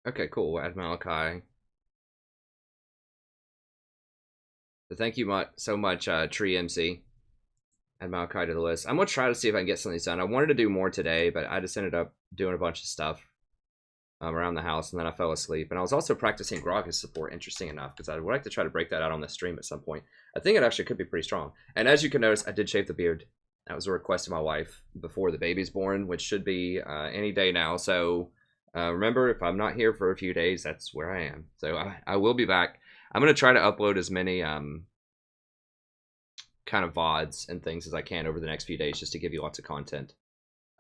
Okay, cool. We'll add Malachi. So thank you so much, Tree MC. Add Malachi to the list. I'm going to try to see if I can get some of these done. I wanted to do more today, but I just ended up doing a bunch of stuff around the house, and then I fell asleep. And I was also practicing Gragas support, interesting enough, because I would like to try to break that out on the stream at some point. I think it actually could be pretty strong. And as you can notice, I did shave the beard. That was a request of my wife before the baby's born, which should be any day now. So remember, if I'm not here for a few days, that's where I am. So I will be back. I'm going to try to upload as many kind of VODs and things as I can over the next few days, just to give you lots of content.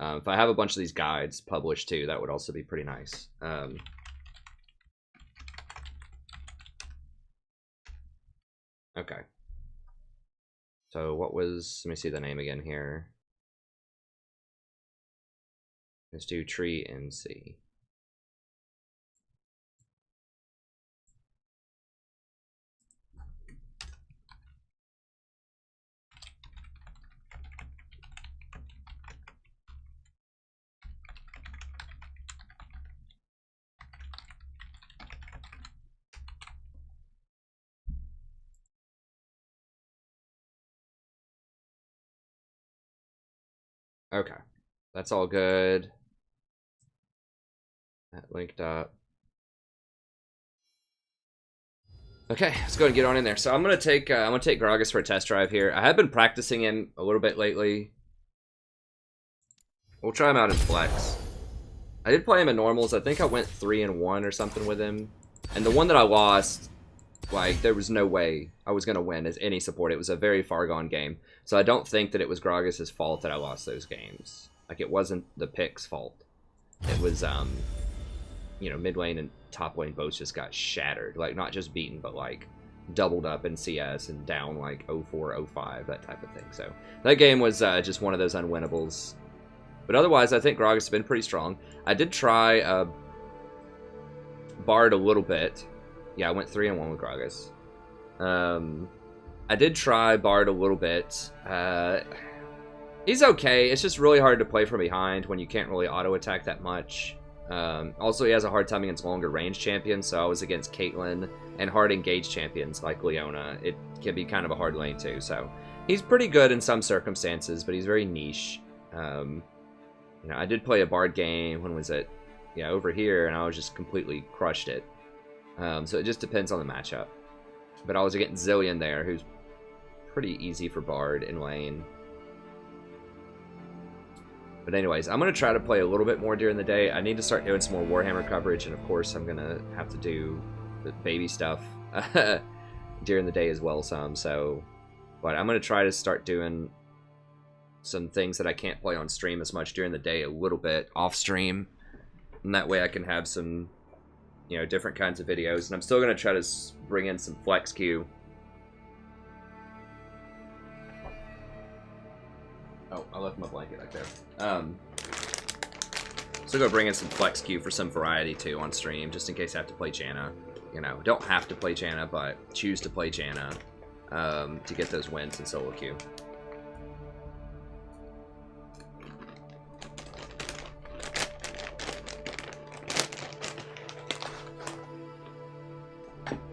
If I have a bunch of these guides published too, that would also be pretty nice. Okay. So what was, let me see the name again here. Let's do Tree MC. Okay, that's all good. That linked up. Okay, let's go and get on in there. So I'm gonna take Gragas for a test drive here. I have been practicing him a little bit lately. We'll try him out in flex. I did play him in normals. I think I went 3-1 or something with him. And the one that I lost, like, there was no way I was gonna win as any support. It was a very far gone game. So I don't think that it was Gragas' fault that I lost those games. Like, it wasn't the pick's fault. It was, you know, mid lane and top lane both just got shattered. Like, not just beaten, but, like, doubled up in CS and down, like, 0-4, 0-5, that type of thing. So that game was just one of those unwinnables. But otherwise, I think Gragas has been pretty strong. I did try Bard a little bit. Yeah, I went 3-1 with Gragas. I did try Bard a little bit. He's okay. It's just really hard to play from behind when you can't really auto-attack that much. Also, he has a hard time against longer range champions, so I was against Caitlyn and hard engaged champions like Leona. It can be kind of a hard lane too, so he's pretty good in some circumstances, but he's very niche. You know, I did play a Bard game, when was it? Yeah, over here, and I was just completely crushed it. So it just depends on the matchup. But I was against Zillion there, who's pretty easy for Bard in lane. But anyways, I'm going to try to play a little bit more during the day. I need to start doing some more Warhammer coverage, and of course I'm going to have to do the baby stuff during the day as well some. So, but I'm going to try to start doing some things that I can't play on stream as much during the day a little bit off stream. And that way I can have some, you know, different kinds of videos. And I'm still going to try to bring in some flex queue. Oh, I left my blanket back there. So go bring in some flex queue for some variety too on stream, just in case I have to play Janna. You know, don't have to play Janna, but choose to play Janna to get those wins in solo queue.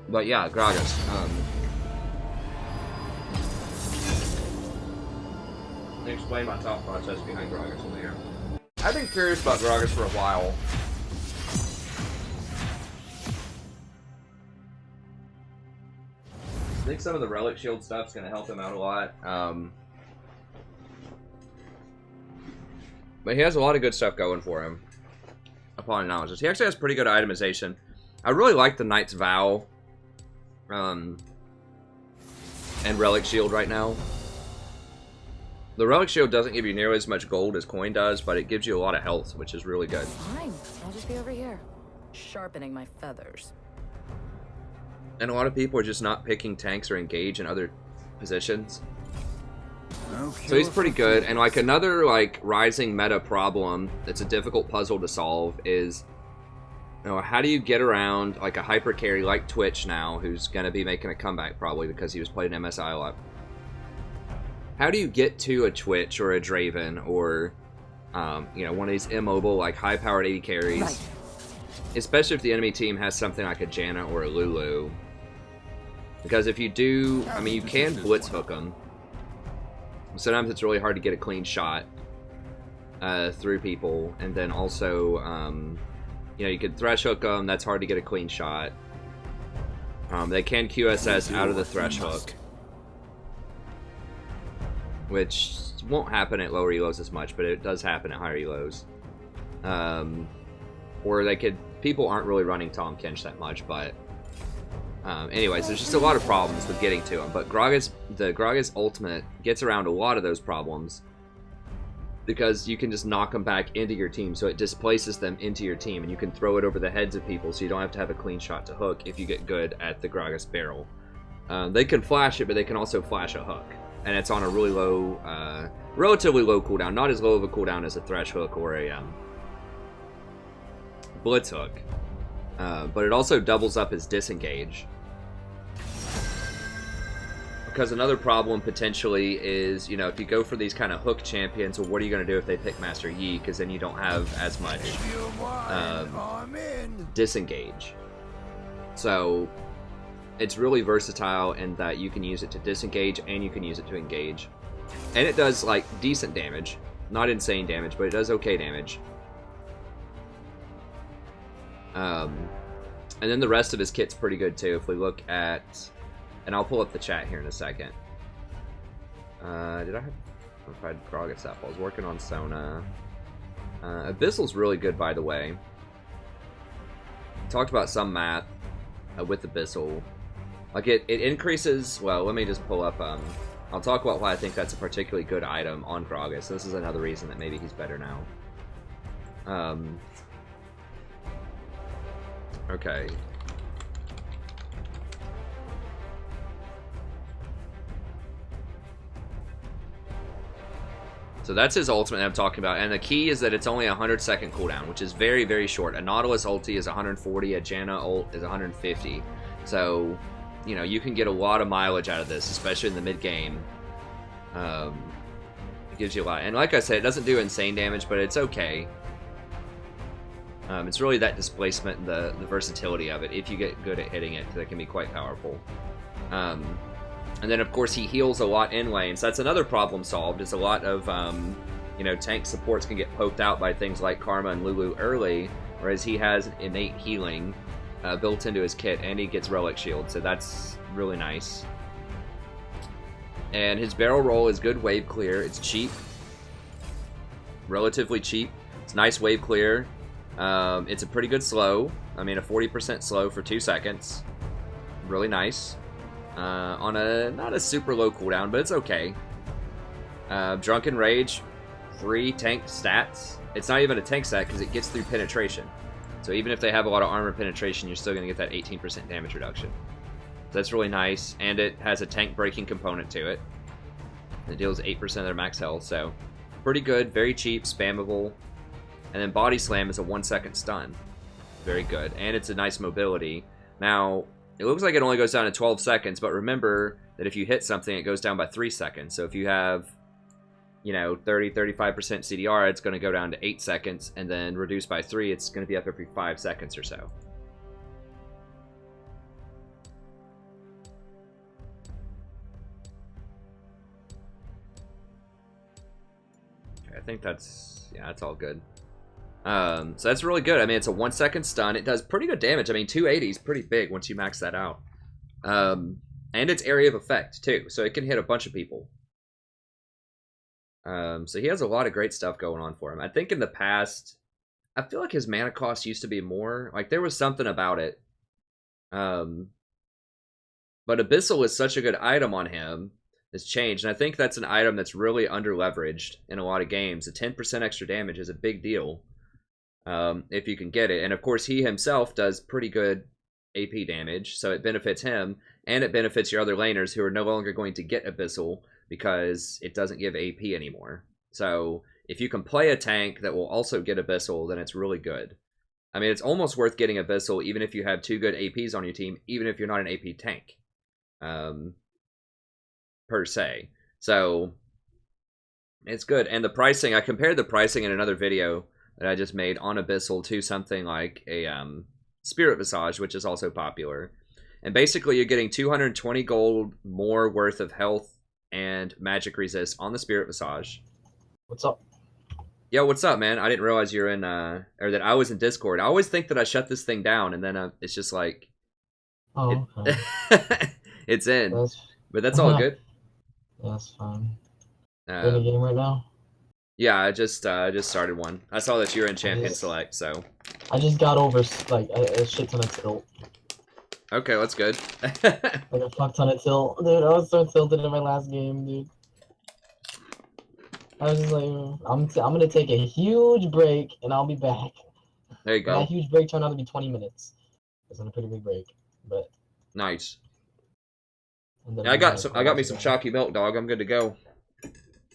But yeah, Gragas. Let me explain my thought process behind Gragas in there. I've been curious about Gragas for a while. I think some of the Relic Shield stuff's going to help him out a lot. But he has a lot of good stuff going for him. Upon analysis. He actually has pretty good itemization. I really like the Knight's Vow and Relic Shield right now. The Relic Shield doesn't give you nearly as much gold as Coin does, but it gives you a lot of health, which is really good. Fine, I'll just be over here, sharpening my feathers. And a lot of people are just not picking tanks or engage in other positions. Okay. So he's pretty good. And like another like rising meta problem that's a difficult puzzle to solve is, you know, how do you get around like a hyper carry like Twitch now, who's going to be making a comeback probably because he was playing MSI a lot. How do you get to a Twitch or a Draven or, you know, one of these immobile, like high-powered AD carries especially if the enemy team has something like a Janna or a Lulu. Because if you do, I mean, you can blitz hook them. Sometimes it's really hard to get a clean shot through people, and then also, you know, you could thresh hook them. That's hard to get a clean shot. They can QSS out of the thresh hook, which won't happen at lower elos as much, but it does happen at higher elos. Or they could, people aren't really running Tom Kench that much, but anyways, there's just a lot of problems with getting to him. But Gragas, the Gragas ultimate gets around a lot of those problems because you can just knock them back into your team, so it displaces them into your team, and you can throw it over the heads of people, so you don't have to have a clean shot to hook if you get good at the Gragas barrel. They can flash it, but they can also flash a hook, and it's on a really low, relatively low cooldown, not as low of a cooldown as a thresh hook or a blitz hook, but it also doubles up as disengage. Because another problem potentially is, you know, if you go for these kind of hook champions, well, what are you going to do if they pick Master Yi? Because then you don't have as much disengage. So it's really versatile in that you can use it to disengage and you can use it to engage. And it does, like, decent damage. Not insane damage, but it does okay damage. And then the rest of his kit's pretty good too. If we look at... And I'll pull up the chat here in a second. Did I have... If I had Gragas up, I was working on Sona. Abyssal's really good, by the way. Talked about some math with Abyssal. Like, it increases... Well, let me just pull up... I'll talk about why I think that's a particularly good item on Gragas. This is another reason that maybe he's better now. Okay. So that's his ultimate that I'm talking about, and the key is that it's only a 100-second cooldown, which is very, very short. A Nautilus ulti is 140, a Janna ult is 150. So, you know, you can get a lot of mileage out of this, especially in the mid-game. It gives you a lot. And like I said, it doesn't do insane damage, but it's okay. It's really that displacement and the versatility of it. If you get good at hitting it, that can be quite powerful. And then, of course, he heals a lot in lane. So that's another problem solved, is a lot of, you know, tank supports can get poked out by things like Karma and Lulu early, whereas he has innate healing built into his kit, and he gets Relic Shield, so that's really nice. And his barrel roll is good wave clear. It's cheap. Relatively cheap. It's nice wave clear. It's a pretty good slow. I mean, a 40% slow for 2 seconds. Really nice. On a not a super low cooldown, but it's okay. Drunken Rage, free tank stats. It's not even a tank stat because it gets through penetration. So even if they have a lot of armor penetration, you're still going to get that 18% damage reduction. So that's really nice, and it has a tank breaking component to it. It deals 8% of their max health, so pretty good, very cheap, spammable. And then Body Slam is a 1-second stun. Very good, and it's a nice mobility. Now, it looks like it only goes down to 12 seconds, but remember that if you hit something, it goes down by 3 seconds. So if you have, you know, 30-35% CDR, it's going to go down to 8 seconds, and then reduced by 3, it's going to be up every 5 seconds or so. Okay, I think that's, yeah, that's all good. So that's really good. I mean, it's a 1-second stun. It does pretty good damage. I mean, 280 is pretty big once you max that out. And it's area of effect, too. So it can hit a bunch of people. So he has a lot of great stuff going on for him. I think in the past, I feel like his mana cost used to be more. Like, there was something about it. But Abyssal is such a good item on him. It's changed. And I think that's an item that's really under-leveraged in a lot of games. The 10% extra damage is a big deal. If you can get it. And of course, he himself does pretty good AP damage, so it benefits him, and it benefits your other laners who are no longer going to get Abyssal because it doesn't give AP anymore. So if you can play a tank that will also get Abyssal, then it's really good. I mean, it's almost worth getting Abyssal even if you have 2 good APs on your team, even if you're not an AP tank. Per se. So it's good. And the pricing, I compared the pricing in another video that I just made on Abyssal to something like a Spirit Visage, which is also popular. And basically, you're getting 220 gold more worth of health and magic resist on the Spirit Visage. What's up? Yo, what's up, man? I didn't realize you're in, or that I was in Discord. I always think that I shut this thing down, and then it's just like... Oh, okay. It's in. That's, But that's all good. that's fine. You're in the game right now? Yeah, I just started one. I saw that you're in Champion Select, so... I just got over, like, a shit ton of tilt. Okay, that's good. Like a fuck ton of tilt. Dude, I was so tilted in my last game, dude. I was just like, I'm gonna take a huge break, and I'll be back. There you go. And that huge break turned out to be 20 minutes. It was a pretty big break, but... Nice. Yeah, I got me some chalky milk, dog. I'm good to go.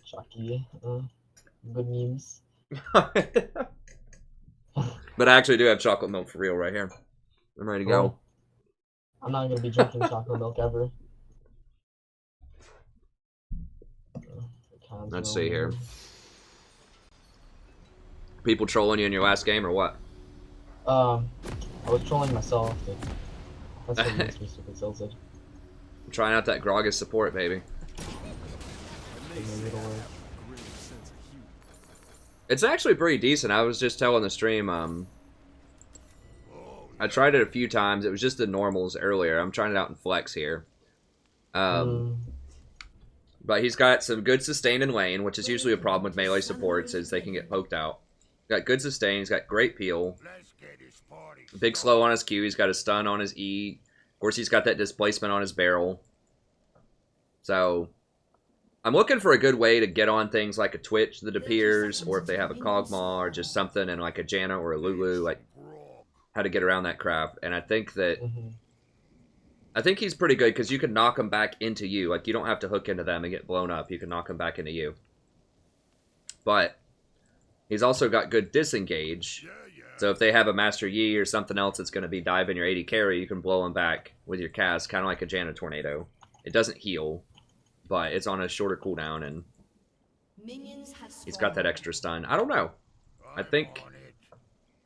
Chalky, good memes. But I actually do have chocolate milk for real right here. I'm ready to go. I'm not gonna be drinking chocolate milk ever. Let's see here. People trolling you in your last game or what? I was trolling myself. That's what makes me super tilted. I'm trying out that Gragas support, baby. It's actually pretty decent. I was just telling the stream, I tried it a few times. It was just the normals earlier. I'm trying it out in flex here. But he's got some good sustain in lane, which is usually a problem with melee supports, is they can get poked out. Got good sustain. He's got great peel. Big slow on his Q. He's got a stun on his E. Of course, he's got that displacement on his barrel. So, I'm looking for a good way to get on things like a Twitch that appears, or if they have a Kog'Maw, or just something, and like a Janna or a Lulu, like how to get around that crap. And I think that I think he's pretty good because you can knock him back into you. Like, you don't have to hook into them and get blown up. You can knock him back into you. But he's also got good disengage. So if they have a Master Yi or something else that's going to be diving your 80 carry, you can blow him back with your cast, kind of like a Janna Tornado. It doesn't heal, but it's on a shorter cooldown, and he's got that extra stun. I don't know. I think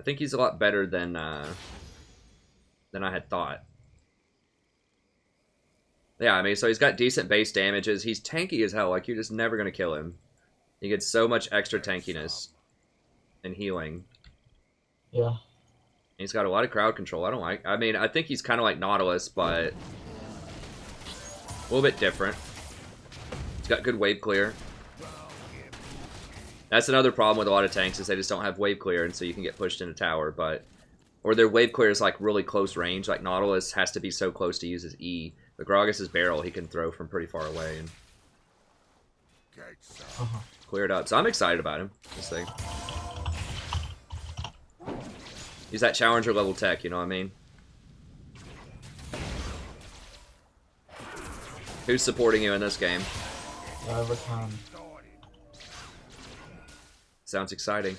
he's a lot better than I had thought. Yeah, I mean, so he's got decent base damages. He's tanky as hell. Like, you're just never going to kill him. He gets so much extra tankiness and healing. Yeah. He's got a lot of crowd control. I mean, I think he's kind of like Nautilus, but a little bit different. He's got good wave clear. That's another problem with a lot of tanks, is they just don't have wave clear, and so you can get pushed in a tower, or their wave clear is like really close range. Like Nautilus has to be so close to use his E. But Gragas' barrel he can throw from pretty far away and clear it up. So I'm excited about him. This thing. He's that challenger level tech, you know what I mean? Who's supporting you in this game? Sounds exciting.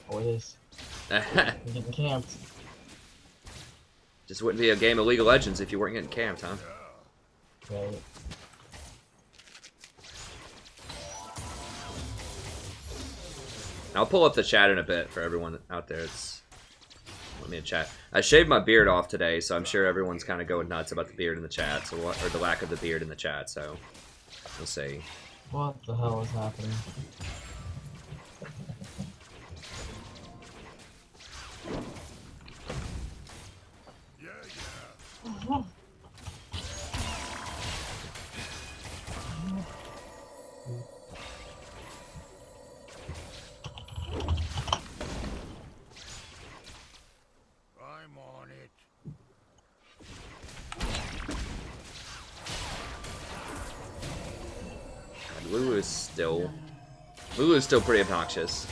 Oh, it is. I'm getting camped. Just wouldn't be a game of League of Legends if you weren't getting camped, huh? Right. I'll pull up the chat in a bit for everyone out there. Let me chat. I shaved my beard off today, so I'm sure everyone's kind of going nuts about the beard in the chat, so or the lack of the beard in the chat. So we'll see. What the hell is happening? Lulu is still pretty obnoxious.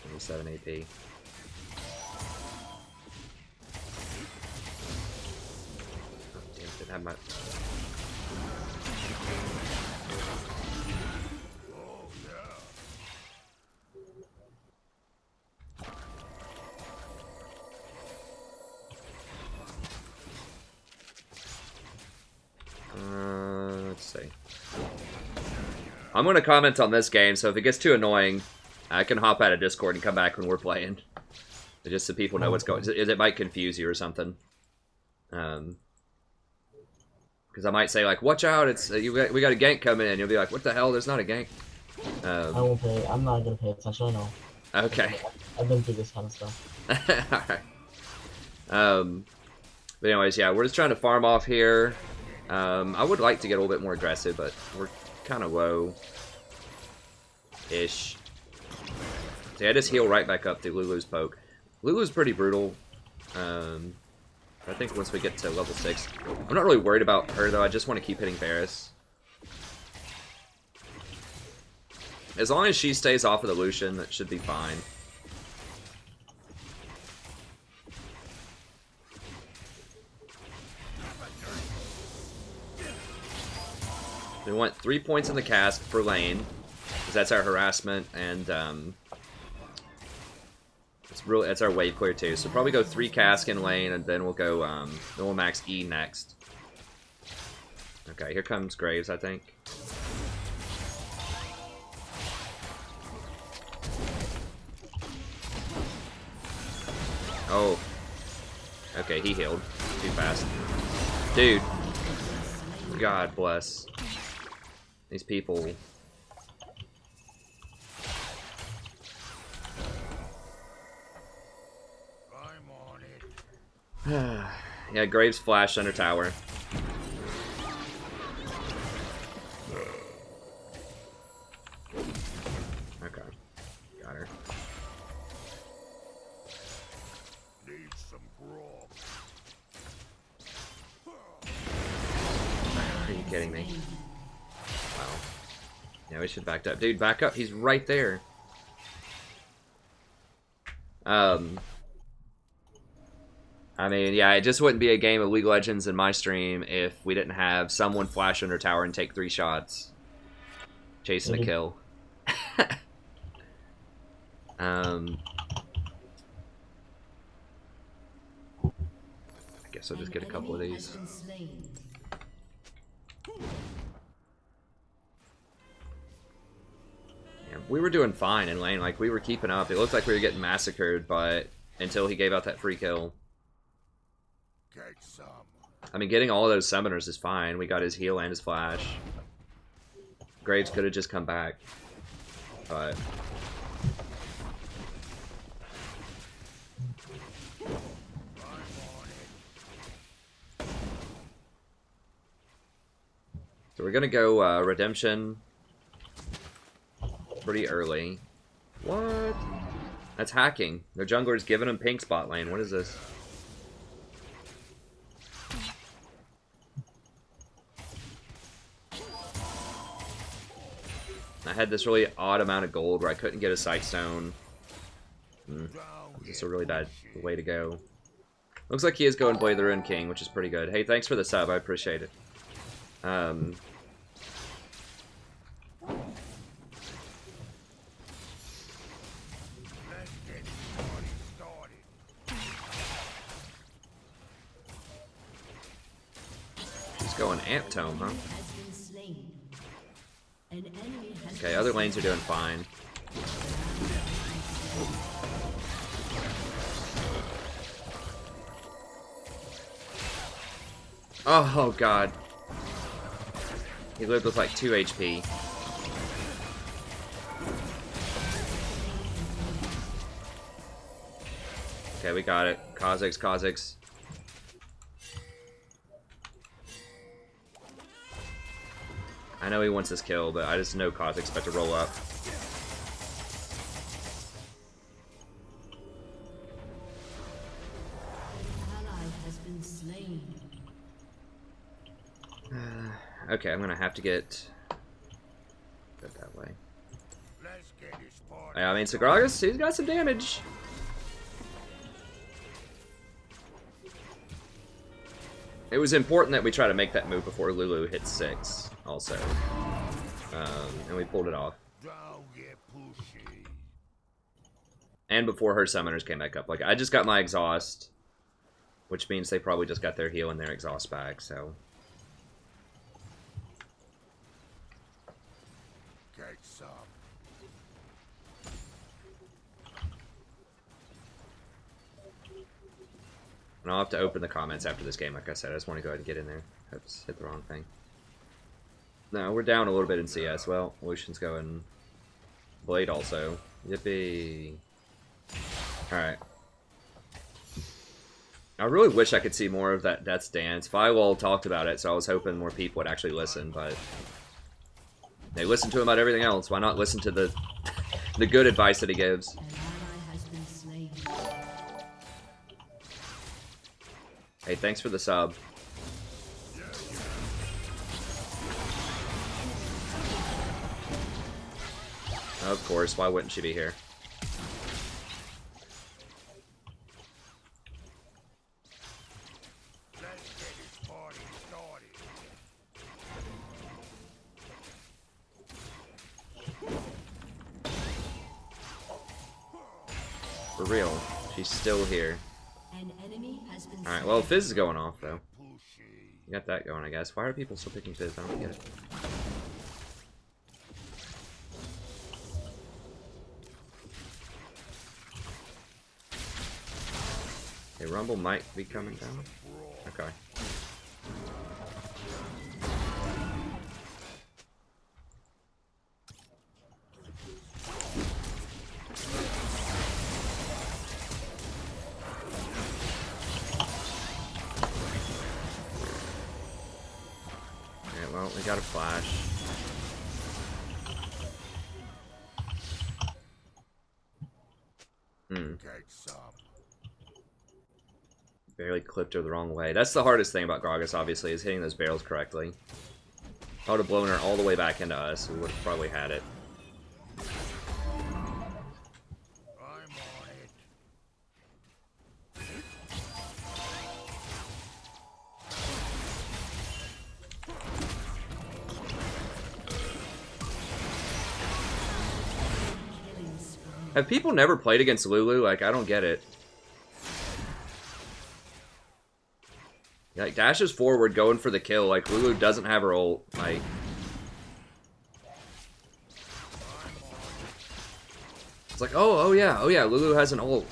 27 AP. Oh, damn, didn't have my... I'm going to comment on this game, so if it gets too annoying, I can hop out of Discord and come back when we're playing. Just so people know what's going on. It might confuse you or something. Because I might say, like, watch out, it's we got a gank coming in. You'll be like, what the hell, there's not a gank. I won't pay. I'm not gonna pay attention. I know. Okay. I've been through this kind of stuff. Alright. But anyways, yeah, we're just trying to farm off here. I would like to get a little bit more aggressive, but we're kind of low-ish. See, I just heal right back up through Lulu's poke. Lulu's pretty brutal. I think once we get to level 6... I'm not really worried about her, though. I just want to keep hitting Varus. As long as she stays off of the Lucian, that should be fine. We want 3 points in the cask for lane, because that's our harassment, and it's our wave clear too. So probably go 3 cask in lane, and then we'll go then we'll max E next. Okay, here comes Graves, I think. Oh. Okay, he healed. Too fast. Dude. God bless. These people. I'm on it. Yeah, Graves flashed under tower. Okay. Got her. Need some grog. Are you kidding me? Wow. Yeah, we should back up. Dude, back up. He's right there. I mean, yeah, it just wouldn't be a game of League of Legends in my stream if we didn't have someone flash under tower and take 3 shots. Chasing a kill. I guess I'll just get a couple of these. Yeah, we were doing fine in lane, like we were keeping up. It looked like we were getting massacred, but until he gave out that free kill. Get some. I mean, getting all of those summoners is fine. We got his heal and his flash. Graves could have just come back, but so we're gonna go redemption pretty early. What? That's hacking. Their jungler's giving him pink spot lane. What is this? I had this really odd amount of gold where I couldn't get a sight stone. This is a really bad way to go. Looks like he is going Blade the Ruined King, which is pretty good. Hey, thanks for the sub. I appreciate it. He's going Amp Tome, huh? Okay, other lanes are doing fine. Oh god. He lived with like 2 HP. Okay, we got it. Kha'Zix. I know he wants this kill, but I just know Kha'Zix about to roll up. Okay, I'm gonna have to get that way. Let's get this party. Yeah, I mean, so Gragas, he's got some damage. It was important that we try to make that move before Lulu hit 6, also. And we pulled it off. Don't get pushy. And before her summoners came back up. Like, I just got my exhaust, which means they probably just got their heal and their exhaust back, so... And I'll have to open the comments after this game, like I said. I just want to go ahead and get in there. Oops, hit the wrong thing. No, we're down a little bit in CS. Well, Lucian's going Blade also. Yippee. Alright. I really wish I could see more of that Death's Dance. Firewall talked about it, so I was hoping more people would actually listen, but they listen to him about everything else. Why not listen to the the good advice that he gives? Hey, thanks for the sub. Of course, why wouldn't she be here? For real, she's still here. Alright, well, Fizz is going off, though. You got that going, I guess. Why are people still picking Fizz? I don't get it. Okay, Rumble might be coming down. Okay. Well, we got a flash. Barely clipped her the wrong way. That's the hardest thing about Gragas, obviously, is hitting those barrels correctly. If I would have blown her all the way back into us, we would have probably had it. Have people never played against Lulu? Like, I don't get it. Like, dashes forward, going for the kill. Like, Lulu doesn't have her ult. Like, it's like, oh yeah, Lulu has an ult.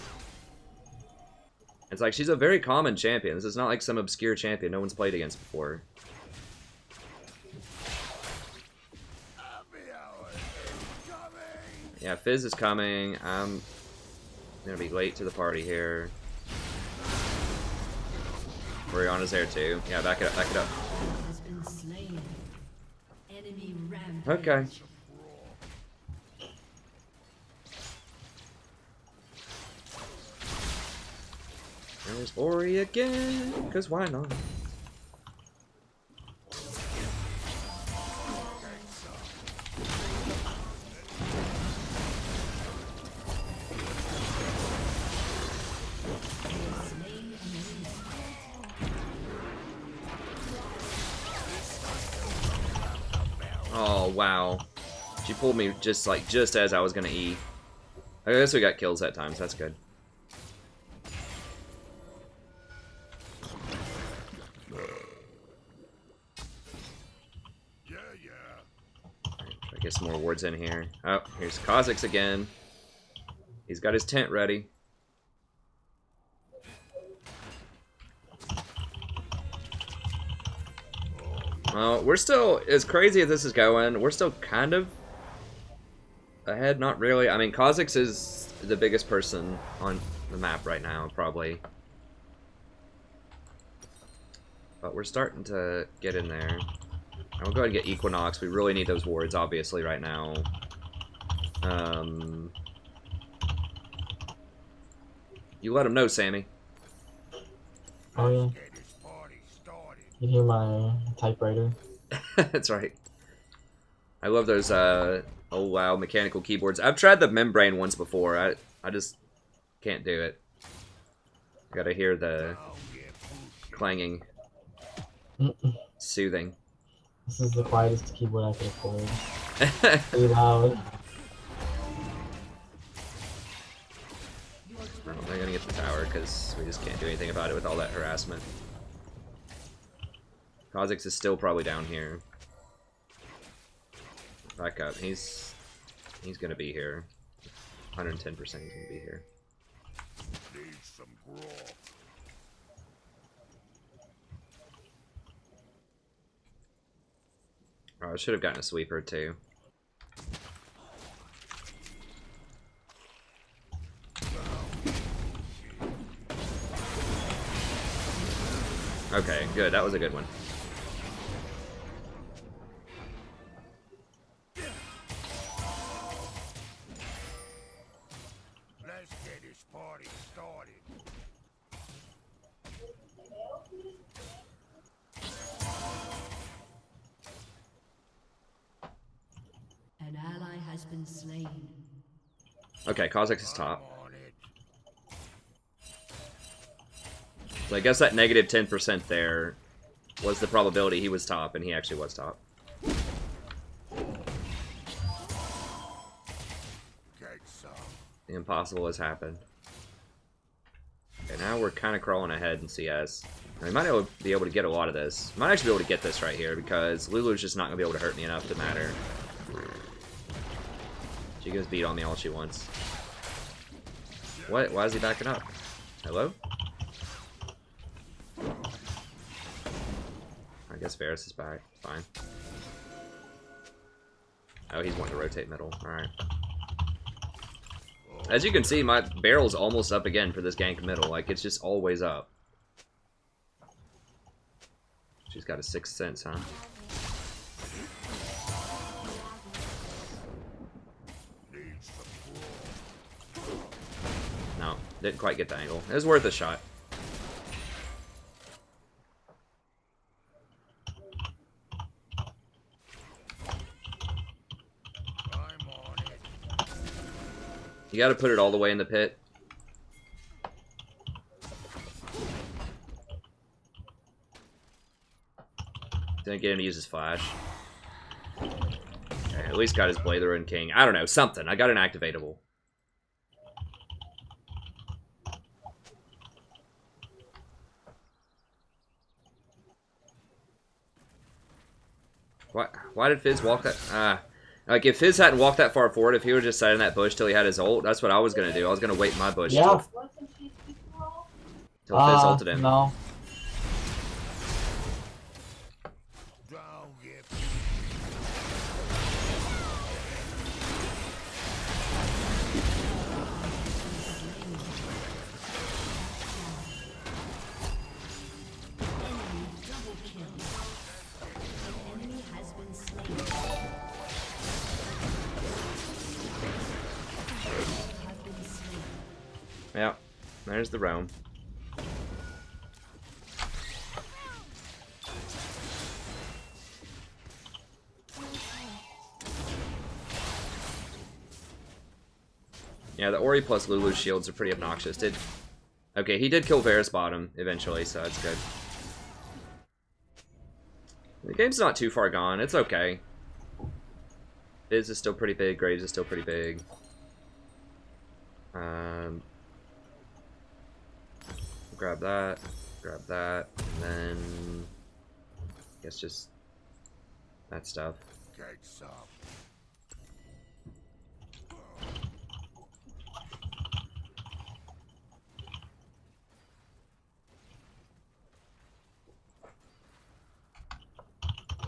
It's like, she's a very common champion. This is not like some obscure champion no one's played against before. Yeah, Fizz is coming. I'm gonna be late to the party here. Oriana's there too. Yeah, back it up, back it up. Okay. There's Ori again, because why not? Oh, wow. She pulled me just as I was gonna E. I guess we got kills that time, so that's good. Try to get some more wards in here. Oh, here's Kha'Zix again. He's got his tent ready. Well, we're still, as crazy as this is going, we're still kind of ahead, not really. I mean, Kha'Zix is the biggest person on the map right now, probably. But we're starting to get in there. And we'll go ahead and get Equinox. We really need those wards, obviously, right now. You let him know, Sammy. Oh, yeah. You hear my typewriter? That's right. I love those, oh wow, mechanical keyboards. I've tried the membrane ones before. I just can't do it. Gotta hear the clanging. Soothing. This is the quietest keyboard I could afford. Pretty loud. Well, they're gonna get the tower because we just can't do anything about it with all that harassment. Kha'Zix is still probably down here. Back up. He's gonna be here. 110% he's gonna be here. Need some grog. I should have gotten a sweeper too. Okay, good. That was a good one. Let's get this party started. An ally has been slain. Okay, Kozak's is top. On it. So I guess that negative 10% there was the probability he was top, and he actually was top. Get some. The impossible has happened. Okay, now we're kind of crawling ahead in CS. We might be able to get a lot of this. Might actually be able to get this right here, because Lulu's just not going to be able to hurt me enough to matter. She can just beat on me all she wants. What? Why is he backing up? Hello? I guess Varus is back. Fine. Oh, he's wanting to rotate middle. Alright. As you can see, my barrel's almost up again for this gank middle. Like, it's just always up. She's got a 6th sense, huh? No, didn't quite get the angle. It was worth a shot. I'm on it. You gotta put it all the way in the pit. Didn't get him to use his flash. Okay, at least got his Blade Ruin King. I don't know, something. I got an activatable. Why did Fizz walk that? Like, if Fizz hadn't walked that far forward, if he would just sat in that bush till he had his ult, that's what I was going to do. I was going to wait in my bush till Fizz ulted him. No. Don't get Enemy has been slain. Have been slain. Yeah, there's the roam. Yeah, the Ori plus Lulu shields are pretty obnoxious. Okay, he did kill Varus bottom eventually, so that's good. The game's not too far gone. It's okay. Fizz is still pretty big. Graves is still pretty big. Grab that, and then I guess just that stuff. get some.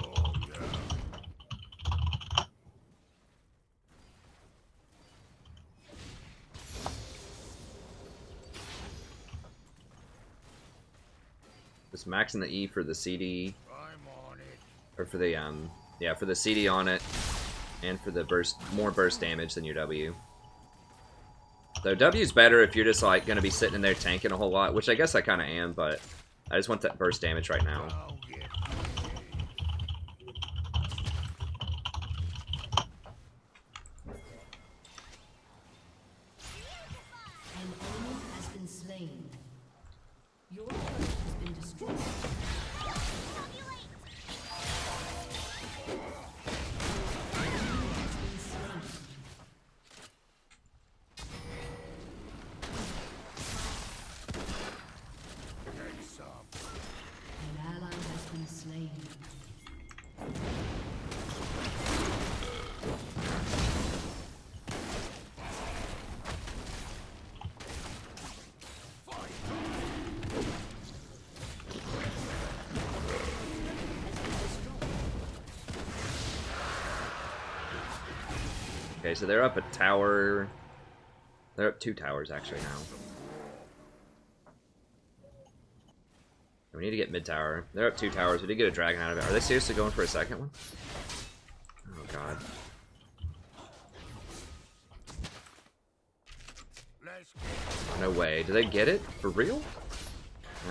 Oh yeah. Just maxing the E for the CD, I'm on it. or for the yeah, for the CD on it, and for the more burst damage than your W. Though W's better if you're just like gonna be sitting in there tanking a whole lot, which I guess I kind of am, but I just want that burst damage right now. Don't get An enemy has been slain. Your turret has been destroyed. get some. An ally has been slain. Okay, so they're up a tower. They're up 2 towers actually now. We need to get mid tower. They're up 2 towers. We did get a dragon out of it. Are they seriously going for a second one? Oh god. Oh, no way. Do they get it? For real?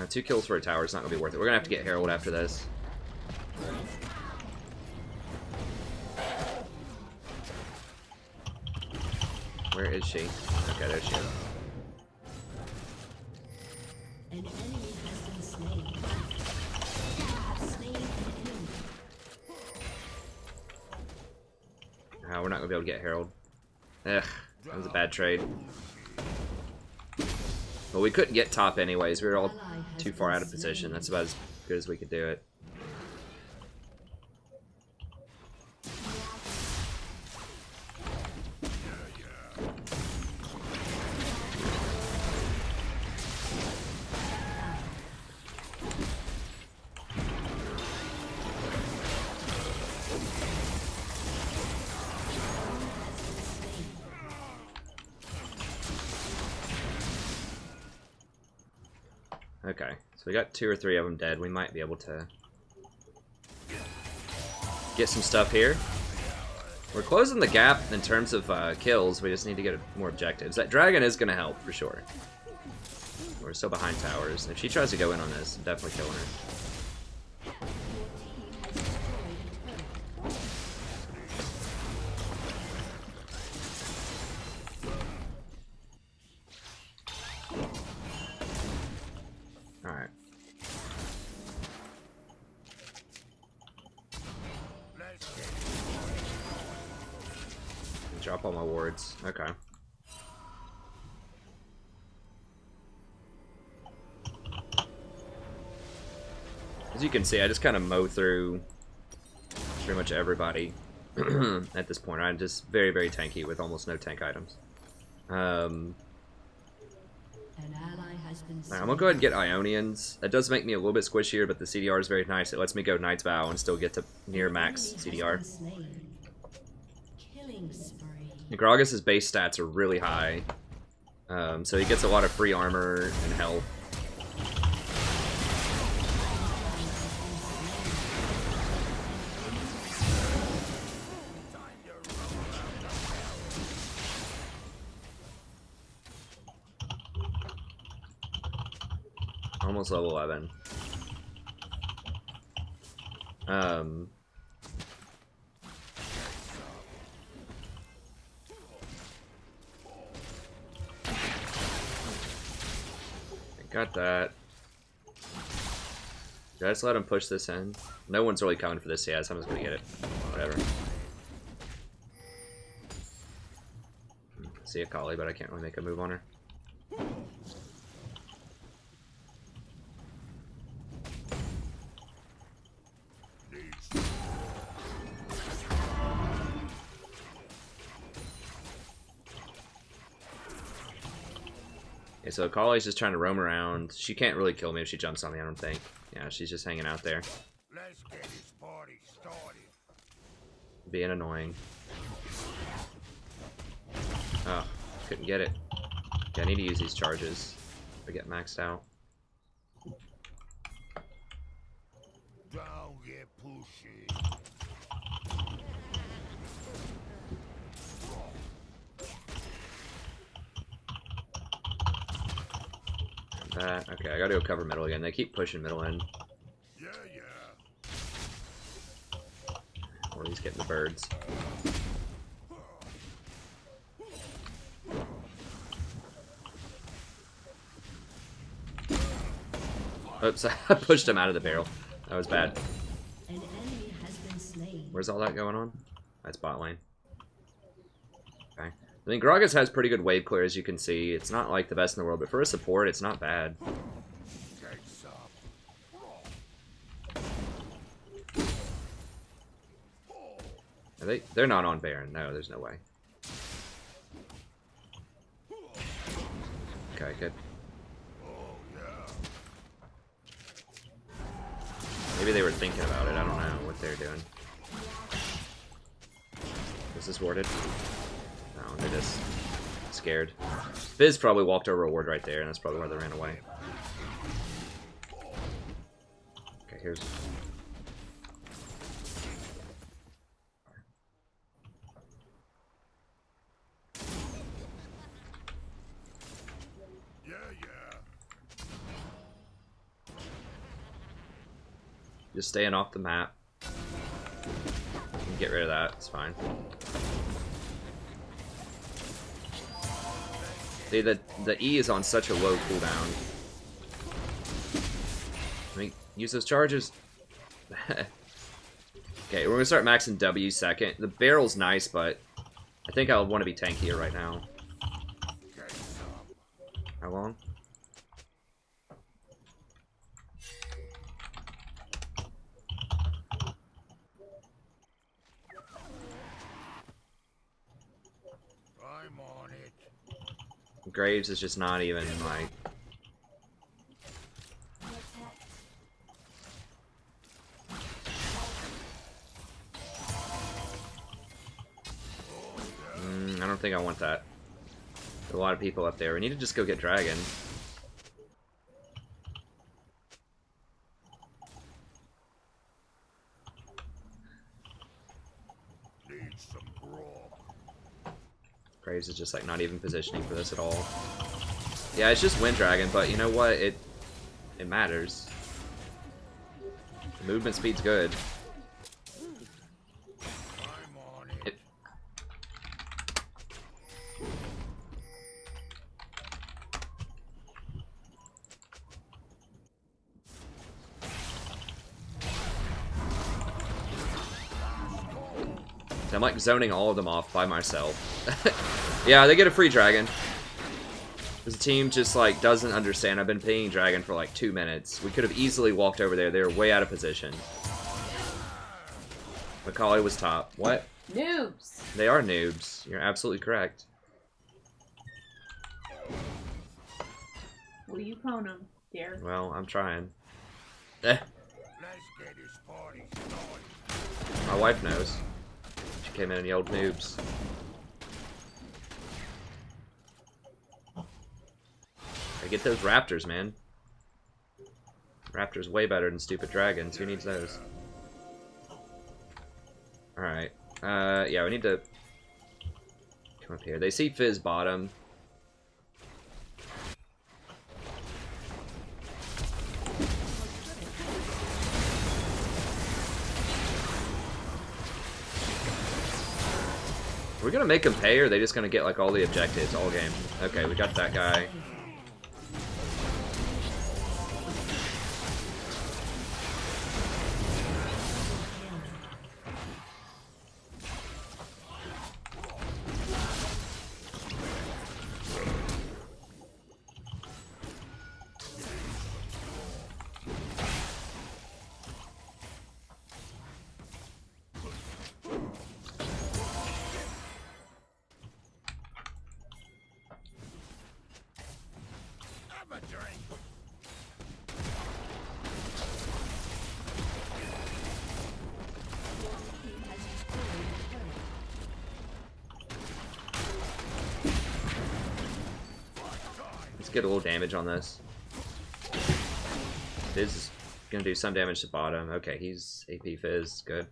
2 kills for a tower is not going to be worth it. We're going to have to get Herald after this. Where is she? Okay, there she is. An enemy has been slain. You have slain an enemy. We're not going to be able to get Herald. Ugh, that was a bad trade. But we couldn't get top anyways. We were all too far out of position. That's about as good as we could do it. Okay, so we got 2 or 3 of them dead. We might be able to get some stuff here. We're closing the gap in terms of kills. We just need to get more objectives. That dragon is going to help for sure. We're still behind towers. If she tries to go in on this, I'm definitely killing her. Alright. Drop all my wards. Okay. As you can see, I just kind of mow through pretty much everybody at this point. I'm just very, very tanky with almost no tank items. An ally has been slain. I'm gonna go ahead and get Ionians. That does make me a little bit squishier, but the CDR is very nice. It lets me go Knight's Vow and still get to near max CDR. Killing spree. Gragas' base stats are really high, so he gets a lot of free armor and health. Almost level 11. Got that. Did I just let him push this in? No one's really coming for this yet, so I'm just gonna get it. Whatever. See a Kali, but I can't really make a move on her. Okay, so Kali's just trying to roam around. She can't really kill me if she jumps on me, I don't think. Yeah, she's just hanging out there. Let's get this party started. Being annoying. Oh, couldn't get it. Okay, I need to use these charges to get maxed out. Don't get pushy. That. Okay, I gotta go cover middle again. They keep pushing middle in. Yeah. Or he's getting the birds. Oops, I pushed him out of the barrel. That was bad. An enemy has been slain. Where's all that going on? That's bot lane. Okay. I mean, Gragas has pretty good wave clear, as you can see. It's not like the best in the world, but for a support, it's not bad. Take some. They're not on Baron. No, there's no way. Okay, good. Maybe they were thinking about it. I don't know what they're doing. This is warded. No, they're just scared. Fizz probably walked over a ward right there, and that's probably why they ran away. Okay, here's... Yeah, yeah. Just staying off the map. You can get rid of that, it's fine. See, the E is on such a low cooldown. I mean, use those charges. Okay, we're gonna start maxing W second. The barrel's nice, but I think I'll want to be tankier right now. How long? I'm on it. Graves is just not even like... I don't think I want that. There's a lot of people up there. We need to just go get Dragon. Need some grog. Graves is just like not even positioning for this at all. Yeah, it's just Wind Dragon, but you know what? It matters. The movement speed's good. I'm on it. It, I'm like zoning all of them off by myself. Yeah, they get a free dragon. This team just like doesn't understand. I've been pinging dragon for like 2 minutes. We could have easily walked over there. They were way out of position. Macaulay was top. What? Noobs. They are noobs. You're absolutely correct. What do you call them, dear? Well, I'm trying. Let's get this party started. My wife knows. She came in and yelled noobs. I get those raptors, man. Raptors way better than stupid dragons. Who needs those? Alright. Yeah, we need to come up here. They see Fizz bottom. Are we gonna make them pay, or are they just gonna get like all the objectives all game? Okay, we got that guy. Have a drink. Let's get a little damage on this. Fizz is gonna do some damage to bottom. Okay, he's AP Fizz. Good.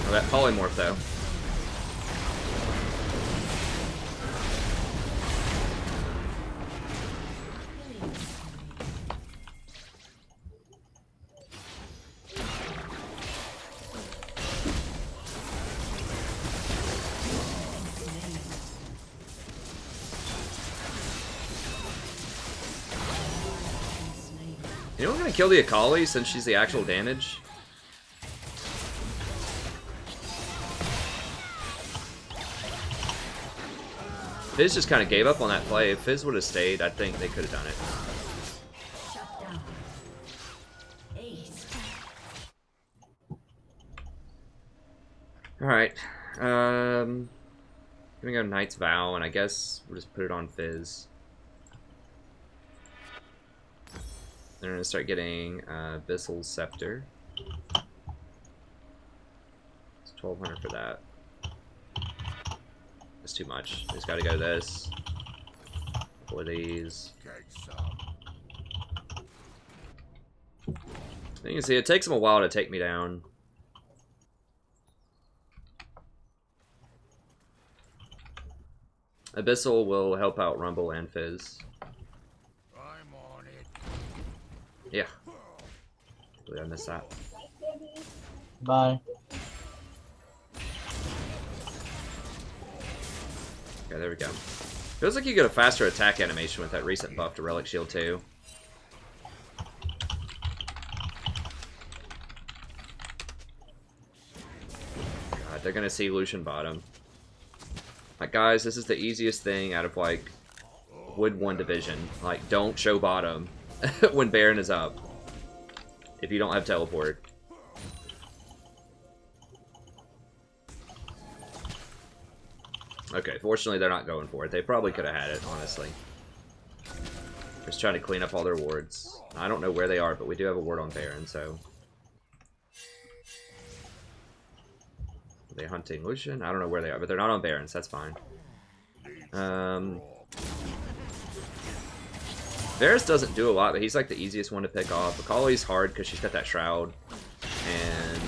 Oh, that polymorph though. Anyone gonna kill the Akali since she's the actual damage? Fizz just kind of gave up on that play. If Fizz would have stayed, I think they could have done it. Shut down. Ace. Alright. Gonna go Knight's Vow, and I guess we'll just put it on Fizz. They're gonna start getting Abyssal Scepter. It's 1200 for that. That's too much. Just gotta go this. Couple of these. Get some. You can see it takes them a while to take me down. Abyssal will help out Rumble and Fizz. I'm on it. Yeah. I missed that. Bye. Okay, there we go. Feels like you get a faster attack animation with that recent buff to Relic Shield too. God, they're gonna see Lucian bottom. Like, guys, this is the easiest thing out of, like, Wood 1 division. Like, don't show bottom when Baron is up. If you don't have teleport. Okay, fortunately they're not going for it. They probably could have had it, honestly. Just trying to clean up all their wards. I don't know where they are, but we do have a ward on Baron, so... Are they hunting Lucian? I don't know where they are, but they're not on Barons. That's fine. Varus doesn't do a lot, but he's like the easiest one to pick off. Akali's hard because she's got that Shroud. And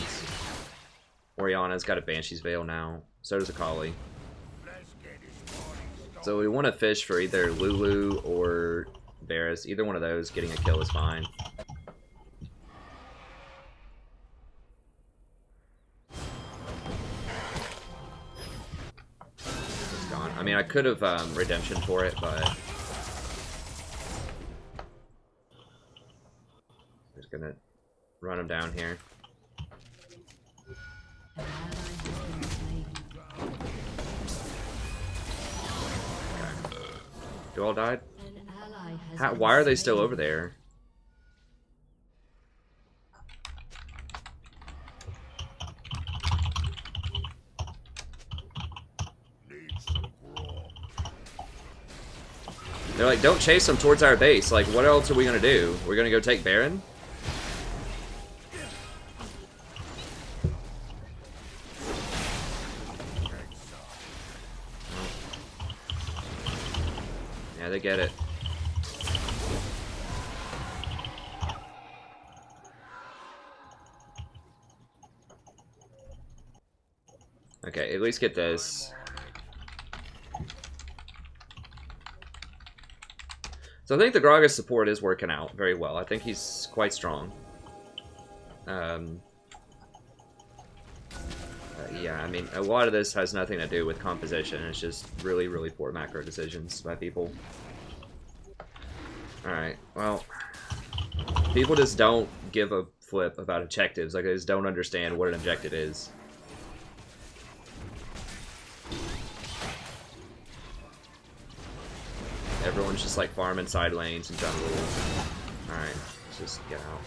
Oriana's got a Banshee's Veil now. So does Akali. So we want to fish for either Lulu or Varus. Either one of those, getting a kill is fine. I mean, I could have redemption for it, but I'm just gonna run him down here. Okay. You all died? Why are they still over there? They're like, don't chase them towards our base. Like, what else are we gonna do? We're gonna go take Baron? Yeah, they get it. Okay, at least get this. So I think the Gragas support is working out very well. I think he's quite strong. Yeah, I mean, a lot of this has nothing to do with composition. It's just really, really poor macro decisions by people. Alright, well, people just don't give a flip about objectives. Like, they just don't understand what an objective is. Everyone's just like farming side lanes and jungle. Alright, let's just get out.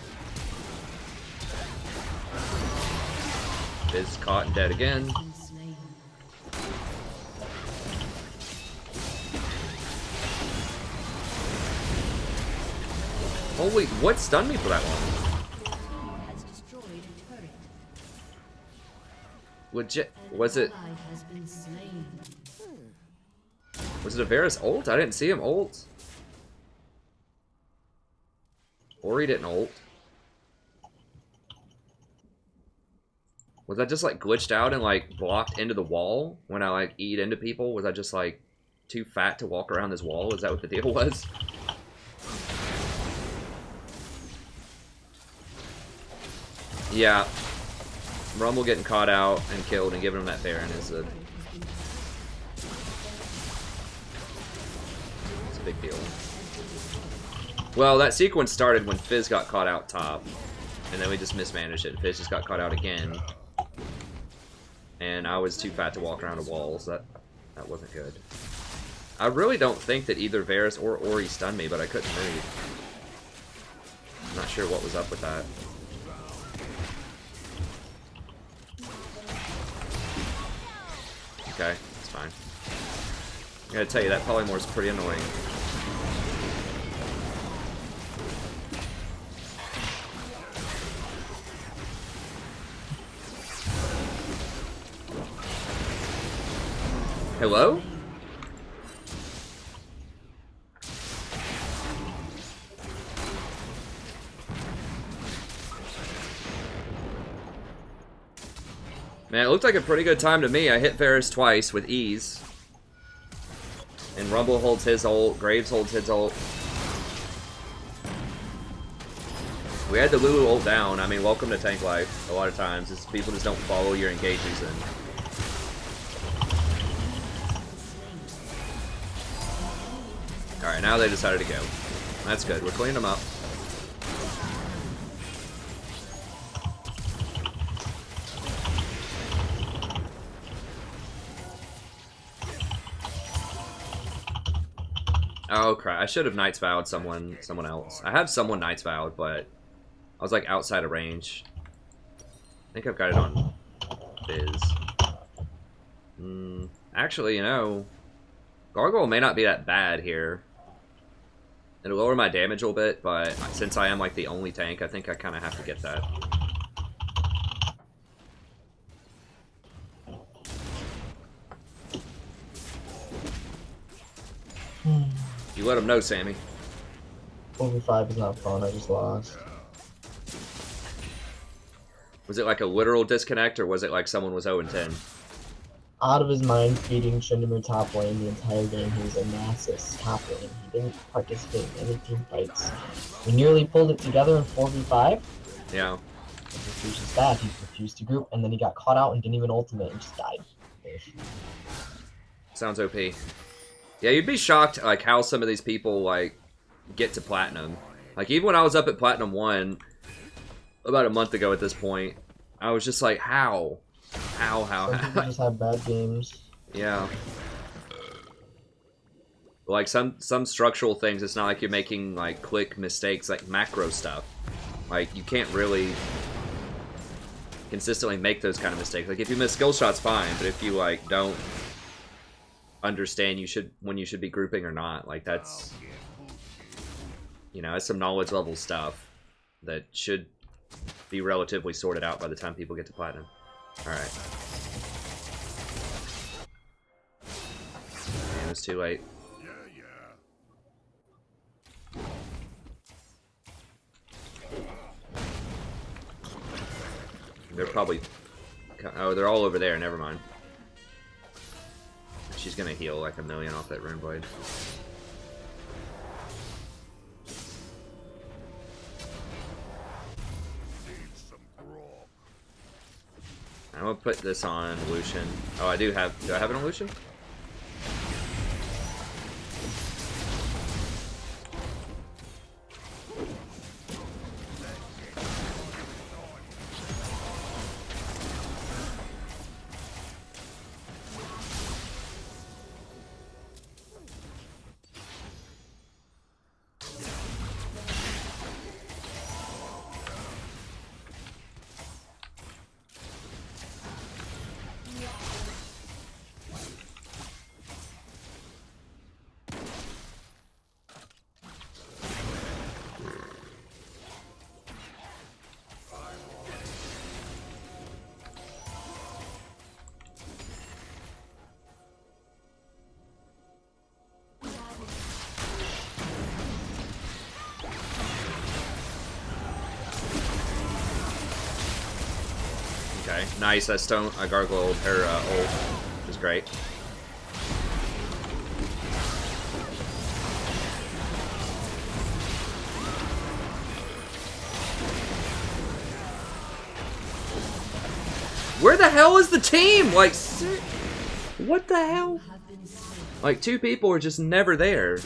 Fizz caught and dead again. Holy, what stunned me for that long? Legit, was it a Varus ult? I didn't see him ult. Or he didn't ult. Was I just like glitched out and like blocked into the wall when I like eat into people? Was I just like too fat to walk around this wall? Is that what the deal was? Yeah. Rumble getting caught out and killed and giving him that Baron is a big deal. Well, that sequence started when Fizz got caught out top, and then we just mismanaged it. Fizz just got caught out again, and I was too fat to walk around a wall, so that wasn't good. I really don't think that either Varus or Ori stunned me, but I couldn't move. I'm not sure what was up with that. Okay, it's fine. I gotta tell you, that Polymorph's pretty annoying. Hello? Man, it looked like a pretty good time to me. I hit Varus twice with ease. And Rumble holds his ult, Graves holds his ult. We had the Lulu ult down. I mean, welcome to tank life. A lot of times, is people just don't follow your engages in. Alright, now they decided to go. That's good. We're cleaning them up. Oh crap! I should have Knights Vowed someone else. I have someone Knights Vowed, but I was like outside of range. I think I've got it on Fizz. Actually, you know, Gargoyle may not be that bad here. It'll lower my damage a little bit, but since I am like the only tank, I think I kind of have to get that. You let him know, Sammy. 4v5 is not fun, I just lost. Was it like a literal disconnect, or was it like someone was 0-10? Out of his mind feeding Tryndamere top lane the entire game. He was a Nasus top lane. He didn't participate in any team fights. We nearly pulled it together in 4v5. Yeah. He was just bad. He refused to group, and then he got caught out and didn't even ultimate and just died. Sounds OP. Yeah, you'd be shocked like how some of these people like get to platinum. Like even when I was up at Platinum 1 about a month ago at this point, I was just like, how? Some people just have bad games. Yeah. Like some structural things, it's not like you're making like click mistakes, like macro stuff. Like you can't really consistently make those kind of mistakes. Like if you miss skill shots, fine, but if you like don't understand when you should be grouping or not, like that's, you know, it's some knowledge level stuff that should be relatively sorted out by the time people get to platinum. Alright. Man, it's too late. They're probably... Oh, they're all over there. Never mind. She's gonna heal like a million off that Rune Blade. I'm gonna put this on Lucian. Oh, I do have... Do I have it on Lucian? Okay, nice. I gargoyled her ult, which is great. Where the hell is the team? Like, what the hell? Like, two people are just never there.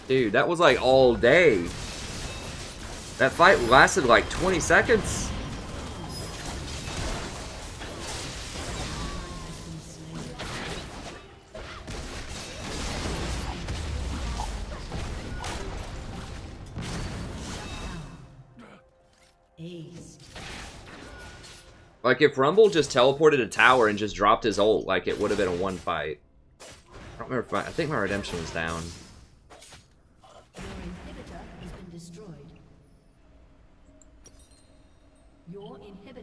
Dude, that was like all day. That fight lasted like 20 seconds. Like if Rumble just teleported a tower and just dropped his ult, like it would have been a one fight. I don't remember if I think my redemption was down.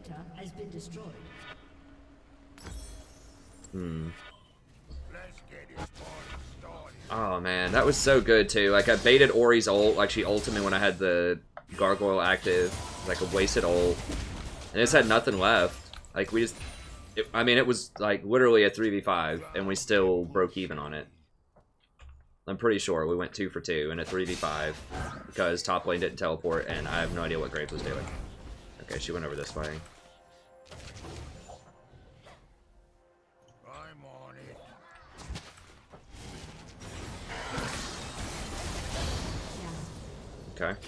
inhibitor has been destroyed. Let's get this party started. Oh man, that was so good too. Like I baited Ori's ult, like she ulted me when I had the gargoyle active, like a wasted ult, and it's had nothing left. Like we just, I mean, it was like literally a 3v5, and we still broke even on it. I'm pretty sure we went 2 for 2 in a 3v5 because top lane didn't teleport, and I have no idea what Graves was doing. Okay, she went over this way. I'm on it. Okay.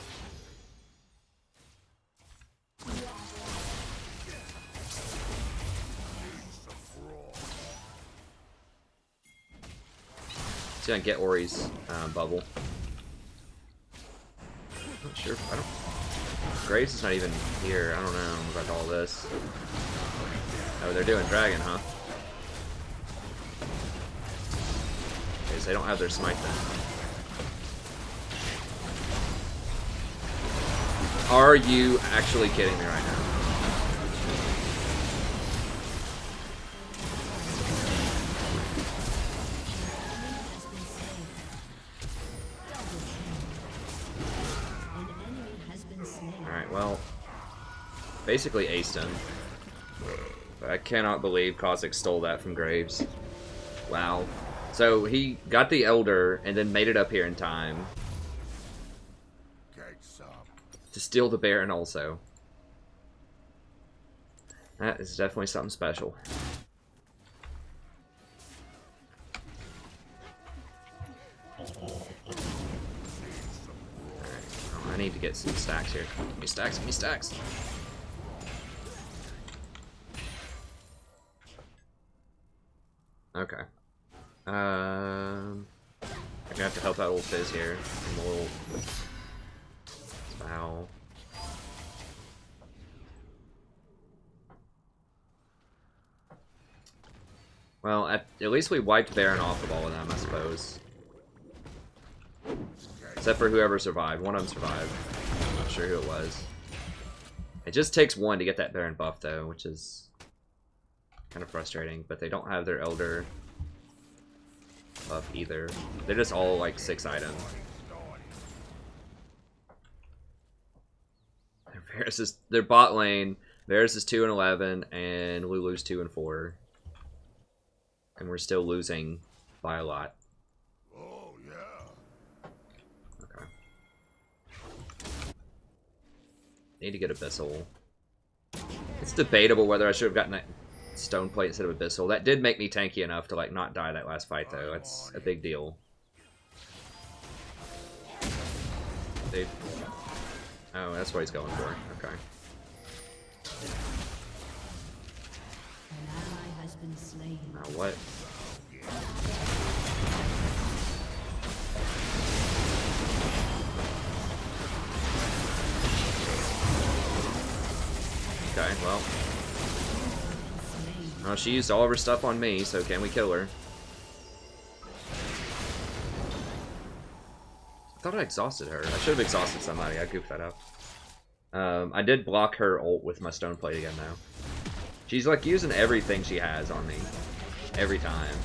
She's gonna get Ori's bubble. Not sure. I don't. Graves is not even here. I don't know about all this. Oh, they're doing dragon, huh? Okay, so they don't have their smite then. Are you actually kidding me right now? Alright, well, basically aced him. But I cannot believe Kha'Zix stole that from Graves. Wow. So he got the Elder and then made it up here in time Get some. to steal the Baron also. That is definitely something special. I need to get some stacks here. Give me stacks, give me stacks. Okay. I'm gonna have to help out old Fizz here. I'm a little foul. Well, at least we wiped Baron off of all of them, I suppose. Except for whoever survived. One of them survived. I'm not sure who it was. It just takes one to get that Baron buff, though, which is kind of frustrating. But they don't have their Elder buff either. They're just all like 6 items. Their bot lane. Varus is 2 and 11, and Lulu's 2 and 4. And we're still losing by a lot. Oh, yeah. Okay. Need to get Abyssal. It's debatable whether I should have gotten that Stone Plate instead of Abyssal. That did make me tanky enough to like not die that last fight though. That's a big deal. Dude. Oh, that's what he's going for. Okay. An ally has been slain. Now what? Okay, well. Oh, she used all of her stuff on me, so can we kill her? I thought I exhausted her. I should have exhausted somebody. I goofed that up. I did block her ult with my Stone Plate again, though. She's like using everything she has on me. Every time.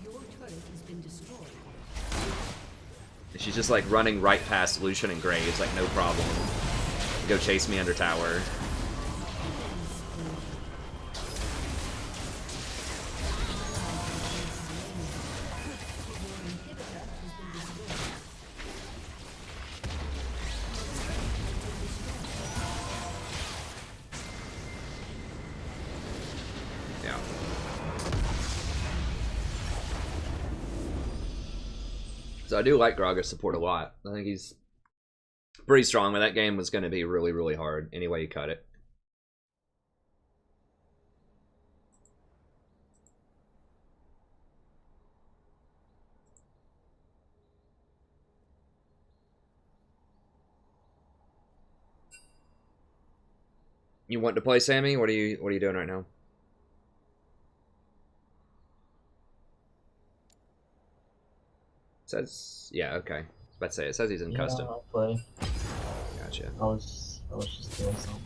Your turret has been destroyed. And she's just like running right past Lucian and Graves, like no problem. Go chase me under tower. Yeah. So I do like Gragas' support a lot. I think he's pretty strong, but that game was going to be really, really hard any way you cut it. You want to play, Sammy? What are you doing right now? Says yeah, okay. I was about to say it says he's in custom. I'll play. Gotcha. Gotcha. I was just doing something.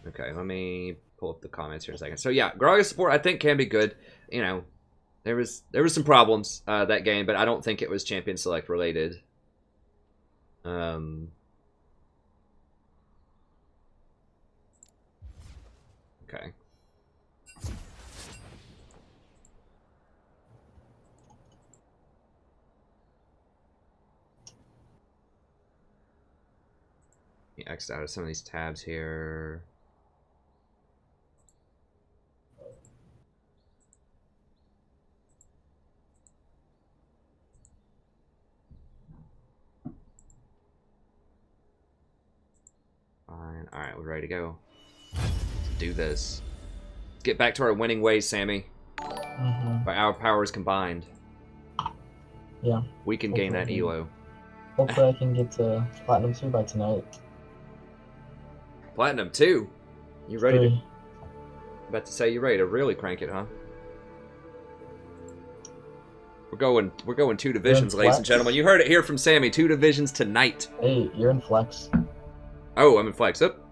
Okay, let me pull up the comments here in a second. So yeah, Gragas support I think can be good. You know, there was some problems that game, but I don't think it was champion select related. Okay. Let me exit out of some of these tabs here. Fine. Alright, we're ready to go. Let's do this. Let's get back to our winning ways, Sammy. By our powers combined. Yeah. We can gain that elo. Hopefully I can get to Platinum 2 by tonight. Platinum 2? You ready to... 3. About to say you ready to really crank it, huh? We're going 2 divisions, ladies and gentlemen. You heard it here from Sammy. 2 divisions tonight. Hey, you're in flex. Oh, I'm in flex. Up.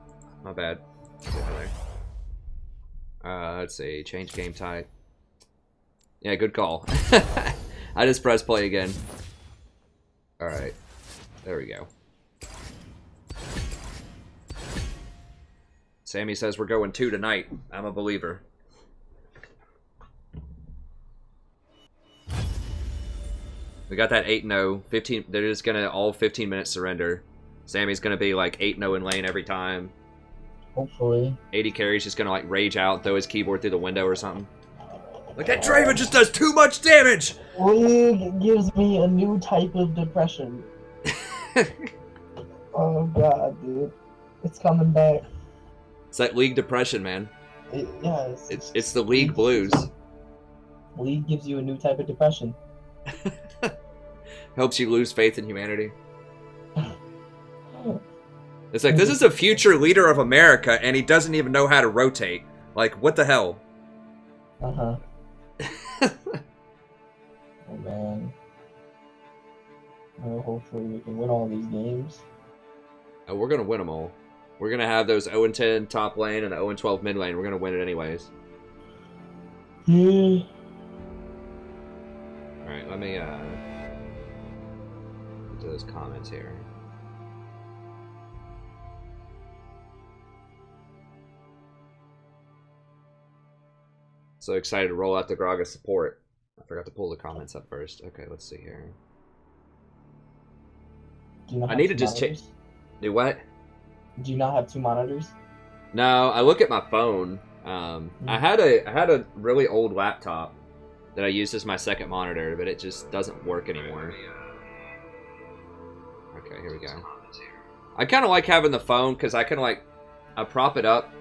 My bad. Let's see. Change game type. Yeah, good call. I just pressed play again. Alright. There we go. Sammy says we're going 2 tonight. I'm a believer. We got that 8-0. 15. They're just gonna all 15-minute surrender. Sammy's gonna be like 8-0 in lane every time. Hopefully. 80 carry's just gonna like rage out, throw his keyboard through the window or something. Like that Draven just does too much damage! League gives me a new type of depression. Oh god, dude. It's coming back. It's that league depression, man. Yes. It's the league blues. League gives you a new type of depression. Helps you lose faith in humanity. It's like, this is a future leader of America, and he doesn't even know how to rotate. Like, what the hell? Uh-huh. Oh, man. Well, hopefully we can win all these games. Oh, we're gonna win them all. We're gonna have those 0-10 top lane and the 0-12 mid lane. We're gonna win it anyways. Yeah. Alright, let me, do those comments here. So excited to roll out the Gragas support. I forgot to pull the comments up first. Okay, let's see here. Do you not I have need to two just check. monitors? Do what? Do you not have 2 monitors? No, I look at my phone. I had a really old laptop that I used as my second monitor, but it just doesn't work anymore. Okay, here we go. I kind of like having the phone because I can like, I prop it up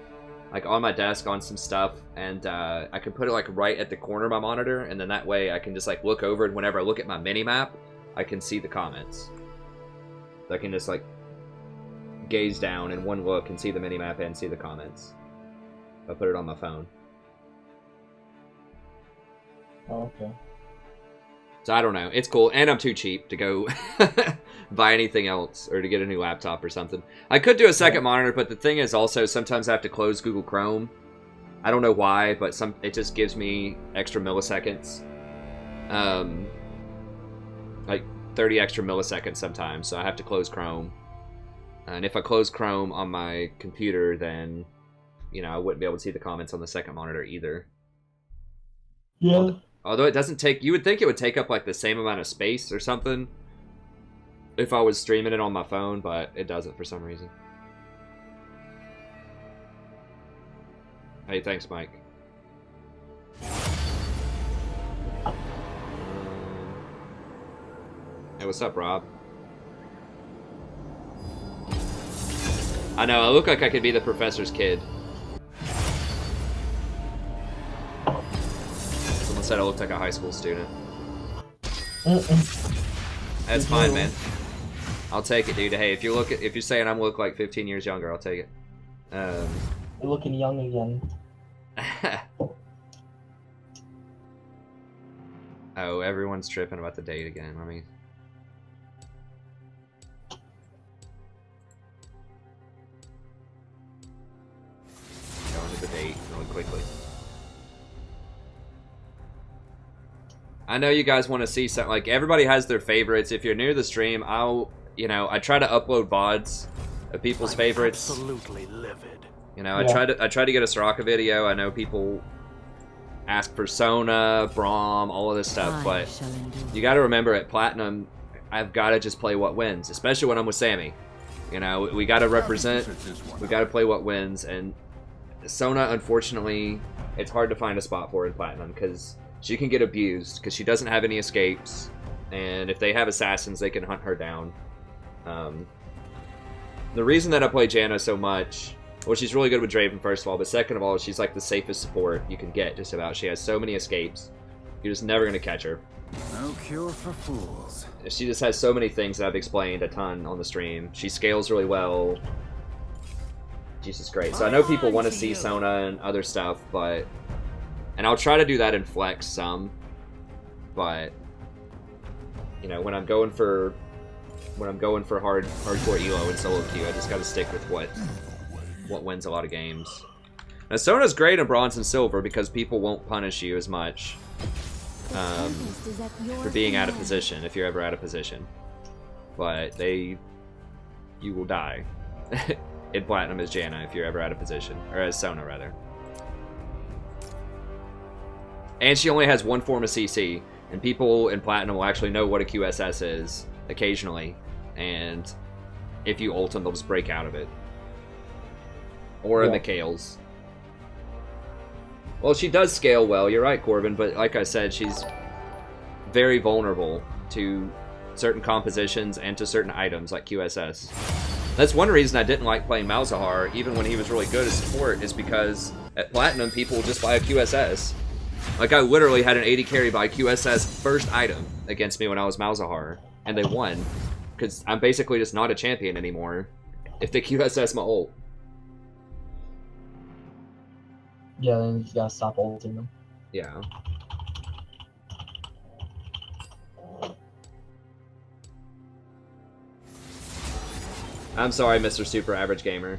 like on my desk on some stuff, and I can put it like right at the corner of my monitor, and then that way I can just like look over, and whenever I look at my mini map, I can see the comments. So I can just like gaze down in one look and see the mini map and see the comments. I put it on my phone. Oh, okay. So I don't know. It's cool, and I'm too cheap to go buy anything else or to get a new laptop or something. I could do a second monitor, but the thing is also sometimes I have to close Google Chrome. I don't know why, but it just gives me extra milliseconds. Like 30 extra milliseconds sometimes, so I have to close Chrome. And if I close Chrome on my computer, then, you know, I wouldn't be able to see the comments on the second monitor either. Yeah. Although it doesn't take, you would think it would take up like the same amount of space or something if I was streaming it on my phone, but it doesn't for some reason. Hey, thanks, Mike. Hey, what's up, Rob? I know, I look like I could be the professor's kid. Someone said I looked like a high school student. That's fine, man. I'll take it, dude. Hey, if you're saying I'm look like 15 years younger, I'll take it. You're looking young again. Oh, everyone's tripping about the date again. Let me the date really quickly. I know you guys want to see something, like, everybody has their favorites. If you're new to the stream, I try to upload VODs of people's favorites. Absolutely livid. You know, I try to get a Soraka video. I know people ask for Sona, Braum, all of this stuff, but you got to remember at Platinum, I've got to just play what wins, especially when I'm with Sammy. You know, we got to represent, we got to play what wins, and Sona, unfortunately, it's hard to find a spot for in Platinum, because she can get abused, because she doesn't have any escapes, and if they have assassins, they can hunt her down. The reason that I play Janna so much, well, she's really good with Draven, first of all, but second of all, she's like the safest support you can get, just about. She has so many escapes, you're just never going to catch her. No cure for fools. She just has so many things that I've explained a ton on the stream. She scales really well. She's just great. So I know people want to see Sona and other stuff, but... And I'll try to do that in Flex some, but... You know, when I'm going for hardcore elo and solo queue, I just gotta stick with what wins a lot of games. Now Sona's great in bronze and silver because people won't punish you as much for being out of position if you're ever out of position. But you will die in platinum as Janna if you're ever out of position, or as Sona rather. And she only has one form of CC, and people in platinum will actually know what a QSS is occasionally, and if you ult them, they'll just break out of it. Or in the Mikhails. Well, she does scale well, you're right, Corbin, but like I said, she's very vulnerable to certain compositions and to certain items like QSS. That's one reason I didn't like playing Malzahar, even when he was really good as support, is because at Platinum, people will just buy a QSS. Like, I literally had an 80 carry by QSS first item against me when I was Malzahar, and they won, because I'm basically just not a champion anymore if they QSS my ult. Yeah, then you just gotta stop ulting them. Yeah. I'm sorry, Mr. Super Average Gamer.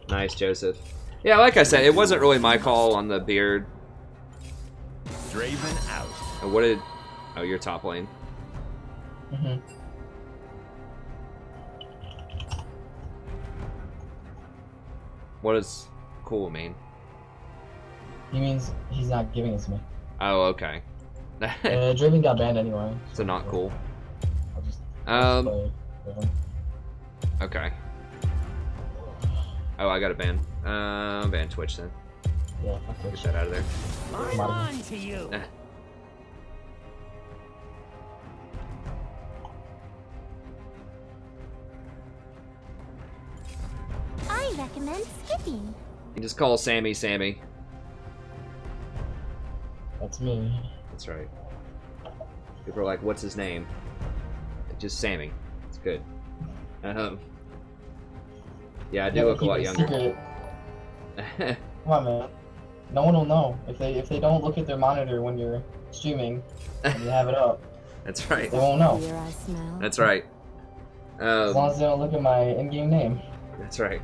Nice, Joseph. Yeah, like I said, it wasn't really my call on the beard. Draven out. And what did... Oh, you're top lane. Mm-hmm. What does cool mean? He means he's not giving it to me. Oh, okay. Draven got banned anyway. So not cool. I'll just Um, play with him. okay. Oh, I got a ban. Ban Twitch then. Yeah, fuck Get Twitch. that out of there. I'm on to you. I recommend skipping. You just call Sammy Sammy. That's me. That's right. People are like, what's his name? Just Sammy. It's good. Yeah, I do look a lot younger. Secret. Come on, man. No one will know if they don't look at their monitor when you're streaming and you have it up. That's right. They won't know. Here I smell. That's right. As long as they don't look at my in-game name. That's right.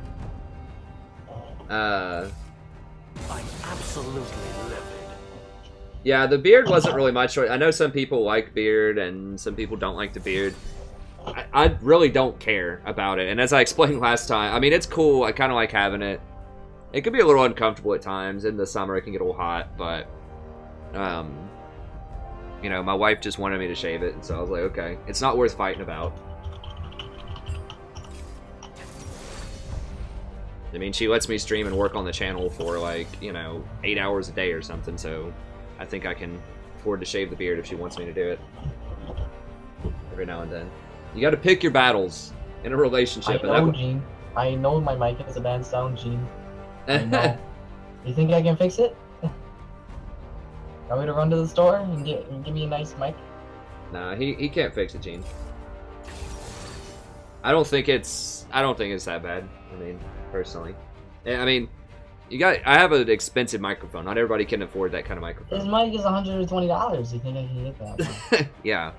I'm absolutely livid. Yeah, the beard wasn't really my choice. I know some people like beard and some people don't like the beard. I really don't care about it. And as I explained last time, I mean, it's cool. I kind of like having it. It can be a little uncomfortable at times. In the summer, it can get a little hot, but, you know, my wife just wanted me to shave it, and so I was like, okay. It's not worth fighting about. I mean, she lets me stream and work on the channel for, like, you know, 8 hours a day or something, so I think I can afford to shave the beard if she wants me to do it. Every now and then. You gotta pick your battles in a relationship. I know, Gene. I know my mic has a bad sound, Gene. I know. You think I can fix it? Want me to run to the store and give me a nice mic? Nah, he can't fix it, Gene. I don't think it's that bad. I mean, personally. I mean, I have an expensive microphone. Not everybody can afford that kind of This microphone. mic is $120. You think I can get that? Yeah.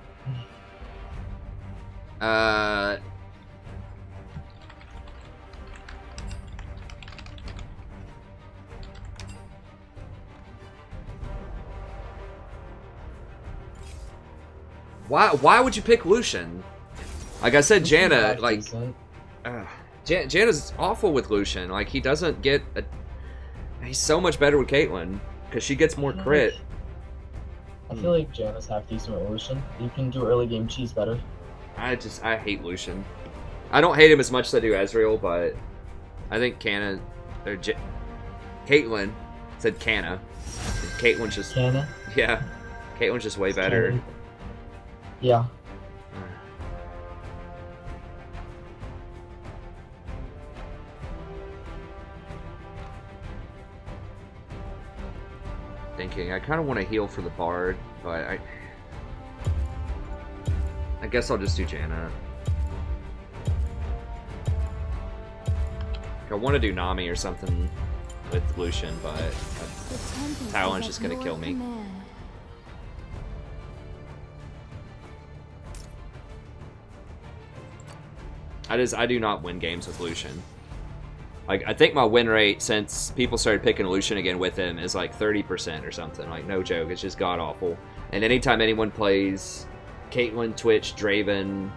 Why would you pick Lucian? Like I said, Janna, Lucian's like, decent. Janna's awful with Lucian. Like, he doesn't get a... He's so much better with Caitlyn, because she gets more crit. I feel like Janna's half decent with Lucian. You can do early game cheese better. I hate Lucian. I don't hate him as much as I do Ezreal, but I think Caitlyn said Canna. Caitlyn's just... Canna? Yeah. Caitlyn's just way better. Canna. Yeah. Thinking, I kind of want to heal for the Bard, but I guess I'll just do Janna. I want to do Nami or something with Lucian, but Talon's just gonna kill me. I do not win games with Lucian. Like, I think my win rate since people started picking Lucian again with him is like 30% or something. Like, no joke. It's just god-awful. And anytime anyone plays Caitlyn, Twitch, Draven,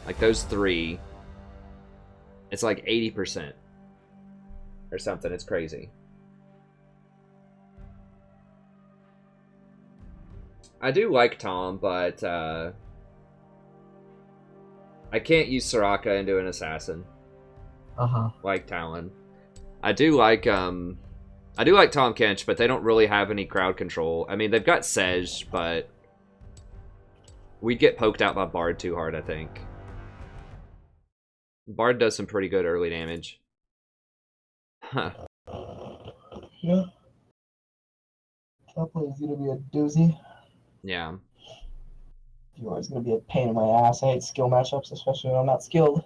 like those three, it's like 80% or something. It's crazy. I do like Tom, but I can't use Soraka into an assassin. Like Talon. I do like Tom Kench, but they don't really have any crowd control. I mean, they've got Sej, but we'd get poked out by Bard too hard, I think. Bard does some pretty good early damage. Huh. Yeah. Top lane is gonna be a doozy. Yeah. You're always gonna be a pain in my ass. I hate skill matchups, especially when I'm not skilled.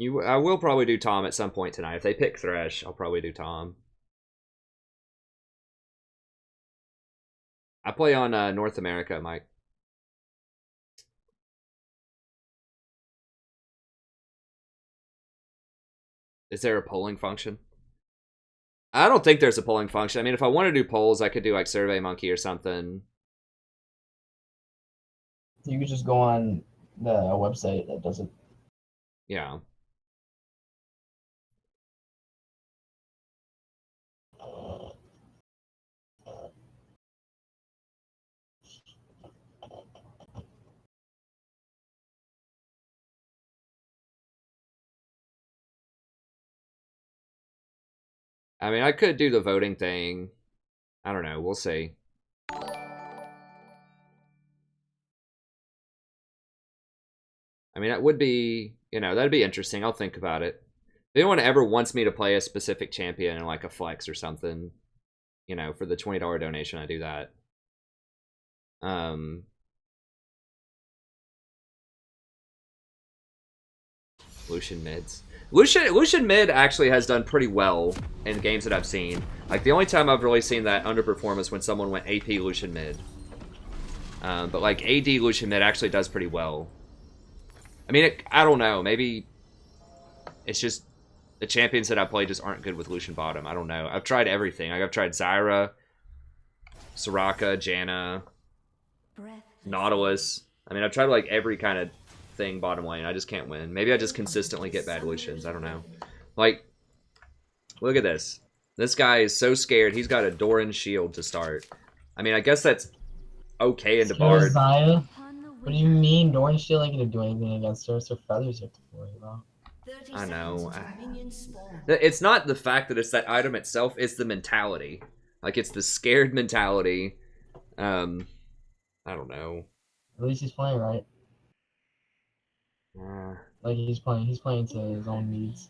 I will probably do Tom at some point tonight. If they pick Thresh, I'll probably do Tom. I play on North America, Mike. Is there a polling function? I don't think there's a polling function. I mean, if I want to do polls, I could do like SurveyMonkey or something. You could just go on the website that does it. Yeah. I mean, I could do the voting thing. I don't know. We'll see. I mean, that would be, that'd be interesting. I'll think about it. If anyone ever wants me to play a specific champion in like a flex or something, for the $20 donation, I do that. Lucian mids. Lucian mid actually has done pretty well in games that I've seen. Like, the only time I've really seen that underperform is when someone went AP Lucian mid. But like AD Lucian mid actually does pretty well. I mean, I don't know. Maybe it's just the champions that I play just aren't good with Lucian bottom. I don't know. I've tried everything. Like, I've tried Zyra, Soraka, Janna, Nautilus. I mean, I've tried like every kind of thing bottom lane. I just can't win. Maybe I just consistently get bad Lucians. I don't know. Like, look at this. This guy is so scared. He's got a Doran shield to start. I mean, I guess that's okay into Bard. Zyra? What do you mean? Doran shield ain't gonna do anything against her. It's her feathers you have to worry about. I know. It's not the fact that it's that item itself. It's the mentality. Like, it's the scared mentality. I don't know. At least he's playing right. Like, he's playing to his own needs.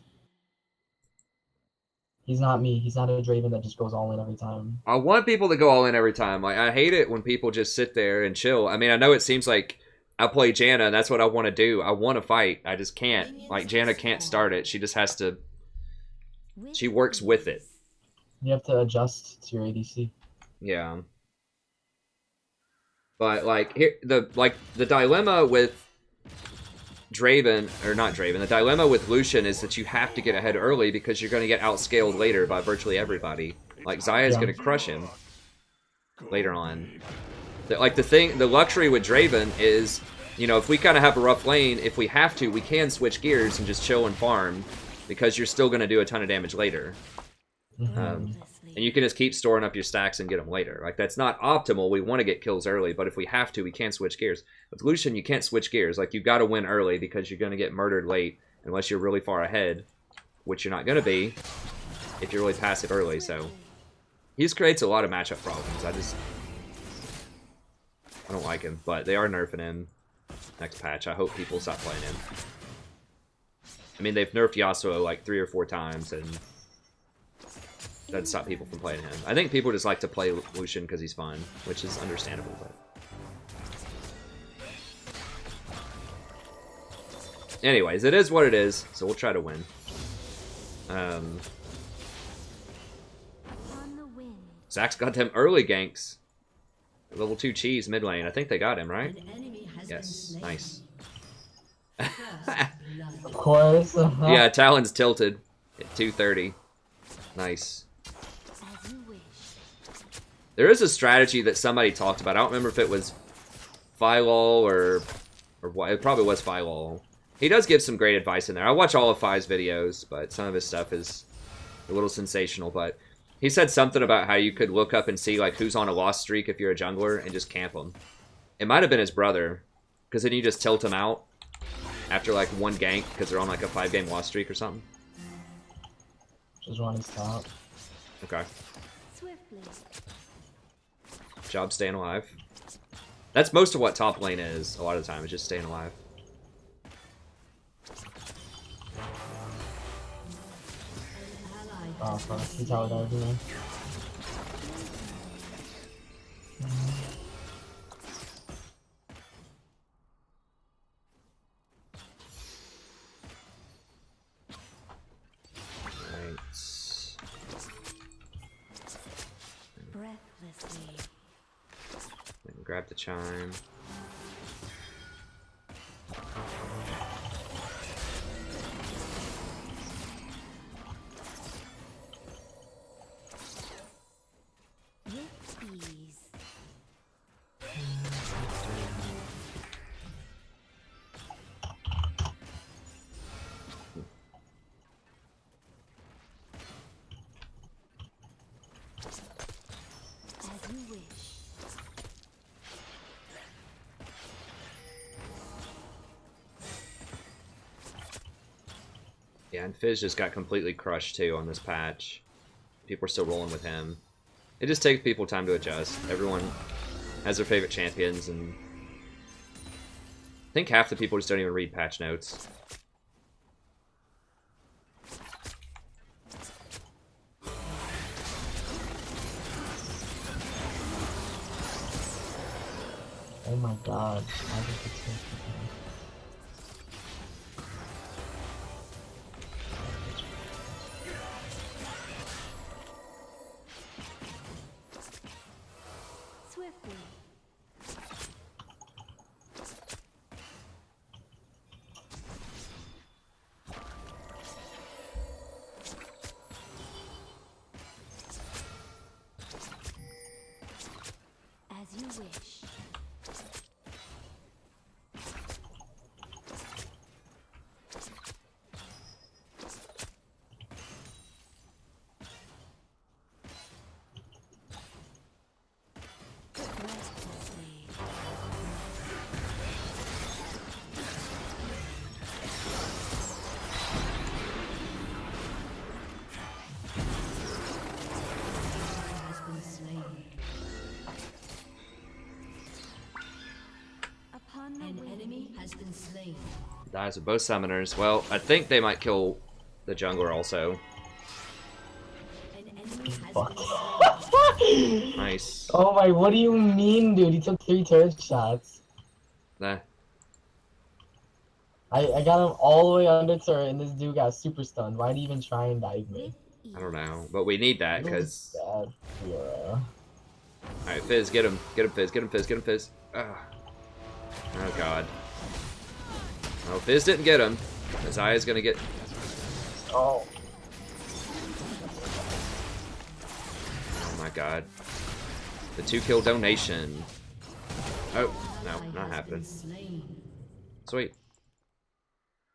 He's not me. He's not a Draven that just goes all in every time. I want people to go all in every time. Like, I hate it when people just sit there and chill. I mean, I know it seems like I play Janna, and that's what I want to do. I want to fight. I just can't. Like, Janna can't start it. She just has to... She works with it. You have to adjust to your ADC. Yeah. But, like, here, the dilemma with Draven, or not Draven, the dilemma with Lucian is that you have to get ahead early because you're going to get outscaled later by virtually everybody. Like, Zyra is going to crush him later on. Like, the luxury with Draven is, you know, if we kind of have a rough lane, if we have to, we can switch gears and just chill and farm because you're still going to do a ton of damage later. And you can just keep storing up your stacks and get them later. Like, that's not optimal. We want to get kills early, but if we have to, we can switch gears. With Lucian, you can't switch gears. Like, you've got to win early because you're going to get murdered late unless you're really far ahead, which you're not going to be if you're really passive early. So he just creates a lot of matchup problems. I don't like him, but they are nerfing him next patch. I hope people stop playing him. I mean, they've nerfed Yasuo like 3 or 4 times, and that'd stop people from playing him. I think people just like to play Lucian because he's fun, which is understandable. But anyways, it is what it is, so we'll try to win. Zach's got them early ganks. Level 2 cheese mid lane. I think they got him, right? Yes, nice. Of course. Yeah, Talon's tilted at 230. Nice. There is a strategy that somebody talked about. I don't remember if it was Philol or what. It probably was Philol. He does give some great advice in there. I watch all of Phi's videos, but some of his stuff is a little sensational. But he said something about how you could look up and see like who's on a lost streak if you're a jungler and just camp them. It might have been his brother, because then you just tilt him out after like 1 gank because they're on like a 5-game lost streak or something. Just running stop. Okay. Job staying alive. That's most of what top lane is a lot of the time, is just staying alive. Oh, fuck. He's out with everything. Breathlessly. Grab the chime. With ease. As you wish. Yeah, and Fizz just got completely crushed too on this patch. People are still rolling with him. It just takes people time to adjust. Everyone has their favorite champions, and I think half the people just don't even read patch notes. Oh my god. Why did it take Swiftly. As you wish. Restlessly. Has been slain. Upon the An wind. enemy has been slain. Dies with both summoners. Well, I think they might kill the jungler also. An enemy has Fuck. been slain. Nice. Oh my, what do you mean, dude? He took 3 turret shots. Nah. I got him all the way under turret, and this dude got super stunned. Why'd he even try and dive me? I don't know. But we need that, because... Bad. Yeah. Alright, Fizz, get him. Get him, Fizz. Get him, Fizz. Get him, Fizz. Ugh. Oh, God. Well, Fizz didn't get him. Zyra's gonna get. Oh. Oh my god. The 2-kill donation. Oh, no, not happening. Sweet.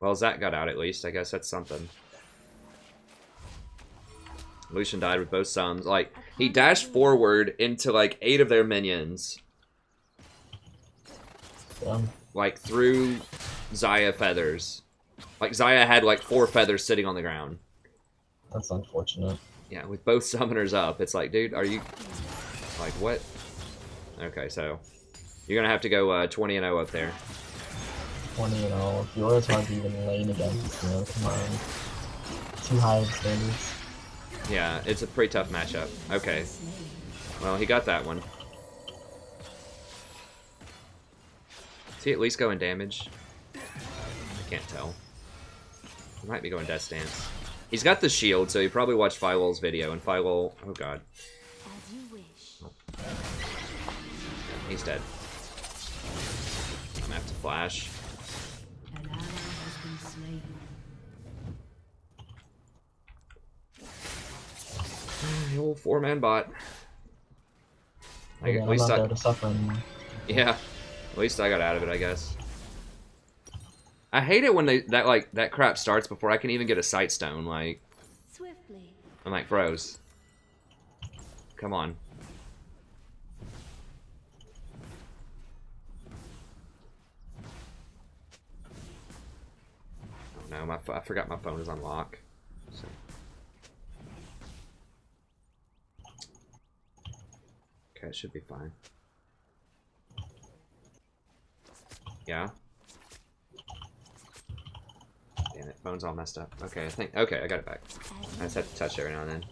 Well, Zach got out at least. I guess that's something. Lucian died with both sums. Like, he dashed forward into, like, 8 of their minions. Yeah. Like, through Zyra feathers. Like, Zyra had, like, 4 feathers sitting on the ground. That's unfortunate. Yeah, with both summoners up. It's like, dude, are you... Like, what? Okay, so... You're gonna have to go 20-0 up there. 20-0. Fiora's hard to even lane against, you know, come on. Too high of standards. Yeah, it's a pretty tough matchup. Okay. Well, he got that one. Is he at least going damage? I can't tell. He might be going Death Stance. He's got the shield, so he probably watched Philol's video, and Philol... Oh god. As you wish. He's dead. I'm gonna have to flash. An ally has been slain. The old 4-man bot. Again, At I'm least not I... there to suffer anymore. Yeah. At least I got out of it, I guess. I hate it when that crap starts before I can even get a sight stone. Like, Swiftly. I'm like, bros. Come on. Oh no, I forgot my phone is on lock. So. Okay, it should be fine. Yeah. Damn it, phone's all messed up. Okay, okay, I got it back. I just have to touch it every now and then.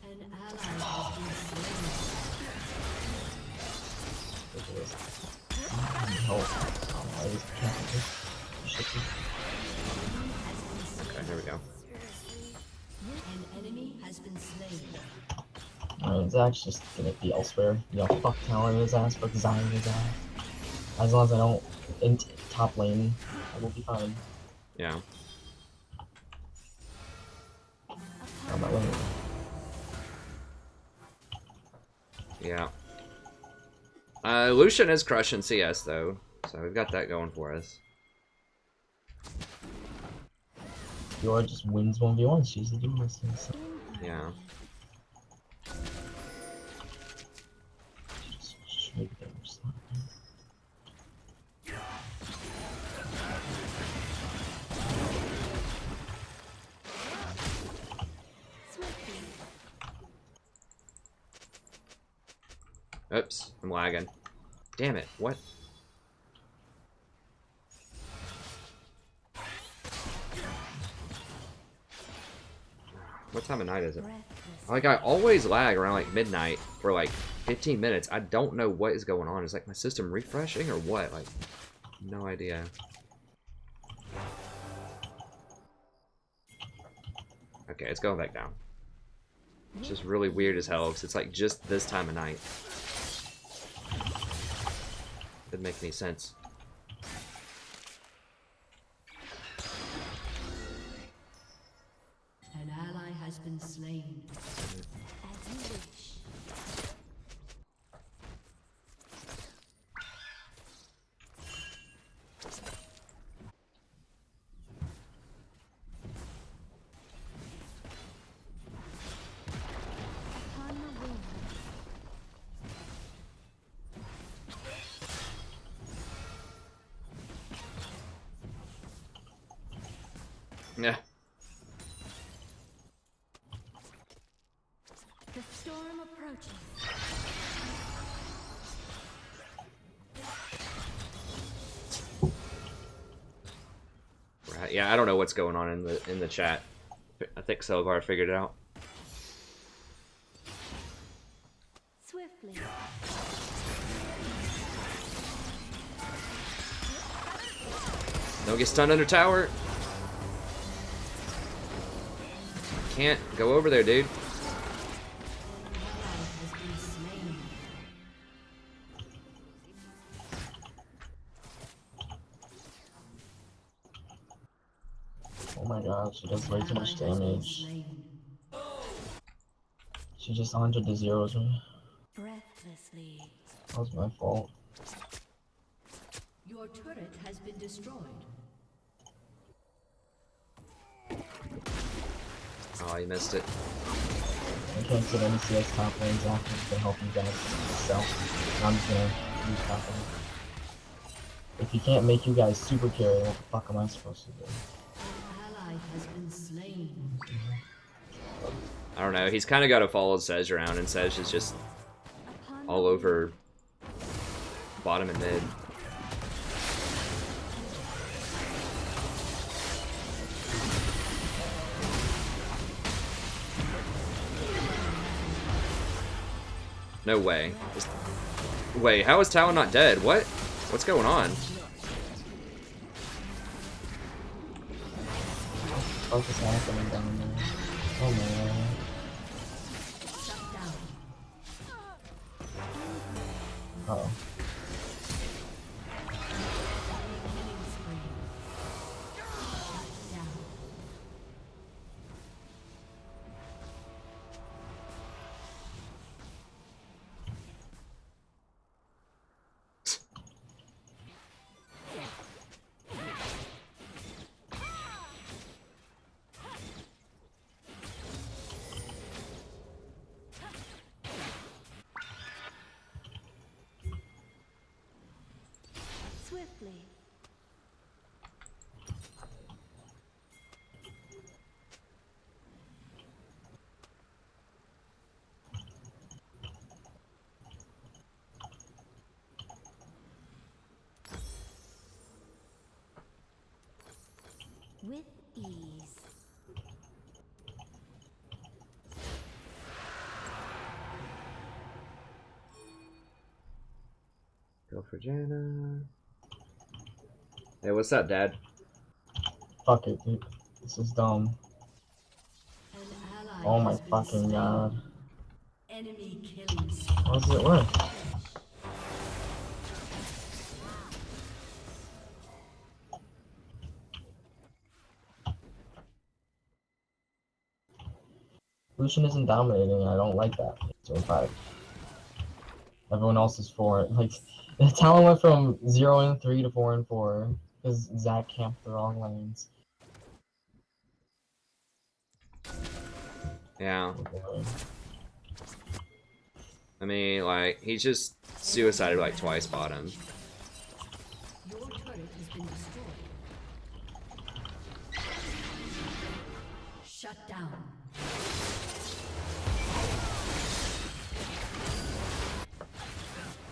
An ally has been slain. Look at this. Oh, I just can't. Okay, here we go. An enemy has been slain. Alright, Zach's just gonna be elsewhere. You know, fuck Talon his ass, fuck Zion his ass. As long as I don't int top lane, I will be fine. Yeah. I'm not winning. Yeah. Lucian is crushing CS though, so we've got that going for us. Fiora just wins 1v1, she's the duelist. So. Yeah. Just maybe they're just not- Swiftly. Oops, I'm lagging. Damn it, what? What time of night is it? Breathless. Like, I always lag around like midnight for like 15 minutes. I don't know what is going on. Is like my system refreshing or what? Like, no idea. Okay, it's going back down. It's just really weird as hell because it's like just this time of night. Doesn't make any sense. An ally has been slain. As you wish. Upon the wing. Yeah. The storm approaches. Right. Yeah, I don't know what's going on in the chat. I think Selvar figured it out. Swiftly. Don't get stunned under tower. Can't go over there, dude. Ally has been slain. my god, she does An way too ally much has been damage. slain. She just 100 to 0s me. Breathlessly. That was my fault. Your turret has been destroyed. Oh, you missed it. I can't get any CS top lanes after to help you guys sell. I'm just gonna use top lane. If he can't make you guys super carry, what the fuck am I supposed to do? An ally has been slain. I don't know. He's kind of got to follow Sej around, and Sej is just Upon all the over bottom and mid. No way. Wait, how is Talon not dead? What? What's going on? What is happening down there? Oh man. Shut down. Uh oh. Killing spree. Shut down. swiftly. With ease. Go for Janna. Hey, what's up, Dad? Fuck it, dude. This is dumb. An ally Oh my has been fucking slain. god. Enemy killing spree. How does it work? Lucian isn't dominating, I don't like that. 2 and 5. Everyone else is 4. Like, the talent went from 0 and 3 to 4 and 4. Because Zach camped the wrong lanes. Yeah. Oh boy. I mean, like, he's just suicided like twice bottom. Your turret has been destroyed. Shut down.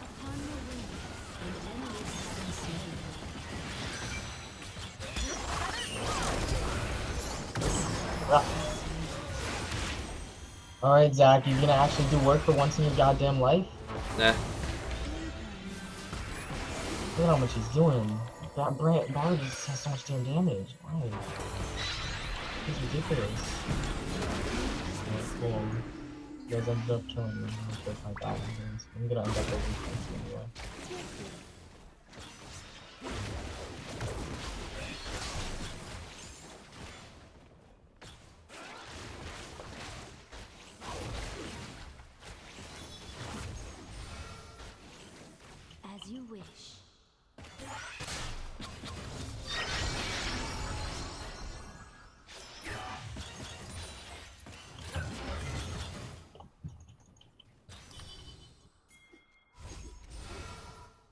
Upon the wing. An enemy has been slain. Alright, Zach, you gonna actually do work for once in your goddamn life? Nah. Look at how much he's doing. That Bard just has so much damn damage. Why? It's ridiculous. Alright, cool. You guys ended up killing me. I'm sure if I die, I'm gonna end up over anyway. As you wish.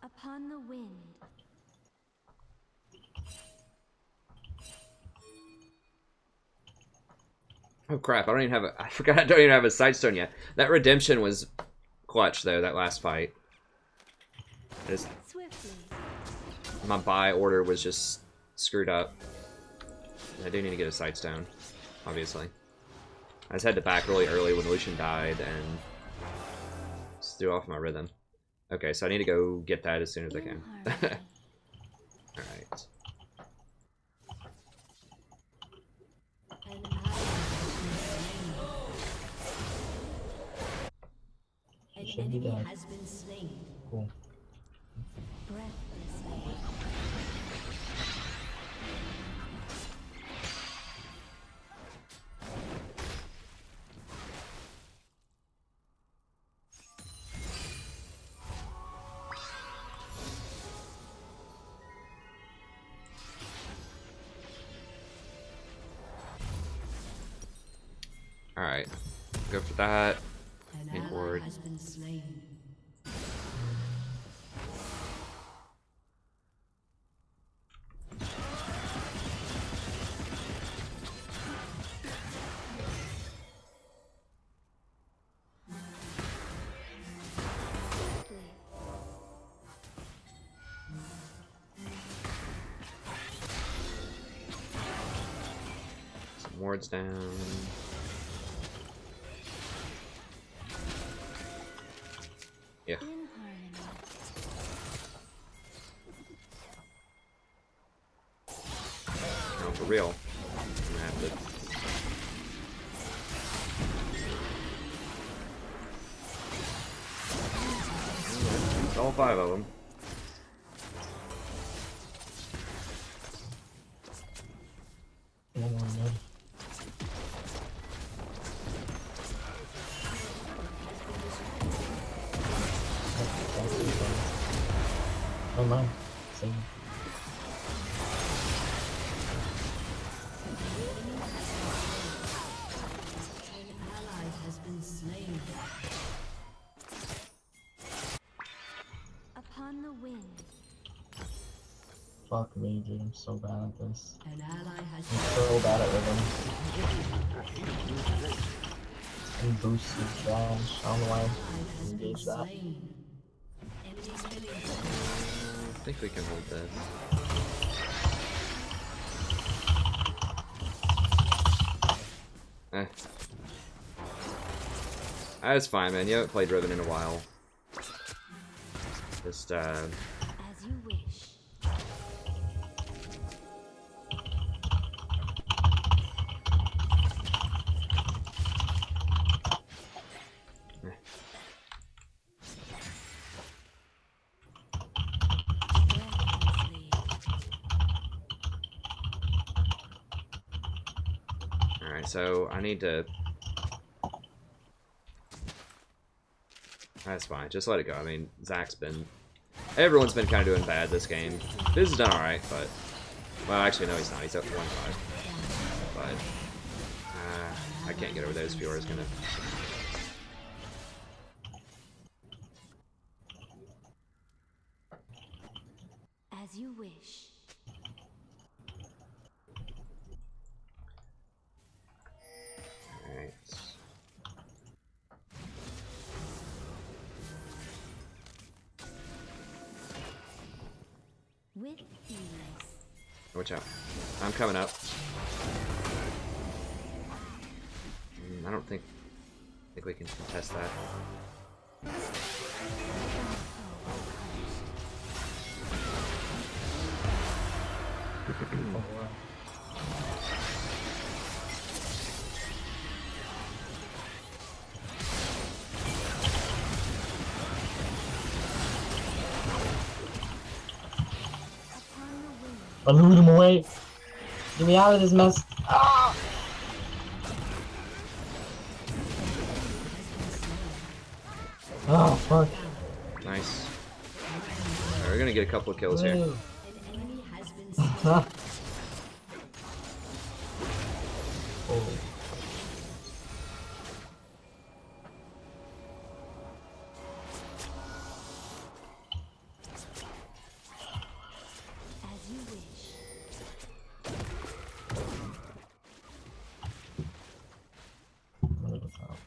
Upon the wind. Oh crap, I don't even have a... I forgot I don't even have a Sightstone yet. That redemption was clutch, though, that last fight. Just, Swiftly. my buy order was just screwed up. I do need to get a Sightstone, obviously. I just had to back really early when Lucian died, and just threw off my rhythm. Okay, so I need to go get that as soon as I can. Alright. An ally has been slain. An Should be enemy dead. has been slain. Cool. Breathlessly. Alright. Go for that. An Pink ally ward. has been slain. Some wards down. Yeah. In harmony. No, for real. I'm gonna have to. It's all 5 of them. One more mid. Oh my. Same. An ally has been slain. Upon the wind. Fuck me, dude. I'm so bad at this. An ally has I'm been so bad at rhythm. And boost is trash. I don't know why I engage that. slain. Enemy killing. I think we can hold this. Eh. That's fine, man. You haven't played Riven in a while. Just, As you wish. Breathlessly. alright, so I need to... That's fine. Just let it go. I mean, Zach's been... Everyone's been kind of doing bad this game. Biz has done alright, but... Well, actually, no, he's not. He's up 1-5. But... I can't get over those. Fiora's gonna... As you wish. Alright. With ease. Watch out. I'm coming up. I don't think we can contest that. Oh, wow. I lured him away. Get me out of this mess. Ah! Oh, fuck. Nice. Alright, we're gonna get a couple of kills here. Woo. An enemy has been slain. Oh. As you wish. I'm gonna go top.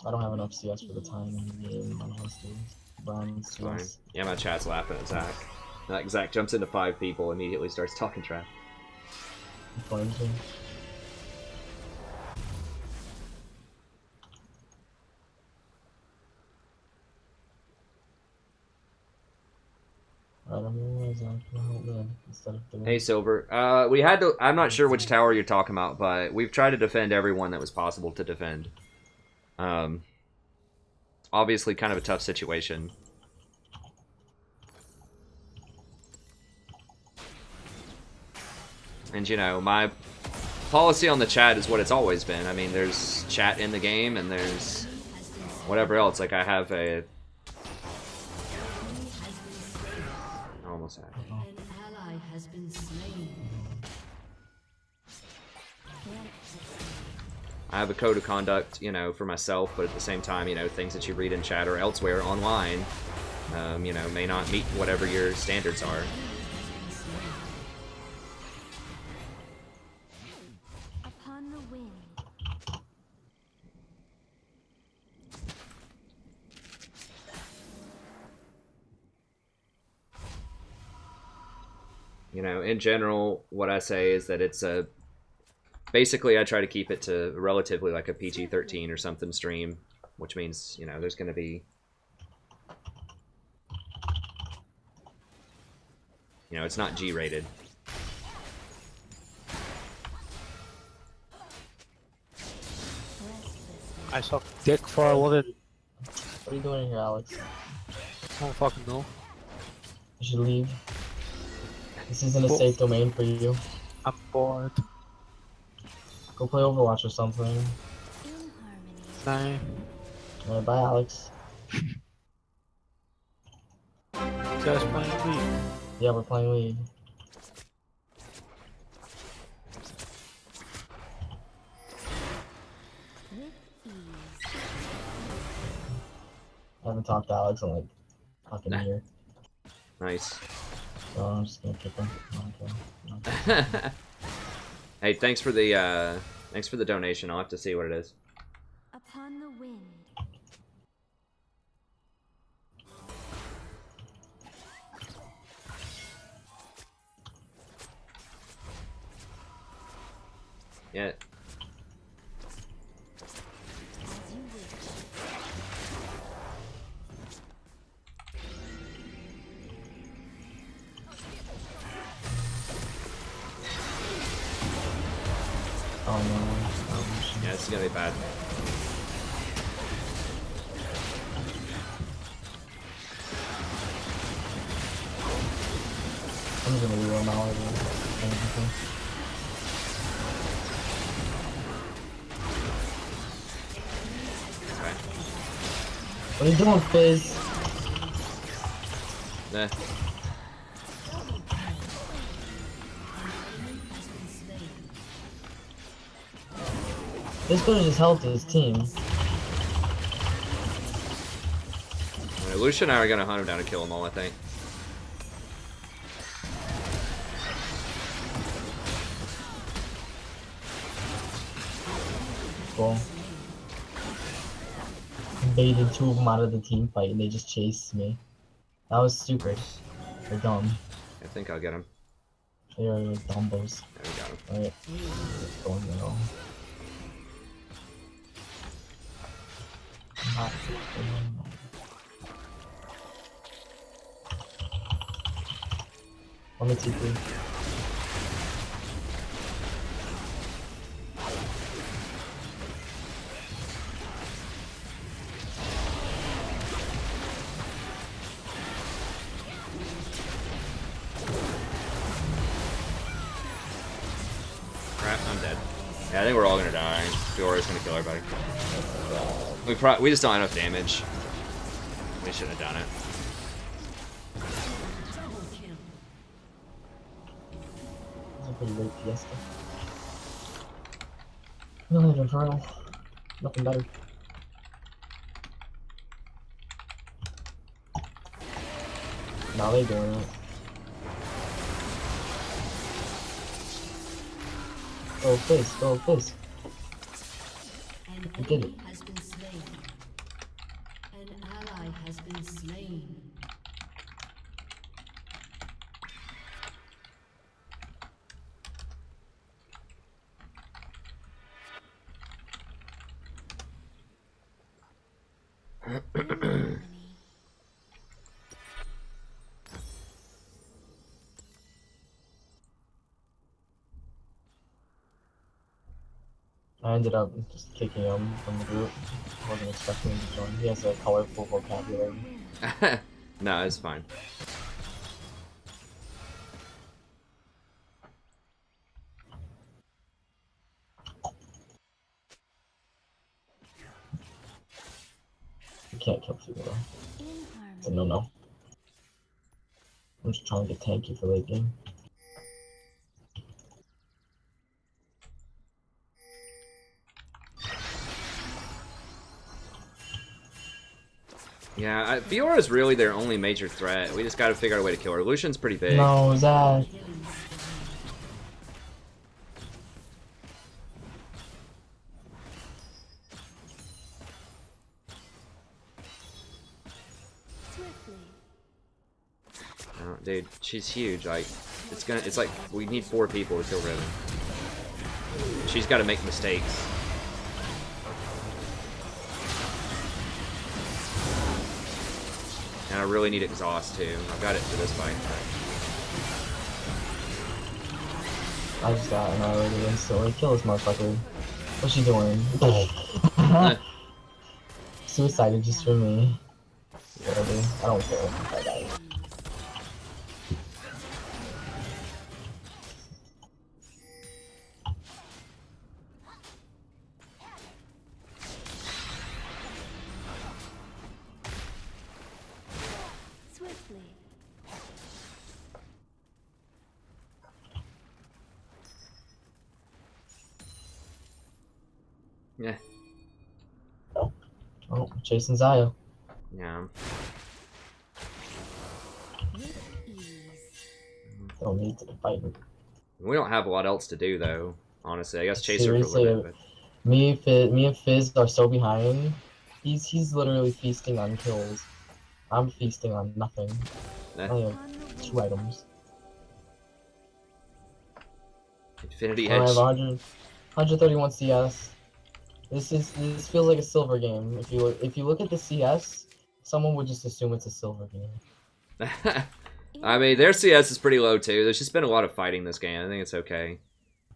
I don't have enough CS for the time in the game. My host is bronze Fine. CS. Yeah, my chat's laughing at Zach. Like, Zach jumps into 5 people, immediately starts talking trash. Fun thing. I don't know why Zach can help me instead of doing Hey, Silver. We had to... I'm not sure which tower you're talking about, but we've tried to defend everyone that was possible to defend. Obviously, kind of a tough situation. And, you know, my policy on the chat is what it's always been. I mean, there's chat in the game, and there's whatever else. Like, I have a... I almost had it. I have a code of conduct, you know, for myself, but at the same time, you know, things that you read in chat or elsewhere online, you know, may not meet whatever your standards are. Upon the wind. You know, in general, what I say is that it's a... Basically, I try to keep it to relatively like a PG-13 or something stream, which means, you know, there's going to be... You know, it's not G-rated. I suck dick for a living. What are you doing here, Alex? I don't fucking know. You should leave. This isn't a Well- safe domain for you. I'm bored. Go play Overwatch or something. In harmony. Nah. Alright, bye, Alex. Just playing League. Yeah, we're playing League. With ease. I haven't talked to Alex in like fucking Nah. year. Nice. So I'm just gonna kick him. Okay. Hey, thanks for the donation. I'll have to see what it is. Upon the wind. Yeah. As you wish. Oh no. Yeah, this is gonna be bad. I'm just gonna reroll now. Okay. What are you doing, Fizz? Nah. This could have just helped his team. Alright, Lucia and I are gonna hunt him down and kill them all, I think. Cool. Baited two of them out of the team fight and they just chased me. That was stupid. They're dumb. I think I'll get him. They're dumbos. There we got him. Alright. Let's go in there. Let me TP. Crap, I'm dead. Yeah, I think we're all gonna die. Fiora's gonna kill everybody. We just don't have enough damage. We shouldn't have done it. That's a pretty great fiesta. No, it's Infernal. Nothing better. Now they doing it. Go Fizz, go Fizz. An You did enemy it. has been slain. An ally has been slain. In harmony. I ended up just kicking him from the group. Wasn't expecting him to join. He has a colorful vocabulary. No, it's fine. You can't kill people though. In It's a harmony. no-no. I'm just trying to get tanky for late game. Yeah, Fiora's really their only major threat. We just gotta figure out a way to kill her. Lucian's pretty big. No, Zach. Swiftly. Oh, dude, she's huge. Like, it's like we need 4 people to kill Riven. She's got to make mistakes. And I really need exhaust too. I've got it for this fight. I just got annihilated instantly. Kill this motherfucker. What's she doing? Suicided just for me. Whatever. I don't care if I die. Swiftly. Yeah. Oh, chasing Zyra. Yeah. With ease. Don't need to fight. We don't have a lot else to do though. Honestly, I guess chase her for a Seriously, little bit. me and Fizz are so behind. He's literally feasting on kills. I'm feasting on nothing. I only have Upon the 2 wind. items. Infinity I Edge. have 131 CS. This feels like a silver game. If you look at the CS, someone would just assume it's a silver game. I mean, their CS is pretty low too. There's just been a lot of fighting this game. I think it's okay.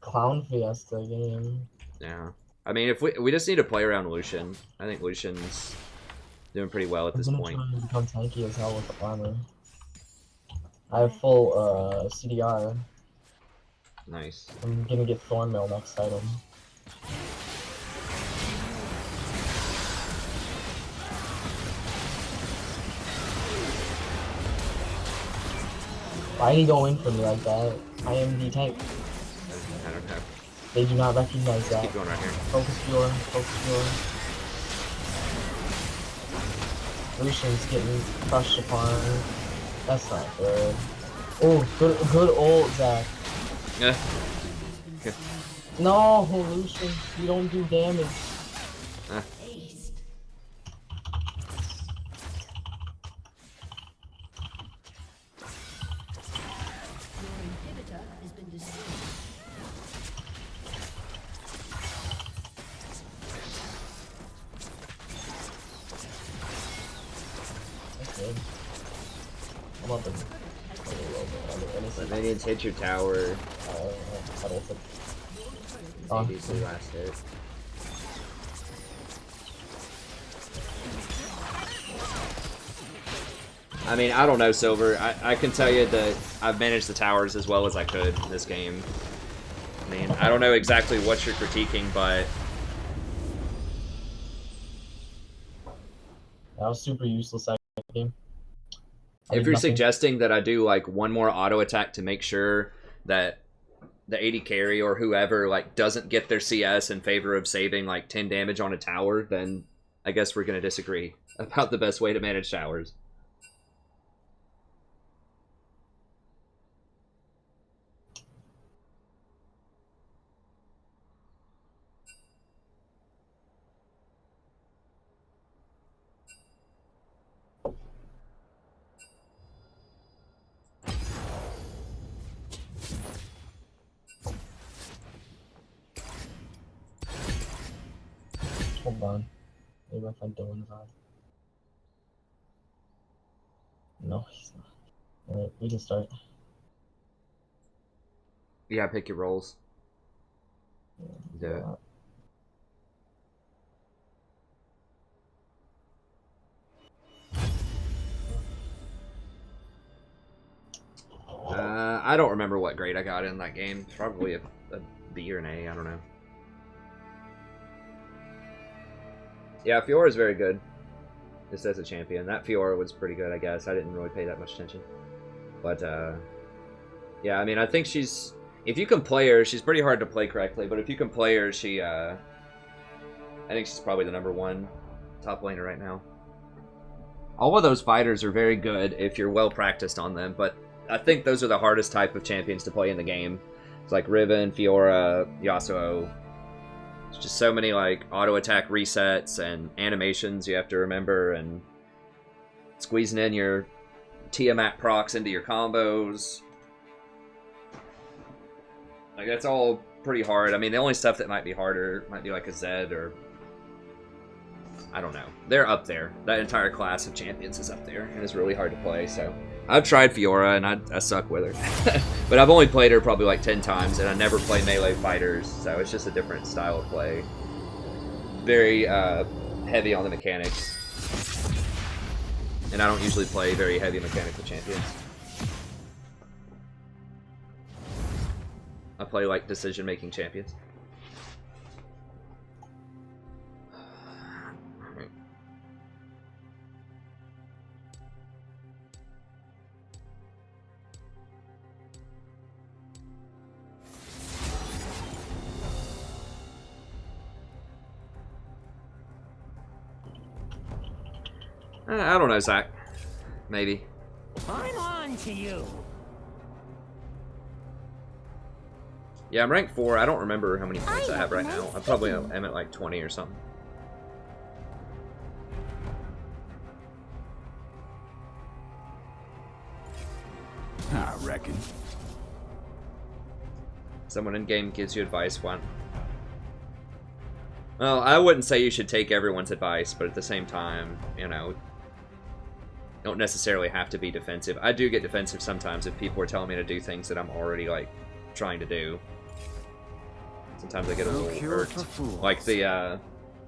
Clown Fiesta game. Yeah. I mean, if we just need to play around Lucian. I think Lucian's doing pretty well at I'm this gonna point. try and become tanky as hell with the armor. I have full CDR. Nice. I'm gonna get Thornmail next item. Why did he go in for me like that? I am the tank. I don't know. They do not recognize that. Keep going right here. Focus Fiora, focus Fiora. Lucian's getting crushed upon. That's not good. Oh, good ult, Zach. Yeah. No, Lucian, you don't do damage. Aced. Your inhibitor has been destroyed. That's good. I'm up in. The minions hit your tower. I don't think. Maybe the last hit. I mean, I don't know, Silver. I can tell you that I've managed the towers as well as I could in this game. I mean, I don't know exactly what you're critiquing, but That was super useless that game. I if did you're nothing. suggesting that I do like one more auto attack to make sure that the AD carry or whoever like doesn't get their CS in favor of saving like 10 damage on a tower, then I guess we're gonna disagree about the best way to manage towers. Hold on. Maybe if I Dylan's on. No, he's not. Alright, we can start. Yeah, pick your roles. Do it. I don't remember what grade I got in that game. Probably a B or an A, I don't know. Yeah, Fiora's very good. Just as a champion. That Fiora was pretty good, I guess. I didn't really pay that much attention. But, yeah, I mean, I think she's... If you can play her, she's pretty hard to play correctly, but if you can play her, she, I think she's probably the #1 top laner right now. All of those fighters are very good if you're well practiced on them, but I think those are the hardest type of champions to play in the game. It's like Riven, Fiora, Yasuo. There's just so many like auto attack resets and animations you have to remember, and squeezing in your Tiamat procs into your combos. Like, that's all pretty hard. I mean, the only stuff that might be harder might be like a Zed or... I don't know. They're up there. That entire class of champions is up there, and it's really hard to play, so... I've tried Fiora, and I suck with her. But I've only played her probably like 10 times, and I never play melee fighters, so it's just a different style of play. Very heavy on the mechanics. And I don't usually play very heavy mechanical champions. I play like decision-making champions. I don't know, Zach. Maybe. I'm on to you. Yeah, I'm ranked 4. I don't remember how many points I have right now. I probably am at like 20 or something. I reckon. Someone in game gives you advice. One. Well, I wouldn't say you should take everyone's advice, but at the same time, you know, don't necessarily have to be defensive. I do get defensive sometimes if people are telling me to do things that I'm already like trying to do. Sometimes I get a little irked. Like the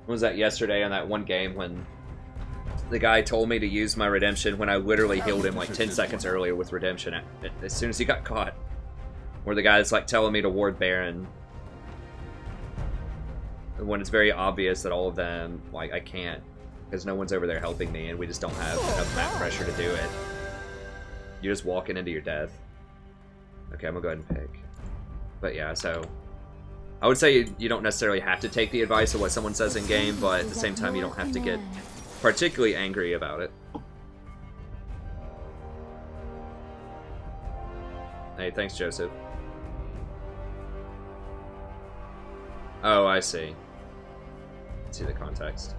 what was that yesterday on that one game when the guy told me to use my redemption when I literally healed him like 10 seconds earlier with redemption as soon as he got caught. Or the guy's like telling me to ward Baron when it's very obvious that all of them, like, I can't because no one's over there helping me and we just don't have enough map pressure to do it. You're just walking into your death. Okay, I'm gonna go ahead and pick. But yeah, so I would say you don't necessarily have to take the advice of what someone says in game, but at the same time you don't have to get particularly angry about it. Hey, thanks, Joseph. Oh, I see. See the context.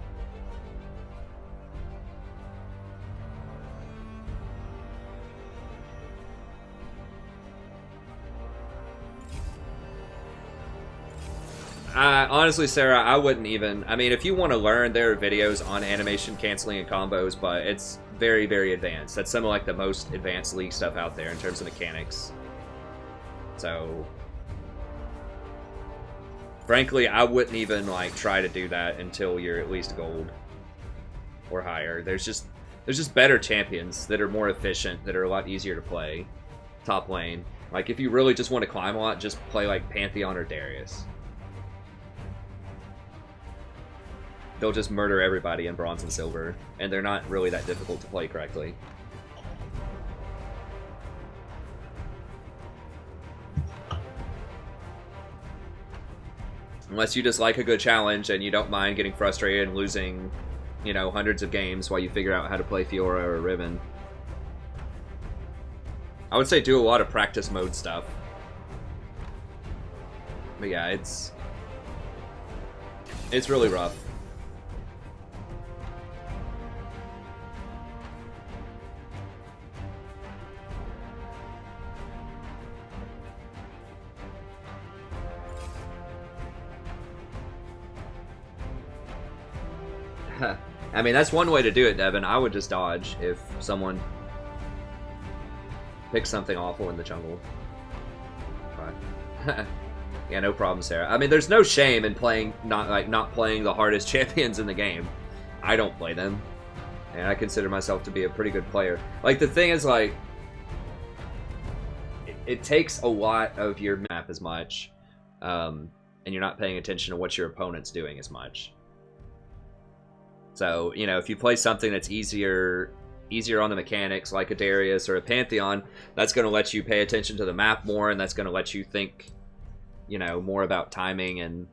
Honestly, Sarah, I wouldn't even... I mean, if you want to learn, there are videos on animation, canceling, and combos, but it's very, very advanced. That's some of, like, the most advanced League stuff out there in terms of mechanics. So... frankly, I wouldn't even, like, try to do that until you're at least gold. Or higher. There's just better champions that are more efficient, that are a lot easier to play. Top lane. Like, if you really just want to climb a lot, just play, like, Pantheon or Darius. They'll just murder everybody in bronze and silver, and they're not really that difficult to play correctly. Unless you just like a good challenge and you don't mind getting frustrated and losing, you know, hundreds of games while you figure out how to play Fiora or Riven. I would say do a lot of practice mode stuff. But yeah, it's really rough. I mean, that's one way to do it, Devin. I would just dodge if someone picks something awful in the jungle. But yeah, no problem, Sarah. I mean, there's no shame in playing not playing the hardest champions in the game. I don't play them, and I consider myself to be a pretty good player. Like, the thing is, like, it takes a lot of your map as much, and you're not paying attention to what your opponent's doing as much. So, you know, if you play something that's easier on the mechanics, like a Darius or a Pantheon, that's going to let you pay attention to the map more, and that's going to let you think, you know, more about timing and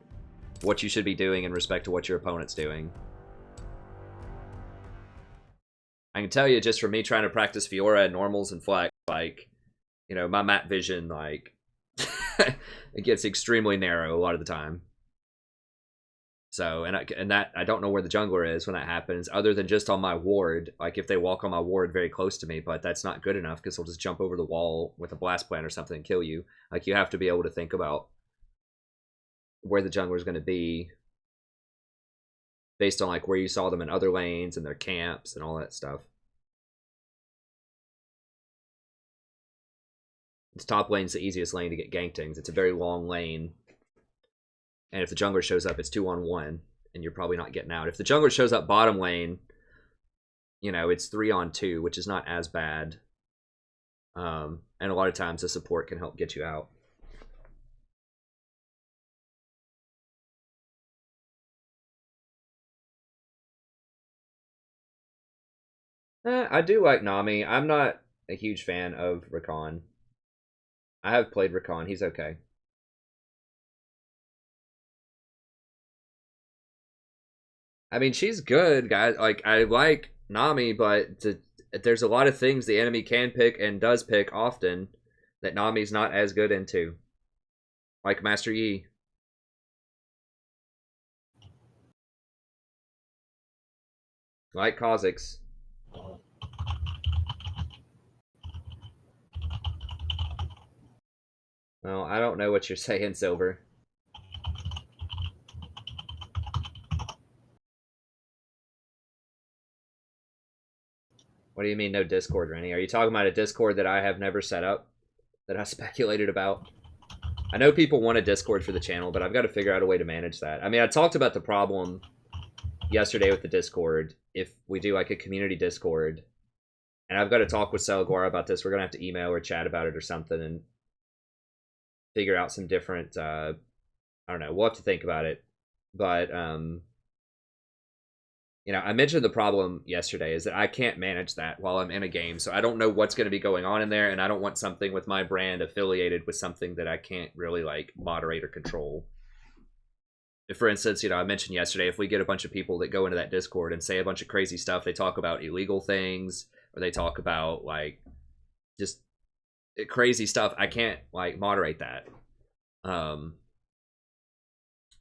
what you should be doing in respect to what your opponent's doing. I can tell you just from me trying to practice Fiora and normals and flex, like, you know, my map vision, like, it gets extremely narrow a lot of the time. So, and that I don't know where the jungler is when that happens, other than just on my ward. Like, if they walk on my ward very close to me, but that's not good enough because they'll just jump over the wall with a blast plant or something and kill you. Like, you have to be able to think about where the jungler is going to be based on like where you saw them in other lanes and their camps and all that stuff. This top lane's the easiest lane to get ganked in. It's a very long lane. And if the jungler shows up, it's 2-on-1, and you're probably not getting out. If the jungler shows up bottom lane, you know, it's 3-on-2, which is not as bad. And a lot of times the support can help get you out. I do like Nami. I'm not a huge fan of Rakan. I have played Rakan. He's okay. I mean, she's good, guys. Like, I like Nami, but there's a lot of things the enemy can pick and does pick often that Nami's not as good into. Like Master Yi. Like Kha'Zix. Well, I don't know what you're saying, Silver. What do you mean no Discord, Rennie? Are you talking about a Discord that I have never set up? That I speculated about? I know people want a Discord for the channel, but I've got to figure out a way to manage that. I mean, I talked about the problem yesterday with the Discord. If we do like a community Discord, and I've got to talk with Salaguara about this. We're going to have to email or chat about it or something and figure out some different, I don't know, we'll have to think about it. But, you know, I mentioned the problem yesterday is that I can't manage that while I'm in a game. So I don't know what's going to be going on in there, and I don't want something with my brand affiliated with something that I can't really, like, moderate or control. If, for instance, you know, I mentioned yesterday, if we get a bunch of people that go into that Discord and say a bunch of crazy stuff, they talk about illegal things, or they talk about, like, just crazy stuff, I can't, like, moderate that.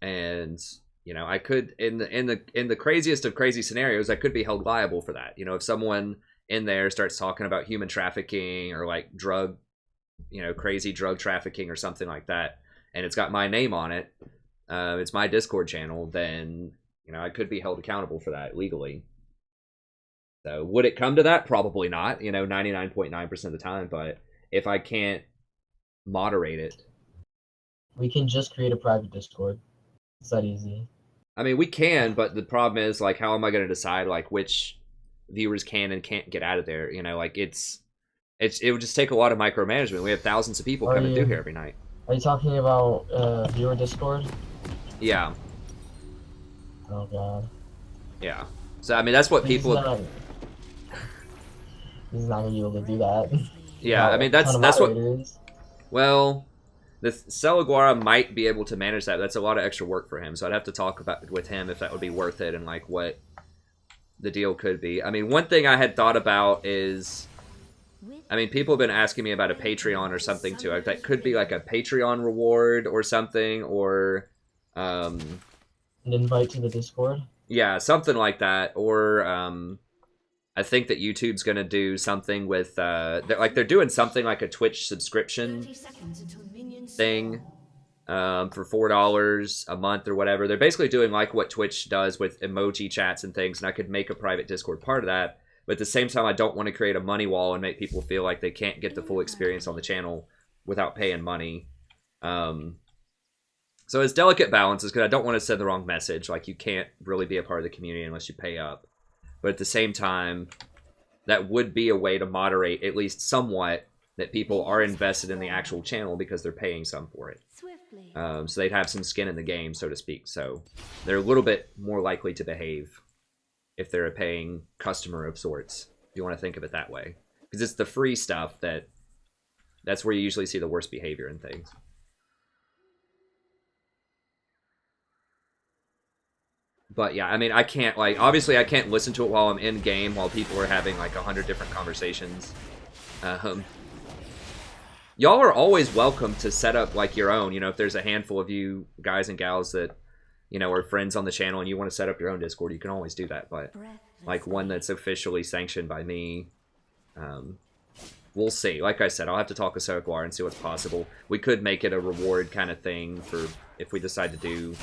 And you know, I could in the craziest of crazy scenarios, I could be held liable for that. You know, if someone in there starts talking about human trafficking or like drug, you know, crazy drug trafficking or something like that, and it's got my name on it, it's my Discord channel, then, you know, I could be held accountable for that legally. So would it come to that? Probably not, you know, 99.9% of the time. But if I can't moderate it, We can just create a private Discord. It's that easy. I mean, we can, but the problem is, like, how am I going to decide, like, which viewers can and can't get out of there? You know, like, it would just take a lot of micromanagement. We have thousands of people coming through here every night. Are you talking about viewer Discord? Yeah. Oh god. Yeah. So, I mean, that's what people... He's not going to be able to do that. Yeah, I mean, that's what... Well... The Salaguara might be able to manage that. That's a lot of extra work for him, so I'd have to talk about with him if that would be worth it and like what the deal could be. I mean, one thing I had thought about is, I mean, people have been asking me about a Patreon or something too. That could be like a Patreon reward or something, or an invite to the Discord. Yeah, something like that. Or I think that YouTube's gonna do something with they're doing something like a Twitch subscription thing for $4 a month or whatever. They're basically doing like what Twitch does with emoji chats and things, and I could make a private Discord part of that. But at the same time, I don't want to create a money wall and make people feel like they can't get the full experience on the channel without paying money. So it's delicate balances, because I don't want to send the wrong message. Like, you can't really be a part of the community unless you pay up. But at the same time, that would be a way to moderate, at least somewhat, that people are invested in the actual channel because they're paying some for it. So they'd have some skin in the game, so to speak. So they're a little bit more likely to behave if they're a paying customer of sorts, if you want to think of it that way. Because it's the free stuff that's where you usually see the worst behavior and things. But yeah, I mean, I can't, like, obviously I can't listen to it while I'm in game, while people are having like 100 different conversations. Y'all are always welcome to set up like your own, you know, if there's a handful of you guys and gals that, you know, are friends on the channel and you want to set up your own Discord, you can always do that. But like one that's officially sanctioned by me, we'll see. Like I said, I'll have to talk with Soakwar and see what's possible. We could make it a reward kind of thing for if we decide to do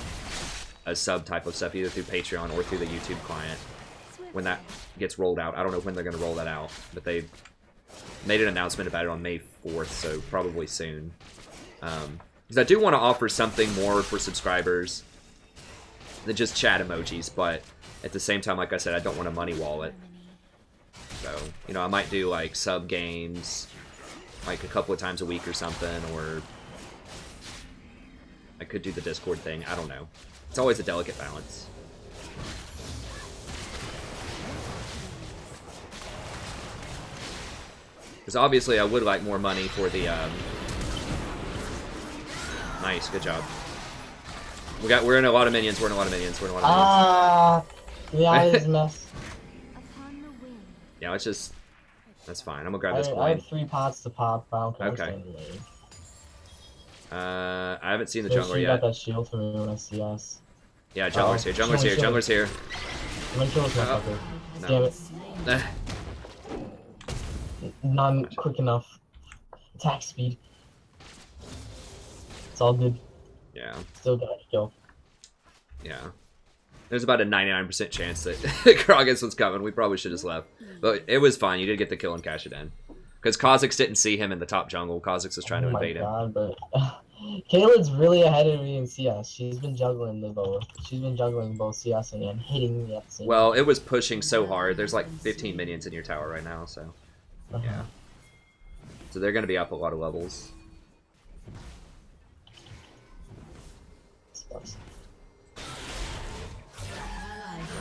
a sub type of stuff, either through Patreon or through the YouTube client. When that gets rolled out, I don't know when they're going to roll that out, but they made an announcement about it on May 4th, so probably soon. Because I do want to offer something more for subscribers than just chat emojis, but at the same time, like I said, I don't want a money wallet. So, you know, I might do like sub games like a couple of times a week or something, or I could do the Discord thing. I don't know. It's always a delicate balance. Because obviously I would like more money for the, Nice, good job. We're in a lot of minions, we're in a lot of minions. Yeah, it's a mess. Yeah, it's just, that's fine. I'm gonna grab this I point. have 3 pots to pop, but I don't care. Okay. I haven't seen the So jungler she yet. got that shield for me when I see us. Yeah, jungler's here, jungler's here, jungler's here. I'm gonna kill this motherfucker. No. Damn it. Not quick enough. Attack speed. It's all good. Yeah. Still got to kill. Yeah. There's about a 99% chance that Gragas was coming. We probably should have just left. But it was fine. You did get the kill and cash it in. Because Kha'Zix didn't see him in the top jungle. Kha'Zix was trying to invade him. Oh my god, but... Kayla's really ahead of me in CS. She's been juggling the both. She's been juggling both CS and hitting me at the same time. Well, it was pushing so hard. There's like 15 minions in your tower right now, so... Yeah. So they're going to be up a lot of levels.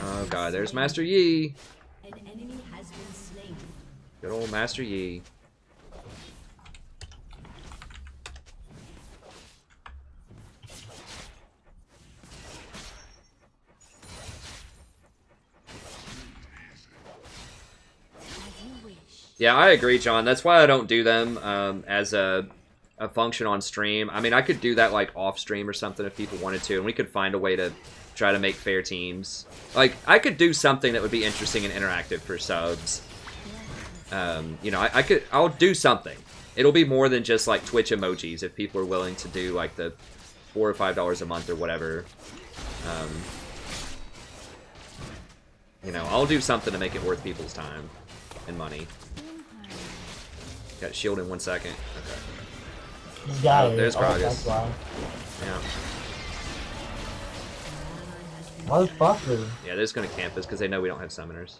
Oh god, there's Master Yi. An enemy has been slain. Good old Master Yi. Yeah, I agree, John. That's why I don't do them as a function on stream. I mean, I could do that like off stream or something if people wanted to, and we could find a way to try to make fair teams. Like, I could do something that would be interesting and interactive for subs. You know, I'll do something. It'll be more than just like Twitch emojis if people are willing to do like the $4 or $5 a month or whatever. You know, I'll do something to make it worth people's time and money. Got shield in 1 second. Okay. He's got it. There's Gragas. That's why. Yeah. Motherfucker. Yeah, they're just gonna camp us because they know we don't have summoners.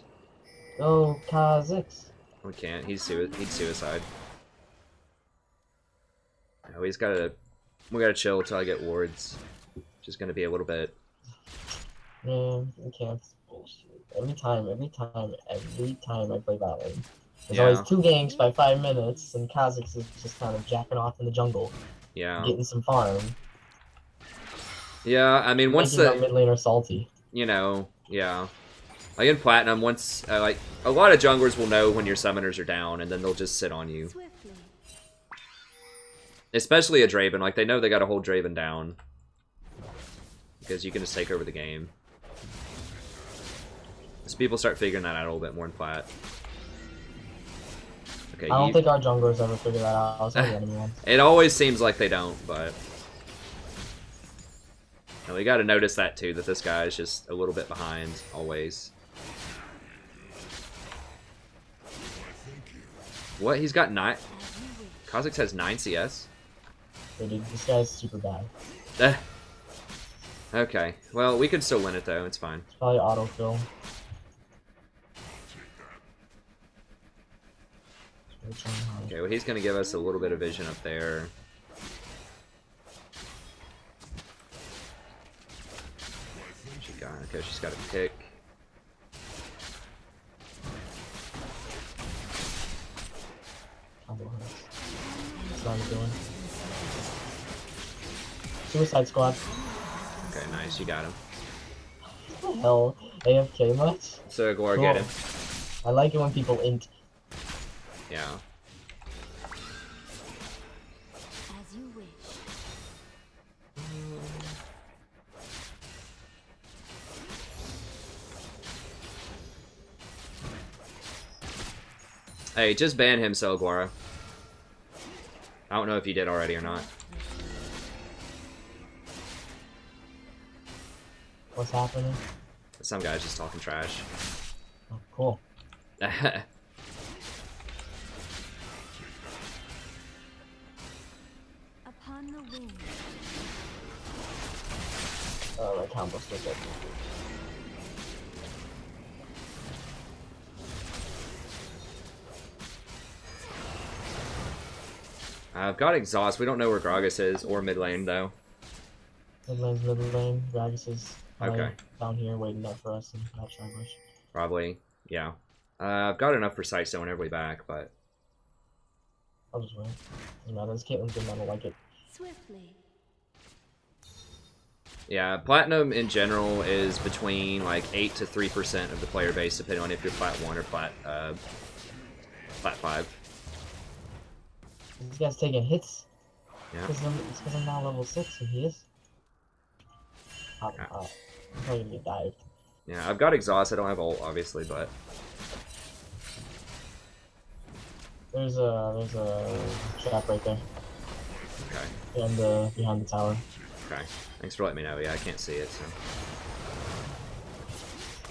Go Kha'Zix. We can't. He'd suicide. No, we gotta chill till I get wards. Which is gonna be a little bit. Man, we can't. Bullshit. Every time I play that one. There's Yeah. always 2 ganks by 5 minutes, and Kha'Zix is just kind of jacking off in the jungle. Yeah. Getting some farm. Yeah, I mean, once Making that mid laner salty. you know, yeah. Like in Platinum, once, like, a lot of junglers will know when your summoners are down, and then they'll just sit on you. Especially a Draven, like, they know they gotta hold Draven down. Because you can just take over the game. So people start figuring that out a little bit more in Plat. Okay, I don't think our junglers ever figure that out. It's not the enemy one. It always seems like they don't, but... And we gotta notice that too, that this guy is just a little bit behind, always. What? He's got 9... Kha'Zix has 9 CS? Yeah, dude, this guy's super bad. Okay, well, we can still win it though, it's fine. It's probably autofill. Okay, well, he's gonna give us a little bit of vision up there. Okay, she's got a pick. That's not doing. Suicide Squad. Okay, nice, you got him. What the hell? AFK much? So Glor, Cool. get him. I like it when people int. Yeah. As you wish. Hey, just ban him, Guara. I don't know if you did already or not. What's happening? Some guy's just talking trash. Oh, cool. Upon the wind. Oh, my combo still good. I've got exhaust. We don't know where Gragas is or mid lane though. Mid lane's middle lane. Gragas is Okay. down here waiting up for us and not trying much. Probably, yeah. I've got enough for Sightstone whenever we back, but I'll just wait. Doesn't matter. This Caitlyn's good. I don't like it. Swiftly. yeah, Platinum in general is between like 8 to 3% of the player base, depending on if you're Plat 1 or Plat 5. This guy's taking hits. Yeah. It's because I'm now level 6 and he is. I'm probably gonna get dived. Yeah, I've got exhaust. I don't have ult, obviously, but There's a trap right there. okay. And behind the tower. Okay. Thanks for letting me know. Yeah, I can't see it, so.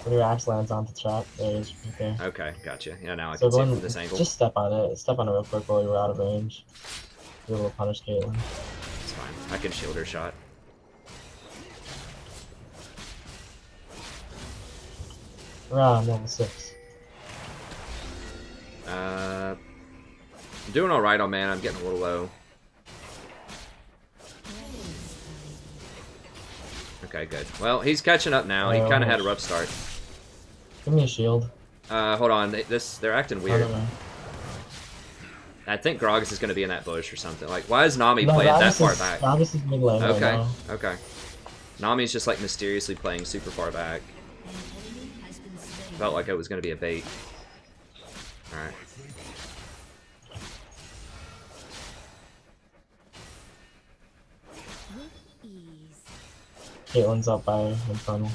When your axe lands on the trap, there it is right there. Okay, gotcha. Yeah, now I So can see it go from this angle. just step on it. Step on it real quick while you're out of range. Be able to punish Caitlyn. It's fine. I can shield her shot. Around level 6. I'm doing alright on mana. I'm getting a little low. Okay, good. Well, he's catching up now. He kind of had a rough start. Give me a shield. Hold on. They're acting I weird. don't know. I think Gragas is going to be in that bush or something. Like, why is Nami No, playing that Gragas far is- back? Gragas is mid lane right Okay, now. okay. Nami's just like mysteriously playing super far back. Felt like it was going to be a bait. Alright. With ease. Caitlyn's up by Infernal.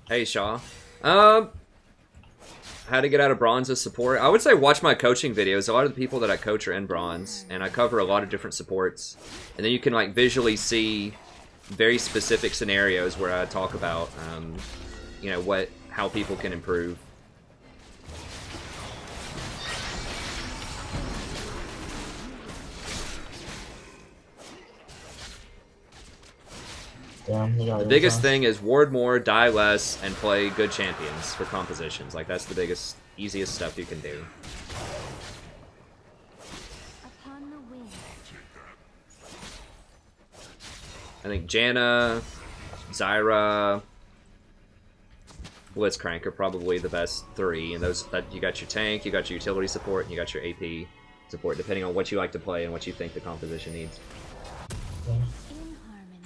Hey, Shaw. How to get out of bronze as support? I would say watch my coaching videos. A lot of the people that I coach are in bronze, and I cover a lot of different supports. And then you can like visually see very specific scenarios where I talk about, you know, how people can improve. Damn, you got The your biggest sauce. thing is ward more, die less, and play good champions for compositions. Like, that's the biggest, easiest stuff you can do. Upon the wind. I think Janna, Zyra, Blitzcrank are probably the best three. And those, you got your tank, you got your utility support, and you got your AP support, depending on what you like to play and what you think the composition needs. Yeah. In harmony.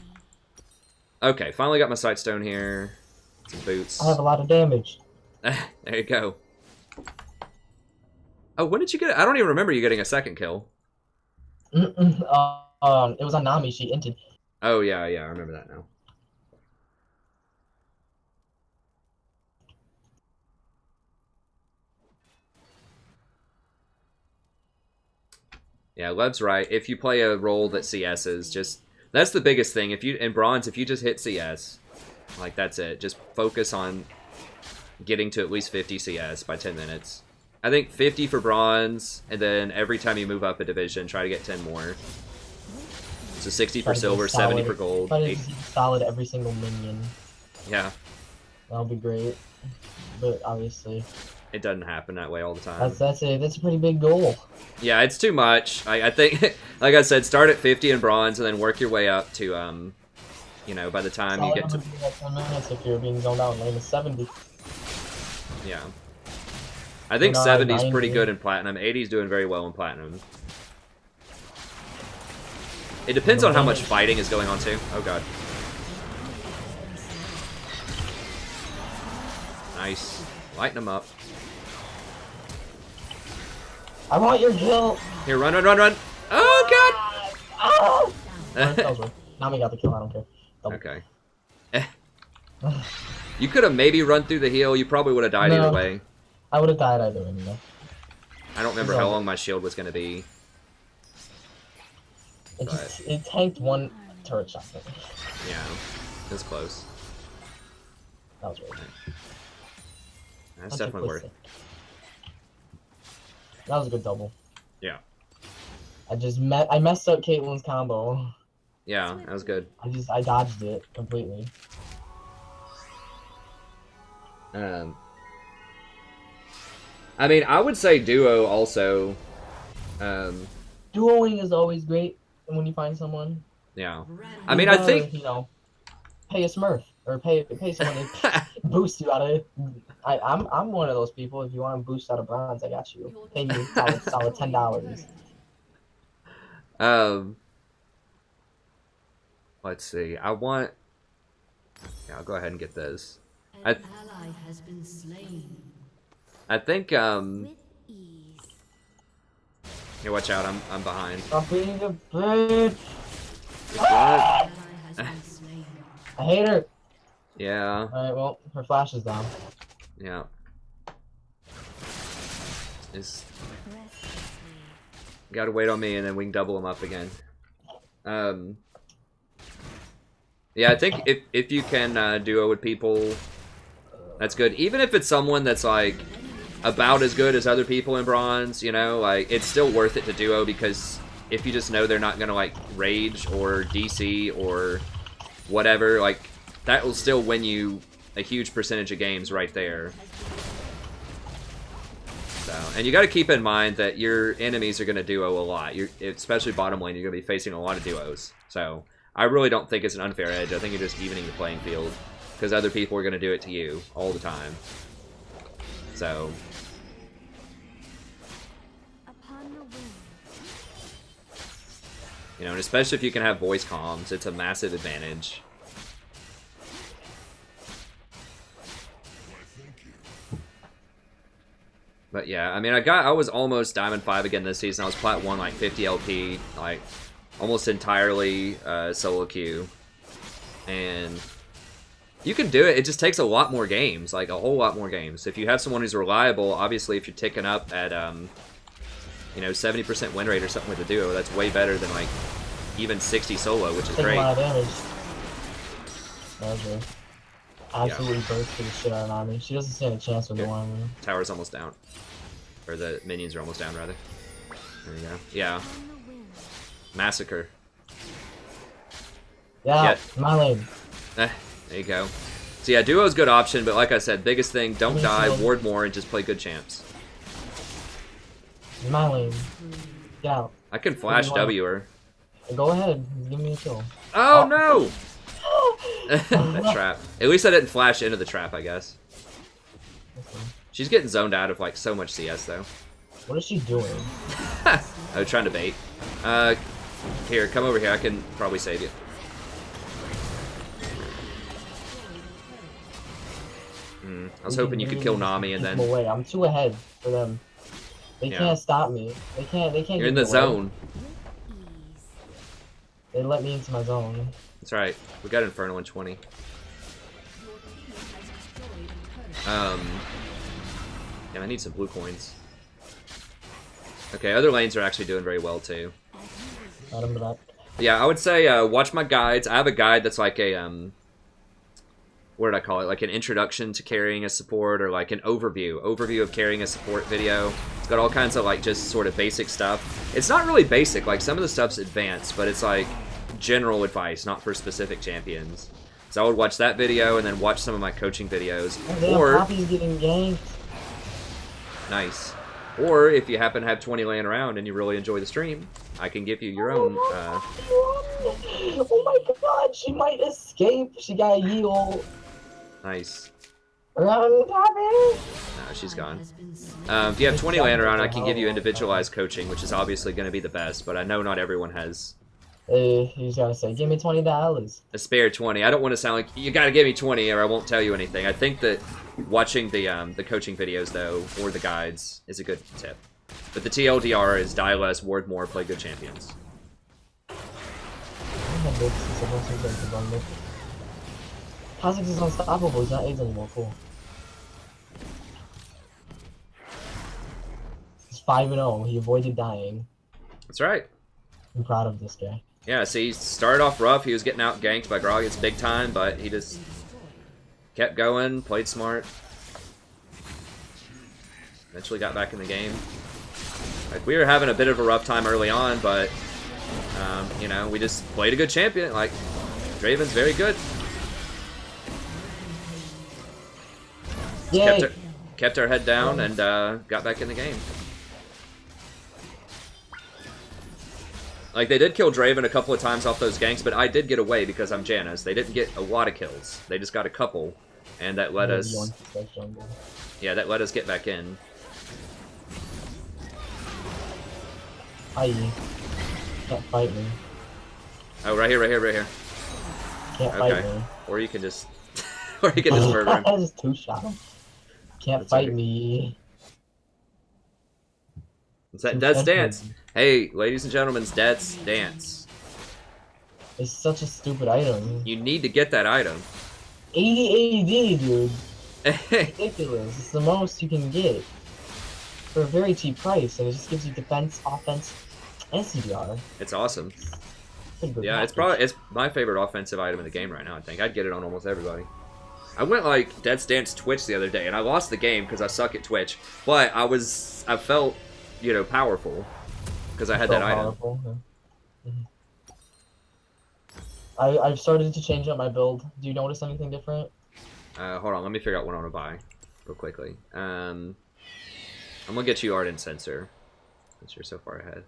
Okay, finally got my Sightstone here. Some boots. I have a lot of damage. There you go. Oh, when did you get it? I don't even remember you getting a second kill. It was on Nami. She inted. Oh, yeah, I remember that now. Yeah, Lev's right. If you play a role that CS's, just... That's the biggest thing. If you in bronze, if you just hit CS, like, that's it. Just focus on getting to at least 50 CS by 10 minutes. I think 50 for bronze, and then every time you move up a division, try to get 10 more. So 60 for Try to get silver, 70 for solid. gold. Try to 80. just solid every single minion. Yeah, That'll be great. But obviously, it doesn't happen that way all the time. that's a pretty big goal. Yeah, it's too much. I think, like I said, start at 50 in bronze, and then work your way up to, you know, by the time you Solid get to... would be like 10 minutes if you're being zoned out in lane of 70. Yeah. I think No, 70 is pretty 90. good in Platinum. 80 is doing very well in Platinum. It depends on how much fighting is going on too. Oh god. Nice. Lighten them up. I want your kill. Here, run, run, run, run. Oh Oh! god. Nami got the kill. I don't care. Double. Okay. You could have maybe run through the heal. You probably would have died either way. I would have died either way. Anyway. I don't remember how long my shield was gonna be. It tanked one turret shot. Yeah, it was close. That was weird. That's definitely worth. That was a good double. Yeah. I messed up Caitlyn's combo. Yeah, that was good. I dodged it completely. I mean, I would say duo also. Duoing is always great when you find someone. Yeah. I mean, I think you know, pay a Smurf or pay someone to boost you out of it. I'm one of those people. If you want to boost out of bronze, I got you. Pay me solid $10. Let's see. Yeah, I'll go ahead and get this. An ally has been slain. I think With ease. here, watch out. I'm behind. Stop being a bitch. What? Ally has been slain. I hate her. Yeah. Alright, well, her flash is down. Yeah. Just gotta wait on me, and then we can double them up again. Yeah, I think if you can duo with people, that's good. Even if it's someone that's like about as good as other people in bronze, you know, like it's still worth it to duo, because if you just know they're not gonna like rage or DC or whatever, like that will still win you a huge percentage of games right there. So, and you got to keep in mind that your enemies are going to duo a lot. Especially bottom lane, you're going to be facing a lot of duos. So I really don't think it's an unfair edge. I think you're just evening the playing field, because other people are going to do it to you all the time. So. Upon the wind. You know, and especially if you can have voice comms, it's a massive advantage. But yeah, I mean, I was almost Diamond 5 again this season. I was Plat 1, like 50 LP, like almost entirely solo queue. And you can do it. It just takes a lot more games, like a whole lot more games. If you have someone who's reliable, obviously if you're ticking up at, you know, 70% win rate or something with a duo, that's way better than like even 60 solo, which is Take great. a lot of damage. That was good. Absolutely bursted the shit out of Nami. She doesn't stand a chance with the one. Tower's almost down. Or the minions are almost down, rather. There you go. Yeah. On the wind. Massacre. Yeah, my lane. There you go. So yeah, duo's good option, but like I said, biggest thing, don't die, ward more, and just play good champs. My lane. Get out. I can flash W her. Go ahead. Give me a kill. Oh no! That trap. At least I didn't flash into the trap, I guess. She's getting zoned out of like so much CS though. What is she doing? I was trying to bait. Here, come over here. I can probably save you. I was hoping you could kill Nami and then. Away. I'm too ahead for them. They can't stop me. They can't. You're in the zone. Ease. They let me into my zone. That's right. We got Infernal in 20. Yeah, I need some blue coins. Okay, other lanes are actually doing very well too. Yeah, I would say watch my guides. I have a guide that's like a what did I call it? Like an introduction to carrying a support, or like an overview of carrying a support video. It's got all kinds of like just sort of basic stuff. It's not really basic, like some of the stuff's advanced, but it's like general advice, not for specific champions. So I would watch that video and then watch some of my coaching videos. Or Poppy's getting ganked. Nice. Or if you happen to have 20 laying around and you really enjoy the stream, I can give you your own. Oh my god, she might escape. She got a heal. Nice. Run, Poppy! No, she's gone. If you have 20 laying around, I can give you individualized coaching, which is obviously going to be the best, but I know not everyone has You just gotta say, give me $20. A spare 20. I don't want to sound like you gotta give me 20 or I won't tell you anything. I think that watching the coaching videos though, or the guides, is a good tip. But the TLDR is die less, ward more, play good champions. Kha'Zix is unstoppable, he's not AIDS anymore, cool. He's 5-0, he avoided dying. That's right. I'm proud of this guy. Yeah, see, he started off rough, he was getting out ganked by Gragas big time, but he just kept going, played smart. Eventually got back in the game. Like, we were having a bit of a rough time early on, but, you know, we just played a good champion. Like, Draven's very good. Yay! Kept our head down and got back in the game. Like, they did kill Draven a couple of times off those ganks, but I did get away because I'm Janna's. They didn't get a lot of kills. They just got a couple, and that let us... Yeah, that let us get back in. Hi. Can't fight me. Oh, right here, right here, right here. Can't fight me. Or you can just... or you can just murder him. I just two-shot him. Can't fight me. It's that Death's Dance. Hey, ladies and gentlemen, it's Death's Dance. It's such a stupid item. You need to get that item. 80 AD, dude. Ridiculous. It's the most you can get for a very cheap price, and it just gives you defense, offense, and CDR. It's awesome. Yeah, It's my favorite offensive item in the game right now. I think I'd get it on almost everybody. I went like Death's Dance Twitch the other day, and I lost the game because I suck at Twitch. But I felt, you know, powerful because I had that item. Yeah. I've started to change up my build. Do you notice anything different? Hold on, let me figure out what I want to buy real quickly. I'm gonna get you Ardent Sensor since you're so far ahead.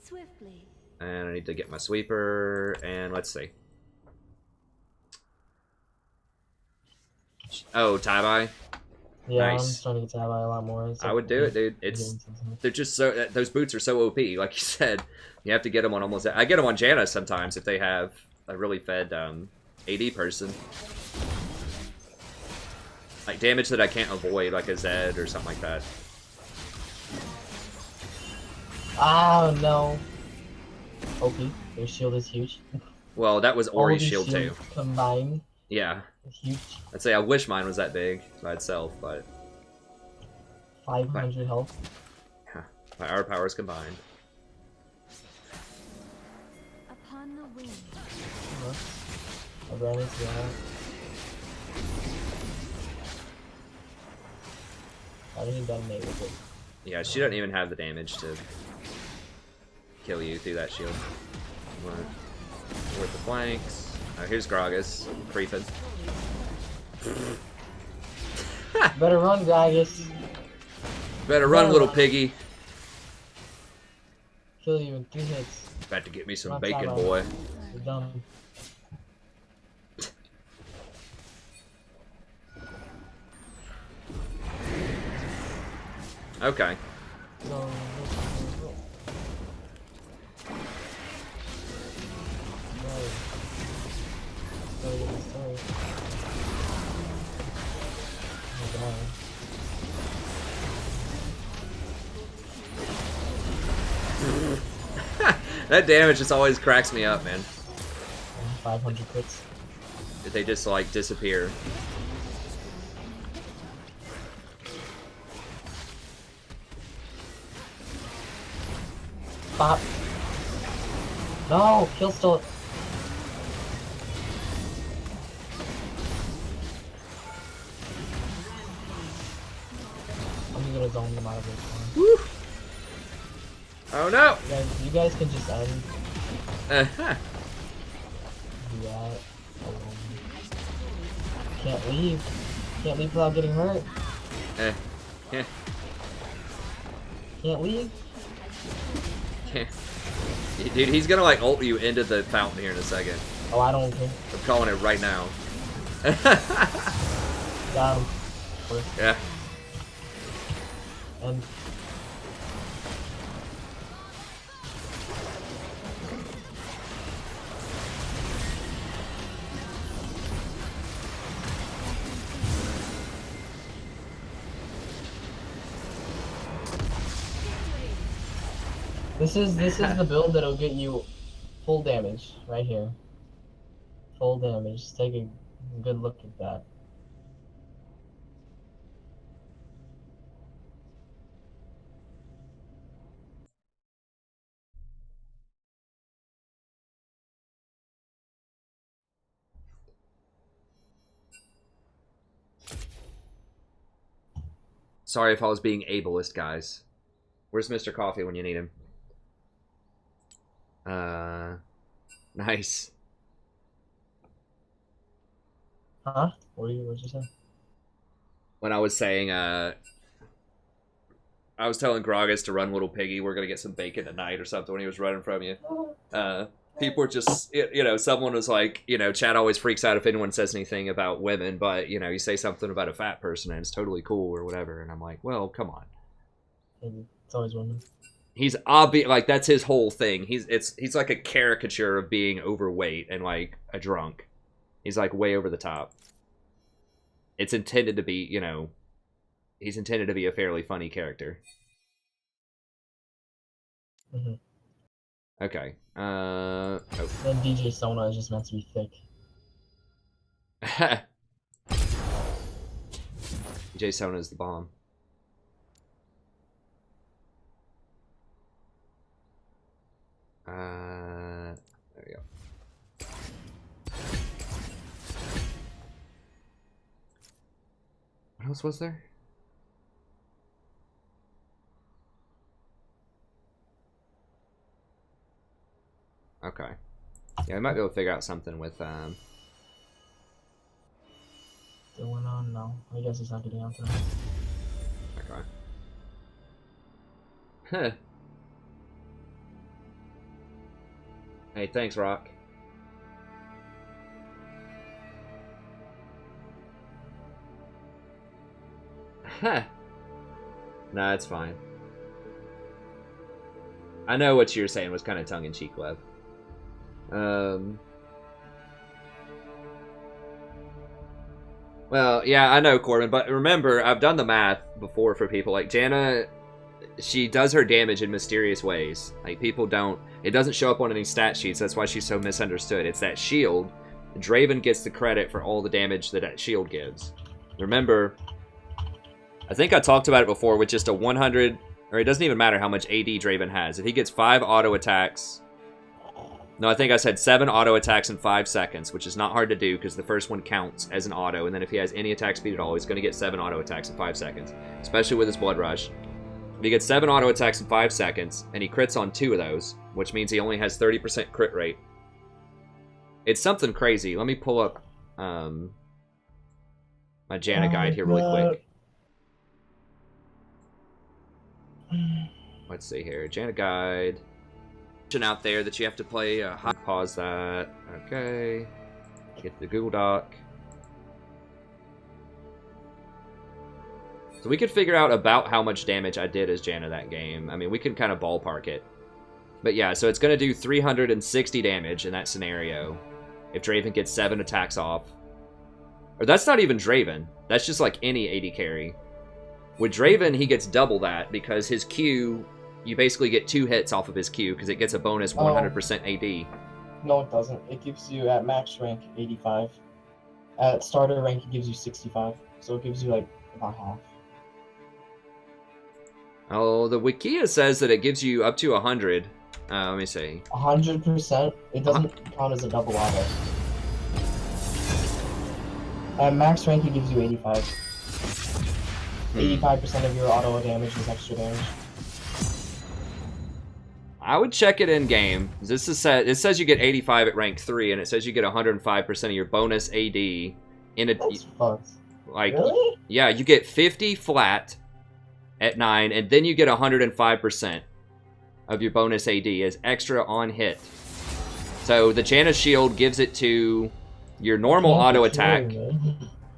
Swiftly. And I need to get my sweeper, and let's see. Oh, Tabai. Yeah, Nice. I'm starting to get Tabai a lot more. I would do it, dude. They're just so, those boots are so OP, like you said. You have to get them on almost, I get them on Janna sometimes if they have a really fed AD person. Like damage that I can't avoid, like a Zed or something like that. Oh no. OP, their shield is huge. Well, that was All Ori's these shield too. shields combined. Yeah. Huge. I'd say I wish mine was that big by itself, but 500 health. by our powers combined. Upon the wind. I ran into that. I didn't dominate with it. Yeah, she doesn't even have the damage to kill you through that shield. With the flanks. Here's Gragas creeping. Better run, Gragas. Better run, little piggy. Kill you in 3 hits. About to get me some Not bacon, that boy. You're done. Okay. So, That damage just always cracks me up, man. 500 crits. They just like disappear. Pop. No, kill still. I'm gonna zone them out of this one. Woo. Oh no! You guys can just end. Uh-huh. Do that. Can't leave. Can't leave without getting hurt. Yeah. Can't leave. Dude, he's gonna like ult you into the fountain here in a second. Oh, I don't care. I'm calling it right now. Got him. Yeah. And This is the build that'll get you full damage right here. Full damage. Just take a good look at that. Sorry if I was being ableist, guys. Where's Mr. Coffee when you need him? Nice. Huh? What'd you say? When I was saying, I was telling Gragas to run Little Piggy, we're gonna get some bacon tonight or something when he was running from you. People were just, you know, someone was like, you know, Chad always freaks out if anyone says anything about women, but, you know, you say something about a fat person and it's totally cool or whatever, and I'm like, well, come on. It's always women. He's obvious, like, that's his whole thing. He's like a caricature of being overweight and, like, a drunk. He's, like, way over the top. It's intended to be, you know, he's intended to be a fairly funny character. Mm-hmm. Okay. Then DJ Sona is just meant to be thick. DJ Sona is the bomb. There we go. What else was there? Okay. Yeah, I might be able to figure out something with Still went on? No. I guess it's not getting out tonight. Okay. Huh. Hey, thanks, Rock. Huh. Nah, it's fine. I know what you're saying was kind of tongue-in-cheek, Lev. Well, yeah, I know, Corbin, but remember, I've done the math before for people. Like, Janna, she does her damage in mysterious ways. Like, people don't... It doesn't show up on any stat sheets, that's why she's so misunderstood. It's that shield. Draven gets the credit for all the damage that shield gives. Remember, I think I talked about it before with just a 100... Or it doesn't even matter how much AD Draven has. If he gets 5 auto attacks... No, I think I said 7 auto attacks in 5 seconds, which is not hard to do because the first one counts as an auto, and then if he has any attack speed at all, he's going to get 7 auto attacks in 5 seconds, especially with his Blood Rush. If he gets 7 auto attacks in 5 seconds, and he crits on 2 of those, which means he only has 30% crit rate. It's something crazy. Let me pull up my Janna guide here really quick. Let's see here. Janna guide. Out there that you have to play. Pause that. Okay. Get the Google Doc. So we could figure out about how much damage I did as Janna that game. I mean, we can kind of ballpark it. But yeah, so it's going to do 360 damage in that scenario if Draven gets 7 attacks off. Or that's not even Draven. That's just like any AD carry. With Draven, he gets double that because his Q... You basically get 2 hits off of his Q because it gets a bonus 100% AD. No, it doesn't. It gives you at max rank 85. At starter rank, it gives you 65. So it gives you like about half. Oh, the Wikia says that it gives you up to 100. Let me see. 100%. It doesn't count as a double auto. At max rank, it gives you 85. 85% of your auto damage is extra damage. I would check it in game. This is set. It says you get 85 at rank 3, and it says you get 105% of your bonus AD in a. That's fucked. Like, really? Yeah, you get 50 flat at 9, and then you get 105% of your bonus AD as extra on hit. So the Janna shield gives it to your normal auto attack.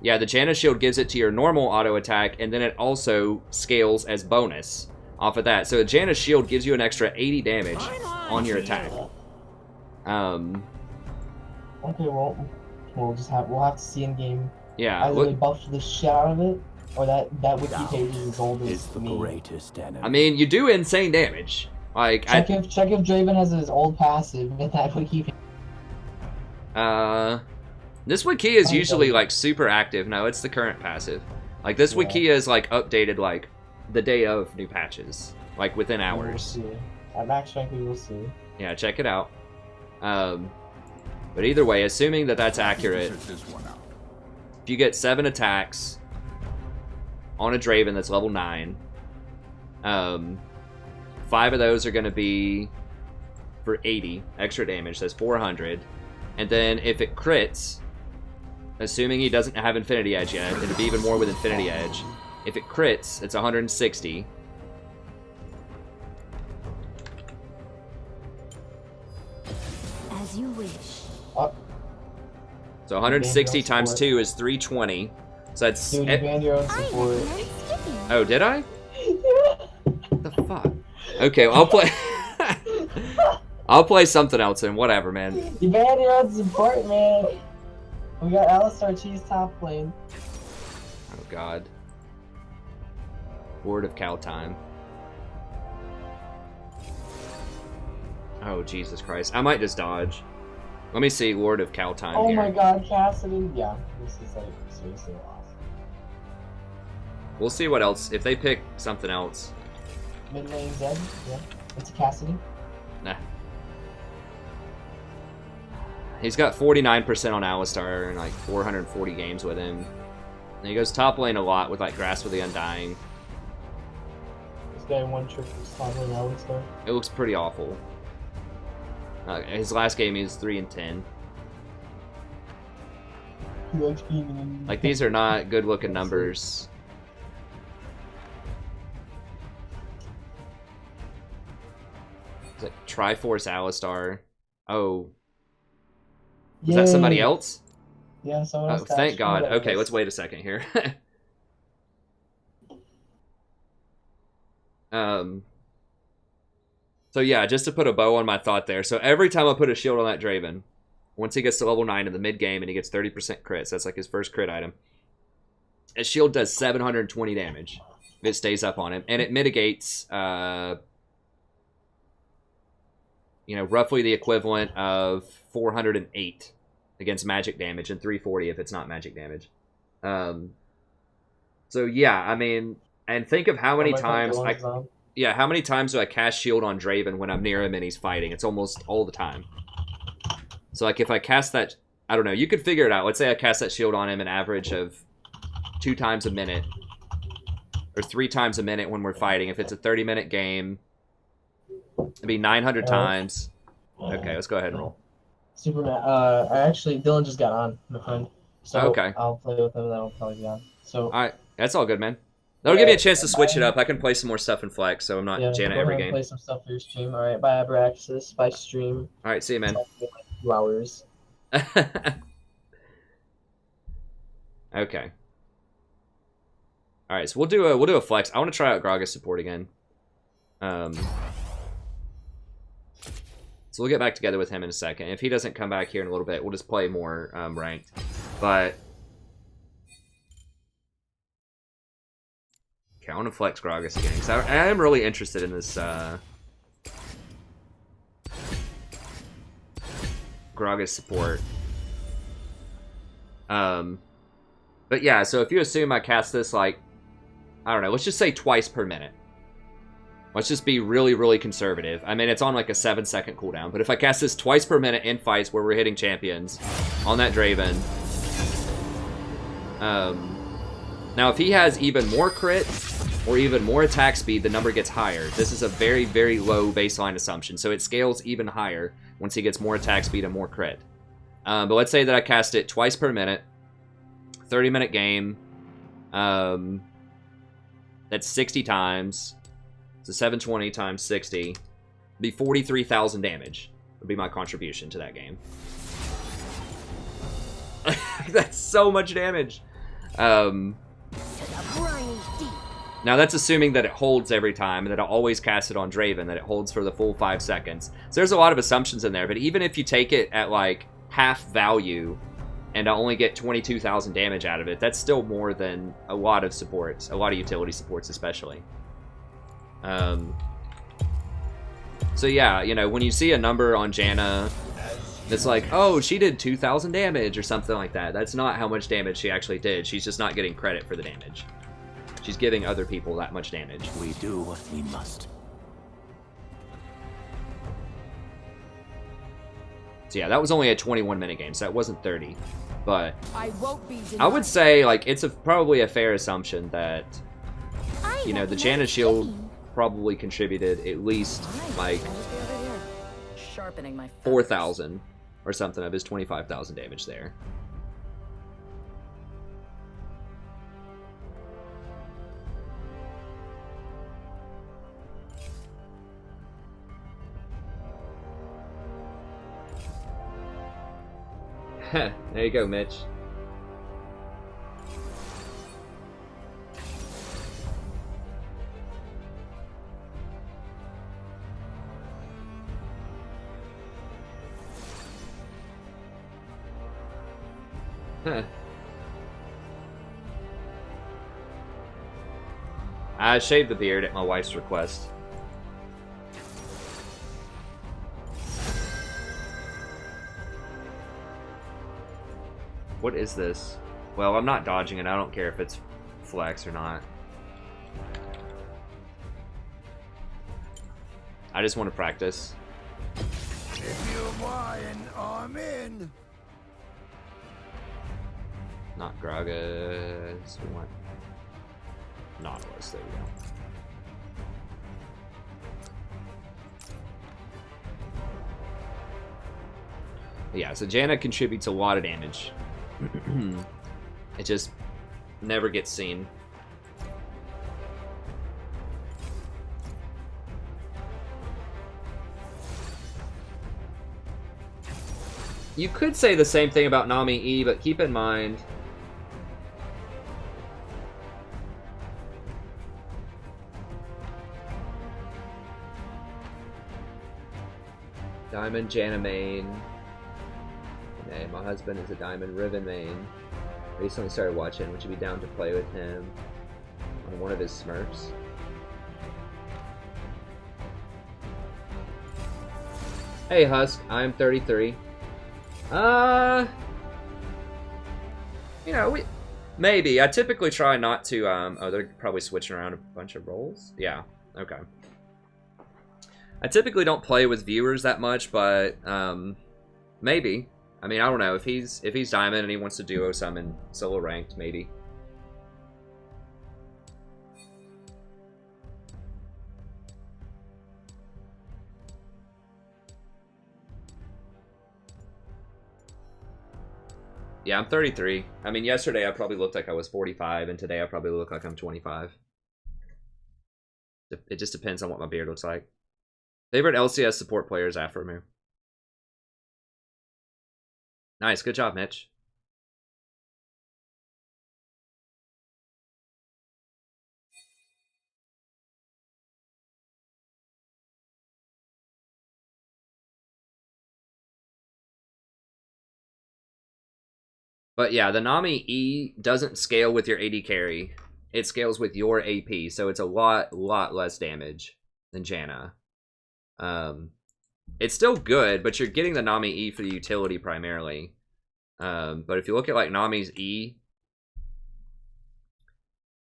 Yeah, the Janna shield gives it to your normal auto attack, and then it also scales as bonus off of that. So Janna's shield gives you an extra 80 damage on your attack. Okay, well, we'll have to see in game. Yeah. Either they buffed the shit out of it, or that wiki page is as old as the me. greatest enemy. I mean, you do insane damage. Like, check if Draven has his old passive, and that would keep. This Wiki is usually like super active. No, it's the current passive. Like this Wiki is like updated like the day of new patches, like within hours. We'll see. At max rank, we will see. Yeah, check it out. But either way, assuming that that's accurate, if you get 7 attacks on a Draven that's level 9, 5 of those are going to be for 80 extra damage. That's 400. And then if it crits, assuming he doesn't have Infinity Edge yet, it'd be even more with Infinity Edge. If it crits, it's 160. As you wish. So 160 times 2 is 320. So that's... Dude, you banned your own support. Oh, did I? What the fuck? Okay, well, I'll play... I'll play something else and whatever, man. You banned your own support, man. We got Alistar Cheese top lane. Oh, God. Word of cow time. Oh, Jesus Christ. I might just dodge. Let me see Lord of Cow time Oh here. my god, Cassidy. Yeah, this is like seriously lost. We'll see what else. If they pick something else. Mid lane Zed, yeah. It's a Cassidy. Nah. He's got 49% on Alistar and like 440 games with him. And he goes top lane a lot with like Grasp of the Undying. This guy one trick is top lane Alistar. It looks pretty awful. His last game he was 3-10. He likes being in. Like these are not good looking numbers. Is it Triforce Alistar? Oh. Is that somebody else? Yeah, someone else. Oh, thank God. Okay, let's wait a second here. So yeah, just to put a bow on my thought there. So every time I put a shield on that Draven, once he gets to level 9 in the mid game and he gets 30% crits, that's like his first crit item. His shield does 720 damage if it stays up on him, and it mitigates, roughly the equivalent of 408 against magic damage and 340 if it's not magic damage. So yeah, I mean, and think of how many times how many times do I cast shield on Draven when I'm near him and he's fighting? It's almost all the time. So like if I cast that, I don't know, you could figure it out. Let's say I cast that shield on him an average of 2 times a minute or 3 times a minute when we're fighting. If it's a 30-minute game, it'd be 900 times. Okay, let's go ahead and roll. Superman, Dylan just got on, my friend. So okay. I'll play with him and that'll probably be on. So alright, that's all good, man. That'll give me a chance to switch it up. I can play some more stuff in Flex, so I'm not Janna every game. Play some stuff for your stream. Alright, bye Abraxas, bye stream. Alright, see you, man. 2 hours. Okay. Alright, so we'll do a Flex. I want to try out Gragas support again. So we'll get back together with him in a second. If he doesn't come back here in a little bit, we'll just play more ranked. But okay, I want to flex Gragas again because I am really interested in this Gragas support. But yeah, so if you assume I cast this like, I don't know, let's just say twice per minute. Let's just be really, really conservative. I mean, it's on like a 7-second cooldown, but if I cast this twice per minute in fights where we're hitting champions on that Draven. Now, if he has even more crit or even more attack speed, the number gets higher. This is a very, very low baseline assumption, so it scales even higher once he gets more attack speed and more crit. But let's say that I cast it twice per minute, 30-minute game. That's 60 times. So 720 times 60 would be 43,000 damage. Would be my contribution to that game. That's so much damage. Now that's assuming that it holds every time, and that I always cast it on Draven, that it holds for the full 5 seconds. So there's a lot of assumptions in there, but even if you take it at like half value, and I only get 22,000 damage out of it, that's still more than a lot of supports, a lot of utility supports especially. So yeah, you know, when you see a number on Janna that's like, oh, she did 2,000 damage or something like that, that's not how much damage she actually did. She's just not getting credit for the damage. She's giving other people that much damage. We do what we must. So yeah, that was only a 21-minute game, so that wasn't 30. But I won't be I would say, like, it's probably a fair assumption that, you know, the Janna shield probably contributed at least, like, sharpening my 4,000 or something of his 25,000 damage there. There you go, Mitch. I shaved the beard at my wife's request. What is this? Well, I'm not dodging it. I don't care if it's flex or not. I just want to practice. If you're buying, I'm in. Not Gragas. We want Nautilus. There we go. Yeah, so Janna contributes a lot of damage. It just never gets seen. You could say the same thing about Nami E, but keep in mind Diamond Janna main. Hey, my husband is a Diamond Riven main. Recently started watching. Would you be down to play with him on one of his Smurfs? Hey Husk, I'm 33. You know, maybe. I typically try not to, oh, they're probably switching around a bunch of roles? Yeah, okay. I typically don't play with viewers that much, but, maybe. I mean, I don't know. If he's Diamond and he wants to duo summon solo ranked, maybe. Yeah, I'm 33. I mean, yesterday I probably looked like I was 45, and today I probably look like I'm 25. It just depends on what my beard looks like. Favorite LCS support players after me. Nice, good job, Mitch. But yeah, the Nami E doesn't scale with your AD carry. It scales with your AP, so it's a lot less damage than Janna. It's still good, but you're getting the Nami E for the utility primarily. But if you look at like Nami's E,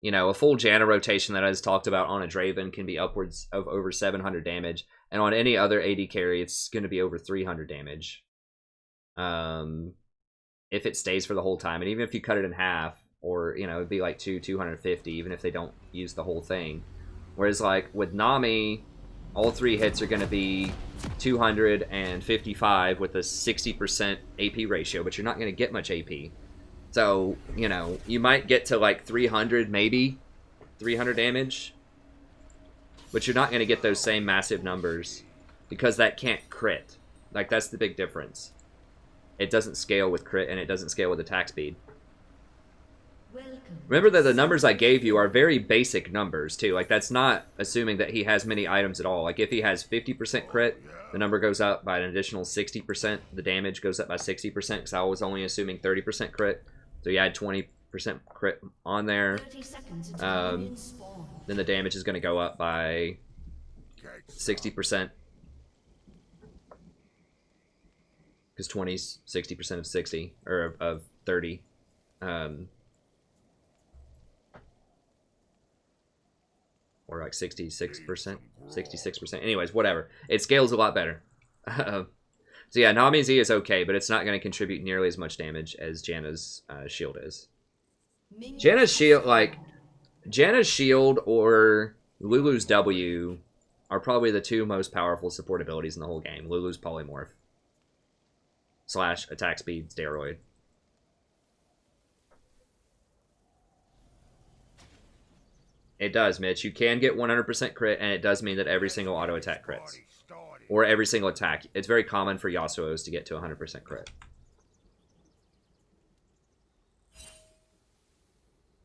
you know, a full Janna rotation that I just talked about on a Draven can be upwards of over 700 damage. And on any other AD carry, it's going to be over 300 damage. If it stays for the whole time. And even if you cut it in half, or, you know, it'd be like 250, even if they don't use the whole thing. Whereas like with Nami, all three hits are going to be 255 with a 60% AP ratio, but you're not going to get much AP. So, you know, you might get to like 300, maybe 300 damage, but you're not going to get those same massive numbers because that can't crit. Like, that's the big difference. It doesn't scale with crit, and it doesn't scale with attack speed. Remember that the numbers I gave you are very basic numbers, too. Like, that's not assuming that he has many items at all. Like, if he has 50% crit, the number goes up by an additional 60%. The damage goes up by 60%, because I was only assuming 30% crit. So you add 20% crit on there. Then the damage is going to go up by 60%. because 20's 60% of 60 or of 30. Or like 66%, 66%. Anyways, whatever. It scales a lot better. So yeah, Nami Z is okay, but it's not going to contribute nearly as much damage as Janna's shield is. Janna's shield or Lulu's W are probably the two most powerful support abilities in the whole game. Lulu's polymorph / attack speed steroid. It does, Mitch. You can get 100% crit, and it does mean that every single auto attack crits. Or every single attack. It's very common for Yasuo's to get to 100% crit.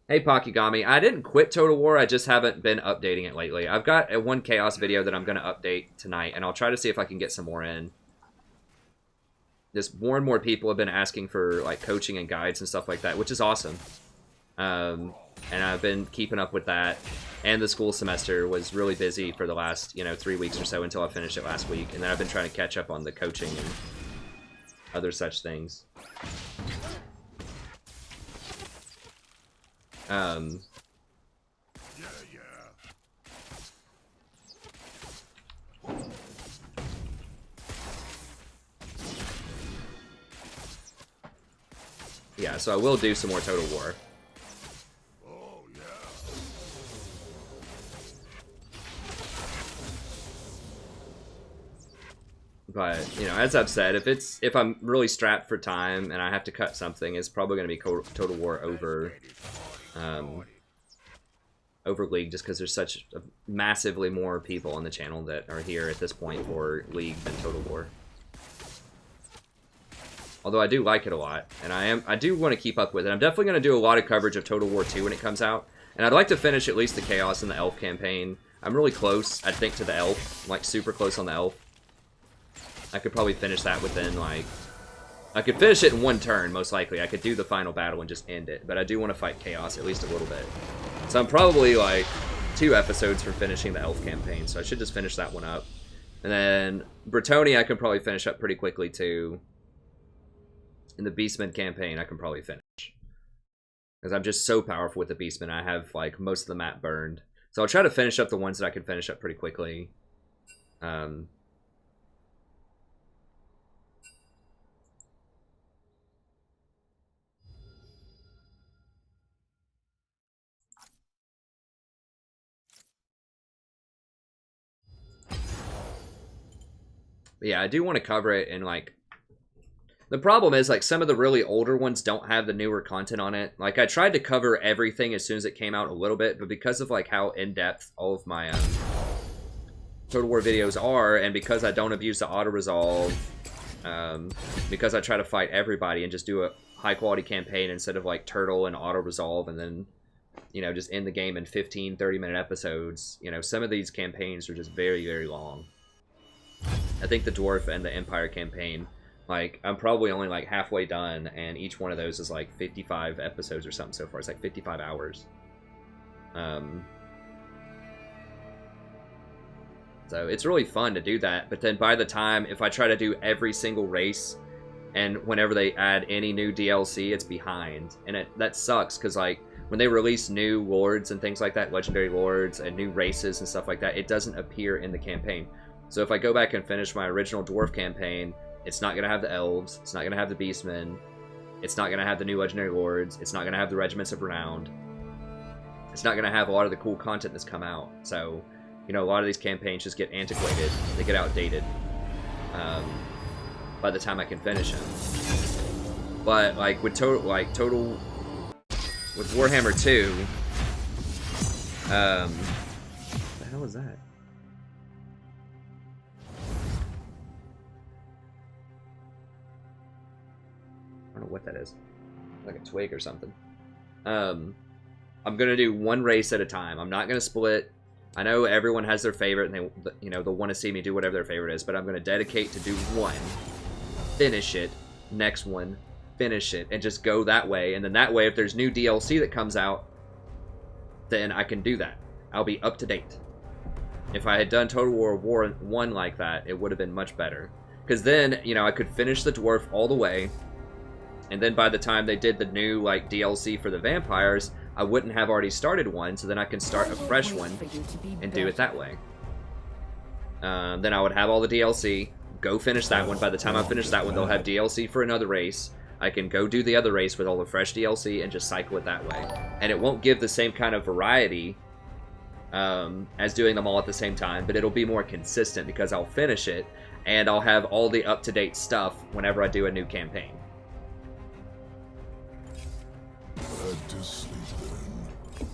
Hey, Pakigami. I didn't quit Total War. I just haven't been updating it lately. I've got a one Chaos video that I'm going to update tonight, and I'll try to see if I can get some more in. Just more and more people have been asking for like coaching and guides and stuff like that, which is awesome. And I've been keeping up with that. And the school semester was really busy for the last, 3 weeks or so until I finished it last week. And then I've been trying to catch up on the coaching and other such things. Yeah, so I will do some more Total War. But, as I've said, if I'm really strapped for time and I have to cut something, it's probably going to be Total War over League, just because there's such massively more people on the channel that are here at this point for League than Total War. Although I do like it a lot, and I do want to keep up with it. I'm definitely going to do a lot of coverage of Total War 2 when it comes out, and I'd like to finish at least the Chaos and the Elf campaign. I'm really close, I think, to the Elf, like super close on the Elf. I could probably finish that within, like... I could finish it in one turn, most likely. I could do the final battle and just end it. But I do want to fight Chaos at least a little bit. So I'm probably, like, 2 episodes from finishing the Elf campaign. So I should just finish that one up. And then Bretonnia I can probably finish up pretty quickly, too. In the Beastman campaign, I can probably finish. Because I'm just so powerful with the Beastman. I have, like, most of the map burned. So I'll try to finish up the ones that I can finish up pretty quickly. But yeah, I do want to cover it in, like... The problem is, like, some of the really older ones don't have the newer content on it. Like, I tried to cover everything as soon as it came out a little bit, but because of, like, how in-depth all of my Total War videos are, and because I don't abuse the auto-resolve, because I try to fight everybody and just do a high-quality campaign instead of, like, turtle and auto-resolve and then, just end the game in 15, 30-minute episodes, some of these campaigns are just very, very long. I think the Dwarf and the Empire campaign, like, I'm probably only, like, halfway done, and each one of those is, like, 55 episodes or something so far. It's, like, 55 hours. So, it's really fun to do that, but then by the time, if I try to do every single race, and whenever they add any new DLC, it's behind. And that sucks, because, like, when they release new lords and things like that, legendary lords, and new races and stuff like that, it doesn't appear in the campaign. So if I go back and finish my original Dwarf campaign, it's not going to have the Elves, it's not going to have the Beastmen, it's not going to have the new Legendary Lords, it's not going to have the Regiments of Renown, it's not going to have a lot of the cool content that's come out. So, a lot of these campaigns just get antiquated, they get outdated by the time I can finish them. But, like, with with Warhammer 2, what the hell is that? I don't know what that is. Like a twig or something. I'm gonna do one race at a time. I'm not gonna split. I know everyone has their favorite, and they'll want to see me do whatever their favorite is. But I'm gonna dedicate to do one, finish it, next one, finish it, and just go that way. And then that way, if there's new DLC that comes out, then I can do that. I'll be up to date. If I had done Total War 1 like that, it would have been much better. Because then, you know, I could finish the dwarf all the way, and then by the time they did the new, like, DLC for the vampires, I wouldn't have already started one, so then I can start a fresh one and do it that way. Then I would have all the DLC, go finish that one. By the time I finish that one, they'll have DLC for another race. I can go do the other race with all the fresh DLC and just cycle it that way. And it won't give the same kind of variety as doing them all at the same time, but it'll be more consistent because I'll finish it, and I'll have all the up-to-date stuff whenever I do a new campaign.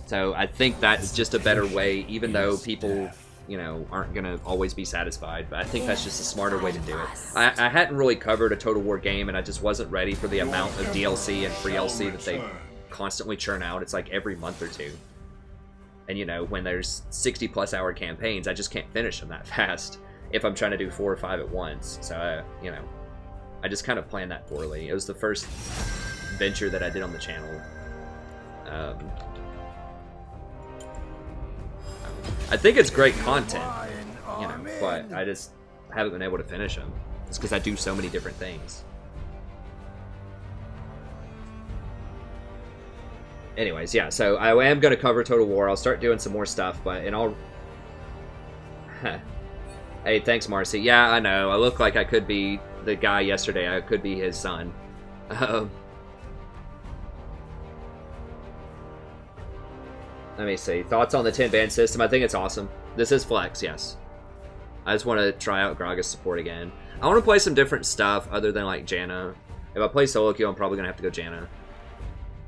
So I think that's just a better way, even though people, you know, aren't going to always be satisfied. But I think that's just a smarter way to do it. I hadn't really covered a Total War game, and I just wasn't ready for the amount of DLC and free DLC that they constantly churn out. It's like every month or two. And, you know, when there's 60-plus hour campaigns, I just can't finish them that fast if I'm trying to do 4 or 5 at once. So, you know, I just kind of planned that poorly. It was the first venture that I did on the channel. I think it's great content, you know, but I just haven't been able to finish them. It's because I do so many different things. Anyways, yeah, so I am going to cover Total War. I'll start doing some more stuff, and I'll... Hey, thanks, Marcy. Yeah, I know. I look like I could be the guy yesterday. I could be his son. Let me see. Thoughts on the 10-band system? I think it's awesome. This is flex, yes. I just want to try out Gragas support again. I want to play some different stuff other than, like, Janna. If I play solo queue, I'm probably going to have to go Janna.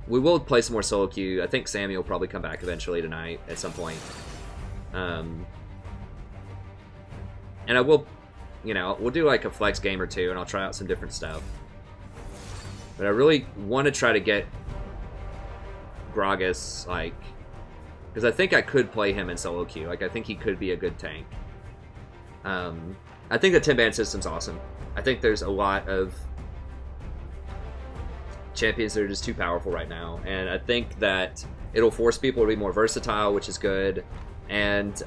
We will play some more solo queue. I think Sammy will probably come back eventually tonight at some point. And I will, you know, we'll do, like, a flex game or two, and I'll try out some different stuff. But I really want to try to get Gragas, like... Because I think I could play him in solo queue. Like, I think he could be a good tank. I think the 10-band system's awesome. I think there's a lot of champions that are just too powerful right now. And I think that it'll force people to be more versatile, which is good. And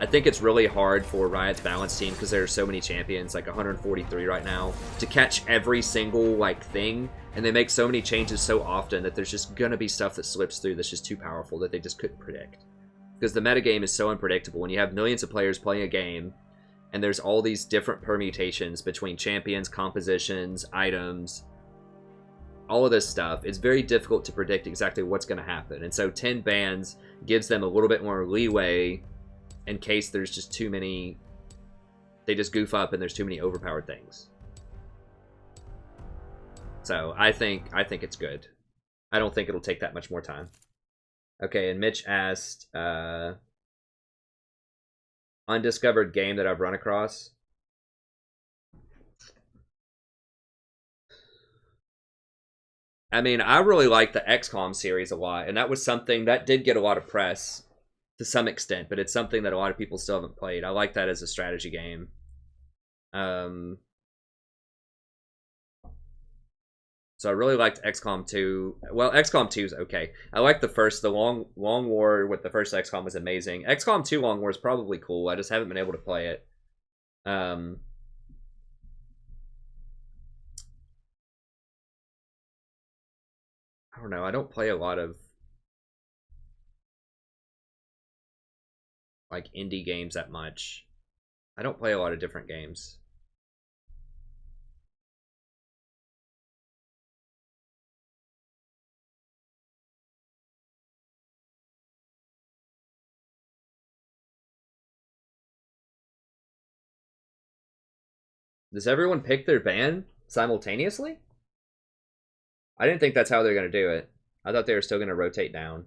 I think it's really hard for Riot's balance team, because there are so many champions, like 143 right now, to catch every single, like, thing. And they make so many changes so often that there's just going to be stuff that slips through that's just too powerful that they just couldn't predict. Because the metagame is so unpredictable. When you have millions of players playing a game, and there's all these different permutations between champions, compositions, items, all of this stuff, it's very difficult to predict exactly what's going to happen. And so 10 bans gives them a little bit more leeway in case there's just too many... They just goof up and there's too many overpowered things. So I think it's good. I don't think it'll take that much more time. Okay, and Mitch asked, undiscovered game that I've run across. I mean, I really like the XCOM series a lot, and that was something that did get a lot of press to some extent, but it's something that a lot of people still haven't played. I like that as a strategy game. So I really liked XCOM 2. Well, XCOM 2 is okay. I like the first. The Long War with the first XCOM was amazing. XCOM 2 Long War is probably cool. I just haven't been able to play it. I don't know. I don't play a lot of like indie games that much. I don't play a lot of different games. Does everyone pick their band simultaneously? I didn't think that's how they're going to do it. I thought they were still going to rotate down.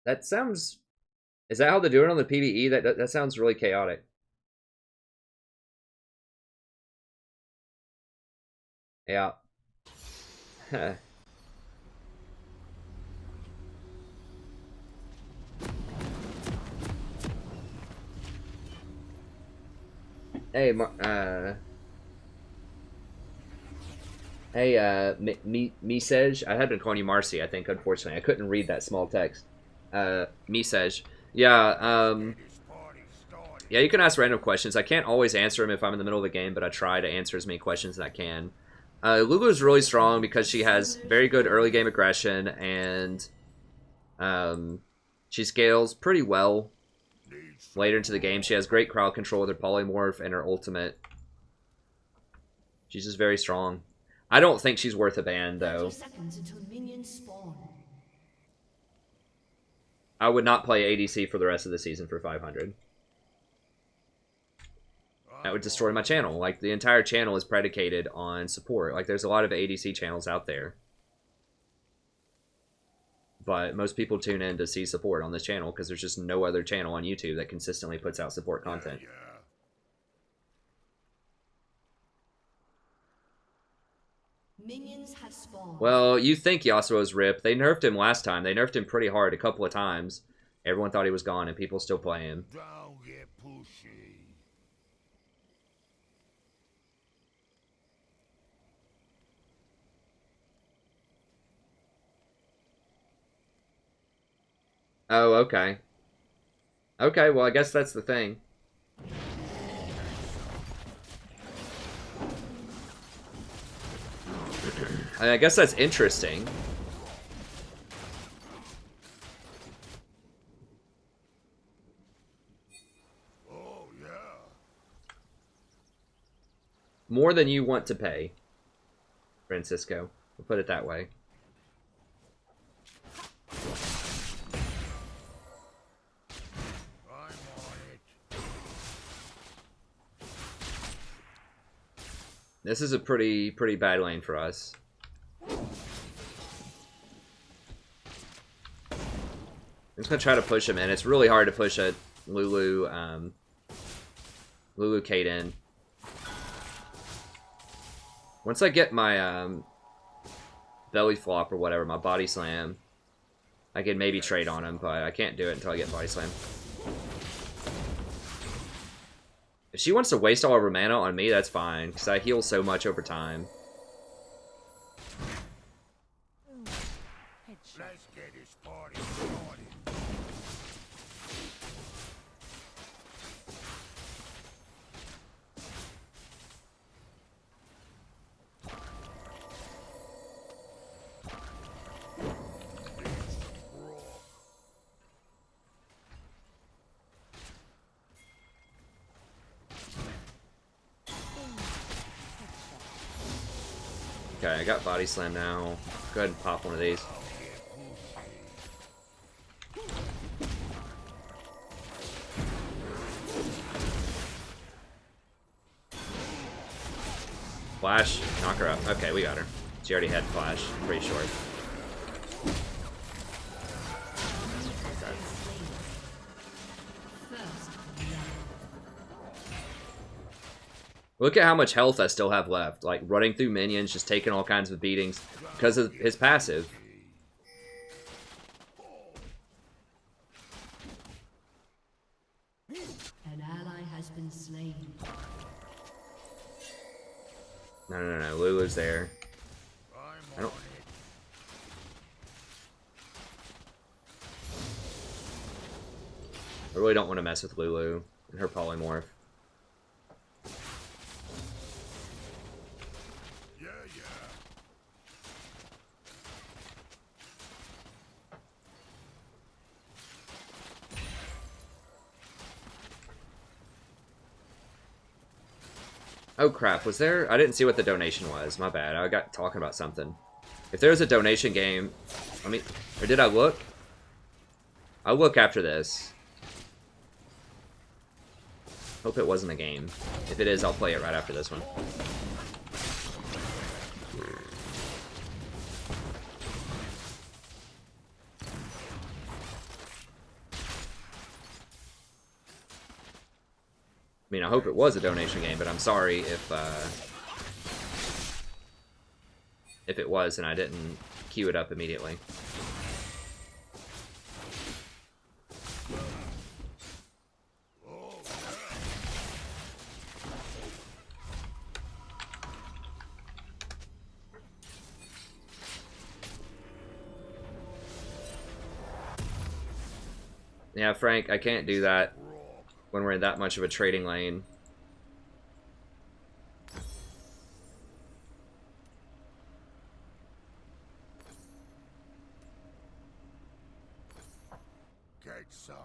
That sounds... Is that how they do it on the PvE? That sounds really chaotic. Yeah. Hey, Misej. I had been calling you Marcy, I think, unfortunately. I couldn't read that small text. Misej. Yeah, yeah, you can ask random questions. I can't always answer them if I'm in the middle of the game, but I try to answer as many questions as I can. Lulu is really strong because she has very good early game aggression, and she scales pretty well later into the game. She has great crowd control with her polymorph and her ultimate. She's just very strong. I don't think she's worth a ban, though. 30 seconds until minions spawn. I would not play ADC for the rest of the season for 500. That would destroy my channel. Like, the entire channel is predicated on support. Like, there's a lot of ADC channels out there. But most people tune in to see support on this channel because there's just no other channel on YouTube that consistently puts out support content. Minions have spawned. Well, you think Yasuo's ripped. They nerfed him last time. They nerfed him pretty hard a couple of times. Everyone thought he was gone, and people still play him. Don't get pushy. Oh, okay. Okay, well, I guess that's the thing. I guess that's interesting. Oh, yeah. More than you want to pay, Francisco. We'll put it that way. I'm on it. This is a pretty bad lane for us. I'm just gonna try to push him in. It's really hard to push a Lulu, Lulu Kaden. Once I get my belly flop or whatever, my body slam, I can maybe trade on him, but I can't do it until I get body slam. If she wants to waste all of her mana on me, that's fine, because I heal so much over time. Let's get this party started. Okay, I got body slam now. Go ahead and pop one of these. Flash, knock her up. Okay, we got her. She already had flash. Pretty short. Look at how much health I still have left. Like, running through minions, just taking all kinds of beatings because of his passive. An ally has been slain. No. Lulu's there. I don't... I really don't want to mess with Lulu and her polymorph. Oh crap, was there? I didn't see what the donation was. My bad. I got talking about something. If there was a donation game, I mean, or did I look? I'll look after this. Hope it wasn't a game. If it is, I'll play it right after this one. I mean, I hope it was a donation game, but I'm sorry if it was and I didn't queue it up immediately. Yeah, Frank, I can't do that when we're in that much of a trading lane. Get some.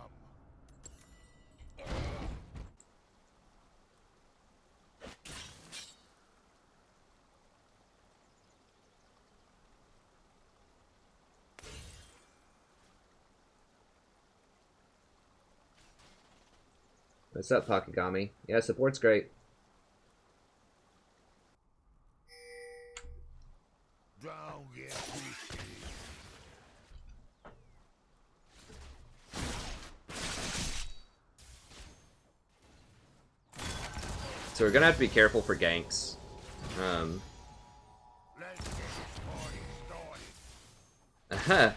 What's up, Pakagami? Yeah, support's great. Don't get pushy. So we're gonna have to be careful for ganks. Let's get this party started. Aha.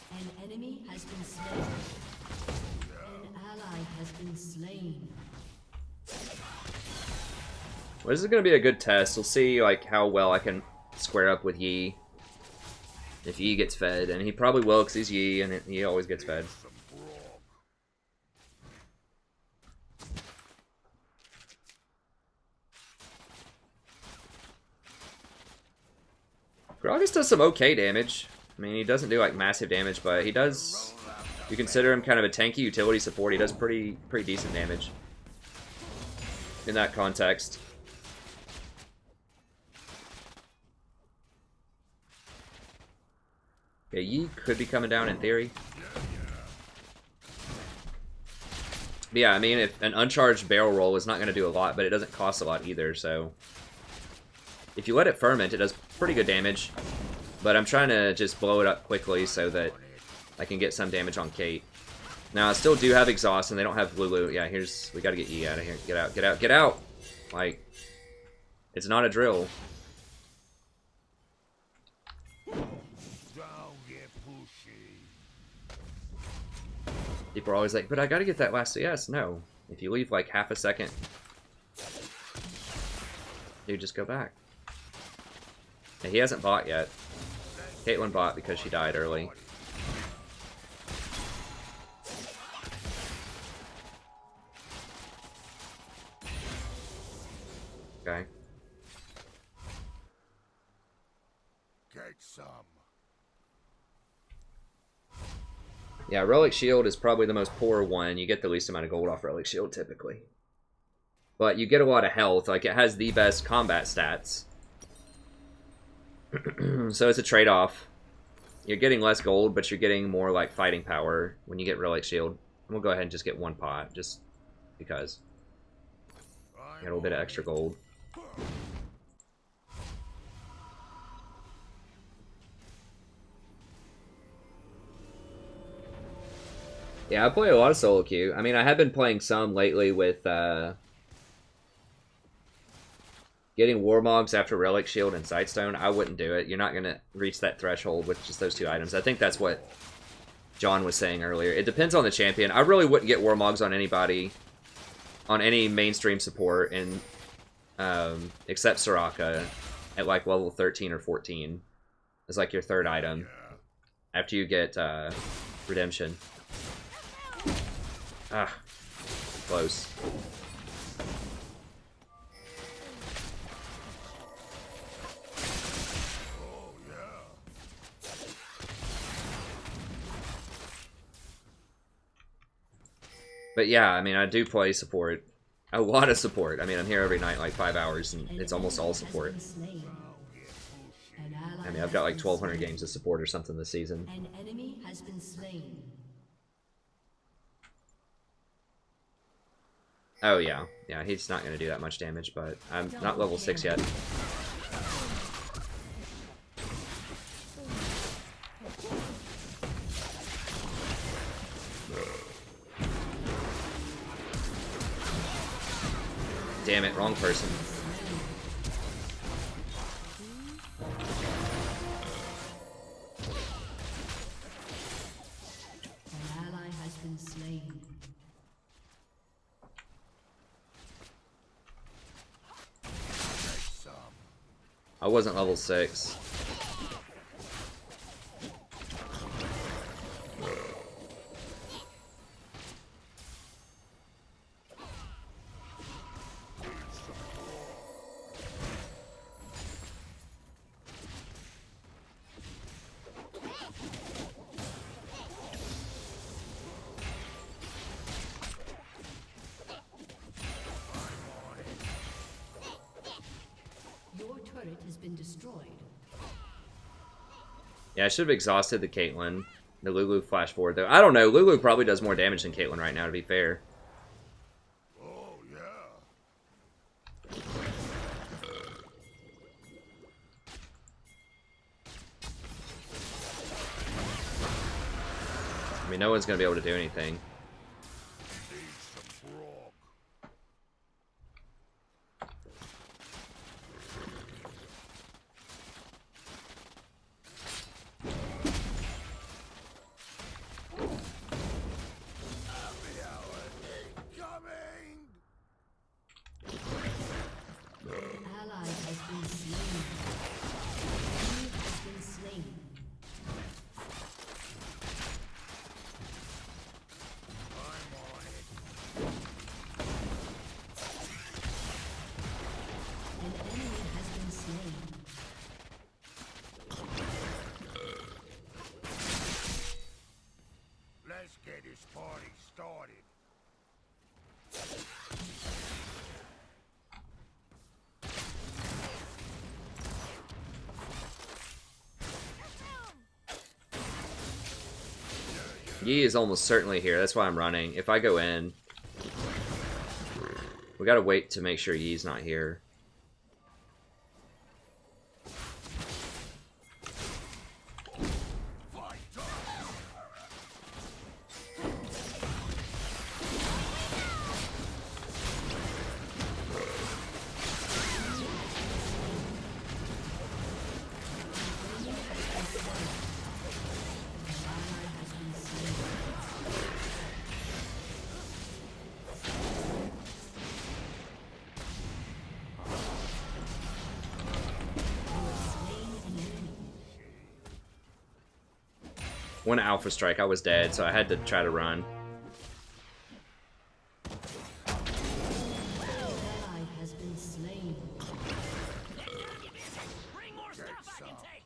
An enemy has been slain. An ally has been slain. Well, this is gonna be a good test. We'll see like how well I can square up with Yi. If Yi gets fed, and he probably will because he's Yi, and he always gets fed. Some grog. Gragas does some okay damage. I mean, he doesn't do like massive damage, but he does. You consider him kind of a tanky utility support. He does pretty decent damage in that context. Yeah, Yi could be coming down in theory. But yeah, I mean, if an uncharged barrel roll is not going to do a lot, but it doesn't cost a lot either, so... If you let it ferment, it does pretty good damage. But I'm trying to just blow it up quickly so that I can get some damage on Kate. Now, I still do have exhaust, and they don't have Lulu. Yeah, here's... We gotta get Yi out of here. Get out, get out, get out! Like, it's not a drill. People are always like, but I gotta get that last CS. No. If you leave like half a second, you just go back. And he hasn't bought yet. Caitlyn bought because she died early. Okay. Get some. Yeah, Relic Shield is probably the most poor one. You get the least amount of gold off Relic Shield, typically. But you get a lot of health. Like, it has the best combat stats. So it's a trade-off. You're getting less gold, but you're getting more, like, fighting power when you get Relic Shield. And we'll go ahead and just get one pot, just because. Get a little bit of extra gold. Yeah, I play a lot of solo queue. I mean, I have been playing some lately with getting Warmogs after Relic Shield and Sightstone. I wouldn't do it. You're not going to reach that threshold with just those two items. I think that's what John was saying earlier. It depends on the champion. I really wouldn't get Warmogs on anybody, on any mainstream support, and except Soraka at like level 13 or 14 as like your third item after you get Redemption. Ah, close. But yeah, I mean, I do play support. A lot of support. I mean, I'm here every night, like 5 hours, and it's almost all support. I mean, I've got like 1,200 games of support or something this season. An enemy has been slain. Oh, yeah. Yeah, he's not going to do that much damage, but I'm not level 6 yet. Damn it, wrong person. An ally has been slain. I wasn't level 6. Your turret has been destroyed. Yeah, I should have exhausted the Caitlyn. The Lulu flash forward, though. I don't know. Lulu probably does more damage than Caitlyn right now, to be fair. Oh, yeah. I mean, no one's going to be able to do anything. Need some grog. Happy hour incoming! Ally has been slain. Enemy has been slain. I'm on it. An enemy has been slain. Let's get this party started. Yi is almost certainly here. That's why I'm running. If I go in, we gotta wait to make sure Yi's not here. One Alpha Strike, I was dead, so I had to try to run. Ally has been slain. Bring more stuff I can take.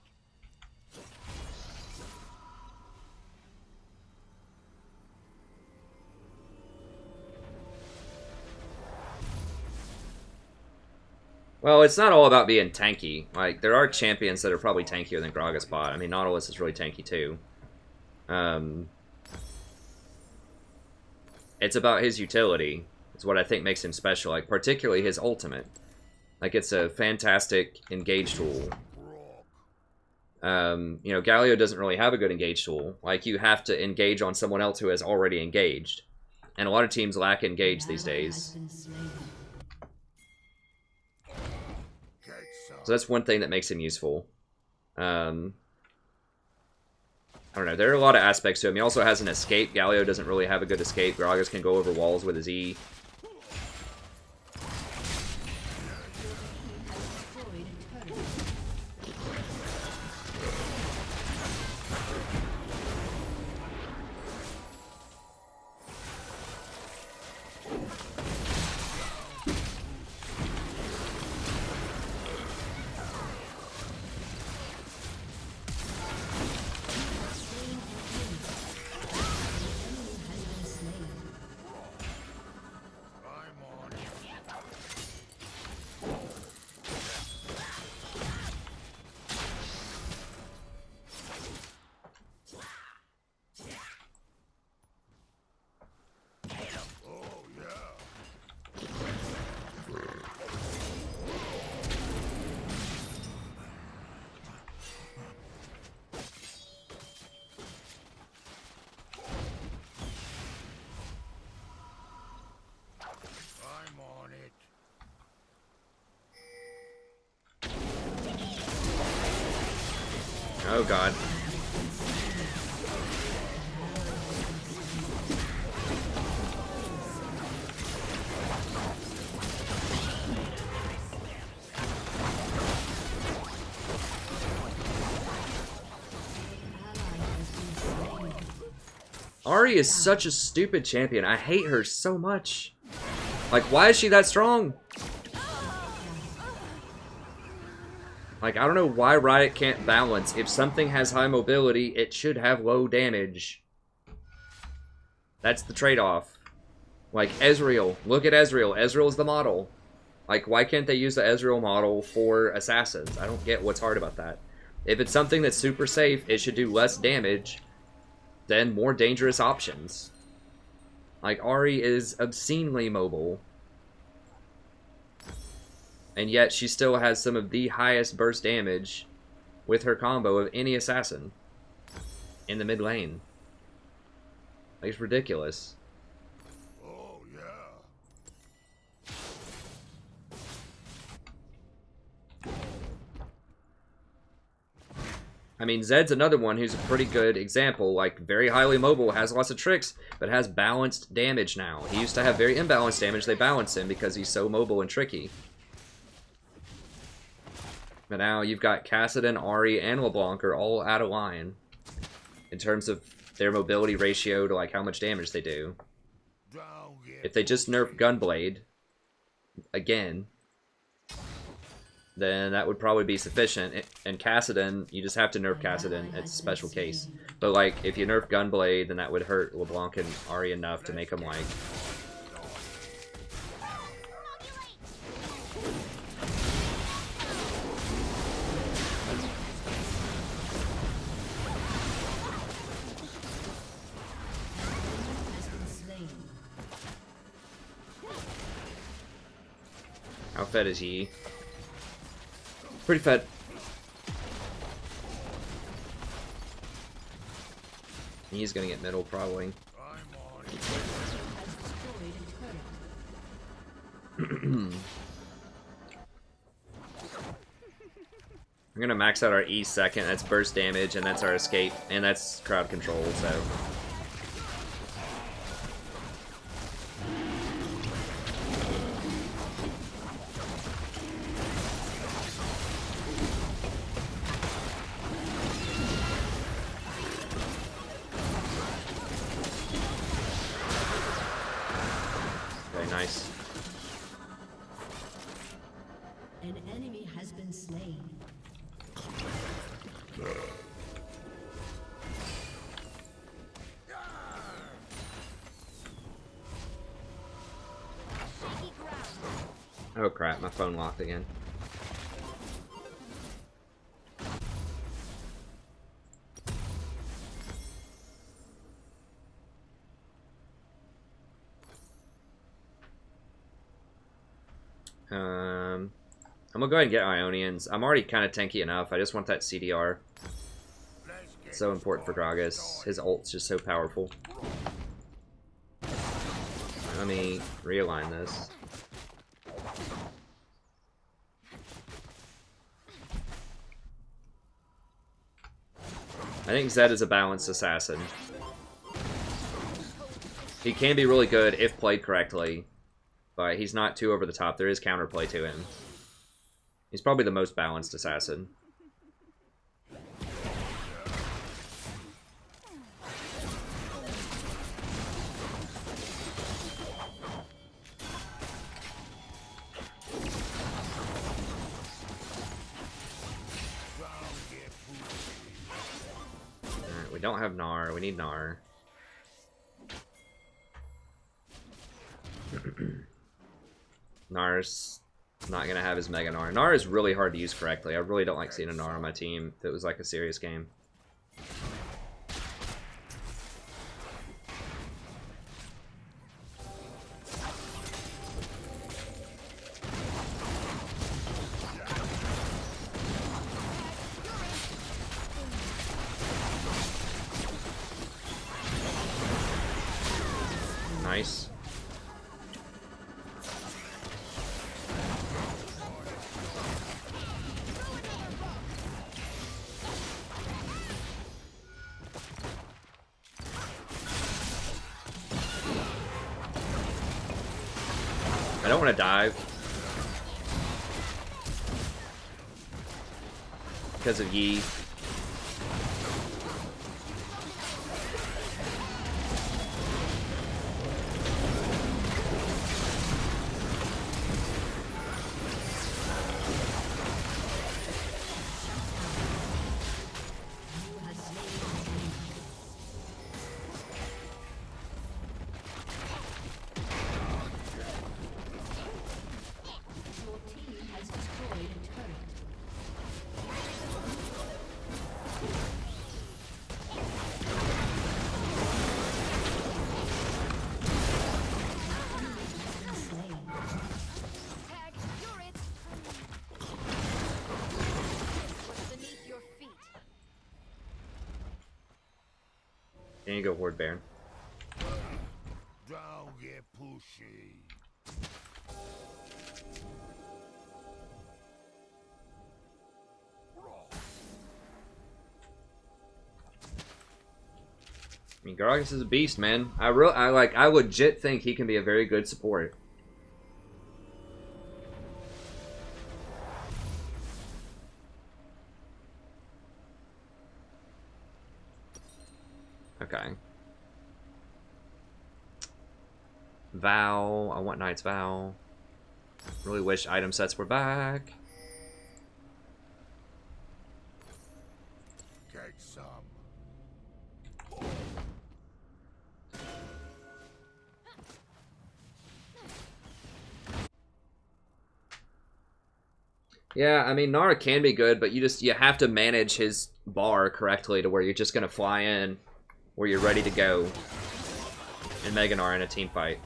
Well, it's not all about being tanky. Like, there are champions that are probably tankier than Gragas bot. I mean, Nautilus is really tanky too. It's about his utility. It's what I think makes him special. Like, particularly his ultimate. Like, it's a fantastic engage tool. You know, Galio doesn't really have a good engage tool. Like, you have to engage on someone else who has already engaged. And a lot of teams lack engage these days. So that's one thing that makes him useful. I don't know. There are a lot of aspects to him. He also has an escape. Galio doesn't really have a good escape. Gragas can go over walls with his E. Oh god. Ahri is such a stupid champion. I hate her so much. Like, why is she that strong? Like, I don't know why Riot can't balance. If something has high mobility, it should have low damage. That's the trade-off. Like, Ezreal. Look at Ezreal. Ezreal's the model. Like, why can't they use the Ezreal model for assassins? I don't get what's hard about that. If it's something that's super safe, it should do less damage than more dangerous options. Like, Ahri is obscenely mobile. And yet, she still has some of the highest burst damage with her combo of any assassin in the mid lane. Like, it's ridiculous. Oh, yeah. I mean, Zed's another one who's a pretty good example. Like, very highly mobile, has lots of tricks, but has balanced damage now. He used to have very imbalanced damage. They balanced him because he's so mobile and tricky. But now you've got Kassadin, Ahri, and LeBlanc are all out of line in terms of their mobility ratio to like how much damage they do. If they just nerf Gunblade again, then that would probably be sufficient. And Kassadin, you just have to nerf Kassadin. It's a special case. But like, if you nerf Gunblade, then that would hurt LeBlanc and Ahri enough to make them like... How fed is he? Pretty fed. He's gonna get middle, probably. I'm gonna max out our E second. That's burst damage, and that's our escape, and that's crowd control, so... Nice. An enemy has been slain. Oh crap, my phone locked again. I'm gonna go ahead and get Ionians. I'm already kind of tanky enough. I just want that CDR. It's so important for Gragas. His ult's just so powerful. Let me realign this. I think Zed is a balanced assassin. He can be really good if played correctly, but he's not too over the top. There is counterplay to him. He's probably the most balanced assassin. Alright, we don't have Gnar. We need Gnar. Gnar's not gonna have his Mega Gnar. Gnar is really hard to use correctly. I really don't like seeing a Gnar on my team if it was like a serious game. Nice. I don't want to dive because of Yi. Can you go Horde Baron? Don't get pushy. I mean, Gragas is a beast, man. I legit think he can be a very good support. Okay. Vow. I want Knight's Vow. Really wish item sets were back. Get some. Yeah, I mean, Nara can be good, but you have to manage his bar correctly to where you're just going to fly in where you're ready to go and Mega Nara in a team fight.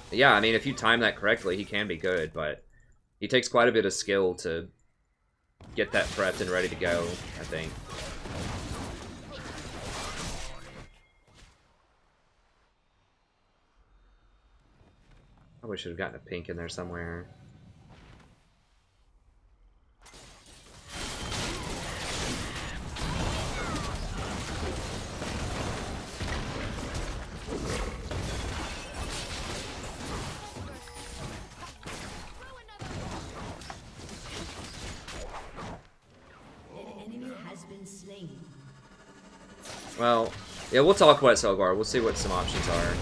But yeah, I mean, if you time that correctly, he can be good, but he takes quite a bit of skill to get that prepped and ready to go, I think. Probably should have gotten a pink in there somewhere. Well, yeah, we'll talk about Selgar. We'll see what some options are.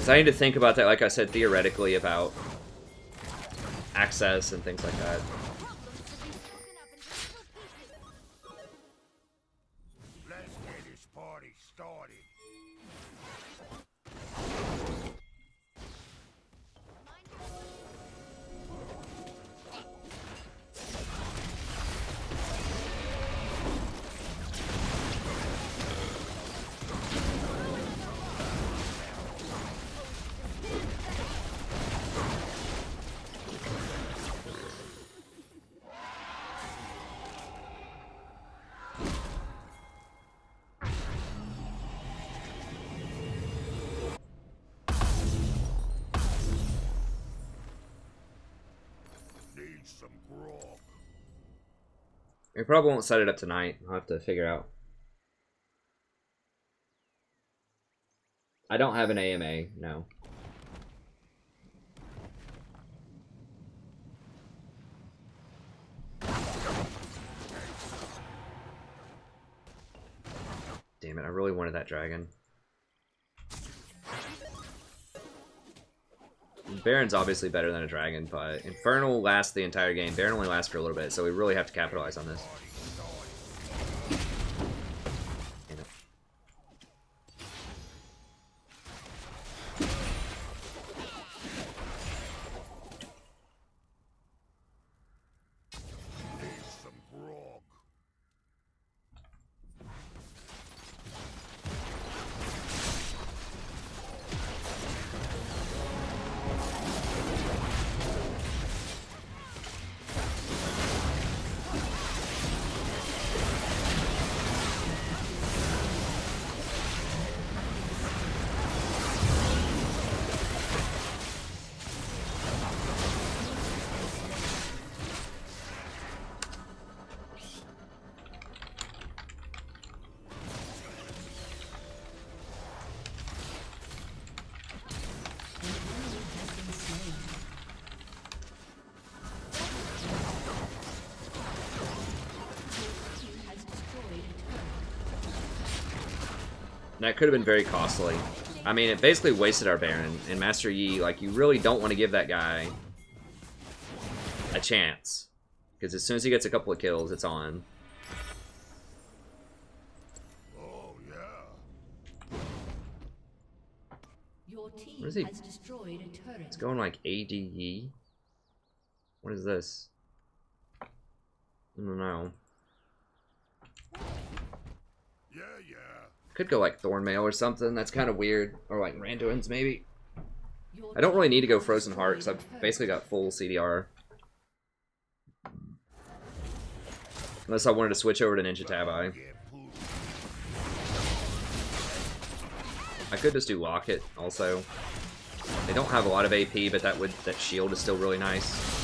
So I need to think about that, like I said, theoretically, about access and things like that. Let's get this party started. Need some grog. We probably won't set it up tonight. I'll have to figure out. I don't have an AMA, no. Damn it, I really wanted that dragon. Baron's obviously better than a dragon, but Infernal lasts the entire game. Baron only lasts for a little bit, so we really have to capitalize on this. Damn it. Need some grog. That could have been very costly. I mean, it basically wasted our Baron. And Master Yi, like, you really don't want to give that guy a chance. Because as soon as he gets a couple of kills, it's on. Oh, yeah. Your team What is he? has destroyed a turret. It's going like ADE. What is this? I don't know. Yeah, yeah. Could go like Thornmail or something. That's kind of weird. Or like Randuin's maybe. I don't really need to go Frozen Heart because I've basically got full CDR. Unless I wanted to switch over to Ninja Tabi. I could just do Locket also. They don't have a lot of AP, but that shield is still really nice.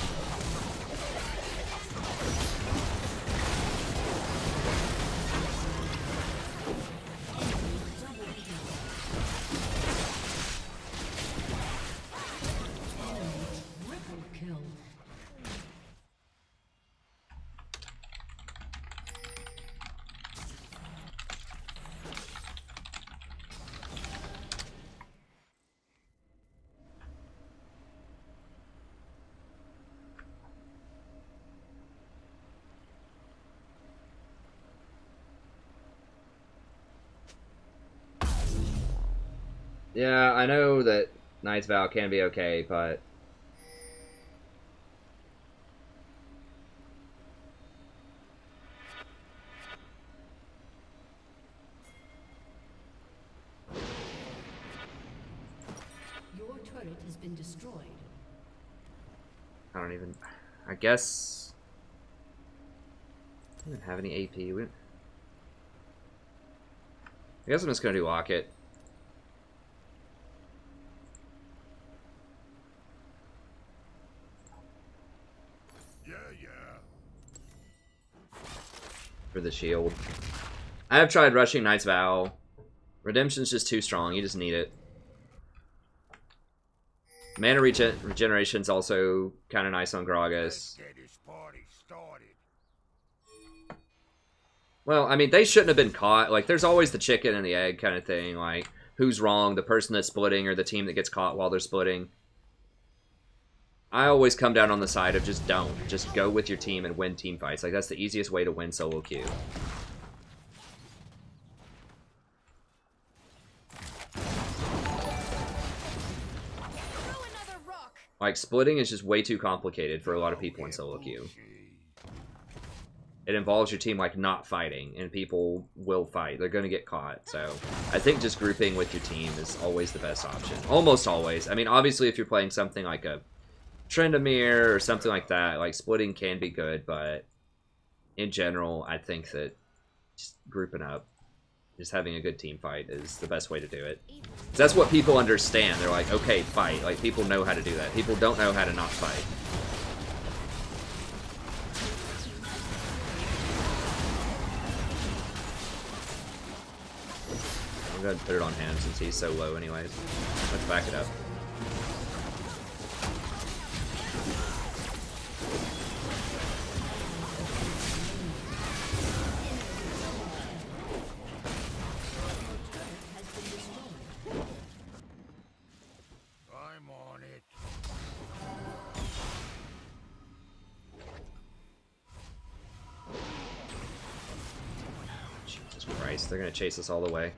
Yeah, I know that Knight's Vow can be okay, but... Your turret has been destroyed. I don't even... I guess... I don't have any AP. I guess I'm just gonna do Locket. For the shield. I have tried rushing Knight's Vow. Redemption's just too strong. You just need it. Mana regeneration's also kind of nice on Gragas. Well, I mean, they shouldn't have been caught. Like, there's always the chicken and the egg kind of thing. Like, who's wrong? The person that's splitting or the team that gets caught while they're splitting? I always come down on the side of just don't. Just go with your team and win team fights. Like, that's the easiest way to win solo queue. Like, splitting is just way too complicated for a lot of people in solo queue. It involves your team, like, not fighting, and people will fight. They're going to get caught, so I think just grouping with your team is always the best option. Almost always. I mean, obviously, if you're playing something like a Trendamere or something like that, like, splitting can be good, but in general, I think that just grouping up, just having a good team fight is the best way to do it. That's what people understand. They're like, okay, fight. Like, people know how to do that. People don't know how to not fight. I'm going to put it on him since he's so low anyways. Let's back it up. I'm on it. Jesus Christ, they're going to chase us all the way.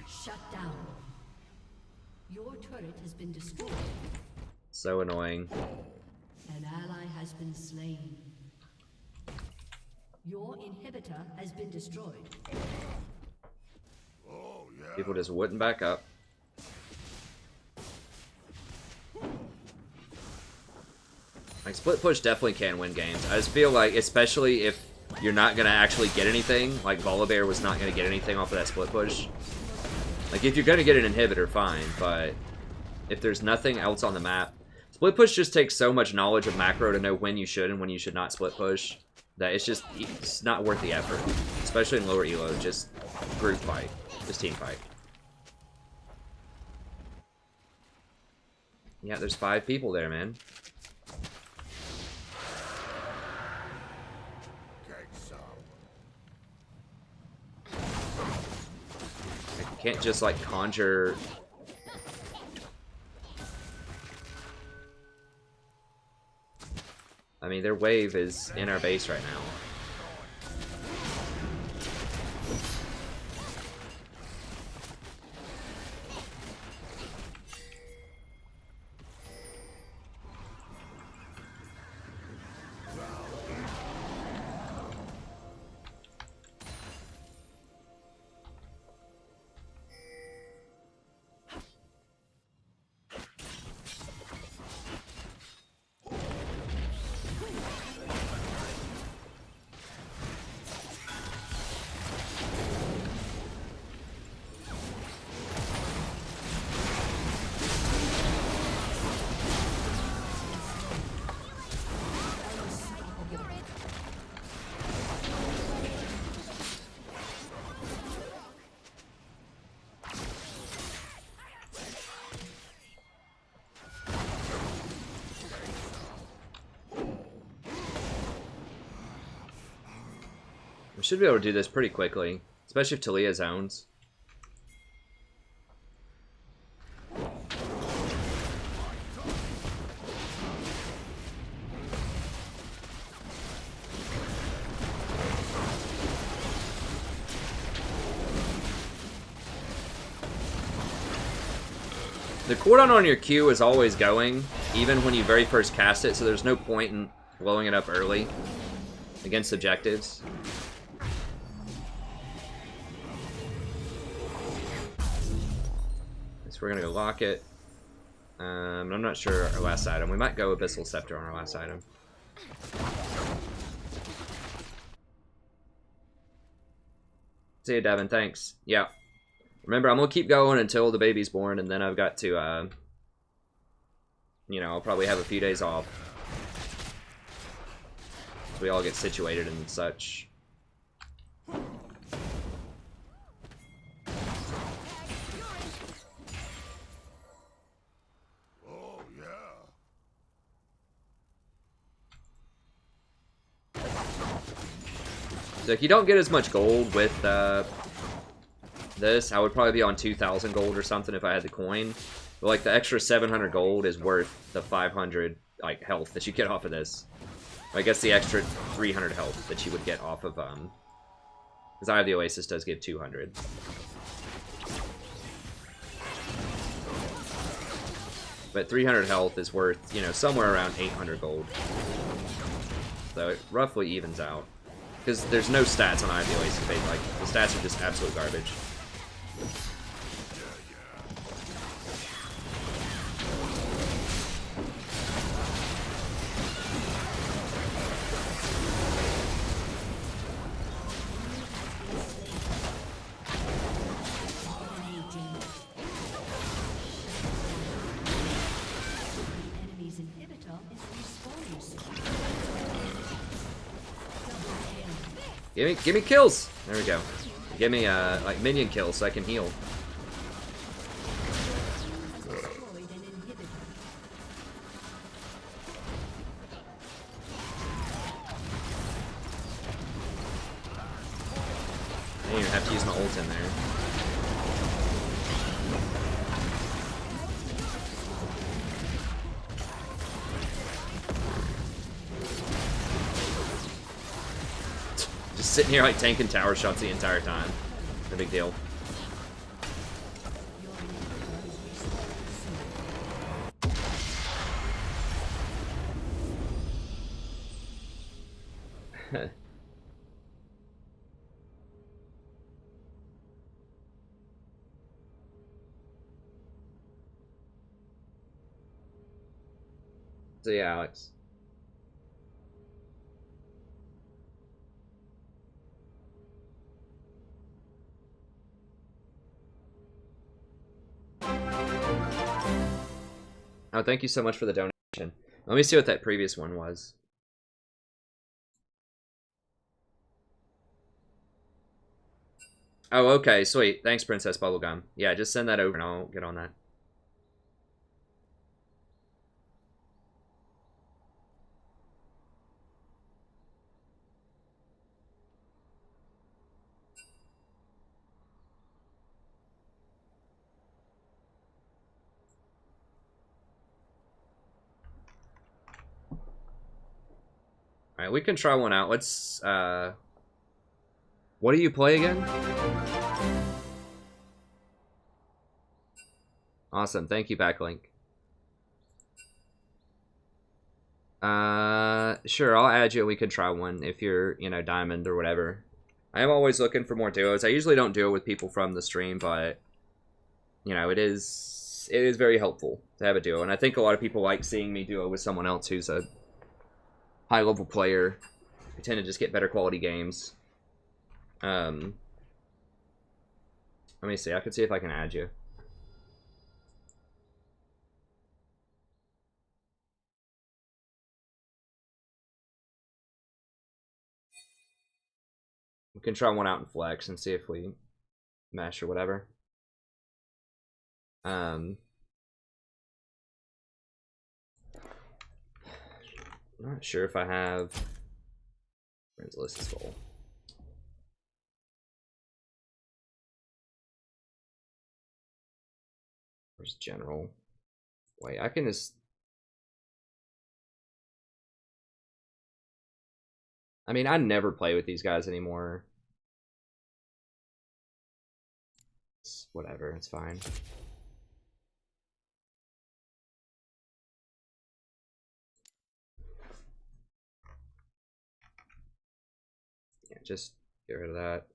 Shut down. Your turret has been destroyed. So annoying. An ally has been slain. Your inhibitor has been destroyed. Oh, yeah. People just wouldn't back up. Like, split push definitely can win games. I just feel like, especially if you're not going to actually get anything, like Volibear was not going to get anything off of that split push. Like, if you're going to get an inhibitor, fine, but if there's nothing else on the map, split push just takes so much knowledge of macro to know when you should and when you should not split push, that it's not worth the effort. Especially in lower elo, just group fight, just team fight. Yeah, there's 5 people there, man. Can't just like conjure. I mean, their wave is in our base right now. should be able to do this pretty quickly, especially if Talia zones. The cooldown on your Q is always going, even when you very first cast it, so there's no point in blowing it up early against objectives. So we're gonna go lock it. I'm not sure our last item. We might go Abyssal Scepter on our last item. See you, Devin. Thanks. Yeah. Remember, I'm gonna keep going until the baby's born, and then I've got to, you know, I'll probably have a few days off. So we all get situated and such. Oh, yeah. So if you don't get as much gold with, this, I would probably be on 2,000 gold or something if I had the coin. But like the extra 700 gold is worth the 500 like health that you get off of this. I guess the extra 300 health that you would get off of because Eye of the Oasis does give 200. But 300 health is worth, you know, somewhere around 800 gold. So it roughly evens out. Because there's no stats on Eye of the Oasis, like the stats are just absolute garbage. Enemy's inhibitor is respawning. Give me kills. There we go. Give me like minion kills so I can heal. Destroyed an inhibitor. I didn't even have to use my ult in there. Just sitting here like tanking tower shots the entire time. No big deal. See ya, Alex. Oh, thank you so much for the donation. Let me see what that previous one was. Oh, okay, sweet. Thanks, Princess Bubblegum. Yeah, just send that over and I'll get on that. Alright, we can try one out. Let's, what do you play again? Awesome, thank you, Backlink. Sure, I'll add you and we can try one if you're, you know, diamond or whatever. I am always looking for more duos. I usually don't duo with people from the stream, but, you know, it is very helpful to have a duo. And I think a lot of people like seeing me duo with someone else who's a high-level player. We tend to just get better quality games. Let me see. I could see if I can add you. We can try one out in Flex and see if we mesh or whatever. Not sure if I have... Friends list is full. Where's general? Wait, I can just... I mean, I never play with these guys anymore. It's whatever, it's fine. Yeah, just get rid of that.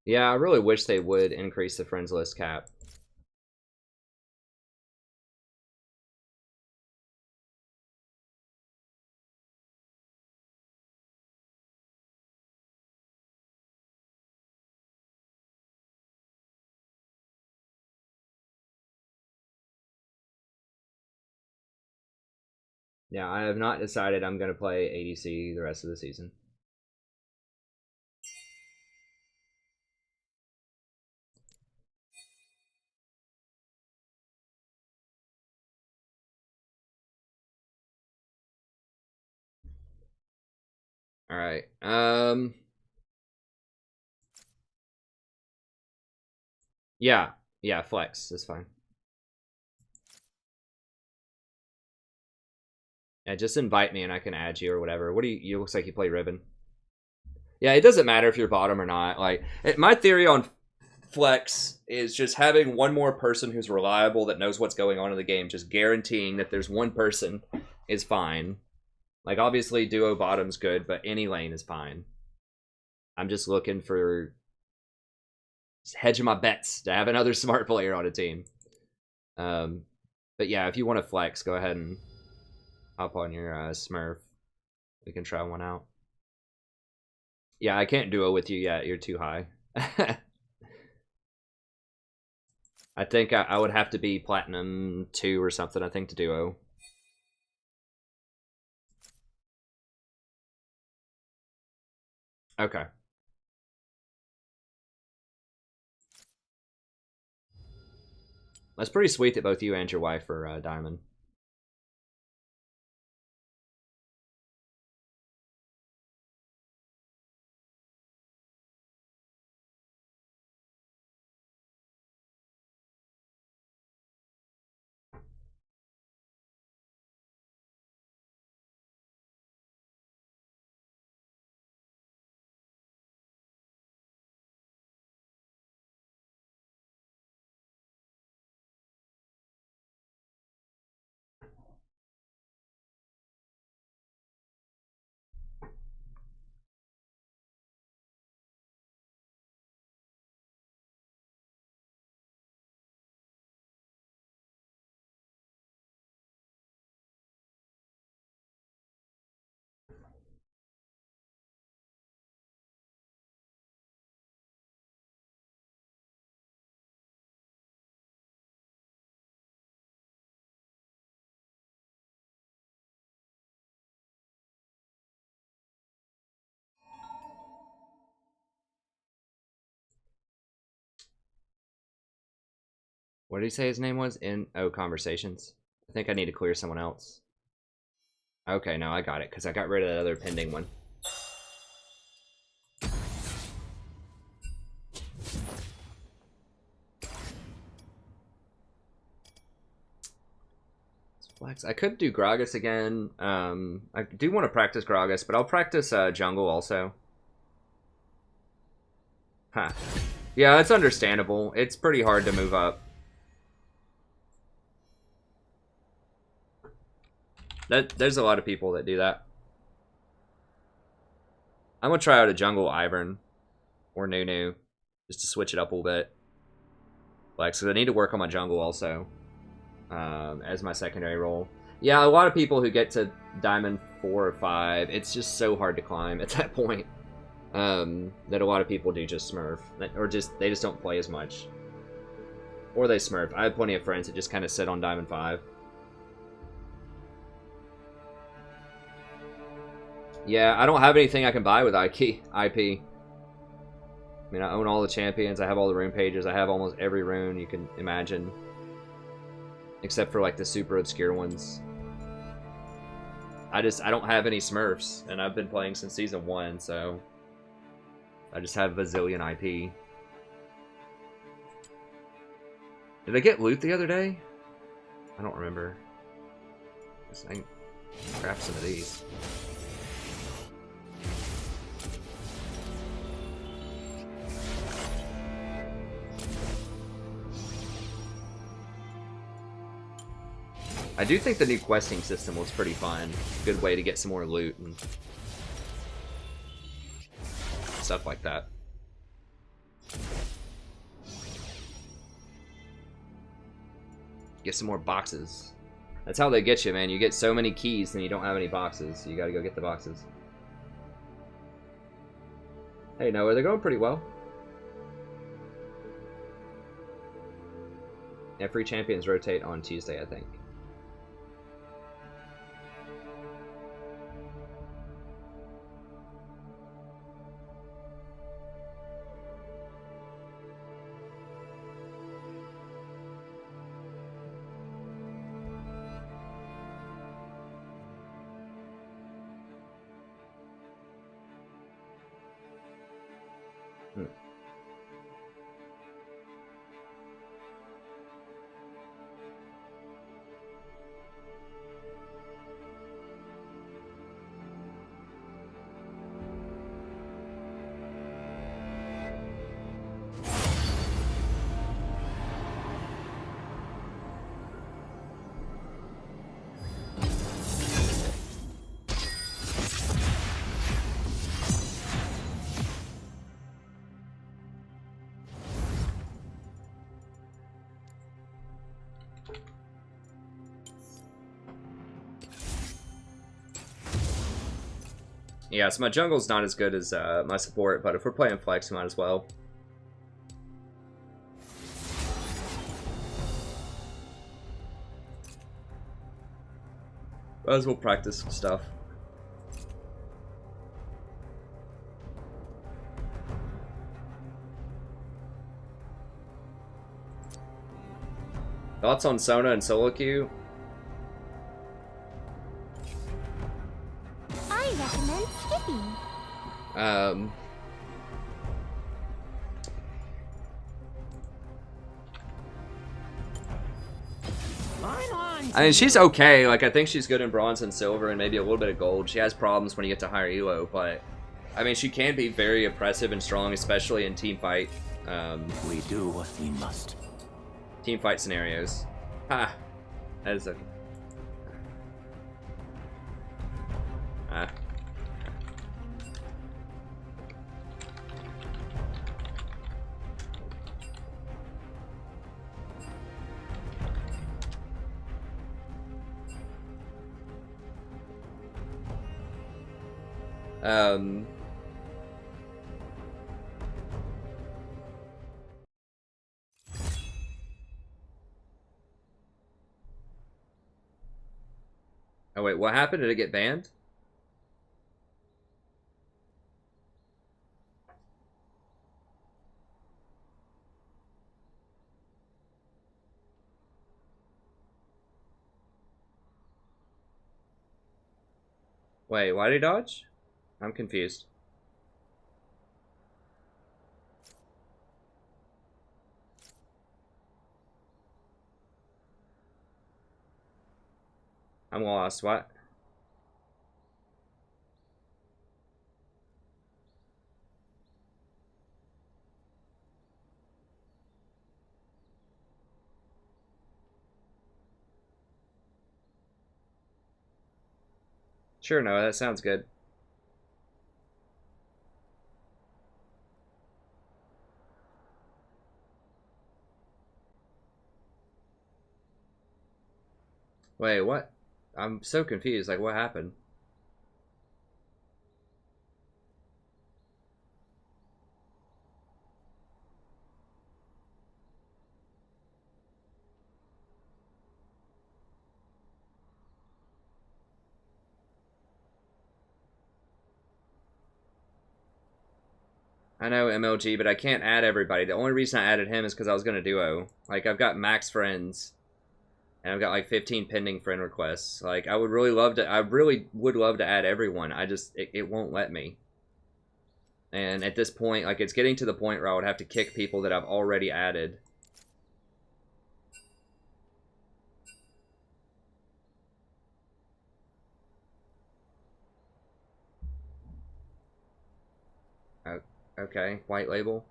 Yeah, I really wish they would increase the friends list cap. Yeah, I have not decided I'm going to play ADC the rest of the season. All right. Yeah, flex. That's fine. Yeah, just invite me and I can add you or whatever. What do you looks like you play Ribbon. Yeah, it doesn't matter if you're bottom or not. Like, my theory on flex is just having one more person who's reliable that knows what's going on in the game, just guaranteeing that there's one person is fine. Like, obviously, duo bottom's good, but any lane is fine. I'm just looking for hedging my bets to have another smart player on a team. But yeah, if you want to flex, go ahead and hop on your Smurf. We can try one out. Yeah, I can't duo with you yet. You're too high. I think I would have to be Platinum 2 or something, I think, to duo. Okay. That's pretty sweet that both you and your wife are Diamond. What did he say his name was? Conversations. I think I need to clear someone else. Okay, no, I got it, because I got rid of that other pending one. Flex. I could do Gragas again. I do want to practice Gragas, but I'll practice jungle also. Huh. Yeah, it's understandable. It's pretty hard to move up. There's a lot of people that do that. I'm gonna try out a jungle Ivern or Nunu just to switch it up a little bit. Flex, because I need to work on my jungle also as my secondary role. Yeah, a lot of people who get to Diamond 4 or 5, it's just so hard to climb at that point that a lot of people do just Smurf, or they just don't play as much, or they Smurf. I have plenty of friends that just kind of sit on Diamond 5. Yeah, I don't have anything I can buy with IP. I mean, I own all the champions. I have all the rune pages. I have almost every rune you can imagine. Except for like the super obscure ones. I don't have any Smurfs, and I've been playing since season 1, so I just have a zillion IP. Did I get loot the other day? I don't remember. I can craft some of these. I do think the new questing system was pretty fun. Good way to get some more loot and stuff like that. Get some more boxes. That's how they get you, man. You get so many keys and you don't have any boxes. So you gotta go get the boxes. Hey, Noah, they're going pretty well. Yeah, free champions rotate on Tuesday, I think. Yeah, so my jungle's not as good as my support, but if we're playing flex, we might as well. Might as well practice some stuff. Thoughts on Sona and solo queue? I recommend skipping. I mean, she's okay. Like, I think she's good in bronze and silver and maybe a little bit of gold. She has problems when you get to higher elo, but I mean, she can be very oppressive and strong, especially in team fight. We do what we must. Team fight scenarios. Ha! That is a... Ah. Oh wait, what happened? Did it get banned? Wait, why did he dodge? I'm confused. I'm lost. What? Sure, no, that sounds good. Wait, what? I'm so confused. Like, what happened? I know MLG, but I can't add everybody. The only reason I added him is because I was going to duo. Like, I've got max friends. And I've got like 15 pending friend requests. Like, I really would love to add everyone. It won't let me. And at this point, like, it's getting to the point where I would have to kick people that I've already added. Okay, white label.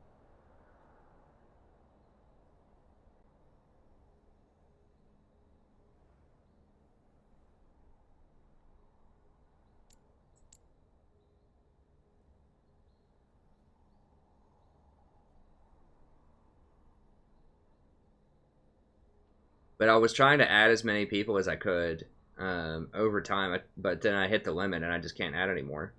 But I was trying to add as many people as I could over time, but then I hit the limit and I just can't add anymore.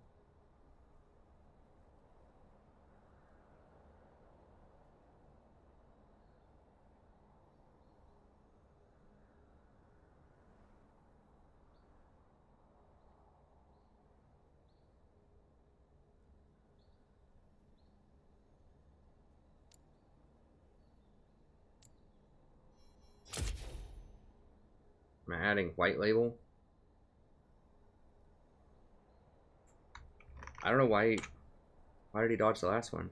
Am I adding white label? I don't know why did he dodge the last one?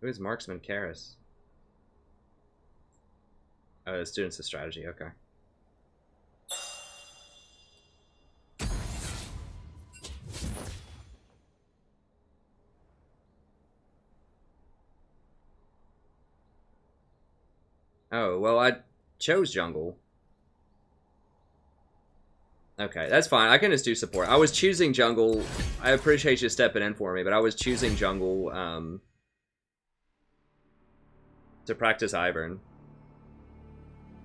Who is Marksman Karis? Students of strategy, okay. Oh, well, I chose jungle. Okay, that's fine. I can just do support. I was choosing jungle. I appreciate you stepping in for me, but I was choosing jungle to practice Ivern.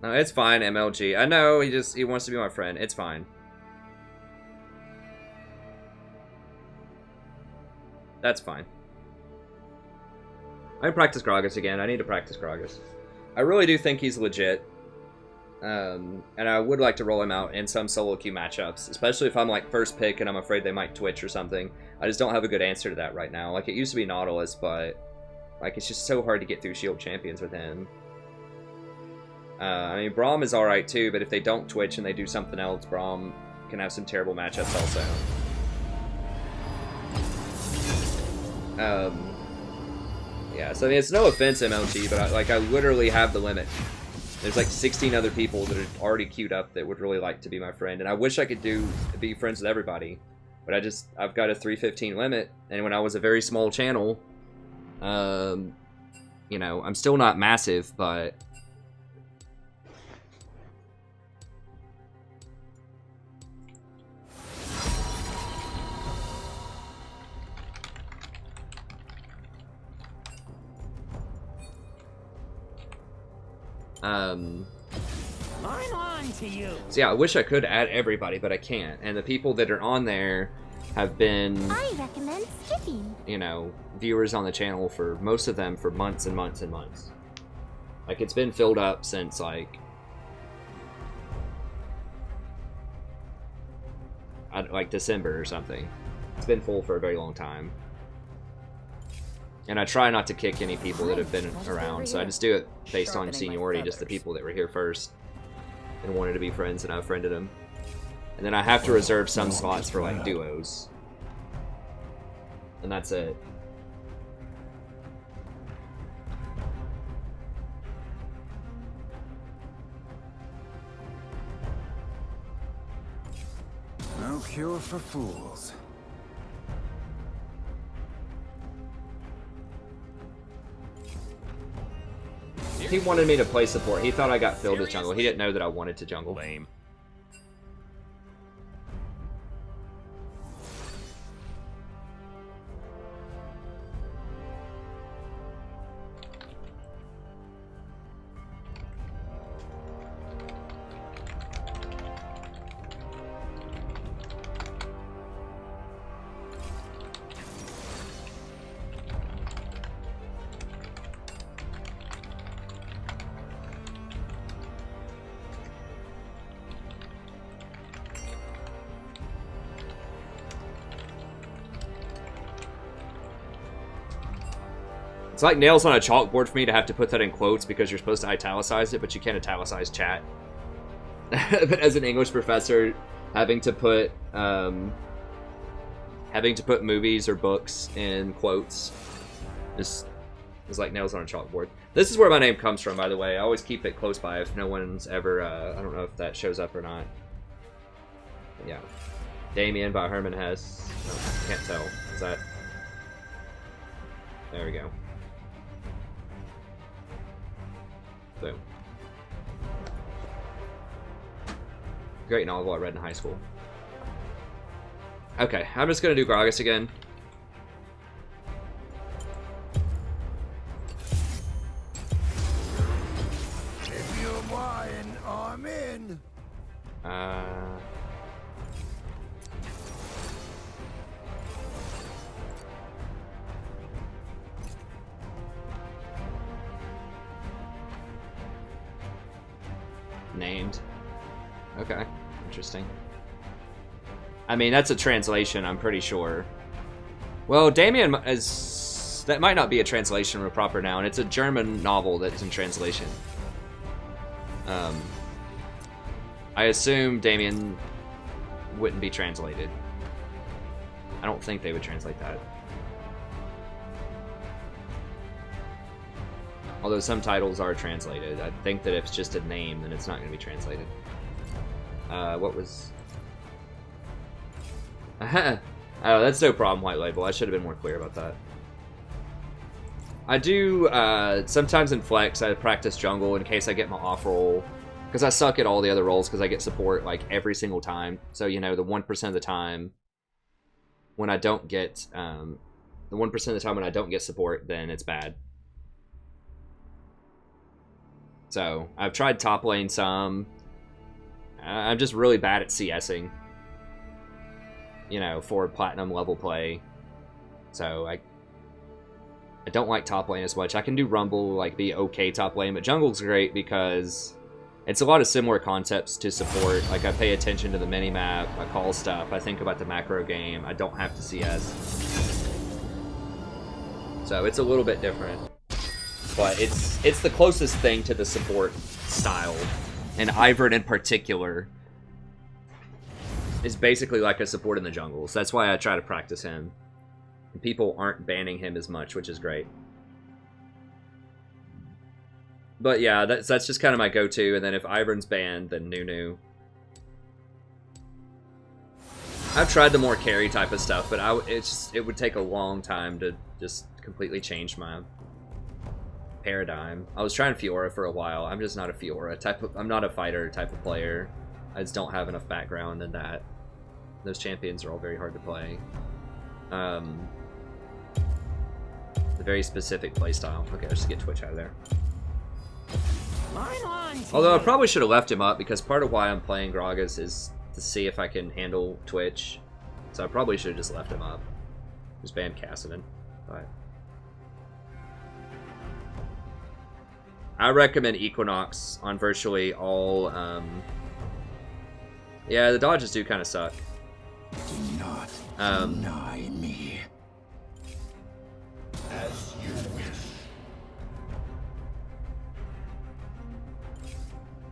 No, it's fine, MLG. I know, he wants to be my friend. It's fine. That's fine. I practice Gragas again. I need to practice Gragas. I really do think he's legit. And I would like to roll him out in some solo queue matchups, especially if I'm like first pick and I'm afraid they might Twitch or something. I just don't have a good answer to that right now. Like, it used to be Nautilus, but like, it's just so hard to get through Shield champions with him. I mean, Braum is alright too, but if they don't Twitch and they do something else, Braum can have some terrible matchups also. Yeah, so I mean, it's no offense, MLG, but I literally have the limit. There's like 16 other people that are already queued up that would really like to be my friend, and I wish I could be friends with everybody, but I've got a 315 limit, and when I was a very small channel, you know, I'm still not massive, but I'm on to you. so yeah, I wish I could add everybody, but I can't. And the people that are on there have been, I recommend skipping. you know, viewers on the channel for most of them for months and months and months. Like, it's been filled up since like December or something. It's been full for a very long time. And I try not to kick any people that have been around, so I just do it based on seniority, just the people that were here first and wanted to be friends, and I friended them. And then I have to reserve some slots for like duos. And that's it. No cure for fools. He wanted me to play support. He thought I got filled with jungle. He didn't know that I wanted to jungle. Lame. It's like nails on a chalkboard for me to have to put that in quotes because you're supposed to italicize it, but you can't italicize chat. But as an English professor, having to put movies or books in quotes is like nails on a chalkboard. This is where my name comes from, by the way. I always keep it close by if no one's ever, I don't know if that shows up or not. But yeah. Damien by Herman Hesse. No, can't tell. Is that... There we go. Boom. Great novel I read in high school. Okay, I'm just gonna do Gragas again. If you're buying, I'm in. Named. Okay, interesting. I mean, that's a translation, I'm pretty sure. Well, Damien is... That might not be a translation of a proper noun. It's a German novel that's in translation. I assume Damien wouldn't be translated. I don't think they would translate that. Although some titles are translated. I think that if it's just a name, then it's not going to be translated. What was... Oh, that's no problem, White Label. I should have been more clear about that. I do, sometimes in Flex, I practice jungle in case I get my off roll. Because I suck at all the other roles because I get support, like, every single time. So, you know, the 1% of the time when I don't get, the 1% of the time when I don't get support, then it's bad. So, I've tried top lane some. I'm just really bad at CSing. You know, for platinum level play. So, I don't like top lane as much. I can do Rumble, like, be okay top lane, but jungle's great because it's a lot of similar concepts to support. Like, I pay attention to the minimap, I call stuff, I think about the macro game, I don't have to CS. So, it's a little bit different. But it's the closest thing to the support style. And Ivern in particular is basically like a support in the jungle. So that's why I try to practice him. And people aren't banning him as much, which is great. But yeah, that's just kind of my go-to. And then if Ivern's banned, then Nunu. I've tried the more carry type of stuff, but it would take a long time to just completely change my paradigm. I was trying Fiora for a while. I'm just not a Fiora type of, I'm not a fighter type of player. I just don't have enough background in that. Those champions are all very hard to play. The very specific playstyle. Okay, let's just get Twitch out of there. Although I probably should have left him up because part of why I'm playing Gragas is to see if I can handle Twitch. So I probably should have just left him up. Just banned Cassidy. But I recommend Equinox on virtually all, yeah, the dodges do kind of suck. Do not deny me. As you wish.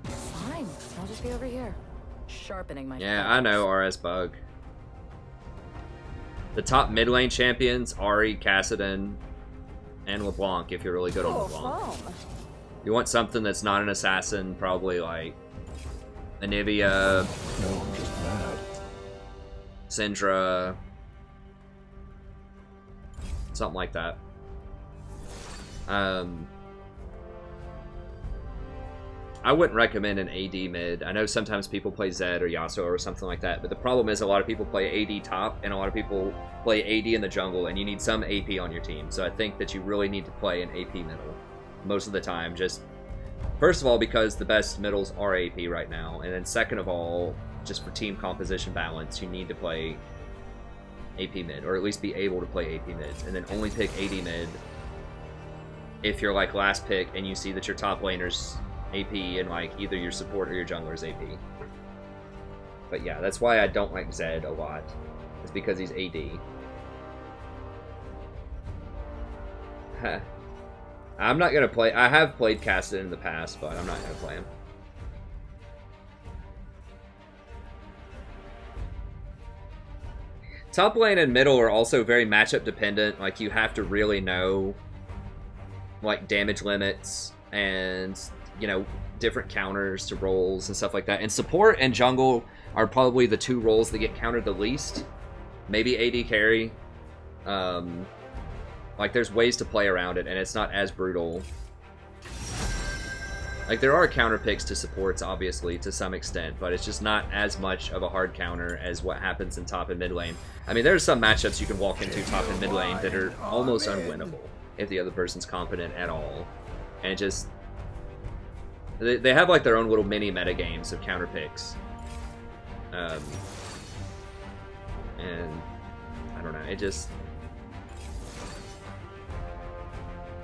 Fine, I'll just be over here, sharpening my Yeah, feather. I know, RS Bug. The top mid lane champions, Ahri, Cassidy, and LeBlanc if you're really good on LeBlanc. You want something that's not an assassin, probably like Anivia, No, I'm just mad. Syndra, something like that. I wouldn't recommend an AD mid. I know sometimes people play Zed or Yasuo or something like that, but the problem is a lot of people play AD top and a lot of people play AD in the jungle, and you need some AP on your team. So I think that you really need to play an AP middle most of the time. Just first of all, because the best middles are AP right now, and then second of all, just for team composition balance, you need to play AP mid, or at least be able to play AP mids, and then only pick AD mid if you're like last pick and you see that your top laner's AP and like either your support or your jungler's AP. But yeah, that's why I don't like Zed a lot. It's because he's AD. I'm not gonna play. I have played Casted in the past, but I'm not gonna play him. Top lane and middle are also very matchup dependent. Like, you have to really know, like, damage limits and, you know, different counters to roles and stuff like that. And support and jungle are probably the two roles that get countered the least. Maybe AD carry. Like, there's ways to play around it, and it's not as brutal. Like, there are counter picks to supports, obviously, to some extent, but it's just not as much of a hard counter as what happens in top and mid lane. I mean, there's some matchups you can walk into top and mid lane that are almost unwinnable if the other person's competent at all. And it just... They have, like, their own little mini meta games of counter picks. And... I don't know, it just...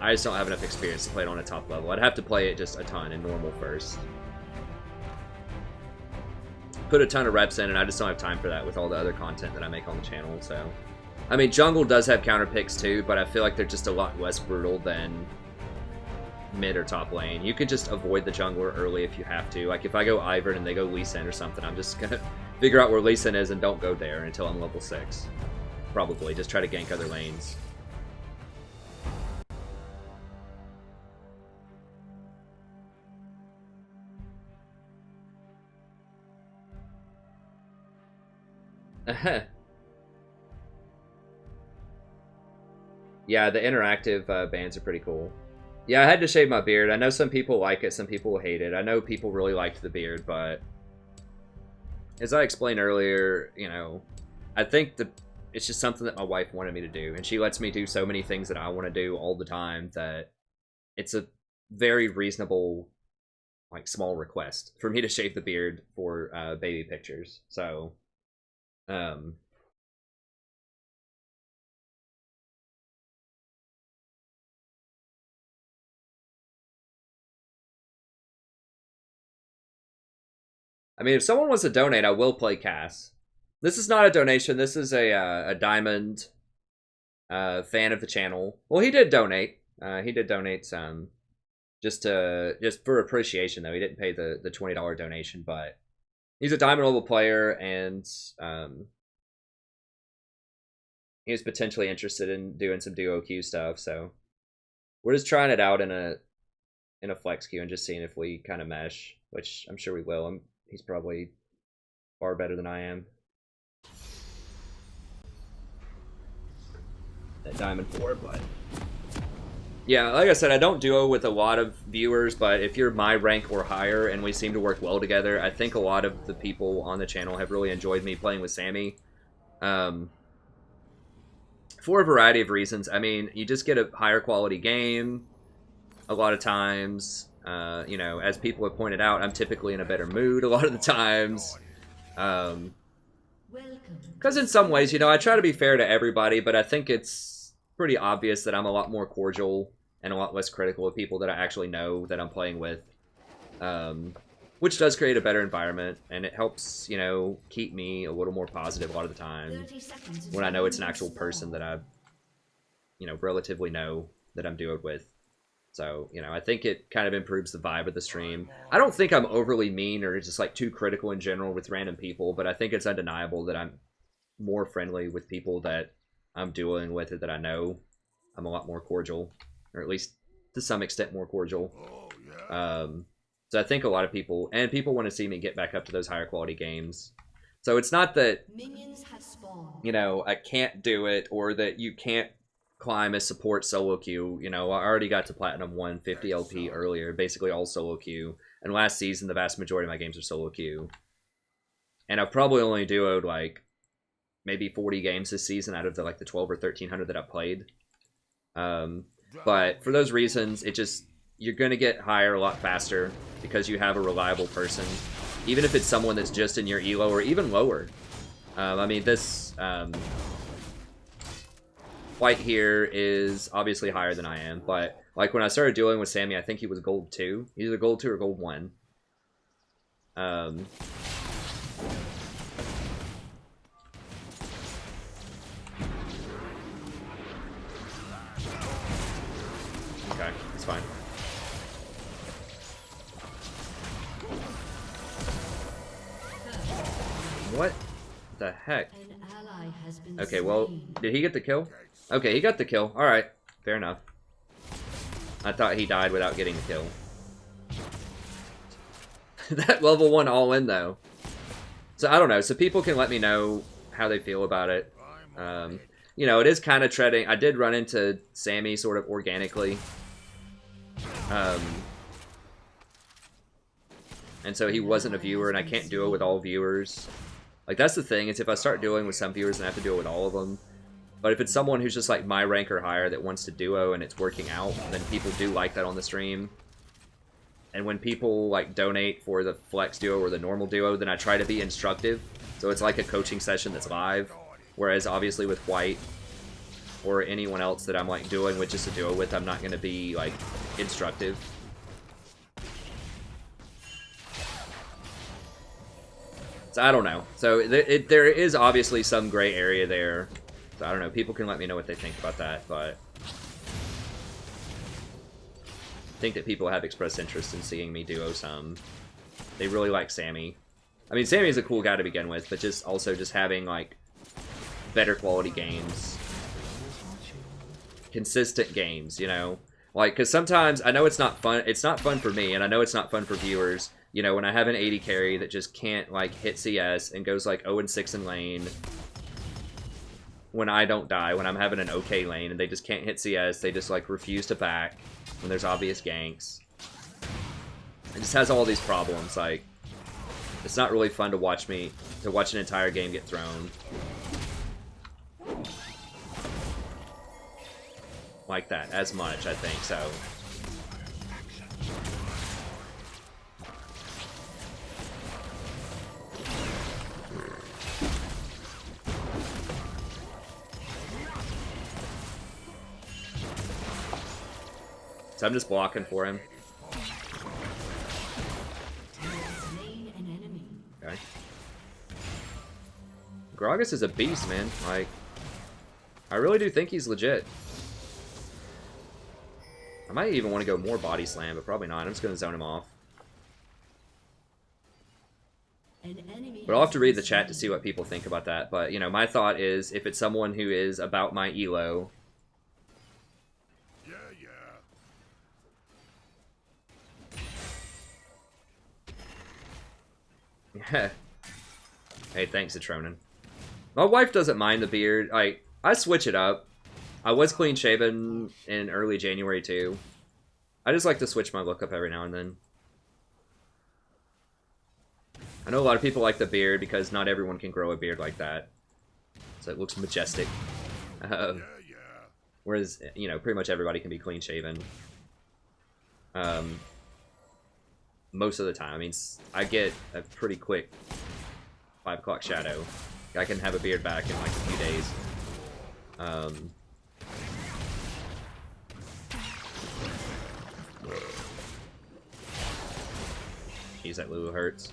I just don't have enough experience to play it on a top level. I'd have to play it just a ton in normal first. Put a ton of reps in, and I just don't have time for that with all the other content that I make on the channel, so... I mean, jungle does have counter picks too, but I feel like they're just a lot less brutal than mid or top lane. You could just avoid the jungler early if you have to. Like, if I go Ivern and they go Lee Sin or something, I'm just gonna figure out where Lee Sin is and don't go there until I'm level 6. Probably. Just try to gank other lanes. Yeah, the interactive bands are pretty cool. Yeah, I had to shave my beard. I know some people like it, some people hate it. I know people really liked the beard, but as I explained earlier, you know, I think it's just something that my wife wanted me to do, and she lets me do so many things that I want to do all the time that it's a very reasonable, like, small request for me to shave the beard for baby pictures. So I mean, if someone wants to donate, I will play Cass. This is not a donation. This is a Diamond fan of the channel. Well, he did donate. He did donate some, just for appreciation, though. He didn't pay the $20 donation, but he's a Diamond level player, and he was potentially interested in doing some duo queue stuff. So we're just trying it out in a flex queue and just seeing if we kind of mesh, which I'm sure we will. He's probably far better than I am at Diamond 4, but yeah, like I said, I don't duo with a lot of viewers, but if you're my rank or higher and we seem to work well together, I think a lot of the people on the channel have really enjoyed me playing with Sammy. For a variety of reasons. I mean, you just get a higher quality game a lot of times. You know, as people have pointed out, I'm typically in a better mood a lot of the times. Because in some ways, you know, I try to be fair to everybody, but I think it's pretty obvious that I'm a lot more cordial and a lot less critical of people that I actually know that I'm playing with. Which does create a better environment, and it helps, you know, keep me a little more positive a lot of the time when I know it's an actual person that I, you know, relatively know that I'm duoed with. So, you know, I think it kind of improves the vibe of the stream. I don't think I'm overly mean or just, like, too critical in general with random people, but I think it's undeniable that I'm more friendly with people that I'm dueling with it that I know. I'm a lot more cordial, or at least to some extent more cordial. So I think a lot of people, and people want to see me get back up to those higher quality games. So it's not that, you know, I can't do it, or that you can't climb a support solo queue. You know, I already got to Platinum 150 LP earlier, basically all solo queue. And last season, the vast majority of my games are solo queue. And I've probably only duoed, like, maybe 40 games this season out of the, like, the 12 or 1300 that I've played. But for those reasons, it just, you're going to get higher a lot faster because you have a reliable person. Even if it's someone that's just in your elo or even lower. I mean, this White here is obviously higher than I am, but like when I started dueling with Sammy, I think he was gold 2. He's either gold 2 or gold 1. Okay, it's fine. What the heck? An ally has been Okay, well, slain. did he get the kill? Okay, he got the kill. Alright, fair enough. I thought he died without getting the kill. That level 1 all-in, though. So, I don't know. So, people can let me know how they feel about it. You know, it is kind of treading. I did run into Sammy sort of organically. And so he wasn't a viewer, and I can't do it with all viewers. Like, that's the thing, is if I start duoing with some viewers, then I have to do it with all of them. But if it's someone who's just, like, my rank or higher that wants to duo and it's working out, then people do like that on the stream. And when people, like, donate for the flex duo or the normal duo, then I try to be instructive. So it's like a coaching session that's live. Whereas, obviously, with White or anyone else that I'm, like, doing with just a duo with, I'm not going to be, like, instructive. So I don't know. So there is obviously some gray area there. So I don't know. People can let me know what they think about that, but I think that people have expressed interest in seeing me duo some. They really like Sammy. I mean, Sammy's a cool guy to begin with, but just also just having like better quality games, consistent games, you know, like because sometimes I know it's not fun. It's not fun for me, and I know it's not fun for viewers. You know, when I have an 80 carry that just can't, like, hit CS and goes, like, 0-6 in lane. When I don't die, when I'm having an okay lane and they just can't hit CS, they just, like, refuse to back when there's obvious ganks. It just has all these problems, like, it's not really fun to watch an entire game get thrown. Like that, as much, I think, so. So I'm just blocking for him. Okay. Gragas is a beast, man. Like, I really do think he's legit. I might even want to go more body slam, but probably not. I'm just going to zone him off. But I'll have to read the chat to see what people think about that. But, you know, my thought is, if it's someone who is about my elo... Yeah. Hey, thanks, Atronin. My wife doesn't mind the beard. Like, I switch it up. I was clean shaven in early January too. I just like to switch my look up every now and then. I know a lot of people like the beard because not everyone can grow a beard like that. So it looks majestic. Whereas, you know, pretty much everybody can be clean shaven. Most of the time. I mean, I get a pretty quick 5 o'clock shadow. I can have a beard back in like a few days. Jeez, that Lulu hurts.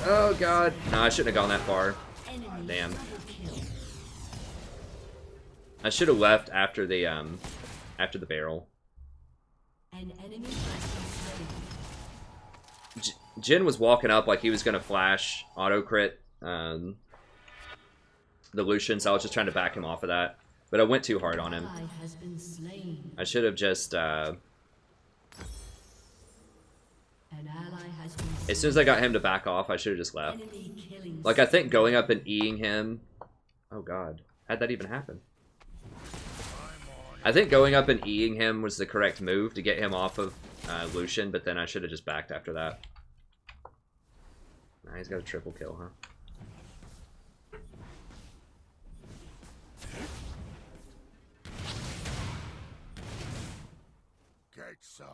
Oh god. No, I shouldn't have gone that far. Damn. I should have left after the barrel. Jin was walking up like he was gonna flash auto crit the Lucian, so I was just trying to back him off of that. But I went too hard on him. I should have just as soon as I got him to back off, I should have just left. Like, I think going up and E'ing him... Oh god. How'd that even happen? I think going up and E'ing him was the correct move to get him off of Lucian, but then I should have just backed after that. Nah, he's got a triple kill, huh? Get some.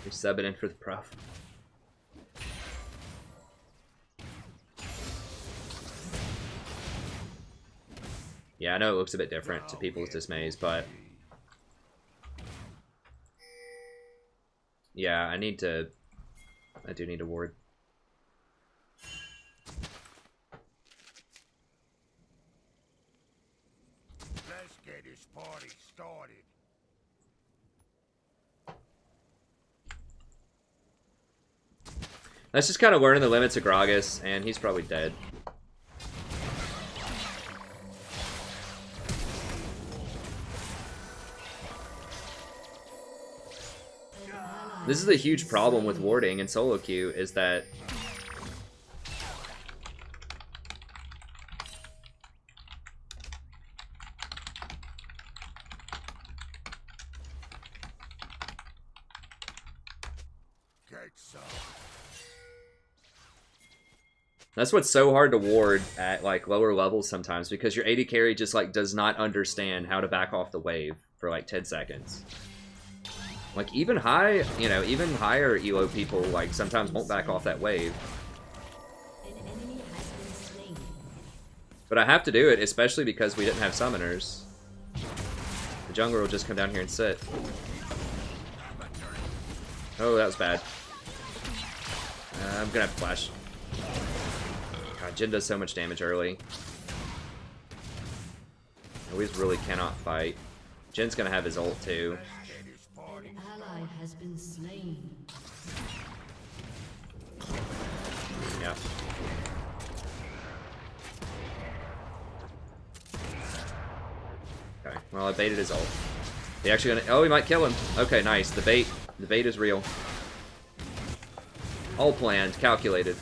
You're subbing in for the prof. Yeah, I know it looks a bit different to people's dismays, but Yeah, I do need to ward. Let's get this party started. That's just kind of learning the limits of Gragas, and he's probably dead. This is the huge problem with warding in solo queue, is that Get some. that's what's so hard to ward at like lower levels sometimes, because your AD carry just like does not understand how to back off the wave for like 10 seconds. Like even high, you know, even higher elo people like sometimes won't back off that wave. An enemy has been slain. But I have to do it, especially because we didn't have summoners. The jungler will just come down here and sit. Oh, that was bad. I'm gonna have to flash. God, Jhin does so much damage early. We really cannot fight. Jin's gonna have his ult too. An ally has been slain. Yeah. Okay, well I baited his ult. He actually gonna, oh, he might kill him. Okay, nice. The bait is real. All planned, calculated.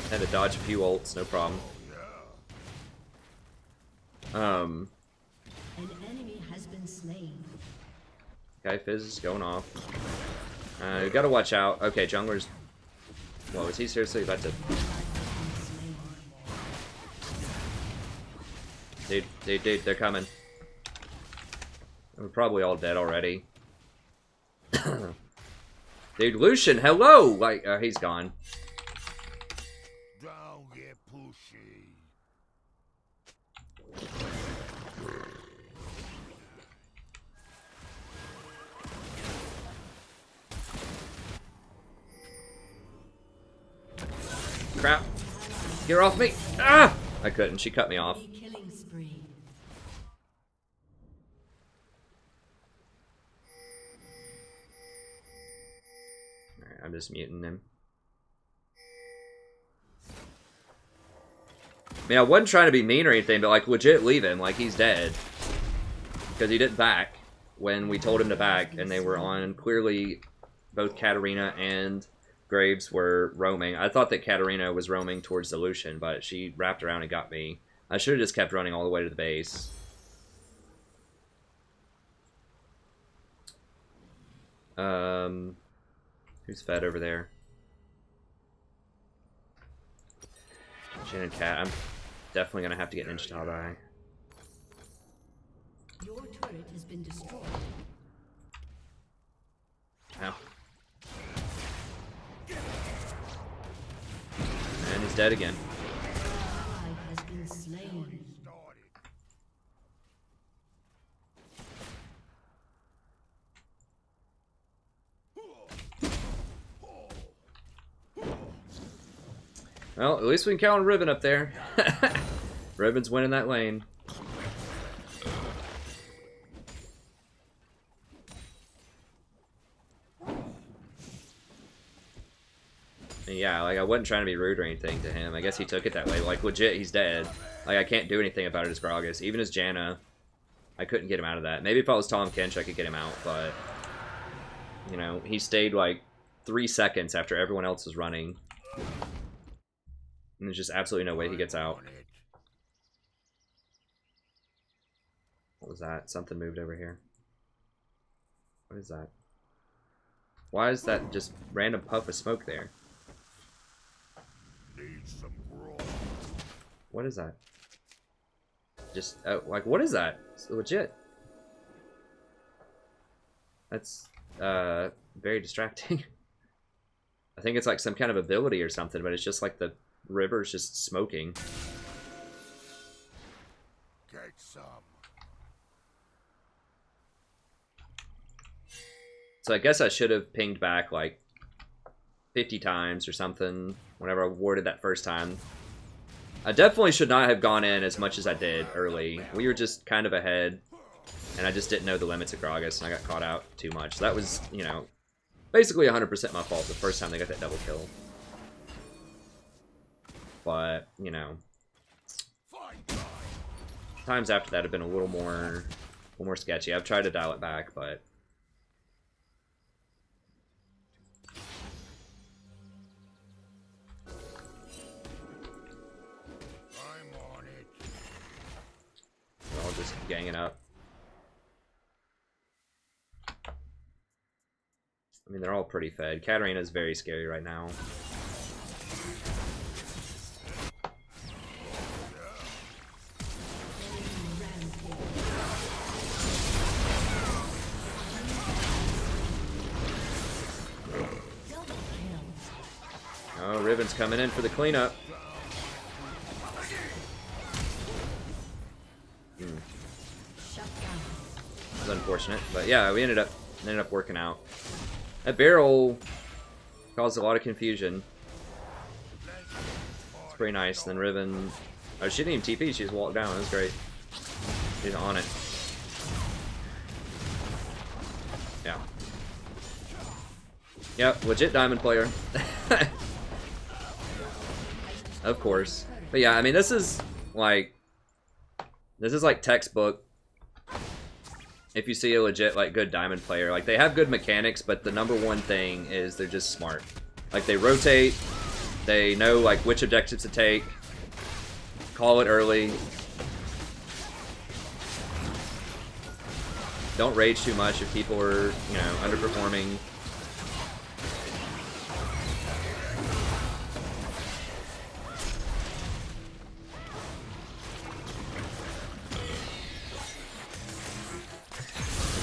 Had to dodge a few ults, no problem. An enemy has been slain. Okay, Fizz is going off. You gotta watch out. Okay, jungler's... Whoa, is he seriously about to... Dude, they're coming. We're probably all dead already. Dude, Lucian, hello! Like, he's gone. Don't get pushy. Crap. Get her off me! Ah! I couldn't, she cut me off. Killing spree. Alright, I'm just muting him. I mean, I wasn't trying to be mean or anything, but like, legit leave him, like he's dead. Because he didn't back when we told him to back, and they were on, clearly, both Katarina and Graves were roaming. I thought that Katarina was roaming towards the Lucian, but she wrapped around and got me. I should have just kept running all the way to the base. Who's fed over there? Jhin and Cat. I'm definitely gonna have to get Ninja Tabai. Your turret has been destroyed. Ow. And he's dead again. Ally has been slain. Started. Well, at least we can count on Ribbon up there. Ribbon's winning that lane. And yeah, like I wasn't trying to be rude or anything to him. I guess he took it that way. Like legit, he's dead. Like I can't do anything about it as Gragas. Even as Janna, I couldn't get him out of that. Maybe if I was Tom Kench, I could get him out, but you know, he stayed like 3 seconds after everyone else was running. And there's just absolutely no way he gets out. What was that? Something moved over here. What is that? Why is that just random puff of smoke there? Need some grog. What is that? Just, oh, like, what is that? It's legit. That's, very distracting. I think it's like some kind of ability or something, but it's just like the river's just smoking. Get some. So I guess I should have pinged back like 50 times or something whenever I warded that first time. I definitely should not have gone in as much as I did early. We were just kind of ahead, and I just didn't know the limits of Gragas, and I got caught out too much. So that was, you know, basically 100% my fault the first time they got that double kill. But, you know, times after that have been a little more sketchy. I've tried to dial it back, but they're all just ganging up. I mean, they're all pretty fed. Katarina's very scary right now. Oh, Riven's coming in for the cleanup. It's unfortunate, but yeah, we ended up working out. That barrel caused a lot of confusion. It's pretty nice. And then Riven, oh, she didn't even TP. She just walked down. It was great. She's on it. Yeah. Yep, legit diamond player. Of course. But yeah, I mean, this is like textbook. If you see a legit, like, good diamond player, like, they have good mechanics, but the number one thing is they're just smart. Like, they rotate, they know, like, which objectives to take, call it early. Don't rage too much if people are, you know, underperforming.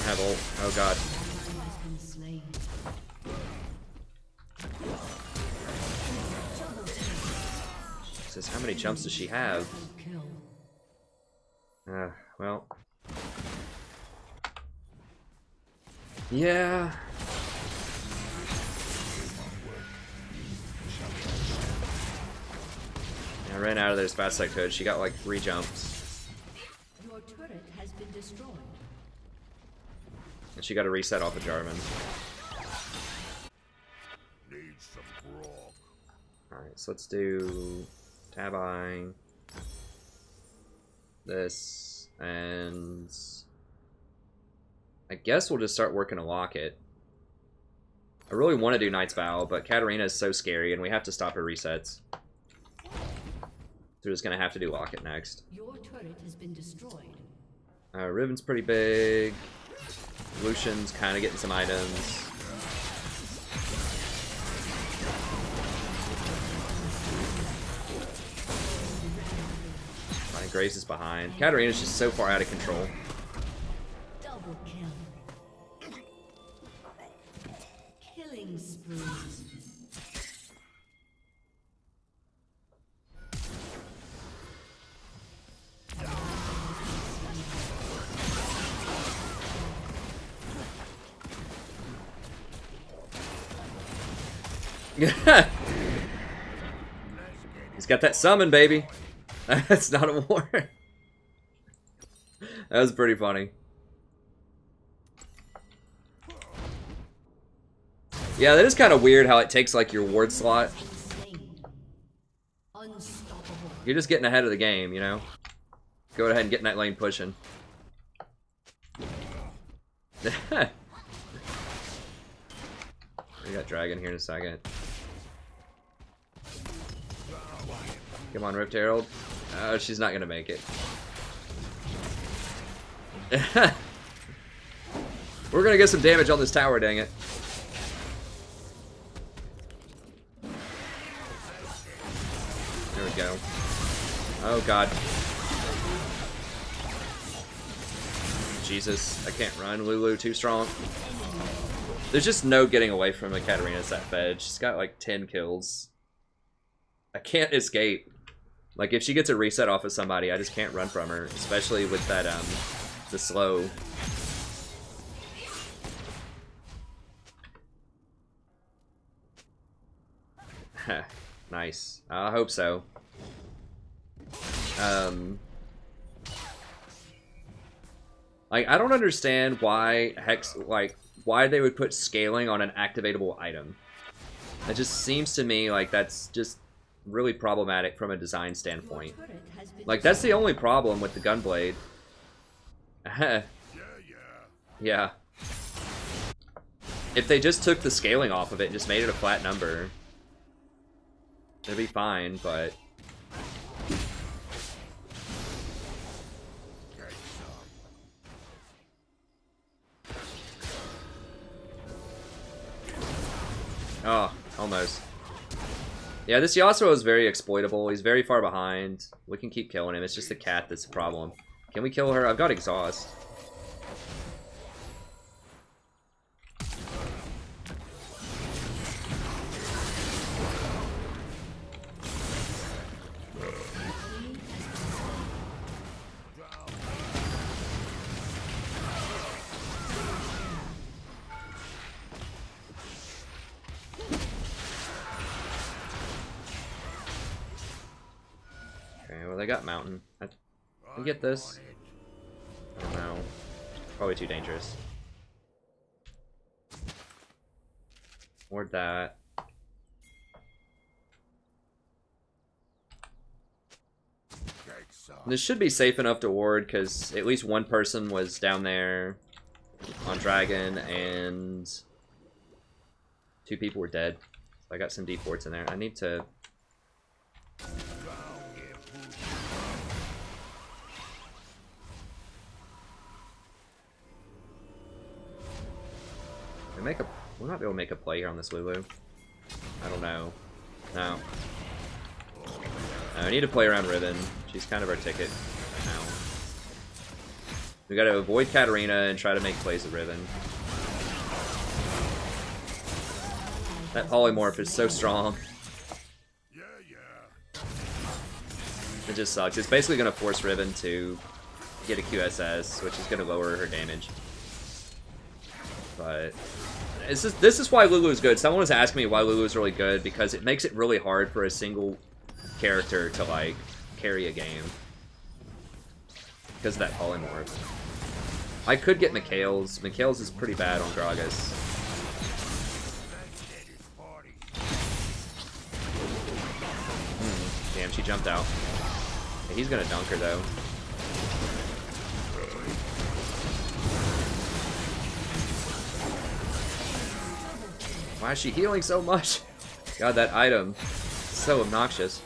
Have ult. Oh god. Says, how many jumps does she have? Well. Yeah. I ran out of there as fast as I could. She got like 3 jumps. Your turret has been destroyed. And she got a reset off of Jarvan. Alright, so let's do tab eyeing. This, and I guess we'll just start working a locket. I really want to do Knight's Vow, but Katarina is so scary and we have to stop her resets. So we're just going to have to do locket next. Your turret has been destroyed. Riven's pretty big. Lucian's kind of getting some items. Grace is behind. Katarina's just so far out of control. Double kill. Killing spree. He's got that summon, baby. That's not a war. That was pretty funny. Yeah, that is kind of weird how it takes like your ward slot. You're just getting ahead of the game, you know? Go ahead and get in that lane pushing. We got Dragon here in a second. Come on, Rift Herald. Oh, she's not gonna make it. We're gonna get some damage on this tower, dang it. There we go. Oh god. Jesus, I can't run. Lulu too strong. There's just no getting away from a Katarina that's that fed. She's got like 10 kills. I can't escape. Like, if she gets a reset off of somebody, I just can't run from her, especially with that, the slow. Nice. I hope so. Like, I don't understand why why they would put scaling on an activatable item. It just seems to me like that's just really problematic from a design standpoint. Like, that's the only problem with the Gunblade. Yeah. If they just took the scaling off of it and just made it a flat number, it'd be fine, but... Oh, almost. Yeah, this Yasuo is very exploitable. He's very far behind. We can keep killing him. It's just the cat that's the problem. Can we kill her? I've got exhaust. I got mountain. I get this. I don't know. Probably too dangerous. Ward that. This should be safe enough to ward because at least one person was down there on Dragon and 2 people were dead. So I got some deep wards in there. I need to... We might be able to make a play here on this Lulu. I don't know. No. I need to play around Riven. She's kind of our ticket now. We gotta avoid Katarina and try to make plays with Riven. That polymorph is so strong. It just sucks. It's basically gonna force Riven to get a QSS, which is gonna lower her damage. But... This is why Lulu is good. Someone was asking me why Lulu is really good, because it makes it really hard for a single character to, like, carry a game. Because of that polymorph. I could get Mikhail's. Mikhail's is pretty bad on Gragas. Damn, she jumped out. Yeah, he's gonna dunk her, though. Why is she healing so much? God, that item is so obnoxious.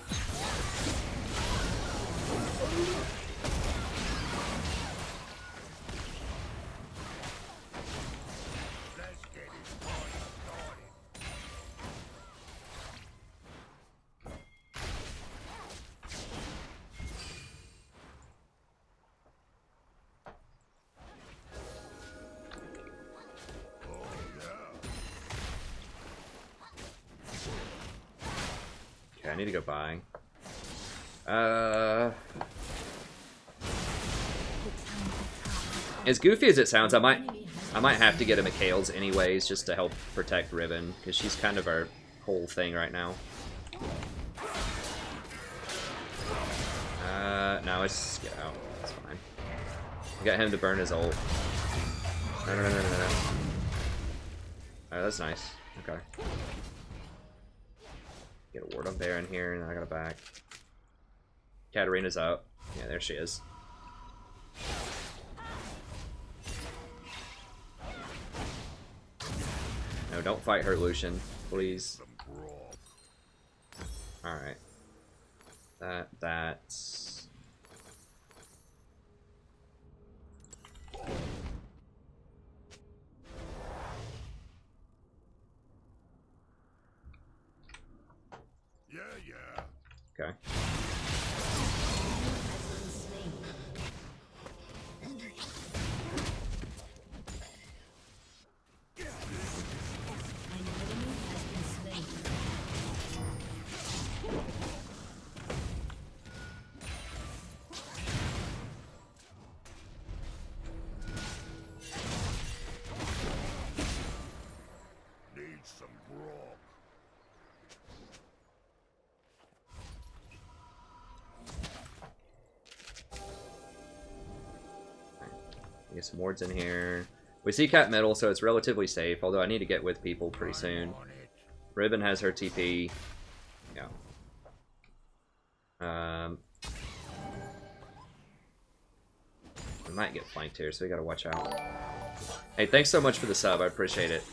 I need to go buy. As goofy as it sounds, I might have to get a Mikhail's anyways, just to help protect Riven, because she's kind of our whole thing right now. No, let's just get out. That's fine. We got him to burn his ult. No. Alright, that's nice. Okay. Get a ward on Baron here, and then I got a back. Katarina's out. Yeah, there she is. No, don't fight her, Lucian. Please. Alright. That's... Okay. Get some wards in here. We see cat middle, so it's relatively safe, although I need to get with people pretty soon. Ribbon has her TP. Yeah. We might get flanked here, so we gotta watch out. Hey, thanks so much for the sub, I appreciate it.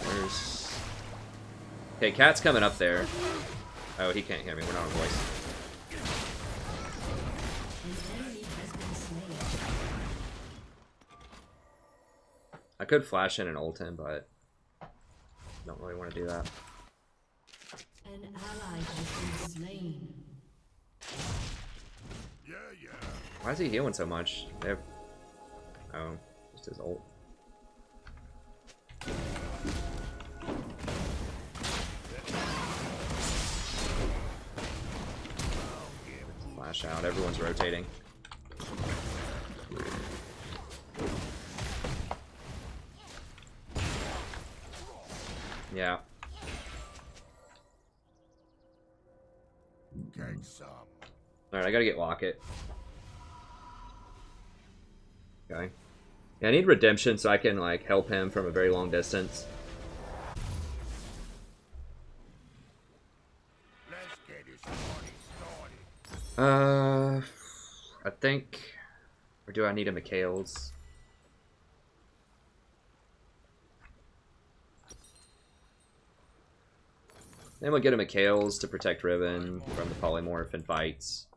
Where's... Okay, cat's coming up there. Oh, he can't hear me, we're not on voice. I could flash in and ult him, but don't really want to do that. An ally has been slain. Why is he healing so much? They have... Oh, just his ult. Flash out, everyone's rotating. Yeah. Alright, I gotta get Locket. Okay. Yeah, I need redemption so I can, like, help him from a very long distance. I think... Or do I need a Mikhail's? Then we'll get a Mikhail's to protect Ribbon from the polymorph in fights.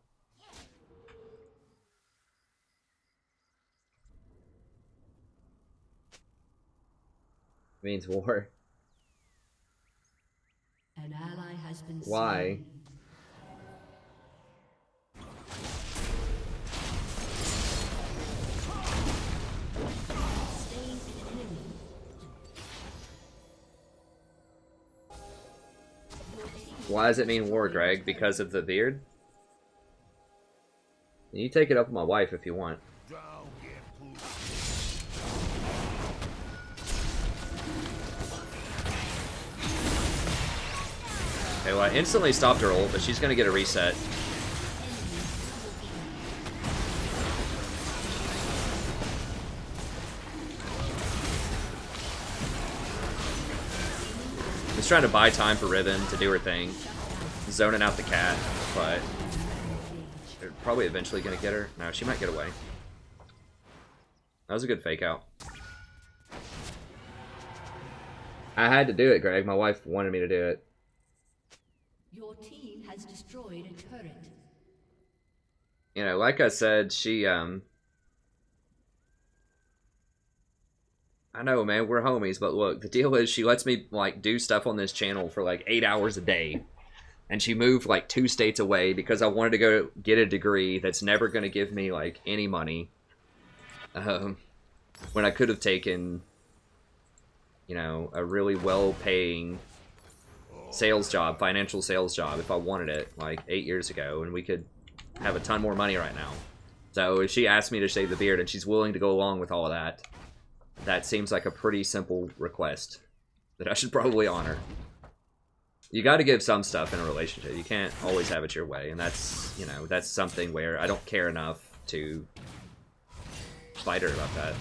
Means war. An ally has been Why? slain. Why does it mean war, Greg? Because of the beard? You take it up with my wife if you want. Okay, well I instantly stopped her ult, but she's gonna get a reset. Just trying to buy time for Ribbon to do her thing. Zoning out the cat, but they're probably eventually gonna get her. No, she might get away. That was a good fake out. I had to do it, Greg. My wife wanted me to do it. Your team has destroyed a turret. You know, like I said, she, I know, man, we're homies, but look, the deal is she lets me, like, do stuff on this channel for, like, 8 hours a day. And she moved, like, 2 states away because I wanted to go get a degree that's never going to give me, like, any money. When I could have taken, you know, a really well-paying sales job, financial sales job, if I wanted it, like, 8 years ago, and we could have a ton more money right now. So if she asked me to shave the beard and she's willing to go along with all of that, that seems like a pretty simple request that I should probably honor. You got to give some stuff in a relationship. You can't always have it your way, and that's, you know, that's something where I don't care enough to fight her about that.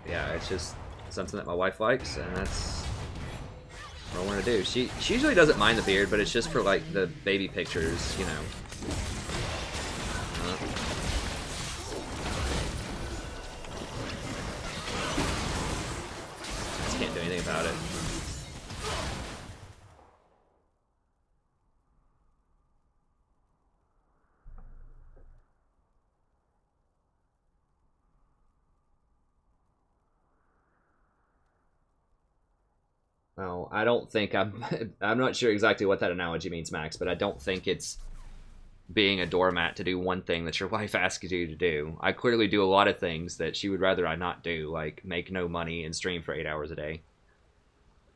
Yeah, it's just something that my wife likes, and that's what I want to do. She usually doesn't mind the beard, but it's just for, like, the baby pictures, you know. Just can't do anything about it. Well, I don't think I'm not sure exactly what that analogy means, Max, but I don't think it's being a doormat to do one thing that your wife asks you to do. I clearly do a lot of things that she would rather I not do, like make no money and stream for 8 hours a day.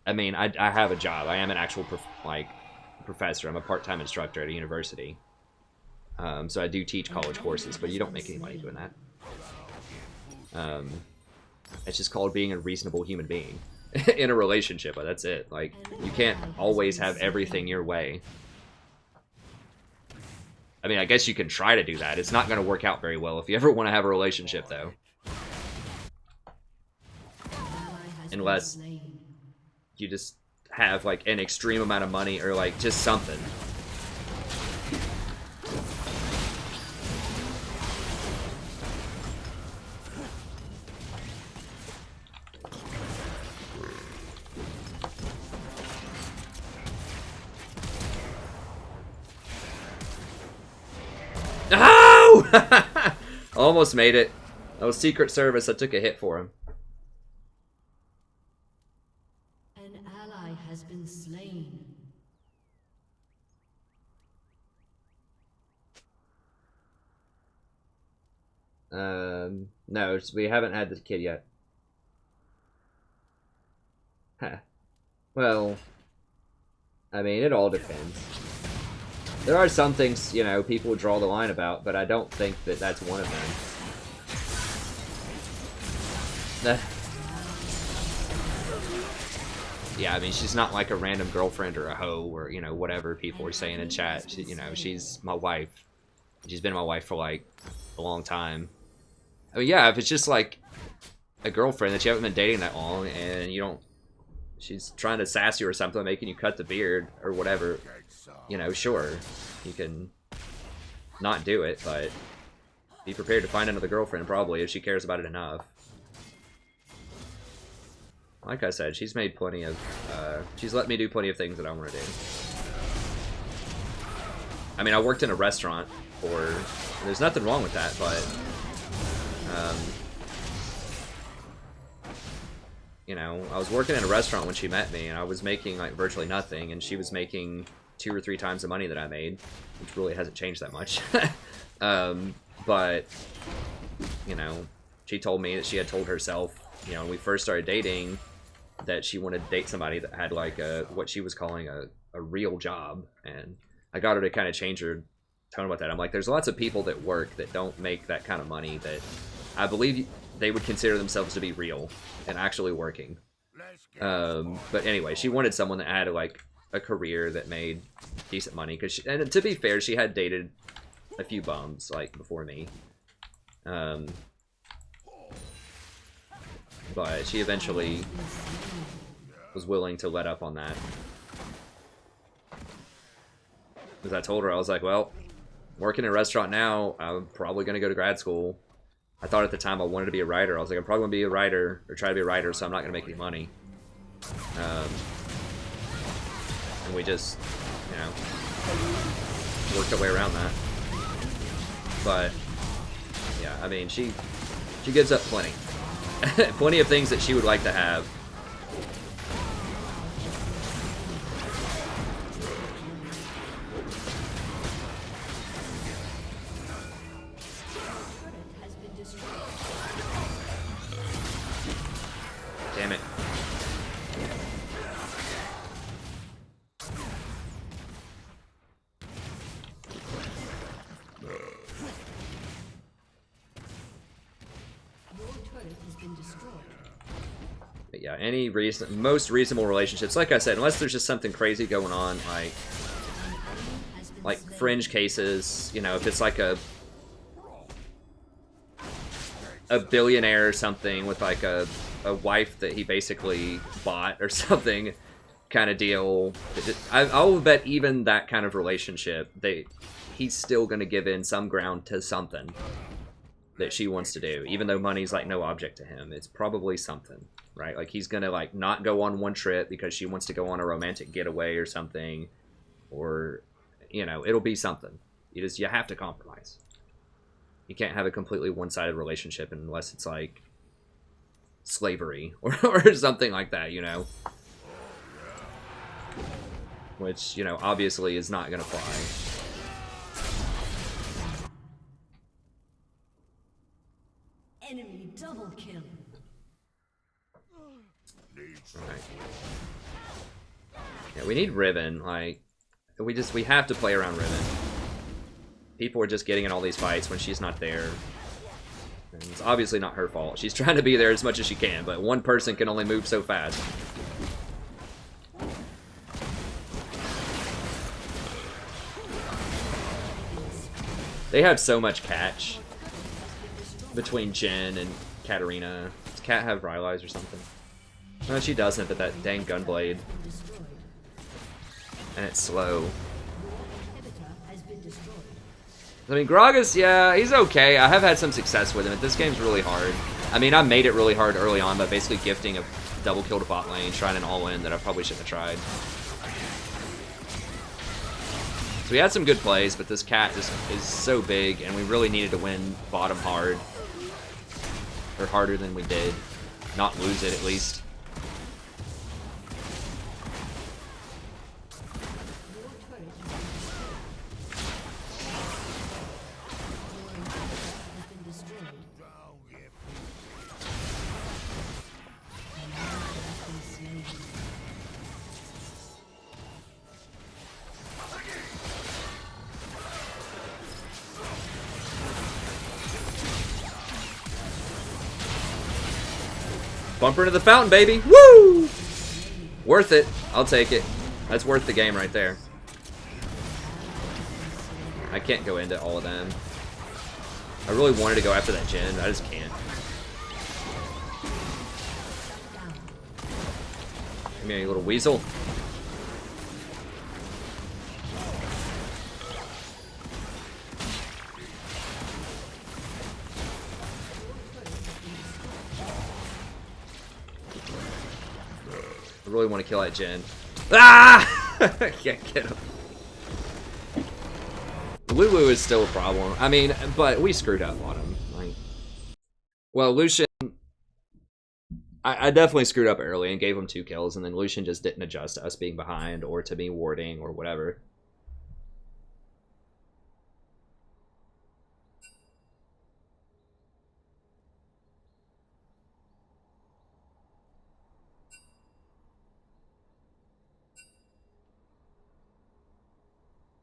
I mean, I have a job. I am an actual professor. I'm a part-time instructor at a university. So I do teach college courses, but you don't make any money doing that. It's just called being a reasonable human being. in a relationship, but that's it. Like, you can't always have everything your way. I mean, I guess you can try to do that. It's not going to work out very well if you ever want to have a relationship, though. Unless you just have, like, an extreme amount of money or, like, just something. Oh! Almost made it. That was Secret Service. I took a hit for him. An ally has been slain. No, we haven't had the kid yet. Huh. Well, I mean, it all depends. There are some things, you know, people draw the line about, but I don't think that that's one of them. Yeah, I mean, she's not like a random girlfriend or a hoe or, you know, whatever people are saying in chat. She, you know, she's my wife. She's been my wife for, like, a long time. I mean, yeah, if it's just, like, a girlfriend that you haven't been dating that long and you don't... She's trying to sass you or something, making you cut the beard or whatever. You know, sure, you can not do it, but be prepared to find another girlfriend probably if she cares about it enough. Like I said, she's made plenty of, she's let me do plenty of things that I want to do. I mean, I worked in a restaurant for, there's nothing wrong with that, but, you know, I was working in a restaurant when she met me, and I was making, like, virtually nothing, and she was making 2 or 3 times the money that I made, which really hasn't changed that much. But, you know, she told me that she had told herself, you know, when we first started dating, that she wanted to date somebody that had, like, what she was calling a real job, and I got her to kind of change her tone about that. I'm like, there's lots of people that work that don't make that kind of money that I believe they would consider themselves to be real and actually working. But anyway, she wanted someone that had, like, a career that made decent money, because and to be fair, she had dated a few bums, like, before me. But she eventually was willing to let up on that. Because I told her, I was like, well, working in a restaurant now, I'm probably going to go to grad school. I thought at the time I wanted to be a writer. I was like, I'm probably going to be a writer, or try to be a writer, so I'm not going to make any money. And we just, you know, worked our way around that. But, yeah, I mean, she gives up plenty. Plenty of things that she would like to have. Damn it. But yeah, any reason, most reasonable relationships, like I said, unless there's just something crazy going on, like fringe cases, you know, if it's like a billionaire or something with like a wife that he basically bought or something kind of deal, I will bet even that kind of relationship, he's still going to give in some ground to something that she wants to do, even though money's like no object to him. It's probably something, right? Like he's gonna like not go on one trip because she wants to go on a romantic getaway or something, or, you know, it'll be something. You have to compromise. You can't have a completely one-sided relationship unless it's like slavery or something like that, you know, which, you know, obviously is not gonna fly. Enemy double kill. Right. Yeah, we need Riven. Like, we have to play around Riven. People are just getting in all these fights when she's not there. And it's obviously not her fault. She's trying to be there as much as she can, but one person can only move so fast. They have so much catch between Jen and Katarina. Does Kat have Rylai's or something? No, she doesn't, but that dang Gunblade. And it's slow. I mean, Gragas, yeah, he's okay. I have had some success with him. This game's really hard. I mean, I made it really hard early on by basically gifting a double kill to bot lane, trying an all-in that I probably shouldn't have tried. So we had some good plays, but this cat just is so big, and we really needed to win bottom hard. Or harder than we did. Not lose it, at least. Bumper into the fountain, baby! Woo! Worth it. I'll take it. That's worth the game right there. I can't go into all of them. I really wanted to go after that Jen. I just can't. Come here, you little weasel. I really want to kill that Jen. Ah! I can't get him. Lulu is still a problem. I mean, but we screwed up on him. Like, well, Lucian, I definitely screwed up early and gave him 2 kills, and then Lucian just didn't adjust to us being behind or to me warding or whatever.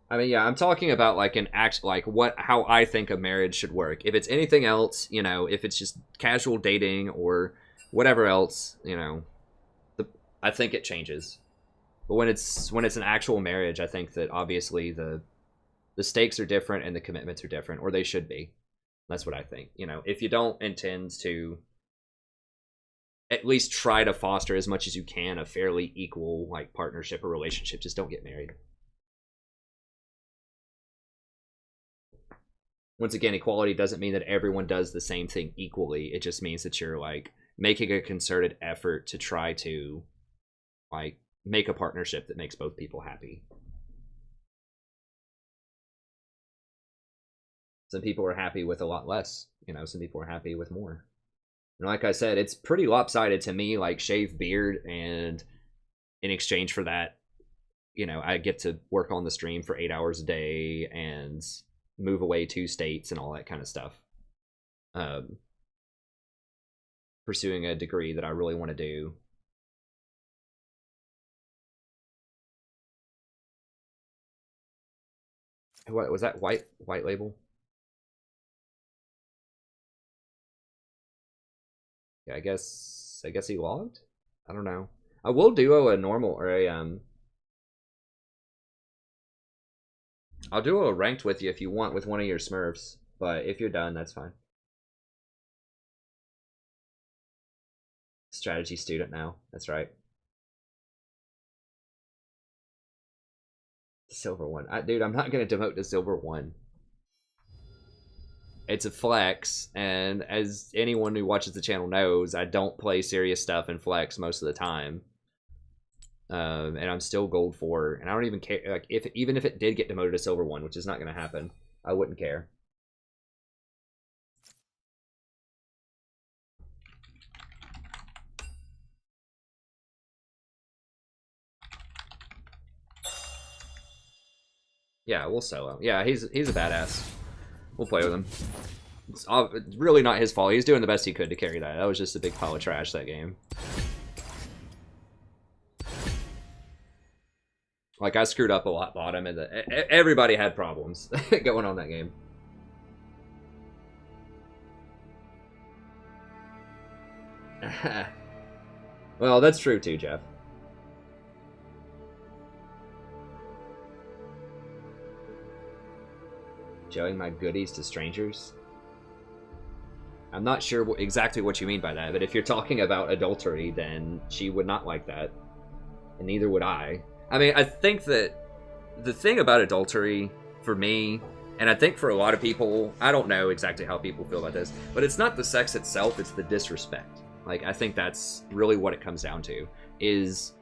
I mean, yeah, I'm talking about like an act, like how I think a marriage should work. If it's anything else, you know, if it's just casual dating or whatever else, you know, I think it changes. But when it's an actual marriage, I think that obviously the stakes are different and the commitments are different, or they should be. That's what I think. You know, if you don't intend to at least try to foster as much as you can a fairly equal like partnership or relationship, just don't get married. Once again, equality doesn't mean that everyone does the same thing equally. It just means that you're like making a concerted effort to try to like make a partnership that makes both people happy. Some people are happy with a lot less, you know, some people are happy with more. And like I said, it's pretty lopsided to me, like shave beard, and in exchange for that, you know, I get to work on the stream for 8 hours a day and move away 2 states and all that kind of stuff. Pursuing a degree that I really want to do. What was that? White label? Yeah, I guess he logged? I don't know. I will duo a normal or a I'll do a ranked with you if you want with one of your Smurfs, but if you're done, that's fine. Strategy student now, that's right. Silver 1. Dude, I'm not going to demote to Silver 1. It's a flex, and as anyone who watches the channel knows, I don't play serious stuff in flex most of the time. And I'm still gold 4, and I don't even care. Like, even if it did get demoted to Silver 1, which is not going to happen, I wouldn't care. Yeah, we'll solo. Yeah, he's a badass. We'll play with him. It's really not his fault. He's doing the best he could to carry that. That was just a big pile of trash that game. Like, I screwed up a lot bottom, and everybody had problems going on that game. Well, that's true too, Jeff. Showing my goodies to strangers? I'm not sure exactly what you mean by that, but if you're talking about adultery, then she would not like that. And neither would I. I mean, I think that the thing about adultery, for me, and I think for a lot of people, I don't know exactly how people feel about this, but it's not the sex itself, it's the disrespect. Like, I think that's really what it comes down to, is,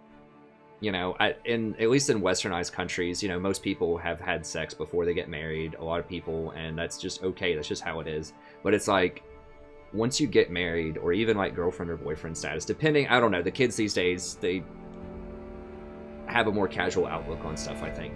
you know, at least in westernized countries, you know, most people have had sex before they get married, a lot of people, and that's just okay, that's just how it is. But it's like, once you get married, or even like girlfriend or boyfriend status, depending, I don't know, the kids these days, they have a more casual outlook on stuff, I think,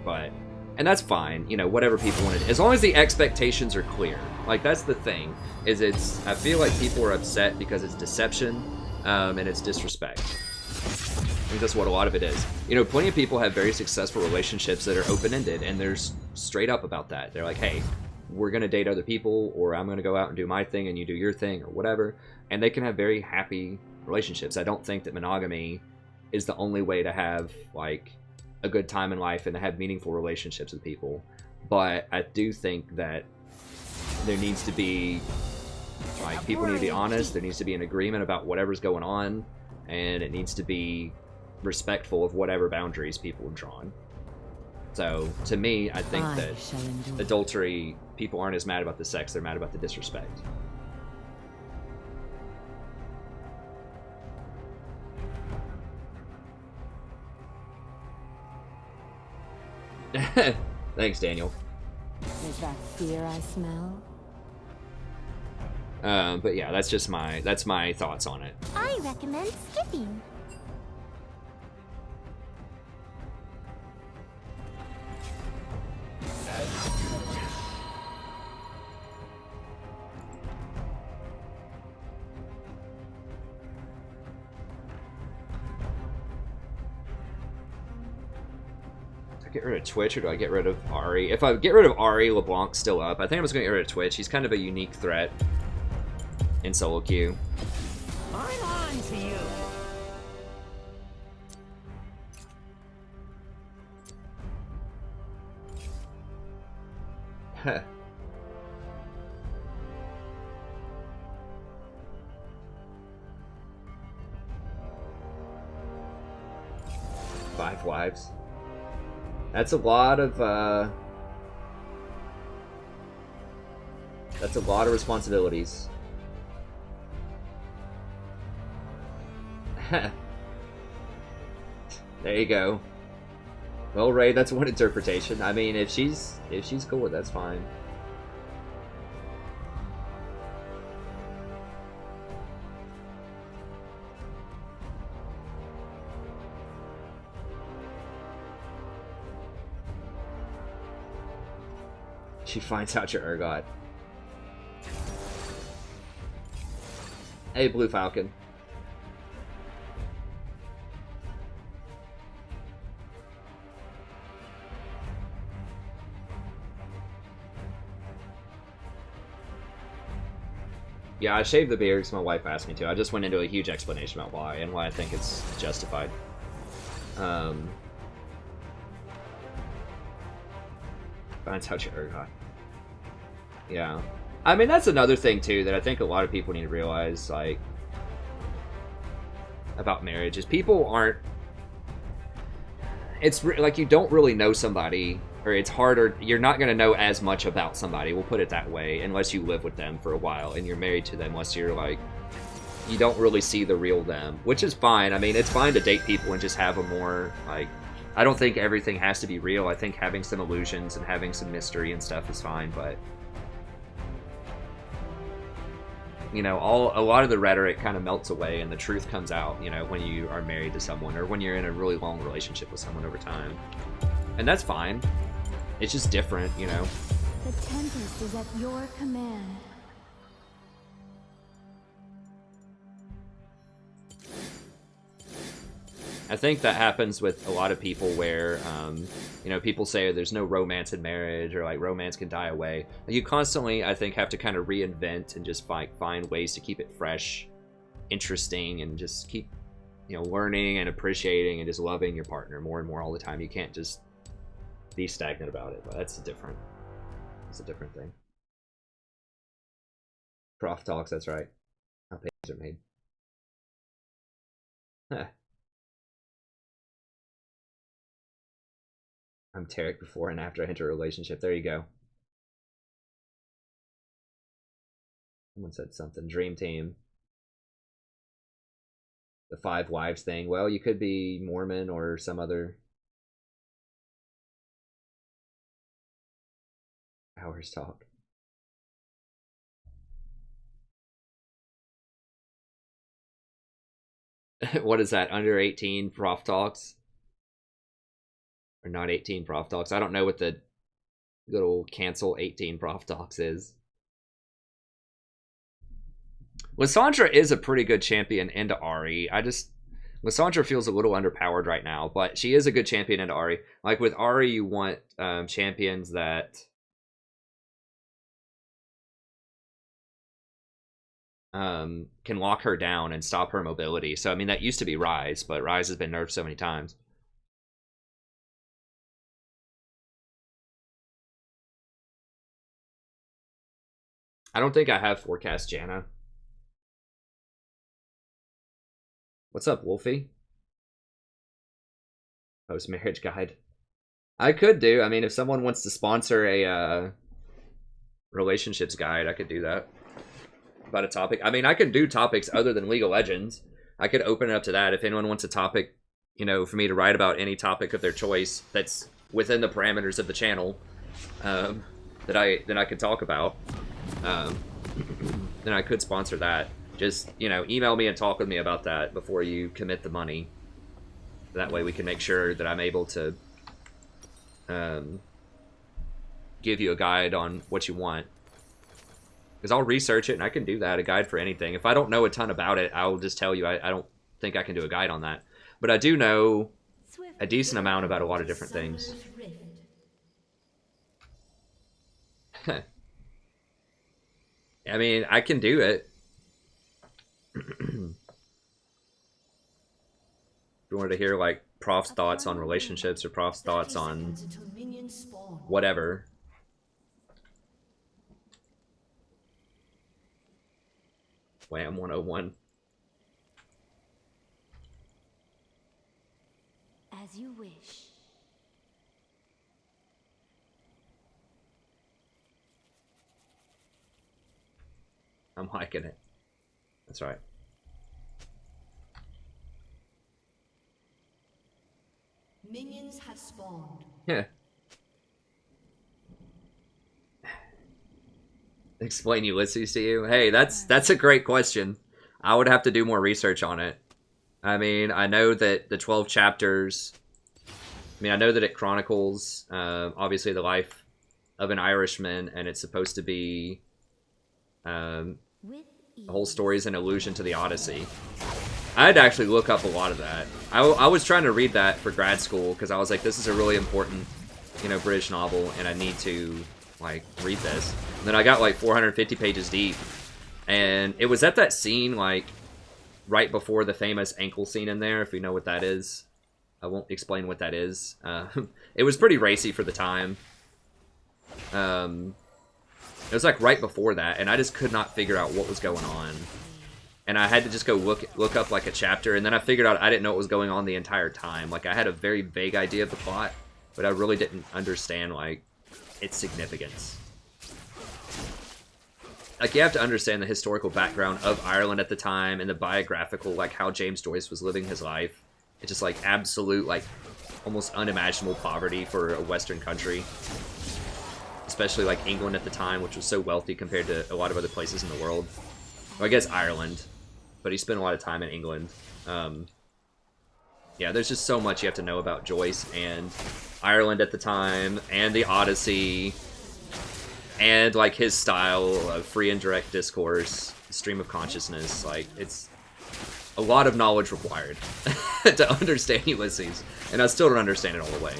and that's fine, you know, whatever people want to, as long as the expectations are clear. Like, that's the thing, is I feel like people are upset because it's deception, and it's disrespect. I think that's what a lot of it is. You know, plenty of people have very successful relationships that are open-ended, and they're straight up about that. They're like, hey, we're going to date other people, or I'm going to go out and do my thing and you do your thing, or whatever. And they can have very happy relationships. I don't think that monogamy is the only way to have, like, a good time in life and to have meaningful relationships with people. But I do think that there needs to be, like, people need to be honest. There needs to be an agreement about whatever's going on, and it needs to be respectful of whatever boundaries people have drawn. So, to me, I think that adultery, people aren't as mad about the sex, they're mad about the disrespect. Thanks, Daniel. Is that fear I smell? But yeah, that's my thoughts on it. I recommend skipping. Do I get rid of Twitch or do I get rid of Ari? If I get rid of Ari, LeBlanc's still up. I think I'm just going to get rid of Twitch. He's kind of a unique threat in solo queue. I'm on to you. Heh. Five wives. That's a lot of responsibilities. There you go. Well, Ray, that's one interpretation. I mean, if she's cool with it, that's fine. She finds out you're Urgot. Hey, Blue Falcon. Yeah, I shaved the beard because my wife asked me to. I just went into a huge explanation about why and why I think it's justified. Finds out you're Urgot. Yeah. I mean, that's another thing, too, that I think a lot of people need to realize, like, about marriage, is people aren't... It's, like, you don't really know somebody, or it's harder... You're not going to know as much about somebody, we'll put it that way, unless you live with them for a while, and you're married to them, unless you're, like... You don't really see the real them, which is fine. I mean, it's fine to date people and just have a more, like... I don't think everything has to be real. I think having some illusions and having some mystery and stuff is fine, but... You know, a lot of the rhetoric kind of melts away and the truth comes out, you know, when you are married to someone or when you're in a really long relationship with someone over time. And that's fine. It's just different, you know. The Tempest is at your command. I think that happens with a lot of people where, you know, people say there's no romance in marriage or like romance can die away. You constantly, I think, have to kind of reinvent and just find ways to keep it fresh interesting and just keep, you know, learning and appreciating and just loving your partner more and more all the time. You can't just be stagnant about it. But that's a different thing. Prof talks, that's right. How pages are made. Huh. I'm Taric before and after I enter a relationship. There you go. Someone said something. Dream team. The 5 wives thing. Well, you could be Mormon or some other. Hours talk. What is that? Under 18 prof talks? Or not 18 prof talks? I don't know what the good old cancel 18 prof talks is. Lissandra is a pretty good champion into Ahri. Lissandra feels a little underpowered right now, but she is a good champion into Ahri. Like with Ahri, you want champions that can lock her down and stop her mobility. So I mean, that used to be Ryze, but Ryze has been nerfed so many times. I don't think I have forecast Janna. What's up, Wolfie? Post marriage guide. I could do. I mean, if someone wants to sponsor a relationships guide, I could do that. About a topic. I mean, I can do topics other than League of Legends. I could open it up to that. If anyone wants a topic, you know, for me to write about any topic of their choice that's within the parameters of the channel, that I could talk about, then I could sponsor that. Just, you know, email me and talk with me about that before you commit the money. That way we can make sure that I'm able to give you a guide on what you want. Because I'll research it, and I can do that, a guide for anything. If I don't know a ton about it, I'll just tell you I don't think I can do a guide on that. But I do know a decent amount about a lot of different things. I mean, I can do it. If you wanted to hear, like, Prof's thoughts on relationships or Prof's thoughts on whatever. Wham 101. As you wish. I'm liking it. That's right. Minions have spawned. Yeah. Explain Ulysses to you? Hey, that's a great question. I would have to do more research on it. I mean, I know that the 12 chapters, I mean, I know that it chronicles, obviously, the life of an Irishman, and it's supposed to be, the whole story is an allusion to the Odyssey. I had to actually look up a lot of that. I was trying to read that for grad school, because I was like, this is a really important, you know, British novel, and I need to, like, read this. And then I got, like, 450 pages deep, and it was at that scene, like, right before the famous ankle scene in there, if you know what that is. I won't explain what that is. It was pretty racy for the time. It was, like, right before that, and I just could not figure out what was going on. And I had to just go look up, like, a chapter, and then I figured out I didn't know what was going on the entire time. Like, I had a very vague idea of the plot, but I really didn't understand, like, its significance. Like, you have to understand the historical background of Ireland at the time and the biographical, like, how James Joyce was living his life. It's just, like, absolute, like, almost unimaginable poverty for a Western country. Especially, like, England at the time, which was so wealthy compared to a lot of other places in the world. Well, I guess Ireland, but he spent a lot of time in England. Yeah, there's just so much you have to know about Joyce and Ireland at the time, and the Odyssey, and, like, his style of free and direct discourse, stream of consciousness. Like, it's a lot of knowledge required to understand Ulysses, and I still don't understand it all the way.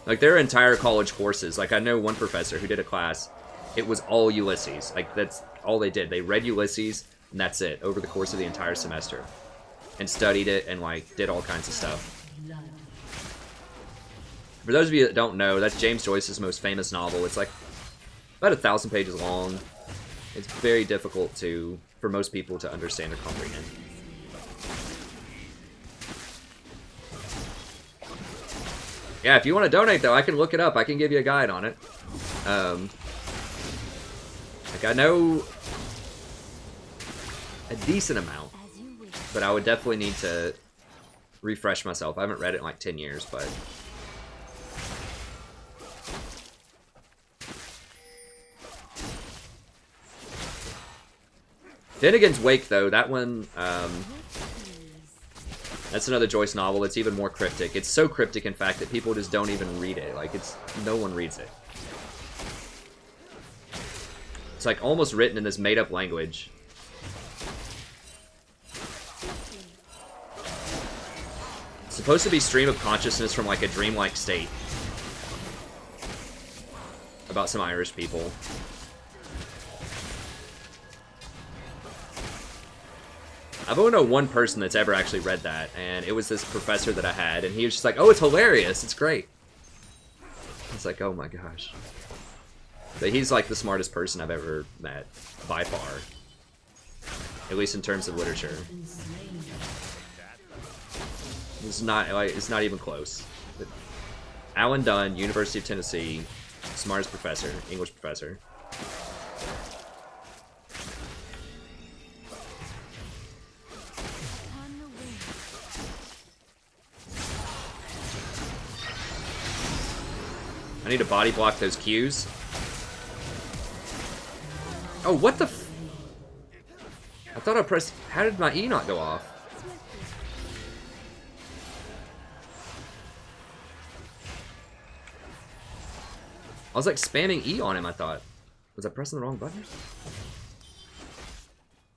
Like, there are entire college courses. Like, I know one professor who did a class, it was all Ulysses. Like, that's all they did. They read Ulysses, And that's it, over the course of the entire semester. And studied it and, like, did all kinds of stuff. For those of you that don't know, that's James Joyce's most famous novel. It's, like, about 1,000 pages long. It's very difficult for most people to understand or comprehend. Yeah, if you want to donate, though, I can look it up. I can give you a guide on it. Like, I know a decent amount, but I would definitely need to refresh myself. I haven't read it in like 10 years, but... Finnegan's Wake, though, that one, that's another Joyce novel. It's even more cryptic. It's so cryptic, in fact, that people just don't even read it. Like, no one reads it. It's like almost written in this made-up language. It's supposed to be stream of consciousness from like a dreamlike state. About some Irish people. I've only known one person that's ever actually read that, and it was this professor that I had, and he was just like, oh, it's hilarious, it's great. It's like, oh my gosh. But he's like the smartest person I've ever met, by far. At least in terms of literature. It's not even close. But Alan Dunn, University of Tennessee, smartest professor, English professor. I need to body block those Qs. Oh, what the f... I thought I pressed... How did my E not go off? I was like spamming E on him, I thought. Was I pressing the wrong button?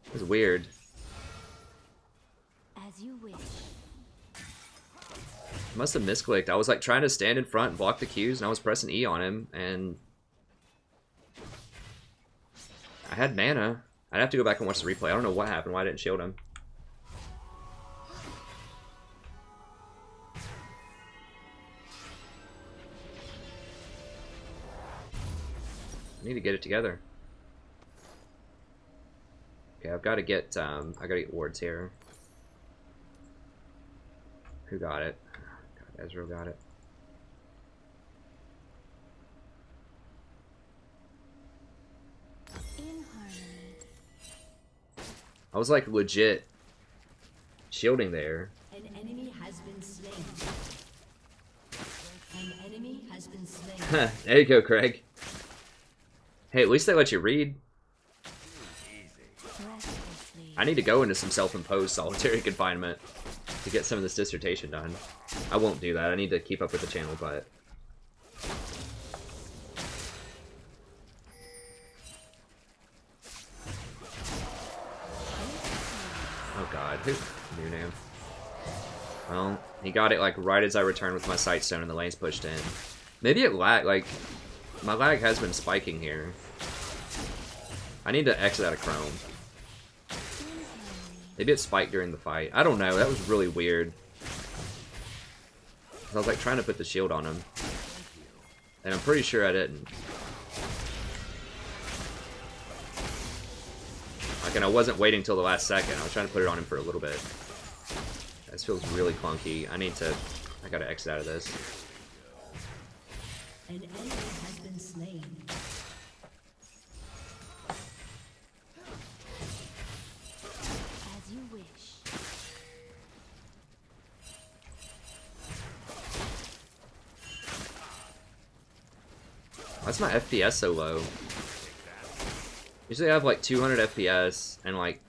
It was weird. As you wish. I must have misclicked. I was like trying to stand in front and block the Qs, and I was pressing E on him, and... I had mana. I'd have to go back and watch the replay. I don't know what happened, why I didn't shield him. I need to get it together. Okay, I've got to get, I gotta get wards here. Who got it? God, Ezra got it. In harmony. I was like legit shielding there. An enemy has been slain. An enemy has been slain. There you go, Craig. Hey, at least they let you read. I need to go into some self-imposed solitary confinement to get some of this dissertation done. I won't do that. I need to keep up with the channel, but... Oh god, who knew now? Well, he got it like right as I returned with my sightstone and the lane's pushed in. Maybe it lag, like... My lag has been spiking here. I need to exit out of Chrome. Maybe it spiked during the fight. I don't know, that was really weird. I was like trying to put the shield on him. And I'm pretty sure I didn't. Like, and I wasn't waiting till the last second. I was trying to put it on him for a little bit. This feels really clunky. I gotta exit out of this. An enemy has been slain. As you wish. Why's my FPS so low? Usually I have like 200 FPS and like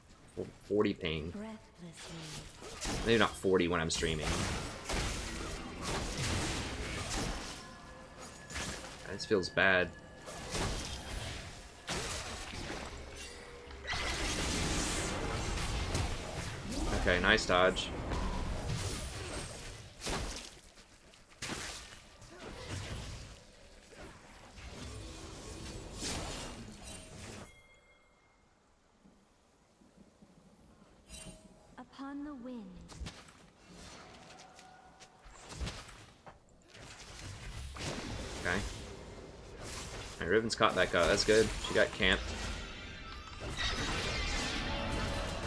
40 ping. Breathlessly. Maybe not 40 when I'm streaming. This feels bad. Okay, nice dodge. Alright, Riven's caught back up. That's good. She got camped.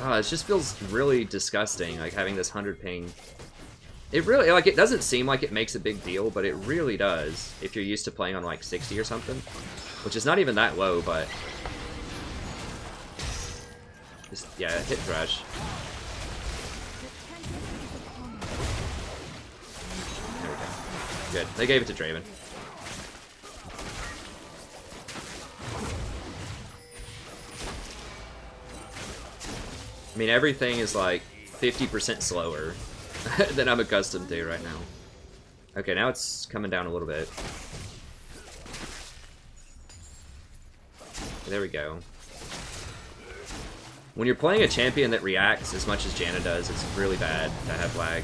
Oh, it just feels really disgusting, like, having this 100 ping. It really, like, it doesn't seem like it makes a big deal, but it really does if you're used to playing on, like, 60 or something. Which is not even that low, but... Just, yeah, hit Thresh. There we go. Good. They gave it to Draven. I mean, everything is like 50% slower than I'm accustomed to right now. Okay, now it's coming down a little bit. There we go. When you're playing a champion that reacts as much as Janna does, it's really bad to have lag.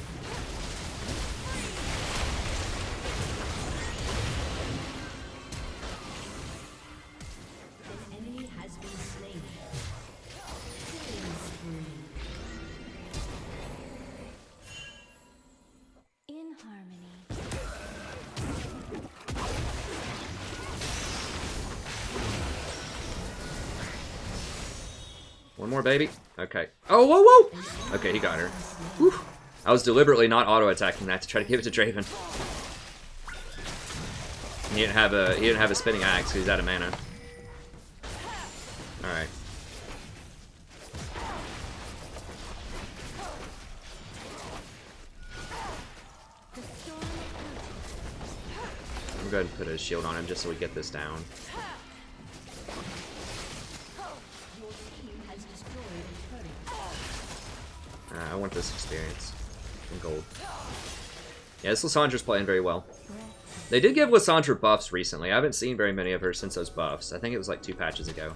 An enemy has been slain. Killing spree. In harmony. One more, baby. Okay. Oh, whoa, whoa! Okay, he got her. Whew. I was deliberately not auto-attacking that to try to give it to Draven. He didn't have a spinning axe because he's out of mana. Alright. I'm going to put a shield on him just so we get this down. I want this experience in gold. Yeah, this Lissandra's playing very well. They did give Lissandra buffs recently. I haven't seen very many of her since those buffs. I think it was like 2 patches ago.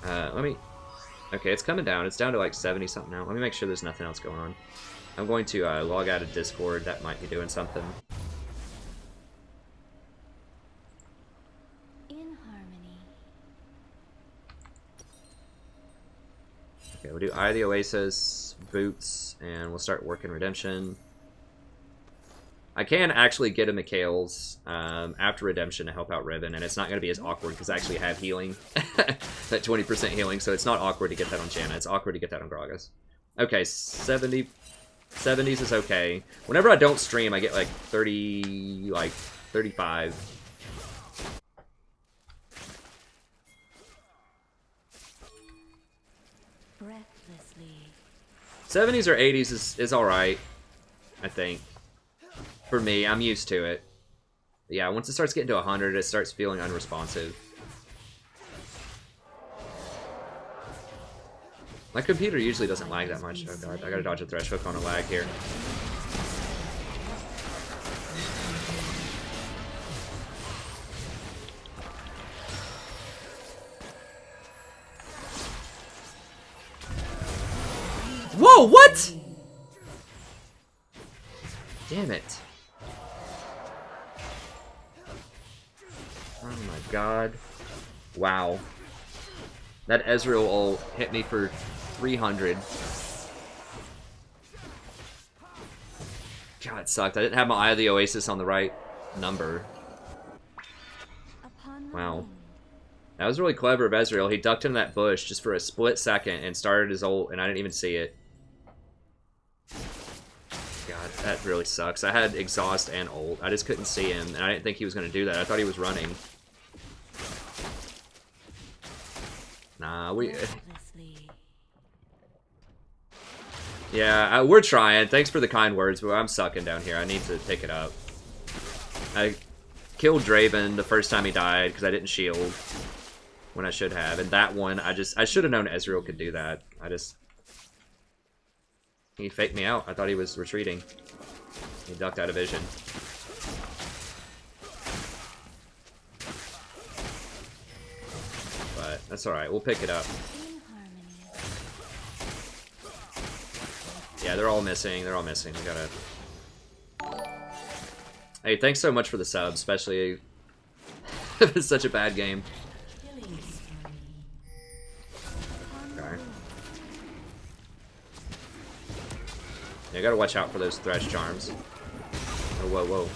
Let me... Okay, it's coming down. It's down to like 70 something now. Let me make sure there's nothing else going on. I'm going to log out of Discord. That might be doing something. In harmony. Okay, we'll do Eye of the Oasis, Boots, and we'll start working Redemption. I can actually get a Mikhail's after Redemption to help out Riven, and it's not going to be as awkward because I actually have healing. That 20% healing, so it's not awkward to get that on Janna. It's awkward to get that on Gragas. Okay, 70... 70s is okay. Whenever I don't stream, I get like 30... like 35. Breathlessly. 70s or 80s is alright, I think. For me, I'm used to it. But yeah, once it starts getting to 100, it starts feeling unresponsive. My computer usually doesn't lag that much. Oh god, I gotta dodge a Thresh Hook on a lag here. Whoa, what?! Damn it. Oh my god. Wow. That Ezreal ult hit me for 300. God, it sucked. I didn't have my Eye of the Oasis on the right number. Upon the Wow. wind. That was really clever of Ezreal. He ducked in that bush just for a split second and started his ult, and I didn't even see it. God, that really sucks. I had exhaust and ult. I just couldn't see him, and I didn't think he was going to do that. I thought he was running. Nah, we... Breathlessly. Yeah, we're trying. Thanks for the kind words, but I'm sucking down here. I need to pick it up. I killed Draven the first time he died because I didn't shield when I should have. And that one, I should have known Ezreal could do that. He faked me out. I thought he was retreating. He ducked out of vision. But that's alright. We'll pick it up. In harmony. Yeah, they're all missing. They're all missing. We gotta... Hey, thanks so much for the sub, especially if it's such a bad game. Killing spree. Okay. Yeah, gotta watch out for those Thresh Charms. Oh, whoa, whoa.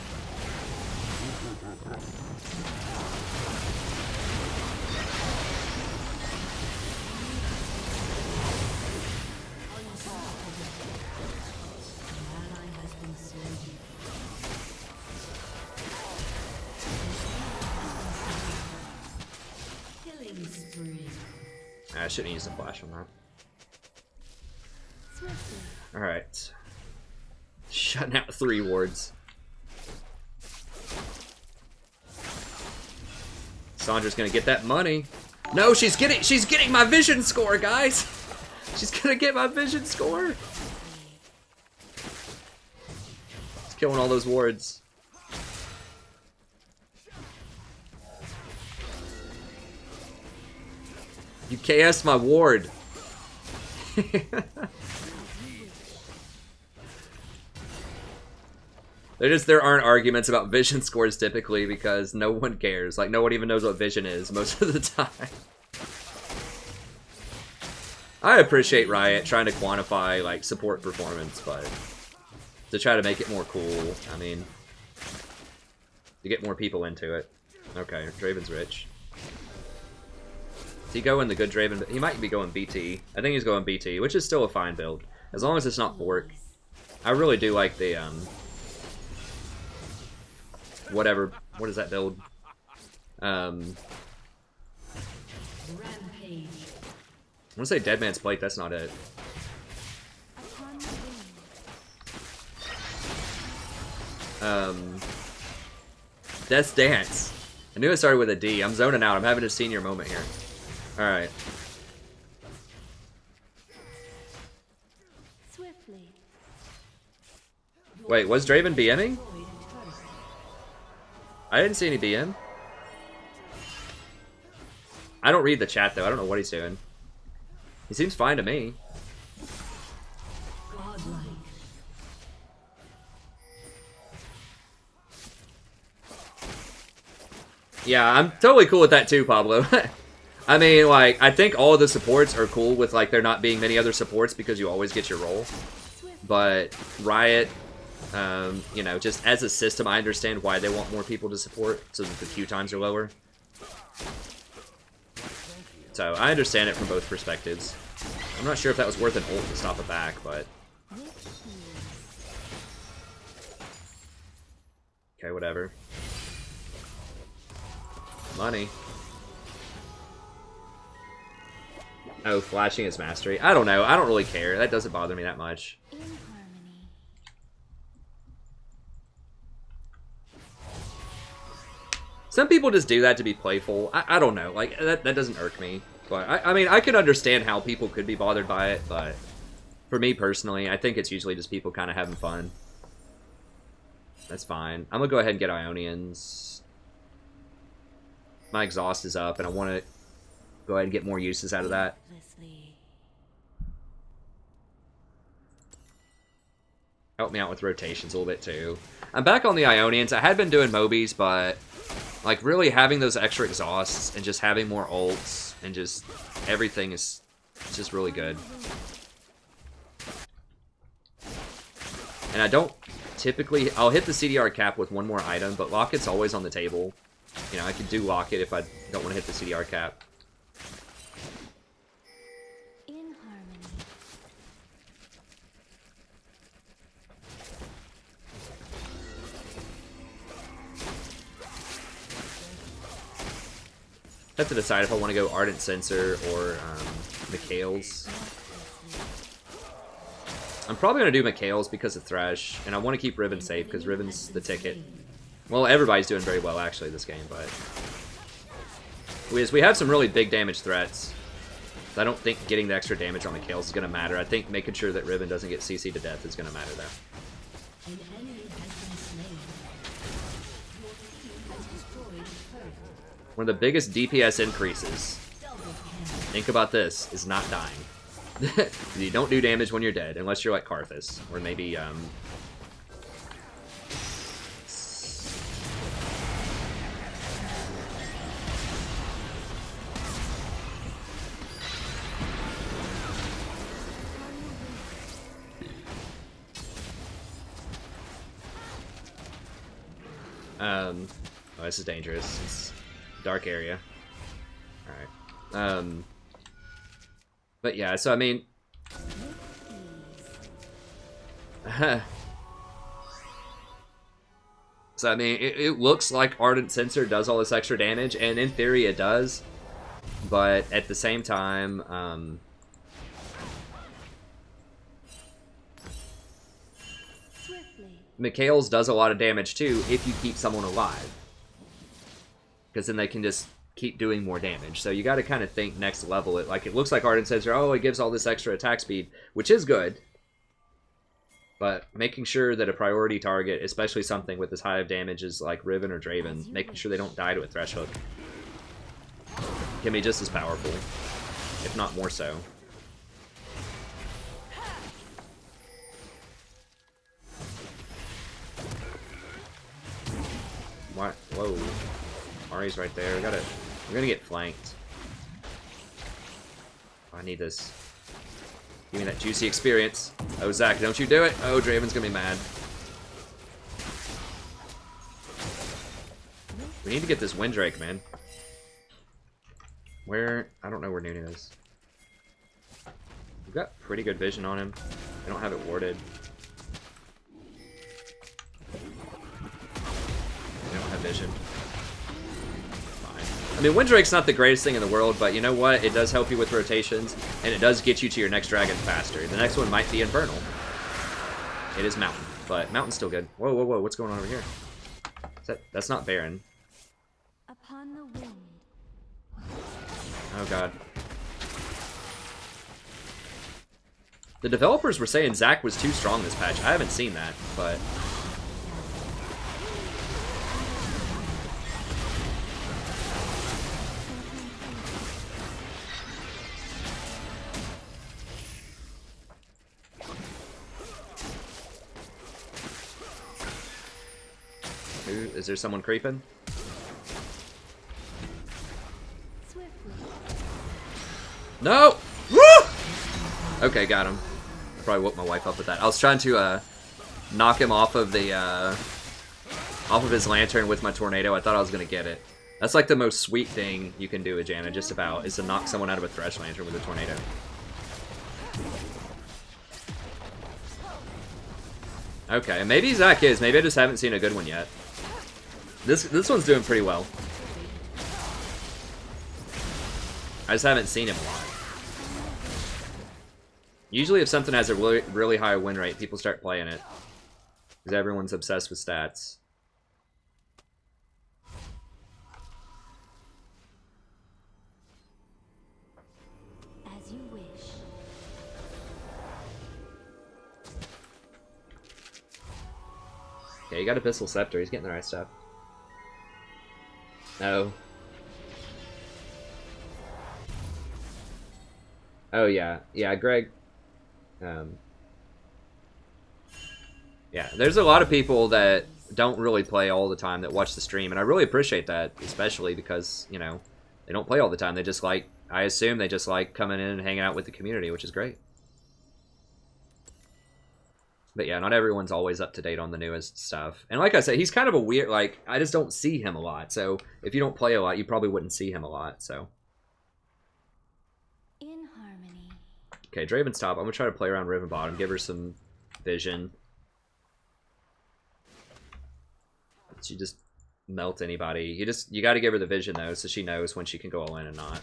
I shouldn't use the flash on that. Swiftly. Alright. Shutting out 3 wards. Sandra's gonna get that money. No, she's getting my vision score, guys! She's gonna get my vision score! She's killing all those wards. You KS'd my ward. There aren't arguments about vision scores typically because no one cares. Like, no one even knows what vision is most of the time. I appreciate Riot trying to quantify, like, support performance, but to try to make it more cool, I mean, to get more people into it. Okay, Draven's rich. Does he go in the good Draven? He might be going BT. I think he's going BT, which is still a fine build. As long as it's not Bork. I really do like the, whatever. What is that build? Rampage. I want to say Dead Man's Plate, that's not it. Upon the wing. Death's Dance. I knew it started with a D. I'm zoning out. I'm having a senior moment here. Alright. Swiftly. Wait, was Draven BMing? I didn't see any BM. I don't read the chat though. I don't know what he's doing. He seems fine to me. Godlike. Yeah, I'm totally cool with that too, Pablo. I mean, like, I think all of the supports are cool with, like, there not being many other supports because you always get your role. But Riot, you know, just as a system, I understand why they want more people to support so that the queue times are lower. So, I understand it from both perspectives. I'm not sure if that was worth an ult to stop it back, but... Okay, whatever. Money. Oh, flashing is mastery. I don't know. I don't really care. That doesn't bother me that much. In harmony. Some people just do that to be playful. I don't know. Like, that doesn't irk me. But, I mean, I can understand how people could be bothered by it, but for me personally, I think it's usually just people kind of having fun. That's fine. I'm gonna go ahead and get Ionians. My exhaust is up, and I want to go ahead and get more uses out of that. Recklessly. Help me out with rotations a little bit, too. I'm back on the Ionians. I had been doing Mobies, but, like, really having those extra exhausts and just having more ults and just everything is just really good. And I don't typically... I'll hit the CDR cap with one more item, but Locket's always on the table. You know, I could do Locket if I don't want to hit the CDR cap. In harmony. I have to decide if I want to go Ardent Censer or Mikhail's. I'm probably going to do Mikhail's because of Thresh, and I want to keep Riven safe because Riven's the ticket. Well, everybody's doing very well actually this game, but we have some really big damage threats. I don't think getting the extra damage on Mikhail's is going to matter. I think making sure that Riven doesn't get CC to death is going to matter though. An enemy has been slain. Your team has destroyed a turret. One of the biggest DPS increases, Double kill. think about this, is not dying. You don't do damage when you're dead, unless you're like Karthus, or maybe, oh, this is dangerous. It's a dark area. Alright. But yeah, so I mean... so I mean, it looks like Ardent Censer does all this extra damage, and in theory it does. But at the same time, Swiftly. Mikhail's does a lot of damage too if you keep someone alive. Because then they can just keep doing more damage. So you got to kind of think next level. It looks like Arden says, oh, it gives all this extra attack speed, which is good. But making sure that a priority target, especially something with as high of damage as like Riven or Draven, making sure they don't die to a Thresh Hook, can be just as powerful, if not more so. What? Whoa. Mari's right there. We're gonna get flanked. Oh, I need this. Give me that juicy experience. Oh, Zach, don't you do it. Oh, Draven's gonna be mad. We need to get this Windrake, man. Where? I don't know where Nunu is. We've got pretty good vision on him. I don't have it warded. I don't have vision. Fine. I mean, Windrake's not the greatest thing in the world, but you know what? It does help you with rotations, and it does get you to your next dragon faster. The next one might be Infernal. It is Mountain, but Mountain's still good. Whoa, whoa, whoa, what's going on over here? That's not Baron. Upon the wind. Oh god. The developers were saying Zac was too strong this patch. I haven't seen that, but... Is there someone creeping? Swiftly. No! Woo! Okay, got him. I probably woke my wife up with that. I was trying to knock him off of the off of his lantern with my tornado. I thought I was gonna get it. That's like the most sweet thing you can do with Janna, just about, is to knock someone out of a Thresh lantern with a tornado. Okay, maybe Zac is. Maybe I just haven't seen a good one yet. This one's doing pretty well. I just haven't seen him a lot. Usually if something has a really high win rate, people start playing it. Because everyone's obsessed with stats. As you wish. Okay, you got Abyssal Scepter. He's getting the right stuff. No. Oh, yeah. Yeah, Greg. Yeah, there's a lot of people that don't really play all the time that watch the stream, and I really appreciate that, especially because, you know, they don't play all the time. They just like, I assume they just like coming in and hanging out with the community, which is great. But yeah, not everyone's always up to date on the newest stuff. And like I said, he's kind of a weird, like, I just don't see him a lot. So if you don't play a lot, you probably wouldn't see him a lot, so. In harmony. Okay, Draven's top. I'm going to try to play around Riven bottom, give her some vision. She just melt anybody. You got to give her the vision, though, so she knows when she can go all in and not.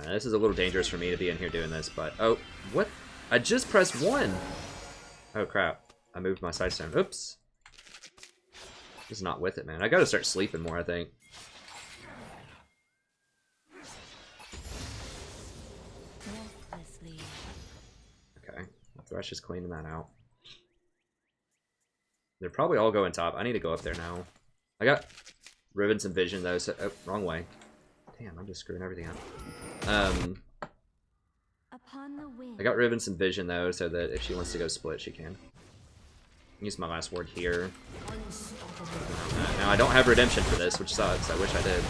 This is a little dangerous for me to be in here doing this, but... Oh, what? I just pressed 1! Oh, crap. I moved my sightstone. Oops. Just not with it, man. I gotta start sleeping more, I think. Restlessly. Okay. Thresh is cleaning that out. They're probably all going top. I need to go up there now. I got Riven some vision, though, so... Oh, wrong way. Damn, I'm just screwing everything up. Upon the wind. I got Riven some vision, though, so that if she wants to go split, she can. Use my last word here. Now, I don't have redemption for this, which sucks. I wish I did.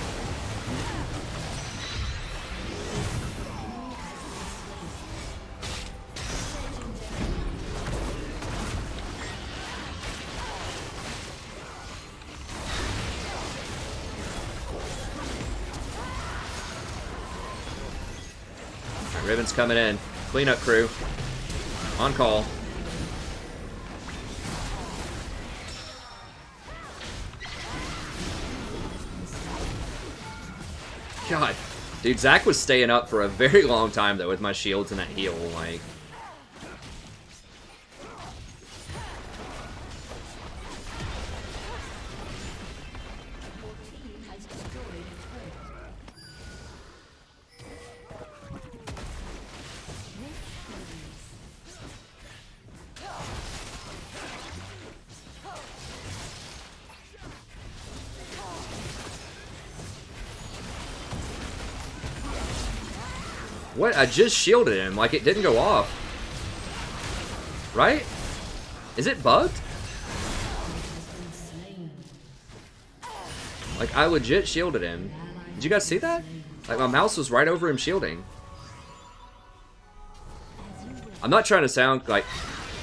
Alright, Riven's coming in. Cleanup crew. On call. God, Dude, Zach was staying up for a very long time, though, with my shields and that heal, like... What? I just shielded him, like it didn't go off. Right? Is it bugged? Like, I legit shielded him. Did you guys see that? Like, my mouse was right over him shielding. I'm not trying to sound, like,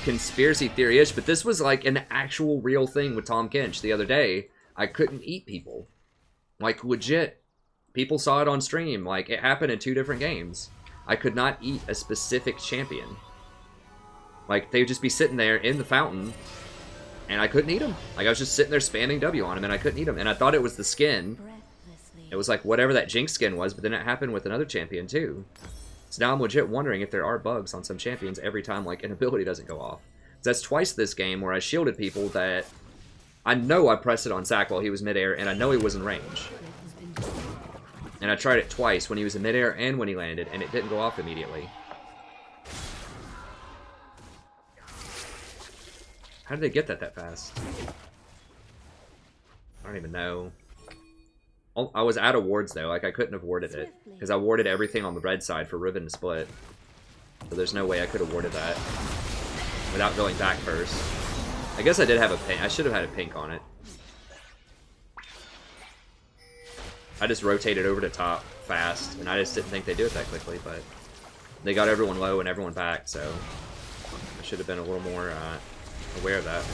conspiracy theory-ish, but this was, like, an actual real thing with Tom Kench the other day. I couldn't eat people. Like, legit. People saw it on stream. Like, it happened in 2 different games. I could not eat a specific champion. Like, they would just be sitting there in the fountain, and I couldn't eat them. Like, I was just sitting there spamming W on him, and I couldn't eat them. And I thought it was the skin. It was like whatever that Jinx skin was, but then it happened with another champion, too. So now I'm legit wondering if there are bugs on some champions every time, like, an ability doesn't go off. That's twice this game where I shielded people that I know I pressed it on Zach while he was midair, and I know he was in range. And I tried it twice, when he was in midair and when he landed, and it didn't go off immediately. How did they get that fast? I don't even know. Oh, I was out of wards, though. Like, I couldn't have warded it. Because I warded everything on the red side for Riven to split. So there's no way I could have warded that without going back first. I guess I did have a pink. I should have had a pink on it. I just rotated over to top fast, and I just didn't think they'd do it that quickly, but they got everyone low and everyone back, so I should have been a little more aware of that.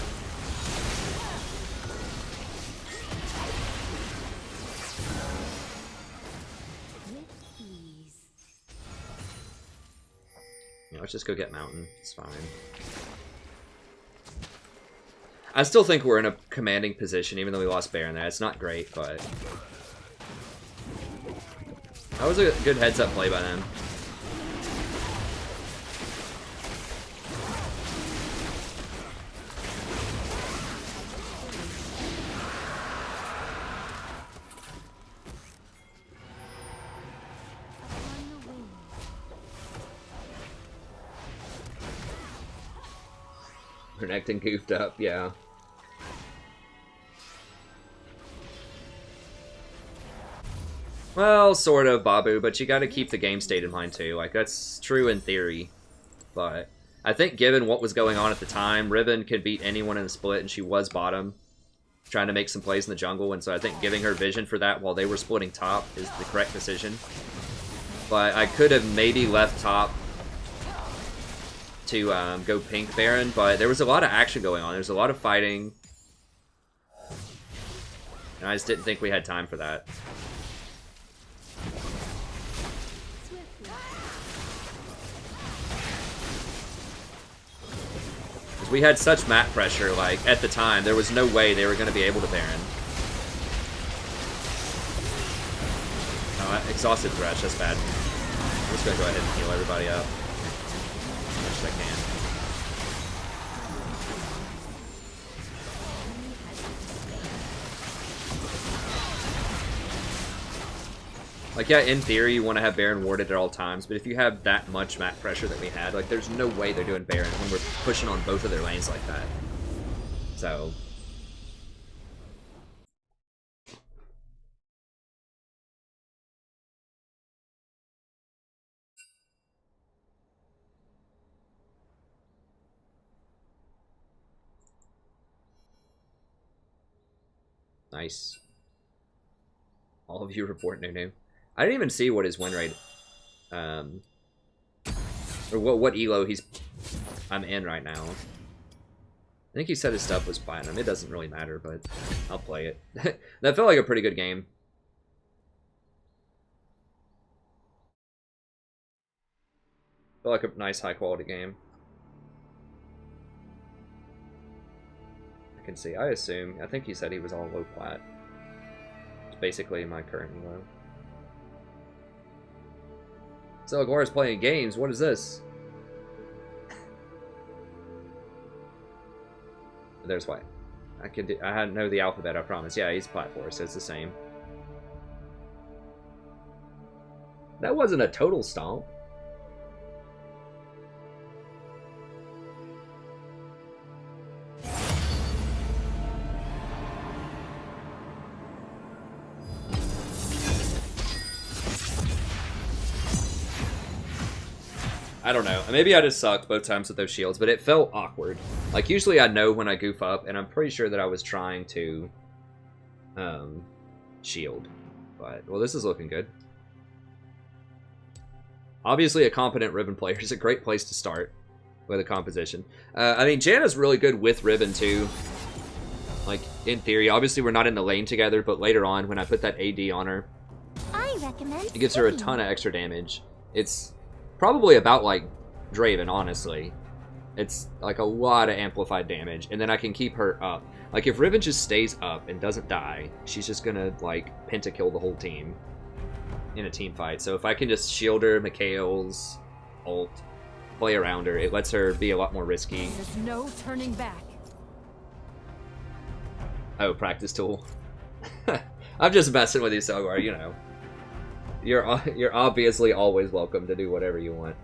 Yeah, let's just go get Mountain. It's fine. I still think we're in a commanding position, even though we lost Baron there. It's not great, but... that was a good heads-up play by them. Connecting goofed up, yeah. Well, sort of, Babu, but you gotta keep the game state in mind, too. Like, that's true in theory. But I think given what was going on at the time, Riven could beat anyone in the split, and she was bottom, trying to make some plays in the jungle, and so I think giving her vision for that while they were splitting top is the correct decision. But I could have maybe left top to go pink Baron, but there was a lot of action going on. There was a lot of fighting, and I just didn't think we had time for that. Because we had such map pressure, like, at the time, there was no way they were going to be able to Baron. Oh, exhausted Thresh, that's bad. I'm just going to go ahead and heal everybody up as much as I can. Like, yeah, in theory, you want to have Baron warded at all times, but if you have that much map pressure that we had, like, there's no way they're doing Baron when we're pushing on both of their lanes like that. So... nice. All of you report new. I didn't even see what his win rate, or what elo I'm in right now. I think he said his stuff was platinum. It doesn't really matter, but I'll play it. That felt like a pretty good game. Felt like a nice, high quality game. I can see. I think he said he was all low plat. It's basically my current elo. So Agora's playing games. What is this? There's White. I know the alphabet, I promise. Yeah, he's platform, so it's the same. That wasn't a total stomp. I don't know. Maybe I just sucked both times with those shields, but it felt awkward. Like, usually I know when I goof up, and I'm pretty sure that I was trying to shield. But, well, this is looking good. Obviously, a competent Ribbon player is a great place to start with a composition. I mean, Janna's really good with Ribbon, too. Like, in theory. Obviously, we're not in the lane together, but later on, when I put that AD on her, I recommend it gives her a ton of extra damage. It's probably about, like, Draven, honestly. It's, like, a lot of amplified damage, and then I can keep her up. Like, if Riven just stays up and doesn't die, she's just gonna, like, pentakill the whole team in a team fight. So if I can just shield her, Mikhail's ult, play around her, it lets her be a lot more risky. There's no turning back. Oh, practice tool. I'm just messing with you, Sogar, you know. You're obviously always welcome to do whatever you want.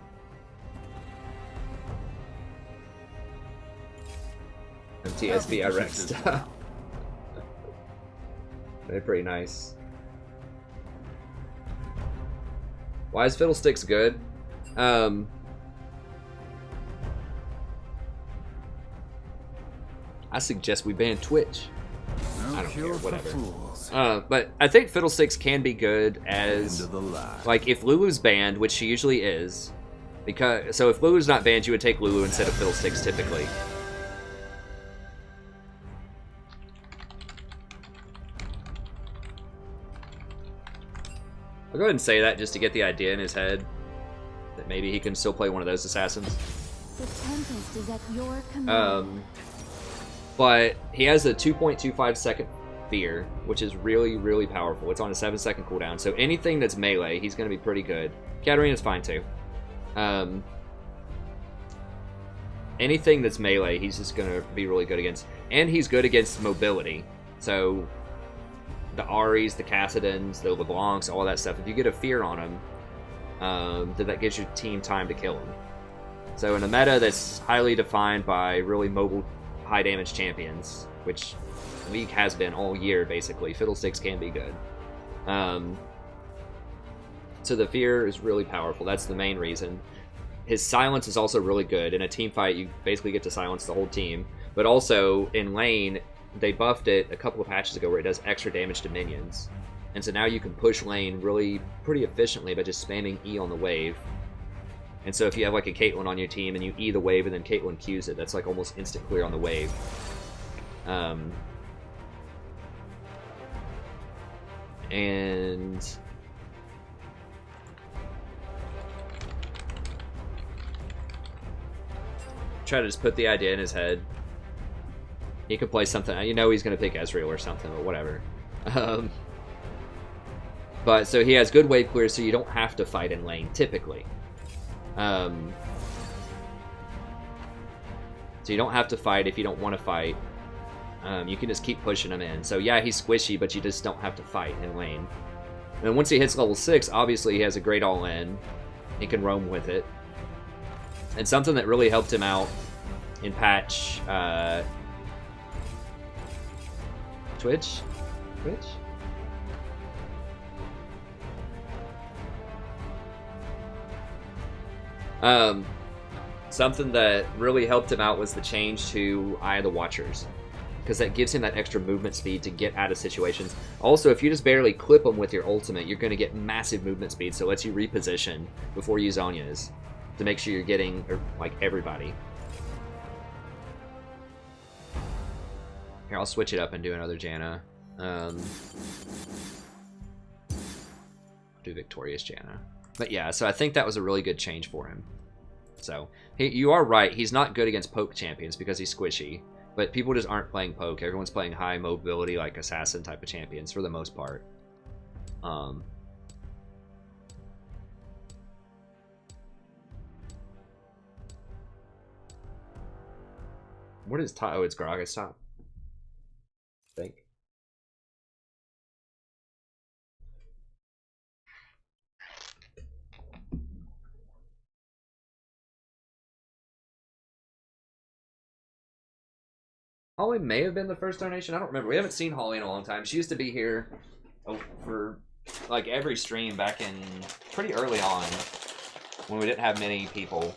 TSB I wrecked stuff. They're pretty nice. Why is Fiddlesticks good? I suggest we ban Twitch. I don't care, whatever. But I think Fiddlesticks can be good as, like, if Lulu's banned, which she usually is, so if Lulu's not banned, you would take Lulu instead of Fiddlesticks typically. I'll go ahead and say that just to get the idea in his head that maybe he can still play one of those assassins. The Tempest is at your command. But he has a 2.25 second fear, which is really, really powerful. It's on a 7-second cooldown, so anything that's melee, he's going to be pretty good. Katarina's fine too. Anything that's melee, he's just going to be really good against. And he's good against mobility. So the Aries, the Cassidans, the LeBlancs, all that stuff, if you get a fear on him, then that gives your team time to kill him. So in a meta that's highly defined by really mobile, high damage champions, which the league has been all year basically, Fiddlesticks can be good. So the fear is really powerful. That's the main reason. His silence is also really good. In a team fight, you basically get to silence the whole team. But also in lane, they buffed it a couple of patches ago where it does extra damage to minions. And so now you can push lane really pretty efficiently by just spamming E on the wave. And so if you have like a Caitlyn on your team and you E the wave and then Caitlyn Qs it, that's like almost instant clear on the wave. And try to just put the idea in his head. He could play something, you know he's going to pick Ezreal or something, but whatever. But so he has good wave clear, so you don't have to fight in lane, typically. So you don't have to fight if you don't want to fight. You can just keep pushing him in. So yeah, he's squishy, but you just don't have to fight in lane. And then once he hits level 6, obviously he has a great all-in. He can roam with it. And something that really helped him out in patch... Twitch? Something that really helped him out was the change to Eye of the Watchers, because that gives him that extra movement speed to get out of situations. Also, if you just barely clip him with your ultimate, you're going to get massive movement speed, so it lets you reposition before you Zonya's to make sure you're getting, like, everybody. Here, I'll switch it up and do another Janna. Do Victorious Janna. But yeah, so I think that was a really good change for him. So, you are right, he's not good against poke champions because he's squishy. But people just aren't playing poke. Everyone's playing high mobility, like assassin type of champions for the most part. What is top? Oh, it's Gragas top. I think. Holly may have been the first donation. I don't remember. We haven't seen Holly in a long time. She used to be here for like every stream back in pretty early on when we didn't have many people.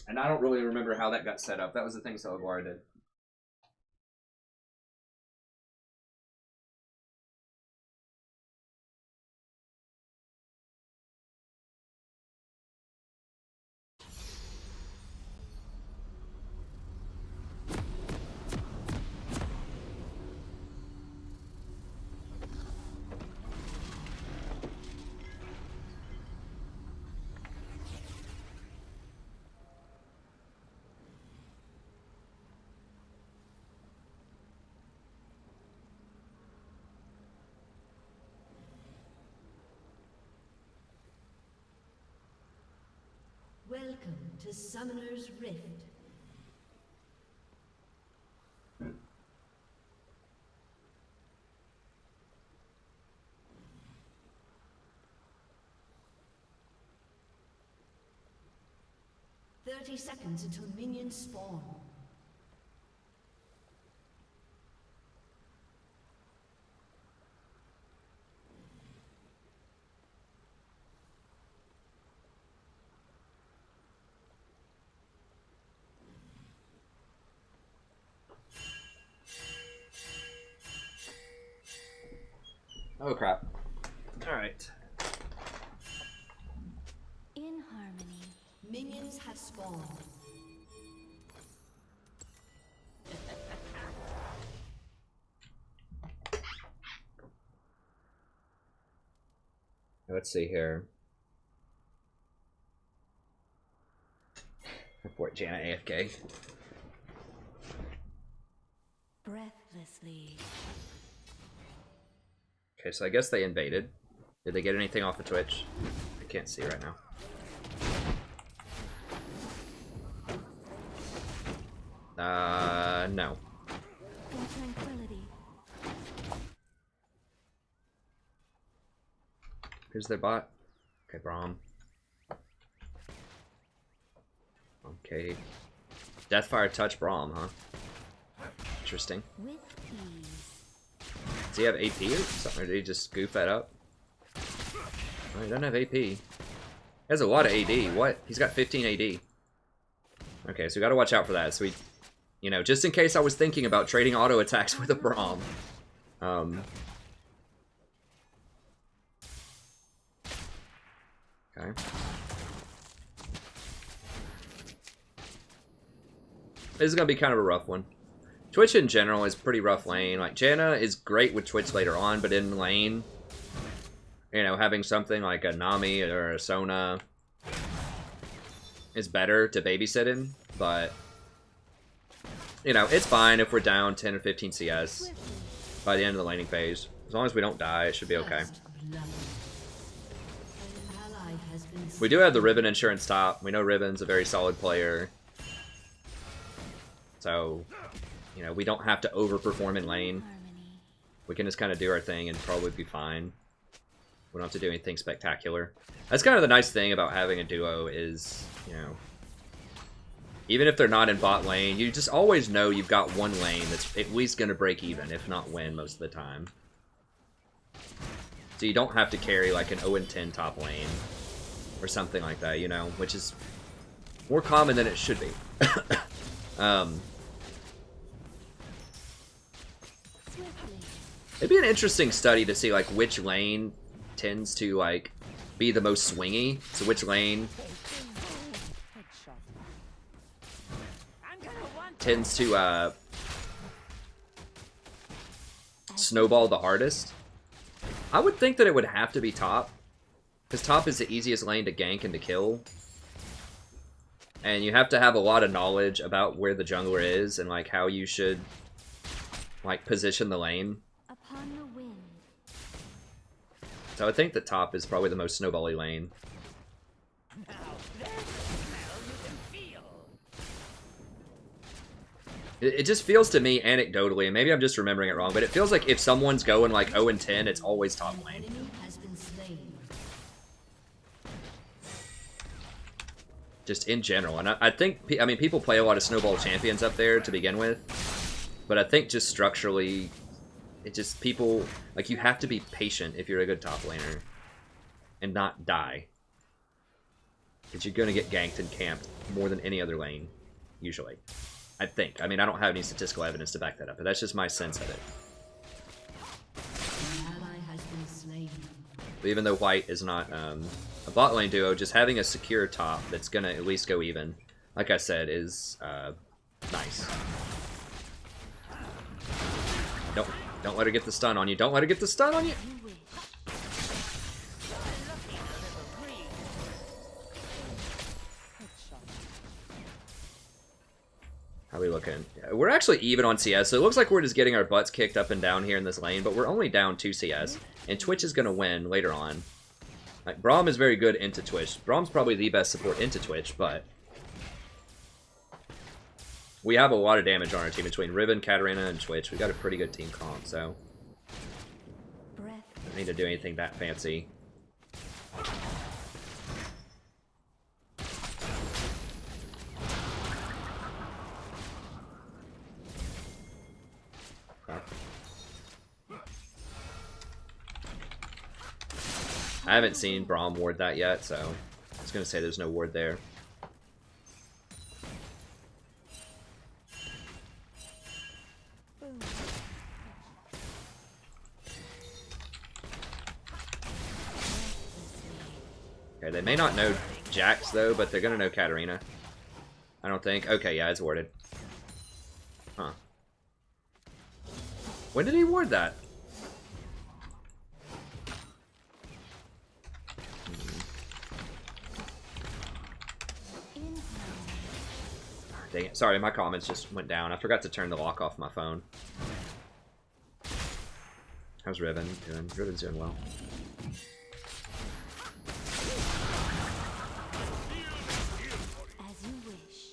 And I don't really remember how that got set up. That was the thing Celeguar did. Welcome to Summoner's Rift. "30 seconds until minions spawn." Oh crap. Alright. In harmony. Minions have spawned. Let's see here. Report Janna AFK. Breathlessly. Okay, so I guess they invaded. Did they get anything off of Twitch? I can't see right now. No. In tranquility. Here's their bot. Okay, Braum. Okay. Deathfire touch Braum, huh? Interesting. With ease. Does he have AP or something? Or did he just goof that up? Oh, he doesn't have AP. He has a lot of AD. What? He's got 15 AD. Okay, so we gotta watch out for that. So we, you know, just in case I was thinking about trading auto attacks with a Braum. Okay. This is gonna be kind of a rough one. Twitch in general is pretty rough lane. Like, Janna is great with Twitch later on, but in lane, you know, having something like a Nami or a Sona is better to babysit in, but, you know, it's fine if we're down 10 or 15 CS by the end of the laning phase. As long as we don't die, it should be okay. We do have the Ribbon insurance top. We know Ribbon's a very solid player. So, you know, we don't have to overperform in lane. We can just kind of do our thing and probably be fine. We don't have to do anything spectacular. That's kind of the nice thing about having a duo is, you know, even if they're not in bot lane, you just always know you've got one lane that's at least going to break even, if not win most of the time. So you don't have to carry like an 0-10 top lane or something like that, you know, which is more common than it should be. It'd be an interesting study to see like which lane tends to like be the most swingy. So which lane tends to snowball the hardest. I would think that it would have to be top, because top is the easiest lane to gank and to kill. And you have to have a lot of knowledge about where the jungler is and like how you should like position the lane. Upon the wind. So I think the top is probably the most snowbally lane. Now there's the smell you can feel. It just feels to me, anecdotally, and maybe I'm just remembering it wrong, but it feels like if someone's going like 0-10, it's always top An lane. enemy has been slain. Just in general. And I think, I mean, people play a lot of Snowball Champions up there to begin with, but I think just structurally, it just, people, like, you have to be patient if you're a good top laner and not die. Because you're going to get ganked and camped more than any other lane, usually. I think. I mean, I don't have any statistical evidence to back that up, but that's just my sense of it. An ally has been slain. But even though white is not a bot lane duo, just having a secure top that's going to at least go even, like I said, is nice. Don't let her get the stun on you. Don't let her get the stun on you. How are we looking? We're actually even on CS, so it looks like we're just getting our butts kicked up and down here in this lane, but we're only down 2 CS, and Twitch is going to win later on. Like, Braum is very good into Twitch. Braum's probably the best support into Twitch, but we have a lot of damage on our team between Riven, Katarina, and Twitch. We got a pretty good team comp, so don't need to do anything that fancy. I haven't seen Braum ward that yet, so I was going to say there's no ward there. Okay, they may not know Jax, though, but they're going to know Katarina. I don't think. Okay, yeah, it's warded. Huh. When did he ward that? Dang it. Sorry, my comments just went down. I forgot to turn the lock off my phone. How's Riven doing? Riven's doing well. As you wish.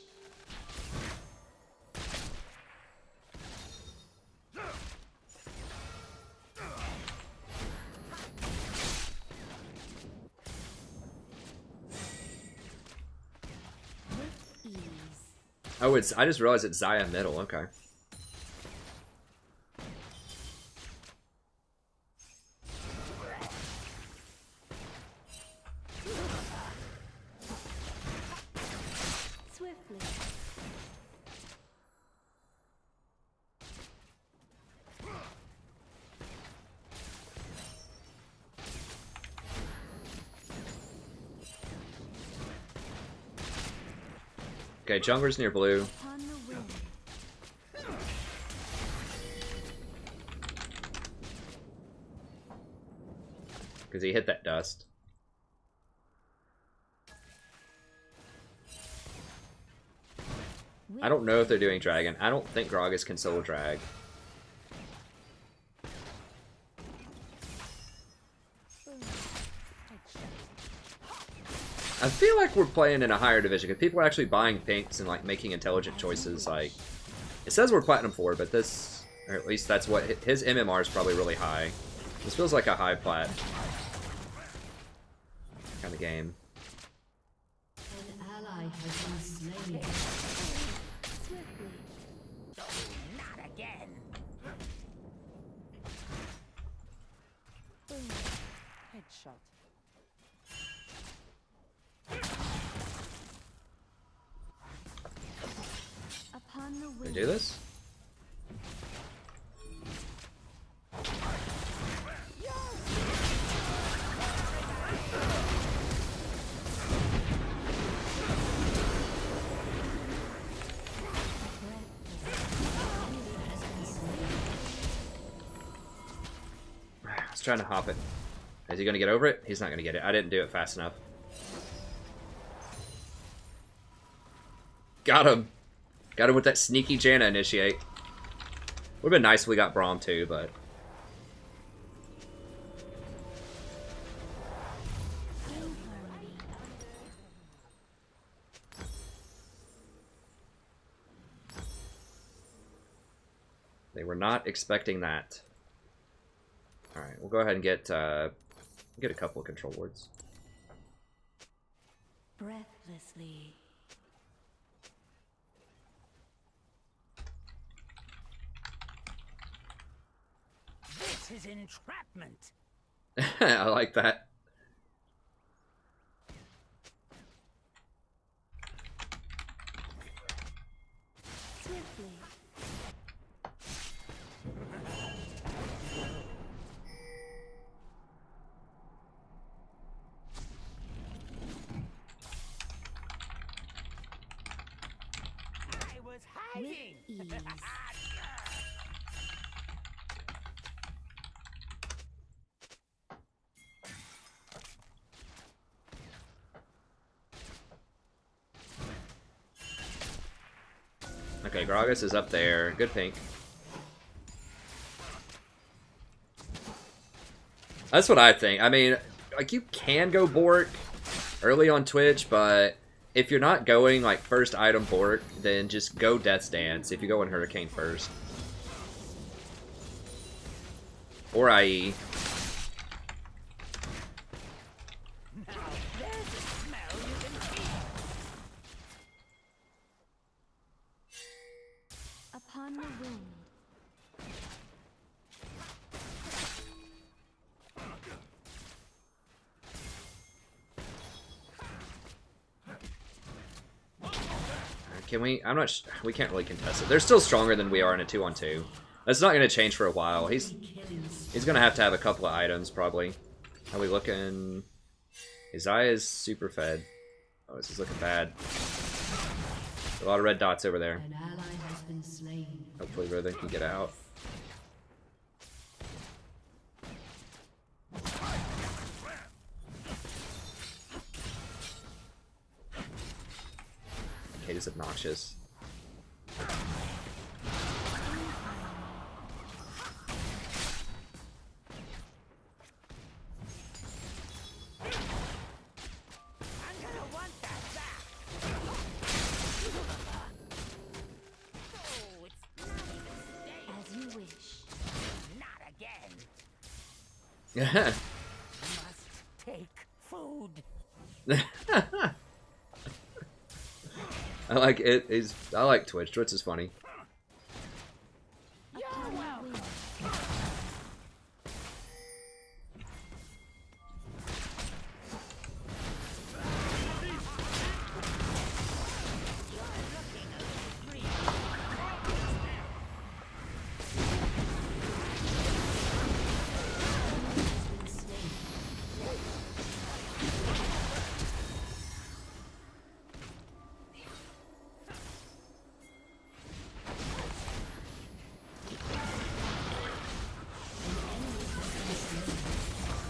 With ease. Oh, it's. I just realized it's Zyra middle. Okay. Swiftly. Okay, jungler's near blue. Upon the wind. Because he hit that dust. I don't know if they're doing dragon. I don't think Gragas can solo drag. I feel like we're playing in a higher division because people are actually buying pinks and like making intelligent choices. Like, it says we're Platinum 4, but this, or at least that's what his MMR is probably really high. This feels like a high plat kind of game. An ally has been slain. Swiftly. Not again. Headshot. Upon the Can we wind. do this? I was trying to hop it. Is he going to get over it? He's not going to get it. I didn't do it fast enough. Got him. Got him with that sneaky Janna initiate. Would have been nice if we got Braum too, but... In harmony. They were not expecting that. Alright, we'll go ahead and get a couple of control wards. Breathlessly. This is entrapment. I like that. Swiftly. I was hiding. With ease. Okay, Gragas is up there. Good pink. That's what I think. I mean, like, you can go Bork early on Twitch, but if you're not going, like, first item Bork, then just go Death's Dance if you go in Hurricane first. Or IE. Now there's a smell you can keep. Upon the wind. Can we? I'm not. We can't really contest it. They're still stronger than we are in a 2-on-2. That's not going to change for a while. He's going to have a couple of items probably. How we looking? His eye is super fed. Oh, this is looking bad. A lot of red dots over there. An ally has been slain. Hopefully, Rhythm can get out. Kate is obnoxious. I'm gonna want that back. Oh, it's not even safe. As you wish. Not again. Yeah. Must take food. I like it. I like Twitch. Twitch is funny. Upon the wind.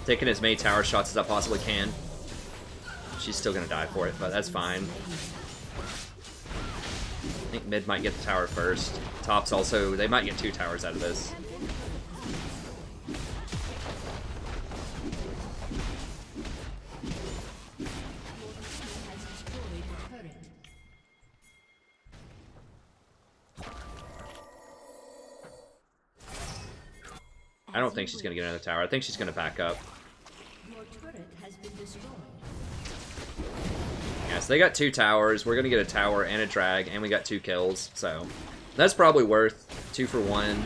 Taking as many tower shots as I possibly can. She's still gonna die for it, but that's fine. I think mid might get the tower first. Top's also, they might get 2 towers out of this. I don't think she's gonna get another tower. I think she's gonna back up. Your turret has been destroyed. Yeah, so they got 2 towers. We're gonna get a tower and a drag, and we got 2 kills. So that's probably worth 2 for 1.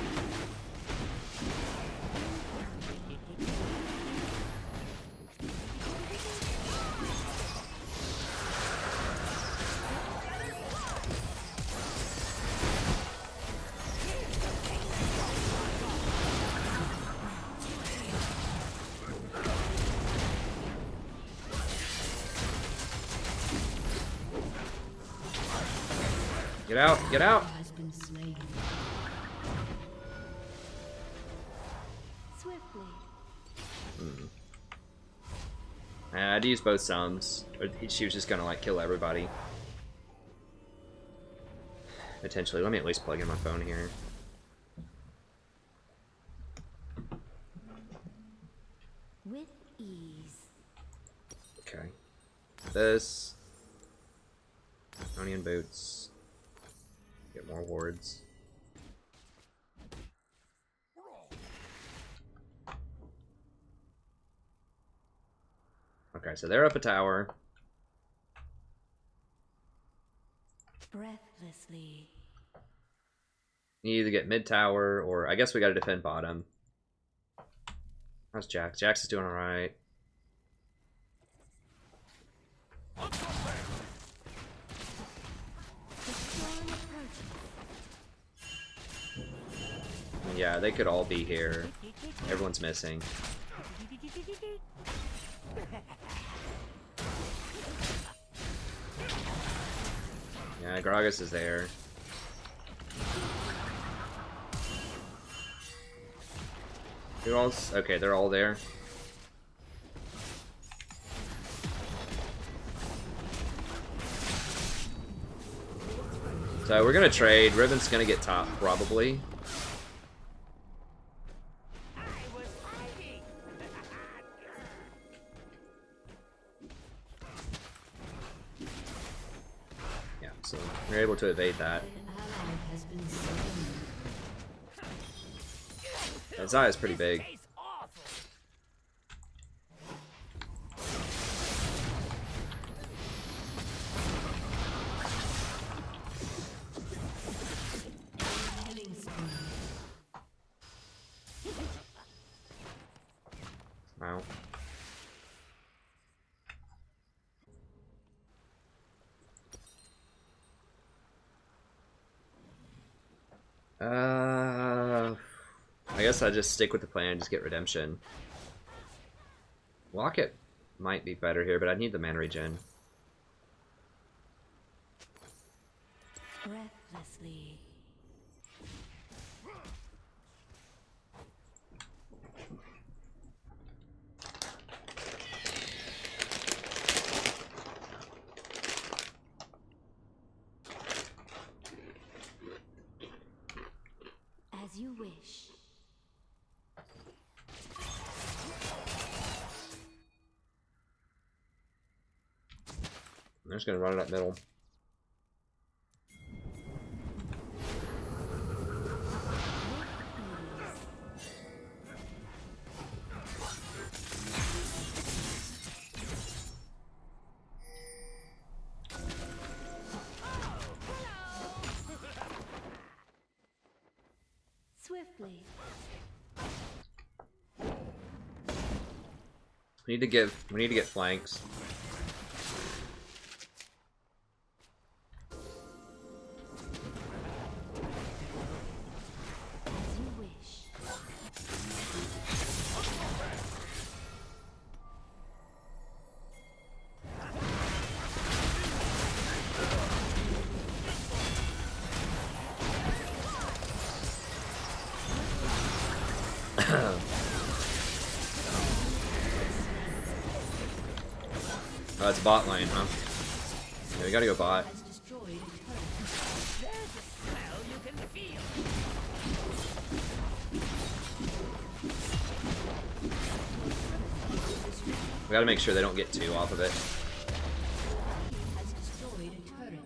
Get out! Get out! Has been slain. Swiftly. I'd use both sums. Or she was just gonna like kill everybody. Potentially. Let me at least plug in my phone here. With ease. Okay. This. Onion boots. Get more wards. Okay, so they're up a tower. Breathlessly. You either get mid tower or I guess we gotta defend bottom. How's Jax? Jax is doing alright. Yeah, they could all be here. Everyone's missing. Yeah, Gragas is there. Who else? Okay, they're all there. So we're gonna trade. Riven's gonna get top, probably. I was hiding. Yeah, so we're able to evade that. An ally has been slain. That Zyra's pretty big. Tastes awful. Killing spree. Wow. I guess I just stick with the plan, just get redemption. Locket might be better here, but I need the mana regen. Breathlessly. As you wish. I'm just gonna run it up middle. Swiftly. We need to get flanks. As you wish. Oh, it's bot lane, huh? Yeah, we gotta go bot. Has destroyed a turret. There's a smell you can feel. We gotta make sure they don't get two off of it. Has destroyed a turret.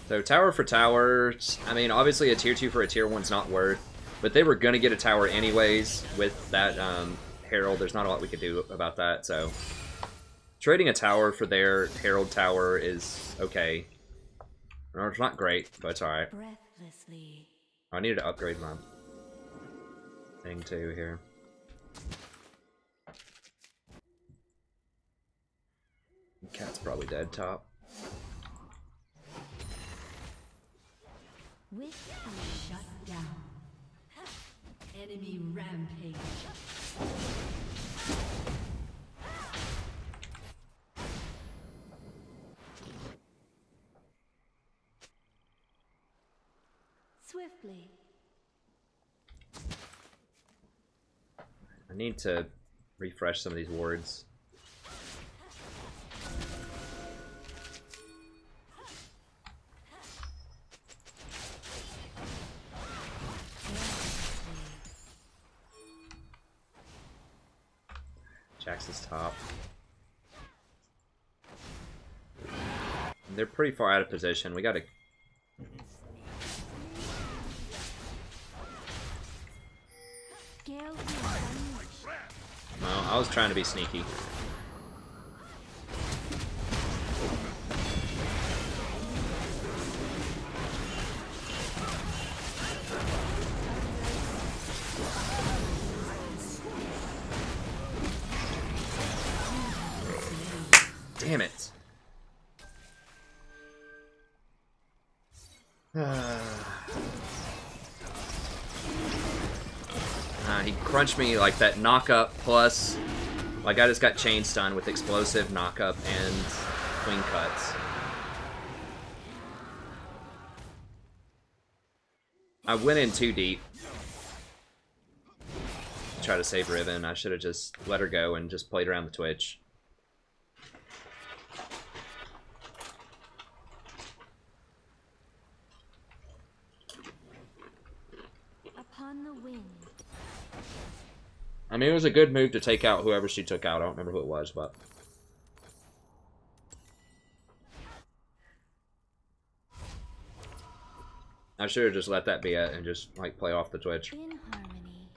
So tower for towers, I mean, obviously a tier 2 for a tier 1's not worth, but they were gonna get a tower anyways with that Herald. There's not a lot we could do about that, so trading a tower for their Herald tower is okay. No, it's not great, but it's alright. Breathlessly. I needed to upgrade my thing too here. Cat's probably dead top. With ease. Shut down. Enemy rampage. Swiftly. I need to refresh some of these wards. Jax is top. They're pretty far out of position. We gotta... Gale Wind unleashed. Well, I was trying to be sneaky. Damn it. He crunched me like that knock-up plus... Like, I just got chain stunned with explosive knock-up and queen cuts. I went in too deep. Try to save Riven. I should have just let her go and just played around the Twitch. Upon the wind. I mean, it was a good move to take out whoever she took out. I don't remember who it was, but... I should have just let that be it and just, like, play off the Twitch. In harmony.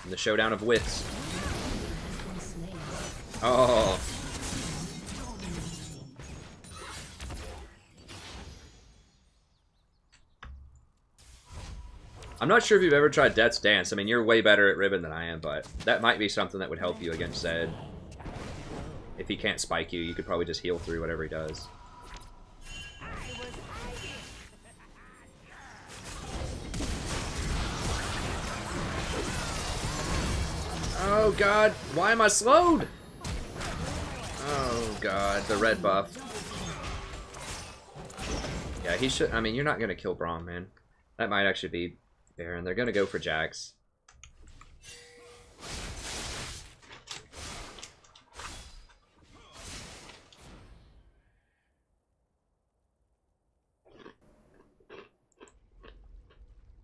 In the showdown of wits. Oh. I'm not sure if you've ever tried Death's Dance. I mean, you're way better at Ribbon than I am, but that might be something that would help you against Zed. If he can't spike you, you could probably just heal through whatever he does. Oh god, why am I slowed? Oh god, the red buff. Yeah, he should. I mean, you're not gonna kill Braum, man. That might actually be Baron. They're gonna go for Jax.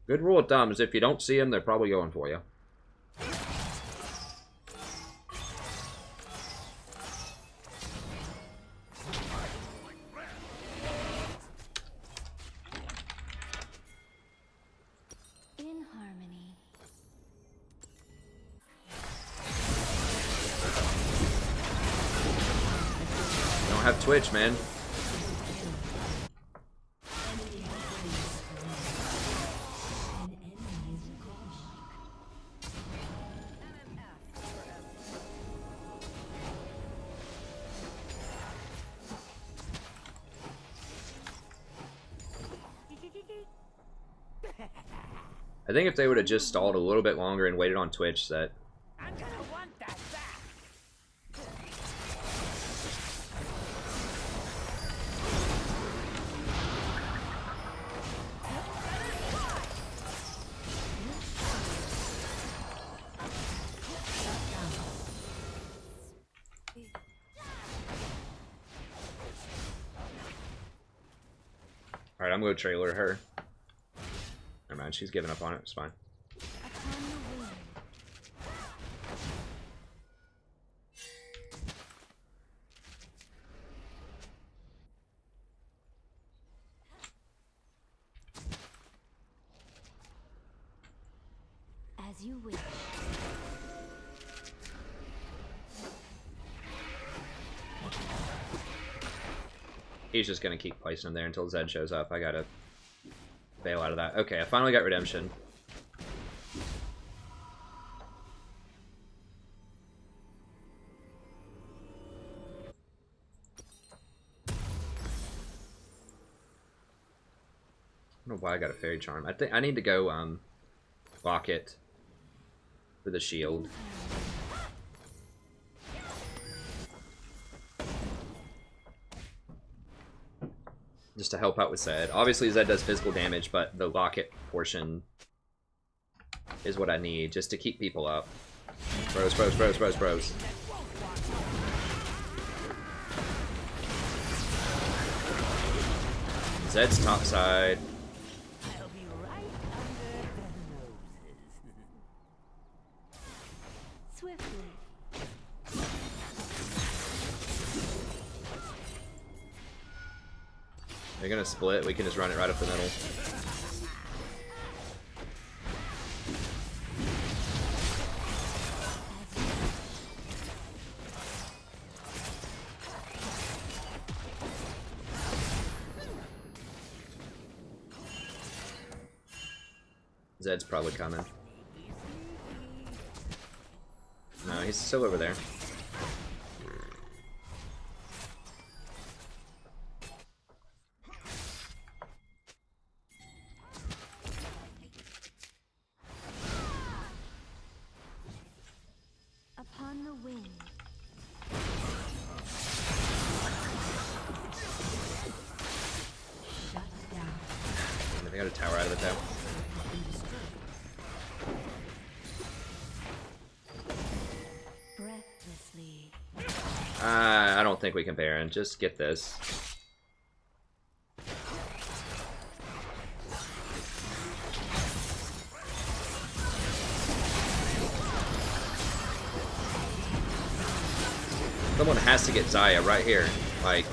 Good rule of thumb is if you don't see them, they're probably going for you. In harmony. You don't have Twitch, man. I think if they would have just stalled a little bit longer and waited on Twitch, that... I'm gonna want that back. Alright, I'm gonna trailer her. Never mind, she's giving up on it. It's fine. Upon the wind. As you wish. He's just gonna keep placing him there until Zed shows up. I gotta bail out of that. Okay, I finally got redemption. I don't know why I got a fairy charm. I think I need to go lock it for the shield. Just to help out with Zed. Obviously Zed does physical damage, but the locket portion is what I need just to keep people up. Bros, bros, bros, bros, bros. Zed's top side. They're gonna split. We can just run it right up the middle. Zed's probably coming. No, he's still over there. Upon the wind. Shut down. They got a tower out of the tower. Breathlessly. I don't think we can Baron. Just get this. Someone has to get Zyra right here. Like,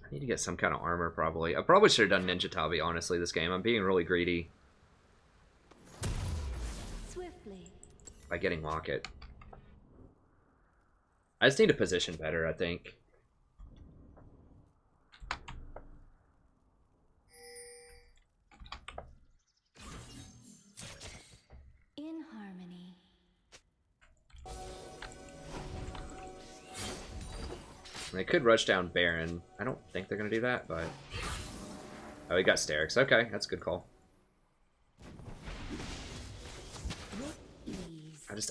I need to get some kind of armor, probably. I probably should have done Ninja Tabi, honestly, this game. I'm being really greedy Swiftly. by getting Locket. I just need to position better, I think. In harmony. They could rush down Baron. I don't think they're going to do that, but... Oh, he got Taric. Okay, that's a good call.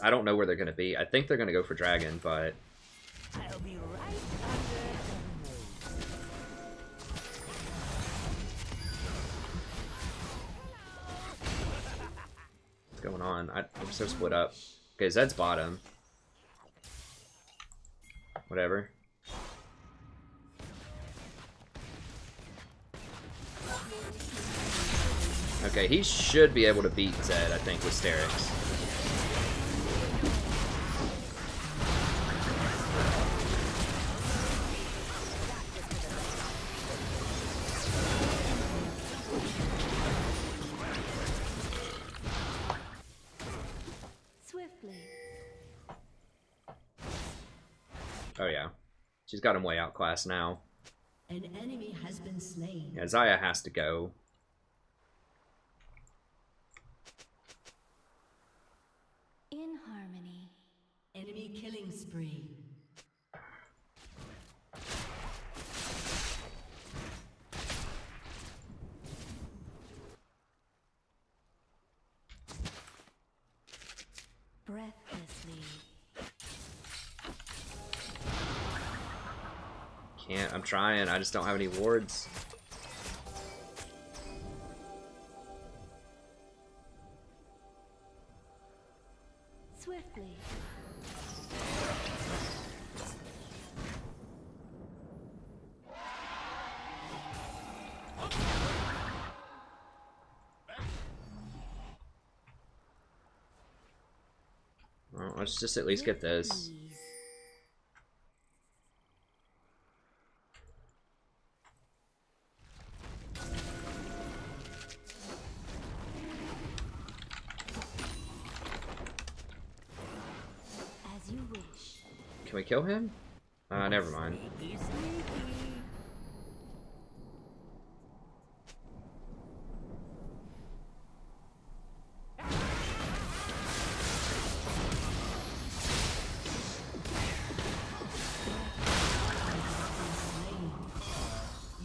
I don't know where they're going to be. I think they're going to go for Dragon, but... I'll be right under. What's going on? I'm so split up. Okay, Zed's bottom. Whatever. Okay, he should be able to beat Zed, I think, with Taric. Swiftly. Oh yeah. She's got him way outclassed now. An enemy has been slain. Yeah, Zyra has to go. In harmony. Enemy killing spree. Breathlessly. Can't. I'm trying. I just don't have any wards. Swiftly. Well, let's just at least get this. Ease. As you wish. Can we kill him? Never mind. Sneaky, sneaky.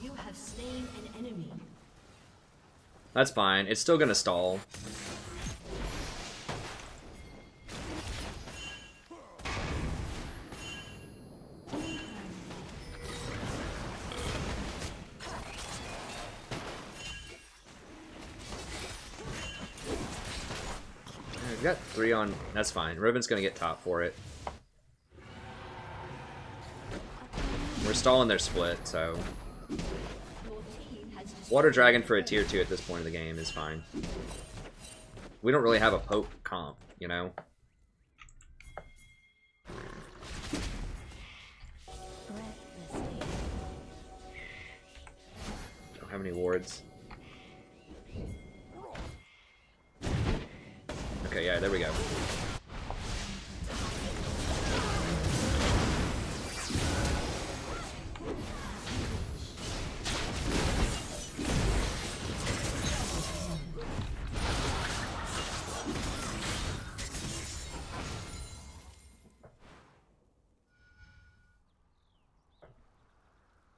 You have slain an enemy. That's fine. It's still gonna stall. We got 3 on. That's fine. Riven's gonna get top for it. We're stalling their split, so Water Dragon for a tier 2 at this point of the game is fine. We don't really have a poke comp, you know? Don't have any wards. Okay, yeah, there we go.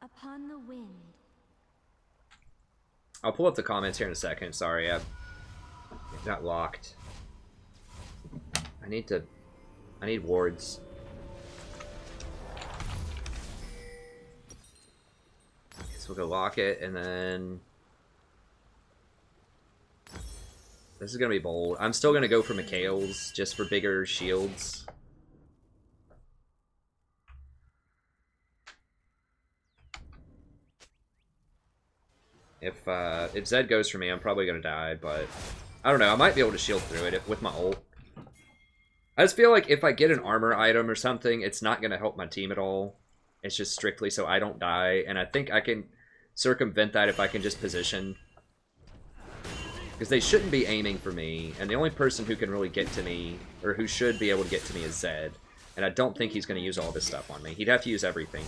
Upon the wind. I'll pull up the comments here in a second. Sorry, I got locked. I need wards. So we'll go lock it, and then this is gonna be bold. I'm still gonna go for Mikhail's just for bigger shields. If Zed goes for me, I'm probably gonna die, but I don't know. I might be able to shield through it with my ult. I just feel like if I get an armor item or something, it's not gonna help my team at all. It's just strictly so I don't die, and I think I can circumvent that if I can just position. Because they shouldn't be aiming for me, and the only person who can really get to me, or who should be able to get to me, is Zed. And I don't think he's gonna use all this stuff on me. He'd have to use everything.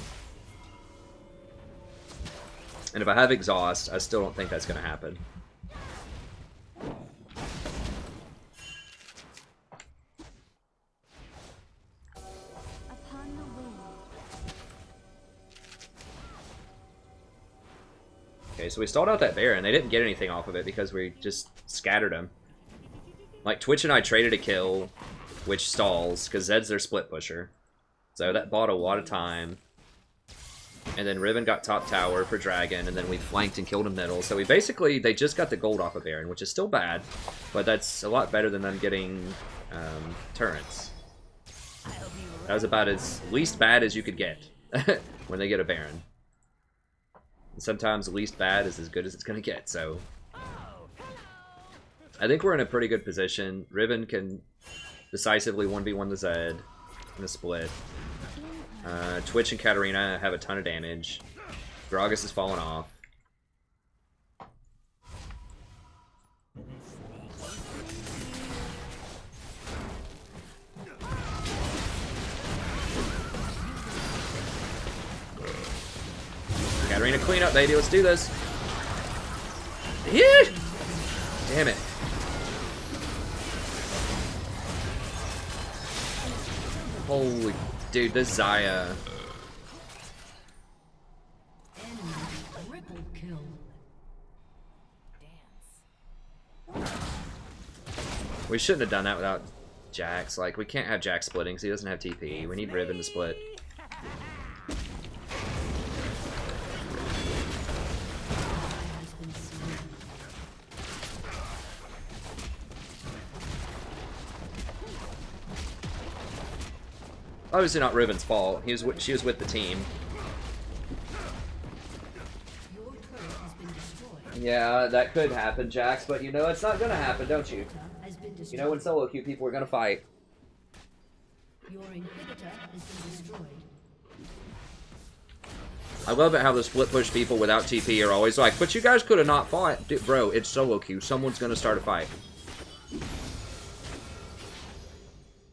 And if I have exhaust, I still don't think that's going to happen. Upon the wind. Okay, so we stalled out that Baron. They didn't get anything off of it because we just scattered him. Like, Twitch and I traded a kill, which stalls, because Zed's their split pusher. So that bought a lot of time. And then Riven got top tower for Dragon, and then we flanked and killed him middle. So we basically, they just got the gold off of Baron, which is still bad, but that's a lot better than them getting turrets. That was about as least bad as you could get when they get a Baron. And sometimes the least bad is as good as it's going to get, so I think we're in a pretty good position. Riven can decisively 1v1 the Zed in a split. Twitch and Katarina have a ton of damage. Gragas has fallen off. Katarina, clean up, baby. Let's do this. Yeah! Damn it. Holy dude, this Zyra. Triple kill. We shouldn't have done that without Jax. Like, we can't have Jax splitting because he doesn't have TP. We need Riven to split. Obviously not Riven's fault. She was with the team. Your turret has been destroyed. Yeah, that could happen, Jax, but you know it's not gonna happen, don't you? Has been destroyed. You know when solo queue people are gonna fight. Your inhibitor has been destroyed. I love it how the split push people without TP are always like, but you guys could have not fought. Dude, bro, it's solo queue. Someone's gonna start a fight.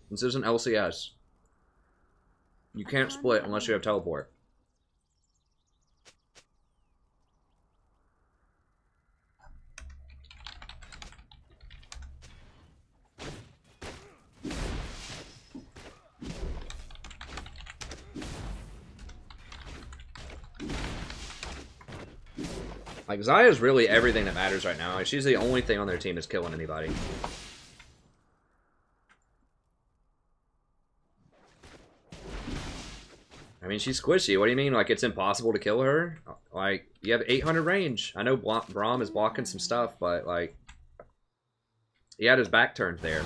This isn't LCS. You can't split unless you have teleport. Like, Zyra is really everything that matters right now. Like, she's the only thing on their team that's killing anybody. I mean, she's squishy. What do you mean? Like, it's impossible to kill her? Like, you have 800 range. I know Braum is blocking some stuff, but, like, he had his back turned there.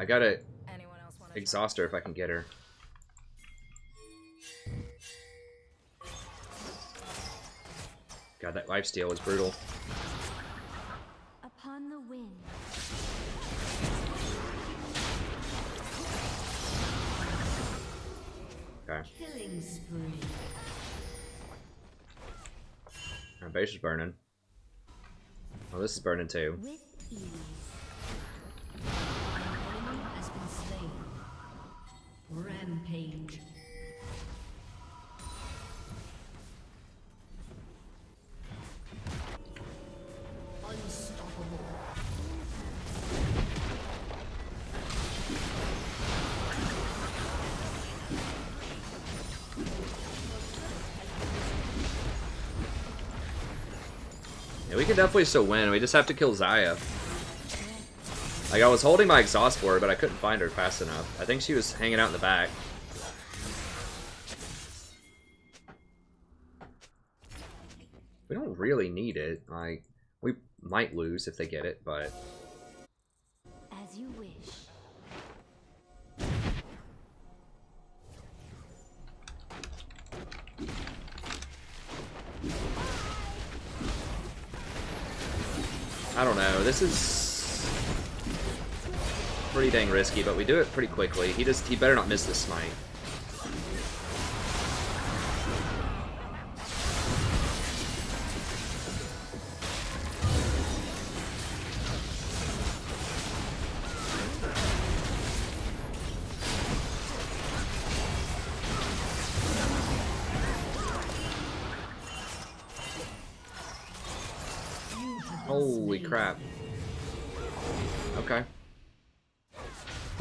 I gotta Anyone else want exhaust her if I can get her. God, that lifesteal was brutal. Upon the wind. Okay. Killing spree. Our base is burning. Oh, this is burning too. With ease. An enemy has been slain. Rampage. Unstoppable. Yeah, we can definitely still win. We just have to kill Zyra. Like, I was holding my exhaust for her, but I couldn't find her fast enough. I think she was hanging out in the back. We don't really need it. Like, we might lose if they get it, but... As you wish. I don't know. This is pretty dang risky, but we do it pretty quickly. He better not miss this smite. Holy crap. Okay.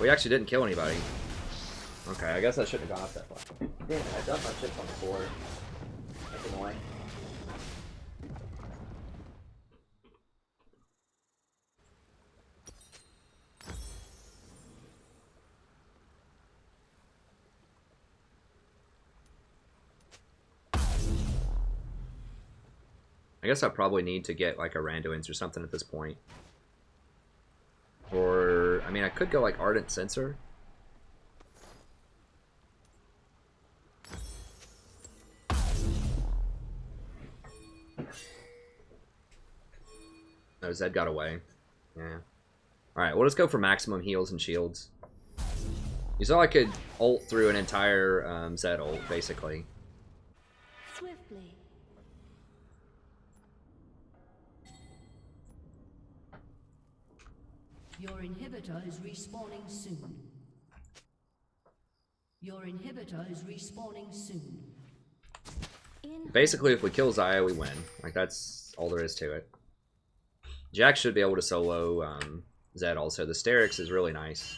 We actually didn't kill anybody. Okay, I guess I shouldn't have gone up that far. Damn it, I dumped my chips on the floor. That's annoying. I guess I probably need to get like a Randuin's or something at this point. Or, I mean, I could go like Ardent Sensor. No, Zed got away. Yeah. Alright, we'll just go for maximum heals and shields. You saw I could ult through an entire Zed ult, basically. Swiftly. Your inhibitor is respawning soon. Your inhibitor is respawning soon. Basically, if we kill Zyra, we win. Like, that's all there is to it. Jack should be able to solo Zed also. The Taric is really nice.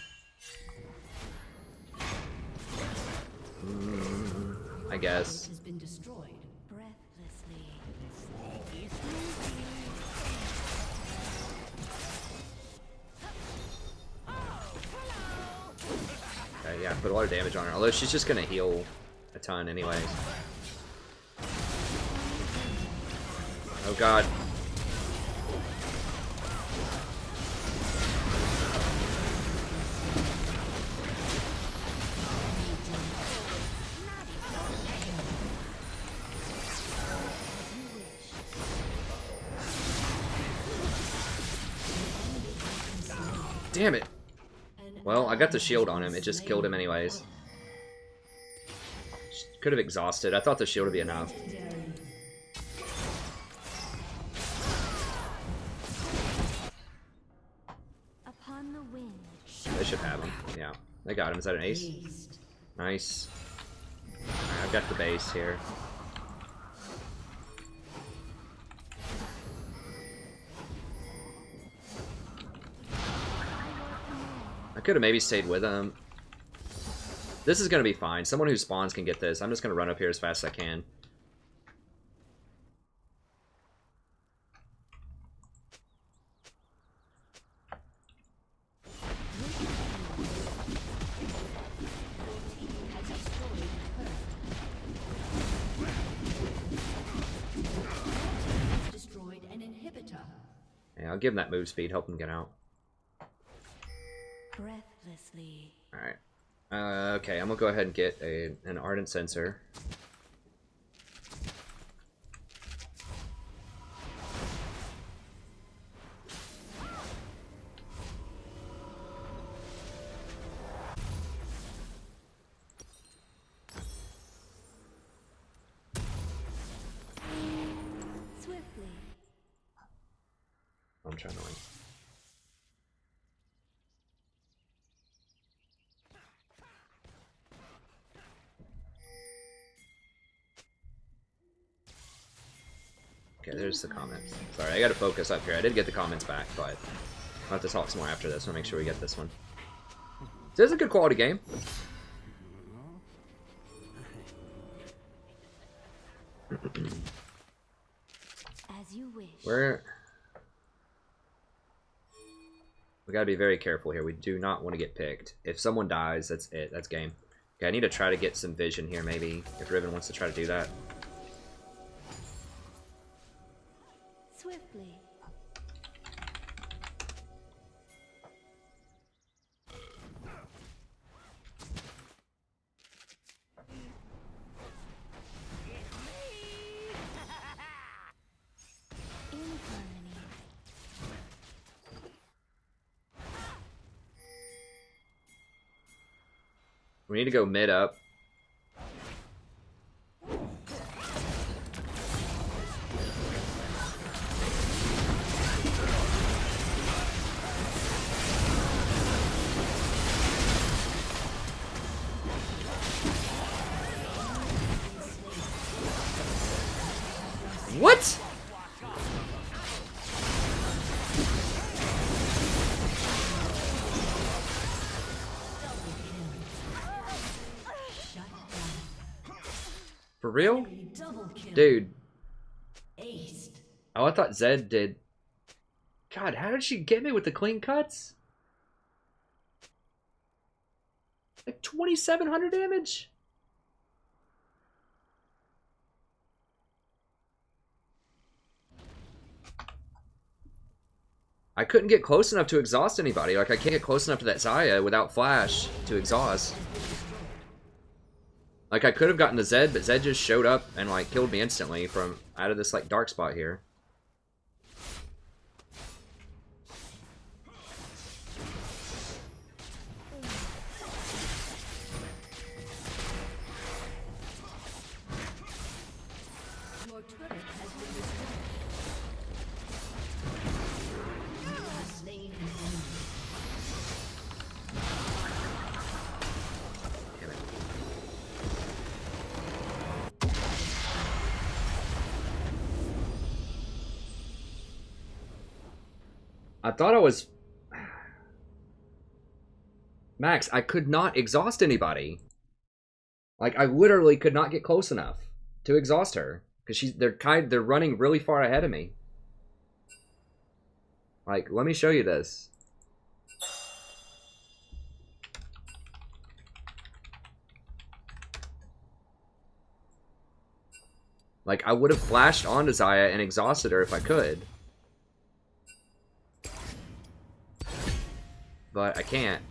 I guess. Has been destroyed. Breathlessly. Okay, yeah, put a lot of damage on her. Although she's just gonna heal a ton anyways. Oh god. Damn it. Well, I got the shield on him. It just killed him anyways. Could have exhausted. I thought the shield would be enough. Upon the wind. They should have him. Yeah. They got him. Is that an ace? Nice. Alright, I've got the base here. I could have maybe stayed with him. This is going to be fine. Someone who spawns can get this. I'm just going to run up here as fast as I can. Destroyed an inhibitor. Yeah, I'll give him that move speed. Help him get out. Breath Breathlessly. Alright. Okay, I'm gonna go ahead and get an Ardent Sensor. Swiftly. I'm trying to win. Okay, there's the comments. Sorry, I gotta focus up here. I did get the comments back, but I'll have to talk some more after this. I'll make sure we get this one. This is a good quality game. As you wish. We gotta be very careful here. We do not want to get picked. If someone dies, that's it. That's game. Okay, I need to try to get some vision here, maybe, if Riven wants to try to do that. Swiftly. In harmony. We need to go mid up. What? For real? Double kill. Dude. Aced. Oh, I thought Zed did. God, how did she get me with the clean cuts? Like 2,700 damage? I couldn't get close enough to exhaust anybody. Like, I can't get close enough to that Zyra without flash to exhaust. Like, I could have gotten the Zed, but Zed just showed up and, like, killed me instantly from out of this, like, dark spot here. Your turret has been destroyed. You have slain an enemy. Damn it. I thought I was... Max, I could not exhaust anybody. Like, I literally could not get close enough to exhaust her. Because they're running really far ahead of me. Like, let me show you this. Like, I would have flashed onto Zyra and exhausted her if I could. But I can't.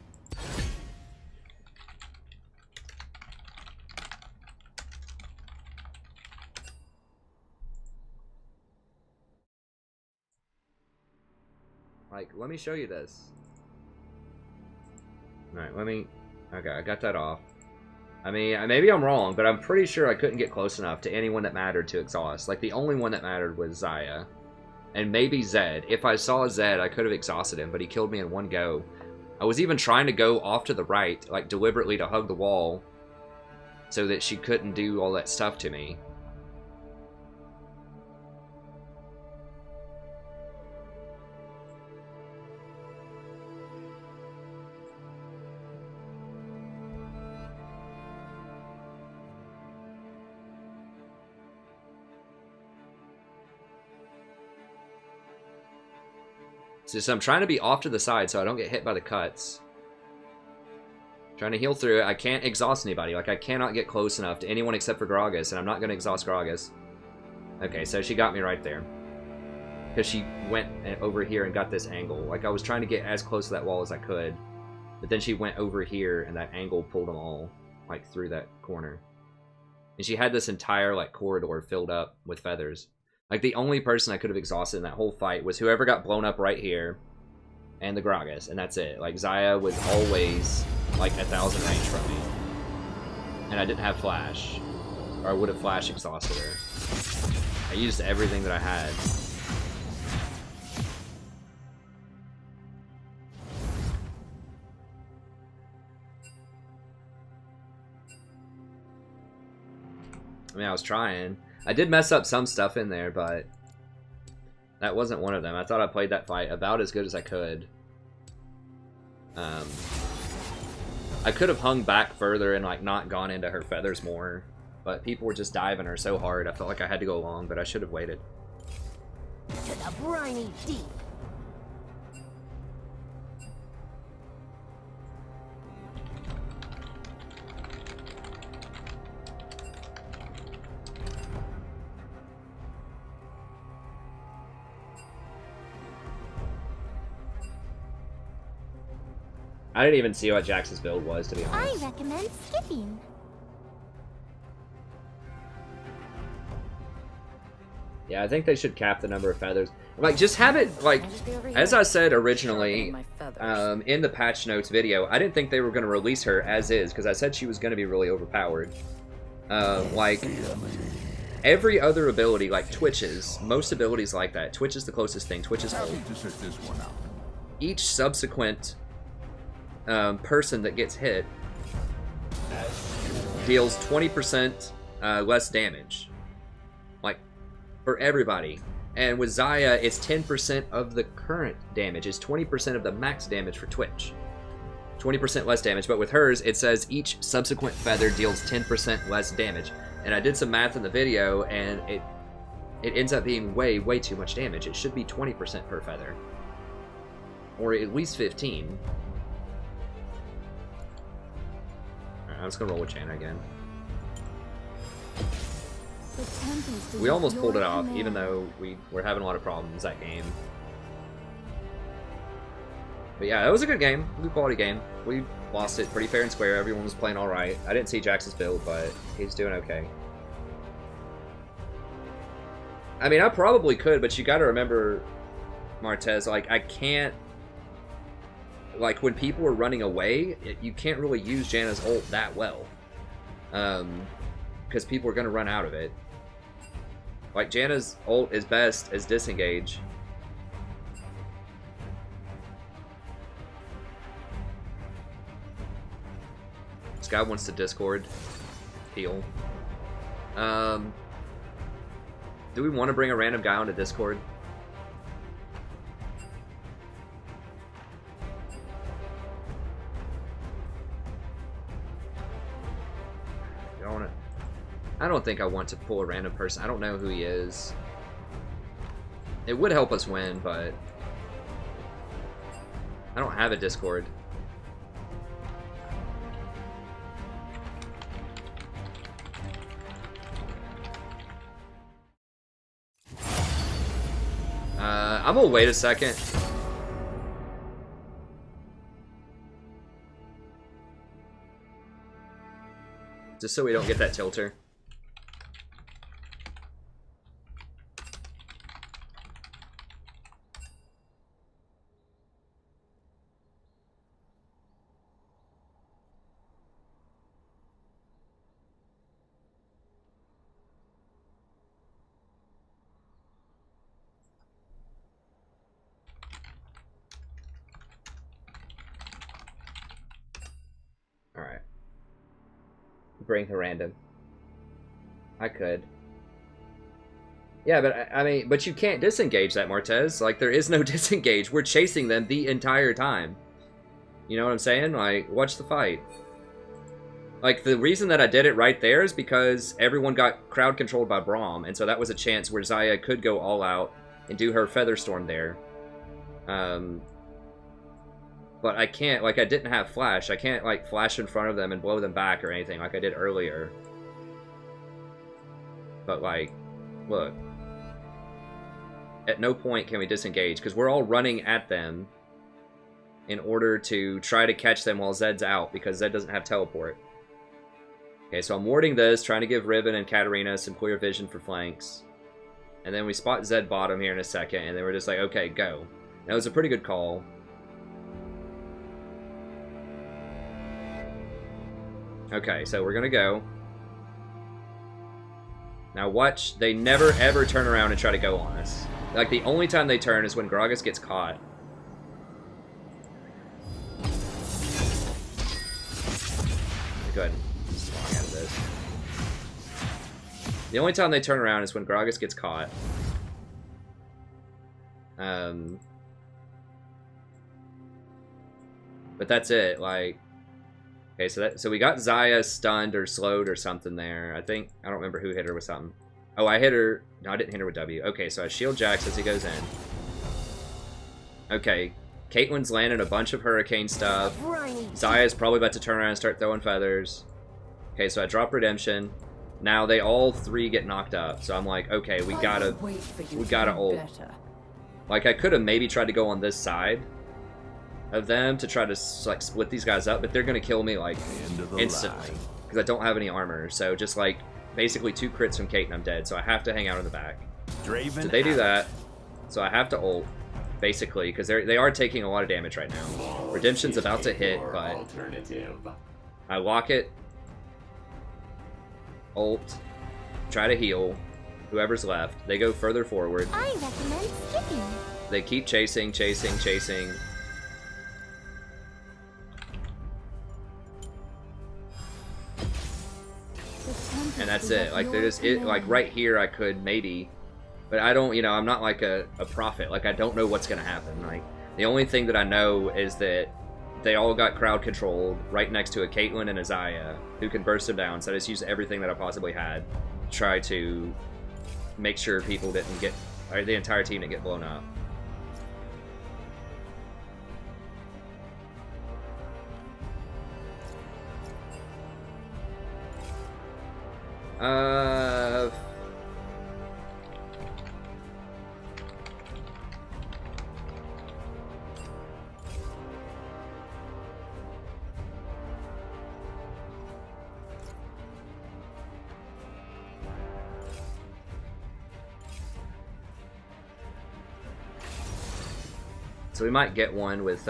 Like, let me show you this. Alright, let me... Okay, I got that off. I mean, maybe I'm wrong, but I'm pretty sure I couldn't get close enough to anyone that mattered to exhaust. Like, the only one that mattered was Zyra. And maybe Zed. If I saw Zed, I could have exhausted him, but he killed me in one go. I was even trying to go off to the right, like, deliberately to hug the wall, so that she couldn't do all that stuff to me. So I'm trying to be off to the side so I don't get hit by the cuts. Trying to heal through it. I can't exhaust anybody. Like, I cannot get close enough to anyone except for Gragas, and I'm not going to exhaust Gragas. Okay, so she got me right there. Because she went over here and got this angle. Like, I was trying to get as close to that wall as I could. But then she went over here, and that angle pulled them all, like, through that corner. And she had this entire, like, corridor filled up with feathers. Like, the only person I could have exhausted in that whole fight was whoever got blown up right here, and the Gragas, and that's it. Like, Zyra was always, like, 1,000 range from me. And I didn't have flash. Or I would have flash exhausted her. I used everything that I had. I mean, I was trying. I did mess up some stuff in there, but that wasn't one of them. I thought I played that fight about as good as I could. I could have hung back further and like not gone into her feathers more, but people were just diving her so hard. I felt like I had to go long, but I should have waited. To the briny deep. I didn't even see what Jax's build was, to be I honest. recommend skipping. Yeah, I think they should cap the number of feathers. Like, just have it, like, I'll just be over as here, I said originally, sharpening my feathers. in the patch notes video, I didn't think they were going to release her as is, because I said she was going to be really overpowered. Like, every other ability, like Twitch's, most abilities like that. Twitch is the closest thing. Twitch is ult. To sit this one out. Each subsequent person that gets hit deals 20% less damage. Like, for everybody. And with Zyra, it's 10% of the current damage. It's 20% of the max damage for Twitch. 20% less damage, but with hers, it says each subsequent feather deals 10% less damage. And I did some math in the video, and it ends up being way, way too much damage. It should be 20% per feather. Or at least 15. I'm just gonna roll with Janna again. The Tempest is We at almost pulled it your off, command. even though we were having a lot of problems that game. But yeah, it was a good game. Good quality game. We lost it pretty fair and square. Everyone was playing alright. I didn't see Jax's build, but he's doing okay. I mean, I probably could, but you gotta remember, Martez, like, I can't... Like, when people are running away, you can't really use Janna's ult that well. Because people are going to run out of it. Like, Janna's ult is best as disengage. This guy wants to Discord. Heal. Do we want to bring a random guy onto Discord? I don't think I want to pull a random person. I don't know who he is. It would help us win, but I don't have a Discord. I'm gonna wait a second. Just so we don't get that tilter. Alright. Bring the random. I could. Yeah, but I mean, but you can't disengage that, Martez. Like, there is no disengage. We're chasing them the entire time. You know what I'm saying? Like, watch the fight. Like, the reason that I did it right there is because everyone got crowd controlled by Braum, and so that was a chance where Zyra could go all out and do her Feather Storm there. But I can't, like, I didn't have flash. I can't, like, flash in front of them and blow them back or anything like I did earlier. But, like, look. At no point can we disengage, because we're all running at them. in order to try to catch them while Zed's out, because Zed doesn't have teleport. Okay, so I'm warding this, trying to give Ribbon and Katarina some clear vision for flanks. And then we spot Zed bottom here in a second, and then we're just like, okay, go. That was a pretty good call. Okay, so we're gonna go. Now watch, they never ever turn around and try to go on us. Like, the only time they turn is when Gragas gets caught. Go ahead and spawn out of this. The only time they turn around is when Gragas gets caught. But that's it, like... Okay, so we got Zyra stunned or slowed or something there. I don't remember who hit her with something. Oh, I hit her... No, I didn't hit her with W. Okay, so I shield Jax as he goes in. Okay, Caitlyn's landing a bunch of hurricane stuff. Zaya's probably about to turn around and start throwing feathers. Okay, so I drop Redemption. Now they all three get knocked up. So I'm like, okay, we gotta ult. Like, I could have maybe tried to go on this side of them to try to like split these guys up, but they're gonna kill me like instantly because I don't have any armor. So just like basically 2 crits from Kate and I'm dead. So I have to hang out in the back. So they do that. So I have to ult basically because they are taking a lot of damage right now. Redemption's about to hit, but I lock it, ult, try to heal whoever's left. They go further forward. I recommend skipping. They keep chasing. And that's it. Like, they're just, like, right here I could maybe, but I don't, you know, I'm not like a prophet. Like, I don't know what's gonna happen. Like, the only thing that I know is that they all got crowd controlled right next to a Caitlyn and a Zyra who can burst them down. So I just used everything that I possibly had to try to make sure people didn't get, or the entire team didn't get blown up. So we might get one with,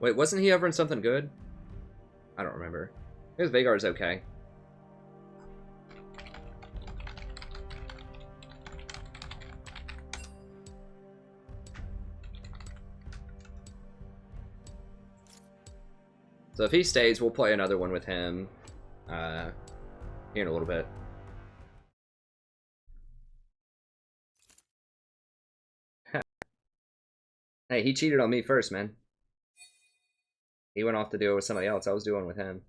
wait, wasn't he ever in something good? I don't remember. I guess Veigar's okay. So if he stays, we'll play another one with him here in a little bit. Hey, he cheated on me first, man. He went off to deal with somebody else. I was doing with him.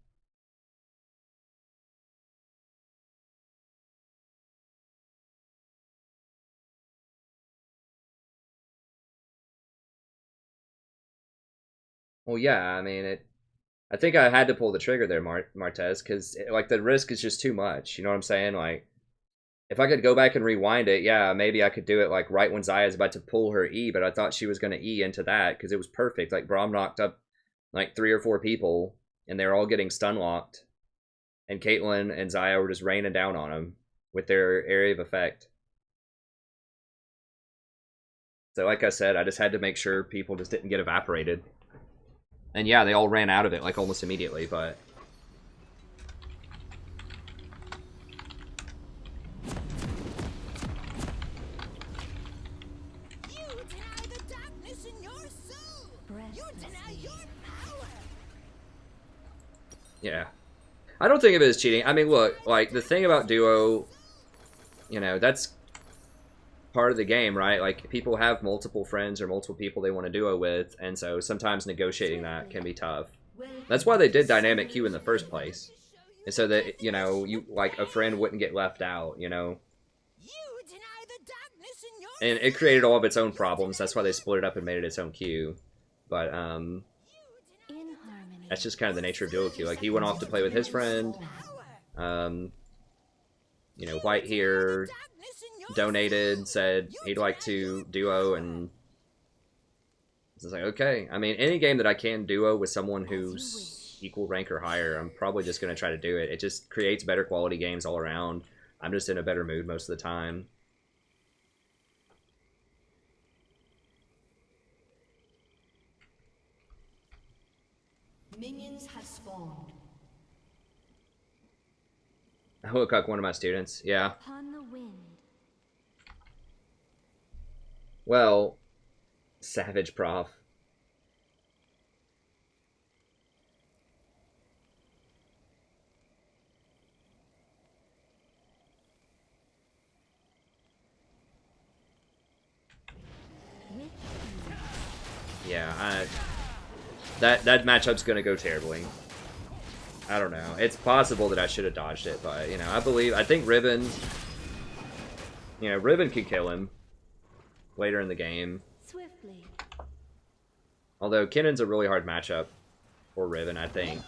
Well, yeah, I mean, I think I had to pull the trigger there, Martez, because, like, the risk is just too much. You know what I'm saying? Like, if I could go back and rewind it, yeah, maybe I could do it, like, right when Zaya's about to pull her E, but I thought she was going to E into that, because it was perfect. Like, Braum knocked up like 3 or 4 people, and they're all getting stun locked. And Caitlyn and Zyra were just raining down on them with their area of effect. So like I said, I just had to make sure people just didn't get evaporated. And yeah, they all ran out of it like almost immediately, but... You deny the darkness in your soul. You deny your power. Yeah. I don't think of it as cheating. I mean, look, like, the thing about duo, you know, that's part of the game, right? Like, people have multiple friends or multiple people they want to duo with, and so sometimes negotiating that can be tough. That's why they did dynamic queue in the first place. And so that, you know, you like a friend wouldn't get left out, you know? And it created all of its own problems. That's why they split it up and made it its own queue. But, that's just kind of the nature of duo queue. Like, he went off to play with his friend. You know, White here donated, said he'd like to duo, and it's like, okay. I mean, any game that I can duo with someone who's equal rank or higher, I'm probably just going to try to do it. It just creates better quality games all around. I'm just in a better mood most of the time. Minions have spawned. Hookuk, one of my students. Yeah. Upon the wind. Well, Savage Prof. Yeah, that matchup's gonna go terribly. I don't know. It's possible that I should have dodged it, but, you know, I think Ribbon, you know, Ribbon could kill him later in the game. Swiftly. Although Kennon's a really hard matchup for Ribbon, I think.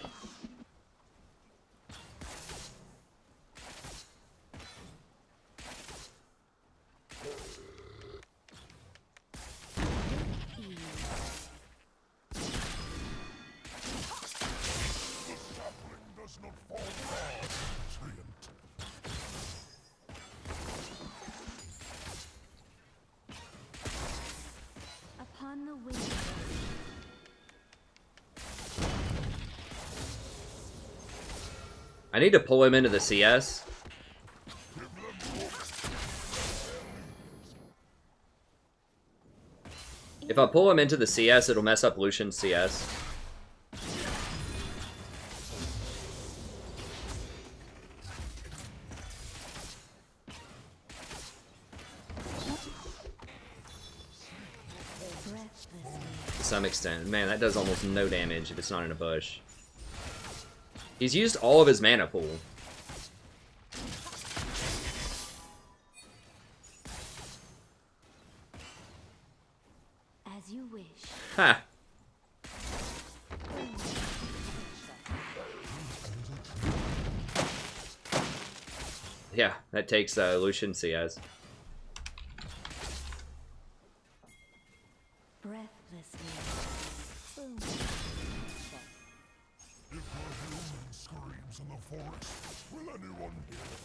Upon the wind. I need to pull him into the CS. If I pull him into the CS, it'll mess up Lucian's CS. To some extent. Man, that does almost no damage if it's not in a bush. He's used all of his mana pool. As you wish. Ha! Yeah, that takes Lucian CS. Breathlessly. Boom. If a human screams in the forest, will anyone hear it?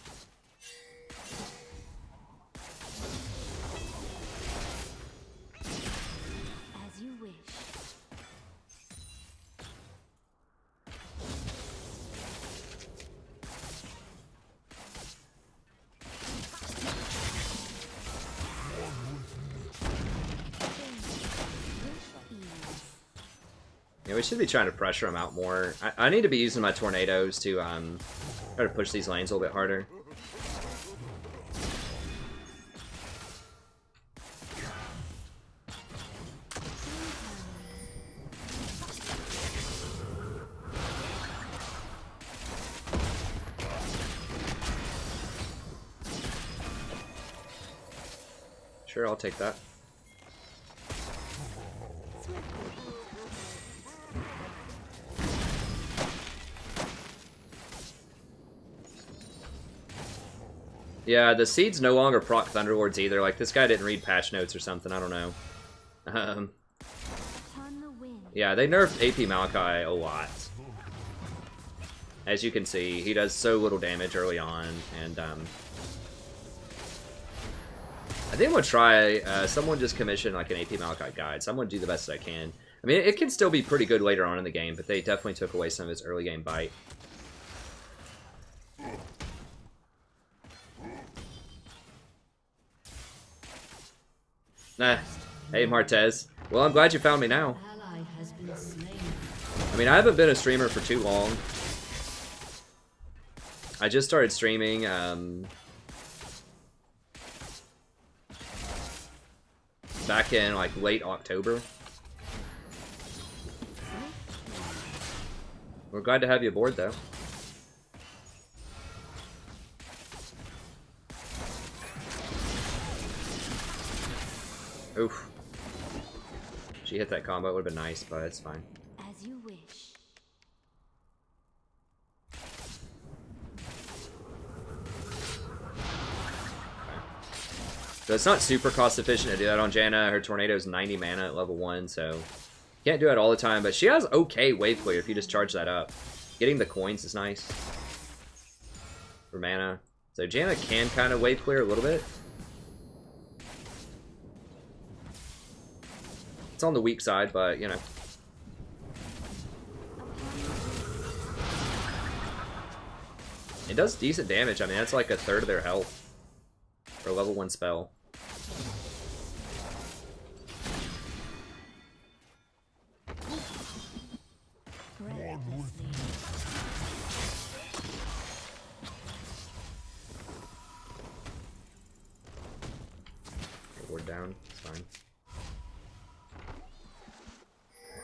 As you wish. Yeah, we should be trying to pressure him out more. I need to be using my tornadoes to try to push these lanes a little bit harder. Sure, I'll take that. Yeah, the seeds no longer proc Thunderlords either. Like, this guy didn't read patch notes or something. I don't know. Upon the wind. Yeah, they nerfed AP Malachi a lot. As you can see, he does so little damage early on, and I think I'm gonna try. Someone just commission like an AP Malachi guide, so I'm gonna do the best I can. I mean, it can still be pretty good later on in the game, but they definitely took away some of his early game bite. Nah. Hey, Martez. Well, I'm glad you found me now. Ally has been slain. I mean, I haven't been a streamer for too long. I just started streaming. Back in like late October. We're glad to have you aboard, though. Oof. She hit that combo. It would have been nice, but it's fine. As you wish. So it's not super cost efficient to do that on Janna. Her tornado's 90 mana at level 1, so can't do it all the time. But she has okay wave clear if you just charge that up. Getting the coins is nice for mana. So Janna can kind of wave clear a little bit. It's on the weak side, but you know. It does decent damage. I mean, that's like a third of their health for a level 1 spell. We're down. It's fine.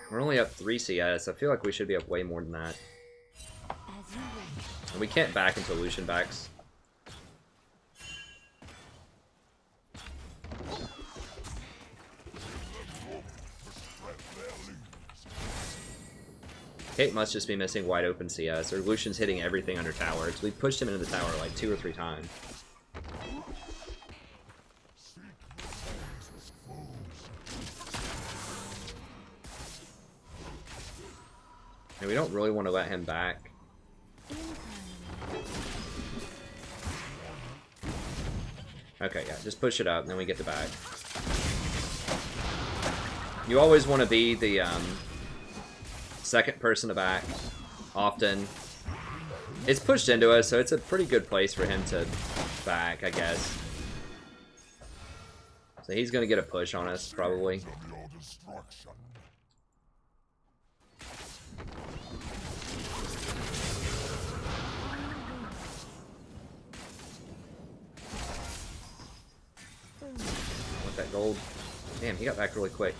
We're only up 3 CS. I feel like we should be up way more than that. And we can't back until Lucian backs. Kate must just be missing wide open CS, or Lucian's hitting everything under tower. We pushed him into the tower like 2 or 3 times. And we don't really want to let him back. Okay, yeah, just push it up, and then we get the back. You always want to be the second person to back, often. It's pushed into us, so it's a pretty good place for him to back, I guess. So he's going to get a push on us, probably. Want that gold. Damn, he got back really quick.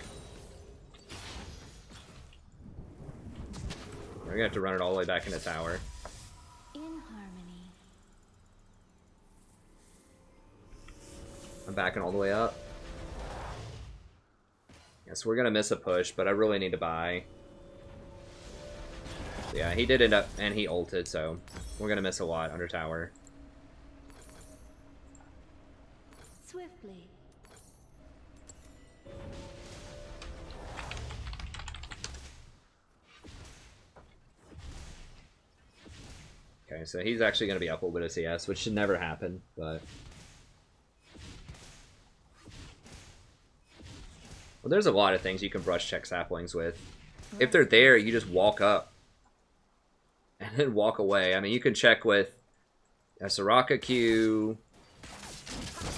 We're gonna have to run it all the way back into tower. In harmony. I'm backing all the way up. Yes, we're gonna miss a push, but I really need to buy. So yeah, he did end up, and he ulted, so we're gonna miss a lot under tower. Swiftly. Okay, so he's actually gonna be up a little bit of CS, which should never happen, but... Well, there's a lot of things you can brush check saplings with. If they're there, you just walk up. And then walk away. I mean, you can check with a Soraka Q.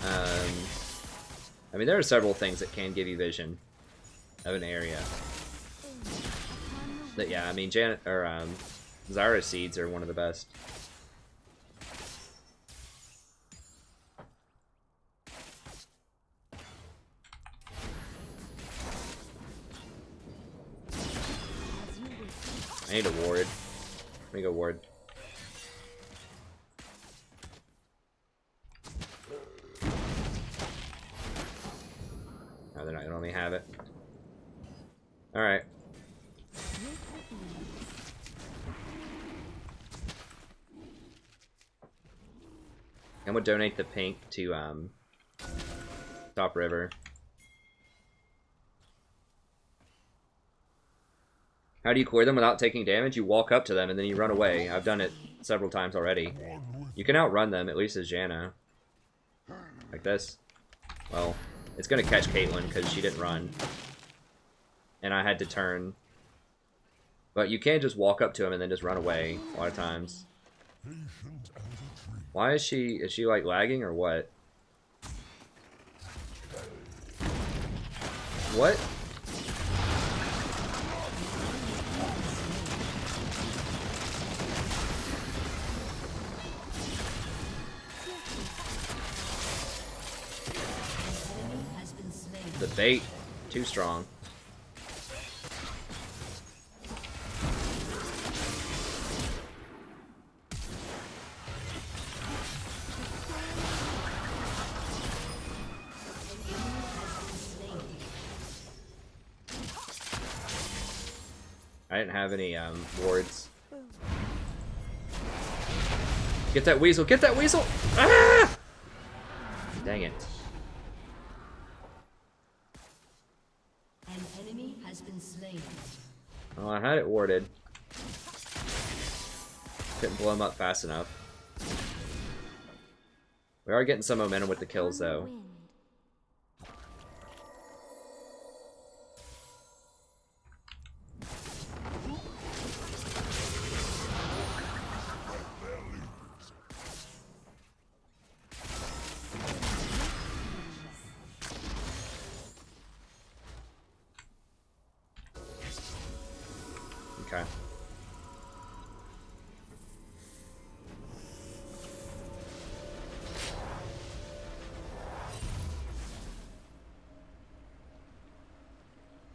I mean, there are several things that can give you vision of an area. But yeah, I mean, Janet or Zyra seeds are one of the best. I need a ward. Let me go ward. No, they're not gonna let me have it. Alright. I'm gonna donate the pink to Top River. How do you clear them without taking damage? You walk up to them and then you run away. I've done it several times already. You can outrun them, at least as Janna. Like this. Well, it's gonna catch Caitlyn because she didn't run. And I had to turn. But you can't just walk up to him and then just run away a lot of times. Why is she like lagging or what? What? Bait. Too strong. I didn't have any wards. Get that weasel! Get that weasel! Ah! Dang it. An enemy has been slain. Well, I had it warded. Couldn't blow him up fast enough. We are getting some momentum with the kills, though. Okay.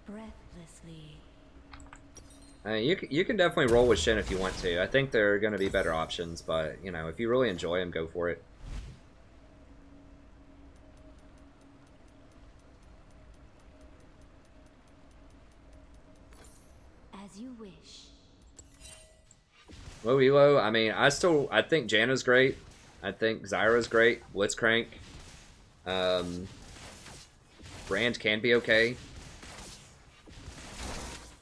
Breathlessly. I mean, you can definitely roll with Shin if you want to. I think there are going to be better options, but, you know, if you really enjoy him, go for it. As you wish. Low elo, I mean, I think Janna's great. I think Zyra's great. Blitzcrank. Brand can be okay.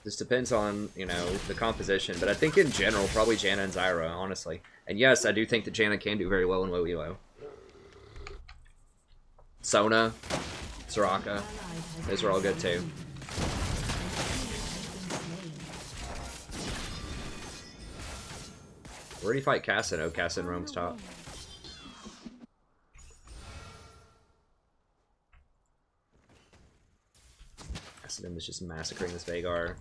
This depends on, you know, the composition, but I think in general, probably Janna and Zyra, honestly. And yes, I do think that Janna can do very well in low elo. Sona, Soraka, those are all good too. Where do you fight Cassin? Oh, Cassin roams top. Cassin is just massacring this Veigar.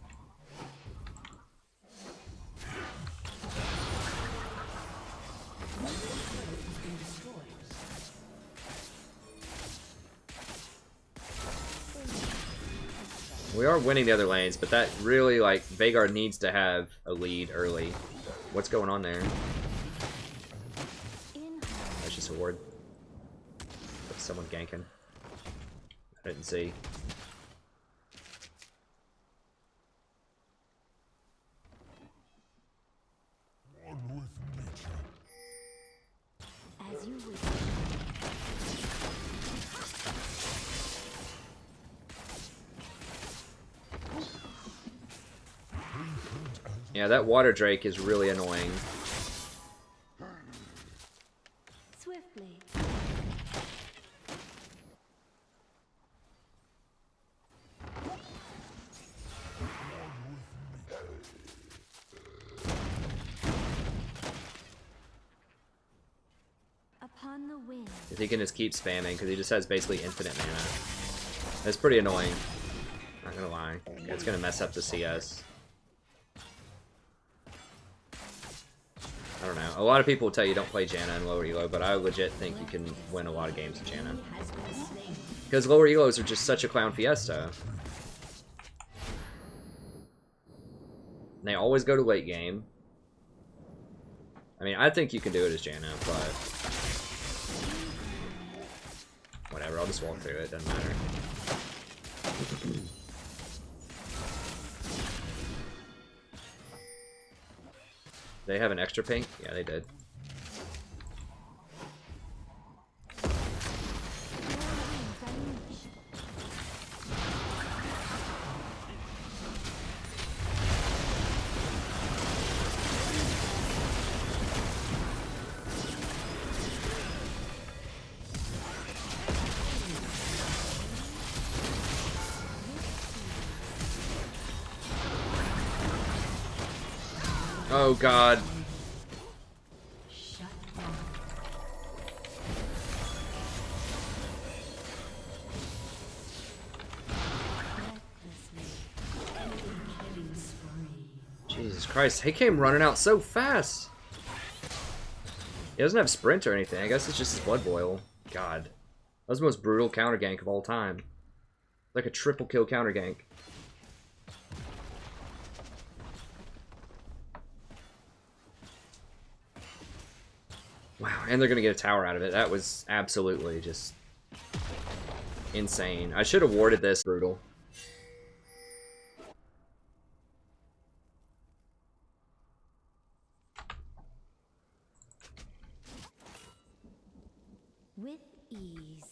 We are winning the other lanes, but that really, like, Veigar needs to have a lead early. What's going on there? That's just a ward. That's someone ganking. I didn't see. One with nature. As you wish. Yeah, that water drake is really annoying. Swiftly. Upon the wind. If he can just keep spamming, because he just has basically infinite mana. That's pretty annoying. Not gonna lie. Yeah, it's gonna mess up the CS. I don't know. A lot of people will tell you don't play Janna in lower elo, but I legit think you can win a lot of games with Janna. Because lower elos are just such a clown fiesta. They always go to late game. I mean, I think you can do it as Janna, but whatever, I'll just walk through it, doesn't matter. They have an extra pink? Yeah, they did. Oh god. Jesus Christ, he came running out so fast. He doesn't have sprint or anything. I guess it's just his blood boil. God. That was the most brutal counter gank of all time. Like a triple kill counter gank. Wow, and they're gonna get a tower out of it. That was absolutely just insane. I should have warded this. Brutal. With ease.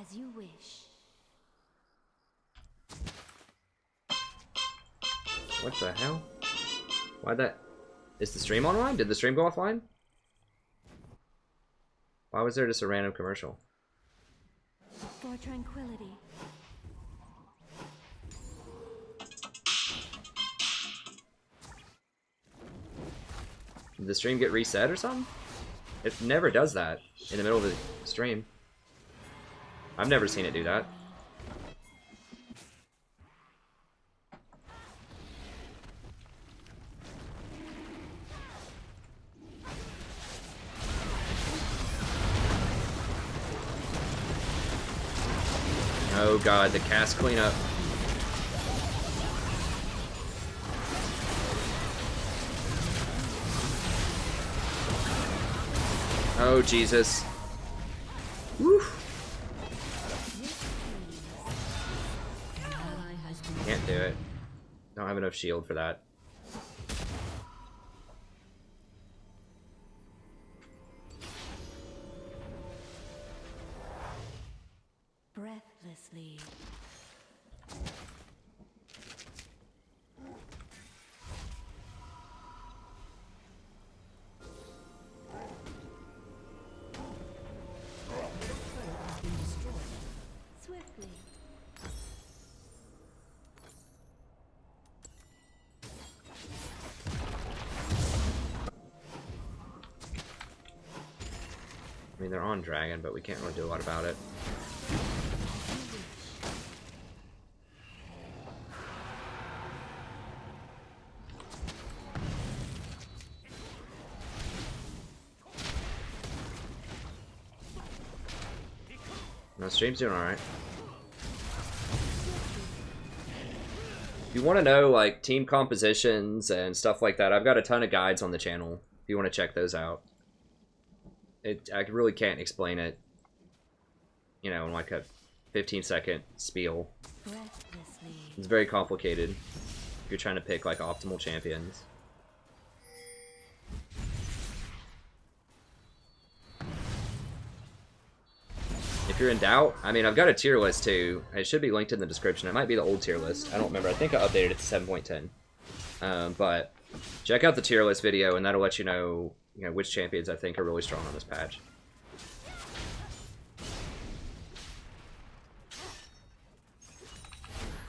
As you wish. What the hell? Why'd that... Is the stream online? Did the stream go offline? Why was there just a random commercial? For tranquility. Did the stream get reset or something? It never does that in the middle of the stream. I've never seen it do that. Oh god, the cast cleanup. Oh Jesus. Woo. Can't do it. Don't have enough shield for that. Breathlessly. Swiftly. I mean, they're on dragon, but we can't really do a lot about it. No, stream's doing alright. If you want to know, like, team compositions and stuff like that, I've got a ton of guides on the channel. If you want to check those out. I really can't explain it, you know, in like a 15-second spiel. It's very complicated if you're trying to pick, like, optimal champions. If you're in doubt, I mean, I've got a tier list too. It should be linked in the description. It might be the old tier list. I don't remember. I think I updated it to 7.10. But check out the tier list video, and that'll let you know, which champions I think are really strong on this patch.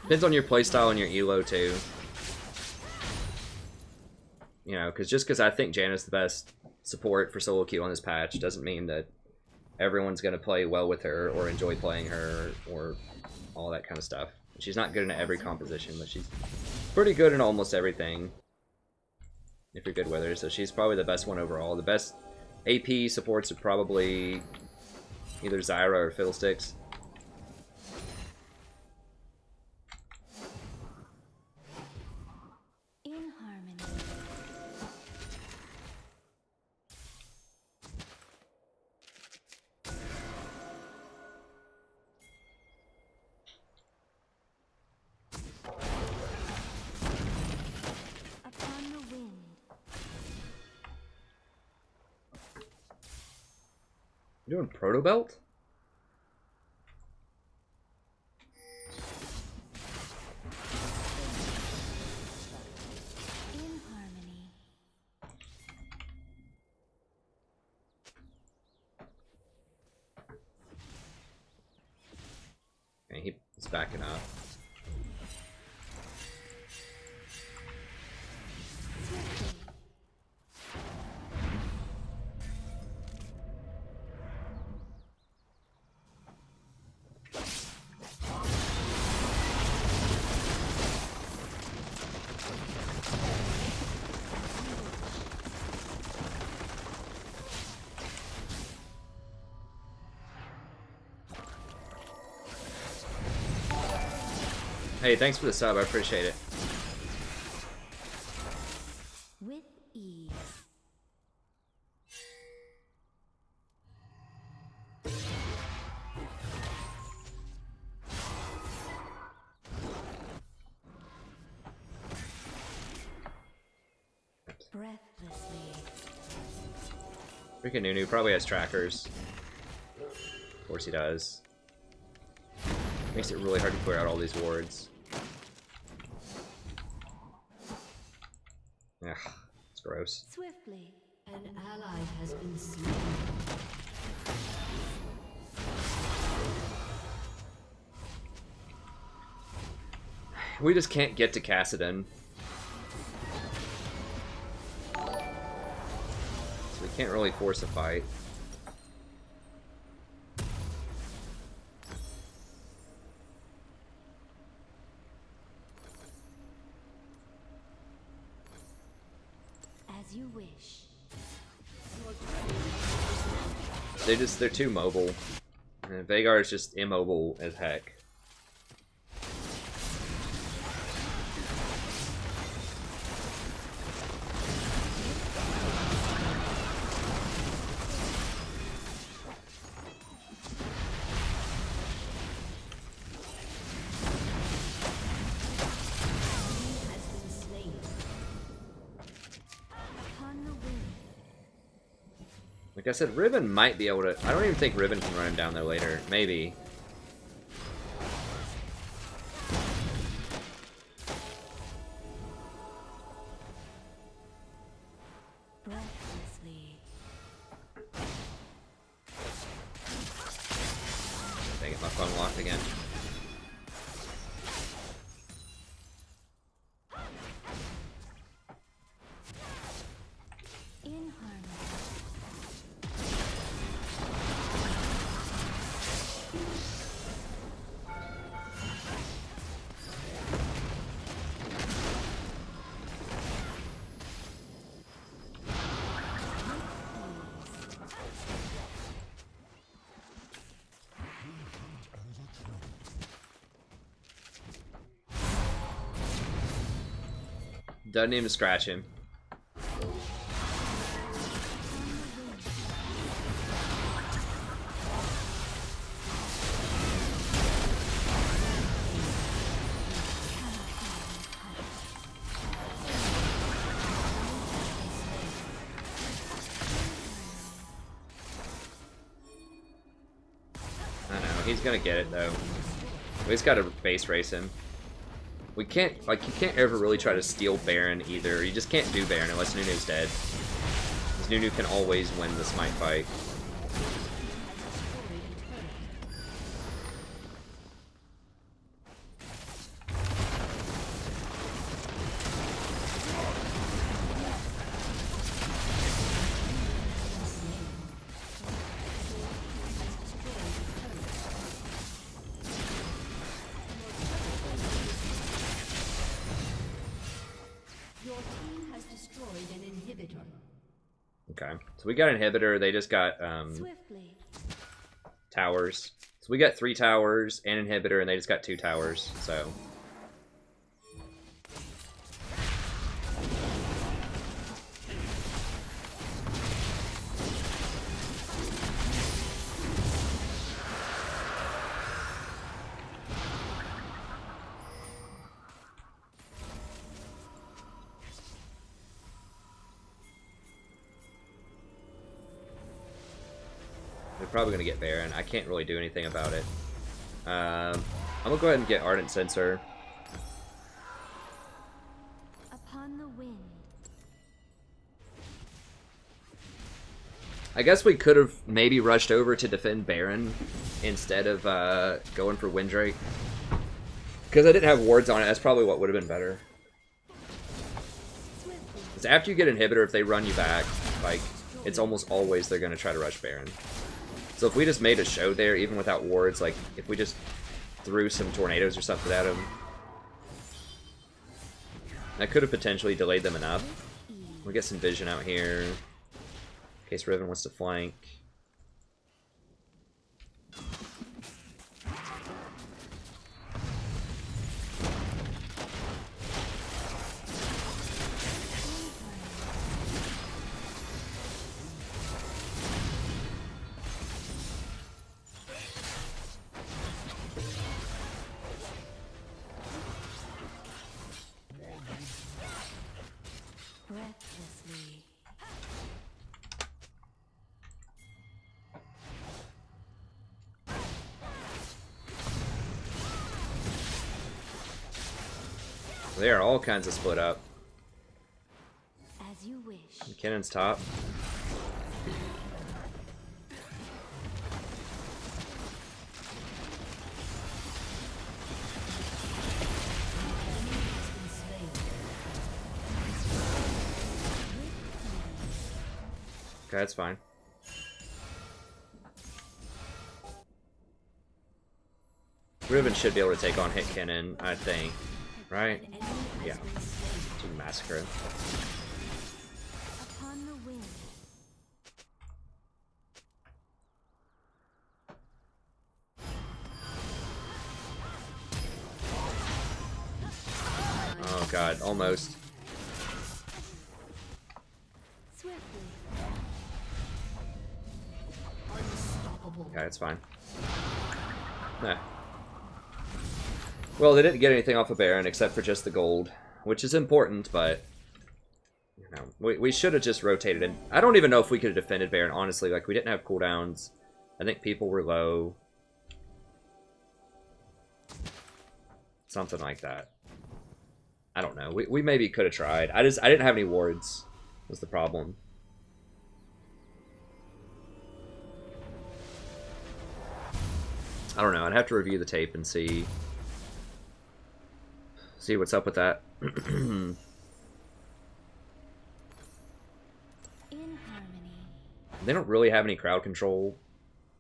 Depends on your playstyle and your elo too. You know, because just because I think Janna's the best support for solo queue on this patch doesn't mean that everyone's going to play well with her or enjoy playing her or all that kind of stuff. She's not good in every composition, but she's pretty good in almost everything if you're good with her. So she's probably the best one overall. The best AP supports are probably either Zyra or Fiddlesticks. In harmony. Upon the wind. You doing Proto Belt? In harmony. Okay, he's backing up. Hey, thanks for the sub. I appreciate it. With ease. Breathlessly. Freaking Nunu probably has trackers. Of course he does. Makes it really hard to clear out all these wards. Ugh, it's gross. Swiftly. An ally has been slain. We just can't get to Cassidon. So we can't really force a fight. As you wish. They're too mobile. And Vhagar is just immobile as heck. Upon the wind. Like I said, Riven might be able to... I don't even think Riven can run him down there later. Maybe. Breathlessly. Dang it, my phone locked again. In harmony. Doesn't even scratch him. I know, he's gonna get it though. We just gotta base race him. We can't, like, you can't ever really try to steal Baron either. You just can't do Baron unless Nunu's dead. Because Nunu can always win the smite fight. Your team has destroyed an inhibitor. Okay, so we got an inhibitor. They just got Swiftly. towers. So we got 3 towers and inhibitor, and they just got 2 towers. So they're probably gonna get Baron. I can't really do anything about it. I'm gonna go ahead and get Ardent Sensor. Upon the wind. I guess we could have maybe rushed over to defend Baron instead of going for Windrake. Because I didn't have wards on it, that's probably what would have been better. Because after you get Inhibitor, if they run you back, like, it's almost always they're going to try to rush Baron. So if we just made a show there, even without wards, like, if we just threw some tornadoes or something at them, that could have potentially delayed them enough. We'll get some vision out here, in case Riven wants to flank. They are all kinds of split up. As you wish. McKinnon's top. Okay, that's fine. Riven should be able to take on Hit Cannon, I think. Right? Yeah. To massacre. Upon the wind. Oh god, almost. Swiftly. Okay, it's fine. Nah. Well, they didn't get anything off of Baron except for just the gold, which is important, but you know, we should have just rotated in. I don't even know if we could have defended Baron, honestly. Like, we didn't have cooldowns. I think people were low. Something like that. I don't know. We maybe could have tried. I didn't have any wards, was the problem. I don't know. I'd have to review the tape and see what's up with that. In harmony. They don't really have any crowd control.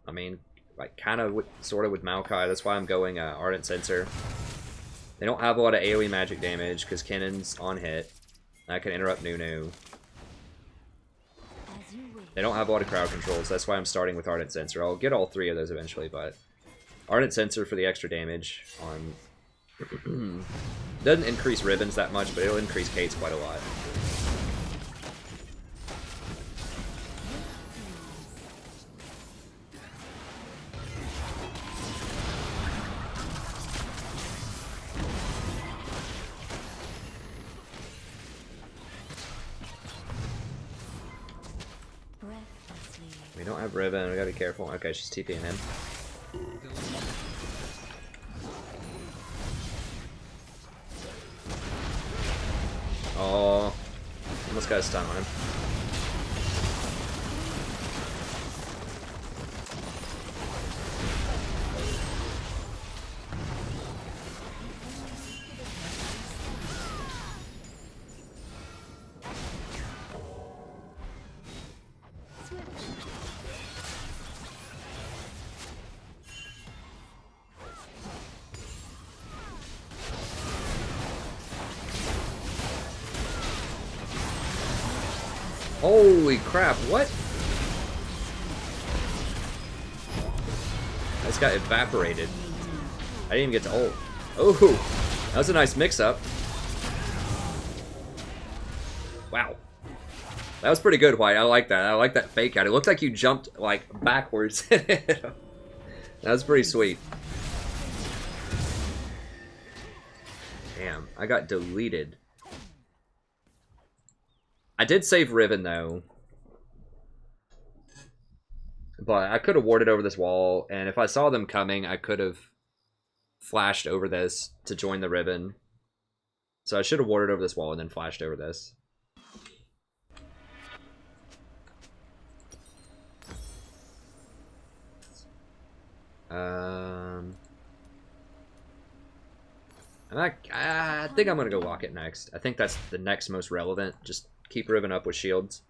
I mean, like, kind of, sort of with Maokai. That's why I'm going Ardent Sensor. They don't have a lot of AoE magic damage because Cannon's on hit. That can interrupt Nunu. As you wish. They don't have a lot of crowd controls. That's why I'm starting with Ardent Sensor. I'll get all three of those eventually, but Ardent Sensor for the extra damage on... Doesn't increase Ribbons that much, but it'll increase Kate's quite a lot. Breathlessly. We don't have Ribbon. We gotta be careful. Okay, she's TPing him. Oh, almost got a stun on him. Holy crap, what? I just got evaporated. I didn't even get to ult. Oh, that was a nice mix-up. Wow. That was pretty good, White. I like that. I like that fake out. It looked like you jumped, like, backwards. That was pretty sweet. Damn, I got deleted. I did save Riven, though. But I could have warded over this wall, and if I saw them coming, I could have flashed over this to join the Riven. So I should have warded over this wall and then flashed over this. I think I'm going to go Locket next. I think that's the next most relevant. Just keep Riven up with shields.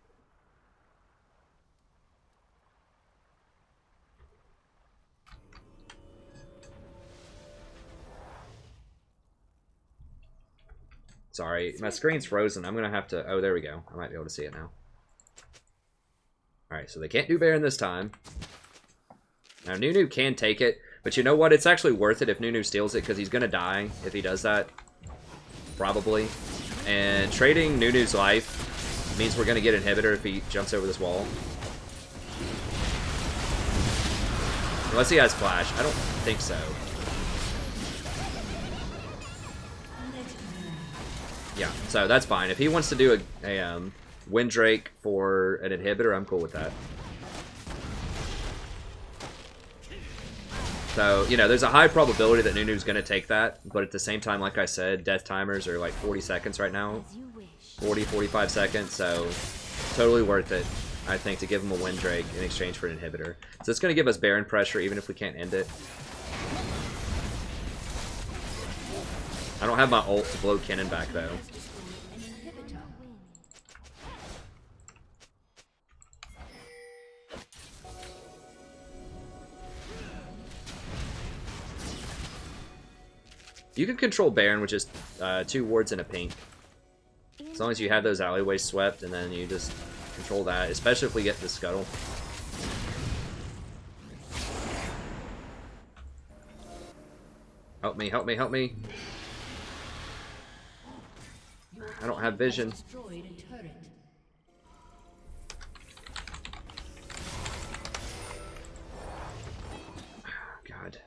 Sorry, my screen's frozen. I'm going to have to... Oh, there we go. I might be able to see it now. Alright, so they can't do Baron this time. Now, Nunu can take it, but you know what? It's actually worth it if Nunu steals it, because he's going to die if he does that. Probably. And trading Nunu's life means we're going to get Inhibitor if he jumps over this wall. Unless he has Flash. I don't think so. Yeah, so that's fine. If he wants to do a Windrake for an Inhibitor, I'm cool with that. So, you know, there's a high probability that Nunu's going to take that, but at the same time, like I said, death timers are like 40 seconds right now. As you wish. 40, 45 seconds, so totally worth it, I think, to give him a Windrake in exchange for an inhibitor. So it's going to give us Baron pressure even if we can't end it. I don't have my ult to blow Kennen back, though. You can control Baron with just 2 wards and a pink. As long as you have those alleyways swept, and then you just control that, especially if we get the scuttle. Help me, help me, help me. I don't have vision. Destroyed a turret. God.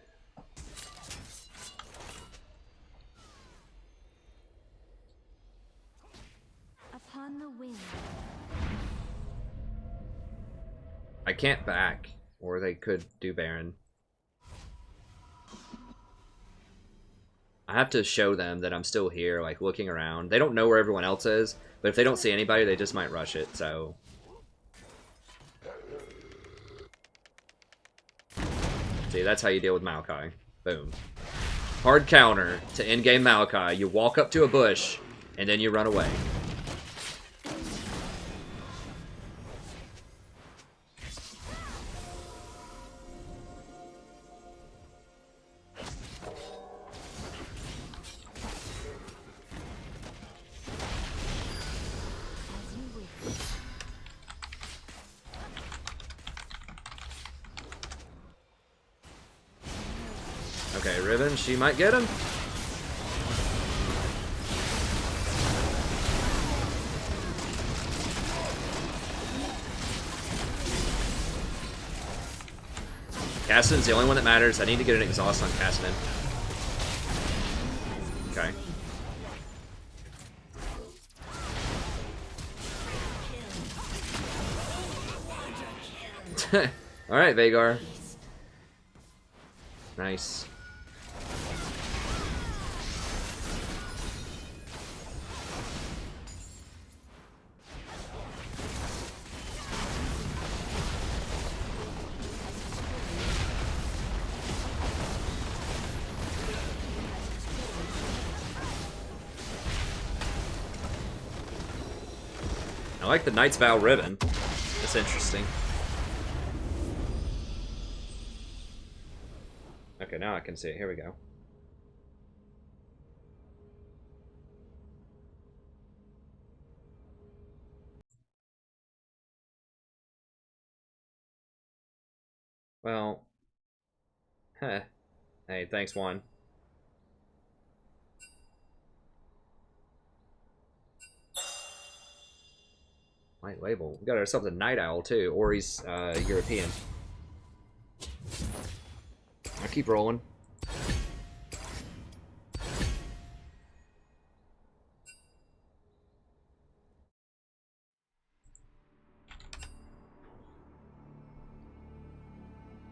Upon the wind. I can't back, or they could do Baron. I have to show them that I'm still here, like, looking around. They don't know where everyone else is, but if they don't see anybody, they just might rush it, so... See, that's how you deal with Maokai. Boom. Hard counter to in-game Maokai. You walk up to a bush, and then you run away. Okay, Riven, she might get him. Kassadin's the only one that matters. I need to get an exhaust on Kassadin. Okay. Alright, Veigar. Nice. I like the Knight's Vow ribbon. That's interesting. Okay, now I can see it. Here we go. Well, huh. Hey, thanks, Juan. White label. We got ourselves a Night Owl too, or he's European. I'll keep rolling.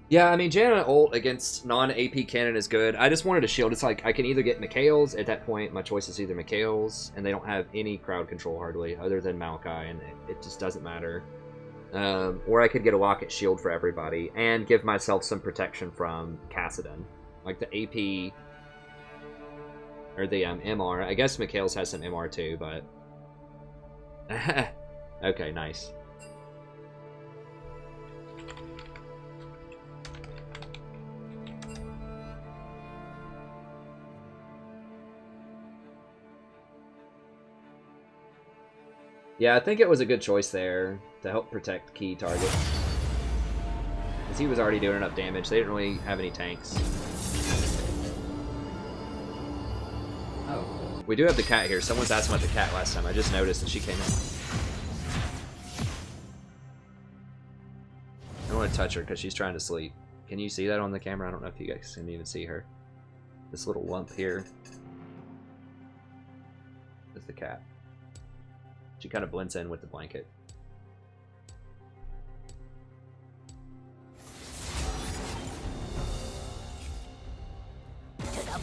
Yeah, I mean, Janna ult against non-AP cannon is good. I just wanted a shield. It's like, I can either get Mikhail's. At that point, my choice is either Mikhail's, and they don't have any crowd control hardly, other than Maokai, and it just doesn't matter. Or I could get a Locket shield for everybody, and give myself some protection from Kassadin. Like the AP, or the MR. I guess Mikhail's has some MR too, but... Okay, nice. Yeah, I think it was a good choice there to help protect key targets. Because he was already doing enough damage. They didn't really have any tanks. Oh. We do have the cat here. Someone's asked about the cat last time. I just noticed and she came in. I don't want to touch her because she's trying to sleep. Can you see that on the camera? I don't know if you guys can even see her. This little lump here is the cat. She kind of blends in with the blanket.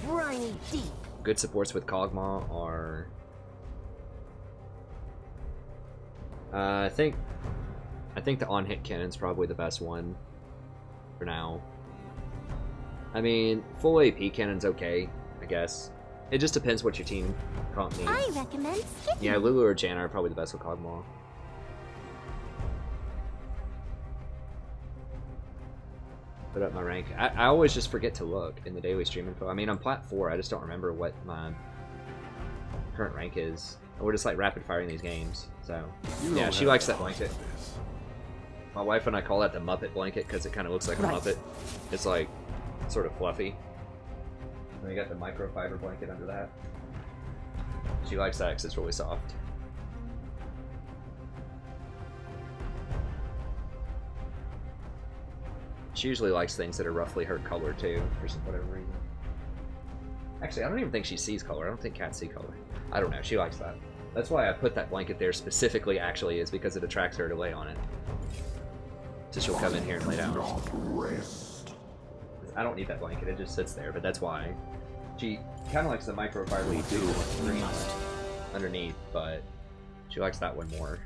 briny deep. Good supports with Kog'Maw are... I think the on-hit cannon's probably the best one for now. I mean, full AP cannon's okay, I guess. It just depends what your team comp needs. I recommend skipping. Yeah, Lulu or Janna are probably the best with Kog'Maw. Put up my rank. I always just forget to look in the daily stream info. I mean, I'm plat 4, I just don't remember what my current rank is. We're just like rapid firing these games, so yeah, she likes that blanket. My wife and I call that the Muppet blanket because it kind of looks like a Muppet. It's like sort of fluffy. And we got the microfiber blanket under that. She likes that because it's really soft. She usually likes things that are roughly her color too, for some whatever reason. Actually, I don't even think she sees color. I don't think cats see color. I don't know. She likes that. That's why I put that blanket there specifically, actually, is because it attracts her to lay on it. So she'll come in here and lay down. I don't need that blanket. It just sits there, but that's why. She kind of likes the microfiber too, green underneath, but she likes that one more.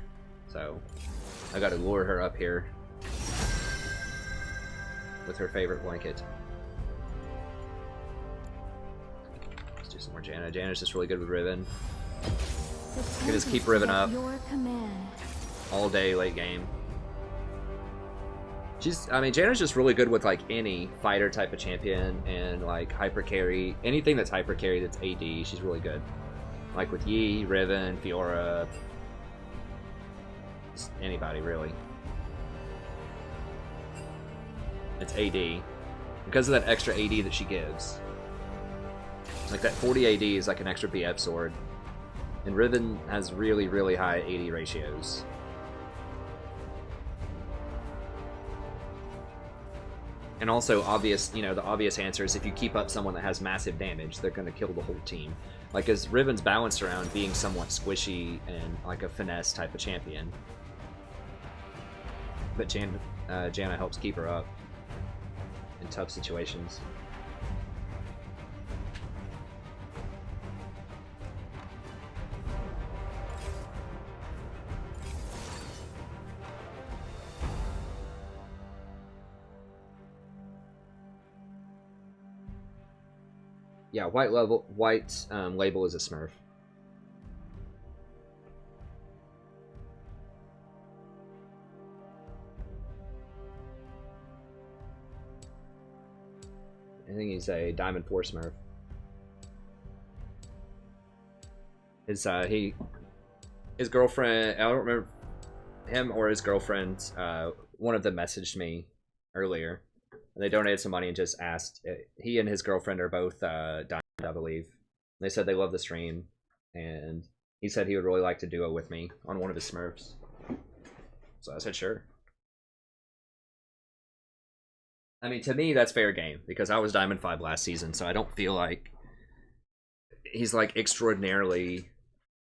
So I got to lure her up here with her favorite blanket. Let's do some more Janna. Janna's just really good with Riven. You can just keep Riven up all day late game. I mean, Janna's just really good with like any fighter type of champion and like hyper carry. Anything that's hyper carry that's AD, she's really good. Like with Yi, Riven, Fiora, just anybody really. It's AD. Because of that extra AD that she gives. Like that 40 AD is like an extra BF sword. And Riven has really, really high AD ratios. And also obvious, you know, the obvious answer is if you keep up someone that has massive damage, they're going to kill the whole team. Like, as Riven's balanced around being somewhat squishy and like a finesse type of champion. But Janna helps keep her up in tough situations. Yeah, white label is a Smurf. I think he's a Diamond 4 Smurf. His girlfriend, I don't remember him or his girlfriend, one of them messaged me earlier. They donated some money and just asked. He and his girlfriend are both Diamond, I believe. They said they love the stream, and he said he would really like to duo with me on one of his Smurfs. So I said sure. I mean, to me, that's fair game, because I was Diamond 5 last season, so I don't feel like he's, like, extraordinarily,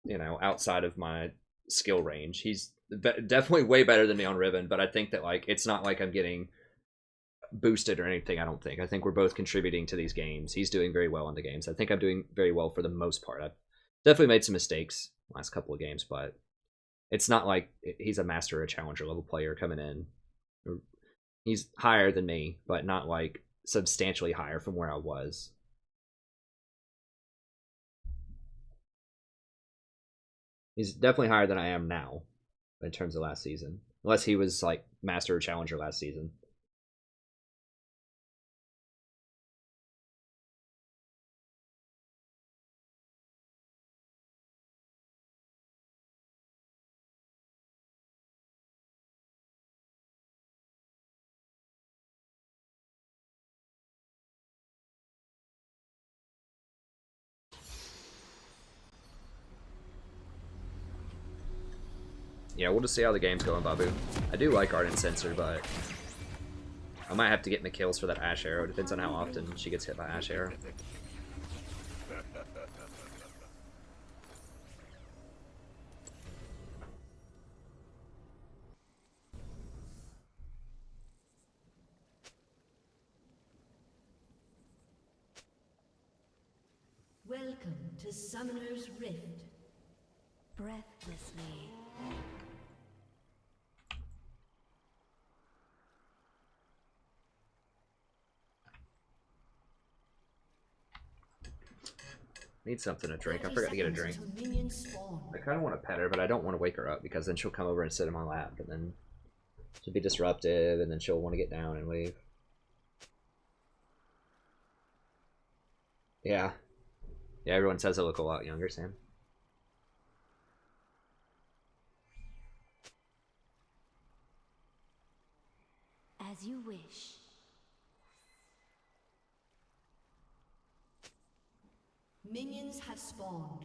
you know, outside of my skill range. He's definitely way better than me on Riven, but I think that, like, it's not like I'm getting boosted or anything. I don't think. I think we're both contributing to these games. He's doing very well in the games. I think I'm doing very well for the most part. I've definitely made some mistakes last couple of games, but it's not like he's a master or challenger level player coming in. He's higher than me, but not like substantially higher from where I was. He's definitely higher than I am now in terms of last season, unless he was like master or challenger last season. Yeah, we'll just see how the game's going, Babu. I do like Ardent Sensor, but I might have to get McKills for that Ash Arrow. Depends on how often she gets hit by Ash Arrow. Welcome to Summoner's Rift. Breathlessly. Need something to drink. I forgot to get a drink. Until minions spawn. I kind of want to pet her, but I don't want to wake her up because then she'll come over and sit in my lap, and then she'll be disruptive, and then she'll want to get down and leave. Yeah. Yeah, everyone says I look a lot younger, Sam. As you wish. Minions have spawned.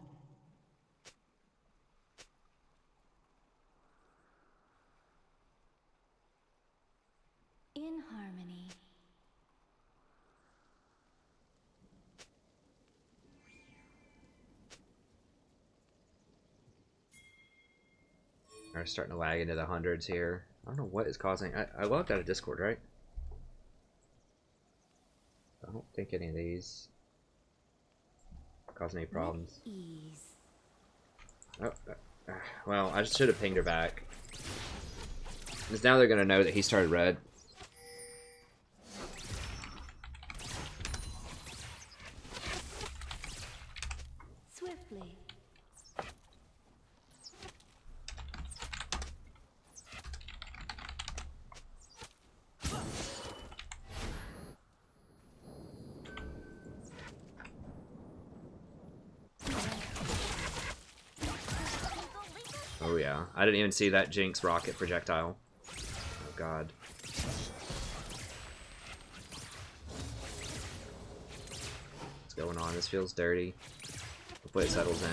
In harmony. Are starting to lag into the hundreds here. I don't know what is causing. I logged out of Discord, right? I don't think any of these cause any problems. With ease. Oh, well, I should have pinged her back. Because now they're gonna know that he started red. Swiftly. Oh yeah, I didn't even see that Jinx rocket projectile. Oh god. What's going on? This feels dirty. Hopefully it settles in.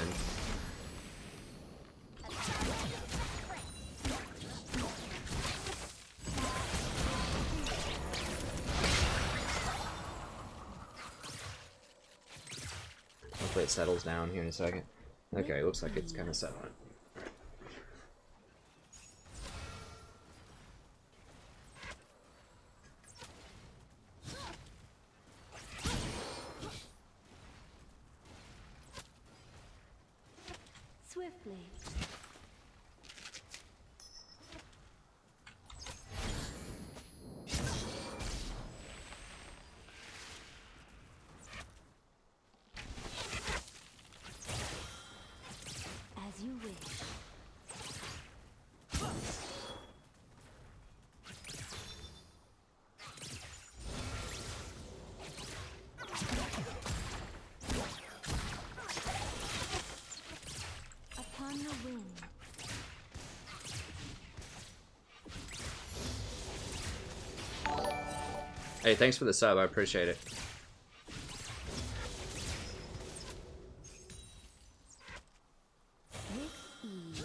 Hopefully it settles down here in a second. Okay, looks like it's kind of settling. Swiftly. As you wish. Upon the wind. Hey, thanks for the sub. I appreciate it. With ease.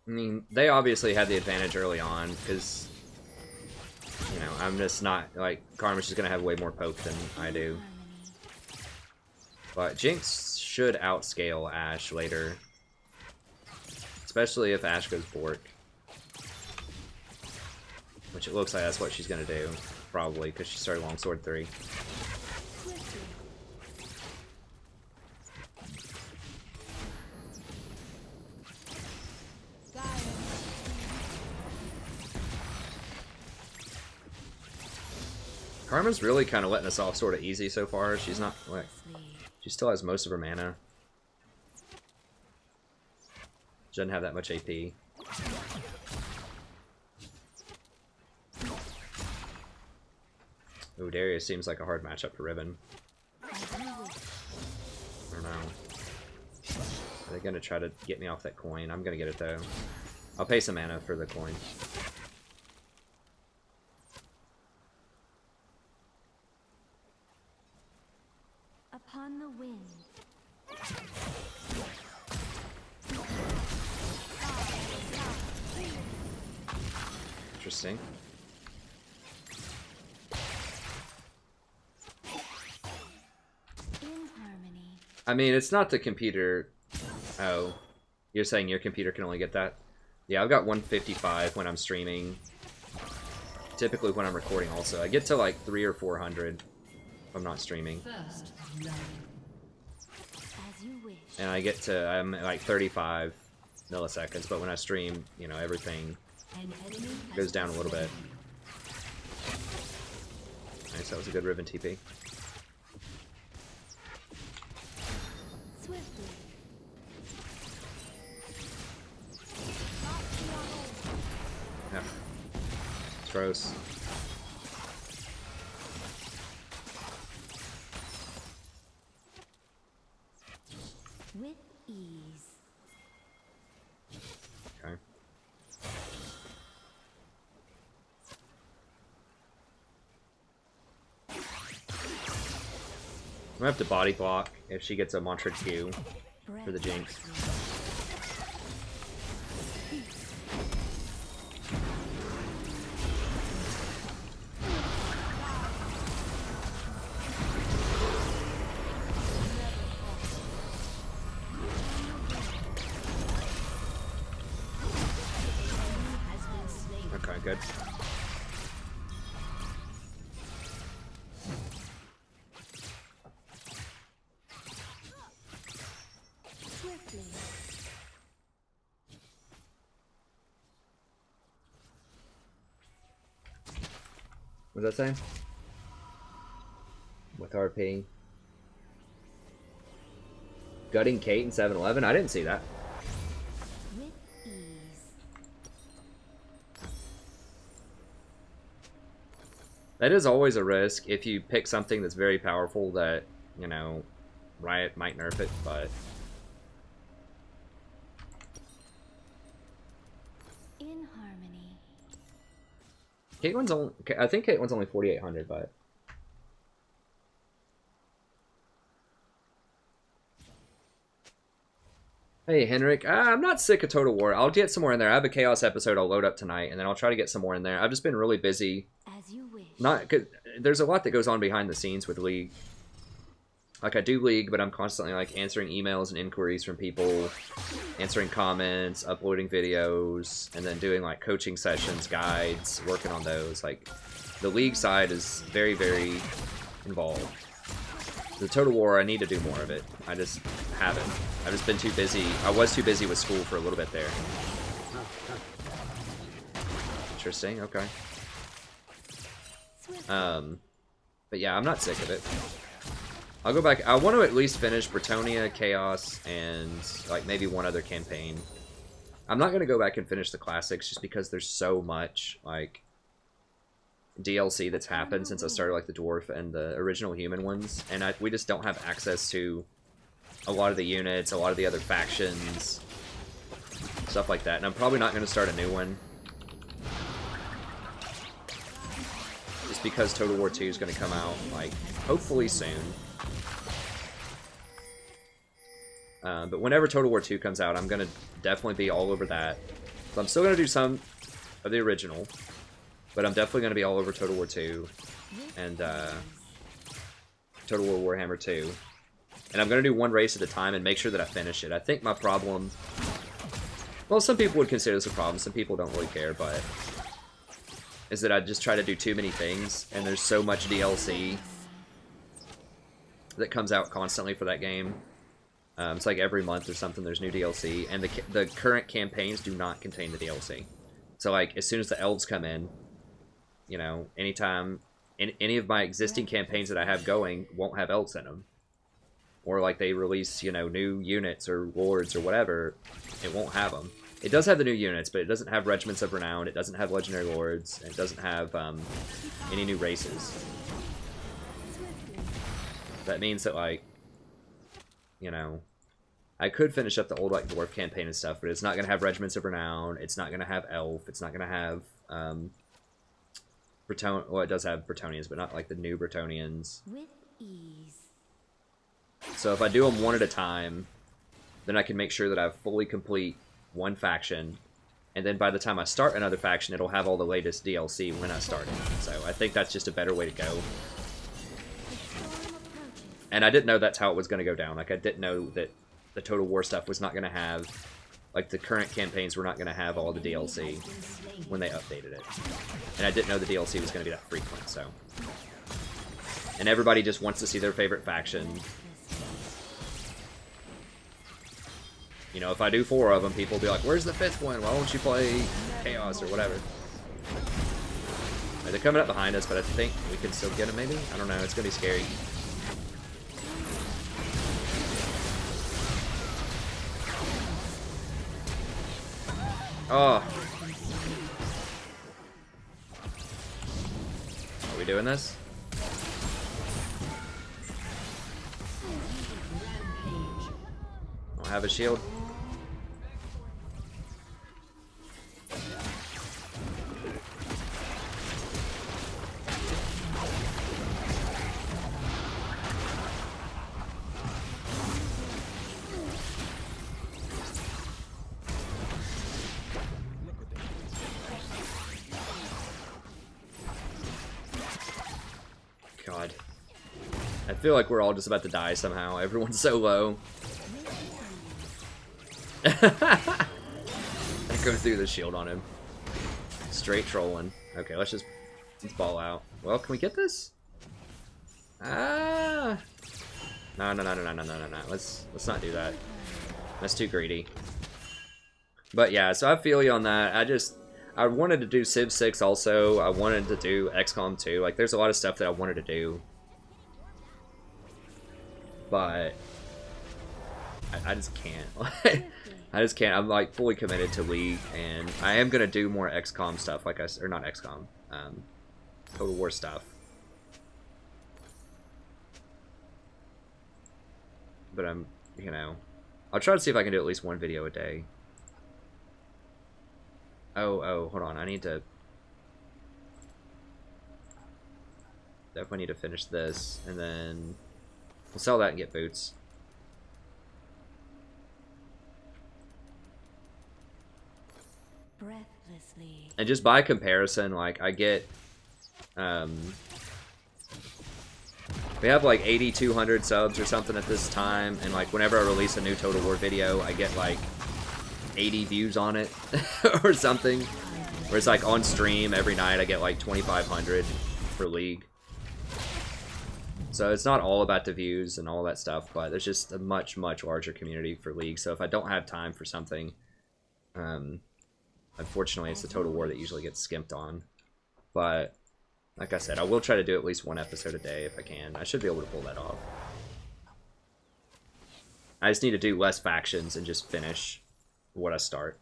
I mean, they obviously had the advantage early on, because, you know, I'm just not, like, Skirmishes is going to have way more poke than I do. Harmony. But Jinx should outscale Ashe later. Especially if Ashe goes Bork. Which it looks like that's what she's going to do, probably, because she started Longsword 3. Swiftly. Karma's really kind of letting us off sort of easy so far. She's not, like, Swiftly. she still has most of her mana. She doesn't have that much AP. Ooh, Darius seems like a hard matchup for Ribbon. As you wish. I don't know. Are they gonna try to get me off that coin? I'm gonna get it though. I'll pay some mana for the coin. Upon the wind. Interesting. I mean, it's not the computer. Oh, you're saying your computer can only get that? Yeah, I've got 155 when I'm streaming. Typically when I'm recording also. I get to like 300 or 400 if I'm not streaming. First love. As you wish. And I get to, I'm at like 35 milliseconds, but when I stream, you know, everything An enemy has goes down a been little bit. slain. Nice, that was a good Riven TP. Swiftly. Yeah. It's gross. With ease. Okay. I'm gonna have to body block if she gets a mantra Q for the Jinx. Has been slain. Okay, good. Swiftly. What was that saying? With RP. Gutting Kate in 7-Eleven? I didn't see that. With ease. That is always a risk if you pick something that's very powerful that, you know, Riot might nerf it, but In harmony. Caitlyn's only, I think Caitlyn's only 4,800, but hey, Henrik, I'm not sick of Total War. I'll get some more in there. I have a Chaos episode I'll load up tonight, and then I'll try to get some more in there. I've just been really busy. As you wish. Not, cause there's a lot that goes on behind the scenes with League. Like, I do League, but I'm constantly, like, answering emails and inquiries from people, answering comments, uploading videos, and then doing, like, coaching sessions, guides, working on those. Like, the League side is very, very involved. The Total War, I need to do more of it. I just haven't. I've just been too busy. I was too busy with school for a little bit there. Interesting, okay. But yeah, I'm not sick of it. I'll go back. I want to at least finish Bretonia, Chaos, and like maybe one other campaign. I'm not going to go back and finish the classics just because there's so much like DLC that's happened since I started like the Dwarf and the original Human ones, and we just don't have access to a lot of the units, a lot of the other factions, stuff like that. And I'm probably not going to start a new one. Just because Total War 2 is going to come out, like, hopefully soon. But whenever Total War 2 comes out, I'm going to definitely be all over that. So I'm still going to do some of the original, but I'm definitely going to be all over Total War 2 and Total War Warhammer 2. And I'm going to do one race at a time and make sure that I finish it. I think my problem... Well, some people would consider this a problem. Some people don't really care, but... is that I just try to do too many things, and there's so much DLC that comes out constantly for that game. It's like every month or something there's new DLC, and the current campaigns do not contain the DLC. So like, as soon as the elves come in, you know, anytime, any of my existing campaigns that I have going won't have elves in them. Or like they release, you know, new units or lords or whatever, it won't have them. It does have the new units, but it doesn't have Regiments of Renown, it doesn't have Legendary Lords, and it doesn't have any new races. That means that, like, you know, I could finish up the old, like, Dwarf campaign and stuff, but it's not going to have Regiments of Renown, it's not going to have Elf, it's not going to have, well, it does have Bretonians, but not, like, the new Bretonians. With ease. So if I do them one at a time, then I can make sure that I fully complete one faction, and then by the time I start another faction, it'll have all the latest DLC when I start it. So I think that's just a better way to go. The storm approaches. And I didn't know that's how it was going to go down. Like, I didn't know that the Total War stuff was not going to have, like, the current campaigns were not going to have all the DLC when they updated it. And I didn't know the DLC was going to be that frequent, so. And everybody just wants to see their favorite faction. You know, if I do 4 of them, people will be like, where's the 5th one? Why won't you play Chaos or whatever? They're coming up behind us, but I think we can still get them, maybe? I don't know. It's going to be scary. Oh. Are we doing this? Don't have a shield. God. I feel like we're all just about to die somehow. Everyone's so low. I go through the shield on him. Straight trolling. Okay, let's ball out. Well, can we get this? Ah! No. Let's not do that. That's too greedy. But yeah, so I feel you on that. I wanted to do Civ 6 also. I wanted to do XCOM 2. Like, there's a lot of stuff that I wanted to do. But I just can't. I just can't. I'm like fully committed to League, and I am gonna do more XCOM stuff, like or not XCOM, Total War stuff. But you know, I'll try to see if I can do at least 1 video a day. Oh, hold on. I need to definitely need to finish this, and then we'll sell that and get boots. Breathlessly. And just by comparison, like, I get, we have like 8,200 subs or something at this time, and like whenever I release a new Total War video, I get like 80 views on it or something. Where it's like on stream every night I get like 2,500 for League. So it's not all about the views and all that stuff, but there's just a much larger community for League. So if I don't have time for something, unfortunately it's the Total War that usually gets skimped on. But like I said, I will try to do at least 1 episode a day if I can. I should be able to pull that off. I just need to do less factions and just finish what I start.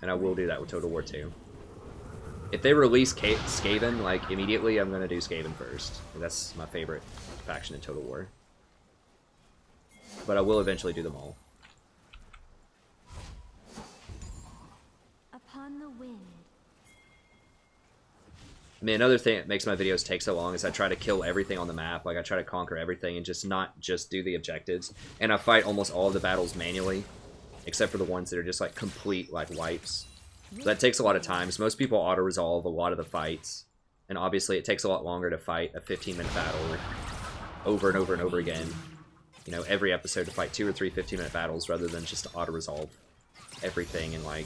And I will do that with Total War 2. If they release Skaven, like, immediately, I'm going to do Skaven first. That's my favorite faction in Total War. But I will eventually do them all. Upon the wind. I mean, another thing that makes my videos take so long is I try to kill everything on the map. Like, I try to conquer everything and just not just do the objectives. And I fight almost all of the battles manually, except for the ones that are just, like, complete, like, wipes. So that takes a lot of time. So most people auto-resolve a lot of the fights. And obviously it takes a lot longer to fight a 15-minute battle over and over and over again. You know, every episode to fight 2 or 3 15-minute battles rather than just to auto-resolve everything in, like,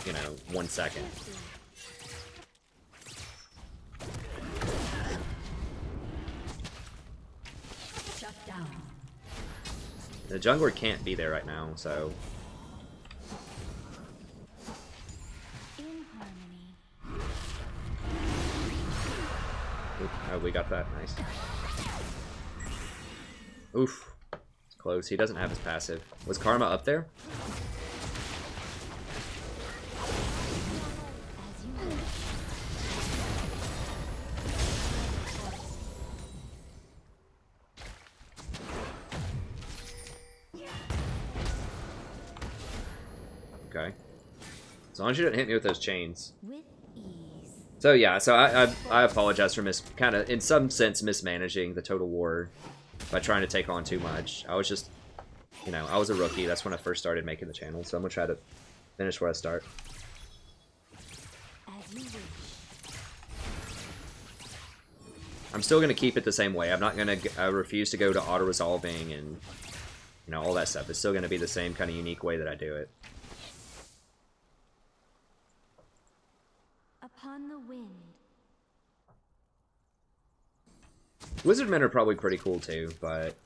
you know, 1 second. Shut down. The jungler can't be there right now, so... In harmony. Oop, oh, we got that. Nice. Oof. It's close. He doesn't have his passive. Was Karma up there? As you wish. Okay. As long as you didn't hit me with those chains. With ease. So yeah, so I apologize for kind of, in some sense, mismanaging the Total War by trying to take on too much. I was just, you know, I was a rookie. That's when I first started making the channel, so I'm going to try to finish where I start. As you wish. I'm still going to keep it the same way. I'm not going to refuse to go to auto-resolving and, you know, all that stuff. It's still going to be the same kind of unique way that I do it. Upon the wind. Wizardmen are probably pretty cool too, but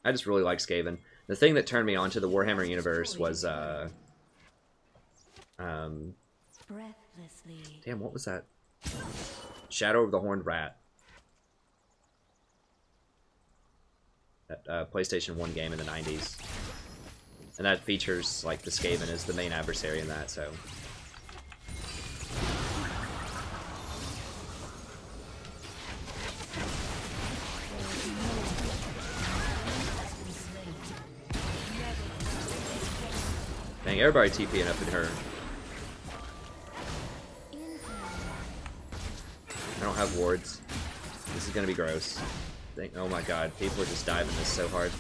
I just really like Skaven. The thing that turned me on to the Warhammer universe was, Breathlessly. damn, what was that? Shadow of the Horned Rat. That PlayStation 1 game in the 90s. And that features, like, the Skaven as the main adversary in that, so... Dang, everybody TPing up in her. I don't have wards. This is gonna be gross. Oh my god, people are just diving this so hard.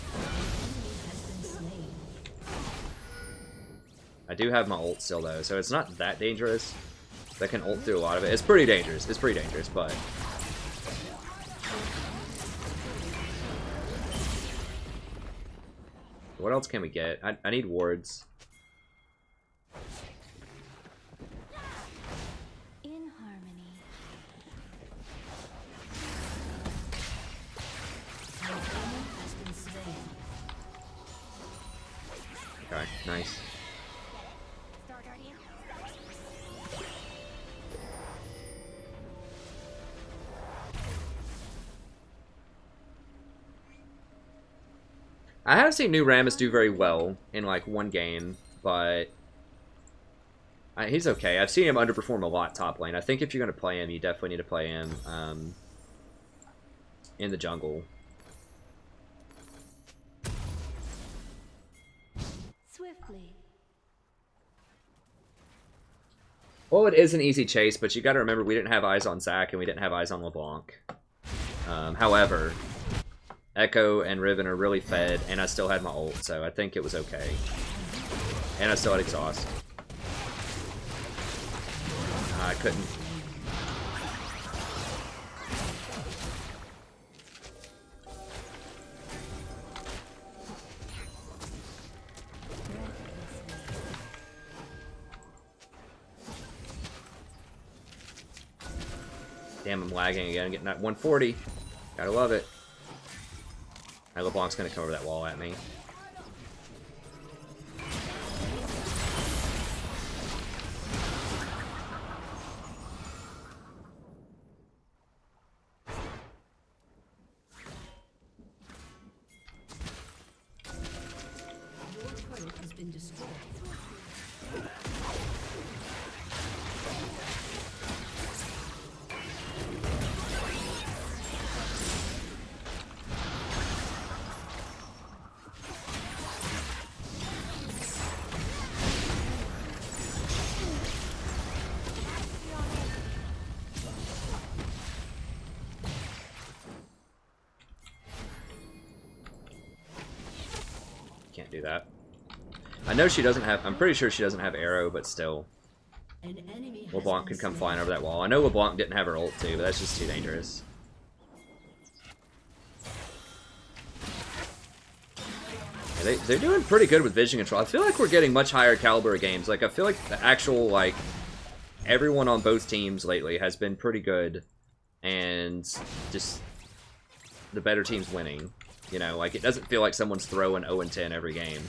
I do have my ult still though, so it's not that dangerous. I can ult through a lot of it. It's pretty dangerous. It's pretty dangerous, but... What else can we get? I need wards. In harmony. Okay, nice. I have seen new Rammus do very well in like one game, but he's okay. I've seen him underperform a lot top lane. I think if you're going to play him, you definitely need to play him in the jungle. Swiftly. Well, it is an easy chase, but you got to remember we didn't have eyes on Zac and we didn't have eyes on LeBlanc. However, Echo and Riven are really fed, and I still had my ult, so I think it was okay. And I still had exhaust. I couldn't. Damn, I'm lagging again, getting that 140. Gotta love it. LeBlanc's gonna come over that wall at me. Your turret has been destroyed. Can't do that. I know she doesn't have... I'm pretty sure she doesn't have arrow, but still. An enemy has LeBlanc been could come slain. flying over that wall. I know LeBlanc didn't have her ult too, but that's just too dangerous. Yeah, they're doing pretty good with vision control. I feel like we're getting much higher caliber games. Like, I feel like the actual, like, everyone on both teams lately has been pretty good. And just the better team's winning. You know, like, it doesn't feel like someone's throwing 0-10 every game.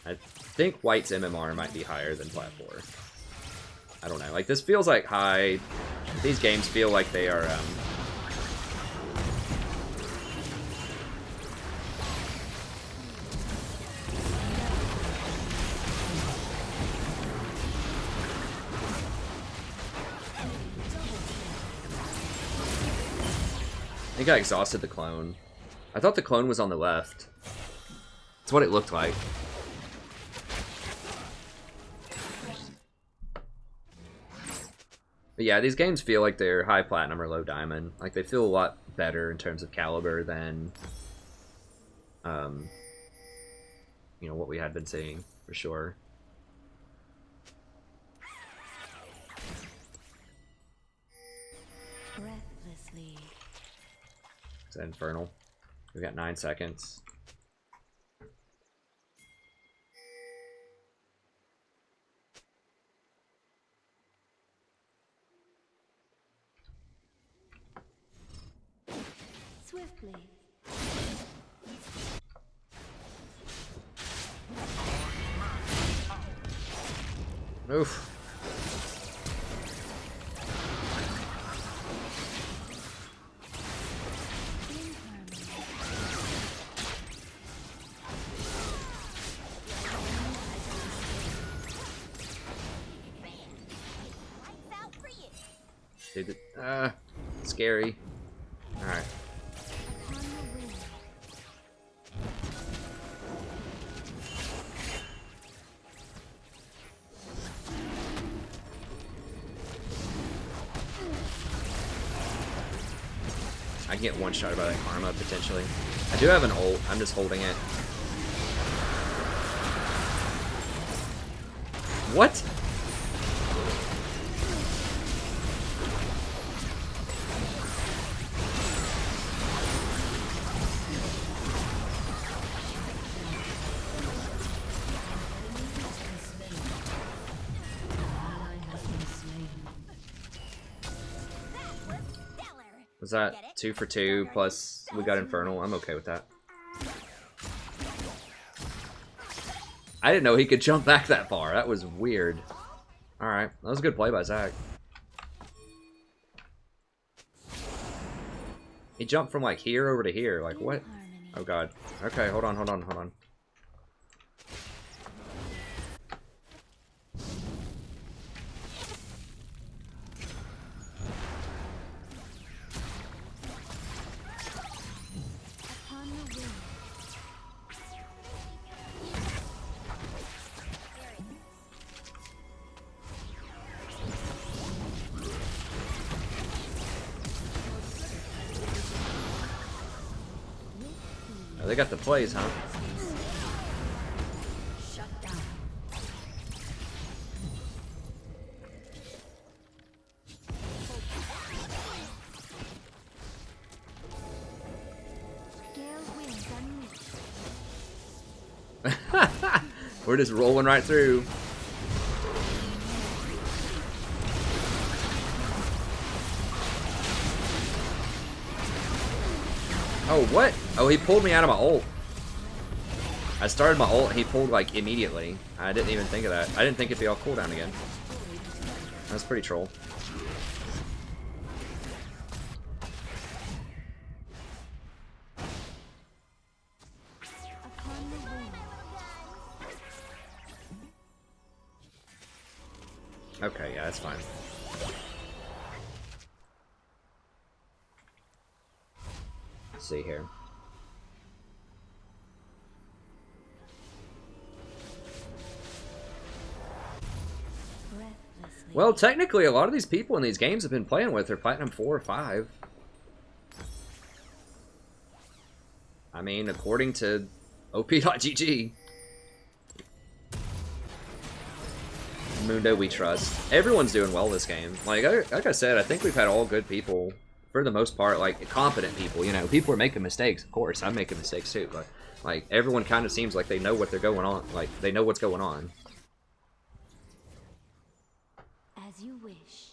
I think White's MMR might be higher than Plat 4. I don't know. Like, this feels like high. These games feel like they are, I think I exhausted the clone. I thought the clone was on the left. That's what it looked like. But yeah, these games feel like they're high platinum or low diamond. Like, they feel a lot better in terms of caliber than, you know, what we had been seeing, for sure. Breathlessly. Is that Infernal? We've got 9 seconds. Swiftly. Oof. In harmony. Dude, scary. Alright. Upon the wind. I can get one shot by that Karma, potentially. I do have an ult. I'm just holding it. What? Was that 2 for 2 plus we got Infernal? I'm okay with that. I didn't know he could jump back that far. That was weird. Alright, that was a good play by Zach. He jumped from like here over to here. Like what? Oh god. Okay, hold on, hold on, hold on. Upon the wind. Oh, they got the plays, huh? Shut down. Gale winds unleashed. We're just rolling right through. Oh, what? Oh, he pulled me out of my ult. I started my ult and he pulled like immediately. I didn't even think of that. I didn't think it'd be all cooldown again. That's pretty troll. Upon the wind. Okay, yeah, that's fine. Let's see here. Breathlessly. Well, technically, a lot of these people in these games have been playing with are Platinum 4 or 5. I mean, according to op.gg. Mundo we trust. Everyone's doing well this game. Like I said, I think we've had all good people, for the most part, like competent people. You know, people are making mistakes, of course. I'm making mistakes too, but like everyone kind of seems like they know what they're going on. Like they know what's going on. As you wish.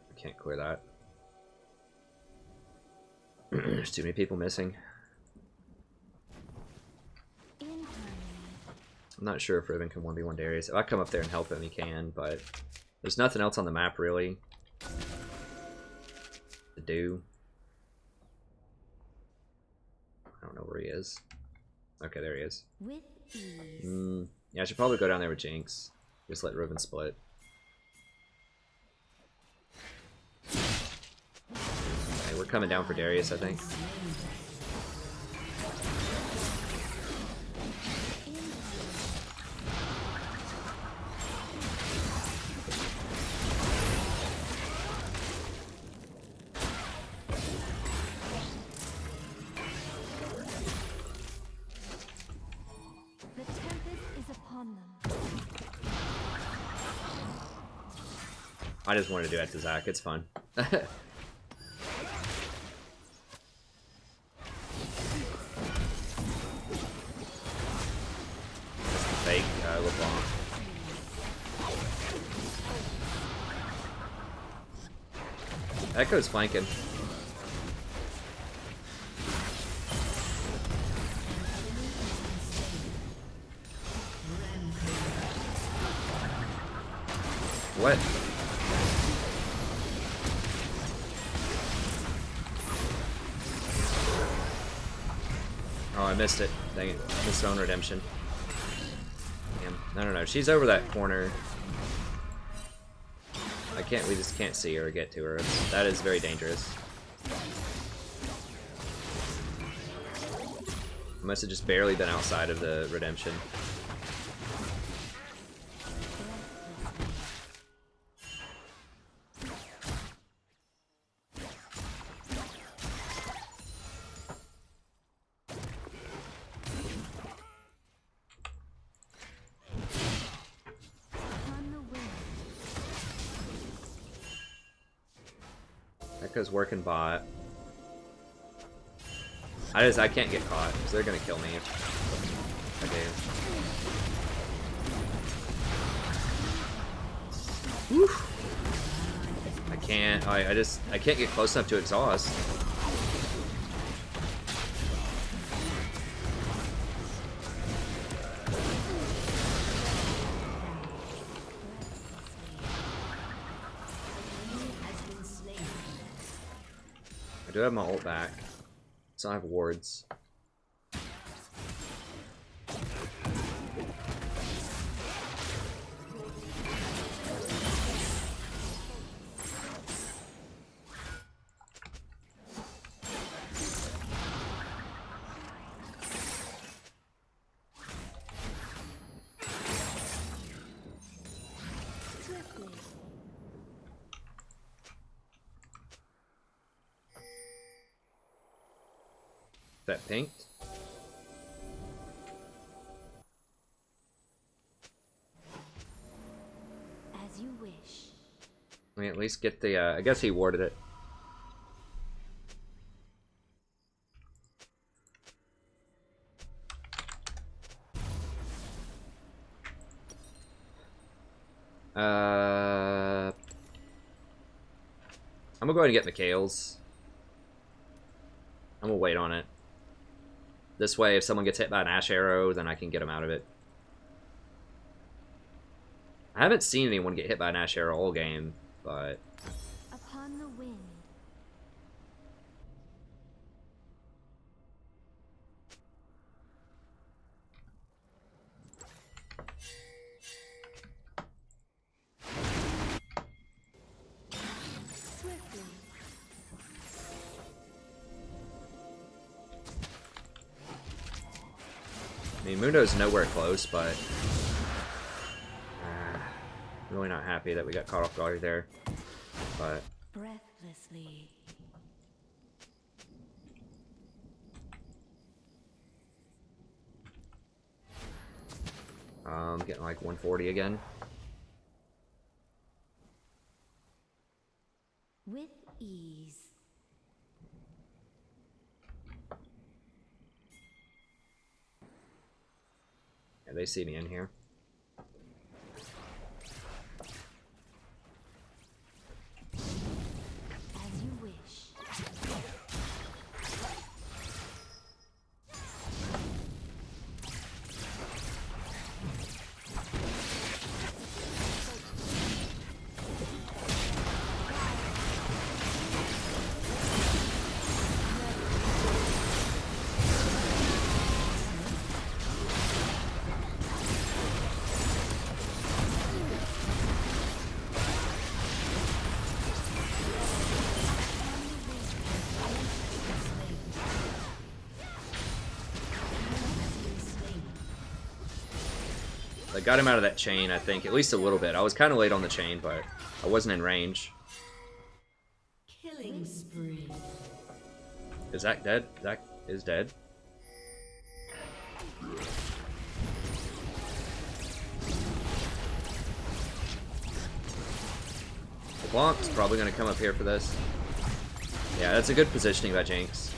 I can't clear that. There's too many people missing. In harmony. I'm not sure if Riven can 1v1 Darius. If I come up there and help him, he can, but there's nothing else on the map, really, to do. I don't know where he is. Okay, there he is. With ease. Yeah, I should probably go down there with Jinx. Just let Riven split. Okay, we're coming down for Darius, I think. The tempest is upon them. I just wanted to do that to Zach. It's fun. That's the fake LeBlanc. Echo's flanking. What? Oh, I missed it. Dang it. Missed own redemption. Damn. No. She's over that corner. We just can't see her or get to her. That is very dangerous. I must have just barely been outside of the redemption. Echo's working bot. I can't get caught, because they're gonna kill me if I do. Woo. I can't. I can't get close enough to exhaust. I do have my ult back, so I have wards. That pinked? As you wish. Let me at least get the, I guess he warded it. I'm gonna go ahead and get Mikhail's. I'm gonna wait on it. This way, if someone gets hit by an Ash Arrow, then I can get them out of it. I haven't seen anyone get hit by an Ash Arrow all game, but... Upon the wind. Swiftly. I mean, Mundo's nowhere close, but... really not happy that we got caught off guard there. But... Breathlessly. Getting like 140 again. With ease. Yeah, they see me in here. As you wish. I got him out of that chain, I think, at least a little bit. I was kind of late on the chain, but I wasn't in range. Killing spree. Is Zach dead? Zach is dead. Blonk's probably gonna come up here for this. Yeah, that's a good positioning by Jinx.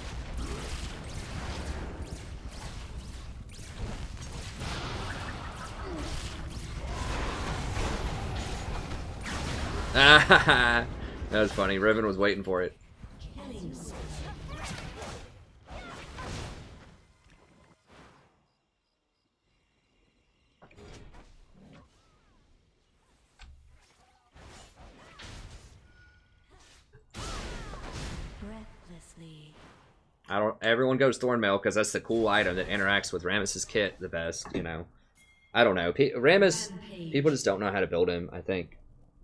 That was funny. Riven was waiting for it. Breathlessly. I don't. Everyone goes Thornmail because that's the cool item that interacts with Rammus's kit the best. You know. I don't know. Rammus, people just don't know how to build him. I think.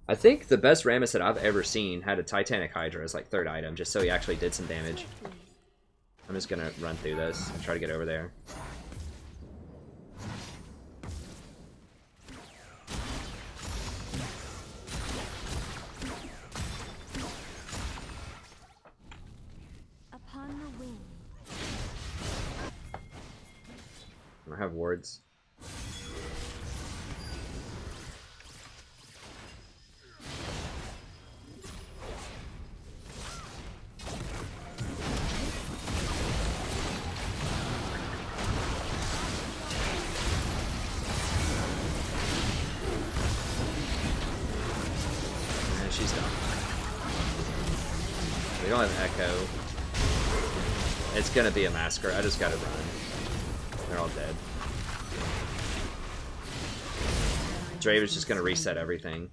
I think the best Rammus that I've ever seen had a Titanic Hydra as like 3rd item, just so he actually did some damage. I'm just gonna run through this and try to get over there. Upon the wind. I don't have wards. She's done. We don't have Echo. It's gonna be a massacre. I just gotta run. They're all dead. Drave is just gonna reset everything.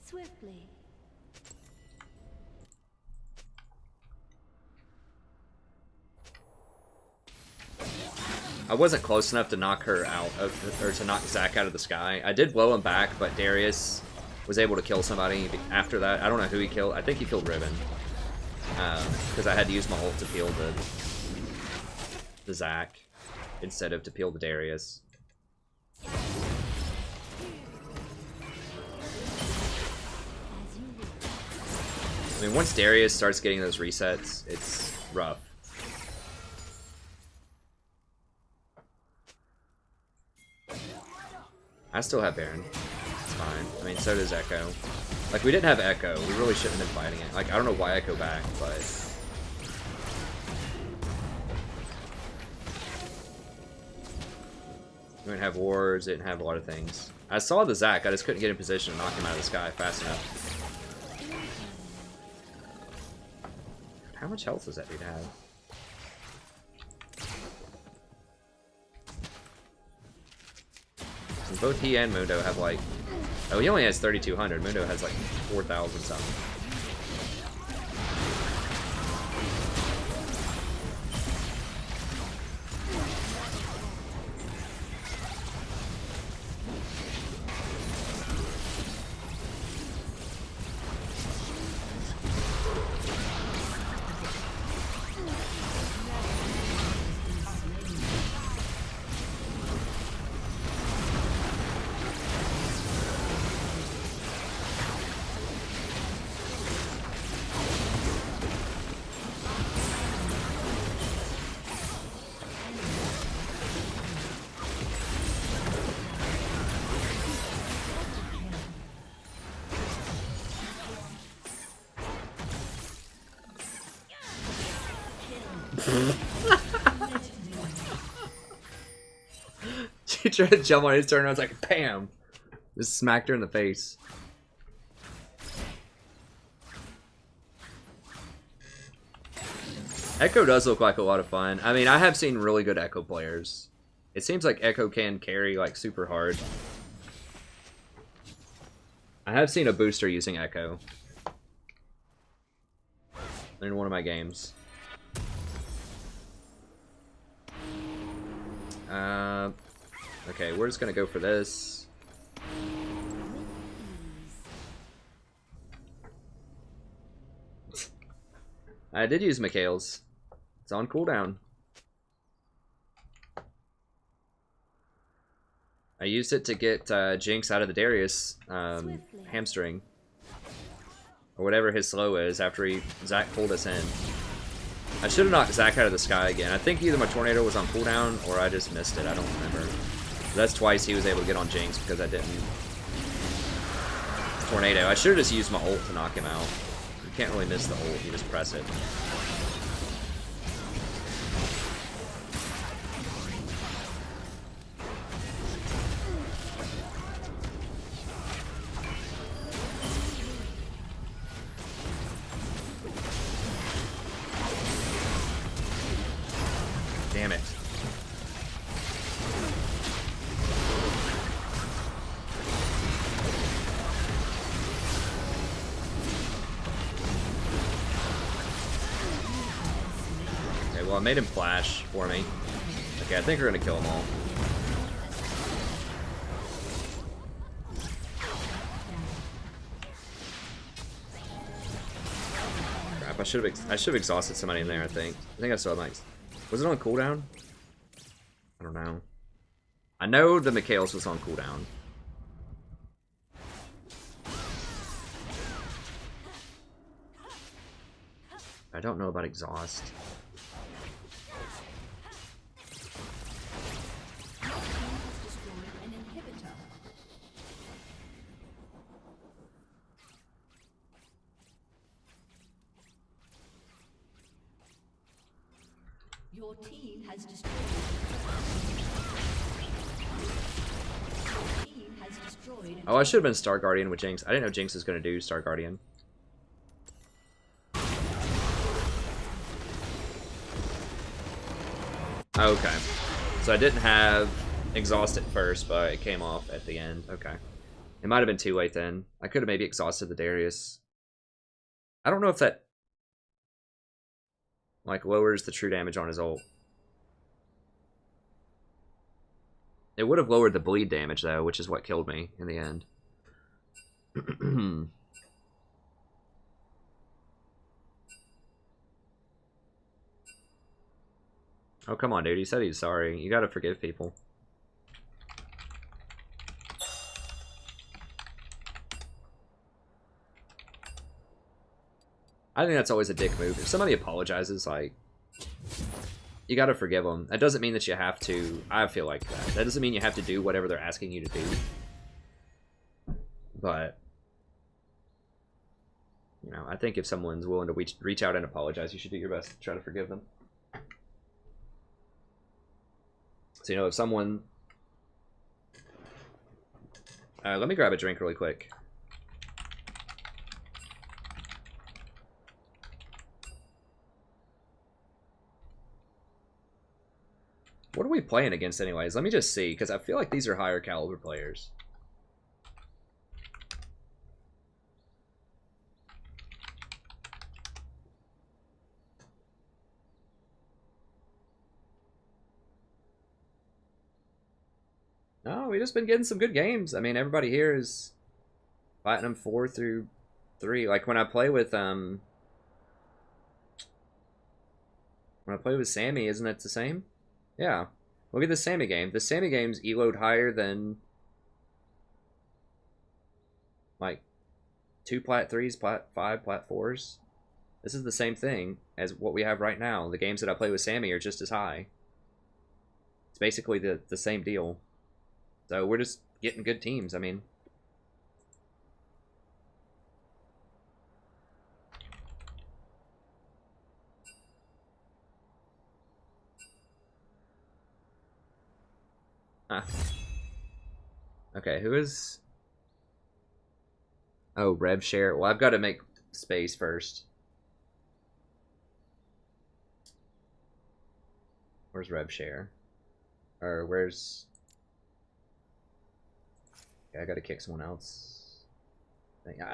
Swiftly. I wasn't close enough to knock her out, or to knock Zac out of the sky. I did blow him back, but Darius was able to kill somebody after that. I don't know who he killed. I think he killed Riven. Because I had to use my ult to peel the Zac instead of to peel the Darius. I mean, once Darius starts getting those resets, it's rough. I still have Baron. It's fine. I mean, so does Echo. Like, we didn't have Echo. We really shouldn't have been fighting it. Like, I don't know why Echo back, but... we didn't have wards, didn't have a lot of things. I saw the Zac, I just couldn't get in position to knock him out of the sky fast enough. How much health does that dude have? And both he and Mundo have like... oh, he only has 3,200. Mundo has like 4,000 something. She tried to jump on his turn, and I was like, bam! Just smacked her in the face. Echo does look like a lot of fun. I mean, I have seen really good Echo players. It seems like Echo can carry, like, super hard. I have seen a booster using Echo in one of my games. Okay, we're just gonna go for this. I did use Mikhail's. It's on cooldown. I used it to get Jinx out of the Darius Swiftly. hamstring. Or whatever his slow is after Zach pulled us in. I should have knocked Zach out of the sky again. I think either my tornado was on cooldown or I just missed it. I don't remember. That's twice he was able to get on Jinx because I didn't. Tornado. I should have just used my ult to knock him out. You can't really miss the ult. You just press it. Damn it. Okay, well I made him flash for me. Okay, I think we're gonna kill them all. Crap, I should have exhausted somebody in there, I think. I still have my... Was it on cooldown? I don't know. I know the Mikhail's was on cooldown. I don't know about exhaust. Your team has destroyed. Your team has destroyed. Oh, I should have been Star Guardian with Jinx. I didn't know Jinx was going to do Star Guardian. Okay. So I didn't have exhaust at first, but it came off at the end. Okay. It might have been too late then. I could have maybe exhausted the Darius. I don't know if that like lowers the true damage on his ult. It would have lowered the bleed damage though, which is what killed me in the end. Oh, come on, dude. He said he's sorry. You gotta forgive people. I think that's always a dick move. If somebody apologizes, like, you gotta forgive them. That doesn't mean that you have to... I feel like that. That doesn't mean you have to do whatever they're asking you to do. But... you know, I think if someone's willing to reach out and apologize, you should do your best to try to forgive them. So, you know, if someone... let me grab a drink really quick. What are we playing against anyways? Let me just see, because I feel like these are higher caliber players. No, we've just been getting some good games. I mean, everybody here is Platinum 4 through 3. Like, when I play with, Sammy, isn't it the same? Yeah. Look at the Sammy game. The Sammy game's elo'd higher than, like, 2 Plat 3s, Plat 5, Plat 4s. This is the same thing as what we have right now. The games that I play with Sammy are just as high. It's basically the same deal. So we're just getting good teams, I mean. Huh. Okay, who is... oh, rev share. Well, I've got to make space first. Where's rev share? Or where's... okay, I gotta kick someone else.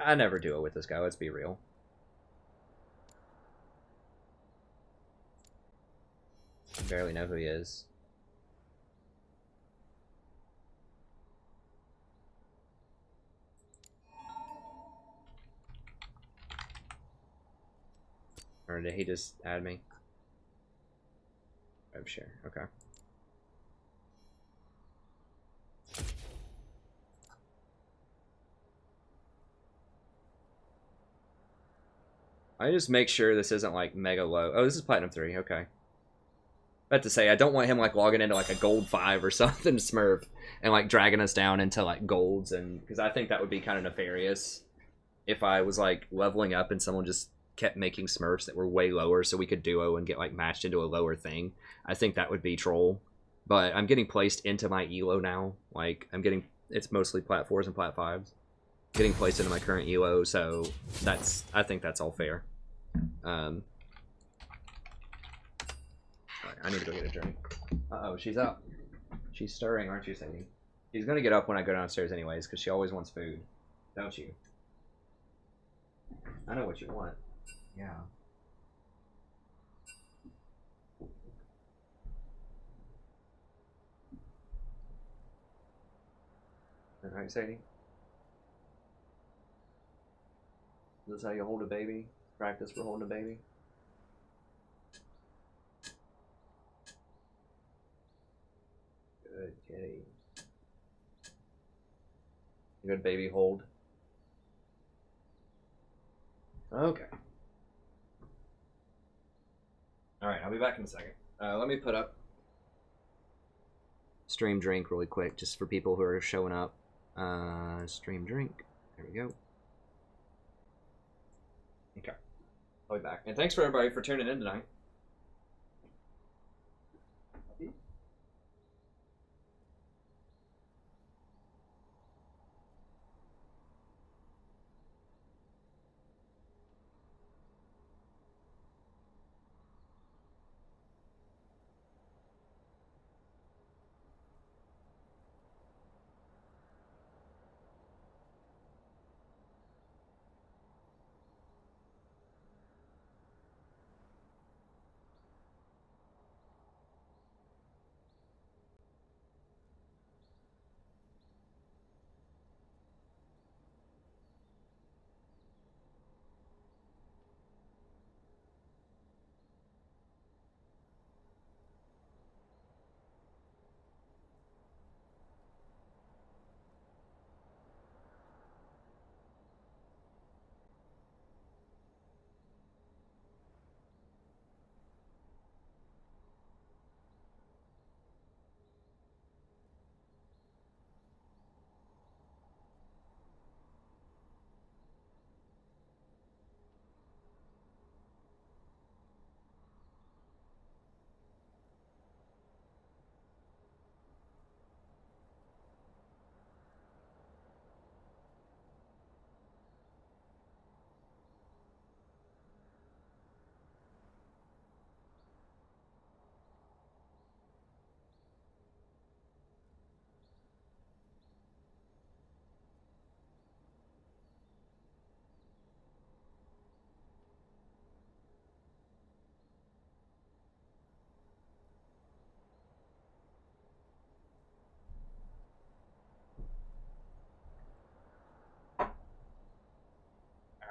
I never do it with this guy, let's be real. I barely know who he is. Or did he just add me? Rev share, okay. I just make sure this isn't like mega low. Oh, this is Platinum 3, okay. I have to say, I don't want him like logging into like a gold 5 or something Smurf and like dragging us down into like golds, and because I think that would be kind of nefarious if I was like leveling up and someone just kept making Smurfs that were way lower so we could duo and get like matched into a lower thing. I think that would be troll. But I'm getting placed into my elo now. Like I'm getting, it's mostly plat 4s and plat 5s. Getting placed into my current elo, so I think that's all fair. Right, I need to go get a drink. Uh-oh, she's up. She's stirring, aren't you, Sadie? She's gonna get up when I go downstairs anyways, because she always wants food. Don't you? I know what you want. Yeah. Alright, Sadie? Is this how you hold a baby? Practice for holding a baby? Good kitty. Good baby hold. Okay. Alright, I'll be back in a second. Let me put up stream drink really quick, just for people who are showing up. Stream drink. There we go. Okay. I'll be back. And thanks for everybody for tuning in tonight.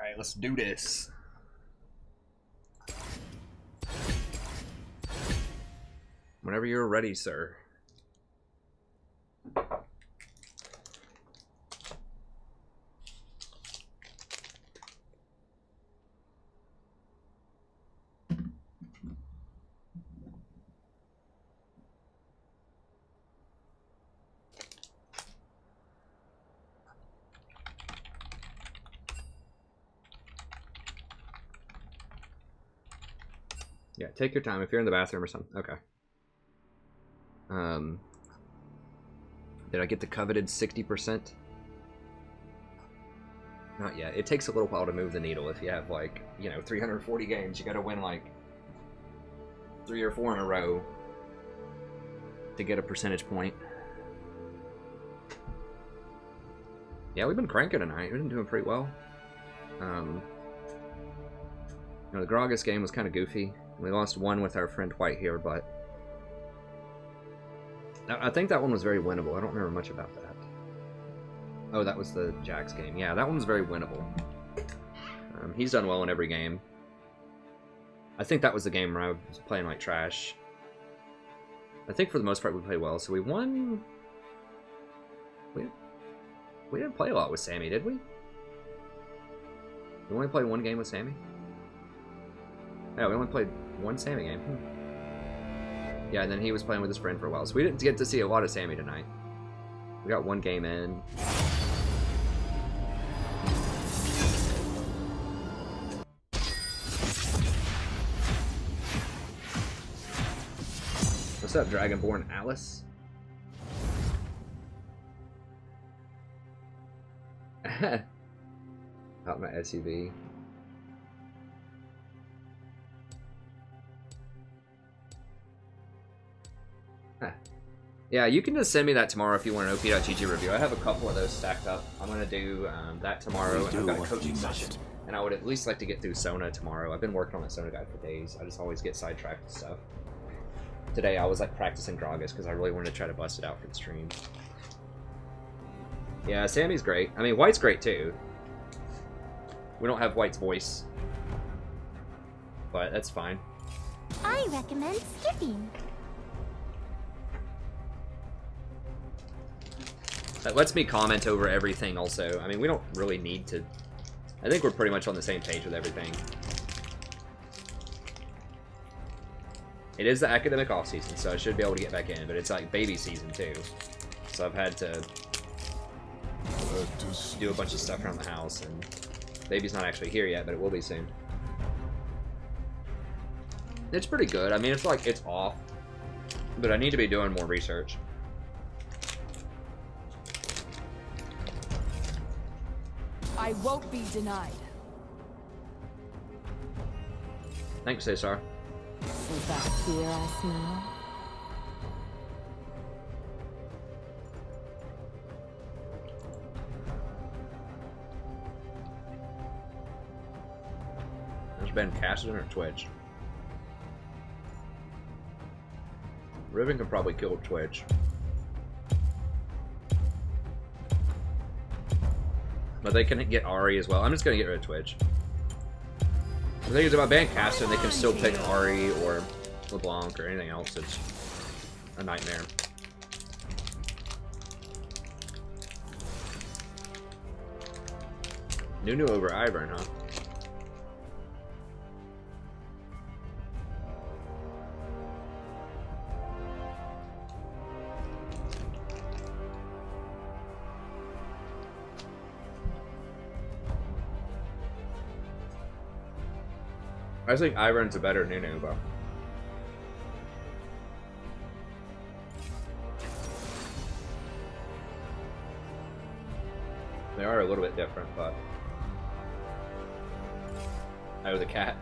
Alright, let's do this. Whenever you're ready, sir. Yeah, take your time if you're in the bathroom or something. Okay. Did I get the coveted 60%? Not yet. It takes a little while to move the needle. If you have like, you know, 340 games, you gotta win like 3 or 4 in a row to get a percentage point. Yeah, we've been cranking tonight. We've been doing pretty well. You know, the Gragas game was kind of goofy. We lost one with our friend White here, but I think that one was very winnable. I don't remember much about that. Oh, that was the Jax game. Yeah, that one was very winnable. He's done well in every game. I think that was the game where I was playing like trash. I think for the most part we played well, so we won. We didn't play a lot with Sammy, did we? We only played one game with Sammy? Yeah, we only played one Sammy game. Hmm. Yeah, and then he was playing with his friend for a while, so we didn't get to see a lot of Sammy tonight. We got one game in. What's up, Dragonborn Alice? Out my SUV. Huh. Yeah, you can just send me that tomorrow if you want an OP.GG review. I have a couple of those stacked up. I'm gonna do that tomorrow, and I've got a coaching session. And I would at least like to get through Sona tomorrow. I've been working on that Sona guide for days. I just always get sidetracked and stuff. Today I was like practicing Gragas because I really wanted to try to bust it out for the stream. Yeah, Sammy's great. I mean, White's great too. We don't have White's voice, but that's fine. I recommend skipping. That lets me comment over everything also. I mean, we don't really need to... I think we're pretty much on the same page with everything. It is the academic off-season, so I should be able to get back in, but it's like baby season too. So I've had to do a bunch of stuff around the house, and baby's not actually here yet, but it will be soon. It's pretty good. I mean, it's like, it's off, but I need to be doing more research. I won't be denied. Thanks, Cesar. Is that fear I smell? There's been Cassidy or Twitch. Riven can probably kill Twitch. But they can get Ari as well. I'm just gonna get rid of Twitch. The thing is, if I ban Cassidy, they can still pick Ari or LeBlanc or anything else. It's a nightmare. Nunu over Ivern, huh? I think Ivern's a better Nunu, but they are a little bit different, but I was a cat.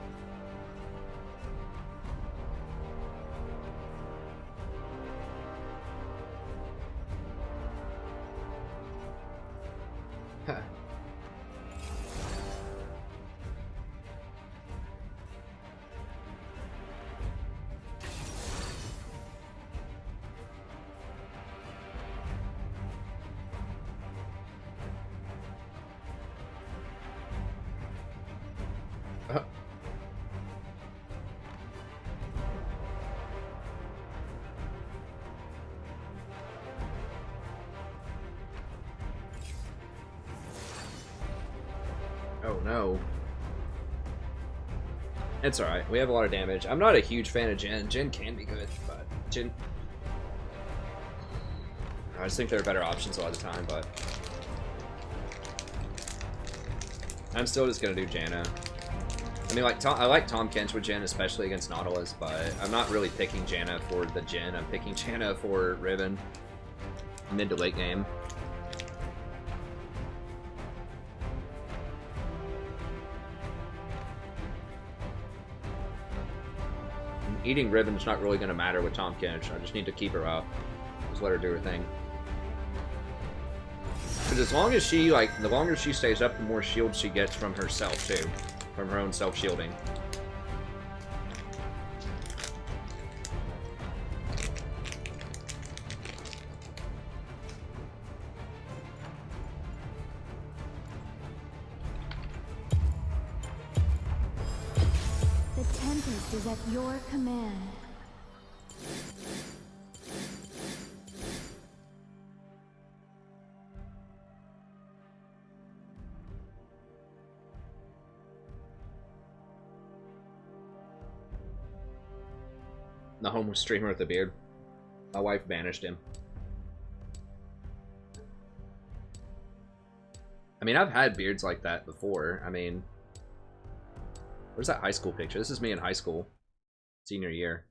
Oh no. It's alright. We have a lot of damage. I'm not a huge fan of Jhin. Jhin can be good, but Jhin... I just think there are better options a lot of the time, but... I'm still just gonna do Janna. I mean, like, I like Tom Kench with Jhin, especially against Nautilus, but I'm not really picking Janna for the Jhin. I'm picking Janna for Riven. Mid to late game. Eating Riven's not really going to matter with Tom Kench. I just need to keep her up. Just let her do her thing. Because as long as she, like, the longer she stays up, the more shield she gets from herself, too. From her own self-shielding. The Tempest is at your command. The homeless streamer with the beard. My wife banished him. I mean, I've had beards like that before. I mean, where's that high school picture? This is me in high school. Senior year.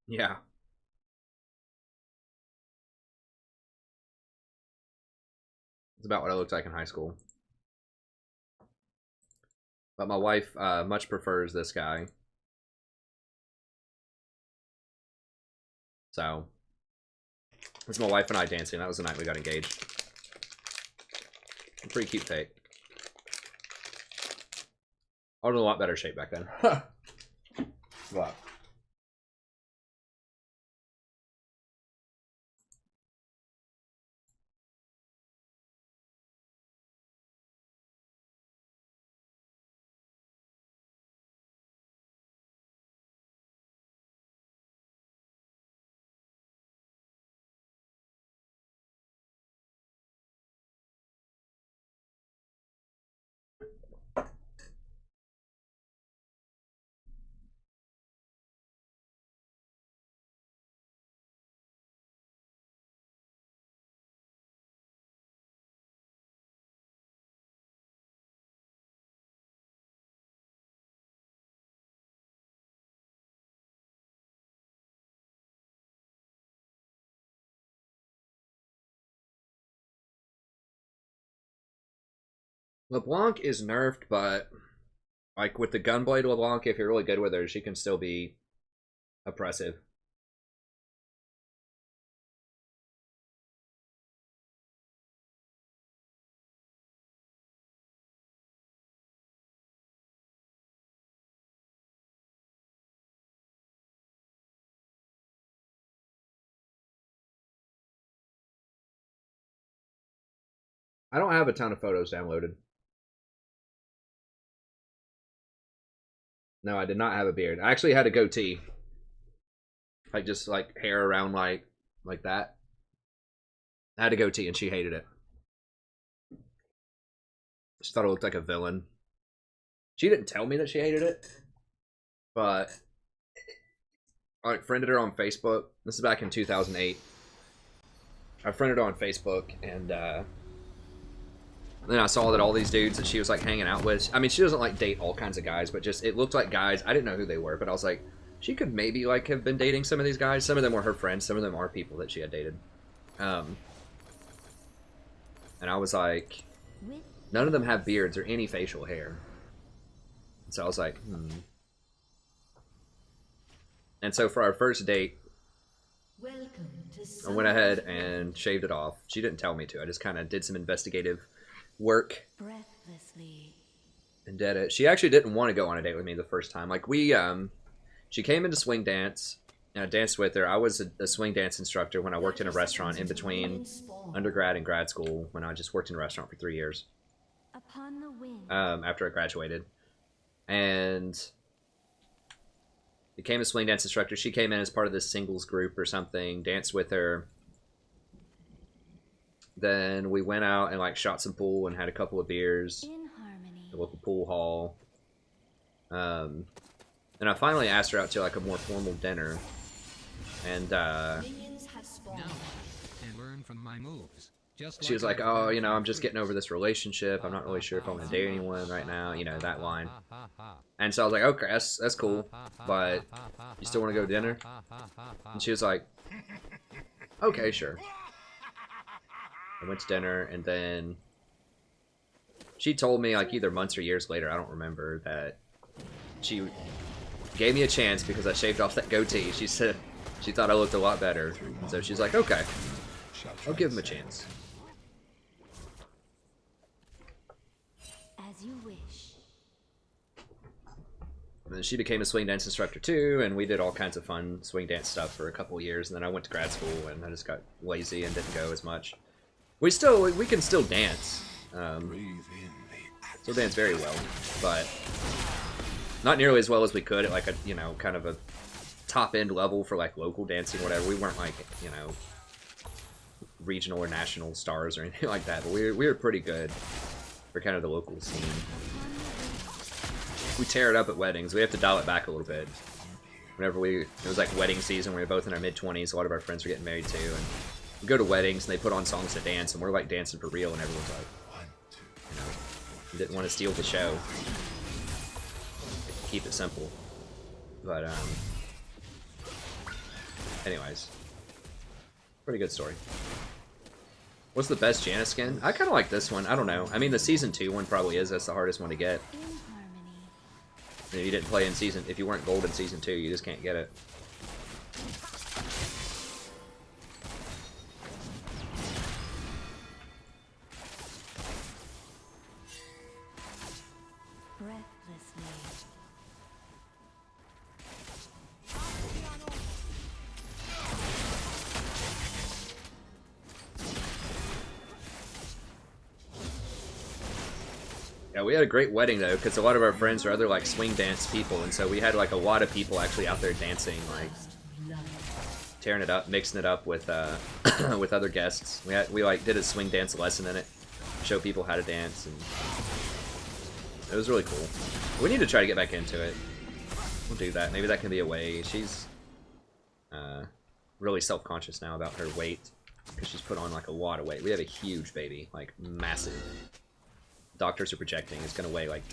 Yeah. It's about what I looked like in high school. But my wife much prefers this guy. So, it's my wife and I dancing. That was the night we got engaged. Pretty cute fake. I was in a lot better shape back then. Wow. LeBlanc is nerfed, but like with the Gunblade LeBlanc, if you're really good with her, she can still be oppressive. I don't have a ton of photos downloaded. No, I did not have a beard. I actually had a goatee. Like just like hair around like that. I had a goatee and she hated it. She thought it looked like a villain. She didn't tell me that she hated it, but I like friended her on Facebook. This is back in 2008. I friended her on Facebook, and then I saw that all these dudes that she was like hanging out with. I mean, she doesn't like date all kinds of guys, but just it looked like guys. I didn't know who they were, but I was like, she could maybe like have been dating some of these guys. Some of them were her friends. Some of them are people that she had dated. And I was like, none of them have beards or any facial hair. So I was like, And so for our first date, I went ahead and shaved it off. She didn't tell me to. I just kind of did some investigative work and did it. She actually didn't want to go on a date with me the first time. Like she came into swing dance and I danced with her. I was a swing dance instructor when I worked in a restaurant in between undergrad and grad school, when I just worked in a restaurant for 3 years after I graduated. And became a swing dance instructor. She came in as part of this singles group or something, danced with her. Then we went out and like shot some pool and had a couple of beers at the local pool hall. And I finally asked her out to like a more formal dinner. And learn from my moves. She was like, oh, you know, I'm just getting over this relationship. I'm not really sure if I want to date anyone right now. You know, that line. And so I was like, okay, that's cool. But you still want to go to dinner? And she was like, okay, sure. I went to dinner, and then she told me, like, either months or years later, I don't remember, that she gave me a chance because I shaved off that goatee. She said she thought I looked a lot better. And so she's like, okay, I'll give him a chance. As you wish. And she became a swing dance instructor too, and we did all kinds of fun swing dance stuff for a couple years. And then I went to grad school, and I just got lazy and didn't go as much. We can still dance. Still dance very well, but not nearly as well as we could at like a, you know, kind of a top end level for like local dancing, whatever. We weren't like, you know, regional or national stars or anything like that, but we were pretty good for kind of the local scene. We tear it up at weddings. We have to dial it back a little bit. Whenever it was like wedding season, we were both in our mid-20s. A lot of our friends were getting married too, and we go to weddings and they put on songs to dance, and we're like dancing for real, and everyone's like, you know, you didn't want to steal the show. Keep it simple. But anyways, pretty good story. What's the best Janna skin? I kind of like this one. I don't know. I mean, the season 2 one probably is. That's the hardest one to get. You didn't play in season, if you weren't gold in season 2, you just can't get it. Yeah, we had a great wedding though, because a lot of our friends are other like swing dance people, and so we had like a lot of people actually out there dancing, like tearing it up, mixing it up with with other guests. We like did a swing dance lesson in it, show people how to dance, and it was really cool. We need to try to get back into it. We'll do that. Maybe that can be a way. She's really self-conscious now about her weight because she's put on like a lot of weight. We have a huge baby, like massive. Doctors are projecting it's gonna weigh like,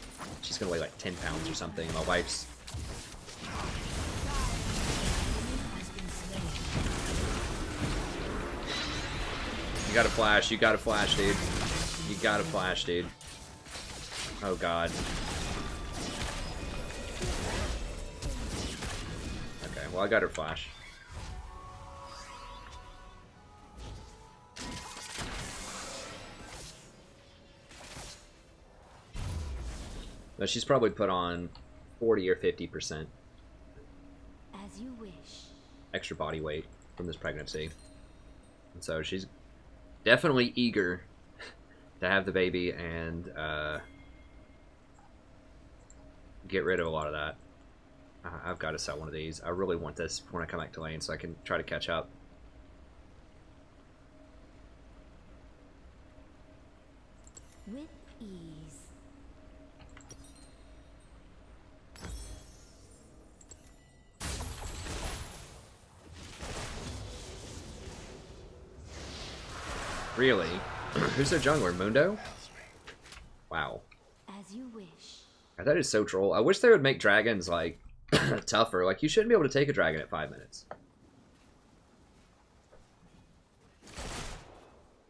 she's gonna weigh like 10 pounds or something. And my wife's you gotta flash, dude. You gotta flash, dude. Oh god. Okay, well I got her flash. But she's probably put on 40 or 50% As you wish. extra body weight from this pregnancy. And so she's definitely eager to have the baby and get rid of a lot of that. I've got to sell one of these. I really want this when I come back to lane so I can try to catch up. With ease. Really? Who's their jungler? Mundo? Wow. As you wish. That is so troll. I wish they would make dragons, like, tougher. Like, you shouldn't be able to take a dragon at 5 minutes.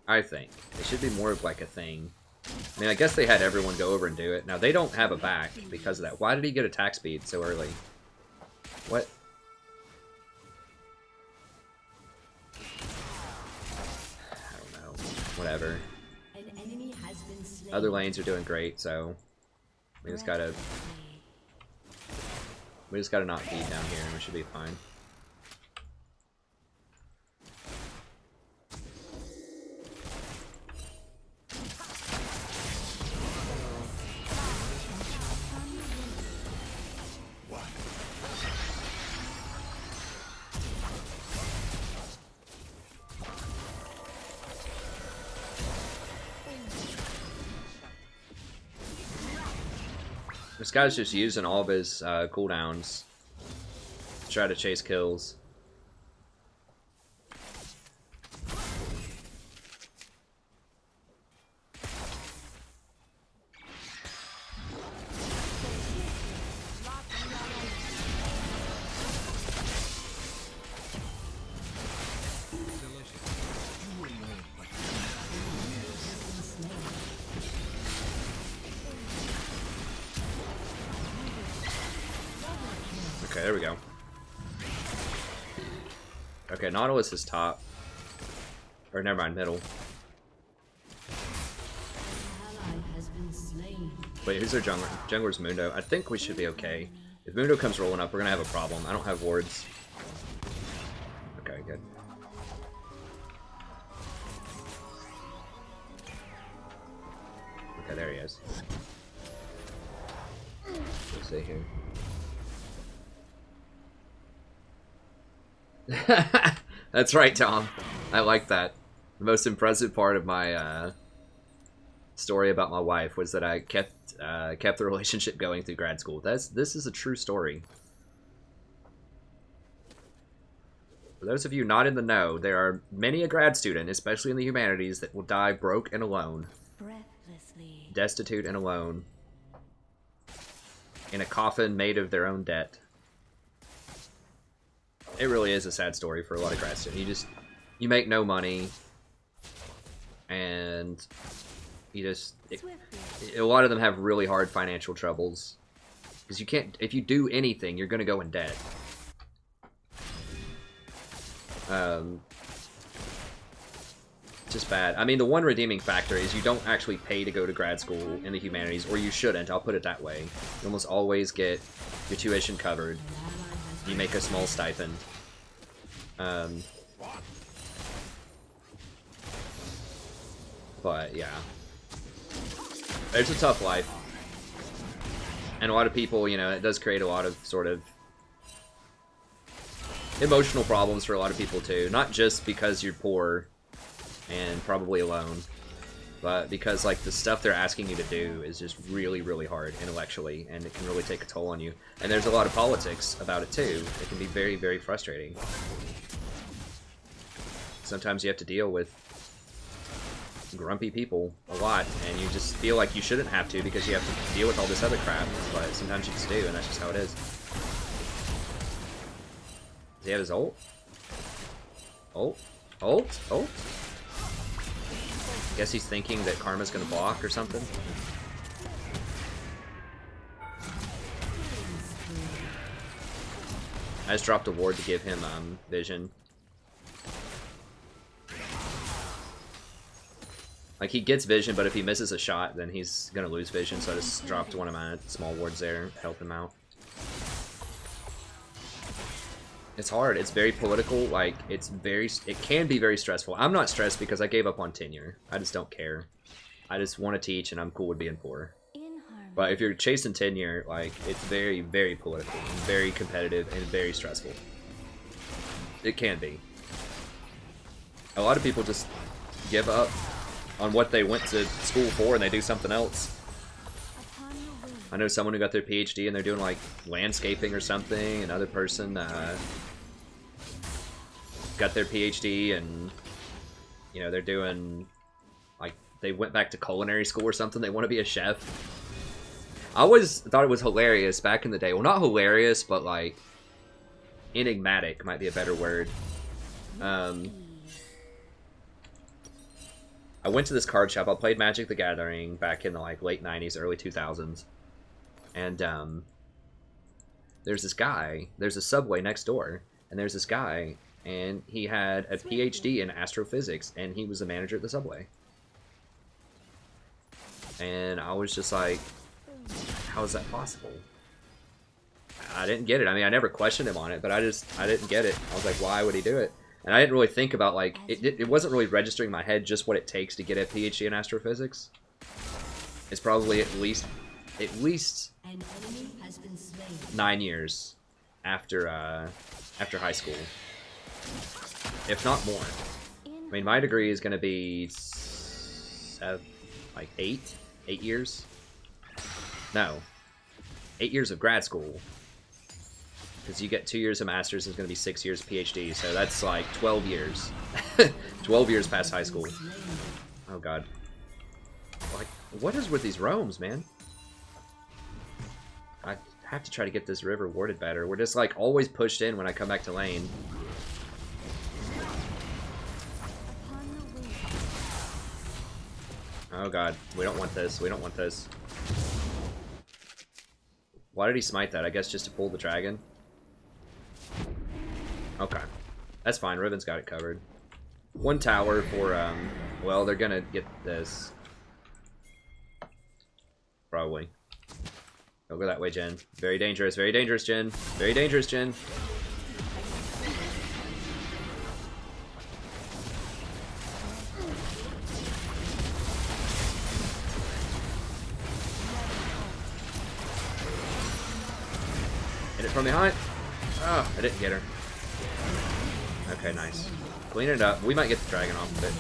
I think. It should be more of, like, a thing. I mean, I guess they had everyone go over and do it. Now, they don't have a back because of that. Why did he get attack speed so early? What? Whatever. An enemy has been slain. Other lanes are doing great, so we just gotta not feed down here and we should be fine. This guy's just using all of his cooldowns to try to chase kills. Okay, there we go. Okay, Nautilus is top. Or never mind, middle. Ally has been slain. Wait, who's their jungler? Jungler's Mundo. I think we should be okay. If Mundo comes rolling up, we're gonna have a problem. I don't have wards. Okay, good. Okay, there he is. Let's see here. That's right, Tom. I like that. The most impressive part of my story about my wife was that I kept the relationship going through grad school. This is a true story. For those of you not in the know, there are many a grad student, especially in the humanities, that will die broke and alone. Breathlessly. Destitute and alone. In a coffin made of their own debt. It really is a sad story for a lot of grad students. You make no money, and a lot of them have really hard financial troubles. Because you can't, if you do anything, you're going to go in debt. Just bad. I mean, the one redeeming factor is you don't actually pay to go to grad school in the humanities, or you shouldn't, I'll put it that way. You almost always get your tuition covered. You make a small stipend. But, yeah. It's a tough life. And a lot of people, you know, it does create a lot of sort of emotional problems for a lot of people too. Not just because you're poor and probably alone, but because like the stuff they're asking you to do is just really, really hard intellectually, and it can really take a toll on you. And there's a lot of politics about it too. It can be very, very frustrating. Sometimes you have to deal with grumpy people a lot, and you just feel like you shouldn't have to because you have to deal with all this other crap, but sometimes you just do, and that's just how it is. Does he have his ult? Ult? Ult? Ult? I guess he's thinking that Karma's gonna block or something. I just dropped a ward to give him vision. Like, he gets vision, but if he misses a shot, then he's gonna lose vision, so I just dropped one of my small wards there to help him out. It's hard. It's very political. Like, it can be very stressful. I'm not stressed because I gave up on tenure. I just don't care. I just want to teach, and I'm cool with being poor. But if you're chasing tenure, like, it's very, very political, and very competitive, and very stressful. It can be. A lot of people just give up on what they went to school for, and they do something else. I know someone who got their PhD and they're doing like landscaping or something. Another person got their PhD and, you know, they're doing like, they went back to culinary school or something. They want to be a chef. I always thought it was hilarious back in the day. Well, not hilarious, but like enigmatic might be a better word. I went to this card shop. I played Magic the Gathering back in the like late 90s, early 2000s. And there's this guy, there's a Subway next door, and there's this guy, and he had a PhD in astrophysics, and he was the manager at the Subway. And I was just like, how is that possible? I didn't get it. I mean, I never questioned him on it, but I didn't get it. I was like, why would he do it? And I didn't really think about, like, it wasn't really registering in my head just what it takes to get a PhD in astrophysics. It's probably at least 9 years after high school, if not more. I mean, my degree is going to be like 8 years. No, 8 years of grad school, because you get 2 years of master's. It's going to be 6 years of PhD, so that's like 12 years. 12 years past high school. Oh god, like, what is with these roams, man? I have to try to get this river warded better. We're just like always pushed in when I come back to lane. Oh god, we don't want this. We don't want this. Why did he smite that? I guess just to pull the dragon. Okay, that's fine. Riven's got it covered. One tower for well, they're gonna get this probably. Don't go that way, Jen. Very dangerous, Jen. Very dangerous, Jen. Hit it from behind. Oh, I didn't get her. Okay, nice. Clean it up. We might get the dragon off of it.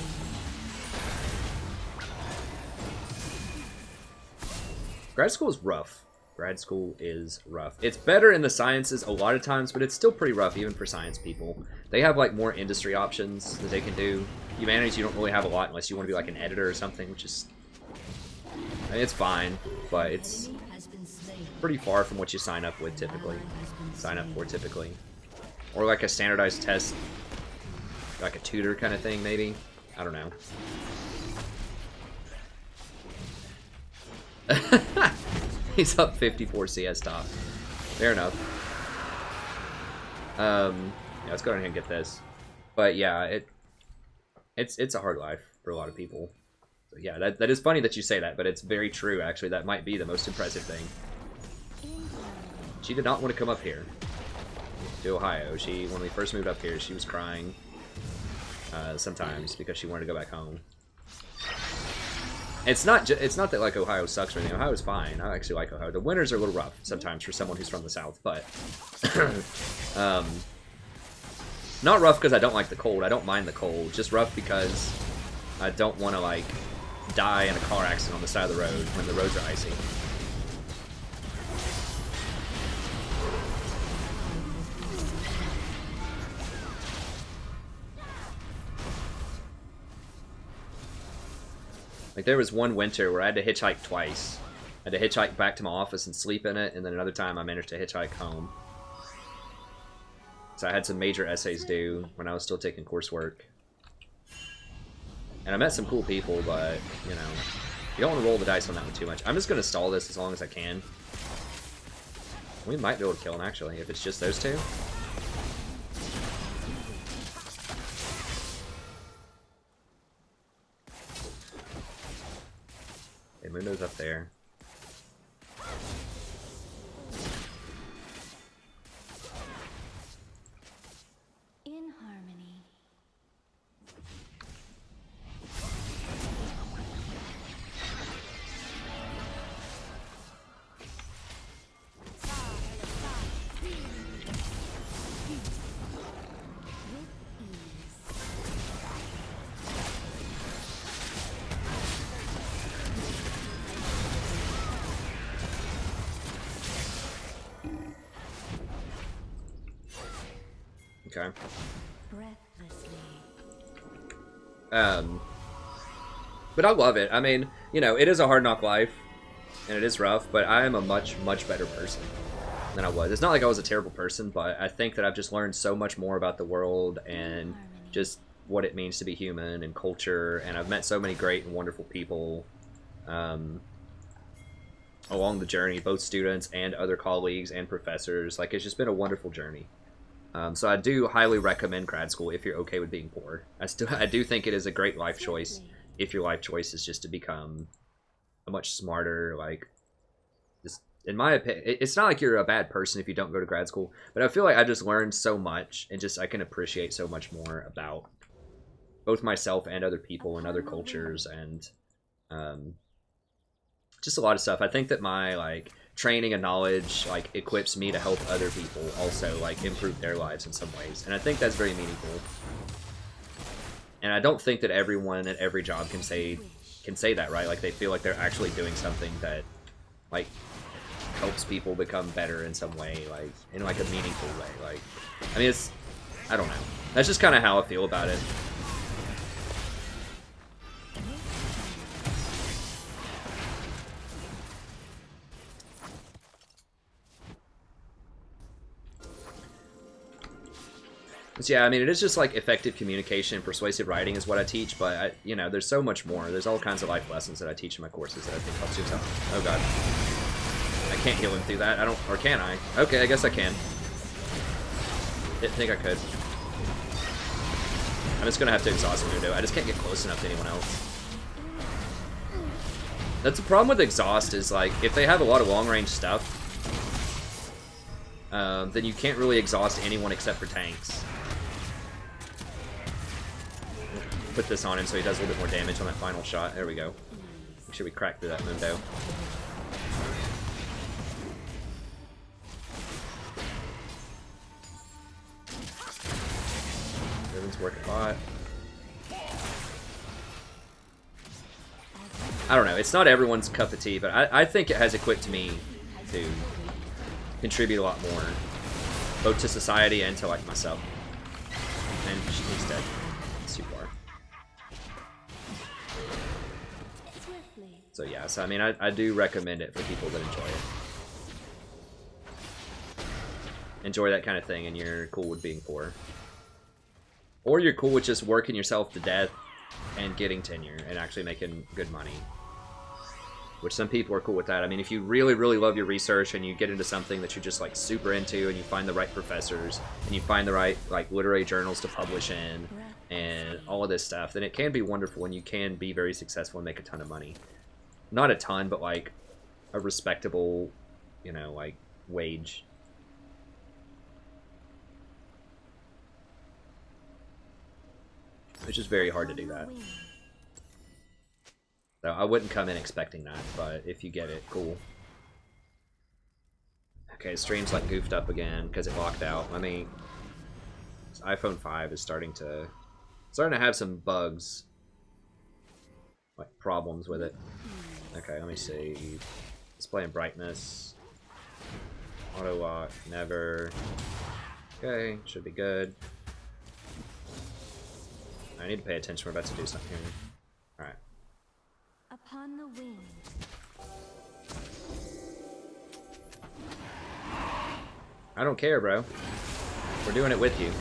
Grad school is rough. Grad school is rough. It's better in the sciences a lot of times, but it's still pretty rough even for science people. They have like more industry options that they can do. Humanities, you don't really have a lot unless you want to be like an editor or something, which is... I mean, it's fine, but it's pretty far from what you sign up with typically. Or like a standardized test, like a tutor kind of thing, maybe. I don't know. He's up 54 CS top. Fair enough. Yeah, let's go ahead and get this. But yeah, it's a hard life for a lot of people. So yeah, that is funny that you say that, but it's very true actually. That might be the most impressive thing. She did not want to come up here to Ohio. When we first moved up here, she was crying sometimes because she wanted to go back home. It's not that like Ohio sucks or anything. Ohio's fine. I actually like Ohio. The winters are a little rough sometimes for someone who's from the South, but not rough because I don't like the cold. I don't mind the cold. Just rough because I don't want to like die in a car accident on the side of the road when the roads are icy. Like, there was one winter where I had to hitchhike twice. I had to hitchhike back to my office and sleep in it, and then another time I managed to hitchhike home. So I had some major essays due when I was still taking coursework. And I met some cool people, but, you know, you don't want to roll the dice on that one too much. I'm just going to stall this as long as I can. We might be able to kill him, actually, if it's just those two. Mundo's up there. In harmony. Okay. Breathlessly. But I love it. I mean, you know, it is a hard knock life, and it is rough, but I am a much, much better person than I was. It's not like I was a terrible person, but I think that I've just learned so much more about the world and just what it means to be human and culture, and I've met so many great and wonderful people along the journey, both students and other colleagues and professors. Like, it's just been a wonderful journey. So I do highly recommend grad school if you're okay with being poor. I do think it is a great life choice if your life choice is just to become a much smarter, like, just, in my opinion, it's not like you're a bad person if you don't go to grad school, but I feel like I just learned so much, and just I can appreciate so much more about both myself and other people and other cultures, and just a lot of stuff. I think that my, like, training and knowledge, like, equips me to help other people also, like, improve their lives in some ways, and I think that's very meaningful. And I don't think that everyone at every job can say that, right? Like, they feel like they're actually doing something that, like, helps people become better in some way, like, in, like, a meaningful way. Like, I mean, I don't know. That's just kind of how I feel about it. So yeah, I mean, it is just like effective communication and persuasive writing is what I teach, but you know, there's so much more. There's all kinds of life lessons that I teach in my courses that I think helps you tell. Oh god. I can't heal him through that. Or can I? Okay, I guess I can. Didn't think I could. I'm just gonna have to exhaust Mundo. I just can't get close enough to anyone else. That's the problem with exhaust, is like, if they have a lot of long range stuff, then you can't really exhaust anyone except for tanks. Put this on him so he does a little bit more damage on that final shot. There we go. Make sure we crack through that Mundo. Riven's working a lot. I don't know. It's not everyone's cup of tea, but I think it has equipped me to contribute a lot more, both to society and to like myself. And he's dead. It's too far. So yeah, so I mean, I do recommend it for people that enjoy it. Enjoy that kind of thing, and you're cool with being poor. Or you're cool with just working yourself to death and getting tenure and actually making good money. Which some people are cool with that. I mean, if you really, really love your research and you get into something that you're just like super into and you find the right professors and you find the right like literary journals to publish in and all of this stuff, then it can be wonderful and you can be very successful and make a ton of money. Not a ton, but like a respectable, you know, like wage. It's just very hard to do that. So I wouldn't come in expecting that, but if you get it, cool. Okay, stream's like goofed up again because it locked out. Let me... This iPhone 5 is starting to have some bugs. Like problems with it. Okay, let me see. Display and brightness. Auto lock, never. Okay, should be good. I need to pay attention. We're about to do something here. Alright. Upon the wing. I don't care, bro. We're doing it with you.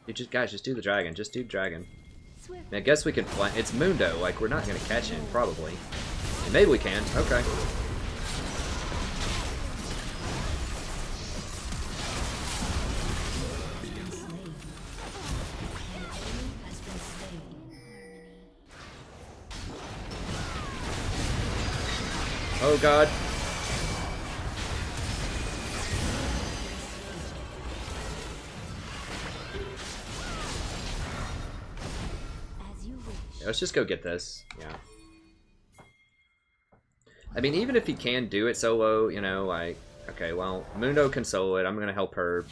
You just guys, just do the dragon. Just do dragon. I mean, I guess we can fly. It's Mundo. Like we're not gonna catch him, probably. And maybe we can. Okay. Oh god. Yeah, let's just go get this. Yeah. I mean, even if he can do it solo, you know, like, okay, well, Mundo can solo it. I'm gonna help her.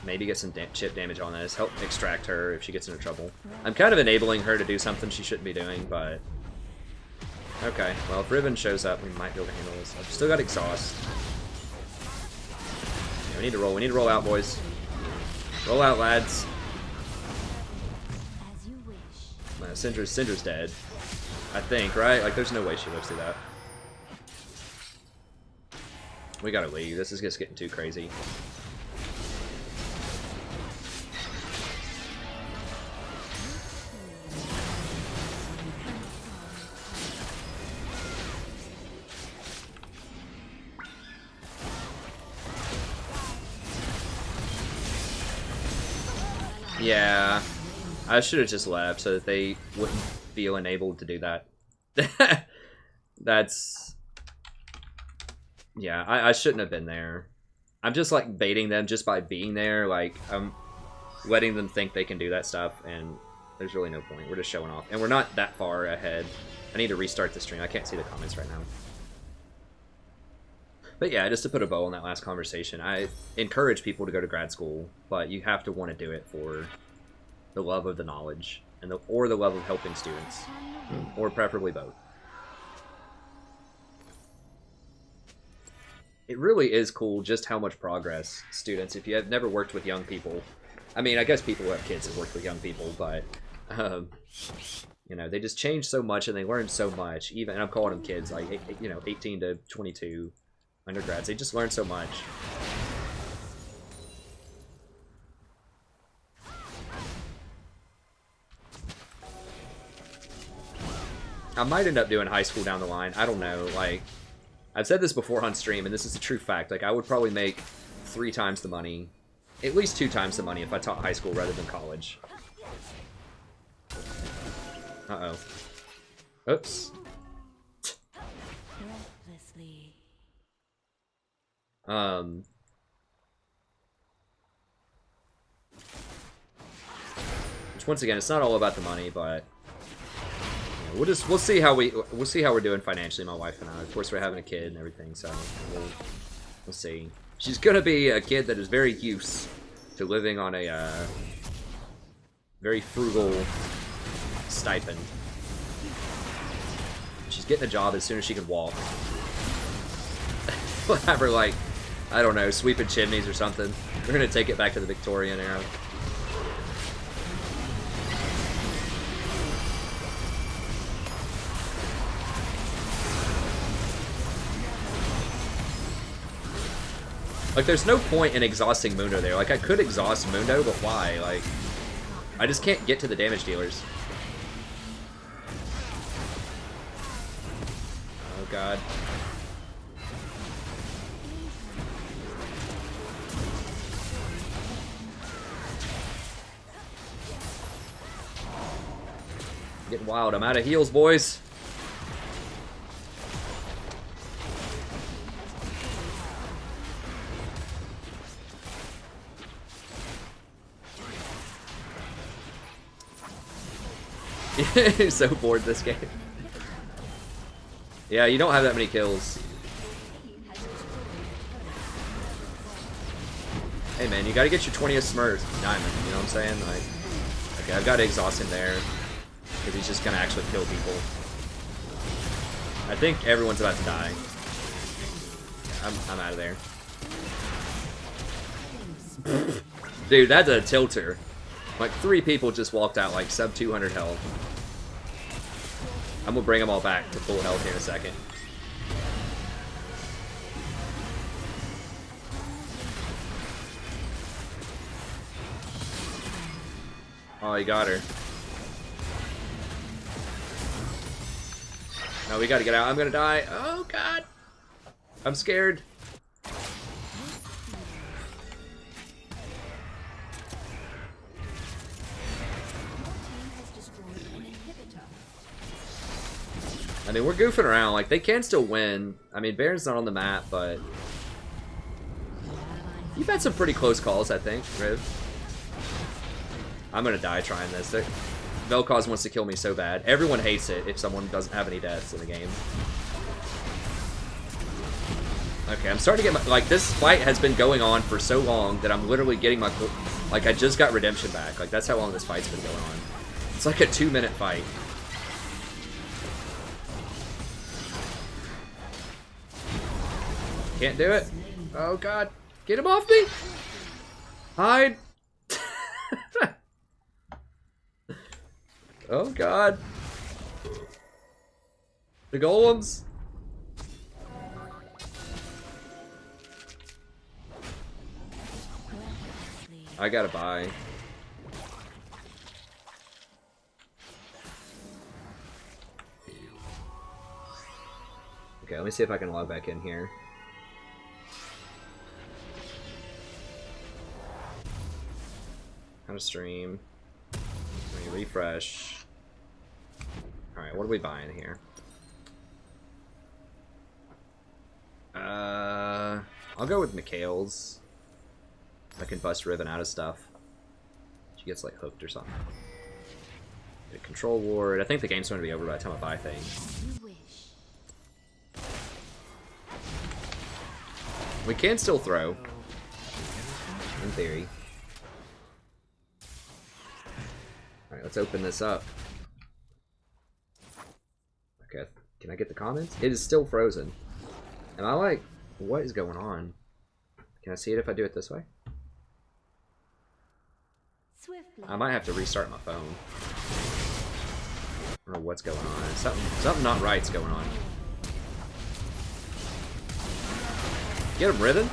Maybe get some chip damage on this. Help extract her if she gets into trouble. I'm kind of enabling her to do something she shouldn't be doing, but... Okay, well, if Riven shows up, we might be able to handle this. I've still got exhaust. Yeah, we need to roll. We need to roll out, boys. Roll out, lads. Syndra's dead. I think, right? Like, there's no way she lives through that. We gotta leave. This is just getting too crazy. Yeah, I should have just left so that they wouldn't feel enabled to do that. That's... Yeah, I shouldn't have been there. I'm just like baiting them just by being there. Like, I'm letting them think they can do that stuff, and there's really no point. We're just showing off. And we're not that far ahead. I need to restart the stream. I can't see the comments right now. But yeah, just to put a bow on that last conversation, I encourage people to go to grad school, but you have to want to do it for the love of the knowledge and or the love of helping students, or preferably both. It really is cool just how much progress students, if you have never worked with young people, I mean, I guess people who have kids have worked with young people, but you know, they just change so much and they learn so much. Even, and I'm calling them kids, like, you know, 18 to 22. Undergrads, they just learn so much. I might end up doing high school down the line. I don't know. Like, I've said this before on stream, and this is a true fact. Like, I would probably make 3 times the money, at least 2 times the money if I taught high school rather than college. Uh-oh. Oops. Which once again, it's not all about the money, but you know, we'll see how we're doing financially, my wife and I. Of course, we're having a kid and everything, so we'll see. She's gonna be a kid that is very used to living on a very frugal stipend. She's getting a job as soon as she can walk. We'll have her, like, I don't know, sweeping chimneys or something. We're gonna take it back to the Victorian era. Like, there's no point in exhausting Mundo there. Like, I could exhaust Mundo, but why? Like, I just can't get to the damage dealers. Oh, God. Getting wild. I'm out of heals, boys. So bored this game. Yeah, you don't have that many kills. Hey man, you gotta get your 20th Smurf diamond, you know what I'm saying? Like, okay, I've got to exhaust him there, because he's just gonna actually kill people. I think everyone's about to die. I'm out of there. Dude, that's a tilter. Like, 3 people just walked out like sub 200 health. I'm gonna bring them all back to full health here in a second. Oh, he got her. No, we gotta get out. I'm gonna die. Oh, God. I'm scared. I mean, we're goofing around. Like, they can still win. I mean, Baron's not on the map, but you've had some pretty close calls, I think, Riv. I'm gonna die trying this. Vel'Koz wants to kill me so bad. Everyone hates it if someone doesn't have any deaths in the game. Okay, I'm starting to get my... Like, this fight has been going on for so long that I'm literally getting my... Like, I just got redemption back. Like, that's how long this fight's been going on. It's like a 2-minute fight. Can't do it. Oh, God. Get him off me! Hide! Oh, God. The golems. I gotta buy. Okay, let me see if I can log back in here. How to stream. Let me refresh. Alright, what are we buying here? I'll go with Mikhail's. I can bust Riven out of stuff. She gets like hooked or something. Get a control ward. I think the game's going to be over by the time I buy things. We can still throw. In theory. Alright, let's open this up. Okay, can I get the comments? It is still frozen. Am I like, what is going on? Can I see it if I do it this way? I might have to restart my phone. I don't know what's going on. Something not right's going on. Get him, Riven.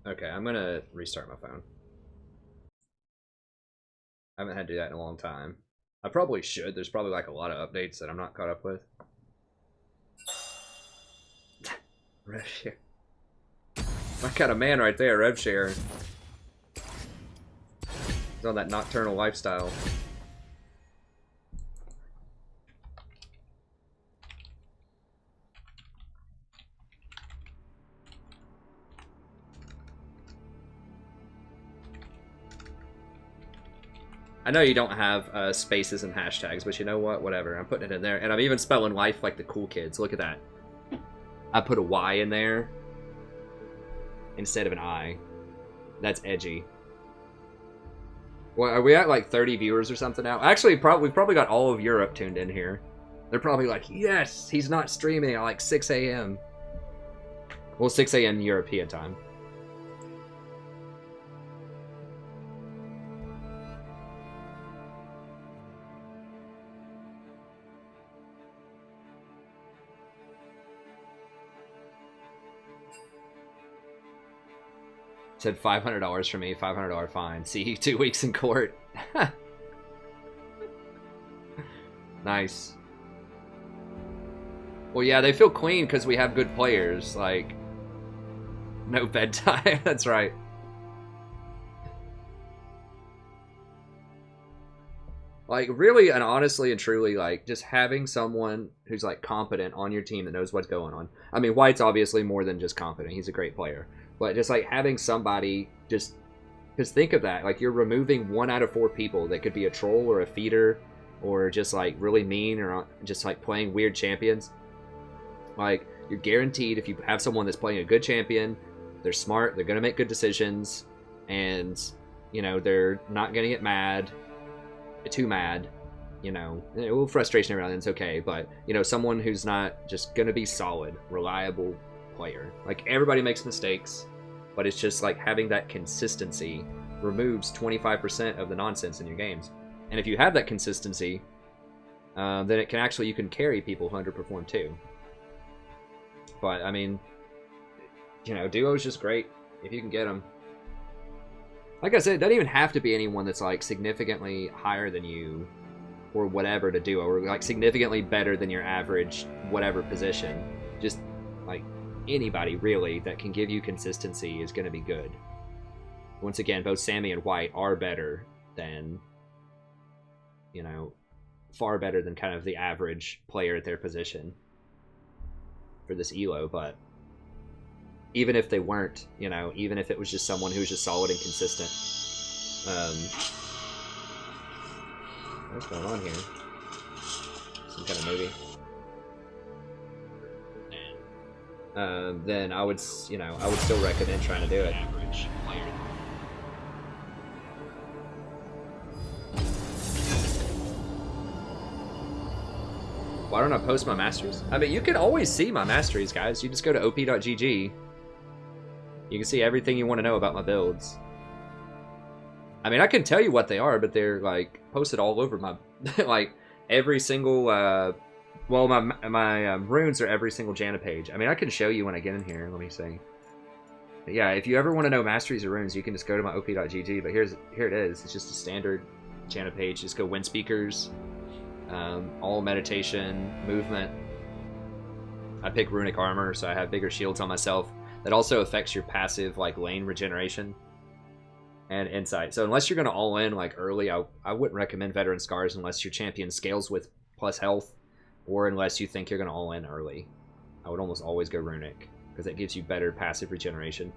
Okay, I'm gonna restart my phone. I haven't had to do that in a long time. I probably should. There's probably like a lot of updates that I'm not caught up with. Rev share. My kind of man right there, rev share. He's on that nocturnal lifestyle. I know you don't have spaces and hashtags, but you know what? Whatever. I'm putting it in there. And I'm even spelling life like the cool kids. Look at that. I put a Y in there instead of an I. That's edgy. Well, are we at like 30 viewers or something now? Actually, we've probably got all of Europe tuned in here. They're probably like, yes, he's not streaming at like 6 a.m. Well, 6 a.m. European time. Said $500 for me, $500 fine. See you 2 weeks in court. Nice. Well, yeah, they feel clean because we have good players. Like, no bedtime. That's right. Like, really and honestly and truly, like, just having someone who's, like, competent on your team that knows what's going on. I mean, White's obviously more than just competent. He's a great player. But just, like, having somebody just think of that. Like, you're removing 1 out of 4 people that could be a troll or a feeder or just, like, really mean or just, like, playing weird champions. Like, you're guaranteed if you have someone that's playing a good champion, they're smart, they're going to make good decisions, and, you know, they're not going to get mad, too mad, you know. A little frustration around it's okay, but, you know, someone who's not just going to be solid, reliable player. Like, everybody makes mistakes, but it's just like having that consistency removes 25% of the nonsense in your games. And if you have that consistency, then it can actually, you can carry people who underperform too. But I mean, you know, duo's just great if you can get them. Like I said, it doesn't even have to be anyone that's like significantly higher than you or whatever to duo, or like significantly better than your average whatever position. Just like anybody really that can give you consistency is going to be good. Once again, both Sammy and White are better than, you know, far better than kind of the average player at their position for this elo. But even if they weren't, you know, even if it was just someone who's just solid and consistent, what's going on here? Some kind of movie. Then I would, you know, I would still recommend trying to do it. Average player. Why don't I post my masteries? I mean, you can always see my masteries, guys. You just go to op.gg. You can see everything you want to know about my builds. I mean, I can tell you what they are, but they're like posted all over my, like every single. Well, my runes are every single Janna page. I mean, I can show you when I get in here. Let me see. But yeah, if you ever want to know masteries or runes, you can just go to my op.gg. But here it is. It's just a standard Janna page. Just go wind speakers, all meditation, movement. I pick runic armor, so I have bigger shields on myself. That also affects your passive like lane regeneration and insight. So unless you're going to all in like early, I wouldn't recommend veteran scars unless your champion scales with plus health. Or unless you think you're going to all in early. I would almost always go runic, because it gives you better passive regeneration.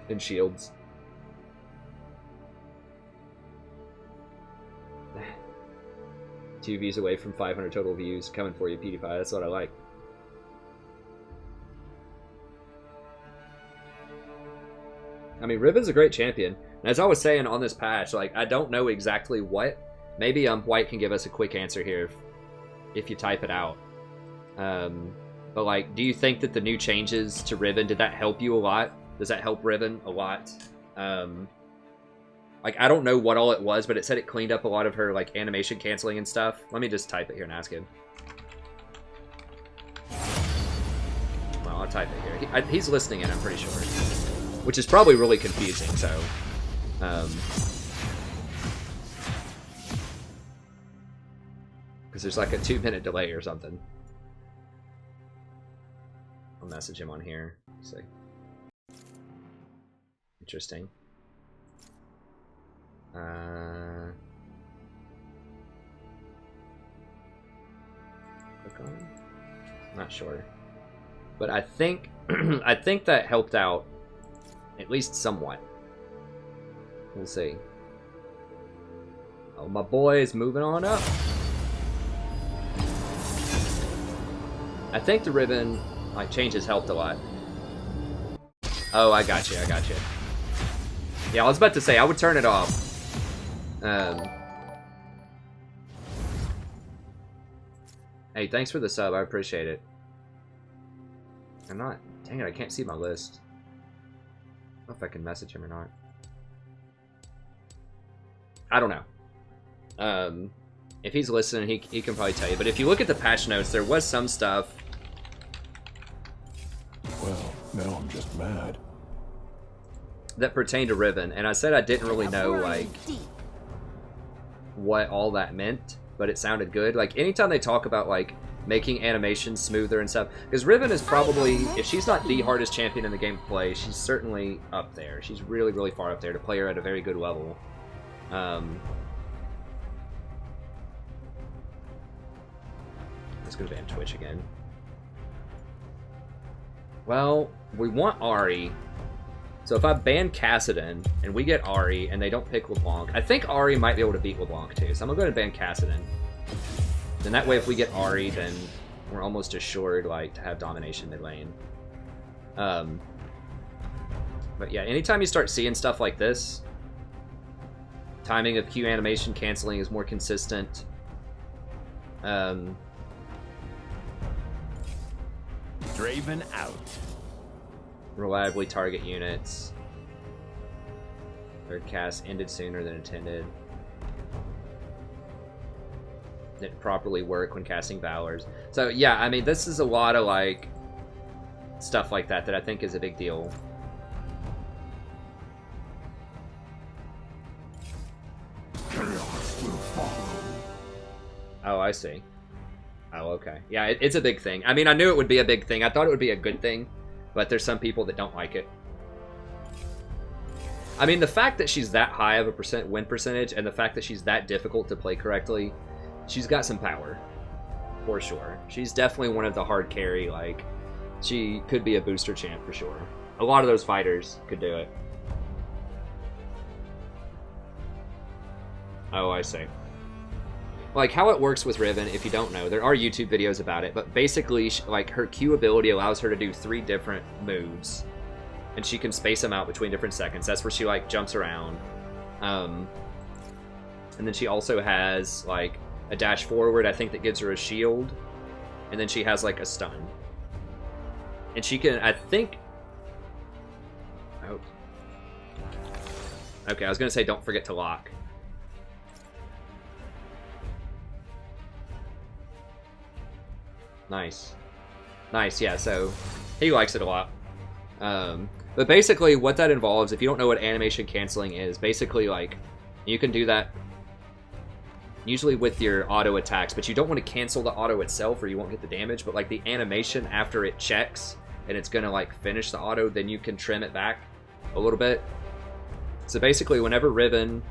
And shields. 2 views away from 500 total views. Coming for you, PewDiePie. That's what I like. I mean, Riven's a great champion. And as I was saying on this patch, like, I don't know exactly what. Maybe White can give us a quick answer here if you type it out. But, like, do you think that the new changes to Riven, did that help you a lot? Does that help Riven a lot? Like, I don't know what all it was, but it said it cleaned up a lot of her, like, animation canceling and stuff. Let me just type it here and ask him. Well, I'll type it here. He's listening in, I'm pretty sure. Which is probably really confusing, so... because there's like a 2-minute delay or something. I'll message him on here. Let's see. Interesting. Click on? Not sure. But I think I think that helped out at least somewhat. We'll see. Oh, my boy is moving on up. I think the ribbon like changes helped a lot. Oh, I got you. I got you. Yeah, I was about to say I would turn it off. Hey, thanks for the sub. I appreciate it. I'm not... Dang it, I can't see my list. I don't know if I can message him or not. I don't know. If he's listening, he can probably tell you. But if you look at the patch notes, there was some stuff. Well, now I'm just mad. That pertained to Riven, and I said I didn't really know, like, what all that meant, but it sounded good. Like, anytime they talk about, like, making animations smoother and stuff, because Riven is probably, if she's not the hardest champion in the game to play, she's certainly up there. She's really, really far up there to play her at a very good level. Let's go to ban Twitch again. Well, we want Ahri. So if I ban Kassadin and we get Ahri and they don't pick LeBlanc, I think Ahri might be able to beat LeBlanc too. So I'm gonna go ahead and ban Kassadin. Then that way, if we get Ahri, then we're almost assured like to have domination mid lane. But yeah, anytime you start seeing stuff like this, timing of Q animation canceling is more consistent. Draven out. Reliably target units. Third cast ended sooner than intended. Didn't properly work when casting Valors. So yeah, I mean, this is a lot of like stuff like that that I think is a big deal. Chaos will follow. Oh, I see. Oh, okay. Yeah, it's a big thing. I mean, I knew it would be a big thing. I thought it would be a good thing, but there's some people that don't like it. I mean, the fact that she's that high of a win percentage and the fact that she's that difficult to play correctly, she's got some power, for sure. She's definitely one of the hard carry, like, she could be a booster champ for sure. A lot of those fighters could do it. Oh, I see. Like, how it works with Riven, if you don't know, there are YouTube videos about it, but basically, like, her Q ability allows her to do 3 different moves, and she can space them out between different seconds. That's where she, like, jumps around. And then she also has, like, a dash forward, I think, that gives her a shield, and then she has, like, a stun. And she can, I think... Oh. Okay, I was gonna say don't forget to lock. Nice. Nice, yeah, so he likes it a lot. But basically what that involves, if you don't know what animation canceling is, basically like you can do that usually with your auto attacks, but you don't want to cancel the auto itself or you won't get the damage, but like the animation after it checks and it's gonna like finish the auto, then you can trim it back a little bit. So basically whenever Riven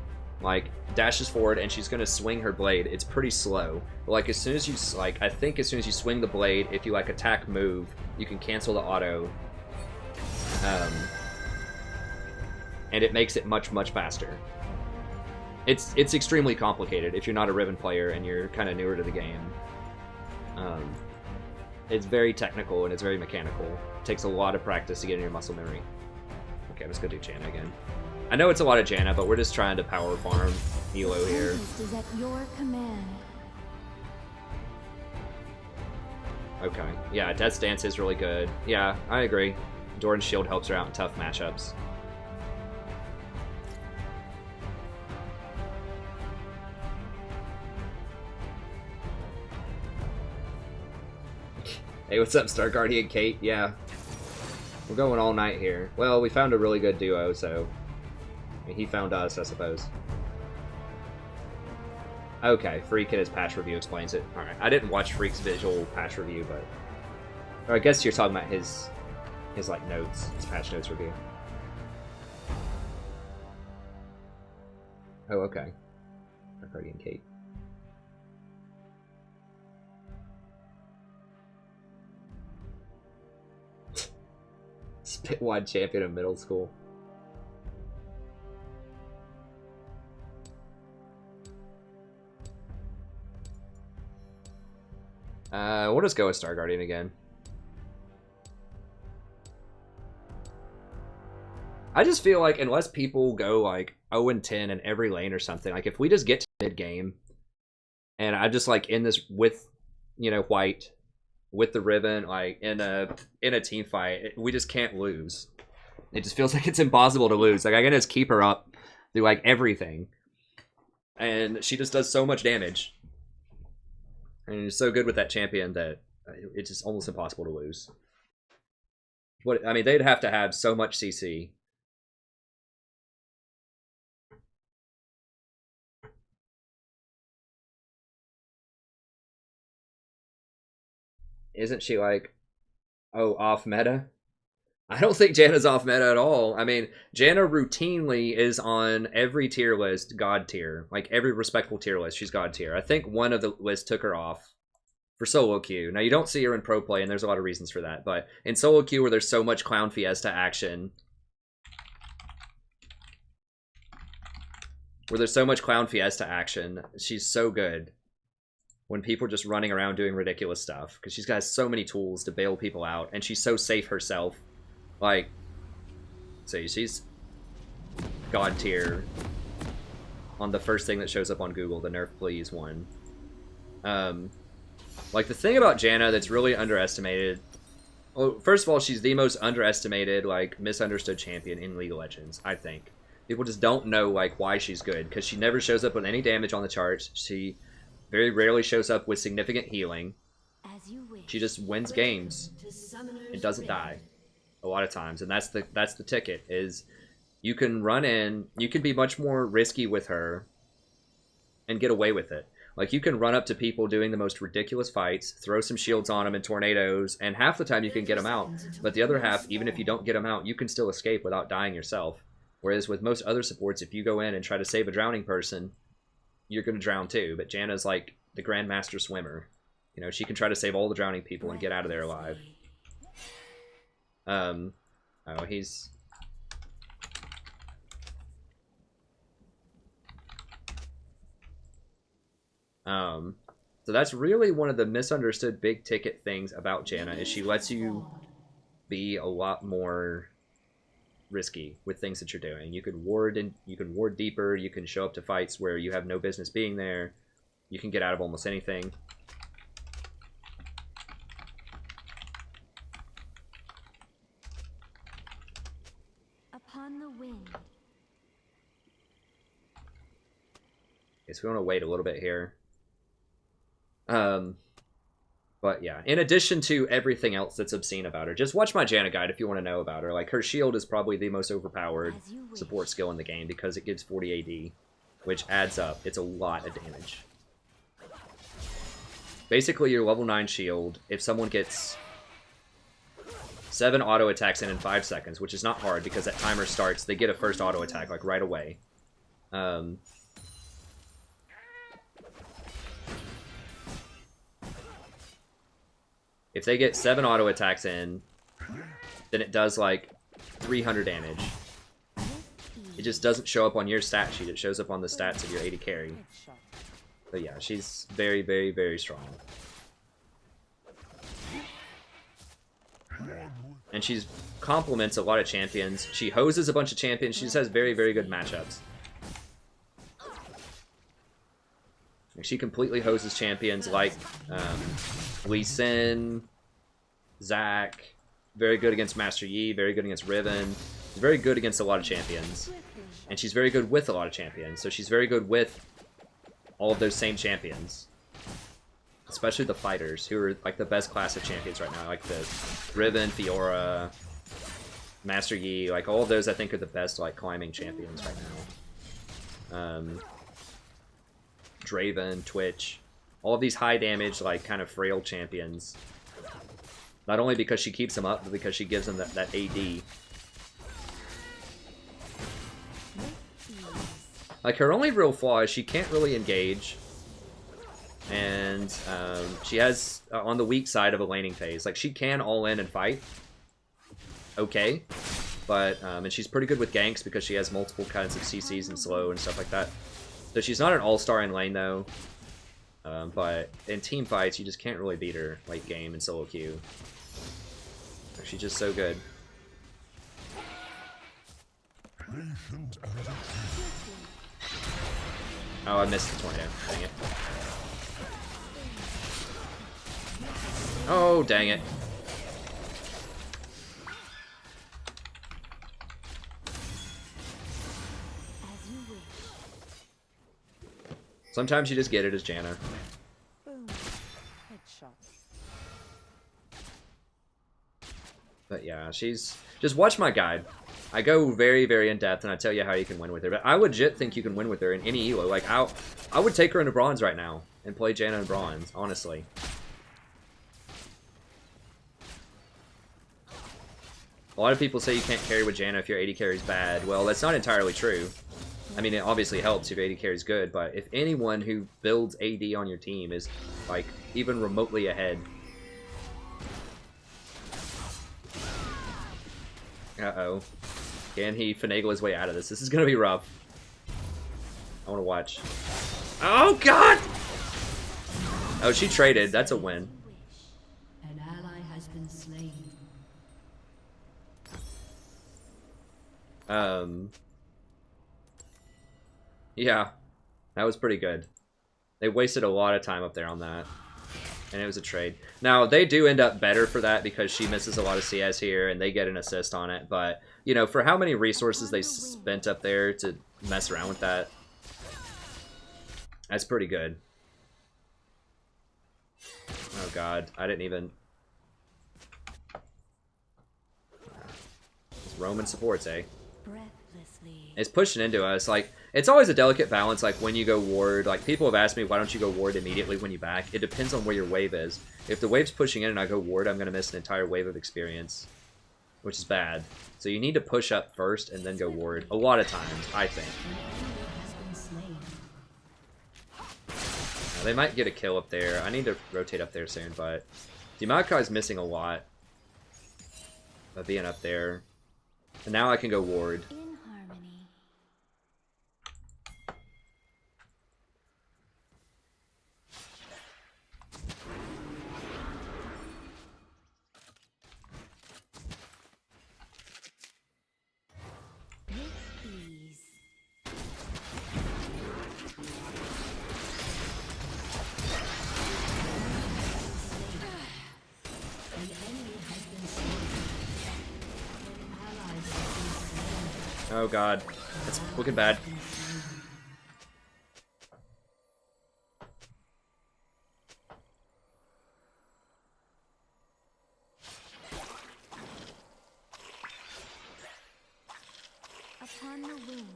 like dashes forward and she's gonna swing her blade, it's pretty slow. But like as soon as you I think as soon as you swing the blade, if you like attack move, you can cancel the auto, and it makes it much faster. It's extremely complicated if you're not a Riven player and you're kind of newer to the game. It's very technical and it's very mechanical. It takes a lot of practice to get in your muscle memory. Okay, let's go do Janna again. I know it's a lot of Janna, but we're just trying to power farm Elo here. Tempest is at your command. Okay, yeah, Death's Dance is really good. Yeah, I agree. Doran's Shield helps her out in tough matchups. Hey, what's up, Star Guardian Kate? Yeah, We're going all night here. Well, we found a really good duo, so... I mean, he found us, I suppose. Okay, Freak in his patch review explains it. Alright, I didn't watch Freak's visual patch review, but... Or I guess you're talking about his like, notes. His patch notes review. Oh, okay. Guardian Kate. Spitwad champion of middle school. We'll just go with Star Guardian again. I just feel like unless people go like 0-10 in every lane or something, like if we just get to mid game and I just like in this with, you know, white with the ribbon, like in a team fight, we just can't lose. It just feels like it's impossible to lose. Like I can just keep her up through like everything, and she just does so much damage, and she's so good with that champion that it's just almost impossible to lose. What I mean, they'd have to have so much CC. Isn't she like, oh, off meta? I don't think Janna's off meta at all. I mean, Janna routinely is on every tier list, God tier. Like every respectable tier list, she's God tier. I think one of the lists took her off for solo queue. Now you don't see her in pro play, and there's a lot of reasons for that. But in solo queue, where there's so much Clown Fiesta action, she's so good. When people are just running around doing ridiculous stuff, because she's got so many tools to bail people out, and she's so safe herself. Like, so she's God tier on the first thing that shows up on Google, the Nerf Please one. Like, the thing about Janna that's really underestimated... Well, first of all, she's the most underestimated, like, misunderstood champion in League of Legends, I think. People just don't know, like, why she's good, because she never shows up with any damage on the charts. She very rarely shows up with significant healing. She just wins games and doesn't die a lot of times, and that's the ticket. Is you can run in, you can be much more risky with her and get away with it. Like you can run up to people doing the most ridiculous fights, throw some shields on them and tornadoes, and half the time you can get them out. But the other half, even if you don't get them out, you can still escape without dying yourself. Whereas with most other supports, if you go in and try to save a drowning person, you're going to drown too. But Janna's like the Grandmaster Swimmer. You know, she can try to save all the drowning people and get out of there alive. Oh, he's... So that's really one of the misunderstood big ticket things about Janna, is she lets you be a lot more risky with things that you're doing. You can ward and you can ward deeper, you can show up to fights where you have no business being there, you can get out of almost anything. Upon the wind. Okay, so we want to wait a little bit here. But yeah, in addition to everything else that's obscene about her, just watch my Janna guide if you want to know about her. Like, her shield is probably the most overpowered support skill in the game because it gives 40 AD, which adds up. It's a lot of damage. Basically, your level 9 shield, if someone gets 7 auto attacks in 5 seconds, which is not hard because that timer starts, they get a first auto attack, like, right away. If they get 7 auto attacks in, then it does like 300 damage. It just doesn't show up on your stat sheet. It shows up on the stats of your AD carry. But yeah, she's very, very, very strong. And she's complements a lot of champions. She hoses a bunch of champions. She just has very, very good matchups. She completely hoses champions like Lee Sin, Zac, very good against Master Yi, very good against Riven, very good against a lot of champions. And she's very good with a lot of champions, so she's very good with all of those same champions. Especially the fighters, who are like the best class of champions right now, like the Riven, Fiora, Master Yi, like all of those I think are the best like climbing champions right now. Draven, Twitch, all of these high damage, like kind of frail champions. Not only because she keeps them up, but because she gives them that AD. Like her only real flaw is she can't really engage. And she has on the weak side of a laning phase. Like she can all in and fight. Okay. But, and she's pretty good with ganks because she has multiple kinds of CCs and slow and stuff like that. So she's not an all-star in lane though. But in team fights, you just can't really beat her late game in solo queue. She's just so good. Oh, I missed the tornado. Dang it. Oh, dang it. Sometimes you just get it as Janna. Boom. Headshot. But yeah, she's... Just watch my guide. I go very, very in-depth, and I tell you how you can win with her. But I legit think you can win with her in any elo. Like, I would take her into bronze right now and play Janna in bronze, honestly. A lot of people say you can't carry with Janna if your AD carry's bad. Well, that's not entirely true. I mean, it obviously helps if your AD carry's good, but if anyone who builds AD on your team is, like, even remotely ahead... Uh-oh. Can he finagle his way out of this? This is gonna be rough. I wanna watch. Oh, God! Oh, she traded. That's a win. An ally has been slain. Yeah. That was pretty good. They wasted a lot of time up there on that. And it was a trade. Now, they do end up better for that because she misses a lot of CS here and they get an assist on it. But, you know, for how many resources they spent up there to mess around with that, that's pretty good. Oh, God. I didn't even... It's Roman supports, eh? It's pushing into us. Like, it's always a delicate balance, like, when you go ward. Like, people have asked me, why don't you go ward immediately when you back? It depends on where your wave is. If the wave's pushing in and I go ward, I'm going to miss an entire wave of experience, which is bad. So you need to push up first and then go ward. A lot of times, I think. Now, they might get a kill up there. I need to rotate up there soon, but Dimakai's missing a lot by being up there. And now I can go ward. Oh God, that's looking bad. Upon the wind.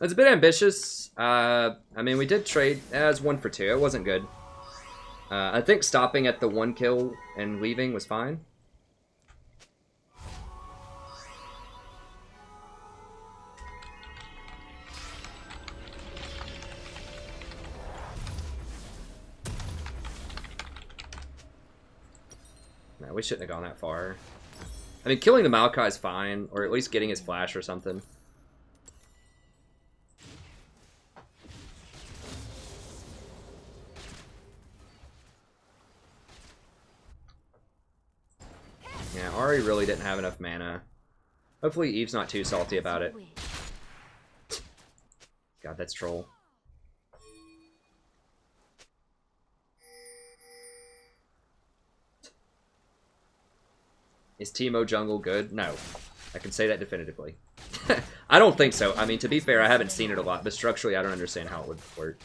It's a bit ambitious. I mean, we did trade as 1 for 2. It wasn't good. I think stopping at the 1 kill and leaving was fine. No, we shouldn't have gone that far. I mean, killing the Maokai is fine, or at least getting his flash or something. Yeah, Ari really didn't have enough mana. Hopefully Eve's not too salty about it. God, that's troll. Is Teemo jungle good? No. I can say that definitively. I don't think so. I mean, to be fair, I haven't seen it a lot, but structurally I don't understand how it would work.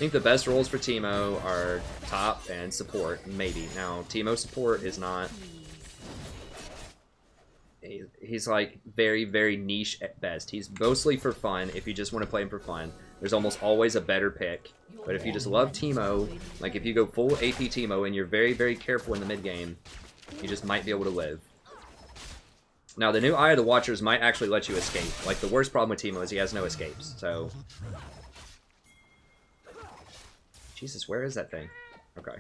think the best roles for Teemo are top and support, maybe. Now, Teemo support is not... He's like very, very niche at best. He's mostly for fun. If you just want to play him for fun, there's almost always a better pick. But if you just love Teemo, like if you go full AP Teemo and you're very, very careful in the mid game, you just might be able to live. Now, the new Eye of the Watchers might actually let you escape. Like, the worst problem with Teemo is he has no escapes, so... Jesus, where is that thing? Okay.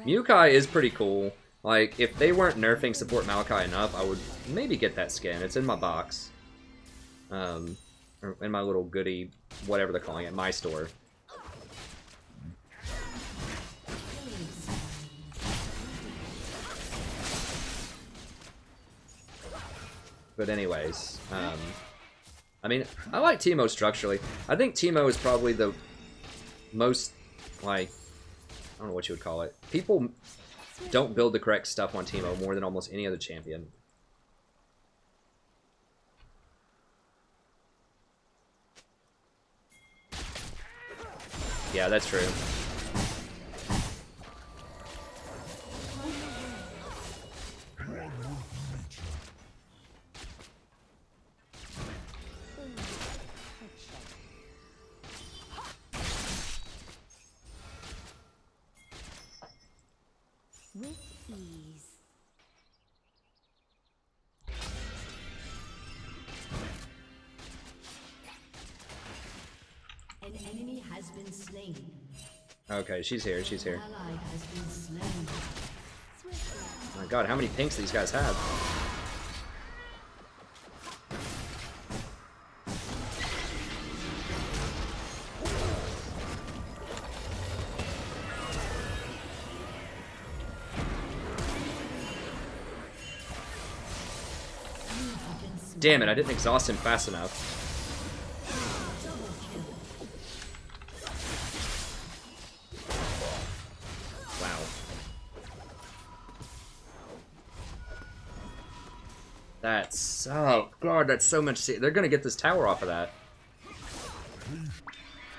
Mukai is pretty cool. Like, if they weren't nerfing support Maokai enough, I would maybe get that skin. It's in my box. Or in my little goodie, whatever they're calling it, my store. But anyways, I mean, I like Teemo structurally. I think Teemo is probably the most, like, I don't know what you would call it. People don't build the correct stuff on Teemo more than almost any other champion. Yeah, that's true. With ease. An enemy has been slain. Okay, she's here, she's here. An ally has been slain. Oh my god, how many pinks these guys have? Damn it, I didn't exhaust him fast enough. Wow. That's... oh god, that's so much... they're gonna get this tower off of that.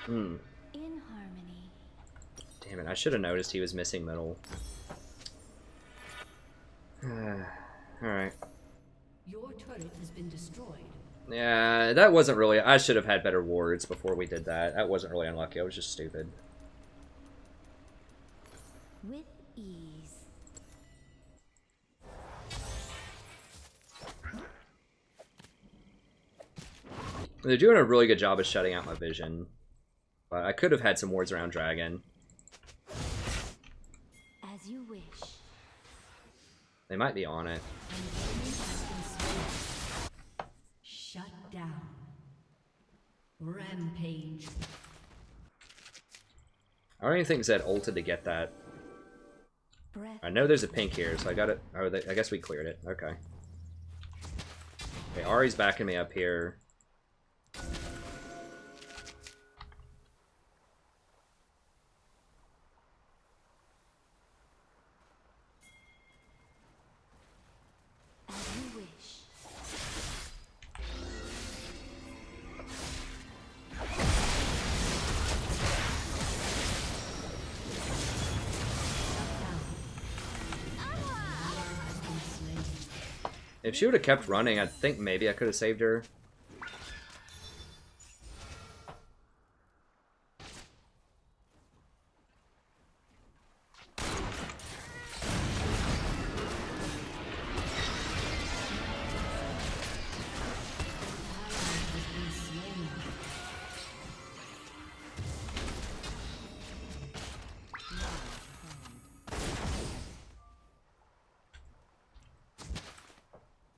Hmm. In harmony. Damn it, I should have noticed he was missing middle. Alright. Your turret has been destroyed. Yeah, that wasn't really... I should have had better wards before we did that. That wasn't really unlucky, I was just stupid. With ease. They're doing a really good job of shutting out my vision. But I could have had some wards around Dragon. As you wish. They might be on it. An enemy has been slain. Shut down. Rampage. I don't even think Zed ulted to get that. Breath. I know there's a pink here, so I got it. Oh, I guess we cleared it. Okay. Okay, Ari's backing me up here. As you wish. If she would have kept running, I think maybe I could have saved her.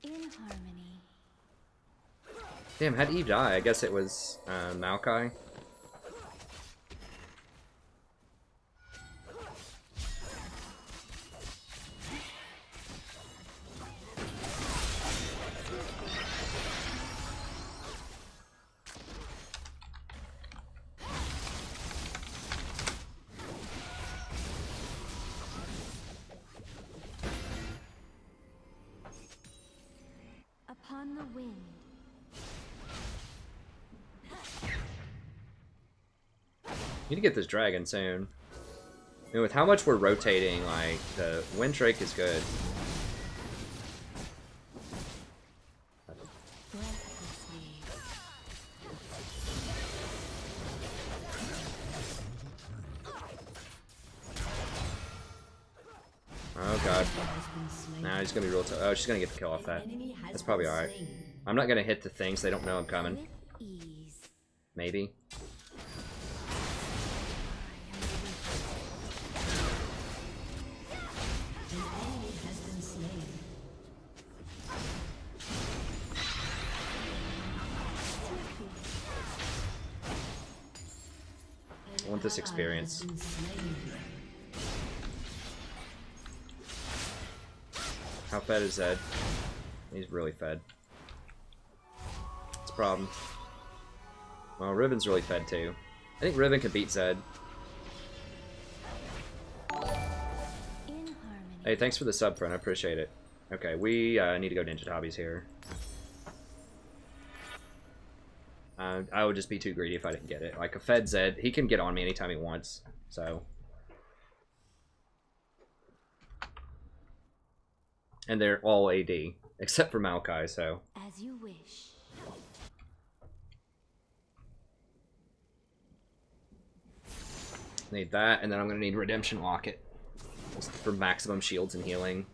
In harmony. Damn, how'd Eve die? I guess it was Maokai. Upon the wind. Need to get this dragon soon. And with how much we're rotating, like, the wind drake is good. Oh god. Nah, he's gonna be real tough. Oh, she's gonna get the kill off that. That's probably alright. I'm not gonna hit the things, they don't know I'm coming. Maybe. I want this experience. How fed is Zed? He's really fed. It's a problem. Well, Riven's really fed too. I think Riven could beat Zed. Hey, thanks for the sub, friend. I appreciate it. Okay, we need to go Ninja Hobbies here. I would just be too greedy if I didn't get it. Like, a fed Zed, he can get on me anytime he wants, so... And they're all AD, except for Maokai, so... As you wish. Need that, and then I'm gonna need Redemption Locket. Just for maximum shields and healing.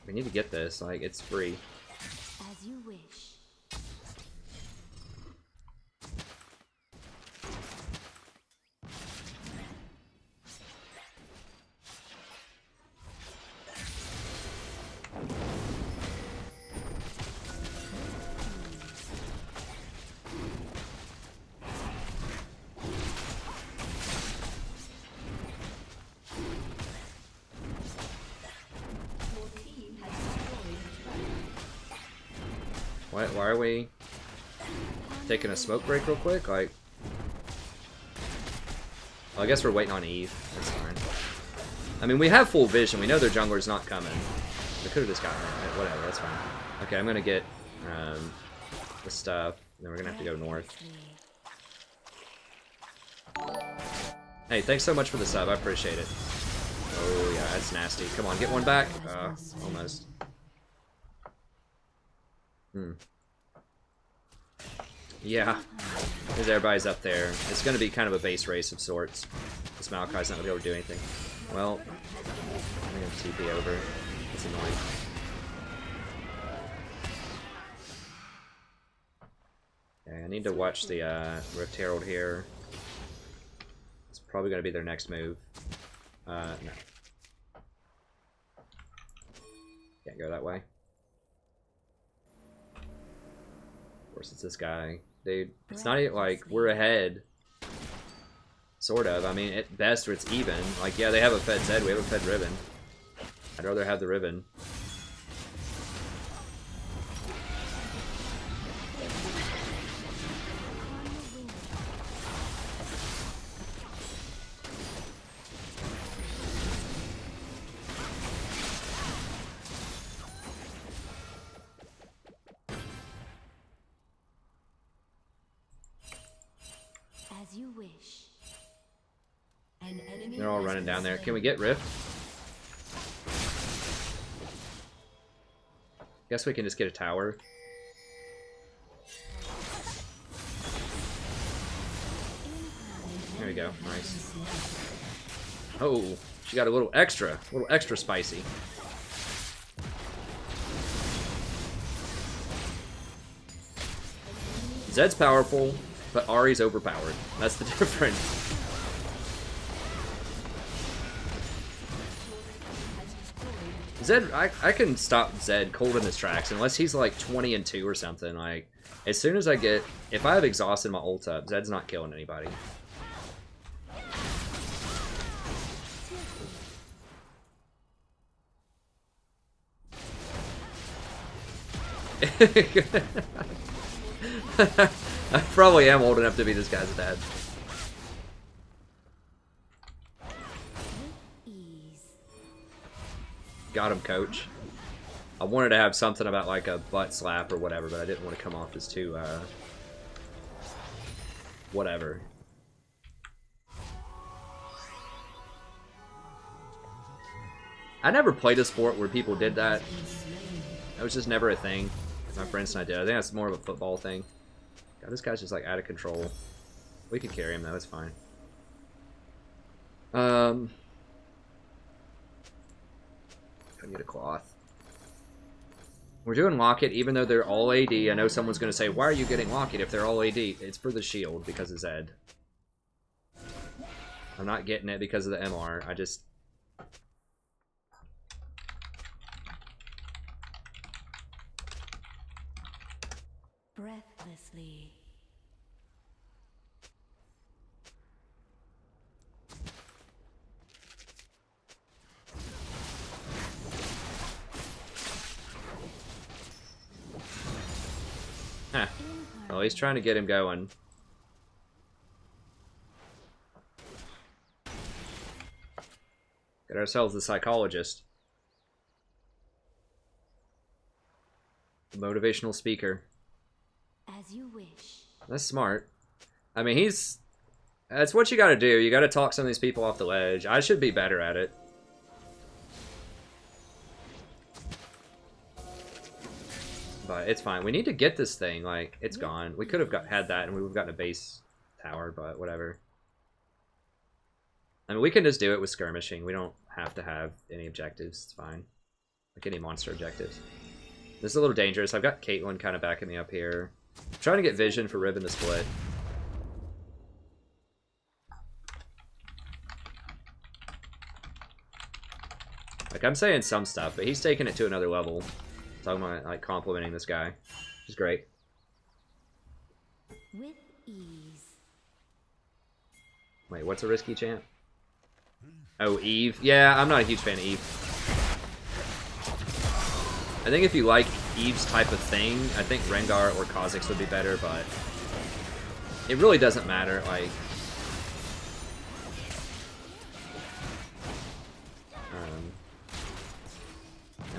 We need to get this, like, it's free. As you wish. Why are we taking a smoke break real quick? Like, well, I guess we're waiting on Eve. That's fine. I mean, we have full vision. We know their jungler's not coming. We could have just gotten it. Whatever, that's fine. Okay, I'm gonna get the stuff. And then we're gonna have to go north. Hey, thanks so much for the sub. I appreciate it. Oh yeah, that's nasty. Come on, get one back. Almost. Yeah, because everybody's up there. It's going to be kind of a base race of sorts. This Maokai's not going to be able to do anything. Well, I'm going to TP over. It's annoying. Okay, I need to watch the Rift Herald here. It's probably going to be their next move. No. Can't go that way. Of course, it's this guy. Dude, it's not even like we're ahead. Sort of. I mean, at best, it's even. Like, yeah, they have a fed Zed, we have a fed Riven. I'd rather have the Riven. As you wish. They're all running down there. Can we get Rift? Guess we can just get a tower. There we go. Nice. Oh, she got a little extra spicy. Zed's powerful, but Ahri's overpowered. That's the difference. Zed, I can stop Zed cold in his tracks unless he's like 20-2 or something. Like, as soon as if I have exhausted my ult up, Zed's not killing anybody. I probably am old enough to be this guy's dad. Got him, coach. I wanted to have something about like a butt slap or whatever, but I didn't want to come off as too, whatever. I never played a sport where people did that. That was just never a thing. My friends and I did. I think that's more of a football thing. God, this guy's just like out of control. We could carry him though, it's fine. I need a cloth. We're doing Locket even though they're all AD. I know someone's going to say, why are you getting Locket if they're all AD? It's for the shield because of Zed. I'm not getting it because of the MR. I just... Breathlessly. Huh. Well, he's trying to get him going. Get ourselves the psychologist. The motivational speaker. As you wish. That's smart. I mean, that's what you gotta do. You gotta talk some of these people off the ledge. I should be better at it. But it's fine. We need to get this thing. Like, it's gone. We could have had that and we would have gotten a base tower, but whatever. I mean, we can just do it with skirmishing. We don't have to have any objectives. It's fine. Like any monster objectives. This is a little dangerous. I've got Caitlyn kind of backing me up here. I'm trying to get vision for Ribbon to split. Like, I'm saying some stuff, but he's taking it to another level. Talking about, like, complimenting this guy. Which is great. With ease. Wait, what's a risky champ? Oh, Eve. Yeah, I'm not a huge fan of Eve. I think if you like Eve's type of thing, I think Rengar or Kha'Zix would be better, but it really doesn't matter. Like,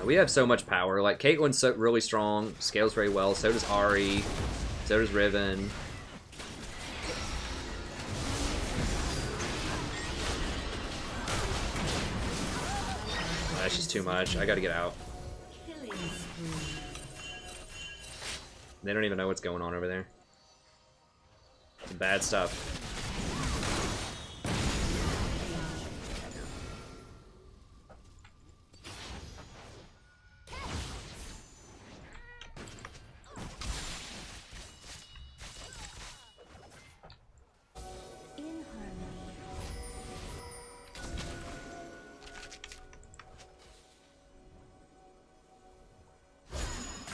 we have so much power. Like, Caitlyn's so really strong, scales very well. So does Ahri. So does Riven. Oh, that's just too much. I gotta get out. They don't even know what's going on over there. Some bad stuff.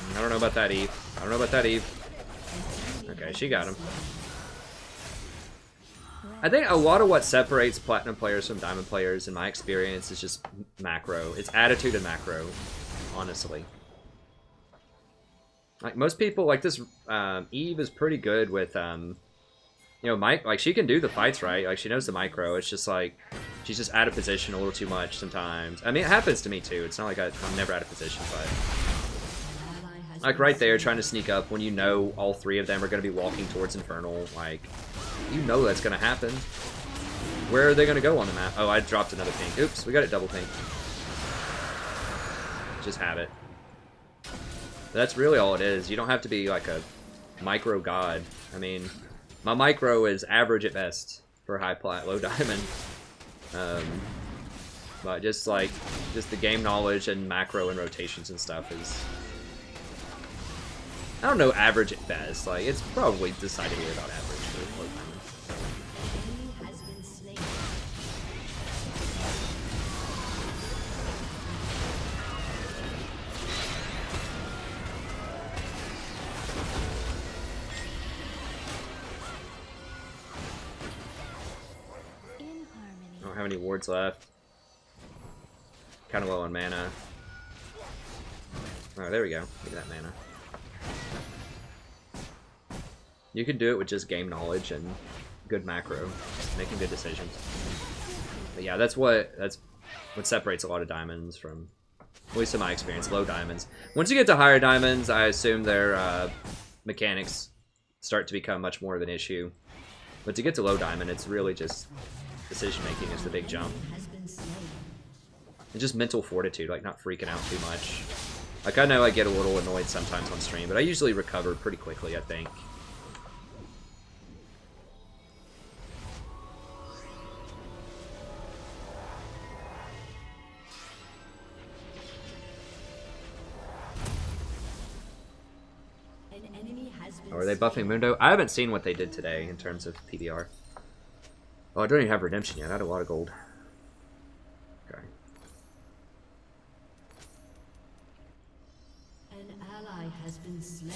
I don't know about that Eve. I don't know about that Eve. Okay, she got him. I think a lot of what separates Platinum players from Diamond players, in my experience, is just macro. It's attitude and macro, honestly. Like, most people, like this, Eve is pretty good with, you know, like, she can do the fights right. Like, she knows the micro. It's just, like, she's just out of position a little too much sometimes. I mean, it happens to me, too. It's not like I'm never out of position, but... Like, right there, trying to sneak up when you know all three of them are going to be walking towards Infernal. Like, you know that's going to happen. Where are they going to go on the map? Oh, I dropped another pink. Oops, we got it double pink. Just have it. That's really all it is. You don't have to be, like, a micro god. I mean, my micro is average at best for high plat, low diamond. But just, like, just the game knowledge and macro and rotations and stuff is... I don't know average at best. Like, it's probably decidedly about average for low diamond. Has been slain. In harmony. I don't have any wards left. Kind of low on mana. Oh, there we go. Look at that mana. You can do it with just game knowledge and good macro, making good decisions. But yeah, that's what separates a lot of diamonds from At least in my experience, low diamonds. Once you get to higher diamonds, I assume their mechanics start to become much more of an issue. But to get to low diamond, it's really just decision making is the big jump. And just mental fortitude, like not freaking out too much. Like I know I get a little annoyed sometimes on stream, but I usually recover pretty quickly, I think. Or are they buffing Mundo? I haven't seen what they did today in terms of PBR. Oh, I don't even have redemption yet. I had a lot of gold. Okay. An ally has been slain.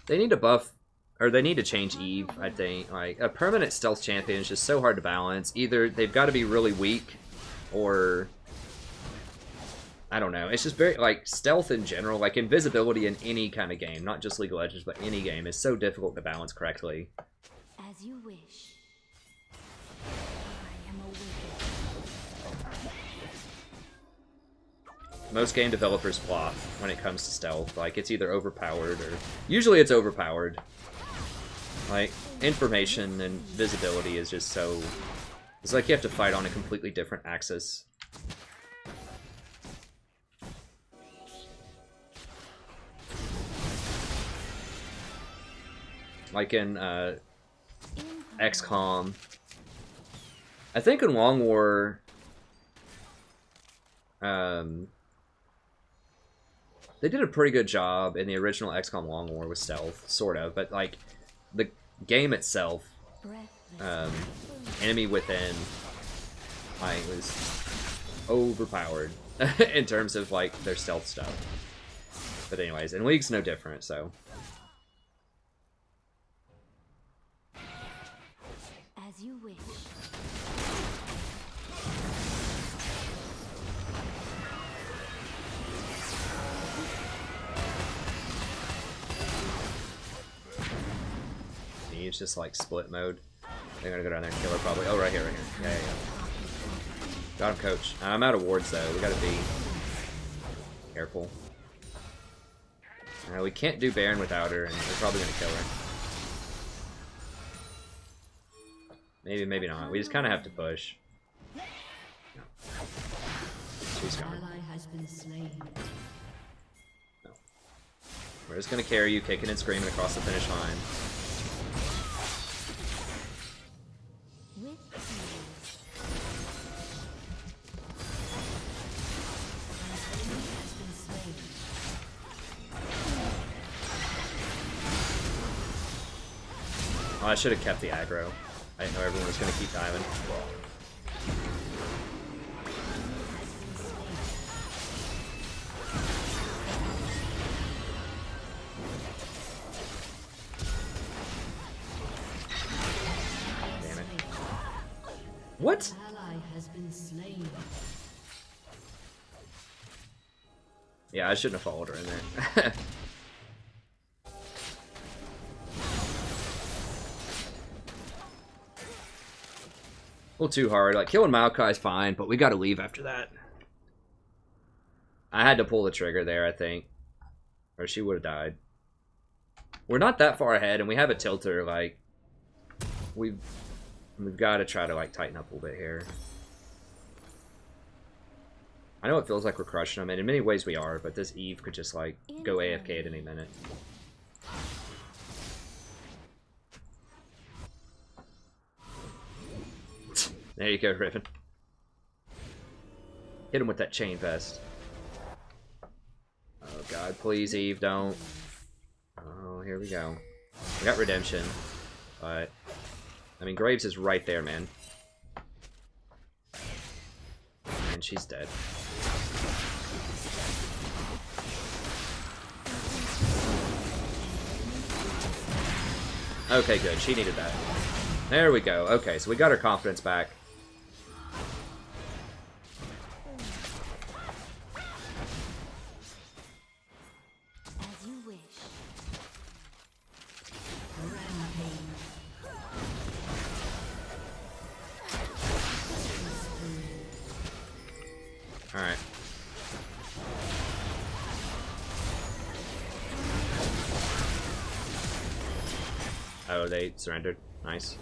They need to buff, or they need to change Eve, I think. Like, a permanent stealth champion is just so hard to balance. Either they've got to be really weak, or... I don't know. It's just very, like, stealth in general, like invisibility in any kind of game, not just League of Legends, but any game, is so difficult to balance correctly. As you wish. I am awaiting. Most game developers flop when it comes to stealth. Like, it's either overpowered or... Usually it's overpowered. Like, information and visibility is just so... It's like you have to fight on a completely different axis. Like in XCOM. I think in Long War, they did a pretty good job in the original XCOM Long War with stealth, sort of, but like the game itself, Enemy Within, like, was overpowered in terms of like their stealth stuff. But anyways, and League's no different, so. As you wish. It's just like split mode. They're gonna go down there and kill her probably. Oh, right here, right here. Yeah, yeah, yeah. Got him, coach. I'm out of wards though. We gotta be careful. We can't do Baron without her, and they're probably gonna kill her. Maybe, maybe not. We just kind of have to push. No. She's coming. No. We're just gonna carry you, kicking and screaming across the finish line. Oh, I should have kept the aggro. I didn't know everyone was going to keep diving. Damn it. What? Yeah, I shouldn't have followed her in there. A little too hard. Like, killing Maokai is fine, but we gotta leave after that. I had to pull the trigger there, I think. Or she would have died. We're not that far ahead, and we have a tilter, like... We've got to try to, like, tighten up a little bit here. I know it feels like we're crushing them, and in many ways we are, but this Eve could just, like, go AFK at any minute. There you go, Riven. Hit him with that chain vest. Oh god, please Eve, don't. Oh, here we go. We got redemption, but... I mean, Graves is right there, man. And she's dead. Okay, good. She needed that. There we go. Okay, so we got her confidence back. As you wish. Alright. Oh, they surrendered. Nice.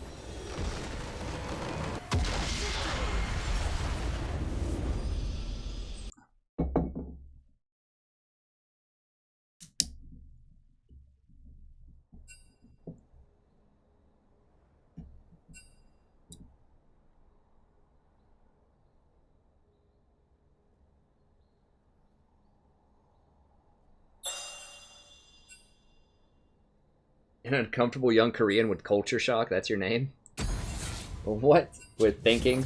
An uncomfortable young Korean with culture shock, that's your name? What? With thinking?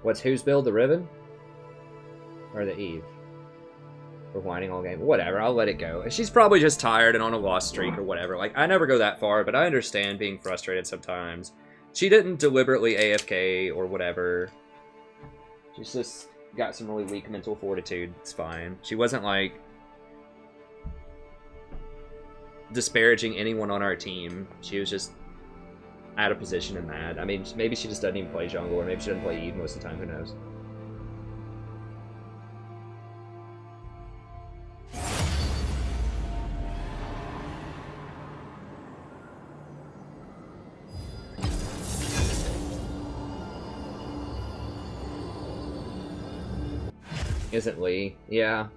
What's whose build? The Riven? Or the Eve? For whining all game? Whatever, I'll let it go. She's probably just tired and on a loss streak or whatever. Like, I never go that far, but I understand being frustrated sometimes. She didn't deliberately AFK or whatever. She's just got some really weak mental fortitude. It's fine. She wasn't, like, disparaging anyone on our team. She was just out of position and mad. I mean, maybe she just doesn't even play jungle, or maybe she doesn't play Eve most of the time, who knows. Isn't Lee? Yeah.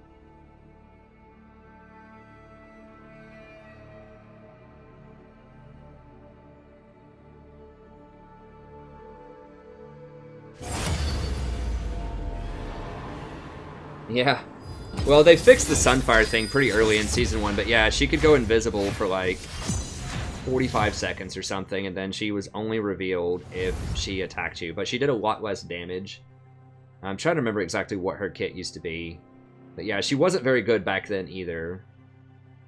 Yeah. Well, they fixed the Sunfire thing pretty early in Season 1, but yeah, she could go invisible for like 45 seconds or something, and then she was only revealed if she attacked you. But she did a lot less damage. I'm trying to remember exactly what her kit used to be. But yeah, she wasn't very good back then either,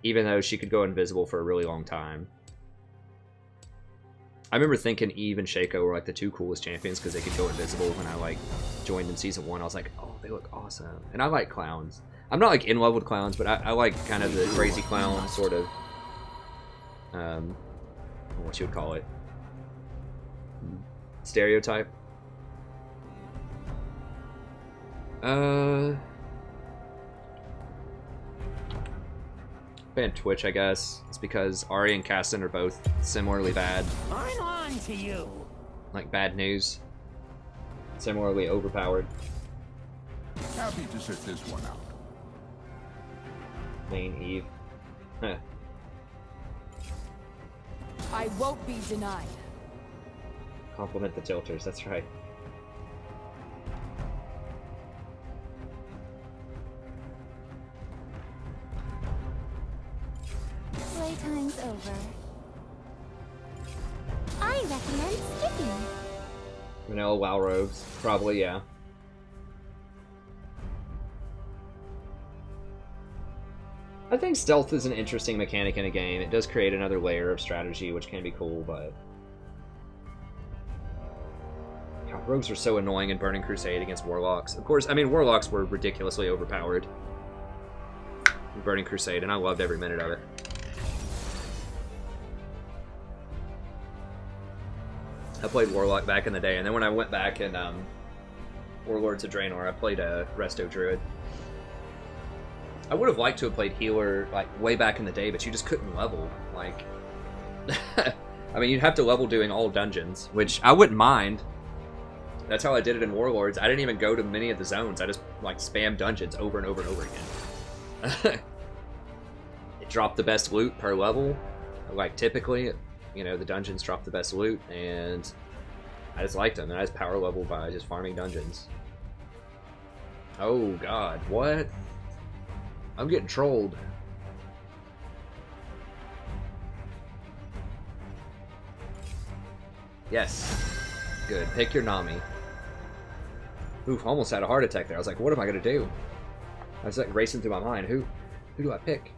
even though she could go invisible for a really long time. I remember thinking Eve and Shaco were like the two coolest champions because they could go invisible when I like joined in Season 1. I was like, oh, they look awesome. And I like clowns. I'm not like in love with clowns, but I like kind of the crazy clown sort of, what you would call it, stereotype. Ban Twitch, I guess. It's because Ari and Kasten are both similarly bad. I'm on to you. Like bad news. Similarly overpowered. Happy to sit this one out. Main Eve. Huh. I won't be denied. Compliment the tilters, that's right. Playtime's over. I recommend skipping. Vanilla WoW robes. Probably, yeah. I think stealth is an interesting mechanic in a game. It does create another layer of strategy, which can be cool, but... God, rogues are so annoying in Burning Crusade against Warlocks. Of course, I mean, Warlocks were ridiculously overpowered in Burning Crusade, and I loved every minute of it. I played Warlock back in the day, and then when I went back in Warlords of Draenor, I played a Resto Druid. I would have liked to have played healer like way back in the day, but you just couldn't level. Like, I mean, you'd have to level doing all dungeons, which I wouldn't mind. That's how I did it in Warlords. I didn't even go to many of the zones. I just like spam dungeons over and over and over again. It dropped the best loot per level. Like typically, you know, the dungeons drop the best loot, and I just liked him, and I just power leveled by just farming dungeons. Oh god, what? I'm getting trolled. Yes. Good. Pick your Nami. Oof, almost had a heart attack there. I was like, what am I gonna do? I was like racing through my mind. Who do I pick?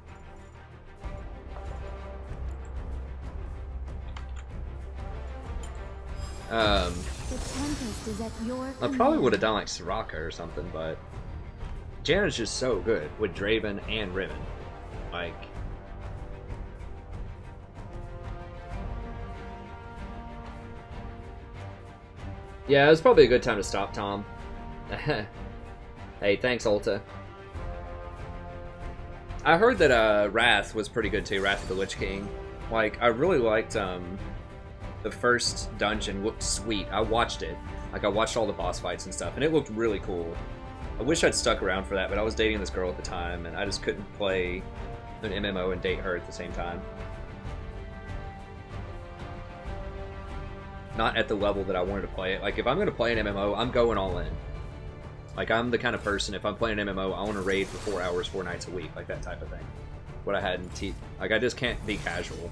The Tempest is at your I probably would have done like Soraka or something, but Janna's just so good with Draven and Riven. Like, yeah, it was probably a good time to stop, Tom. Hey, thanks, Ulta. I heard that Wrath was pretty good too, Wrath of the Lich King. Like, I really liked the first dungeon looked sweet. I watched it. Like, I watched all the boss fights and stuff, and it looked really cool. I wish I'd stuck around for that, but I was dating this girl at the time, and I just couldn't play an MMO and date her at the same time. Not at the level that I wanted to play it. Like, if I'm going to play an MMO, I'm going all in. Like, I'm the kind of person, if I'm playing an MMO, I want to raid for 4 hours, 4 nights a week. Like, that type of thing. What I had in like, I just can't be casual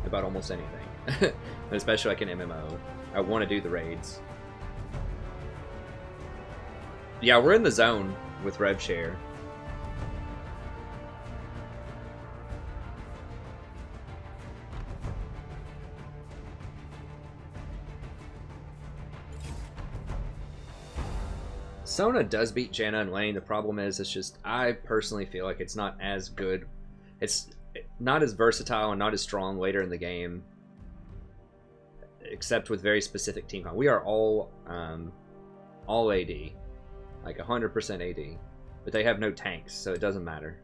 about almost anything. Especially like an MMO. I want to do the raids. Yeah, we're in the zone with RevShare. Sona does beat Janna in lane. The problem is, it's just, I personally feel like it's not as good. It's not as versatile and not as strong later in the game. Except with very specific team comp. We are all AD. Like 100% AD. But they have no tanks, so it doesn't matter.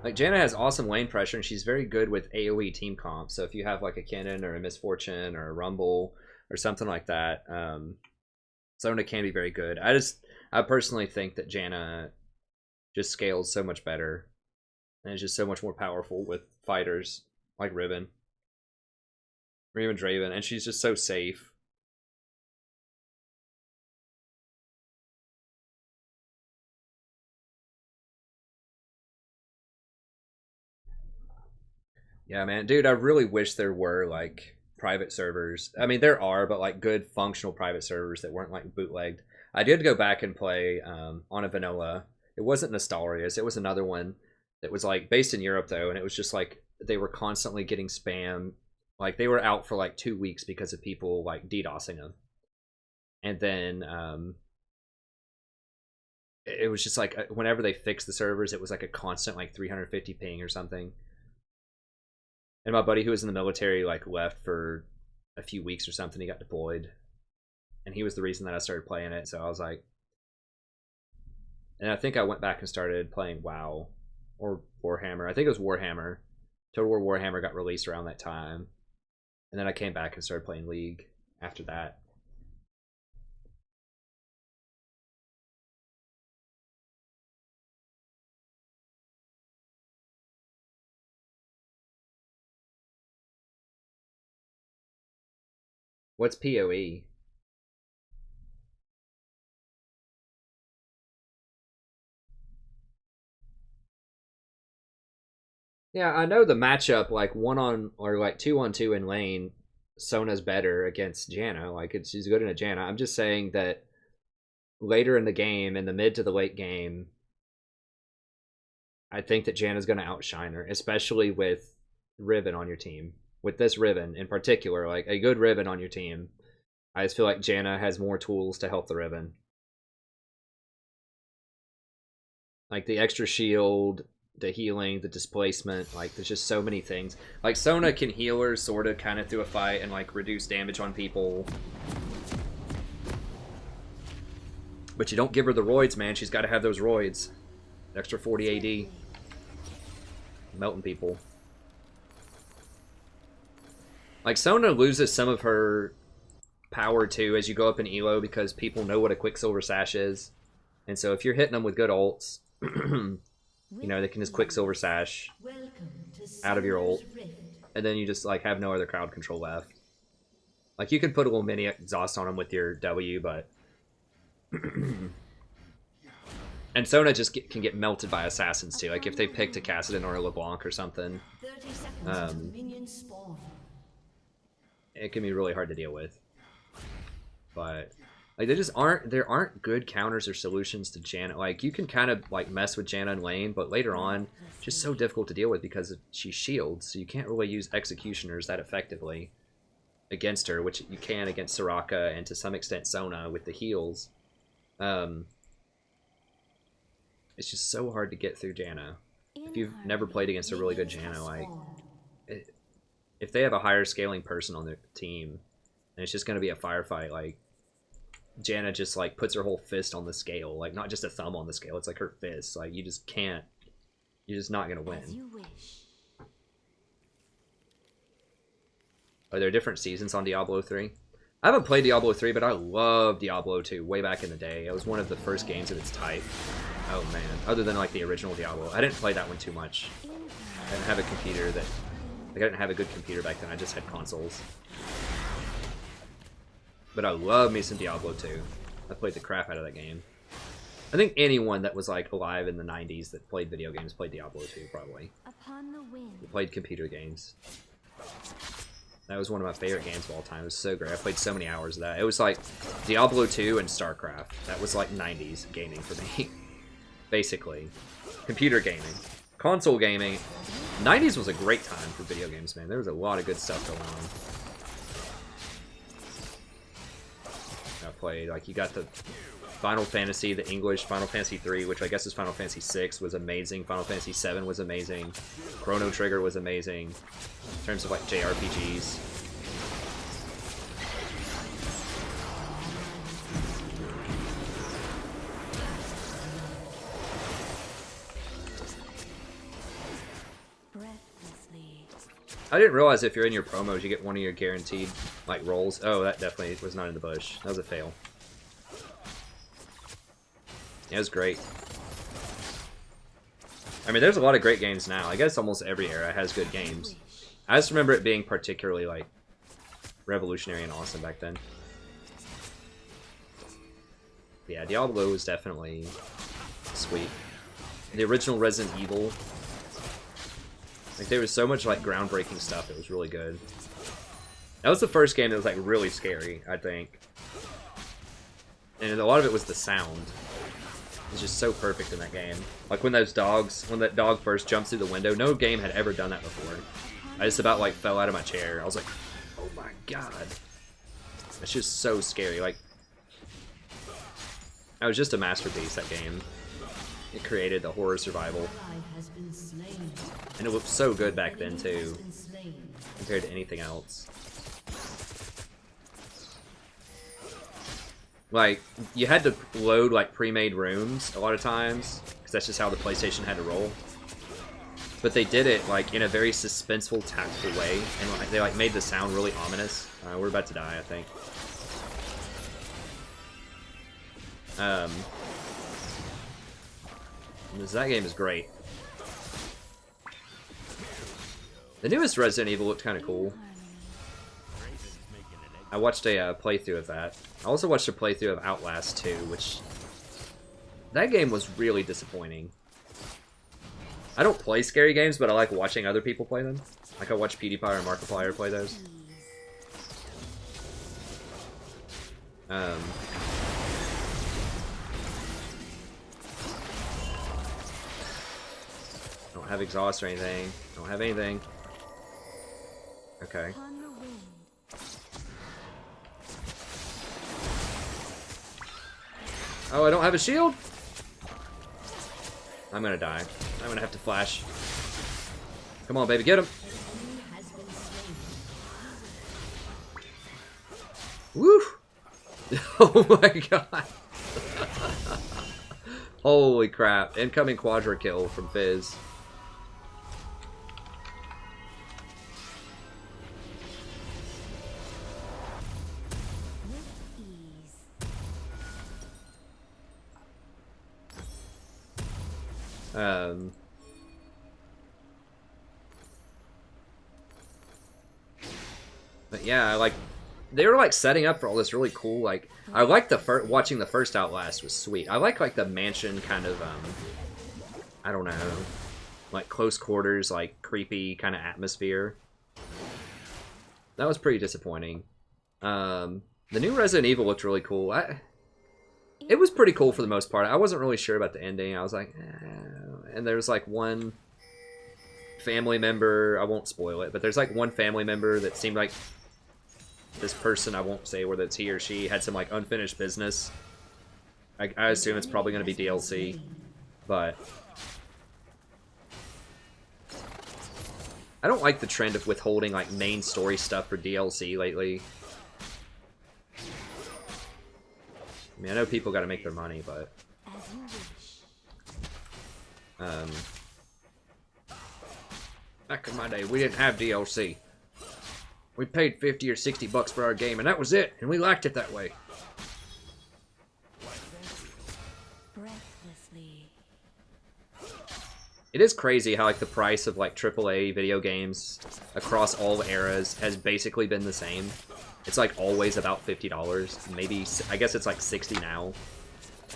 Like, Janna has awesome lane pressure, and she's very good with AoE team comp. So if you have like a Kennen or a Misfortune or a Rumble or something like that, Sona can be very good. I personally think that Janna just scales so much better and is just so much more powerful with fighters like Riven or even Draven, and she's just so safe. Yeah, man, dude, I really wish there were like private servers. I mean, there are, but like good functional private servers that weren't like bootlegged. I did go back and play on a vanilla. It wasn't Nostalrius. It was another one that was like based in Europe though, and it was just like they were constantly getting spam. Like, they were out for like 2 weeks because of people like DDoSing them. And then it was just like whenever they fixed the servers, it was like a constant like 350 ping or something. And my buddy who was in the military like left for a few weeks or something. He got deployed, and he was the reason that I started playing it. So I was like, and I think I went back and started playing WoW or Warhammer. I think it was Warhammer. Total War Warhammer got released around that time, and then I came back and started playing League after that. What's PoE? Yeah, I know the matchup, like 1-on or like 2-on-2 in lane, Sona's better against Janna. Like, she's good in a Janna. I'm just saying that later in the game, in the mid to the late game, I think that Janna's going to outshine her, especially with Riven on your team. With this Riven in particular, like a good Riven on your team, I just feel like Janna has more tools to help the Riven. Like the extra shield, the healing, the displacement, like there's just so many things. Like Sona can heal her sort of kind of through a fight and like reduce damage on people. But you don't give her the roids, man. She's got to have those roids. Extra 40 AD. Melting people. Like, Sona loses some of her power, too, as you go up in Elo, because people know what a Quicksilver Sash is. And so if you're hitting them with good ults, You know, they can just Quicksilver Sash Welcome to out of your ult, Silver's Rift. and then you just like have no other crowd control left. Like you can put a little mini exhaust on them with your W, but and Sona just can get melted by assassins too. Like if they picked a Cassidon or a LeBlanc or something, 30 seconds until minions spawn. it can be really hard to deal with. But like there aren't good counters or solutions to Janna. Like you can kind of like mess with Janna in lane, but later on, just so difficult to deal with because she shields, so you can't really use executioners that effectively against her, which you can against Soraka and to some extent Sona with the heals. It's just so hard to get through Janna. If you've never played against a really good Janna, like if they have a higher scaling person on their team, and it's just going to be a firefight, like Janna just like puts her whole fist on the scale, like not just a thumb on the scale, it's like her fist. Like you just can't, you're just not going to win. Are there different seasons on Diablo 3? I haven't played Diablo 3, but I love Diablo 2 way back in the day. It was one of the first games of its type. Oh man, other than like the original Diablo. I didn't play that one too much. I didn't have a computer that, like I didn't have a good computer back then, I just had consoles. But I love me some Diablo 2. I played the crap out of that game. I think anyone that was like alive in the 90s that played video games played Diablo 2 probably. Who played computer games. That was one of my favorite games of all time. It was so great. I played so many hours of that. It was like Diablo 2 and StarCraft. That was like 90s gaming for me. Basically. Computer gaming. Console gaming. 90s was a great time for video games, man. There was a lot of good stuff going on. I played, like, you got the Final Fantasy, the English Final Fantasy 3, which I guess is Final Fantasy 6, was amazing. Final Fantasy 7 was amazing. Chrono Trigger was amazing. In terms of, like, JRPGs. I didn't realize if you're in your promos, you get one of your guaranteed, like, rolls. Oh, that definitely was not in the bush. That was a fail. It was great. I mean, there's a lot of great games now. I guess almost every era has good games. I just remember it being particularly, like, revolutionary and awesome back then. Yeah, Diablo was definitely sweet. The original Resident Evil, like, there was so much, like, groundbreaking stuff. It was really good. That was the first game that was, like, really scary, I think. And a lot of it was the sound. It was just so perfect in that game. Like, when that dog first jumps through the window, no game had ever done that before. I just about, like, fell out of my chair. I was like, oh my god. It's just so scary. Like, it was just a masterpiece, that game. It created the horror survival. And it looked so good back then, too, compared to anything else. Like, you had to load, like, pre-made rooms a lot of times, because that's just how the PlayStation had to roll. But they did it, like, in a very suspenseful, tactful way, and like, they, like, made the sound really ominous. We're about to die, I think. That game is great. The newest Resident Evil looked kind of cool. I watched a playthrough of that. I also watched a playthrough of Outlast 2, which... that game was really disappointing. I don't play scary games, but I like watching other people play them. Like I watch PewDiePie or Markiplier play those. Don't have exhaust or anything. Don't have anything. Okay. Oh, I don't have a shield? I'm gonna die. I'm gonna have to flash. Come on, baby, get him! Woo! Oh my god! Holy crap. Incoming quadra kill from Fizz. But yeah, like they were like setting up for all this really cool. Like I like the watching the first Outlast was sweet. I like the mansion kind of I don't know, like close quarters, like creepy kind of atmosphere. That was pretty disappointing. The new Resident Evil looked really cool. It was pretty cool for the most part. I wasn't really sure about the ending. I was like, and there was like one family member. I won't spoil it, but there's like one family member that seemed like this person. I won't say whether it's he or she had some like unfinished business. I assume it's probably going to be DLC, but I don't like the trend of withholding like main story stuff for DLC lately. I mean, I know people got to make their money, but back in my day, we didn't have DLC. We paid 50 or 60 bucks for our game, and that was it, and we liked it that way. Breathlessly. It is crazy how like the price of like AAA video games across all eras has basically been the same. It's like always about $50. Maybe, I guess it's like 60 now.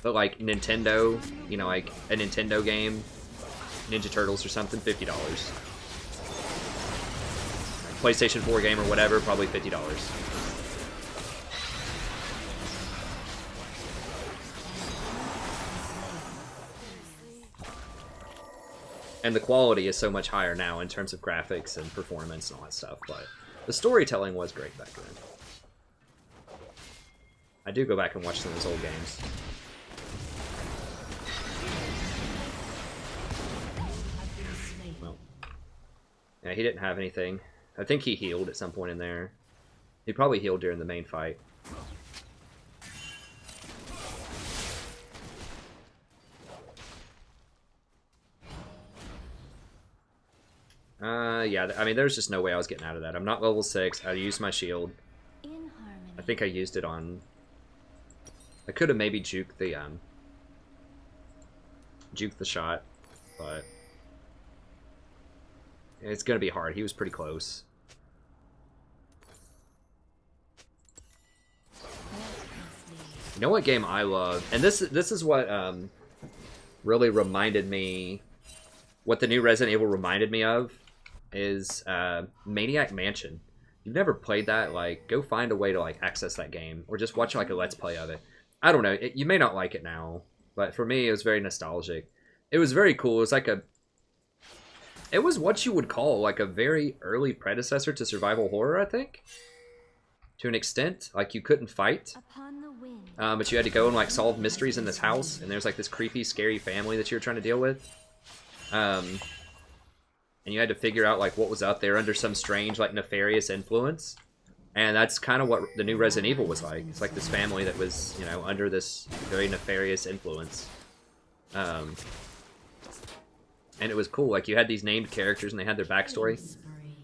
But like Nintendo, you know, like a Nintendo game, Ninja Turtles or something, $50. Like PlayStation 4 game or whatever, probably $50. And the quality is so much higher now in terms of graphics and performance and all that stuff, but the storytelling was great back then. I do go back and watch some of those old games. Well, yeah, he didn't have anything. I think he healed at some point in there. He probably healed during the main fight. Yeah, I mean, there's just no way I was getting out of that. I'm not level 6. I used my shield. In harmony. I think I used it on... I could have maybe juked the shot, but it's gonna be hard. He was pretty close. You know what game I love? And this is what really reminded me, what the new Resident Evil reminded me of, is Maniac Mansion. If you've never played that, like, go find a way to like access that game, or just watch like a Let's Play of it. I don't know, you may not like it now, but for me it was very nostalgic. It was very cool. It was like it was what you would call like a very early predecessor to survival horror, I think, to an extent. Like, you couldn't fight, Upon the wind. but you had to go and like solve mysteries in this house, and there's like this creepy, scary family that you were trying to deal with. And you had to figure out like what was out there under some strange, like, nefarious influence. And that's kind of what the new Resident Evil was like. It's like this family that was, you know, under this very nefarious influence. And it was cool. Like, you had these named characters and they had their backstory.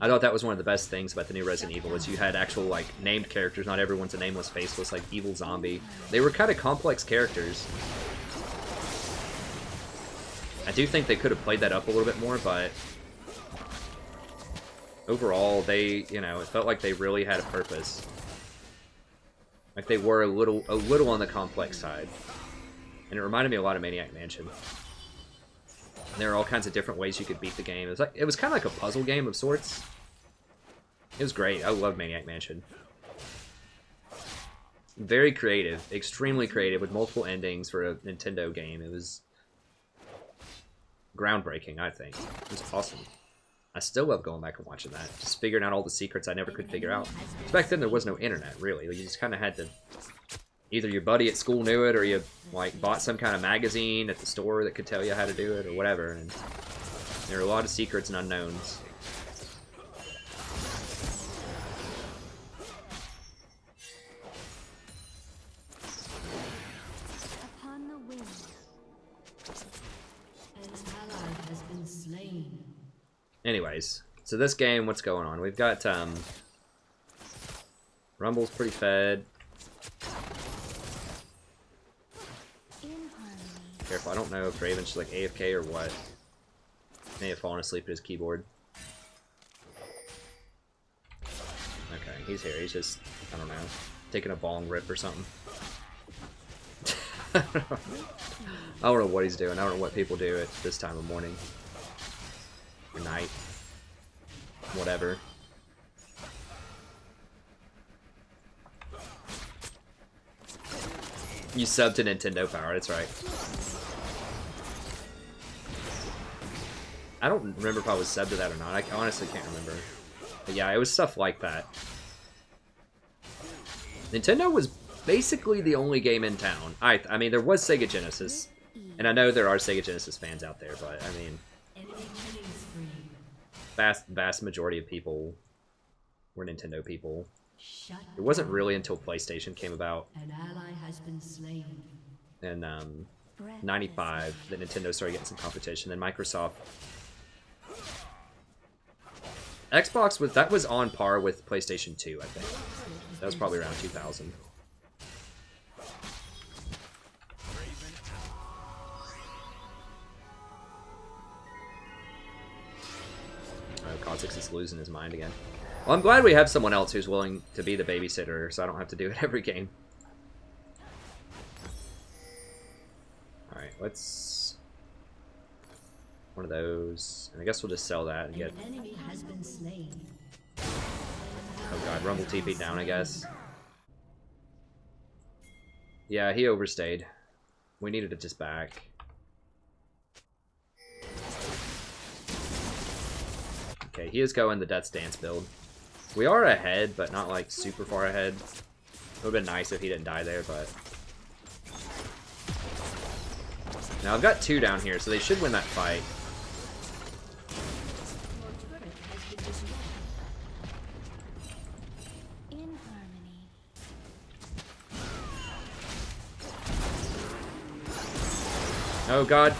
I thought that was one of the best things about the new Resident Evil, is you had actual, like, named characters. Not everyone's a nameless, faceless, like, evil zombie. They were kind of complex characters. I do think they could have played that up a little bit more, but overall, they, you know, it felt like they really had a purpose. Like, they were a little on the complex side. And it reminded me a lot of Maniac Mansion. And there are all kinds of different ways you could beat the game. It was kind of like a puzzle game of sorts. It was great. I love Maniac Mansion. Very creative, extremely creative, with multiple endings for a Nintendo game. It was groundbreaking, I think. It was awesome. I still love going back and watching that. Just figuring out all the secrets I never could figure out. Back then, there was no internet, really. You just kind of had to... Either your buddy at school knew it, or you, like, bought some kind of magazine at the store that could tell you how to do it, or whatever. And there are a lot of secrets and unknowns. Upon the wind. An ally has been slain. Anyways, so this game, what's going on? We've got, Rumble's pretty fed. In harmony. Careful, I don't know if Draven's just like AFK or what. May have fallen asleep at his keyboard. Okay, he's here. He's just, I don't know, taking a bong rip or something. I don't know what he's doing. I don't know what people do at this time of morning. Or night. Whatever. You subbed to Nintendo Power, that's right. I don't remember if I was subbed to that or not. I honestly can't remember. But yeah, it was stuff like that. Nintendo was basically the only game in town. I mean, there was Sega Genesis. And I know there are Sega Genesis fans out there, but I mean... vast majority of people were Nintendo people. It wasn't really until PlayStation came about An ally has been slain. in 95 that Nintendo started getting some competition. Then Microsoft, Xbox was on par with PlayStation 2, I think. That was probably around 2000. Oh, Kha'Zix is losing his mind again. Well, I'm glad we have someone else who's willing to be the babysitter, so I don't have to do it every game. Alright, let's... one of those. And I guess we'll just sell that and get... An enemy has been slain. Oh god, Rumble TP down, I guess. Yeah, he overstayed. We needed it just back. Okay, he is going the Death's Dance build. We are ahead, but not like super far ahead. It would have been nice if he didn't die there, but... Now I've got 2 down here, so they should win that fight. In harmony. Oh god.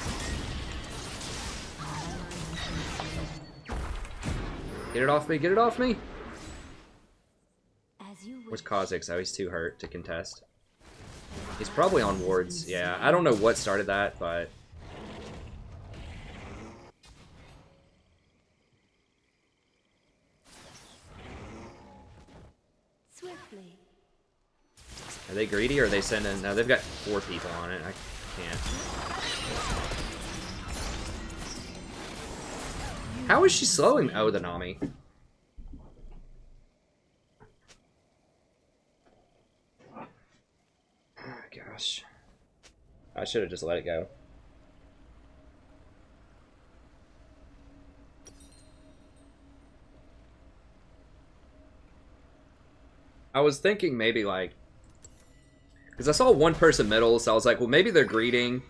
Get it off me, get it off me! As you Where's wish. Kha'Zix? Oh, he's too hurt to contest. He's probably on wards. Yeah, I don't know what started that, but... Swiftly. Are they greedy or are they sending... No, they've got 4 people on it. I can't. How is she slowing? Oh, the Nami. Oh, gosh. I should have just let it go. I was thinking maybe like... Because I saw one person middle, so I was like, well, maybe they're greeting.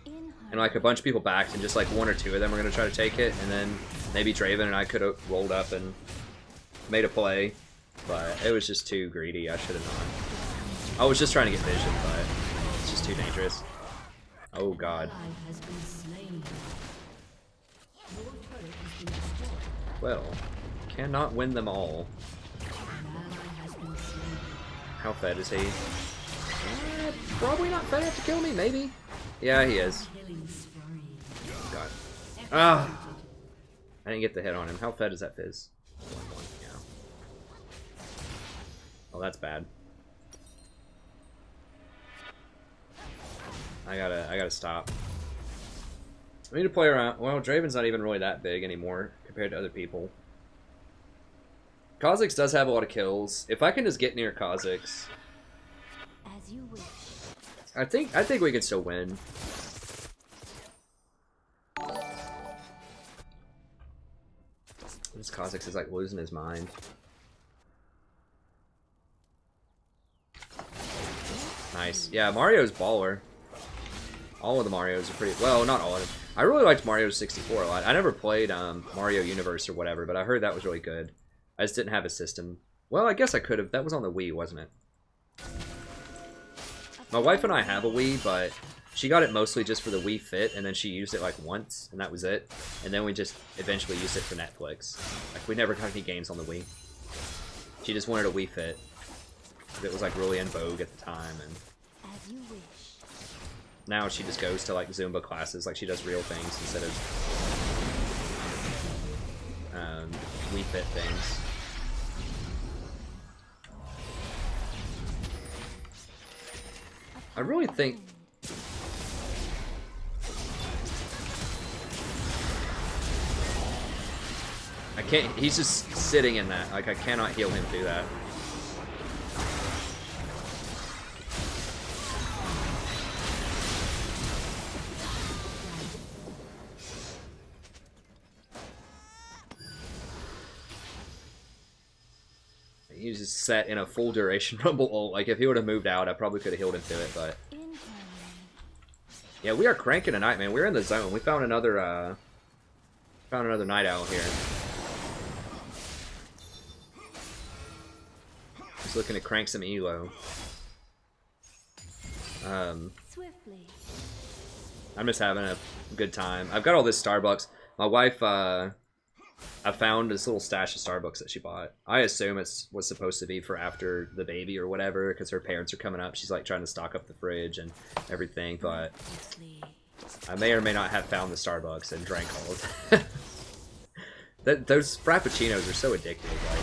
And like a bunch of people backed, and just like 1 or 2 of them are going to try to take it. And then maybe Draven and I could have rolled up and made a play. But it was just too greedy. I should have not. I was just trying to get vision, but it's just too dangerous. Oh god. Well, cannot win them all. How fed is he? Probably not fed enough to kill me, maybe. Yeah, he is. God. Ah! I didn't get the hit on him. How fed is that Fizz? 1-1, yeah. Oh, that's bad. I gotta stop. I need to play around. Well, Draven's not even really that big anymore compared to other people. Kha'Zix does have a lot of kills. If I can just get near Kha'Zix, As you wish. I think we can still win. This Kha'Zix is like losing his mind. Nice. Yeah, Mario's baller. All of the Marios are pretty... Well, not all of them. I really liked Mario 64 a lot. I never played Mario Universe or whatever, but I heard that was really good. I just didn't have a system. Well, I guess I could have. That was on the Wii, wasn't it? My wife and I have a Wii, but she got it mostly just for the Wii Fit, and then she used it like once, and that was it. And then we just eventually used it for Netflix. Like, we never got any games on the Wii. She just wanted a Wii Fit. It was like really in vogue at the time, and... As you wish. now she just goes to like Zumba classes, like she does real things instead of Wii Fit things. I really think I can't, he's just sitting in that, like I cannot heal him through that. He's just set in a full duration rumble ult. Like if he would have moved out, I probably could have healed him through it, but yeah, we are cranking tonight, man. We're in the zone. We found another night owl here. Just looking to crank some elo. Swiftly. I'm just having a good time. I've got all this Starbucks. My wife, I found this little stash of Starbucks that she bought. I assume it's was supposed to be for after the baby or whatever, because her parents are coming up. She's like trying to stock up the fridge and everything, but I may or may not have found the Starbucks and drank all of it. Those Frappuccinos are so addictive. Like,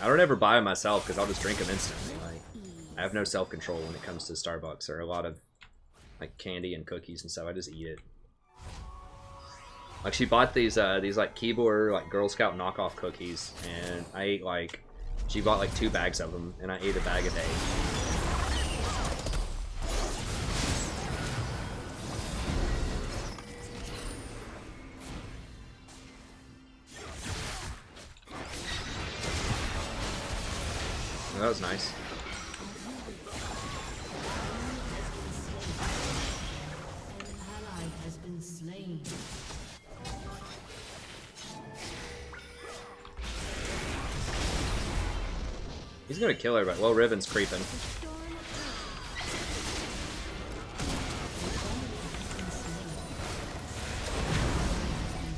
I don't ever buy them myself because I'll just drink them instantly. Like, I have no self-control when it comes to Starbucks or a lot of like candy and cookies and stuff. I just eat it. Like she bought these like keyboard like Girl Scout knockoff cookies, and I ate like, she bought like 2 bags of them, and I ate a bag a day. Well, that was nice. Slain. He's gonna kill everybody. Well, Riven's creeping.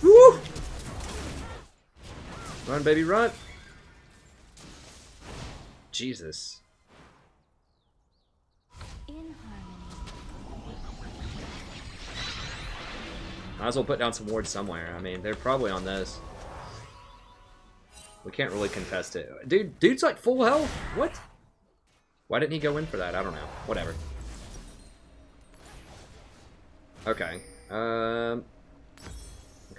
Woo! Run, baby, run! Jesus. Might as well put down some wards somewhere. I mean, they're probably on this. We can't really contest it. Dude's like full health. What? Why didn't he go in for that? I don't know. Whatever. Okay. Go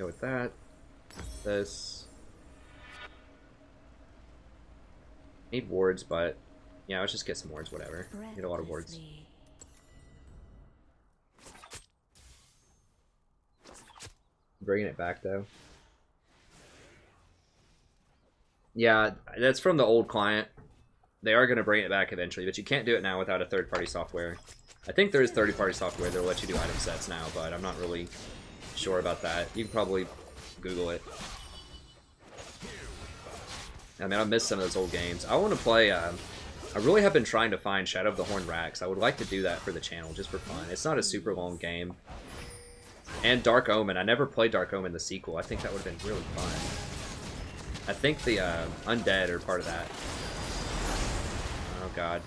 with that. This. Need wards, but yeah, let's just get some wards. Whatever. Need a lot of wards. Bringing it back though. Yeah, that's from the old client. They are going to bring it back eventually, but you can't do it now without a third-party software. I think there is third-party software that'll let you do item sets now, but I'm not really sure about that. You can probably Google it. I mean, I missed some of those old games. I want to play. I really have been trying to find Shadow of the Horned Racks. I would like to do that for the channel just for fun. It's not a super long game. And Dark Omen. I never played Dark Omen, the sequel. I think that would have been really fun. I think the Undead are part of that. Oh, God.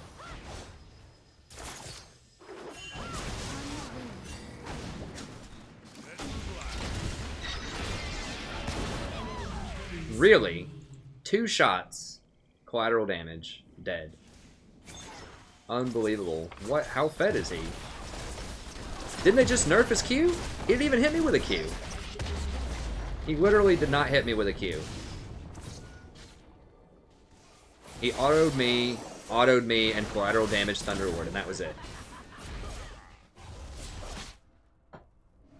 Really? 2 shots. Collateral damage. Dead. Unbelievable. What? How fed is he? Didn't they just nerf his Q? He didn't even hit me with a Q. He literally did not hit me with a Q. He auto'd me, and collateral damage Thunderlord, and that was it.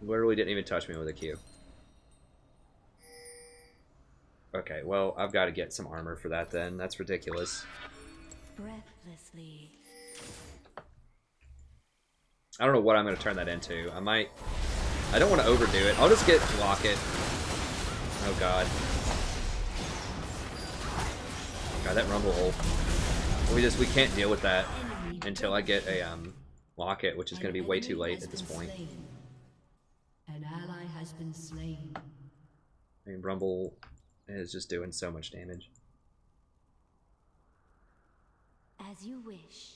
Literally didn't even touch me with a Q. Okay, well, I've got to get some armor for that then. That's ridiculous. Breathlessly. I don't know what I'm going to turn that into. I don't want to overdo it. I'll just get Locket. Oh, God. God, that Rumble hole. We can't deal with that until I get a Locket, which is going to be way too late at this point. An ally has been slain. I mean, Rumble is just doing so much damage. As you wish.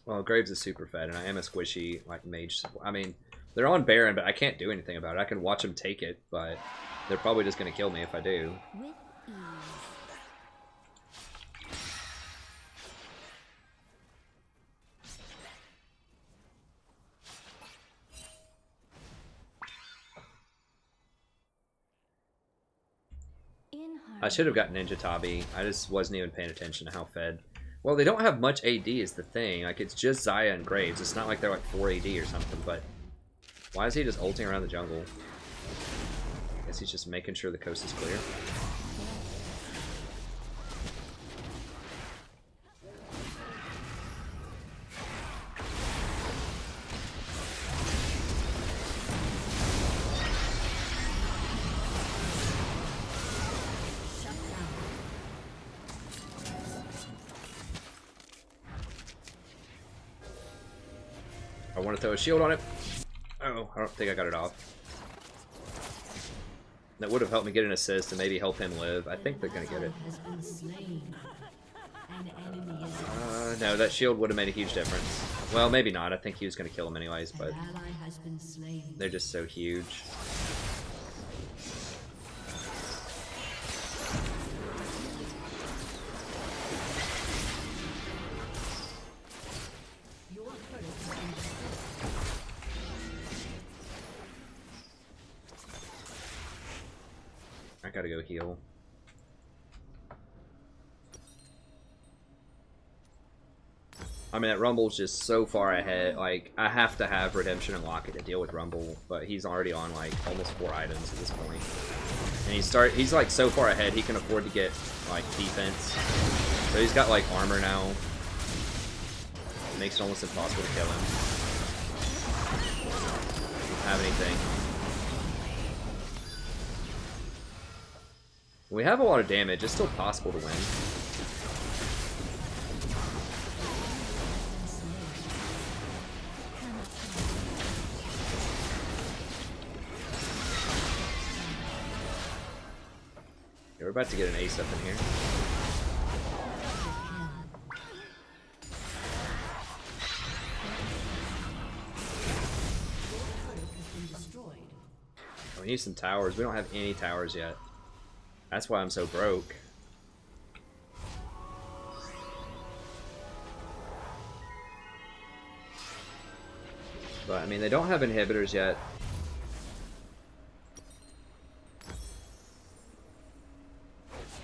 Well, Graves is super fed, and I am a squishy like mage. I mean, they're on Baron, but I can't do anything about it. I can watch them take it, but they're probably just gonna kill me if I do. With ease. I should have gotten Ninja Tabi. I just wasn't even paying attention to how fed. Well, they don't have much AD is the thing. Like, it's just Zyra and Graves. It's not like they're like 4 AD or something, but why is he just ulting around the jungle? I guess he's just making sure the coast is clear. I want to throw a shield on it. Oh, I don't think I got it off. That would have helped me get an assist and maybe help him live. I think they're going to get it. No, that shield would have made a huge difference. Well, maybe not. I think he was going to kill him anyways, but they're just so huge. I gotta go heal. I mean, that Rumble's just so far ahead. Like, I have to have Redemption and Locket to deal with Rumble, but he's already on, like, almost 4 items at this point. And he's, like, so far ahead, he can afford to get, like, defense. So he's got, like, armor now. It makes it almost impossible to kill him. Doesn't have anything. We have a lot of damage. It's still possible to win. Yeah, we're about to get an ace up in here. Oh, we need some towers. We don't have any towers yet. That's why I'm so broke. But, I mean, they don't have inhibitors yet.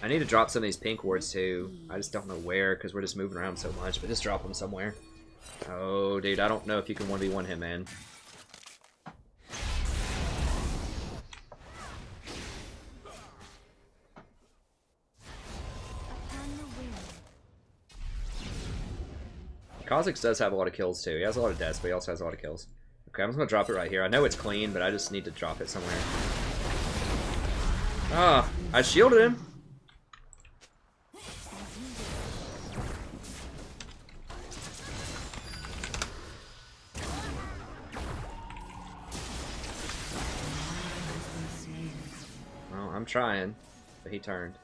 I need to drop some of these pink wards, too. I just don't know where, because we're just moving around so much. But just drop them somewhere. Oh, dude, I don't know if you can 1v1 him, man. Kha'Zix does have a lot of kills too. He has a lot of deaths, but he also has a lot of kills. Okay, I'm just gonna drop it right here. I know it's clean, but I just need to drop it somewhere. Ah, I shielded him. Well, I'm trying, but he turned.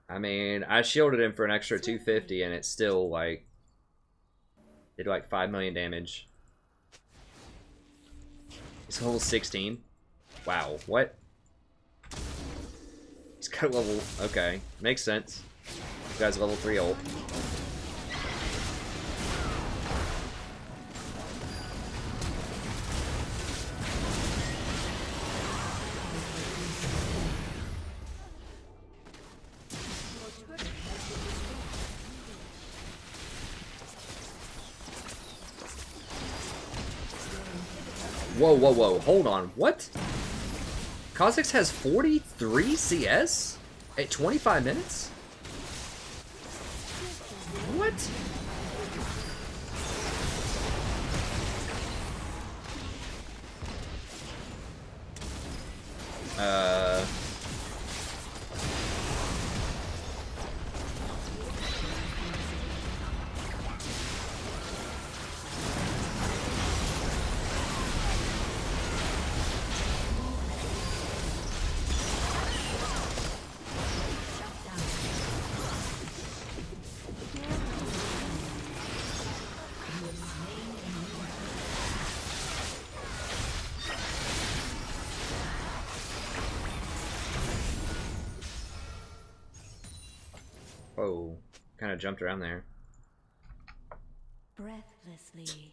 I mean, I shielded him for an extra 250, and it's still like did like 5 million damage. He's level 16. Wow, what? He's got a level. Okay, makes sense. This guy's level 3 ult. Whoa, whoa, whoa, hold on, what? Kha'Zix has 43 CS at 25 minutes? What? Whoa. Kind of jumped around there. Breathlessly.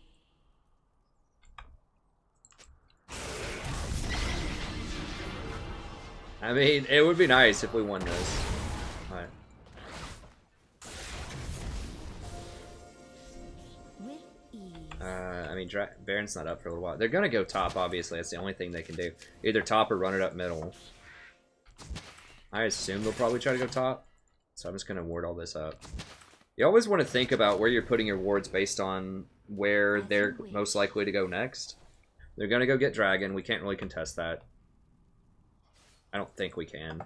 I mean, it would be nice if we won this. Alright. With ease. I mean, Baron's not up for a little while. They're gonna go top, obviously. That's the only thing they can do. Either top or run it up middle. I assume they'll probably try to go top. So I'm just gonna ward all this up. You always want to think about where you're putting your wards based on where they're most likely to go next. They're gonna go get dragon. We can't really contest that. I don't think we can.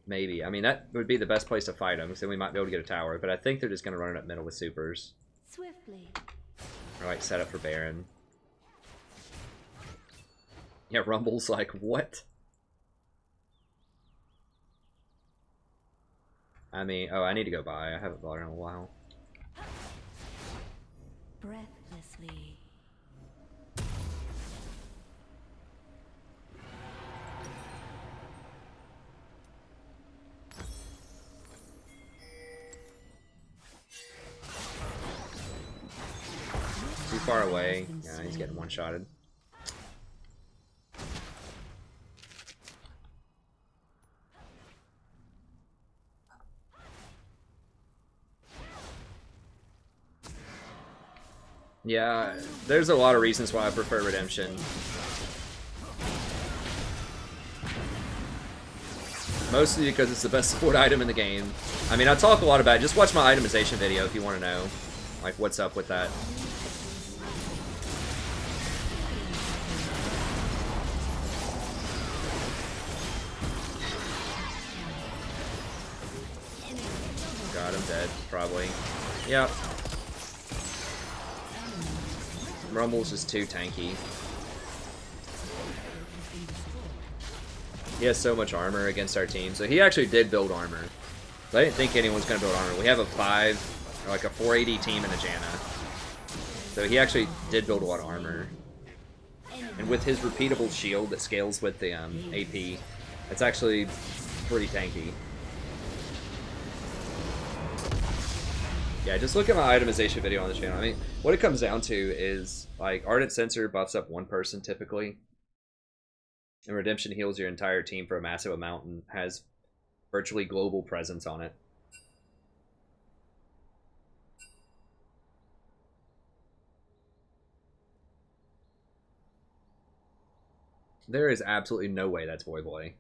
Maybe. I mean, that would be the best place to fight them, because then we might be able to get a tower. But I think they're just going to run it up middle with supers. Swiftly. Or, like, set up for Baron. Yeah, Rumble's like, what? I mean, oh, I need to go by. I haven't bought it in a while. Breathlessly. Too far away. Yeah, he's getting one-shotted. Yeah, there's a lot of reasons why I prefer Redemption. Mostly because it's the best support item in the game. I mean, I talk a lot about it. Just watch my itemization video if you want to know, like, what's up with that. God, I'm dead, probably. Yep. Rumble's just too tanky. He has so much armor against our team, so he actually did build armor. So I didn't think anyone's gonna build armor. We have a 5, or like a 480 team and a Janna. So he actually did build a lot of armor. And with his repeatable shield that scales with the AP, it's actually pretty tanky. Yeah, just look at my itemization video on the channel. I mean, what it comes down to is, like, Ardent Sensor buffs up one person typically. And Redemption heals your entire team for a massive amount and has virtually global presence on it. There is absolutely no way that's Boy Boy.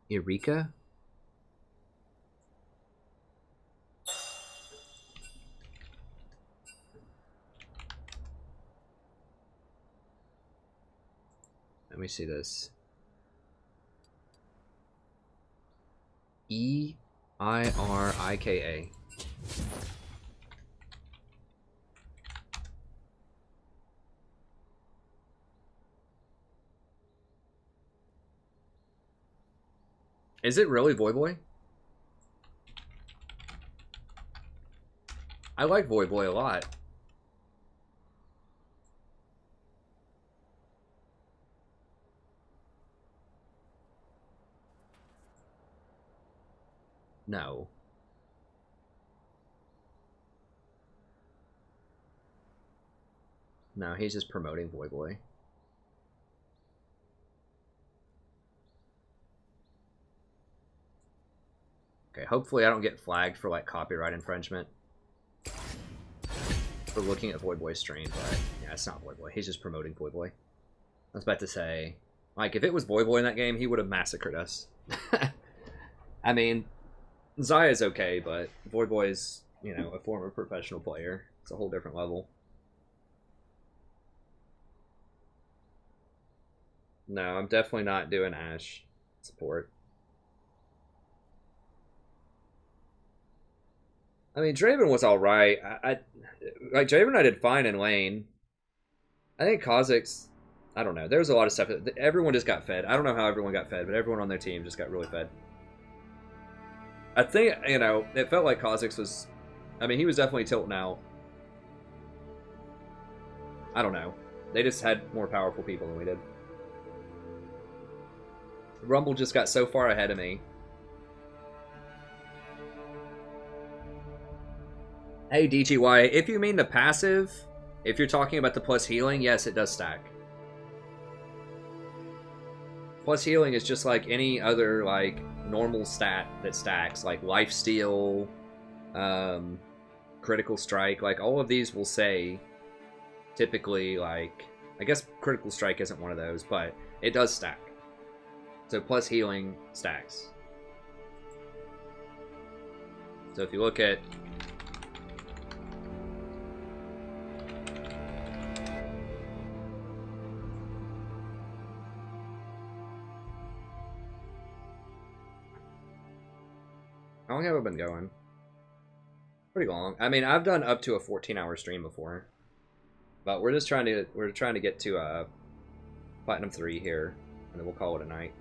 Eureka? Let me see this. E-I-R-I-K-A. Is it really Voy Boy? I like Voy Boy a lot. No. No, he's just promoting Voy Boy. Okay, hopefully I don't get flagged for, like, copyright infringement for looking at Voy Boy's stream, but yeah, it's not Voy Boy. He's just promoting Voy Boy. I was about to say, like, if it was Voy Boy in that game, he would have massacred us. I mean, Zyra's okay, but Voy Boy's, you know, a former professional player. It's a whole different level. No, I'm definitely not doing Ashe support. I mean, Draven was alright. Like, Draven and I did fine in lane. I think Kha'Zix, I don't know. There was a lot of stuff. Everyone just got fed. I don't know how everyone got fed, but everyone on their team just got really fed. I think, you know, it felt like Kha'Zix was... I mean, he was definitely tilting out. I don't know. They just had more powerful people than we did. Rumble just got so far ahead of me. Hey, DGY, if you mean the passive, if you're talking about the plus healing, yes, it does stack. Plus healing is just like any other, like, normal stat that stacks, like lifesteal, critical strike, like, all of these will say, typically, like, I guess critical strike isn't one of those, but it does stack. So plus healing stacks. So if you look at how long have I been going? Pretty long. I mean, I've done up to a 14-hour stream before, but we're just trying to get to Platinum 3 here, and then we'll call it a night.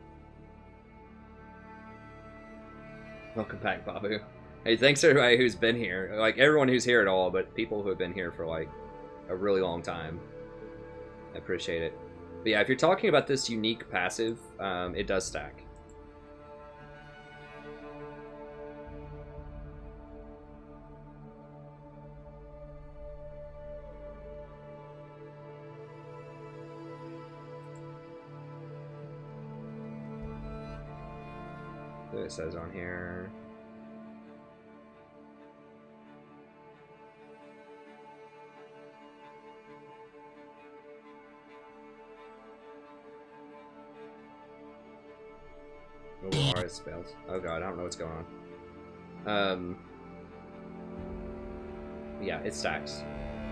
Welcome back, Babu. Hey, thanks to everybody who's been here. Like, everyone who's here at all, but people who have been here for, like, a really long time. I appreciate it. But yeah, if you're talking about this unique passive, it does stack. It says on here. Oh, RS spells. Oh god, I don't know what's going on. Yeah, it stacks.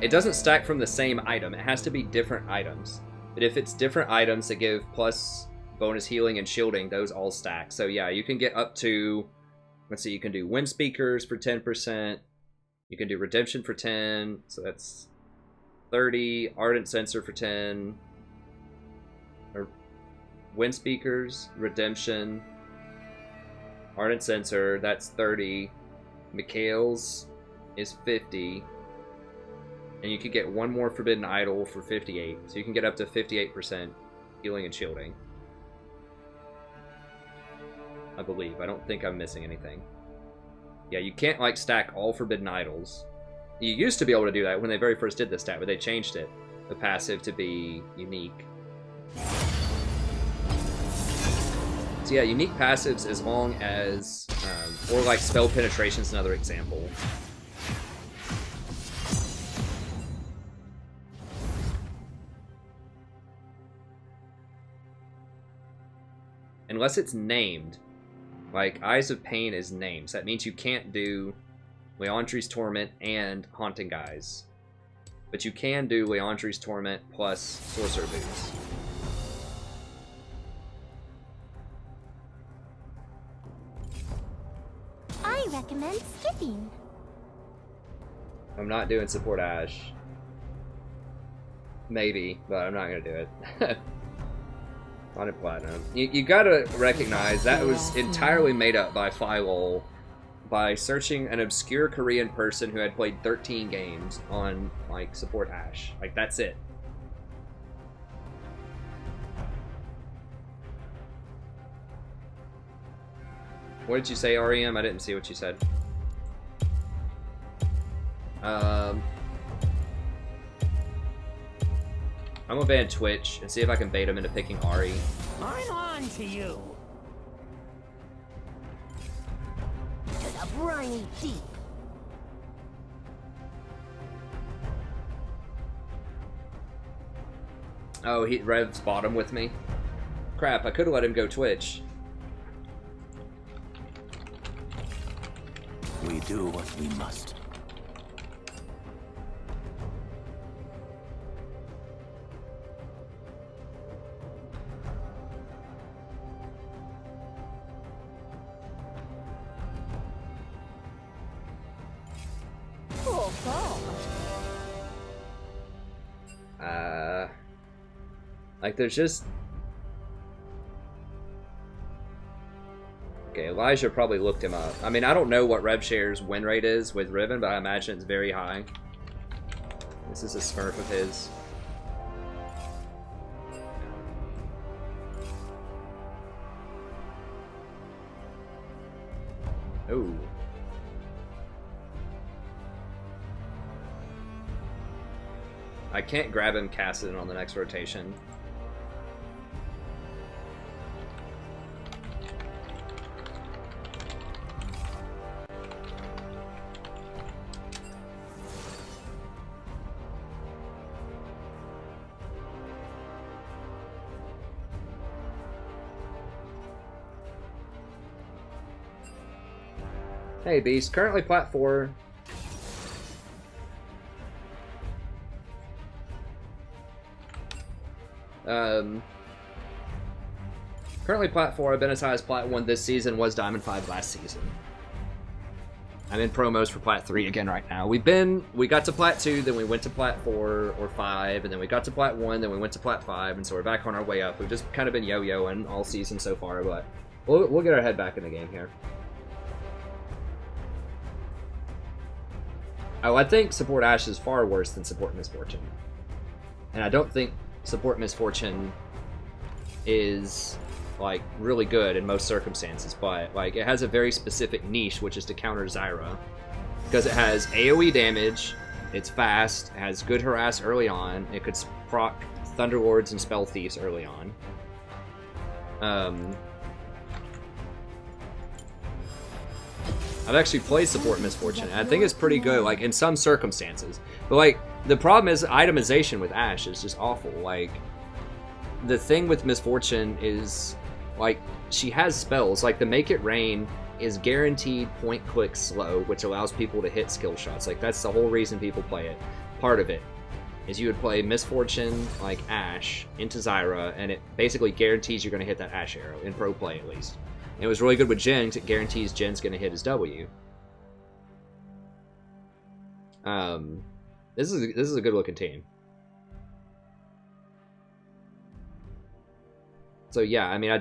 It doesn't stack from the same item. It has to be different items. But if it's different items that give plus bonus healing and shielding, those all stack. So yeah, you can get up to, let's see, you can do wind speakers for 10%. You can do redemption for 10. So that's 30. Ardent sensor for 10. Or wind speakers, redemption, ardent sensor, that's 30. Mikhail's is 50. And you could get one more forbidden idol for 58. So you can get up to 58% healing and shielding, I believe. I don't think I'm missing anything. Yeah, you can't, like, stack all forbidden idols. You used to be able to do that when they very first did this stat, but they changed it, the passive, to be unique. So yeah, unique passives as long as, or like spell penetration is another example. Unless it's named. Like, Eyes of Pain is named, so that means you can't do Leandri's Torment and Haunting Eyes. But you can do Leandri's Torment plus Sorcerer Boots. I recommend skipping. I'm not doing support Ash. Maybe, but I'm not gonna do it. On a platinum. You gotta recognize that was entirely made up by Philol by searching an obscure Korean person who had played 13 games on, like, support Ash. Like, that's it. What did you say, REM? I didn't see what you said. I'm gonna ban Twitch and see if I can bait him into picking Ari. I'm on to you. To the briny deep. Oh, Rev's bottom with me? Crap, I could have let him go Twitch. We do what we must. Like, there's just... Okay, Elijah probably looked him up. I mean, I don't know what RevShare's win rate is with Riven, but I imagine it's very high. This is a Smurf of his. Oh. I can't grab him, cast it on the next rotation. Hey Beast, currently plat 4. Currently plat 4, I've been as high as plat 1 this season, was Diamond 5 last season. I'm in promos for plat 3 again right now. We got to plat 2, then we went to plat 4 or 5, and then we got to plat 1, then we went to plat 5, and so we're back on our way up. We've just kind of been yo-yoing all season so far, but we'll get our head back in the game here. Oh, I think support Ashe is far worse than support Misfortune. And I don't think support Misfortune is like really good in most circumstances, but like it has a very specific niche, which is to counter Zyra, because it has AoE damage, it's fast, it has good harass early on, it could proc Thunderlords and Spell Thieves early on. I've actually played support Misfortune, and I think it's pretty good, like, in some circumstances. But, like, the problem is itemization with Ashe is just awful. Like, the thing with Misfortune is, like, she has spells. Like, the Make It Rain is guaranteed point-click slow, which allows people to hit skill shots. Like, that's the whole reason people play it. Part of it is you would play Misfortune, like Ashe, into Zyra, and it basically guarantees you're going to hit that Ashe arrow, in pro play at least. It was really good with Jhin because it guarantees Jin's going to hit his W. This is a good looking team. So yeah, I mean,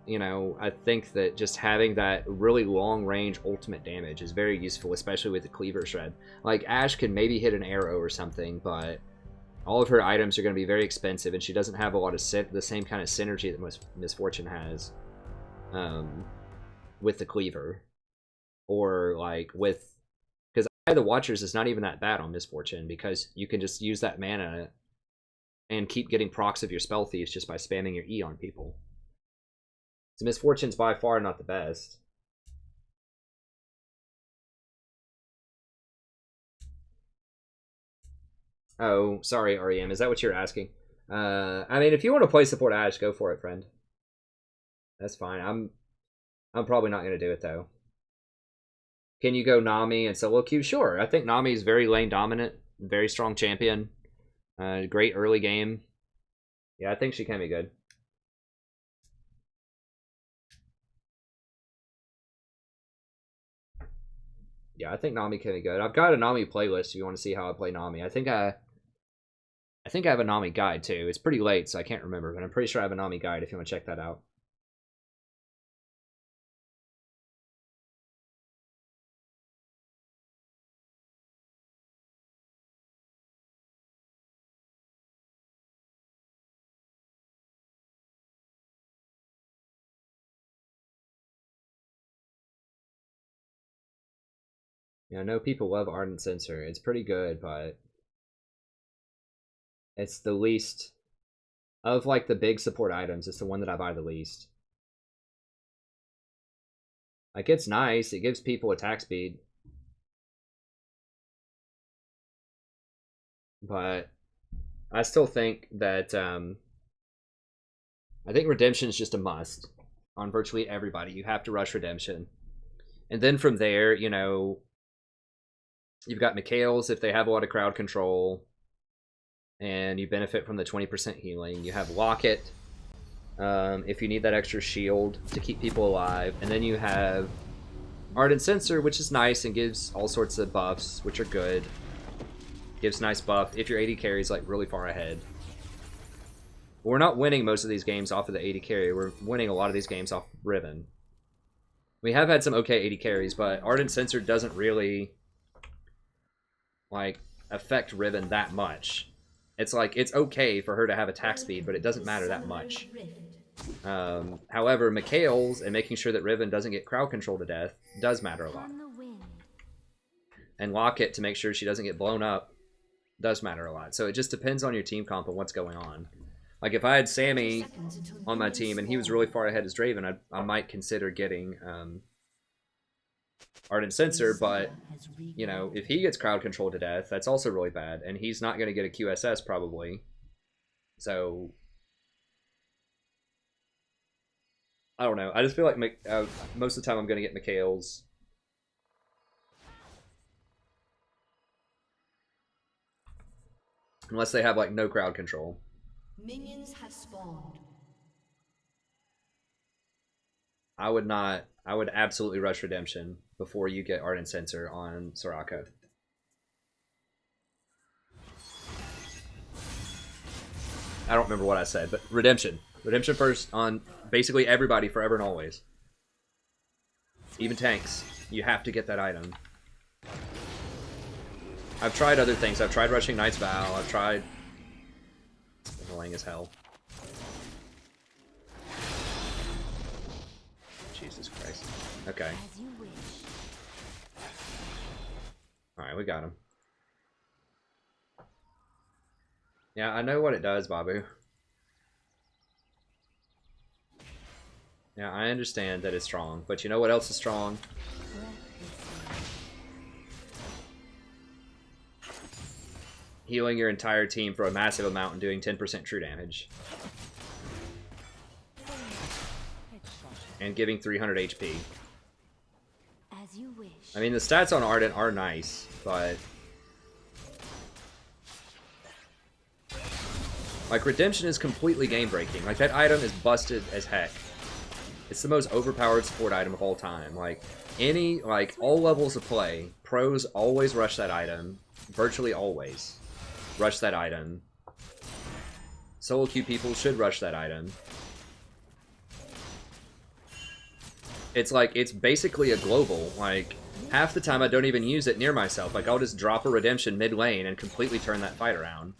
you know, I think that just having that really long range ultimate damage is very useful, especially with the Cleaver Shred. Like, Ashe can maybe hit an arrow or something, but all of her items are going to be very expensive, and she doesn't have a lot of the same kind of synergy that Misfortune has. With the Cleaver, or like with, because Eye the Watchers is not even that bad on Misfortune, because you can just use that mana and keep getting procs of your Spell Thieves just by spamming your E on people. So Misfortune's by far not the best. Oh, sorry, REM, is that what you're asking? I mean, if you want to play support Ashe, go for it, friend. That's fine. I'm probably not going to do it, though. Can you go Nami and solo queue? Sure. I think Nami is very lane dominant. Very strong champion. Great early game. Yeah, I think she can be good. Yeah, I think Nami can be good. I've got a Nami playlist if you want to see how I play Nami. I think I have a Nami guide, too. It's pretty late, so I can't remember, but I'm pretty sure I have a Nami guide if you want to check that out. Yeah, I know people love Ardent Censer. It's pretty good, but it's the least of like the big support items. It's the one that I buy the least. Like, it's nice. It gives people attack speed, but I still think that I think Redemption is just a must on virtually everybody. You have to rush Redemption, and then from there, you know, you've got Mikhail's if they have a lot of crowd control, and you benefit from the 20% healing. You have Locket if you need that extra shield to keep people alive, and then you have Ardent Censer, which is nice and gives all sorts of buffs, which are good. Gives nice buff if your AD carry's like really far ahead. We're not winning most of these games off of the AD carry. We're winning a lot of these games off Riven. We have had some okay AD carries, but Ardent Censer doesn't really like affect Riven that much. It's like, it's okay for her to have attack speed, but it doesn't matter that much. However, Mikhail's and making sure that Riven doesn't get crowd control to death does matter a lot. On the wind. And Locket to make sure she doesn't get blown up does matter a lot. So it just depends on your team comp and what's going on. Like if I had Sammy on my team and he was really far ahead as Draven, I might consider getting Ardent Sensor, but you know, if he gets crowd control to death, that's also really bad, and he's not going to get a QSS probably. So I don't know. I just feel like most of the time I'm going to get Mikhail's. Unless they have like no crowd control. Minions have spawned. I would absolutely rush Redemption before you get Ardent Sensor on Soraka. I don't remember what I said, but Redemption. Redemption first on basically everybody forever and always. Even tanks. You have to get that item. I've tried other things. I've tried rushing Knight's Vow. I've tried... It's annoying as hell. Jesus Christ. Okay. As you wish. Alright, we got him. Yeah, I know what it does, Babu. Yeah, I understand that it's strong, but you know what else is strong? Healing your entire team for a massive amount and doing 10% true damage. And giving 300 HP. As you wish. I mean, the stats on Ardent are nice, but... like, Redemption is completely game-breaking. Like, that item is busted as heck. It's the most overpowered support item of all time. Like, all levels of play, pros always rush that item. Virtually always. Rush that item. Solo queue people should rush that item. It's like, it's basically a global. Like, half the time I don't even use it near myself. Like, I'll just drop a Redemption mid-lane and completely turn that fight around.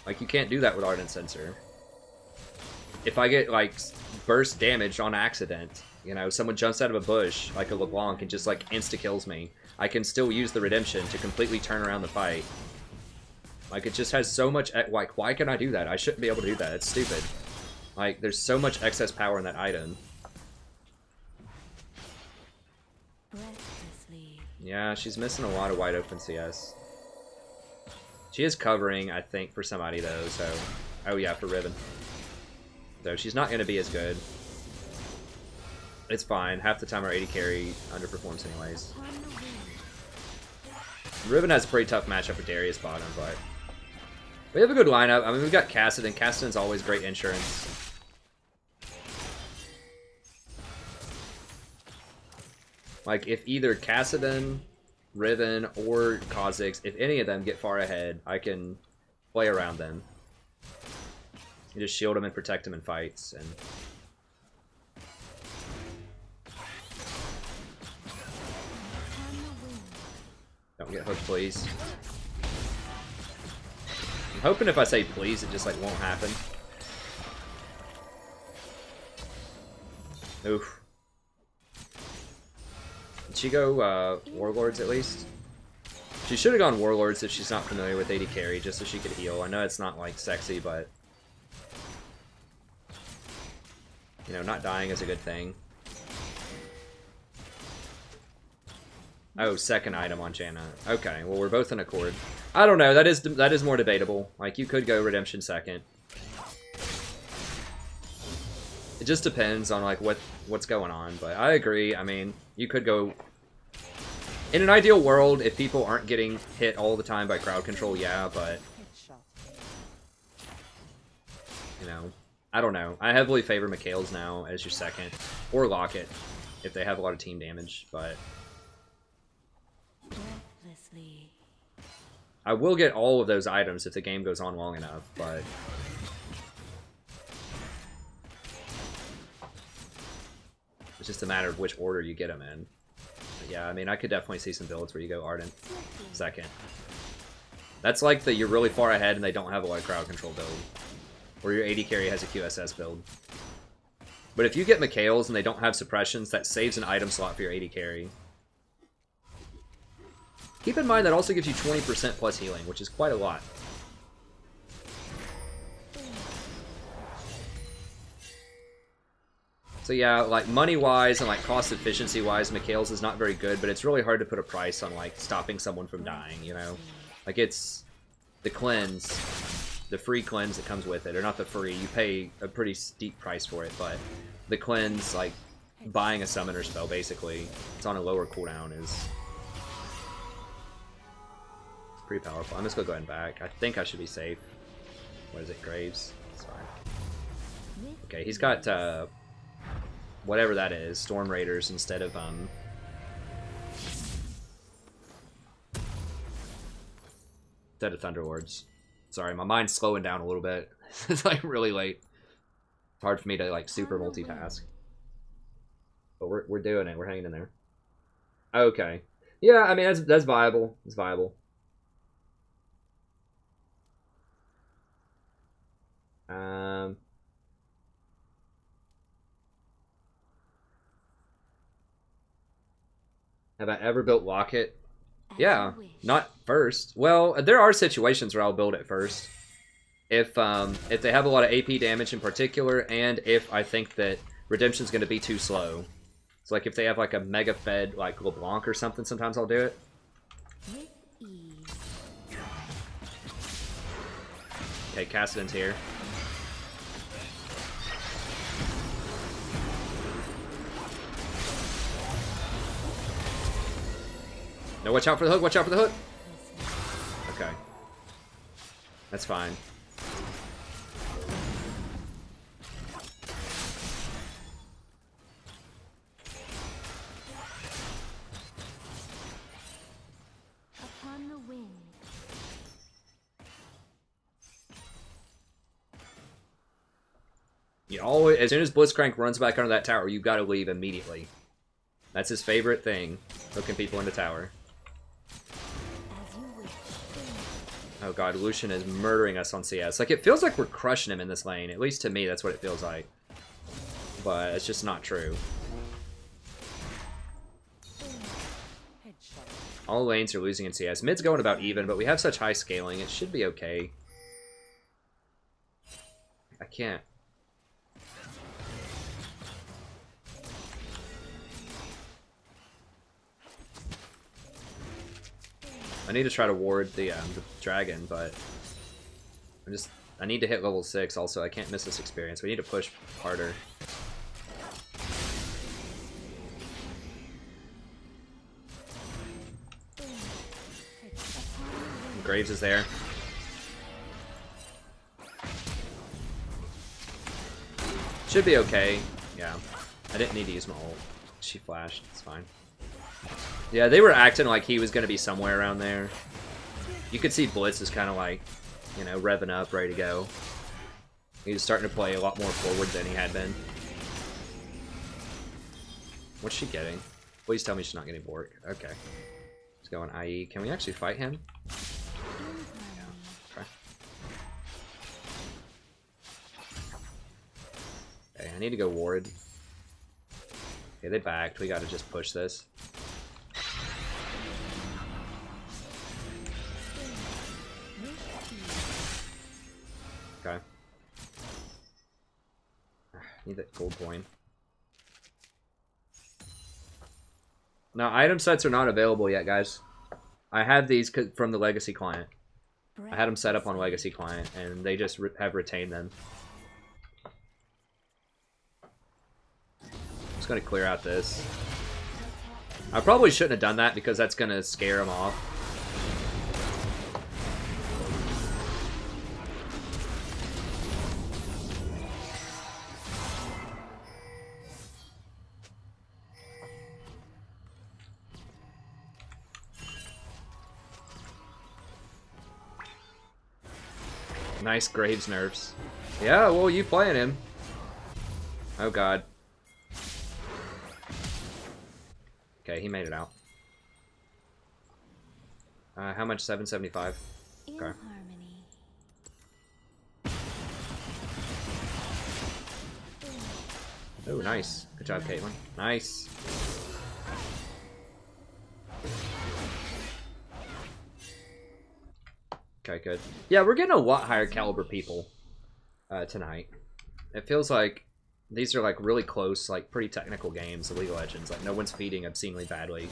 Like, you can't do that with Ardent Sensor. If I get, like, burst damage on accident, you know, someone jumps out of a bush, like a LeBlanc, and just, like, insta-kills me, I can still use the Redemption to completely turn around the fight. Like, it just has so much... like, why can I do that? I shouldn't be able to do that. It's stupid. Like, there's so much excess power in that item. Yeah, she's missing a lot of wide open CS. She is covering, I think, for somebody, though, so... oh, yeah, for Riven. So she's not going to be as good. It's fine. Half the time our AD carry underperforms anyways. Riven has a pretty tough matchup with Darius bottom, but... we have a good lineup. I mean, we've got Kassadin. Kassadin's always great insurance. Like, if either Kassadin, Riven, or Kha'Zix, if any of them get far ahead, I can play around them. You just shield them and protect them in fights, and... don't get hooked, please. I'm hoping if I say please, it just, like, won't happen. Oof. Did she go, Warlords, at least? She should have gone Warlords if she's not familiar with AD carry, just so she could heal. I know it's not, like, sexy, but... you know, not dying is a good thing. Oh, second item on Janna. Okay, well, we're both in accord. I don't know, that is more debatable. Like, you could go Redemption second. It just depends on, like, what's going on, but I agree. I mean, you could go... in an ideal world, if people aren't getting hit all the time by crowd control, yeah, but... you know, I don't know. I heavily favor Mikhail's now as your second. Or Locket, if they have a lot of team damage, but... I will get all of those items if the game goes on long enough, but... it's just a matter of which order you get them in. But yeah, I mean, I could definitely see some builds where you go Ardent second. That's like the you're really far ahead and they don't have a lot of crowd control build. or your AD carry has a QSS build. But if you get Mikhails and they don't have suppressions, that saves an item slot for your AD carry. Keep in mind that also gives you 20% plus healing, which is quite a lot. So yeah, like money-wise and like cost efficiency-wise, Mikhails is not very good, but it's really hard to put a price on like stopping someone from dying, you know? Like it's the cleanse, the free cleanse that comes with it, or not the free, you pay a pretty steep price for it, but the cleanse, like buying a summoner spell basically, it's on a lower cooldown, is pretty powerful. I'm just gonna go ahead and back. I think I should be safe. What is it, Graves? It's fine. Okay, he's got whatever that is, Storm Raiders instead of Thunderlords. Sorry, my mind's slowing down a little bit. It's like really late. It's hard for me to like super multitask. But we're doing it. We're hanging in there. Okay. Yeah, I mean that's viable. It's viable. Have I ever built Locket? Yeah, not first. Well, there are situations where I'll build it first. If they have a lot of AP damage in particular, and if I think that Redemption's going to be too slow. So like if they have like a mega fed like LeBlanc or something, sometimes I'll do it. Okay, Cassidon's here. No, watch out for the hook, watch out for the hook! Okay. That's fine. Upon the wind. You always, as soon as Blitzcrank runs back under that tower, you've got to leave immediately. That's his favorite thing, hooking people into tower. Oh god, Lucian is murdering us on CS. Like, it feels like we're crushing him in this lane. At least to me, that's what it feels like. But it's just not true. All lanes are losing in CS. Mid's going about even, but we have such high scaling, it should be okay. I can't. I need to try to ward the dragon, but I need to hit level 6 also. I can't miss this experience. We need to push harder. Graves is there. Should be okay. Yeah. I didn't need to use my ult. She flashed. It's fine. Yeah, they were acting like he was going to be somewhere around there. You could see Blitz is kind of like, you know, revving up, ready to go. He was starting to play a lot more forward than he had been. What's she getting? Please tell me she's not getting Bork. Okay. Let's go on IE. Can we actually fight him? Yeah. Okay. Okay, I need to go ward. Okay, they backed. We got to just push this. Okay. Need that gold coin. Now, item sets are not available yet, guys. I have these from the Legacy client. I had them set up on Legacy client, and they just have retained them. I'm just going to clear out this. I probably shouldn't have done that because that's going to scare them off. Nice Graves nerfs. Yeah, well, you playing him. Oh, God. Okay, he made it out. How much? 775? Okay. Oh, nice. Good job, Caitlyn. Nice. Okay, good. Yeah, we're getting a lot higher caliber people tonight. It feels like these are like really close, like pretty technical games of League of Legends. Like no one's feeding obscenely badly.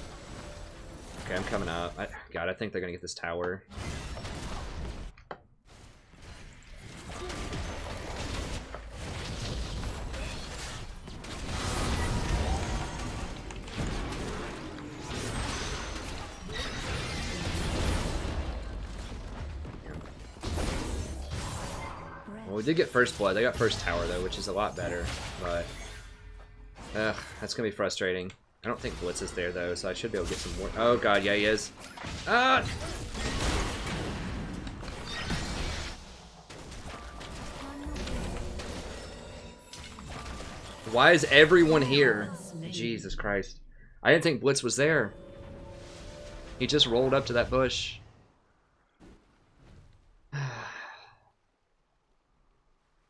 Okay, I'm coming up. God, I think they're gonna get this tower. Well, we did get first blood. They got first tower though, which is a lot better. But that's gonna be frustrating. I don't think Blitz is there though, so I should be able to get some more. Oh god, yeah, he is. Ah! Why is everyone here? Jesus Christ. I didn't think Blitz was there. He just rolled up to that bush.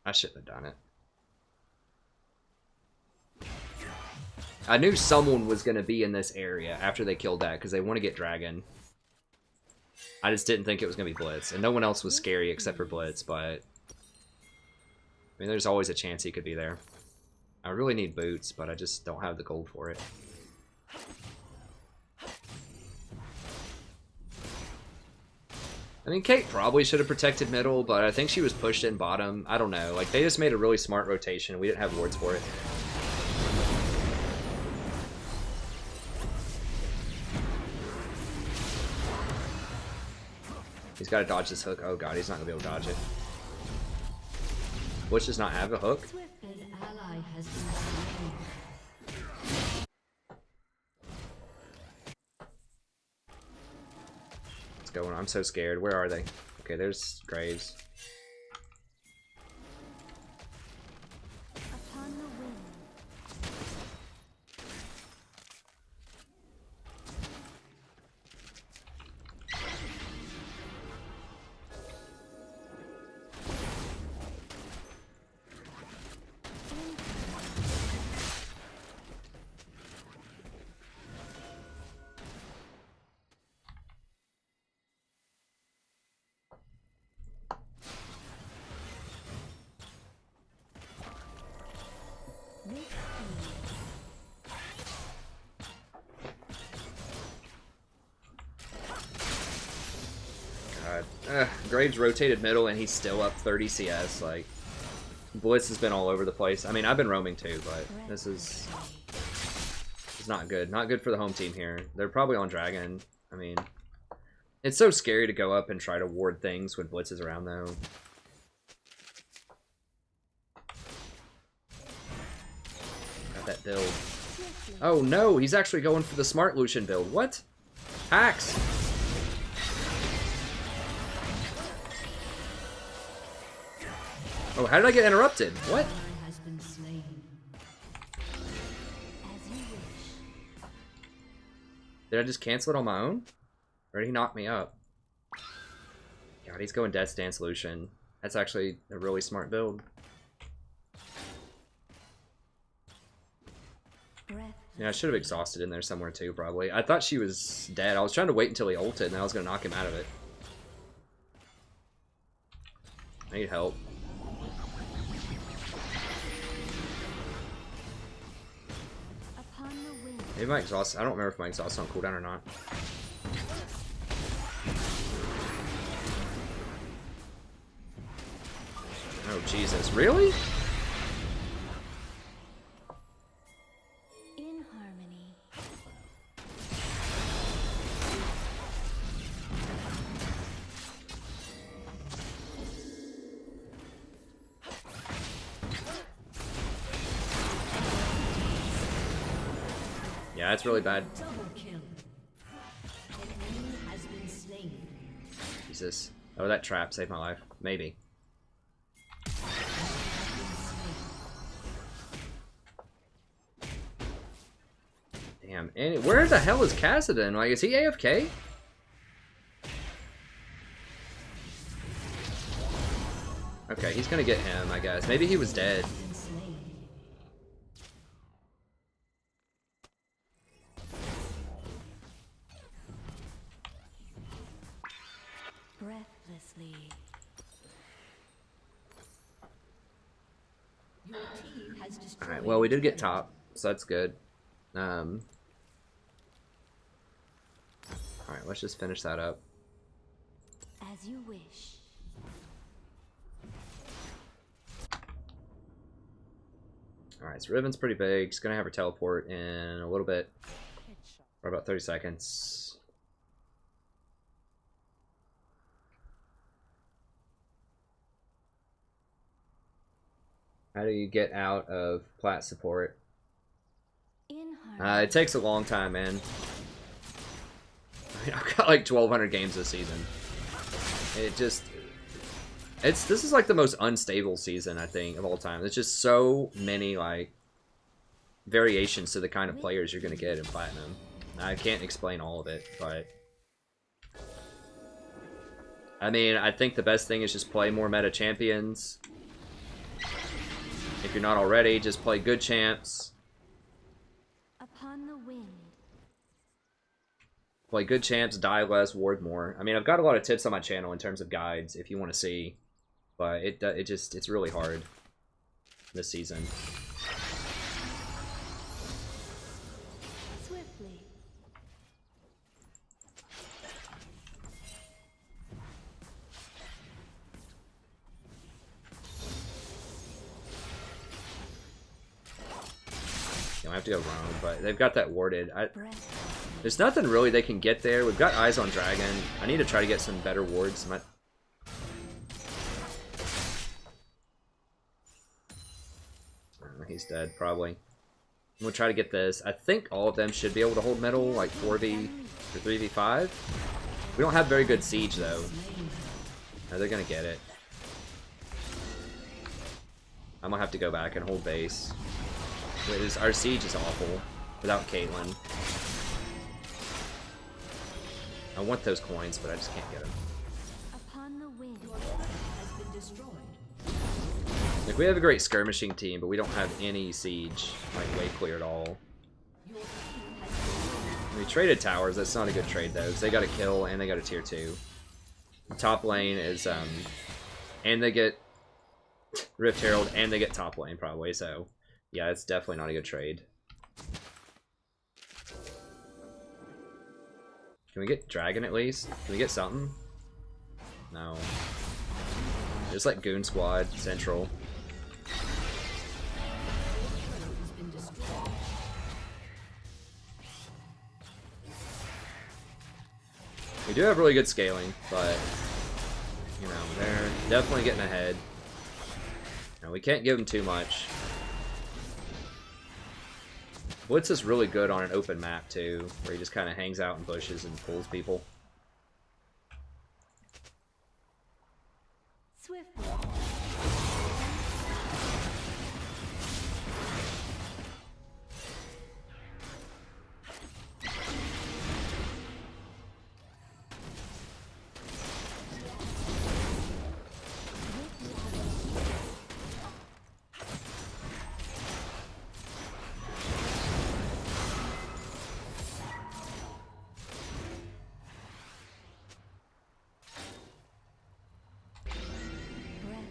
I shouldn't have done it. I knew someone was going to be in this area after they killed that because they want to get Dragon. I just didn't think it was going to be Blitz. And no one else was scary except for Blitz, but... I mean, there's always a chance he could be there. I really need boots, but I just don't have the gold for it. I mean, Kate probably should have protected middle, but I think she was pushed in bottom. I don't know. Like, they just made a really smart rotation. We didn't have wards for it. He's got to dodge this hook. Oh god, he's not going to be able to dodge it. Which does not have a hook. An ally has been slain. What's going on? I'm so scared. Where are they? Okay, there's Graves. Upon the wind. Graves rotated middle and he's still up 30 CS. Like, Blitz has been all over the place. I mean, I've been roaming too, but this is not good. Not good for the home team here. They're probably on Dragon. I mean, it's so scary to go up and try to ward things when Blitz is around, though. Got that build. Oh no, he's actually going for the smart Lucian build. What? Hacks! Oh, how did I get interrupted? What? Has been slain. As you wish. Did I just cancel it on my own? Or did he knock me up? God, he's going Death Dance Lucian. That's actually a really smart build. Yeah, I should have exhausted in there somewhere too, probably. I thought she was dead. I was trying to wait until he ulted, and then I was going to knock him out of it. I need help. Maybe my exhaust. I don't remember if my exhaust is on cooldown or not. Oh Jesus! Really? In harmony. Yeah, it's really bad. Double kill. An enemy has been slain. Jesus. Oh, that trap saved my life. Maybe. Damn. And where the hell is Kassadin? Like, is he AFK? Okay, he's gonna get him, I guess. Maybe he was dead. Ruthlessly. Your team has destroyed. Alright, well, we did get top, so that's good. Alright, let's just finish that up. As you wish. Alright, so Riven's pretty big. She's gonna have her teleport in a little bit. For about 30 seconds. How do you get out of plat support? In harmony. It takes a long time, man. I mean, I've got like 1,200 games this season. This is like the most unstable season, I think, of all time. There's just so many like variations to the kind of players you're gonna get in Platinum. I can't explain all of it, but I mean, I think the best thing is just play more meta champions. If you're not already, just play good champs. Upon the wind. Play good champs, die less, ward more. I mean, I've got a lot of tips on my channel in terms of guides if you want to see, but it's really hard this season. Swiftly. I have to go Rome, but they've got that warded. Breath. There's nothing really they can get there. We've got eyes on Dragon. I need to try to get some better wards. He's dead, probably. We'll try to get this. I think all of them should be able to hold middle, like 4v or 3v5. We don't have very good siege, though. No, they're gonna get it. I'm gonna have to go back and hold base. Our siege is awful without Caitlyn. I want those coins, but I just can't get them. Upon the wind. Has been destroyed. Like, we have a great skirmishing team, but we don't have any siege, like, way clear at all. Your team has We traded towers. That's not a good trade, though, because they got a kill and they got a tier 2. The top lane is, and they get Rift Herald and they get top lane, probably, so yeah, it's definitely not a good trade. Can we get Dragon at least? Can we get something? No. Just like Goon Squad, Central. been destroyed. We do have really good scaling, but, you know, they're definitely getting ahead. And we can't give them too much. Blitz is really good on an open map, too, where he just kind of hangs out in bushes and pulls people. Swiftly.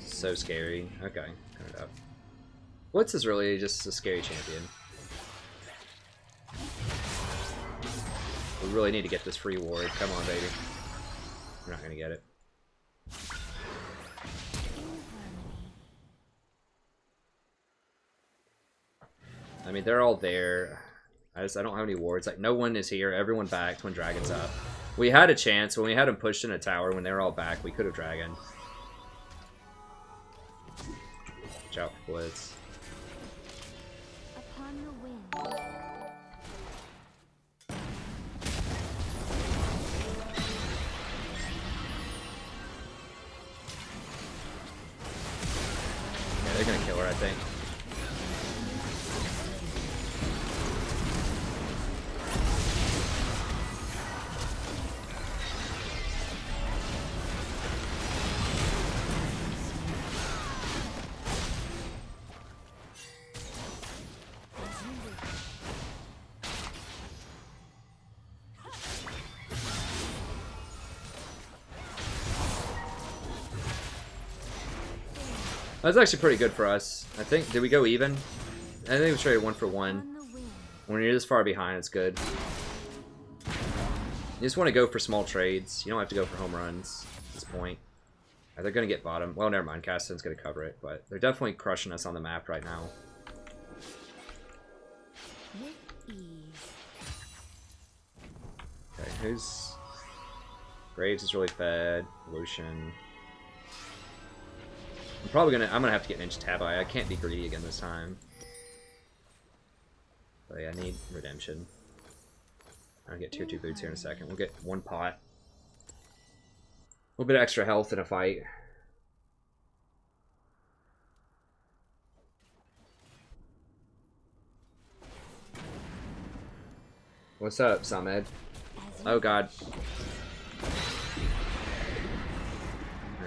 So scary. Okay, turn it up. Blitz is really just a scary champion. We really need to get this free ward. Come on, baby. We're not gonna get it. I mean, they're all there. I don't have any wards. Like, no one is here. Everyone backed when Dragon's up. We had a chance when we had them pushed in a tower. When they were all back, we could have Dragon. Watch out for Blitz. Upon the wind. Yeah, they're gonna kill her, I think. That's actually pretty good for us. I think, did we go even? I think we traded 1 for 1. On the wing. When you're this far behind, it's good. You just want to go for small trades. You don't have to go for home runs at this point. They're going to get bottom. Well, never mind. Caston's going to cover it, but they're definitely crushing us on the map right now. With ease. Okay, who's... Graves is really fed. Lucian. I'm gonna have to get Ninja Tabi. I can't be greedy again this time. But yeah, I need redemption. I'll get tier 2 boots here in a second. We'll get 1 pot. A little bit of extra health in a fight. What's up, Samed? Oh god.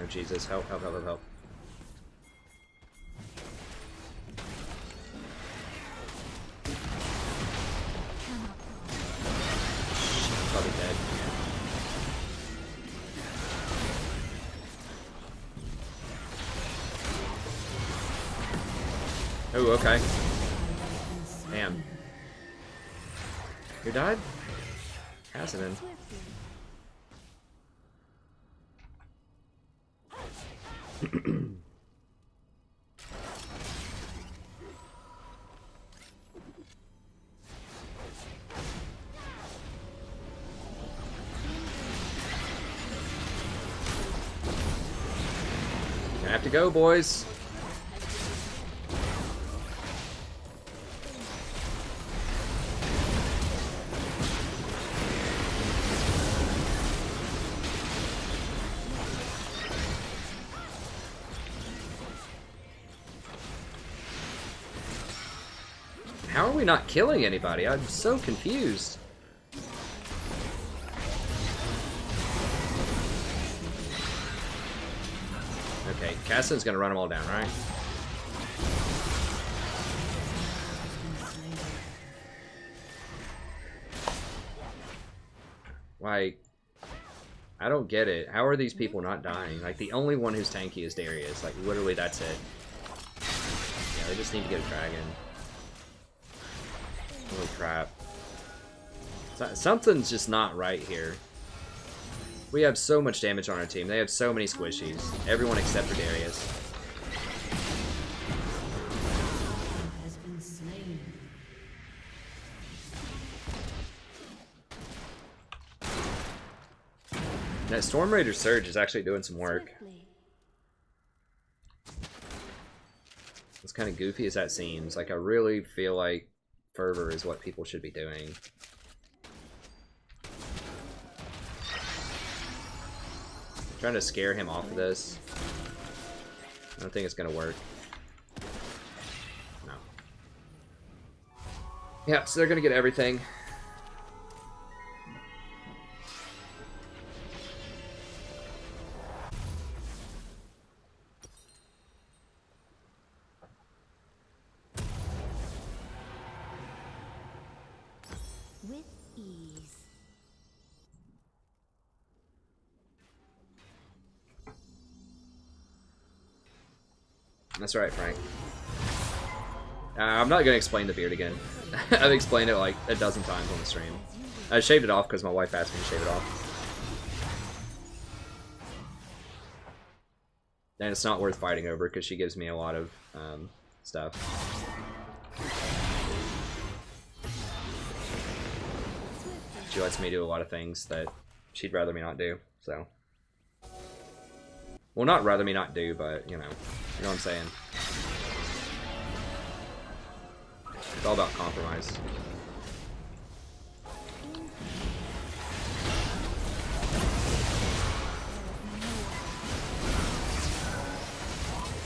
Oh Jesus, help, help, help, help, help. Probably dead. Oh, okay. Damn. You died? Cassidy. Gonna have to go, boys. How are we not killing anybody? I'm so confused. Okay, Cassidy's gonna run them all down, right? Like, I don't get it. How are these people not dying? Like, the only one who's tanky is Darius. Like, literally, that's it. Yeah, they just need to get a dragon. Holy crap. Something's just not right here. We have so much damage on our team. They have so many squishies. Everyone except for Darius. Has been slain. That Storm Raider Surge is actually doing some work. Swiftly. As kind of goofy as that seems, like I really feel like Fervor is what people should be doing. Trying to scare him off of this. I don't think it's gonna work. No. Yeah, so they're gonna get everything. With ease. That's right, Frank. I'm not gonna explain the beard again. I've explained it like a dozen times on the stream. I shaved it off because my wife asked me to shave it off. And it's not worth fighting over because she gives me a lot of stuff. She lets me do a lot of things that she'd rather me not do, so. Well, not rather me not do, but, you know what I'm saying. It's all about compromise.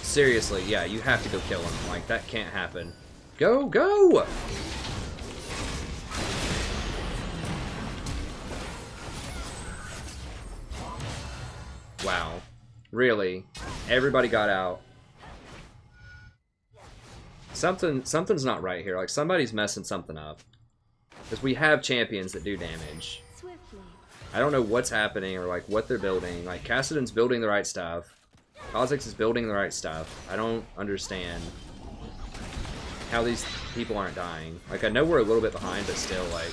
Seriously, yeah, you have to go kill him. Like, that can't happen. Go, go! Wow. Really? Everybody got out. Something's not right here. Like, somebody's messing something up. Because we have champions that do damage. Swiftly. I don't know what's happening or, like, what they're building. Like, Cassidon's building the right stuff. Kha'Zix is building the right stuff. I don't understand how these people aren't dying. Like, I know we're a little bit behind, but still, like...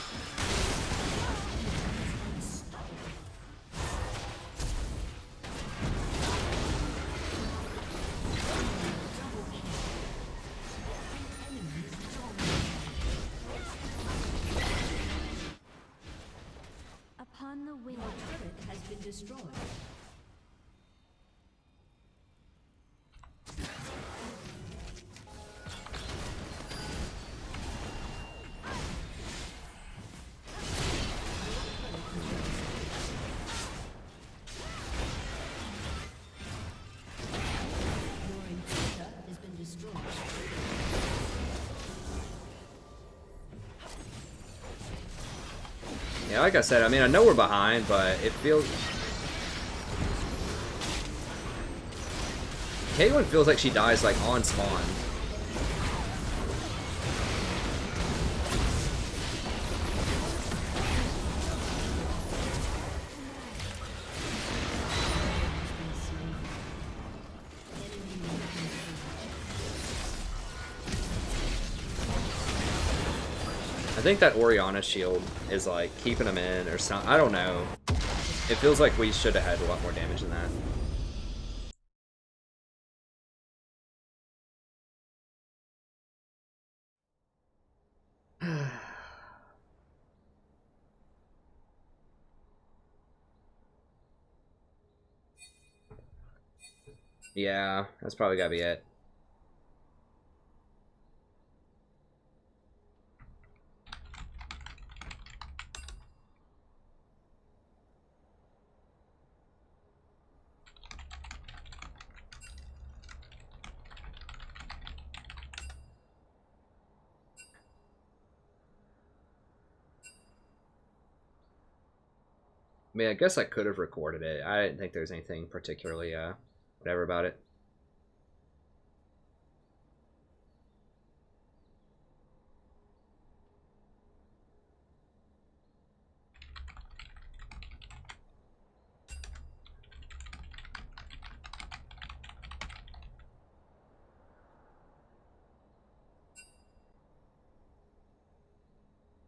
Upon the wing. Turret has been destroyed. Your inhibitor has been destroyed. Yeah, like I said, I mean, I know we're behind, but it feels... Caitlyn feels like she dies, like, on spawn. I think that Orianna shield is like keeping him in or something. I don't know. It feels like we should have had a lot more damage than that. Yeah, that's probably gotta be it. I mean, I guess I could have recorded it. I didn't think there was anything particularly, whatever about it.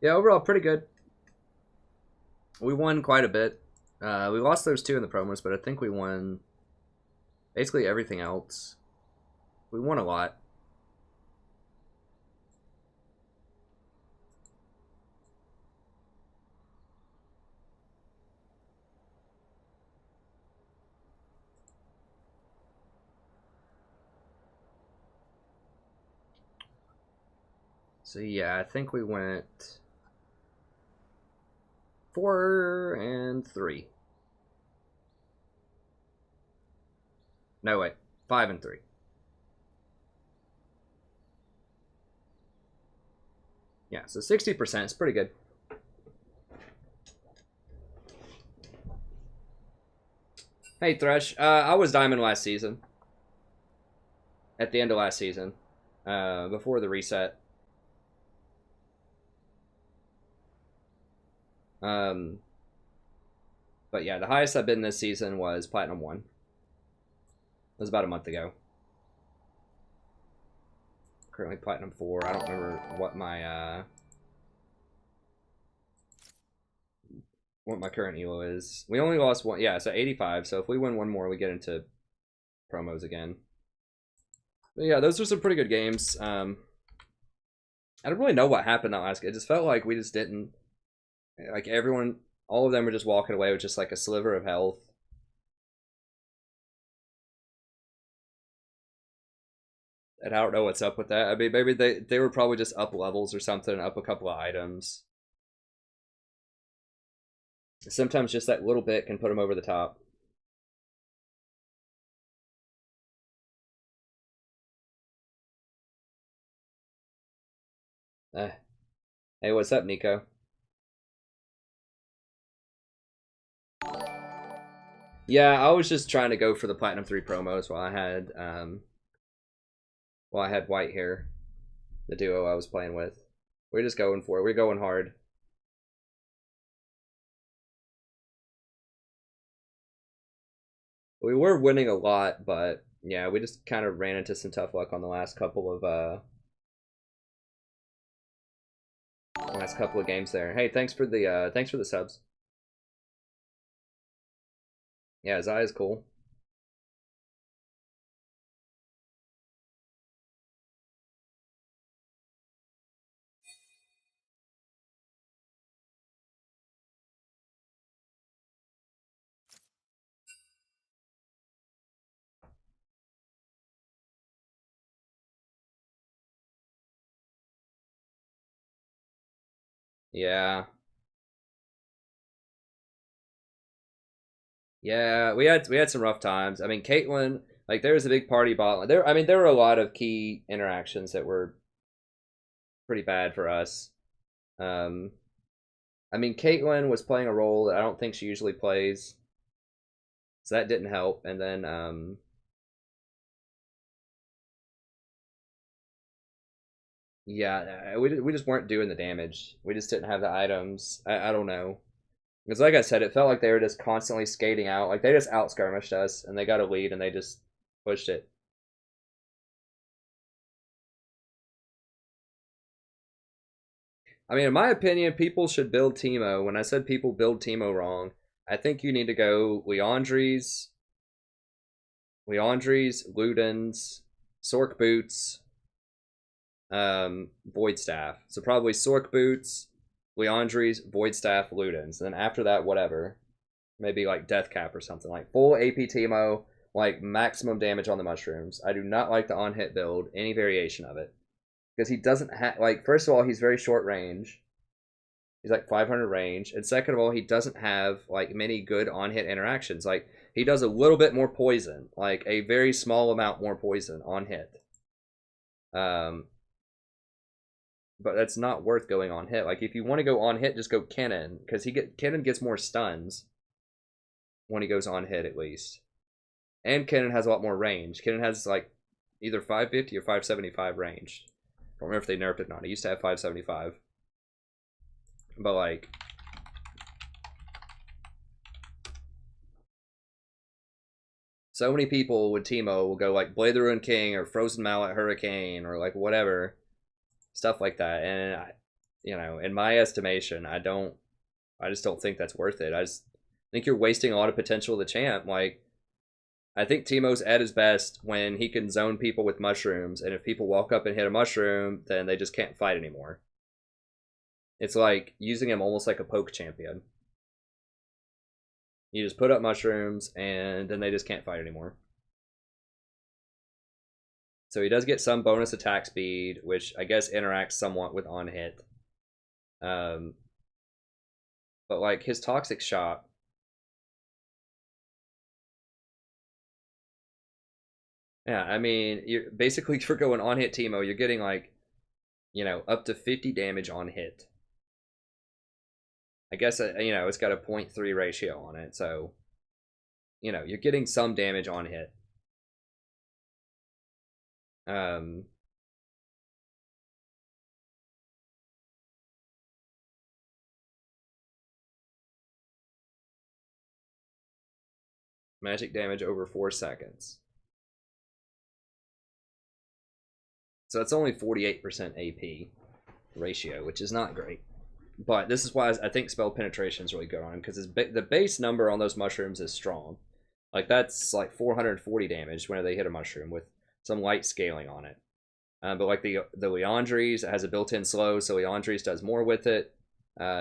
Yeah, overall, pretty good. We won quite a bit. We lost those two in the promos, but I think we won basically everything else. We won a lot. So yeah, I think we went 4-3. No, wait, 5-3. Yeah, so 60% is pretty good. Hey Thresh, I was Diamond last season. At the end of last season, before the reset. But yeah, the highest I've been this season was Platinum 1. It was about a month ago. Currently Platinum 4. I don't remember what my current elo is. We only lost one. Yeah, so 85. So if we win one more, we get into promos again. But yeah, those were some pretty good games. I don't really know what happened that last game. It just felt like we just didn't... Like everyone, all of them were just walking away with just like a sliver of health. And I don't know what's up with that. I mean, maybe they were probably just up levels or something, up a couple of items. Sometimes just that little bit can put them over the top. Hey, what's up, Nico? Yeah, I was just trying to go for the Platinum 3 promos while I had white hair. The duo I was playing with. We're just going for it. We're going hard. We were winning a lot, but yeah, we just kind of ran into some tough luck on the last couple of games there. Hey, thanks for the subs. Yeah, Zyra's cool. Yeah. Yeah, we had some rough times. I mean, Caitlyn, like there was a big party bot. There were a lot of key interactions that were pretty bad for us. Um, I mean, Caitlyn was playing a role that I don't think she usually plays, so that didn't help. And then yeah, we just weren't doing the damage. We just didn't have the items. I don't know. Because like I said, it felt like they were just constantly skating out. Like they just out skirmished us and they got a lead and they just pushed it. I mean, in my opinion, people should build Teemo. When I said people build Teemo wrong, I think you need to go Leandries, Ludens, Sork Boots, Void Staff. So probably Sork Boots, Leandries, Void Staff, Ludens. And then after that, whatever. Maybe like Death Cap or something. Like full AP Teemo, like maximum damage on the mushrooms. I do not like the on-hit build, any variation of it. Because he doesn't have, like, first of all, he's very short range. He's like 500 range. And second of all, he doesn't have, like, many good on-hit interactions. Like, he does a little bit more poison. Like, a very small amount more poison on hit. But that's not worth going on hit. Like, if you want to go on hit, just go Kennen. Because Kennen gets more stuns when he goes on hit, at least. And Kennen has a lot more range. Kennen has, like, either 550 or 575 range. I don't remember if they nerfed it or not. It used to have 575. But, like... so many people with Teemo will go, like, Blade the Ruined King or Frozen Mallet Hurricane or, like, whatever. Stuff like that. And, you know, in my estimation, I just don't think that's worth it. I just think you're wasting a lot of potential of the champ. Like... I think Teemo's at his best when he can zone people with mushrooms, and if people walk up and hit a mushroom, then they just can't fight anymore. It's like using him almost like a poke champion. You just put up mushrooms, and then they just can't fight anymore. So he does get some bonus attack speed, which I guess interacts somewhat with on hit. But like his toxic shot, yeah, I mean, you're basically for going on hit Teemo, you're getting like, you know, up to 50 damage on hit. I guess, you know, it's got a 0.3 ratio on it, so, you know, you're getting some damage on hit. Magic damage over 4 seconds. So it's only 48% AP ratio, which is not great. But this is why I think spell penetration is really good on him, because the base number on those mushrooms is strong. Like that's like 440 damage whenever they hit a mushroom with some light scaling on it. But like the Leandries, it has a built-in slow, so Leandries does more with it.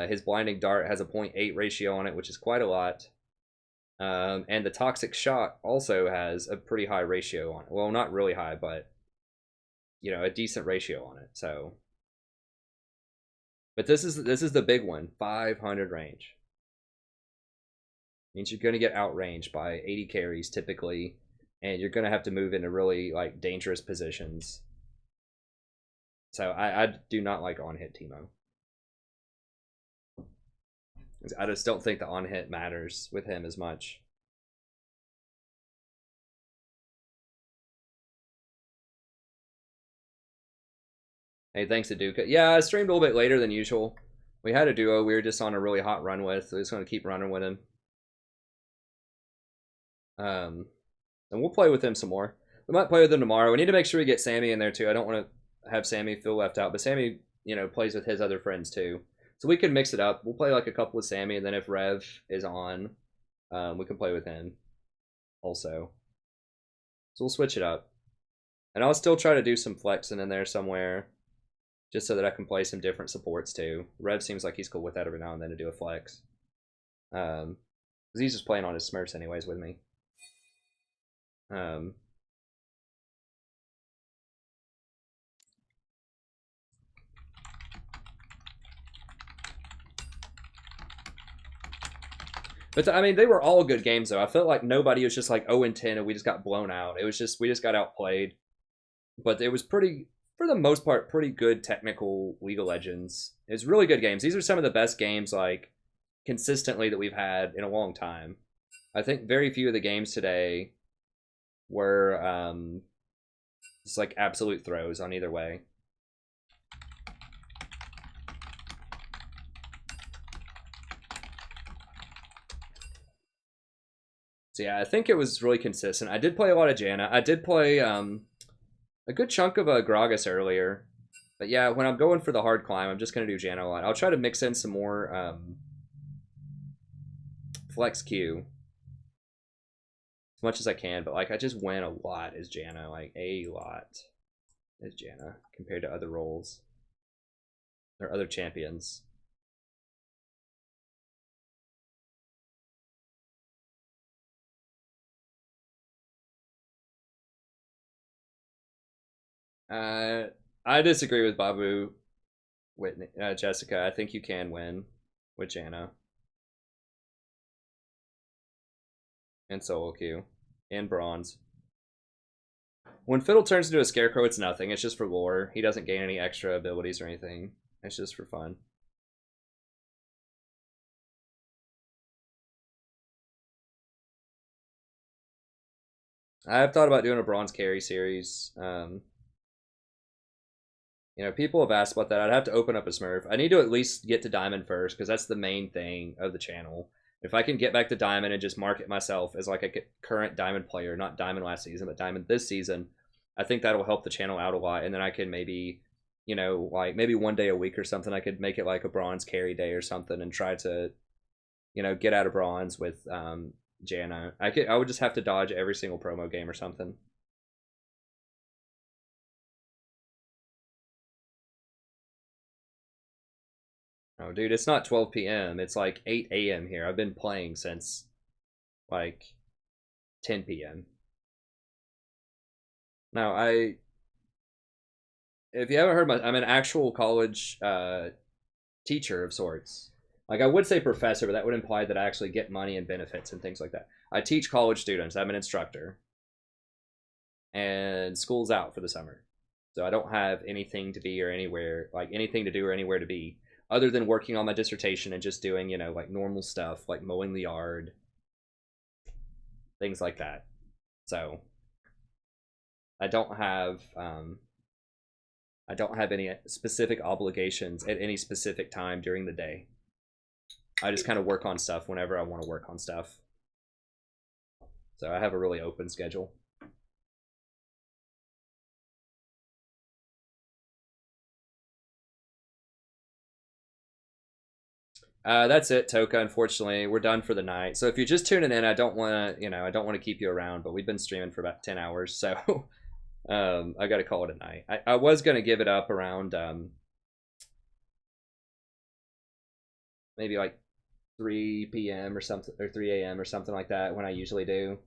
His blinding dart has a 0.8 ratio on it, which is quite a lot. And the toxic shot also has a pretty high ratio on it. Well, not really high, but you know, a decent ratio on it. So, but this is the big one, 500 range. Means you're going to get outranged by 80 carries typically, and you're going to have to move into really like dangerous positions. So I do not like on hit Teemo. I just don't think the on hit matters with him as much. Hey, thanks to Duca. Yeah, I streamed a little bit later than usual. We had a duo we were just on a really hot run with, so we're just going to keep running with him. And we'll play with him some more. We might play with him tomorrow. We need to make sure we get Sammy in there too. I don't want to have Sammy feel left out, but Sammy, you know, plays with his other friends too. So we can mix it up. We'll play like a couple with Sammy, and then if Rev is on, we can play with him also. So we'll switch it up. And I'll still try to do some flexing in there somewhere, just so that I can play some different supports too. Rev seems like he's cool with that every now and then to do a flex. Because he's just playing on his Smurfs anyways with me. But I mean, they were all good games though. I felt like nobody was just like 0-10 and we just got blown out. It was just, we just got outplayed. But it was pretty, for the most part, pretty good technical League of Legends. It was really good games. These are some of the best games, like, consistently that we've had in a long time. I think very few of the games today were just like absolute throws on either way. So yeah, I think it was really consistent. I did play a lot of Janna. I did play a good chunk of Gragas earlier. But yeah, when I'm going for the hard climb, I'm just going to do Janna a lot. I'll try to mix in some more flex Q as much as I can. But like, I just win a lot as Janna, like a lot as Janna compared to other roles or other champions. I disagree with Babu, Whitney, Jessica. I think you can win with Janna and solo queue and bronze. When Fiddle turns into a scarecrow, it's nothing. It's just for lore. He doesn't gain any extra abilities or anything. It's just for fun. I've thought about doing a bronze carry series. You know, people have asked about that. I'd have to open up a Smurf. I need to at least get to Diamond first, because that's the main thing of the channel. If I can get back to Diamond and just market myself as like a current Diamond player, not Diamond last season, but Diamond this season, I think that'll help the channel out a lot. And then I can maybe, you know, like maybe one day a week or something, I could make it like a bronze carry day or something and try to, you know, get out of bronze with Janna. I would just have to dodge every single promo game or something. Oh, dude, it's not 12 p.m. It's like 8 a.m. here. I've been playing since like 10 p.m. Now, if you haven't heard I'm an actual college teacher of sorts. Like, I would say professor, but that would imply that I actually get money and benefits and things like that. I teach college students. I'm an instructor. And school's out for the summer. So I don't have anything to be or anywhere, like anything to do or anywhere to be, other than working on my dissertation and just doing, you know, like normal stuff, like mowing the yard, things like that. So I don't have any specific obligations at any specific time during the day. I just kind of work on stuff whenever I want to work on stuff. So I have a really open schedule. That's it, Toka. Unfortunately, we're done for the night. So if you're just tuning in, I don't want to, I don't want to keep you around, but we've been streaming for about 10 hours, so I got to call it a night. I was gonna give it up around maybe like 3 p.m. or something, or 3 a.m. or something like that, when I usually do.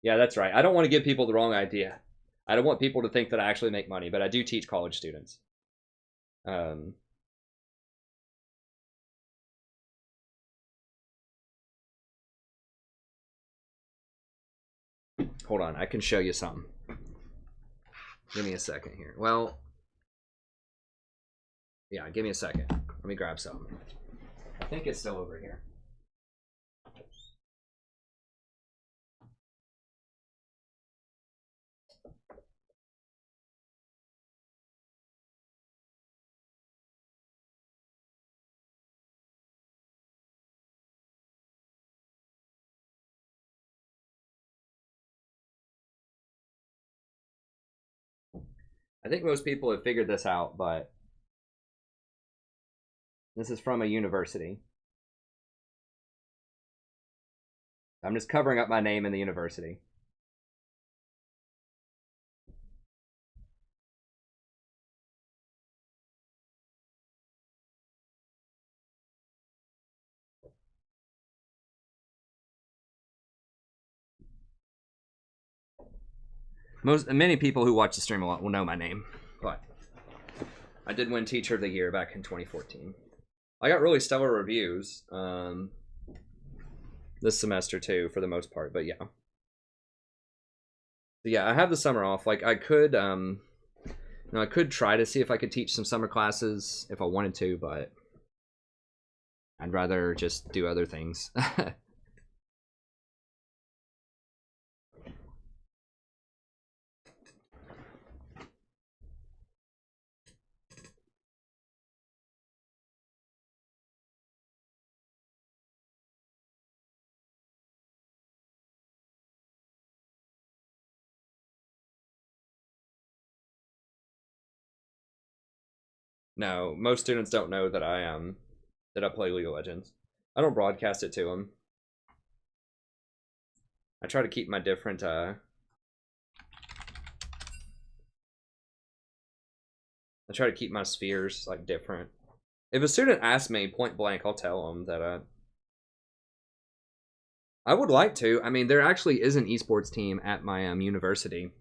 Yeah, that's right. I don't want to give people the wrong idea. I don't want people to think that I actually make money, but I do teach college students. Hold on, I can show you something. Give me a second here. Well, yeah, give me a second. Let me grab something. I think it's still over here. I think most people have figured this out, but this is from a university. I'm just covering up my name in the university. Many people who watch the stream a lot will know my name, but I did win Teacher of the Year back in 2014. I got really stellar reviews this semester too, for the most part. But yeah, I have the summer off. Like I could, I could try to see if I could teach some summer classes if I wanted to, but I'd rather just do other things. No, most students don't know that I play League of Legends. I don't broadcast it to them. I try to keep my different I try to keep my spheres like different. If a student asks me point blank, I'll tell them that I would like to. I mean, there actually is an esports team at my university.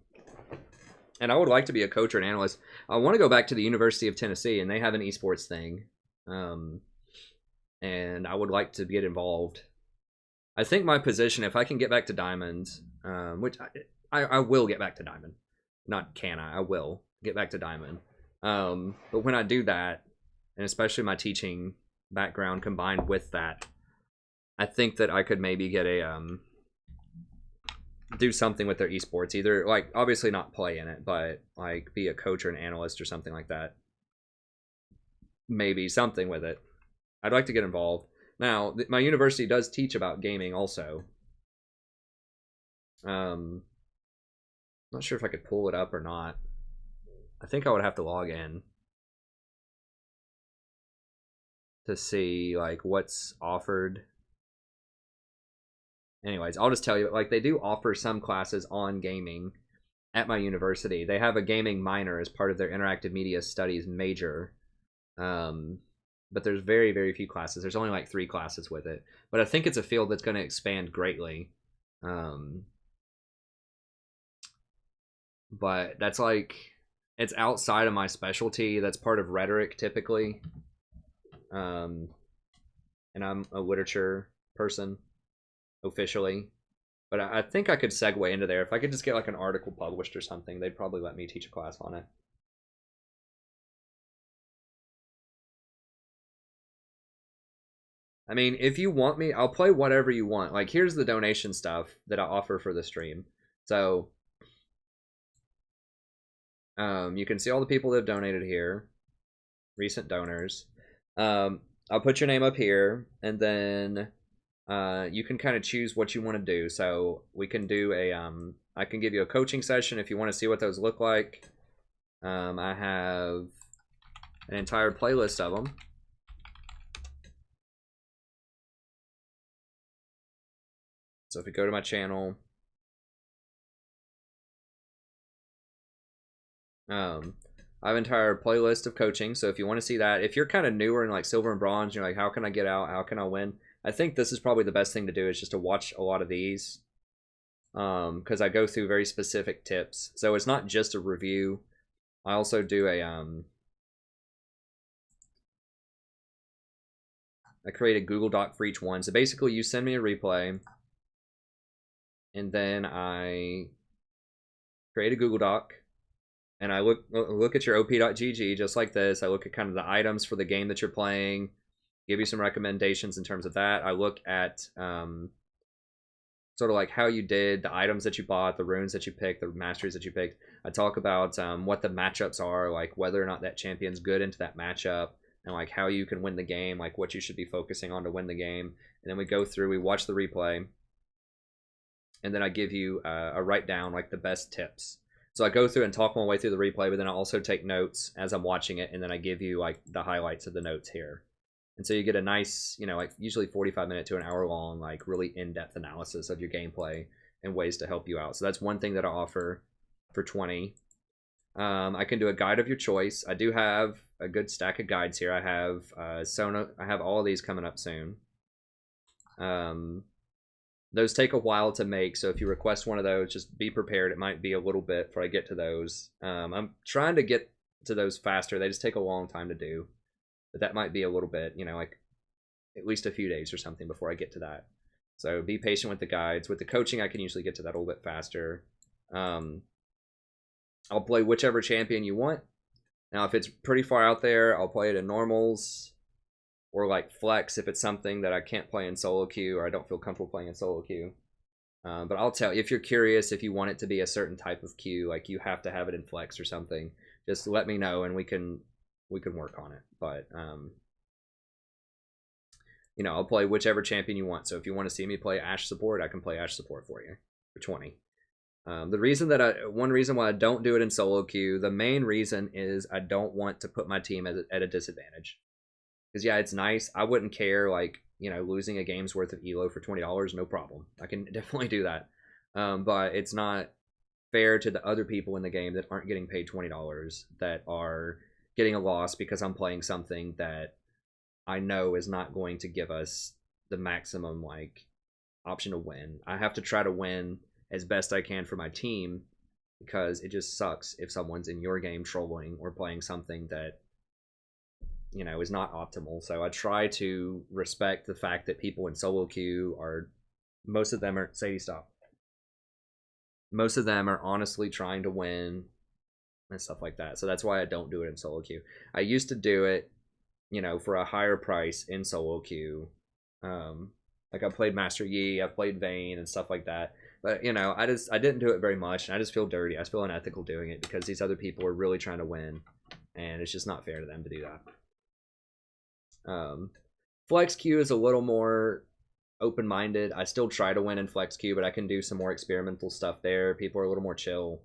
And I would like to be a coach or an analyst. I want to go back to the University of Tennessee, and they have an esports thing. And I would like to get involved. I think my position, if I can get back to Diamond, which I will get back to Diamond. Not can I will get back to Diamond. But when I do that, and especially my teaching background combined with that, I think that I could maybe get a do something with their esports, either like obviously not play in it, but like be a coach or an analyst or something like that. Maybe something with it. I'd like to get involved. Now, my university does teach about gaming also. Not sure if I could pull it up or not. I think I would have to log in to see like what's offered. Anyways, I'll just tell you, like, they do offer some classes on gaming at my university. They have a gaming minor as part of their interactive media studies major. But there's very, very few classes. There's only like 3 classes with it. But I think it's a field that's going to expand greatly. But that's like, it's outside of my specialty. That's part of rhetoric typically. And I'm a literature person officially, but I think I could segue into there. If I could just get like an article published or something, they'd probably let me teach a class on it. I mean, if you want me, I'll play whatever you want. Like, here's the donation stuff that I offer for the stream. So, you can see all the people that have donated here, recent donors. I'll put your name up here, and then you can kind of choose what you want to do. So we can do a I can give you a coaching session if you want to see what those look like. I have an entire playlist of them. So if you go to my channel, I have an entire playlist of coaching. So if you want to see that, if you're kind of newer in like silver and bronze, you're like, how can I get out? How can I win? I think this is probably the best thing to do, is just to watch a lot of these, because I go through very specific tips. So it's not just a review. I also do a I create a Google Doc for each one. So basically, you send me a replay, and then I create a Google Doc, and I look at your op.gg just like this. I look at kind of the items for the game that you're playing, give you some recommendations in terms of that. I look at sort of like how you did, the items that you bought, the runes that you picked, the masteries that you picked. I talk about what the matchups are, like whether or not that champion's good into that matchup, and like how you can win the game, like what you should be focusing on to win the game. And then we go through, we watch the replay, and then I give you a write down like the best tips. So I go through and talk my way through the replay, but then I also take notes as I'm watching it, and then I give you like the highlights of the notes here. And so you get a nice, you know, like usually 45-minute to an hour long, like really in-depth analysis of your gameplay and ways to help you out. So that's one thing that I offer for 20. I can do a guide of your choice. I do have a good stack of guides here. I have Sona. I have all of these coming up soon. Those take a while to make, so if you request one of those, just be prepared. It might be a little bit before I get to those. I'm trying to get to those faster. They just take a long time to do. But that might be a little bit, you know, like at least a few days or something before I get to that. So be patient with the guides. With the coaching, I can usually get to that a little bit faster. I'll play whichever champion you want. Now, if it's pretty far out there, I'll play it in normals or like flex if it's something that I can't play in solo queue or I don't feel comfortable playing in solo queue. But I'll tell you, if you're curious, if you want it to be a certain type of queue, like you have to have it in flex or something, just let me know and we can work on it. But you know, I'll play whichever champion you want. So if you want to see me play Ashe support, I can play Ashe support for you for 20. One reason why I don't do it in solo queue, the main reason is I don't want to put my team at a disadvantage. Because yeah, it's nice. I wouldn't care, like, you know, losing a game's worth of elo for $20, no problem. I can definitely do that. But it's not fair to the other people in the game that aren't getting paid $20, that are getting a loss because I'm playing something that I know is not going to give us the maximum, like, option to win. I have to try to win as best I can for my team, because it just sucks if someone's in your game trolling or playing something that, you know, is not optimal. So I try to respect the fact that people in solo queue are, most of them are, Sadie, stop. Most of them are honestly trying to win and stuff like that. So that's why I don't do it in solo queue. I used to do it, you know, for a higher price in solo queue. Like I played Master Yi, I played Vayne and stuff like that. But, you know, I didn't do it very much, and I just feel dirty. I feel unethical doing it because these other people are really trying to win, and it's just not fair to them to do that. Flex queue is a little more open-minded. I still try to win in flex queue, but I can do some more experimental stuff there. People are a little more chill.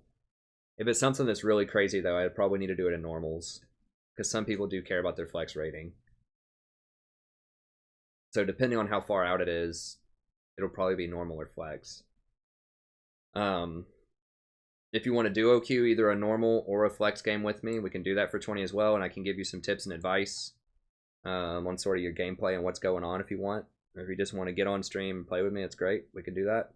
If it's something that's really crazy, though, I'd probably need to do it in normals, because some people do care about their flex rating. So depending on how far out it is, it'll probably be normal or flex. If you want to duo queue either a normal or a flex game with me, we can do that for 20 as well, and I can give you some tips and advice on sort of your gameplay and what's going on if you want. Or if you just want to get on stream and play with me, it's great. We can do that.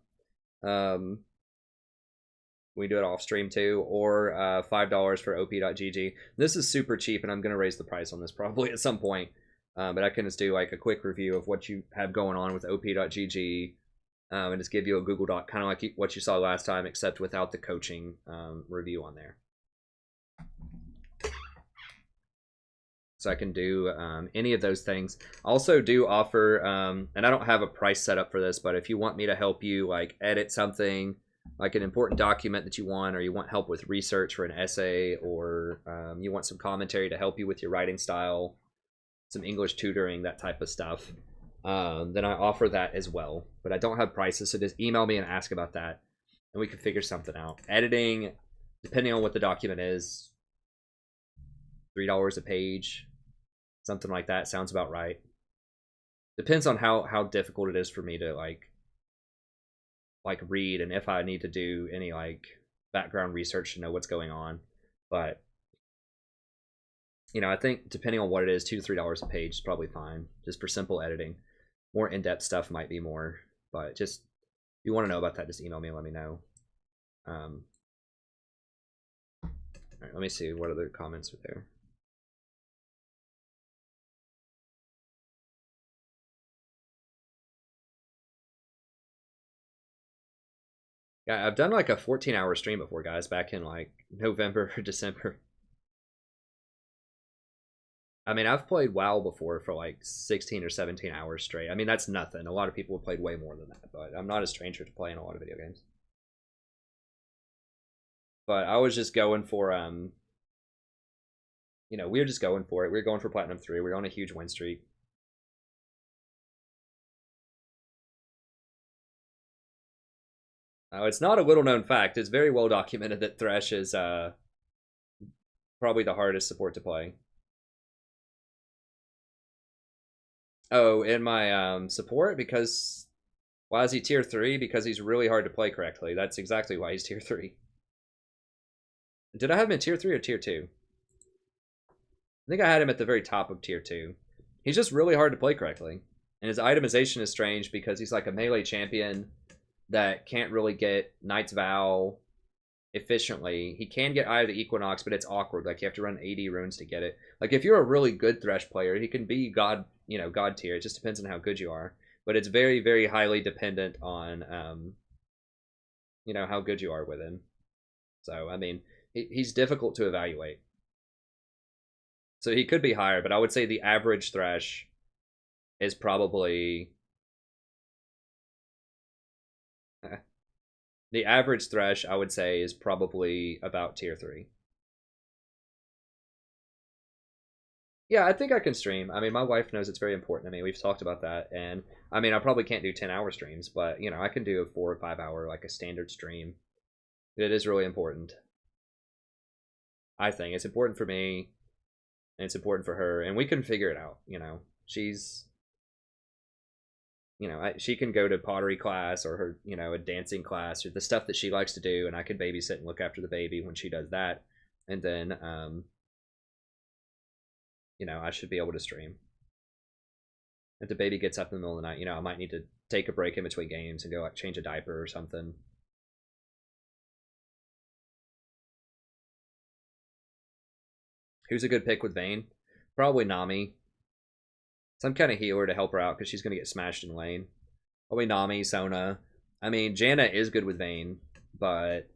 We do it off stream too, or $5 for op.gg. This is super cheap, and I'm going to raise the price on this probably at some point. But I can just do like a quick review of what you have going on with op.gg. And just give you a Google Doc, kind of like what you saw last time, except without the coaching review on there. So I can do any of those things. I also do offer, and I don't have a price set up for this, but if you want me to help you like edit something, like an important document that you want, or you want help with research for an essay, or you want some commentary to help you with your writing style, some English tutoring, that type of stuff, then I offer that as well. But I don't have prices, so just email me and ask about that, and we can figure something out. Editing, depending on what the document is, $3 a page, something like that sounds about right. Depends on how difficult it is for me to like read, and if I need to do any like background research to know what's going on. But you know, I think depending on what it is, $2 to $3 a page is probably fine, just for simple editing. More in-depth stuff might be more, but just if you want to know about that, just email me and let me know. All right, let me see what other comments are there. Yeah, I've done like a 14-hour stream before, guys, back in like November or December. I mean, I've played WoW before for like 16 or 17 hours straight. I mean, that's nothing. A lot of people have played way more than that, but I'm not a stranger to playing a lot of video games. But I was just going for, you know, we were just going for it. We were going for Platinum 3. We were on a huge win streak. It's not a little known fact. It's very well documented that Thresh is probably the hardest support to play. Oh, in my support, because why is he tier 3? Because he's really hard to play correctly. That's exactly why he's tier 3. Did I have him in tier 3 or tier 2? I think I had him at the very top of tier 2. He's just really hard to play correctly. And his itemization is strange because he's like a melee champion that can't really get Knight's Vow efficiently. He can get Eye of the Equinox, but it's awkward. Like, you have to run 80 runes to get it. Like, if you're a really good Thresh player, he can be God, you know, God tier. It just depends on how good you are. But it's very, very highly dependent on, you know, how good you are with him. So, I mean, he's difficult to evaluate. So he could be higher, but I would say the average Thresh is probably... The average Thresh, I would say, is probably about tier 3. Yeah, I think I can stream. I mean, my wife knows it's very important to me. We've talked about that. And, I mean, I probably can't do 10-hour streams, but, you know, I can do a 4 or 5 hour, like a standard stream. It is really important. I think it's important for me, and it's important for her, and we can figure it out, you know. She's... You know, she can go to pottery class or her, you know, a dancing class or the stuff that she likes to do, and I can babysit and look after the baby when she does that. And then, you know, I should be able to stream. If the baby gets up in the middle of the night, you know, I might need to take a break in between games and go, like, change a diaper or something. Who's a good pick with Vayne? Probably Nami. Some kind of healer to help her out because she's going to get smashed in lane. Probably Nami, Sona. I mean, Janna is good with Vayne, but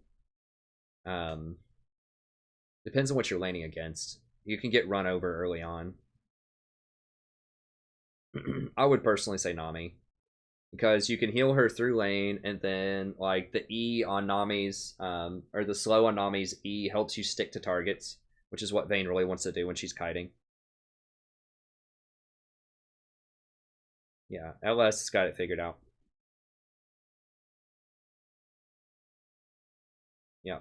depends on what you're laning against. You can get run over early on. I would personally say Nami, because you can heal her through lane, and then like the E on Nami's, or the slow on Nami's E helps you stick to targets, which is what Vayne really wants to do when she's kiting. Yeah, LS has got it figured out. Yeah.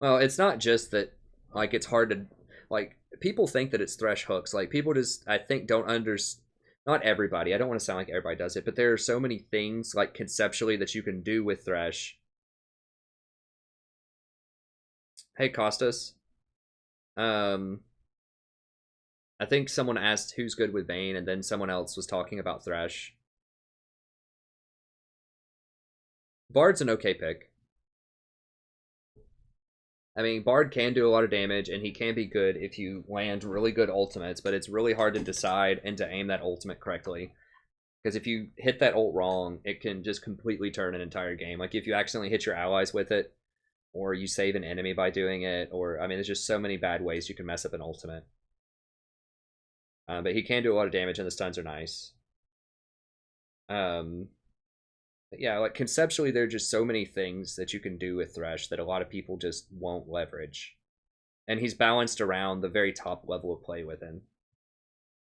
Well, it's not just that, like, it's hard to, like, people think that it's Thresh hooks. Like, people just, I think, don't understand. Not everybody. I don't want to sound like everybody does it, but there are so many things, like, conceptually that you can do with Thresh. Hey, Costas. I think someone asked who's good with Vayne, and then someone else was talking about Thresh. Bard's an okay pick. I mean, Bard can do a lot of damage, and he can be good if you land really good ultimates, but it's really hard to decide and to aim that ultimate correctly. Because if you hit that ult wrong, it can just completely turn an entire game. Like, if you accidentally hit your allies with it, or you save an enemy by doing it, or, I mean, there's just so many bad ways you can mess up an ultimate. But he can do a lot of damage, and the stuns are nice. But yeah, like, conceptually, there are just so many things that you can do with Thresh that a lot of people just won't leverage. And he's balanced around the very top level of play with him.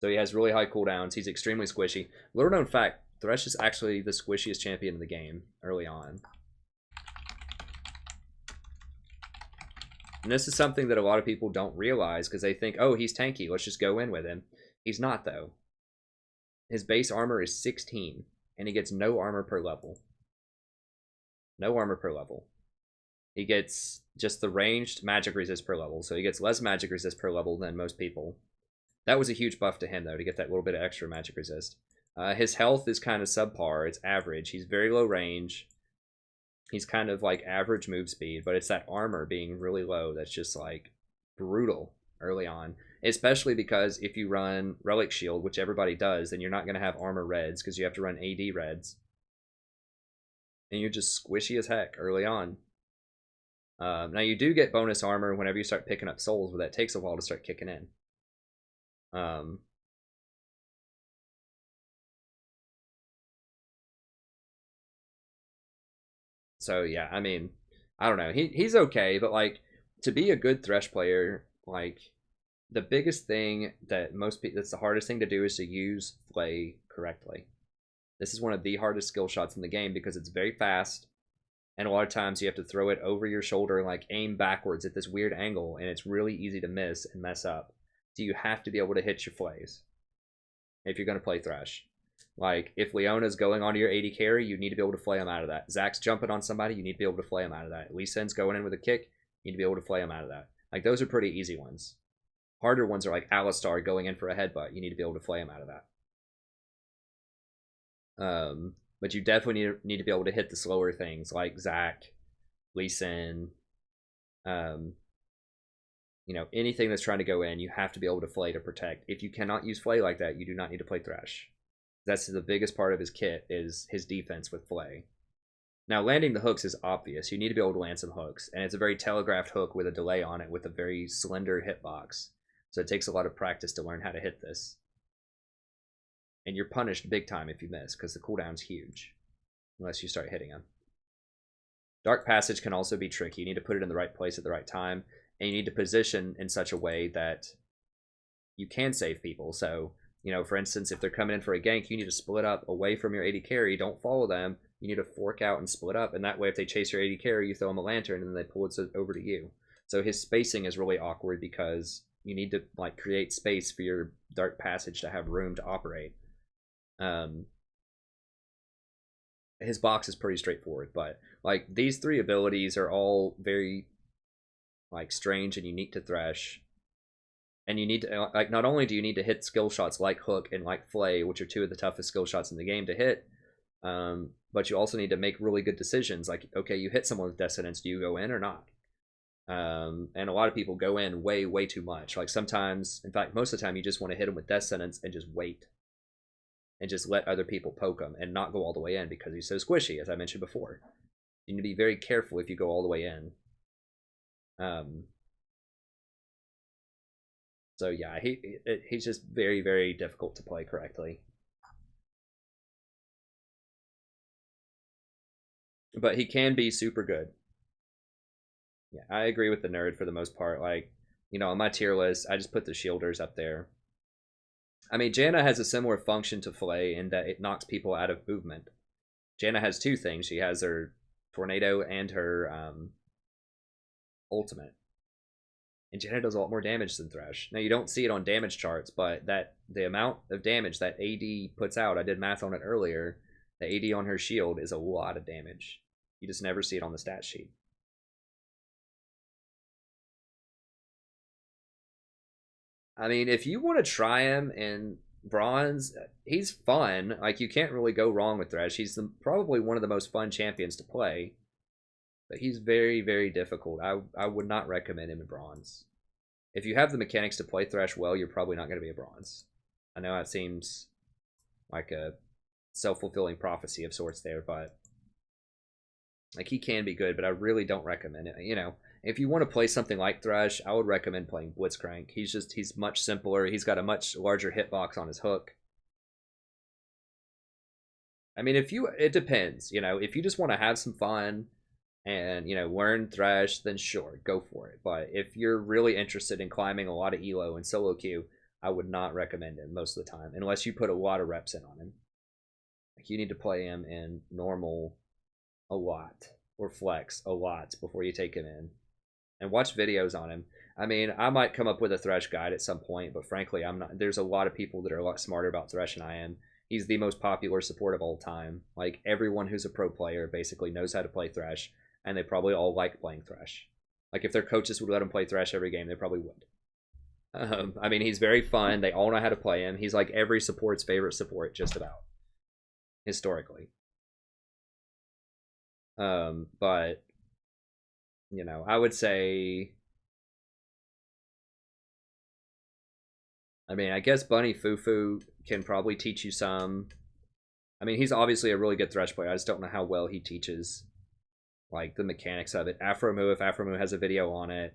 So he has really high cooldowns. He's extremely squishy. Little known fact, Thresh is actually the squishiest champion in the game early on. And this is something that a lot of people don't realize because they think, oh, he's tanky, let's just go in with him. He's not, though. His base armor is 16, and he gets no armor per level. No armor per level. He gets just the ranged magic resist per level, so he gets less magic resist per level than most people. That was a huge buff to him, though, to get that little bit of extra magic resist. His health is kind of subpar. It's average. He's very low range. He's kind of like average move speed, but it's that armor being really low that's just like brutal early on. Especially because if you run Relic Shield, which everybody does, then you're not going to have armor reds because you have to run AD reds. And you're just squishy as heck early on. Now you do get bonus armor whenever you start picking up souls, but that takes a while to start kicking in. So yeah, I mean, I don't know. He's okay, but like to be a good Thresh player, like the biggest thing that most people, that's the hardest thing to do is to use Flay correctly. This is one of the hardest skill shots in the game because it's very fast, and a lot of times you have to throw it over your shoulder and like aim backwards at this weird angle, and it's really easy to miss and mess up. So you have to be able to hit your flays if you're going to play Thresh. Like, if Leona's going onto your AD carry, you need to be able to flay him out of that. Zach's jumping on somebody, you need to be able to flay him out of that. Lee Sin's going in with a kick, you need to be able to flay him out of that. Like, those are pretty easy ones. Harder ones are like Alistar going in for a headbutt, you need to be able to flay him out of that. But you definitely need to be able to hit the slower things like Zach, Lee Sin, you know, anything that's trying to go in, you have to be able to flay to protect. If you cannot use flay like that, you do not need to play Thresh. That's the biggest part of his kit, is his defense with flay. Now, landing the hooks is obvious. You need to be able to land some hooks, and it's a very telegraphed hook with a delay on it with a very slender hitbox. So it takes a lot of practice to learn how to hit this. And you're punished big time if you miss, because the cooldown's huge, unless you start hitting him. Dark Passage can also be tricky. You need to put it in the right place at the right time, and you need to position in such a way that you can save people. So, you know, for instance, if they're coming in for a gank, you need to split up away from your AD carry. Don't follow them. You need to fork out and split up, and that way if they chase your AD carry, you throw them a lantern, and then they pull it over to you. So his spacing is really awkward because you need to like create space for your Dark Passage to have room to operate. His box is pretty straightforward, but like these three abilities are all very like strange and unique to Thresh. And you need to, like, not only do you need to hit skill shots like Hook and like Flay, which are two of the toughest skill shots in the game to hit, but you also need to make really good decisions. Like, okay, you hit someone with Dissonance, do you go in or not? And a lot of people go in way too much. Like sometimes, in fact, most of the time, you just want to hit them with Dissonance and just wait. And just let other people poke him and not go all the way in because he's so squishy, as I mentioned before. You need to be very careful if you go all the way in. So yeah, he's just very difficult to play correctly. But he can be super good. Yeah, I agree with the nerd for the most part. Like, you know, on my tier list, I just put the shielders up there. I mean, Janna has a similar function to Flay in that it knocks people out of movement. Janna has two things. She has her Tornado and her ultimate. And Janna does a lot more damage than Thresh. Now, you don't see it on damage charts, but the amount of damage that AD puts out, I did math on it earlier, the AD on her shield is a lot of damage. You just never see it on the stat sheet. I mean, if you want to try him in Bronze, he's fun. Like, you can't really go wrong with Thresh. He's probably one of the most fun champions to play. But he's very difficult. I would not recommend him in Bronze. If you have the mechanics to play Thresh well, you're probably not going to be a Bronze. I know it seems like a self-fulfilling prophecy of sorts there, but like, he can be good, but I really don't recommend it. You know, if you want to play something like Thresh, I would recommend playing Blitzcrank. He's much simpler. He's got a much larger hitbox on his hook. I mean, it depends. You know, if you just want to have some fun and, you know, learn Thresh, then sure, go for it. But if you're really interested in climbing a lot of elo and solo queue, I would not recommend him most of the time, unless you put a lot of reps in on him. Like, you need to play him in normal a lot, or flex a lot before you take him in. And watch videos on him. I mean, I might come up with a Thresh guide at some point, but frankly, I'm not. There's a lot of people that are a lot smarter about Thresh than I am. He's the most popular support of all time. Like, everyone who's a pro player basically knows how to play Thresh, and they probably all like playing Thresh. Like, if their coaches would let them play Thresh every game, they probably would. I mean, he's very fun. They all know how to play him. He's like every support's favorite support, just about. Historically. But, you know, I would say, I mean, I guess Bunny Fufu can probably teach you some. I mean, he's obviously a really good Thresh player. I just don't know how well he teaches, like, the mechanics of it. Afromu, if Afromu has a video on it.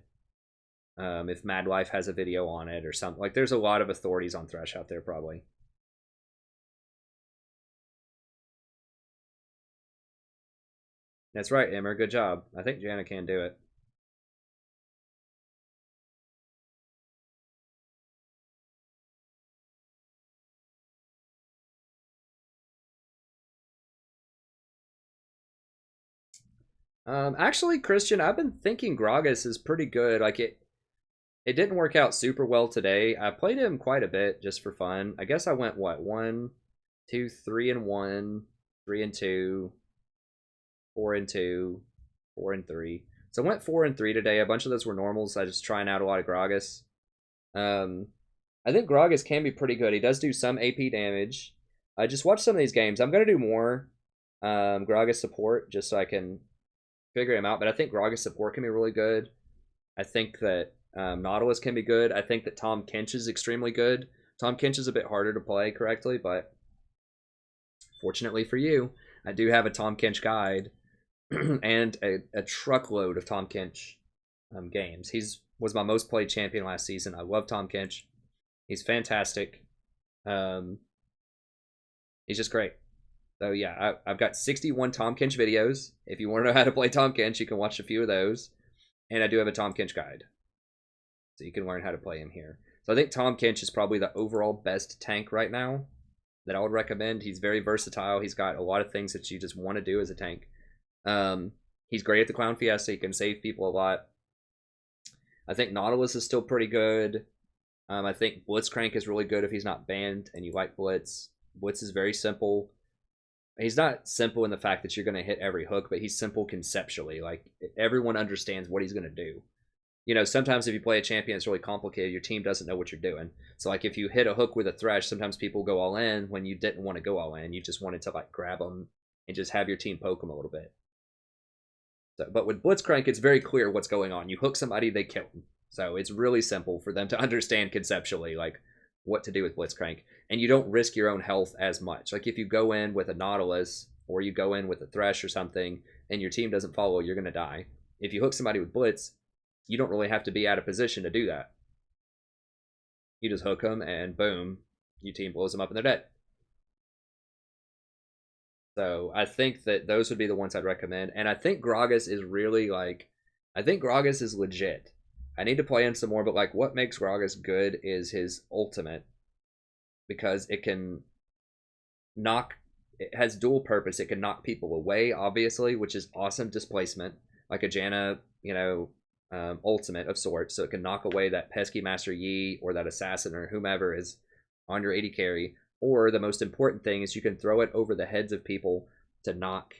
If Mad Life has a video on it or something. Like, there's a lot of authorities on Thresh out there, probably. That's right, Emmer. Good job. I think Janna can do it. Actually, Christian, I've been thinking Gragas is pretty good. Like it didn't work out super well today. I played him quite a bit just for fun. I guess I went what 1, 2, 3 and 1, 3 and 2, 4 and 2, 4 and 3. So I went 4 and 3 today. A bunch of those were normals. So I just trying out a lot of Gragas. I think Gragas can be pretty good. He does do some AP damage. I just watched some of these games. I'm gonna do more Gragas support just so I can figure him out. But I think Gragas support can be really good. I think that Nautilus can be good. I think that Tom Kench is extremely good. Tom Kench is a bit harder to play correctly, but fortunately for you, I do have a Tom Kench guide and a truckload of Tom Kench games. Was my most played champion last season. I love Tom Kench. He's fantastic. He's just great. So yeah, I've got 61 Tom Kench videos. If you want to know how to play Tom Kench, you can watch a few of those. And I do have a Tom Kench guide. So you can learn how to play him here. So I think Tom Kench is probably the overall best tank right now that I would recommend. He's very versatile. He's got a lot of things that you just want to do as a tank. He's great at the Clown Fiesta. He can save people a lot. I think Nautilus is still pretty good. I think Blitzcrank is really good if he's not banned and you like Blitz. Blitz is very simple. He's not simple in the fact that you're going to hit every hook, but he's simple conceptually. Like, everyone understands what he's going to do. You know, sometimes if you play a champion that's really complicated, your team doesn't know what you're doing. So, like, if you hit a hook with a Thresh, sometimes people go all in when you didn't want to go all in. You just wanted to, like, grab them and just have your team poke them a little bit. So, but with Blitzcrank, it's very clear what's going on. You hook somebody, they kill them. So it's really simple for them to understand conceptually, like, what to do with Blitzcrank. And you don't risk your own health as much. Like, if you go in with a Nautilus, or you go in with a Thresh or something, and your team doesn't follow, you're going to die. If you hook somebody with Blitz, you don't really have to be out of position to do that. You just hook them, and boom, your team blows them up and they're dead. So I think that those would be the ones I'd recommend. And I think Gragas is really, like, I think Gragas is legit. I need to play him some more, but, like, what makes Gragas good is his ultimate. Because it can knock, it has dual purpose. It can knock people away, obviously, which is awesome displacement. Like a Janna, you know, ultimate of sorts. So it can knock away that pesky Master Yi or that assassin or whomever is on your AD carry. Or the most important thing is you can throw it over the heads of people to knock,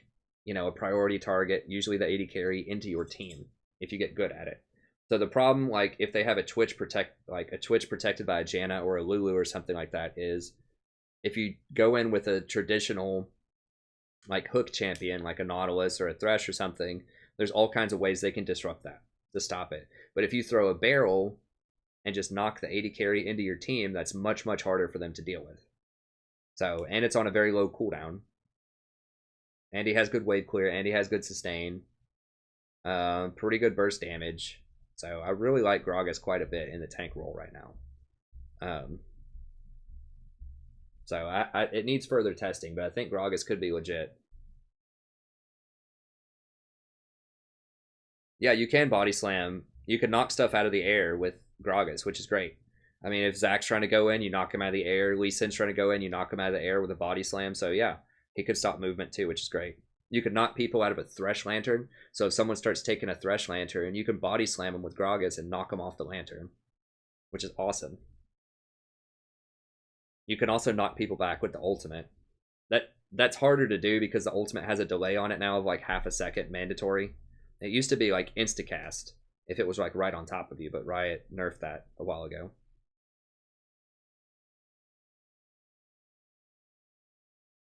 you know, a priority target, usually the AD carry, into your team if you get good at it. So the problem, like, if they have a Twitch protected by a Janna or a Lulu or something like that, is if you go in with a traditional, like, hook champion, like a Nautilus or a Thresh or something, there's all kinds of ways they can disrupt that to stop it. But if you throw a barrel and just knock the AD carry into your team, that's much, much harder for them to deal with. So, and it's on a very low cooldown. And he has good wave clear, and he has good sustain. Pretty good burst damage. So I really like Gragas quite a bit in the tank role right now. So it needs further testing, but I think Gragas could be legit. Yeah, you can body slam. You can knock stuff out of the air with Gragas, which is great. I mean, if Zach's trying to go in, you knock him out of the air. Lee Sin's trying to go in, you knock him out of the air with a body slam. So yeah, he could stop movement too, which is great. You could knock people out of a Thresh Lantern. So if someone starts taking a Thresh Lantern, you can body slam them with Gragas and knock them off the Lantern, which is awesome. You can also knock people back with the ultimate. That's harder to do because the ultimate has a delay on it now of like half a second mandatory. It used to be like instacast if it was like right on top of you, but Riot nerfed that a while ago.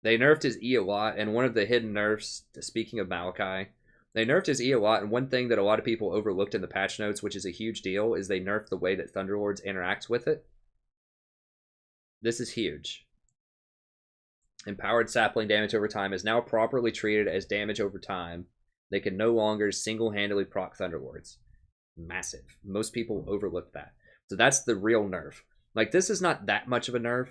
They nerfed his E a lot, and one of the hidden nerfs, speaking of Maokai, they nerfed his E a lot, and one thing that a lot of people overlooked in the patch notes, which is a huge deal, is they nerfed the way that Thunderlords interacts with it. This is huge. Empowered sapling damage over time is now properly treated as damage over time. They can no longer single-handedly proc Thunderlords. Massive. Most people overlook that. So that's the real nerf. Like, this is not that much of a nerf,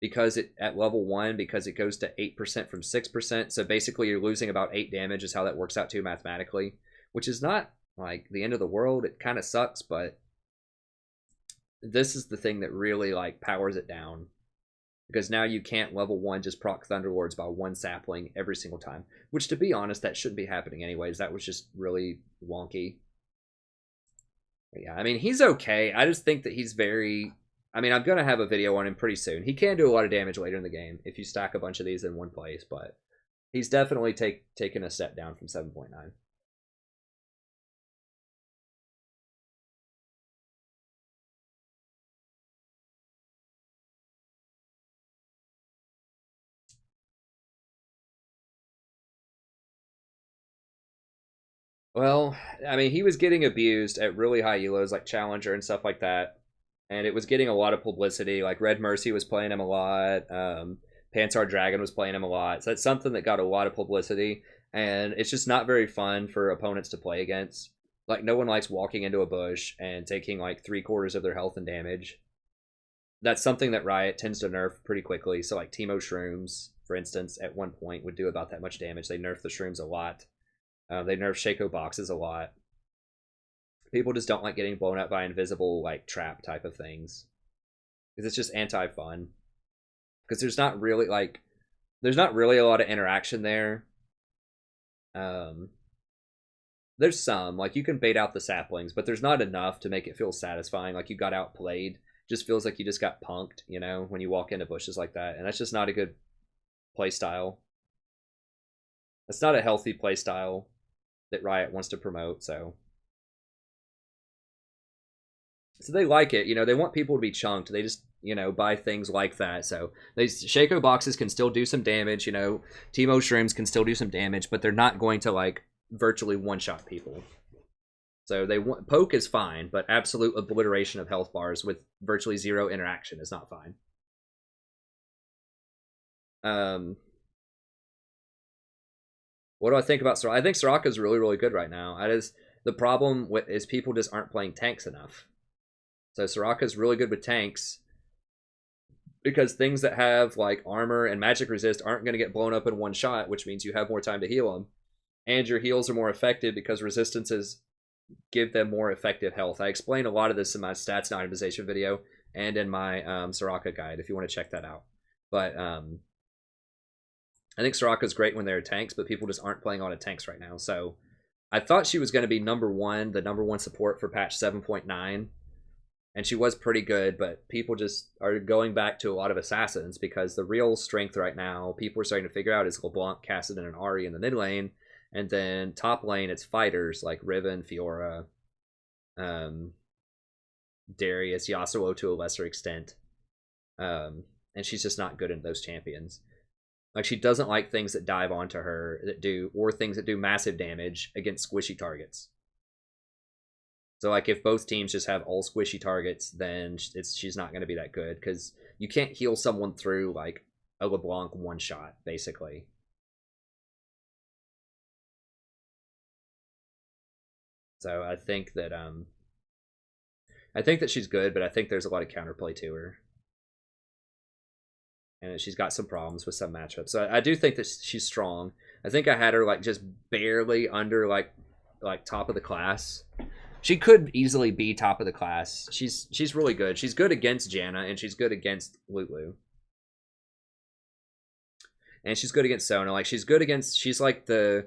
because it at level 1, because it goes to 8% from 6%. So basically you're losing about 8 damage is how that works out to mathematically, which is not like the end of the world. It kind of sucks, but this is the thing that really like powers it down. Because now you can't level 1 just proc Thunderlords by 1 sapling every single time. Which, to be honest, that shouldn't be happening anyways. That was just really wonky. But yeah, I mean, he's okay. I just think that he's very... I mean, I'm going to have a video on him pretty soon. He can do a lot of damage later in the game if you stack a bunch of these in one place, but he's definitely taken a step down from 7.9. Well, I mean, he was getting abused at really high elos like Challenger and stuff like that. And it was getting a lot of publicity. Like Red Mercy was playing him a lot. Pansar Dragon was playing him a lot. So that's something that got a lot of publicity. And it's just not very fun for opponents to play against. Like, no one likes walking into a bush and taking like 3/4 of their health and damage. That's something that Riot tends to nerf pretty quickly. So like Teemo Shrooms, for instance, at one point would do about that much damage. They nerf the Shrooms a lot. They nerf Shaco boxes a lot. People just don't like getting blown up by invisible, like, trap type of things. Because it's just anti-fun. Because there's not really, like... There's not really a lot of interaction there. There's some. Like, you can bait out the saplings, but there's not enough to make it feel satisfying. Like, you got outplayed. Just feels like you just got punked, you know, when you walk into bushes like that. And that's just not a good play style. That's not a healthy play style that Riot wants to promote, so they like it, you know, they want people to be chunked. They just, you know, buy things like that. So these Shaco boxes can still do some damage, you know, Teemo Shrooms can still do some damage, but they're not going to, like, virtually one-shot people. So they want... Poke is fine, but absolute obliteration of health bars with virtually zero interaction is not fine. What do I think about Soraka? I think Soraka's really, really good right now. The problem is people just aren't playing tanks enough. So Soraka's really good with tanks because things that have like armor and magic resist aren't going to get blown up in one shot, which means you have more time to heal them. And your heals are more effective because resistances give them more effective health. I explain a lot of this in my stats and itemization video and in my Soraka guide if you want to check that out. But I think Soraka's great when they're tanks, but people just aren't playing a lot of tanks right now. So I thought she was going to be the number one support for patch 7.9. And she was pretty good, but people just are going back to a lot of assassins because the real strength right now, people are starting to figure out, is LeBlanc, Kassadin, and Ahri in the mid lane. And then top lane, it's fighters like Riven, Fiora, Darius, Yasuo to a lesser extent. And she's just not good in those champions. Like, she doesn't like things that dive onto her, or things that do massive damage against squishy targets. So, like, if both teams just have all squishy targets, then she's not going to be that good, because you can't heal someone through, like, a LeBlanc one-shot, basically. So, I think that she's good, but I think there's a lot of counterplay to her. And she's got some problems with some matchups. So I do think that she's strong. I think I had her like just barely under like top of the class. She could easily be top of the class. She's really good. She's good against Janna and she's good against Lulu. And she's good against Sona. Like she's like the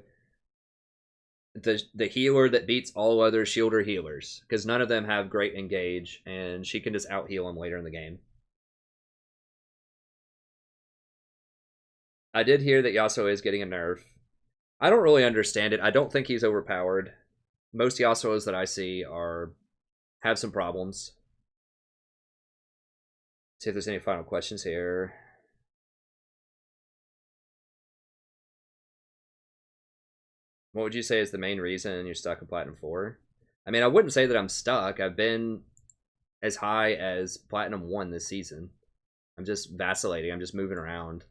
healer that beats all other shielder healers because none of them have great engage and she can just out heal them later in the game. I did hear that Yasuo is getting a nerf. I don't really understand it. I don't think he's overpowered. Most Yasuos that I see have some problems. See if there's any final questions here. What would you say is the main reason you're stuck in Platinum 4? I mean, I wouldn't say that I'm stuck. I've been as high as Platinum 1 this season. I'm just vacillating. I'm just moving around.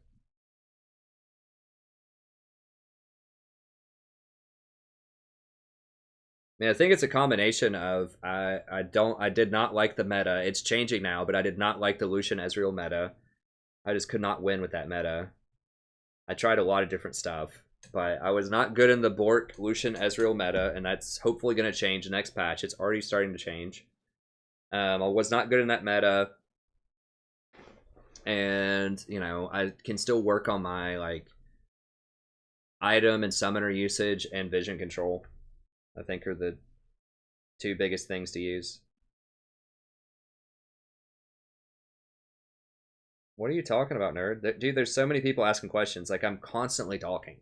I mean, I think it's a combination of I did not like the meta. It's changing now, but I did not like the Lucian Ezreal meta. I just could not win with that meta. I tried a lot of different stuff, but I was not good in the Bork Lucian Ezreal meta, and that's hopefully going to change the next patch. It's already starting to change. I was not good in that meta. and you know, I can still work on my like item and summoner usage and vision control. I think are the two biggest things to use. What are you talking about, nerd? Dude, there's so many people asking questions. Like, I'm constantly talking.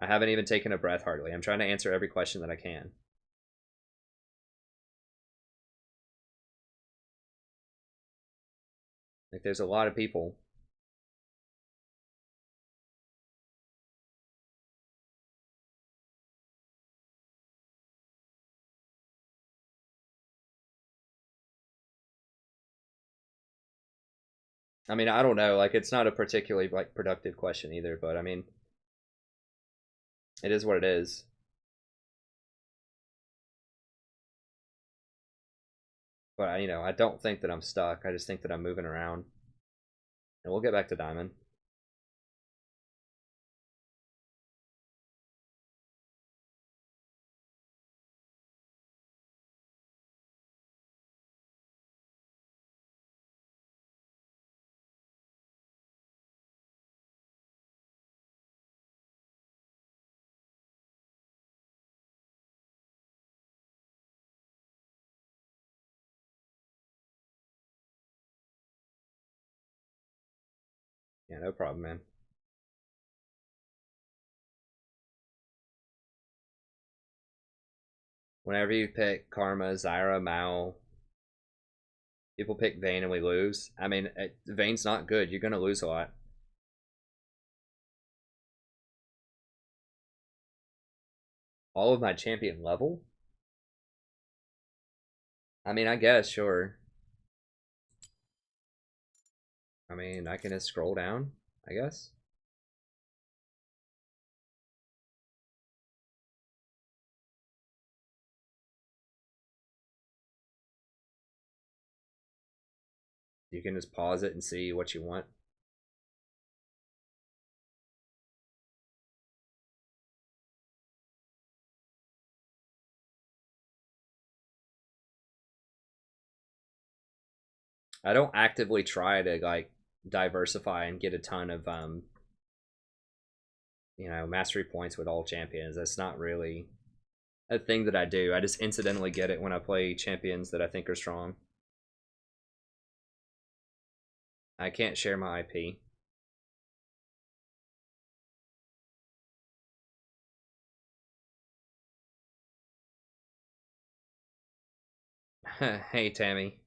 I haven't even taken a breath hardly. I'm trying to answer every question that I can. Like, there's a lot of people. I mean, I don't know. Like, it's not a particularly, like, productive question either, but, I mean, it is what it is. But, you know, I don't think that I'm stuck. I just think that I'm moving around. And we'll get back to Diamond. Yeah, no problem, man. Whenever you pick Karma, Zyra, Mal, people pick Vayne and we lose. I mean, Vayne's not good. You're going to lose a lot. All of my champion level? I mean, I guess, sure. I mean, I can just scroll down, I guess. You can just pause it and see what you want. I don't actively try to like diversify and get a ton of you know, mastery points with all champions. That's not really a thing that I do. I just incidentally get it when I play champions that I think are strong. I can't share my IP. Hey, Tammy.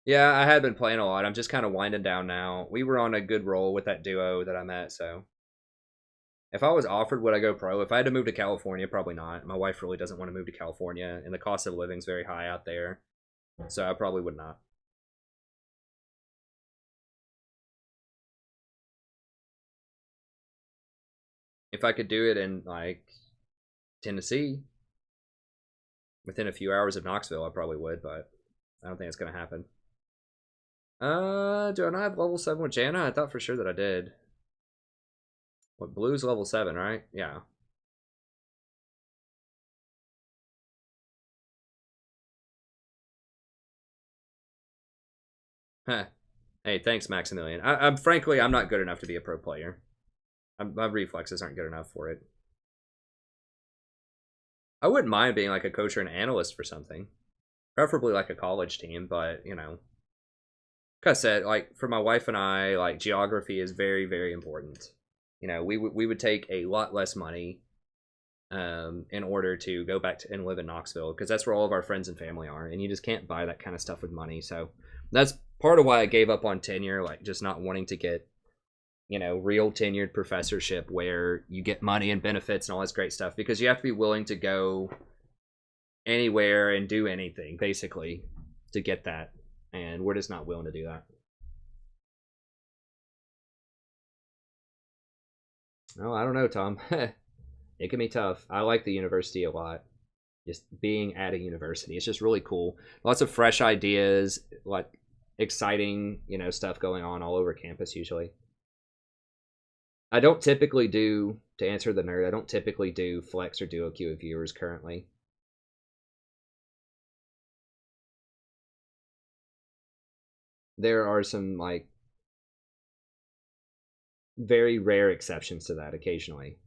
Yeah, I had been playing a lot. I'm just kind of winding down now. We were on a good roll with that duo that I met, so. If I was offered, would I go pro? If I had to move to California, probably not. My wife really doesn't want to move to California, and the cost of living is very high out there. So I probably would not. If I could do it in, like, Tennessee, within a few hours of Knoxville, I probably would, but I don't think it's going to happen. Do I not have level 7 with Janna? I thought for sure that I did. What, Blue's level 7, right? Yeah. Huh. Hey, thanks, Maximilian. I'm frankly, I'm not good enough to be a pro player. My reflexes aren't good enough for it. I wouldn't mind being like a coach or an analyst for something. Preferably like a college team, but, you know. Like I said, like, for my wife and I, like, geography is very, very important. You know, we would take a lot less money in order to go back to and live in Knoxville, because that's where all of our friends and family are, and you just can't buy that kind of stuff with money. So that's part of why I gave up on tenure, like, just not wanting to get, you know, real tenured professorship where you get money and benefits and all this great stuff, because you have to be willing to go anywhere and do anything, basically, to get that. And we're just not willing to do that. Oh, I don't know, Tom. It can be tough. I like the university a lot. Just being at a university, it's just really cool. Lots of fresh ideas, like exciting, you know, stuff going on all over campus usually. I don't typically do, to answer the nerd, I don't typically do flex or duo queue with viewers currently. There are some, like, very rare exceptions to that occasionally.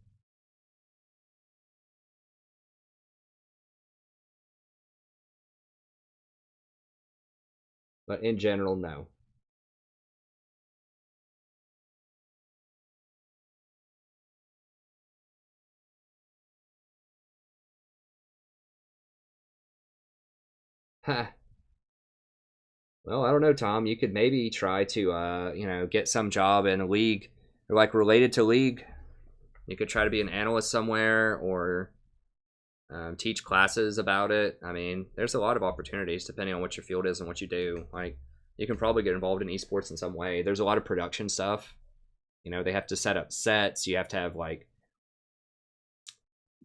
But in general, no. Huh. Well, I don't know, Tom. You could maybe try to, you know, get some job in a league or like related to league. You could try to be an analyst somewhere or teach classes about it. I mean, there's a lot of opportunities depending on what your field is and what you do. Like, you can probably get involved in esports in some way. There's a lot of production stuff. You know, they have to set up sets. You have to have like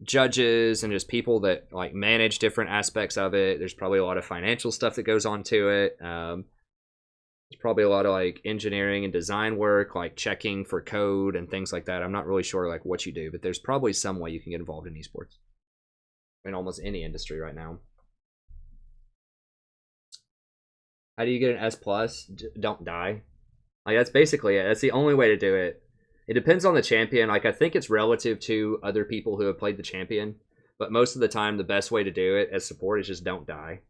judges and just people that like manage different aspects of it. There's probably a lot of financial stuff that goes on to it. There's probably a lot of like engineering and design work, like checking for code and things like that. I'm not really sure like what you do, but there's probably some way you can get involved in esports in almost any industry right now. How do you get an S plus? Don't die. Like, that's basically it. That's the only way to do it. It depends on the champion. Like, I think it's relative to other people who have played the champion. But most of the time, the best way to do it as support is just don't die.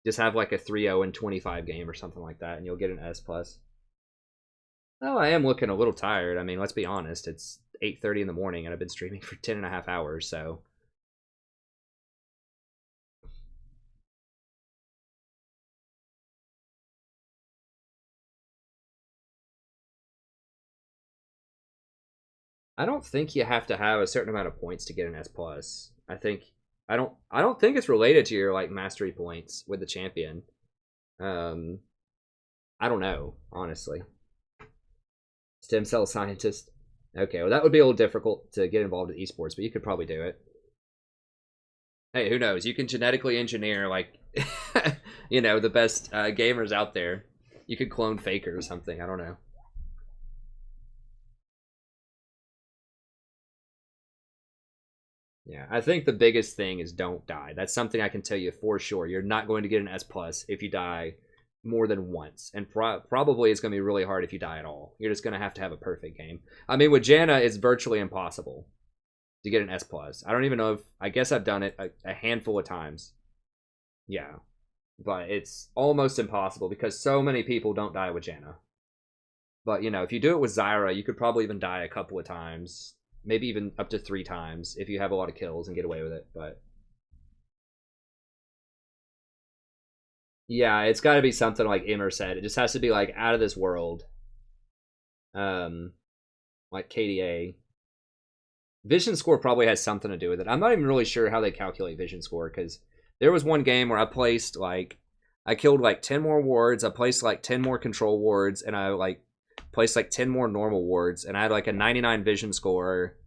Just have like a 3-0 in 25 game or something like that, and you'll get an S+. Oh, I am looking a little tired. I mean, let's be honest. It's 8:30 in the morning, and I've been streaming for 10.5 hours, so... I don't think you have to have a certain amount of points to get an S+. I don't think it's related to your like mastery points with the champion. I don't know, honestly. Stem cell scientist. Okay, well that would be a little difficult to get involved in esports, but you could probably do it. Hey, who knows? You can genetically engineer like you know, the best gamers out there. You could clone Faker or something, I don't know. Yeah, I think the biggest thing is don't die. That's something I can tell you for sure. You're not going to get an S+ if you die more than once. And probably it's going to be really hard if you die at all. You're just going to have a perfect game. I mean, with Janna, it's virtually impossible to get an S+. I don't even know if... I guess I've done it a handful of times. Yeah. But it's almost impossible because so many people don't die with Janna. But, you know, if you do it with Zyra, you could probably even die a couple of times. Maybe even up to 3 times if you have a lot of kills and get away with it, but... Yeah, it's got to be something like Immer said. It just has to be, like, out of this world. Like KDA. Vision score probably has something to do with it. I'm not even really sure how they calculate vision score, because there was one game where I placed, like... I killed, like, 10 more wards, I placed, like, 10 more control wards, and I, like... placed like 10 more normal wards, and I had like a 99 vision score,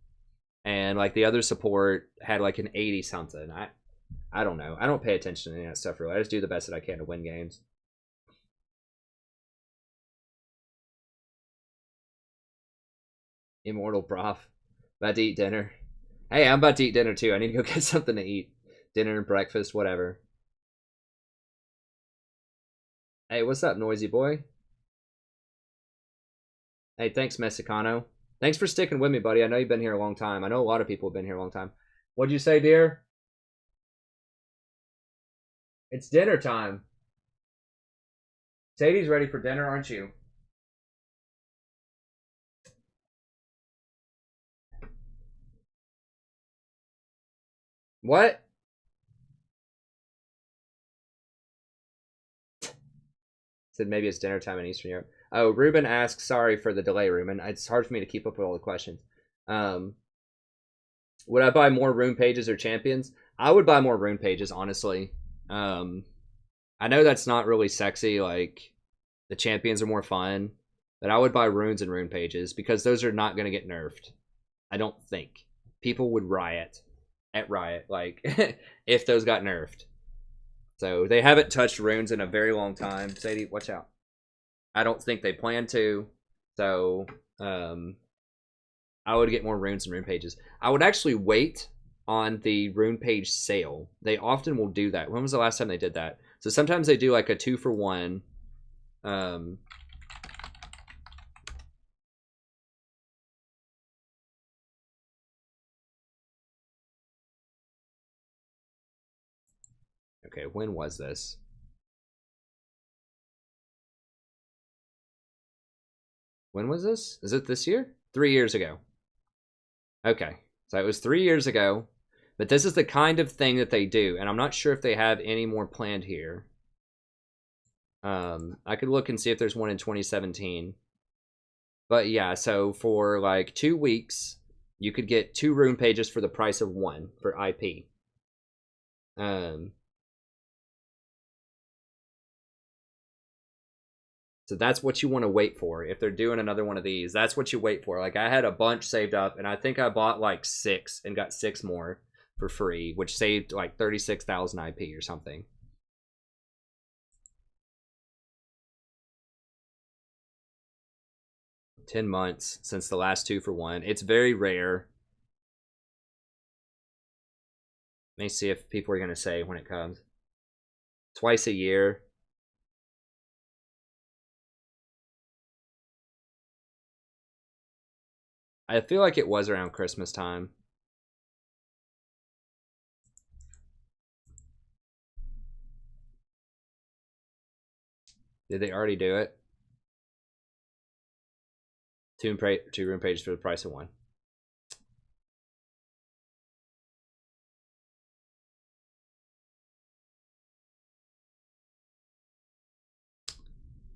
and like the other support had like an 80 something. I don't know. I don't pay attention to any of that stuff really. I just do the best that I can to win games. Immortal prof. About to eat dinner. Hey, I'm about to eat dinner too. I need to go get something to eat. Dinner, breakfast, whatever. Hey, what's up, noisy boy? Hey, thanks, Mexicano. Thanks for sticking with me, buddy. I know you've been here a long time. I know a lot of people have been here a long time. What'd you say, dear? It's dinner time. Sadie's ready for dinner, aren't you? What? Said maybe it's dinner time in Eastern Europe. Oh, Ruben asks, sorry for the delay, Ruben. It's hard for me to keep up with all the questions. Would I buy more rune pages or champions? I would buy more rune pages, honestly. I know that's not really sexy, like, the champions are more fun, but I would buy runes and rune pages, because those are not going to get nerfed. I don't think. People would riot at Riot, like, if those got nerfed. So, they haven't touched runes in a very long time. Sadie, watch out. I don't think they plan to, so I would get more runes and rune pages. I would actually wait on the rune page sale. They often will do that. When was the last time they did that? So sometimes they do like a 2-for-1. Okay, when was this? When was this? Is it this year? 3 years ago. Okay, so it was 3 years ago, but this is the kind of thing that they do, and I'm not sure if they have any more planned here. I could look and see if there's one in 2017. But yeah, so for like 2 weeks, you could get 2 rune pages for the price of 1 for IP. So that's what you want to wait for. If they're doing another one of these, that's what you wait for. Like, I had a bunch saved up, and I think I bought like 6 and got 6 more for free, which saved like 36,000 IP or something. $10 months since the last 2 for 1. It's very rare. Let me see if people are going to say when it comes. Twice a year. I feel like it was around Christmas time. Did they already do it? 2 rune pages for the price of 1.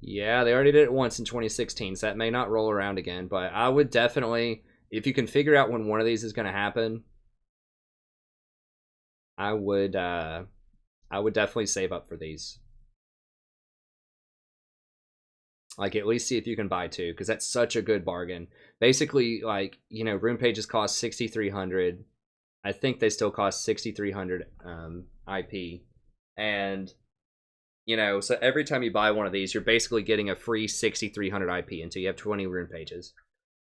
Yeah, they already did it once in 2016, so that may not roll around again. But I would definitely, if you can figure out when one of these is going to happen, I would definitely save up for these. Like, at least see if you can buy 2, because that's such a good bargain. Basically, like, you know, rune pages cost 6,300. I think they still cost 6,300 IP, and you know, so every time you buy one of these, you're basically getting a free 6,300 IP until you have 20 rune pages.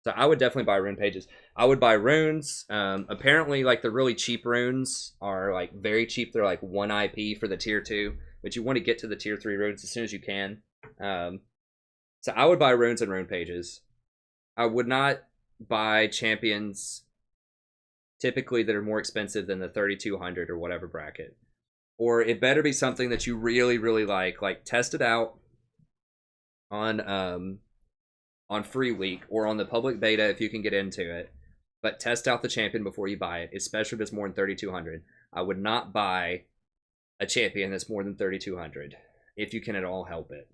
So I would definitely buy rune pages. I would buy runes. Apparently, like, the really cheap runes are like very cheap. They're like 1 IP for the tier 2, but you want to get to the tier 3 runes as soon as you can. So I would buy runes and rune pages. I would not buy champions typically that are more expensive than the 3,200 or whatever bracket. Or it better be something that you really, really like. Like, test it out on free week or on the public beta if you can get into it. But test out the champion before you buy it, especially if it's more than 3,200. I would not buy a champion that's more than 3,200 if you can at all help it.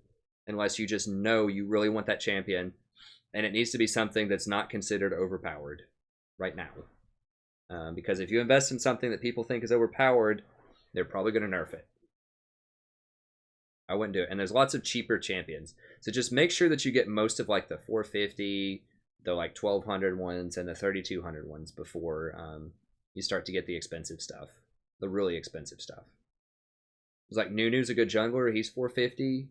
Unless you just know you really want that champion, and it needs to be something that's not considered overpowered right now. Because if you invest in something that people think is overpowered, they're probably going to nerf it. I wouldn't do it. And there's lots of cheaper champions. So just make sure that you get most of like the 450, the like 1,200 ones, and the 3,200 ones before you start to get the expensive stuff. The really expensive stuff. It's like Nunu's a good jungler. He's 450.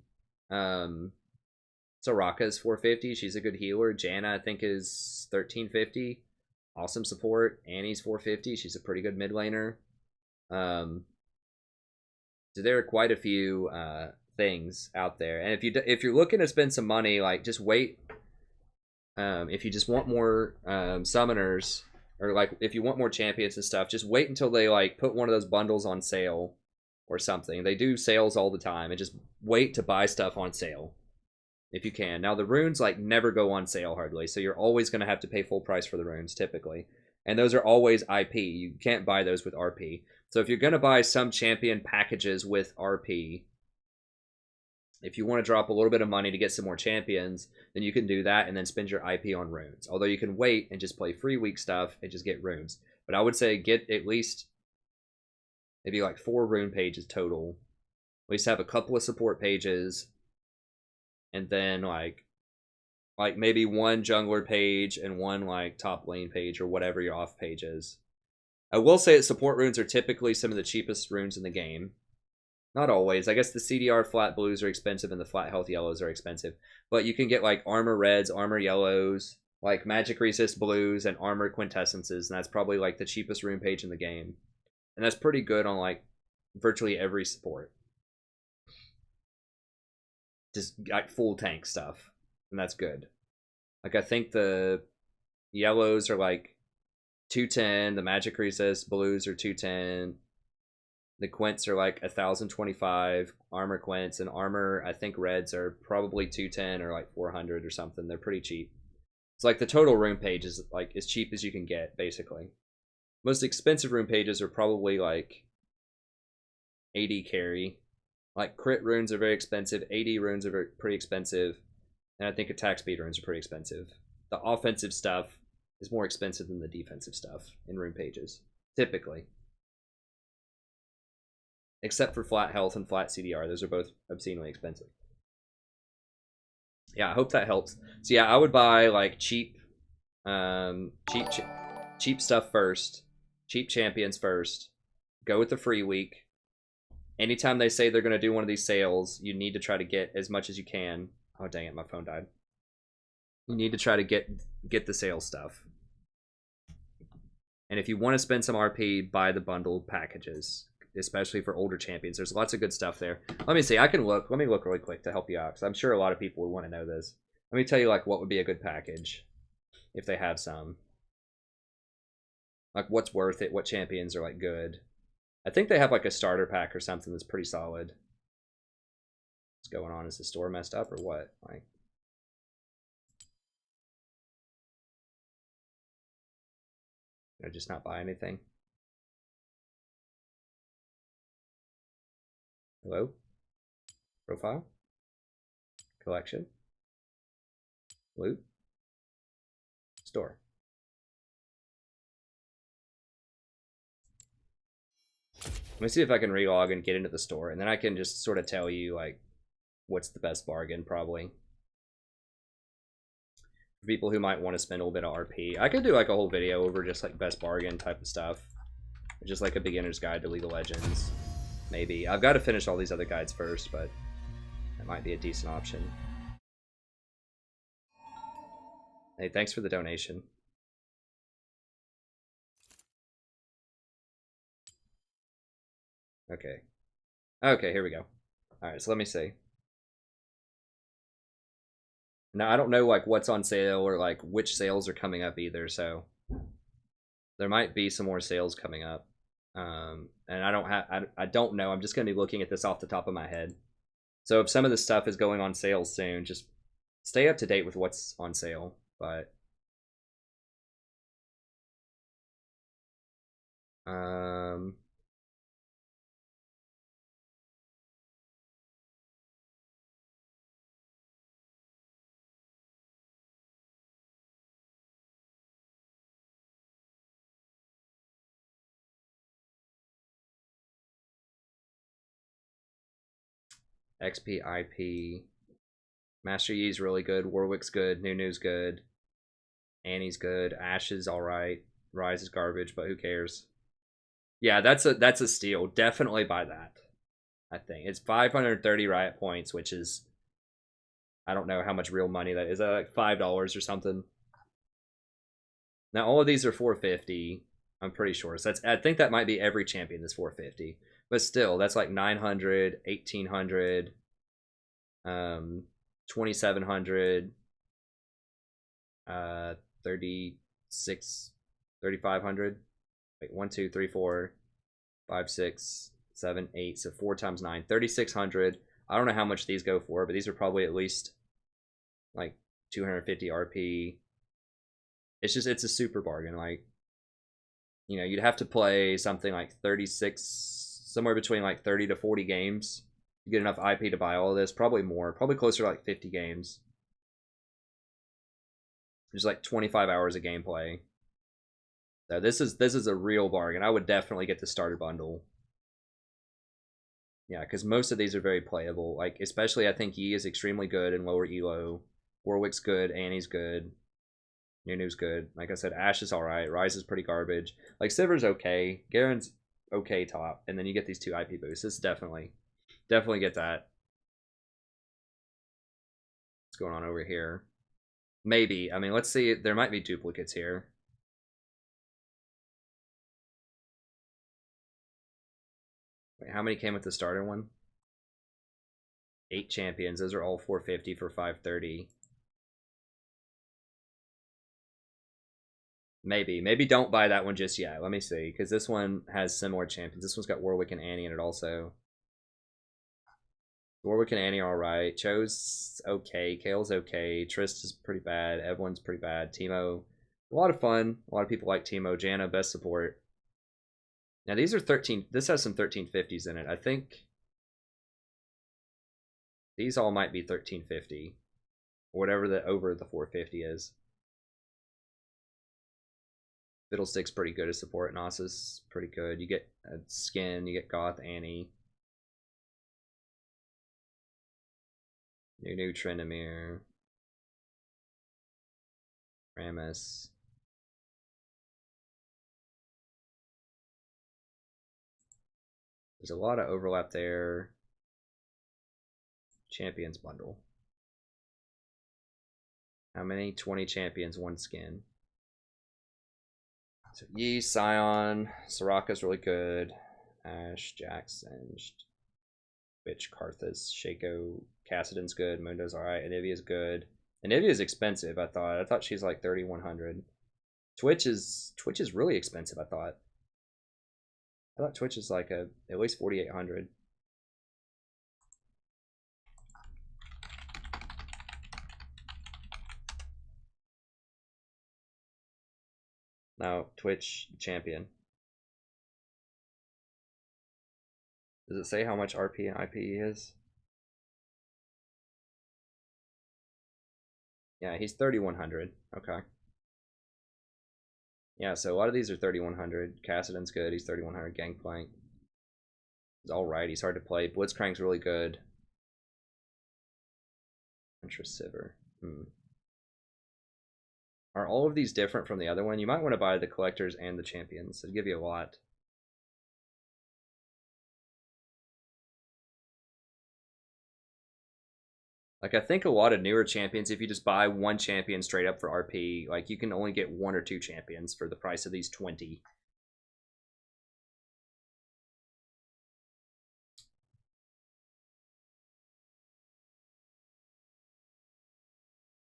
Soraka's 450. She's a good healer. Janna, I think, is 1,350. Awesome support. Annie's 450. She's a pretty good mid laner. So there are quite a few things out there, and if you're looking to spend some money, like, just wait. If you just want more summoners, or like if you want more champions and stuff, just wait until they like put one of those bundles on sale or something. They do sales all the time, and just wait to buy stuff on sale if you can. Now the runes like never go on sale hardly, so you're always going to have to pay full price for the runes typically, and those are always IP. You can't buy those with RP. So if you're going to buy some champion packages with RP, if you want to drop a little bit of money to get some more champions, then you can do that and then spend your IP on runes. Although you can wait and just play free week stuff and just get runes. But I would say get at least maybe like 4 rune pages total. At least have a couple of support pages. And then like maybe 1 jungler page and 1 like top lane page or whatever your off page is. I will say that support runes are typically some of the cheapest runes in the game. Not always. I guess the CDR flat blues are expensive and the flat health yellows are expensive. But you can get like armor reds, armor yellows, like magic resist blues, and armor quintessences. And that's probably like the cheapest rune page in the game. And that's pretty good on like virtually every support. Just like full tank stuff. And that's good. Like, I think the yellows are like 210, the magic resist blues are 210, The quints are like 1,025 armor quints, and armor, I think reds are probably 210 or like 400 or something. They're pretty cheap. It's like the total room page is like as cheap as you can get, basically. Most expensive room pages are probably like 80 carry. Like crit runes are very expensive, 80 runes are pretty expensive, and I think attack speed runes are pretty expensive. The offensive stuff is more expensive than the defensive stuff in room pages, typically. Except for flat health and flat CDR. Those are both obscenely expensive. Yeah, I hope that helps. So yeah, I would buy like cheap stuff first. Cheap champions first. Go with the free week. Anytime they say they're going to do one of these sales, you need to try to get as much as you can. Oh, dang it, my phone died. You need to try to get the sales stuff. And if you want to spend some RP, buy the bundled packages, especially for older champions. There's lots of good stuff there. Let me see. I can look. Let me look really quick to help you out, because I'm sure a lot of people would want to know this. Let me tell you like what would be a good package if they have some. Like what's worth it, what champions are like good. I think they have like a starter pack or something that's pretty solid. What's going on? Is the store messed up or what? Like, did I just not buy anything? Hello? Profile? Collection? Loot? Store. Let me see if I can relog and get into the store, and then I can just sort of tell you like what's the best bargain, probably. For people who might want to spend a little bit of RP. I could do like a whole video over just like best bargain type of stuff. Just like a beginner's guide to League of Legends. Maybe. I've got to finish all these other guides first, but that might be a decent option. Hey, thanks for the donation. Okay. Okay, here we go. Alright, so let me see. Now, I don't know like what's on sale or like which sales are coming up either, so there might be some more sales coming up. And I don't know. I'm just going to be looking at this off the top of my head. So if some of this stuff is going on sale soon, just stay up to date with what's on sale. But XP, IP, Master Yi's really good, Warwick's good, Nunu's good, Annie's good, Ashe is alright, Rise is garbage, but who cares? Yeah, that's a steal. Definitely buy that. I think it's 530 riot points, which is, I don't know how much real money that is. That like $5 or something. Now all of these are 450. I'm pretty sure. So I think that might be every champion that's 450. But still, that's like 900, 1800, 2700, 36, 3500. Wait, 1, 2, 3, 4, 5, 6, 7, 8. So 4 times 9, 3600. I don't know how much these go for, but these are probably at least like 250 RP. It's a super bargain. Like, you know, you'd have to play something like 36, somewhere between like 30 to 40 games to get enough IP to buy all of this. Probably more, probably closer to like 50 games. There's like 25 hours of gameplay. So this is a real bargain. I would definitely get the starter bundle. Yeah, because most of these are very playable. Like, especially I think Yi is extremely good in lower elo. Warwick's good, Annie's good, Nunu's good. Like I said, Ashe is alright, Rise is pretty garbage. Like, Sivir's okay, Garen's okay top, and then you get these 2 IP boosts. It's definitely get that. What's going on over here? Maybe. I mean, let's see. There might be duplicates here. Wait, how many came with the starter one? 8 champions. Those are all 450 for 530. Maybe don't buy that one just yet. Let me see, because this one has similar champions. This one's got Warwick and Annie in it also. Warwick and Annie are alright. Cho's okay. Kale's okay. Trist is pretty bad. Evelyn's pretty bad. Teemo, a lot of fun. A lot of people like Teemo. Janna, best support. Now these are 13. This has some 1350s in it. I think these all might be 1350. Or whatever the over the 450 is. Fiddlestick's pretty good as support. Nasa's pretty good. You get a skin. You get Goth, Annie. New Trendamere. Rammus. There's a lot of overlap there. Champions bundle. How many? 20 champions, one skin. So Yi, Scion, Soraka's really good. Ash, Jax, Singed. Witch, Karthus, Shaco, Cassidon's good. Mundo's alright. Anivia's good. Anivia's expensive, I thought. I thought she's like 3,100. Twitch is really expensive, I thought. I thought Twitch is like at least 4,800. No, Twitch champion. Does it say how much RP and IP is? Yeah, he's 3,100. Okay. Yeah, so a lot of these are 3,100. Cassidon's good. He's 3,100. Gangplank. He's alright. He's hard to play. Blitzcrank's really good. Intrasiver. Are all of these different from the other one? You might want to buy the collectors and the champions. It'll give you a lot. Like, I think a lot of newer champions, if you just buy one champion straight up for RP, like, you can only get 1 or 2 champions for the price of these 20.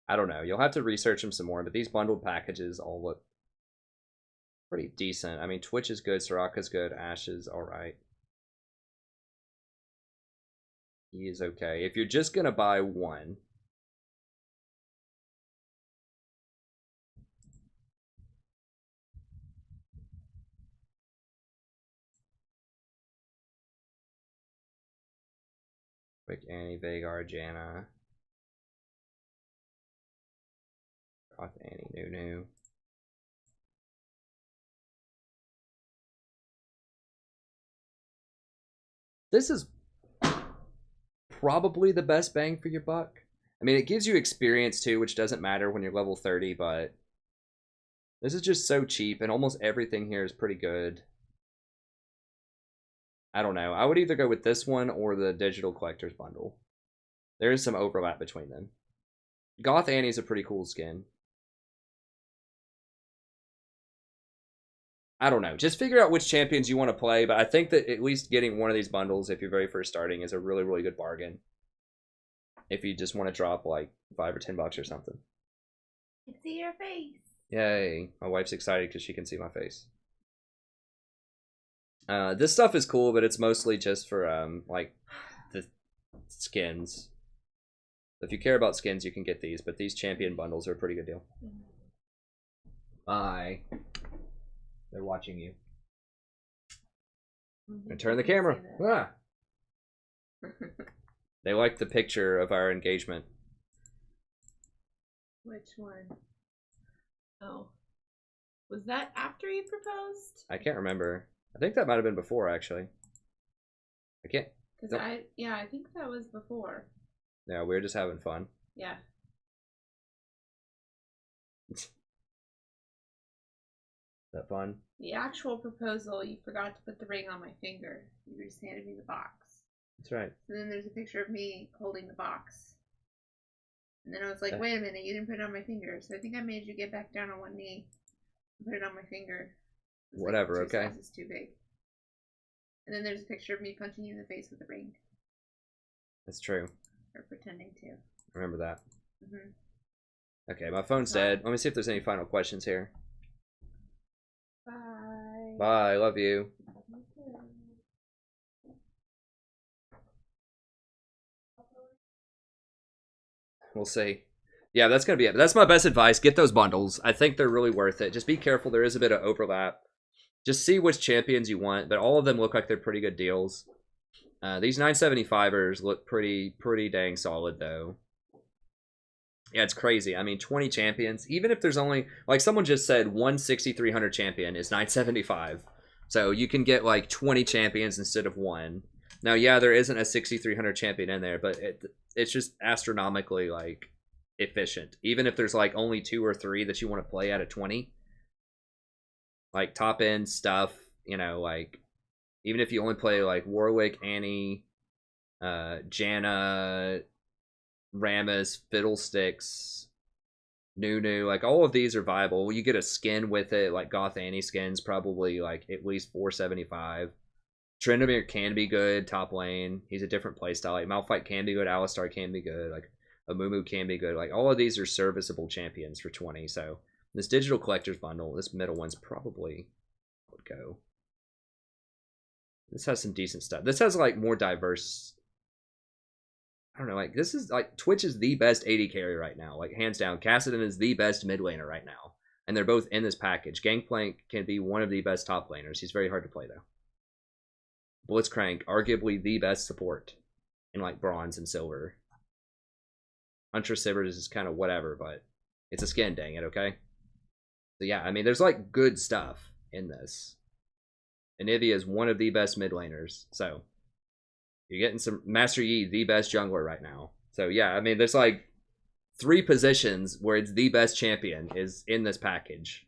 I don't know. You'll have to research them some more, but these bundled packages all look pretty decent. I mean, Twitch is good, Soraka's good, Ash is alright. He is okay. If you're just gonna buy one, quick Annie, Vagar, Janna. Goth, Annie, Nunu. This is probably the best bang for your buck. I mean, it gives you experience too, which doesn't matter when you're level 30, but this is just so cheap, and almost everything here is pretty good. I don't know. I would either go with this one or the digital collector's bundle. There is some overlap between them. Goth Annie's a pretty cool skin. I don't know. Just figure out which champions you want to play, but I think that at least getting one of these bundles if you're very first starting is a really, really good bargain. If you just want to drop like $5 or $10 or something. I can see your face. Yay. My wife's excited because she can see my face. This stuff is cool, but it's mostly just for like the skins. If you care about skins, you can get these, but these champion bundles are a pretty good deal. Bye. They're watching you. And turn the camera. Ah. They like the picture of our engagement. Which one? Oh. Was that after you proposed? I can't remember. I think that might have been before, actually. I can't. Because I think that was before. Yeah, we were just having fun. Yeah. Is that fun? The actual proposal, you forgot to put the ring on my finger. You just handed me the box. That's right. And then there's a picture of me holding the box. And then I was like, wait a minute, you didn't put it on my finger. So I think I made you get back down on one knee and put it on my finger. It was Whatever, like 2 okay. sizes too big. And then there's a picture of me punching you in the face with a ring. That's true. Or pretending to. Remember that. Mm-hmm. Okay, my phone's dead. Let me see if there's any final questions here. Bye. Bye. Love you. We'll see. Yeah, that's gonna be it. That's my best advice. Get those bundles. I think they're really worth it. Just be careful. There is a bit of overlap. Just see which champions you want, but all of them look like they're pretty good deals. These 975ers look pretty dang solid though. Yeah, it's crazy. I mean, 20 champions. Even if there's only, like someone just said, one 6300 champion is 975. So you can get like 20 champions instead of one. Now, yeah, there isn't a 6300 champion in there, but it's just astronomically like efficient. Even if there's like only 2 or 3 that you want to play out of 20, like top end stuff, you know, like even if you only play like Warwick, Annie, Janna, Rammus, Fiddlesticks, Nunu, like all of these are viable. You get a skin with it, like Goth Annie skins, probably like at least 475. Tryndamere can be good, top lane. He's a different playstyle. Like Malphite can be good, Alistar can be good, like Amumu can be good. Like all of these are serviceable champions for 20. So this digital collector's bundle, this middle one's probably would go. This has some decent stuff. This has like more diverse. I don't know, like this is like Twitch is the best AD carry right now, like hands down. Kassadin is the best mid laner right now, and they're both in this package. Gangplank can be one of the best top laners. He's very hard to play though. Blitzcrank, arguably the best support in like bronze and silver. Huntress Sivers is kind of whatever, but it's a skin, dang it, okay? So yeah, I mean, there's like good stuff in this. Anivia is one of the best mid laners, so you're getting some Master Yi, the best jungler right now. So yeah, I mean, there's like 3 positions where it's the best champion is in this package.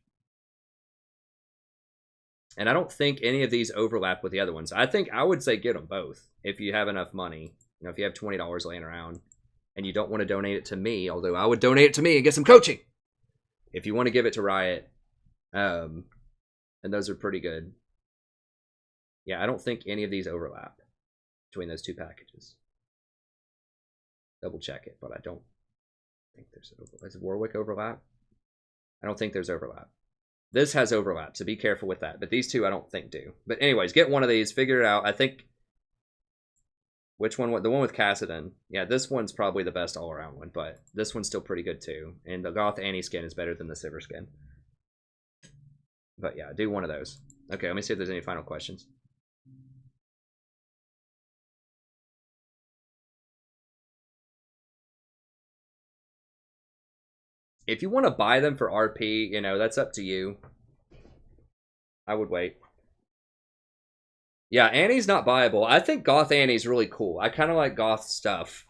And I don't think any of these overlap with the other ones. I think I would say get them both if you have enough money. You know, if you have $20 laying around and you don't want to donate it to me, although I would donate it to me and get some coaching. If you want to give it to Riot, and those are pretty good. Yeah, I don't think any of these overlap between those 2 packages. Double check it, but I don't think there's overlap. Does Warwick overlap? I don't think there's overlap. This has overlap, so be careful with that. But these 2 I don't think do. But anyways, get one of these, figure it out. I think which one? The one with Kassadin. Yeah, this one's probably the best all-around one, but this one's still pretty good too. And the Goth Annie skin is better than the Sivir skin. But yeah, do one of those. Okay, let me see if there's any final questions. If you want to buy them for RP, you know, that's up to you. I would wait. Yeah, Annie's not buyable. I think Goth Annie's really cool. I kind of like goth stuff,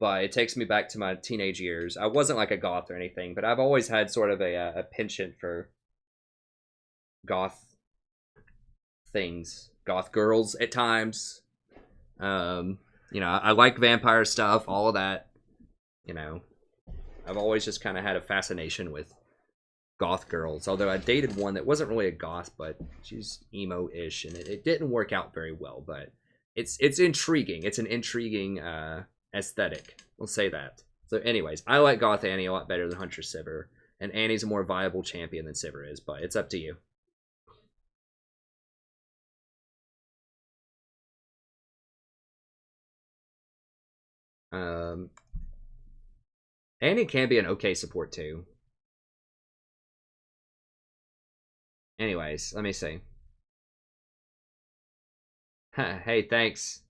but it takes me back to my teenage years. I wasn't like a goth or anything, but I've always had sort of a penchant for goth things. Goth girls at times. You know, I like vampire stuff, all of that. You know, I've always just kind of had a fascination with goth girls, although I dated one that wasn't really a goth, but she's emo-ish, and it didn't work out very well, but it's intriguing. It's an intriguing aesthetic. We'll say that. So anyways, I like Goth Annie a lot better than Huntress Sivir, and Annie's a more viable champion than Sivir is, but it's up to you. Annie can be an okay support too. Anyways, let me see. Hey, thanks.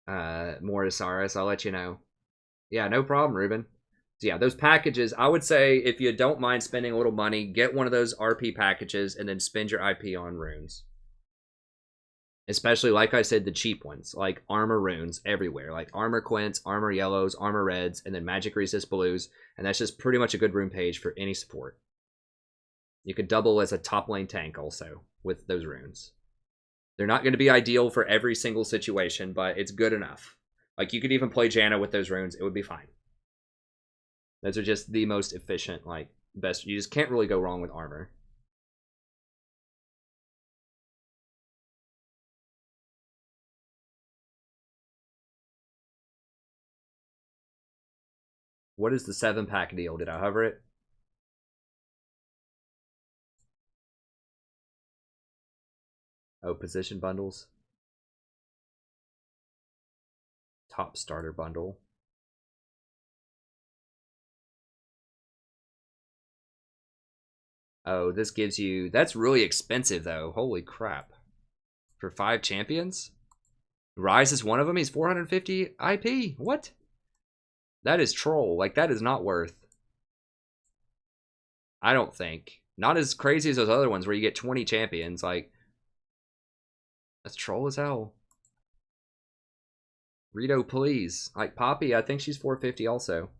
Morisaurus, I'll let you know. Yeah, no problem, Ruben. So yeah, those packages, I would say if you don't mind spending a little money, get one of those RP packages and then spend your IP on runes. Especially, like I said, the cheap ones, like armor runes everywhere, like armor quints, armor yellows, armor reds, and then magic resist blues, and that's just pretty much a good rune page for any support. You could double as a top lane tank also with those runes. They're not going to be ideal for every single situation, but it's good enough. Like, you could even play Janna with those runes, it would be fine. Those are just the most efficient, like, best. You just can't really go wrong with armor. What is the 7-pack deal? Did I hover it? Oh, position bundles. Top starter bundle. Oh, this gives you... That's really expensive, though. Holy crap. For 5 champions? Rise is one of them? He's 450 IP? What? That is troll. Like, that is not worth... I don't think. Not as crazy as those other ones where you get 20 champions. Like, that's troll as hell. Rito, please. Like, Poppy, I think she's 450 also.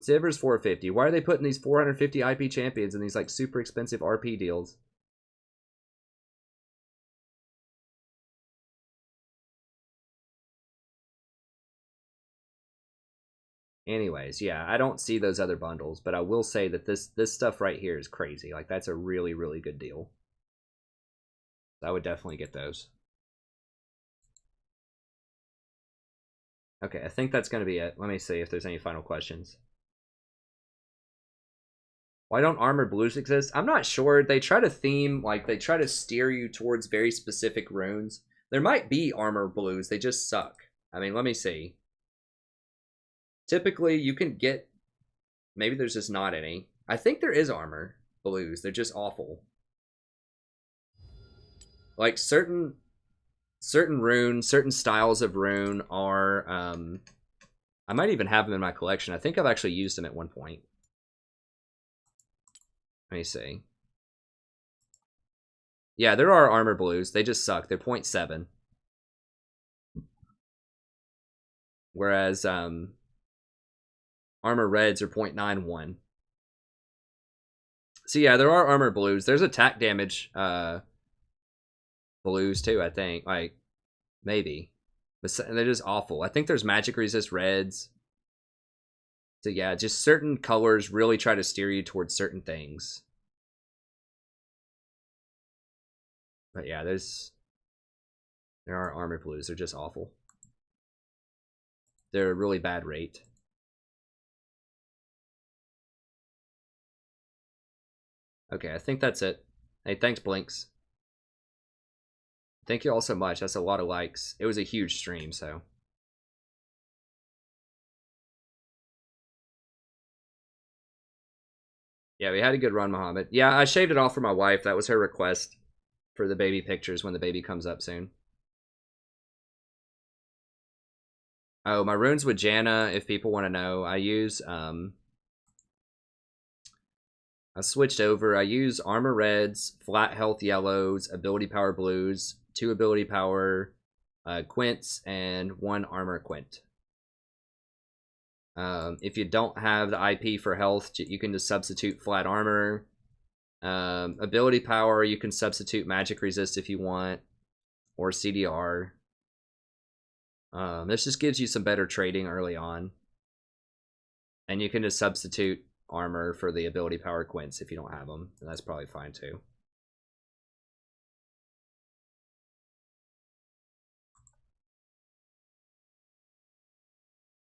Siver's 450. Why are they putting these 450 IP champions in these, like, super expensive RP deals? Anyways, yeah, I don't see those other bundles, but I will say that this stuff right here is crazy. Like, that's a really, really good deal. I would definitely get those. Okay, I think that's going to be it. Let me see if there's any final questions. Why don't armored blues exist? I'm not sure. They try to theme, like, they try to steer you towards very specific runes. There might be armor blues. They just suck. I mean, let me see. Typically, you can get... Maybe there's just not any. I think there is armor blues. They're just awful. Like, certain runes, certain styles of rune are... I might even have them in my collection. I think I've actually used them at one point. Let me see. Yeah, there are armor blues. They just suck. They're 0.7. Whereas, armor reds are 0.91. So yeah, there are armor blues. There's attack damage blues too, I think. Like, maybe. But they're just awful. I think there's magic resist reds. So yeah, just certain colors really try to steer you towards certain things. But yeah, there are armor blues. They're just awful. They're a really bad rate. Okay, I think that's it. Hey, thanks, Blinks. Thank you all so much. That's a lot of likes. It was a huge stream, so. Yeah, we had a good run, Muhammad. Yeah, I shaved it off for my wife. That was her request for the baby pictures when the baby comes up soon. Oh, my runes with Janna, if people want to know, I use, I switched over. I use armor reds, flat health yellows, ability power blues, 2 ability power quints, and 1 armor quint. If you don't have the IP for health, you can just substitute flat armor. Ability power, you can substitute magic resist if you want, or CDR. This just gives you some better trading early on. And you can just substitute armor for the ability power quints if you don't have them, and that's probably fine too.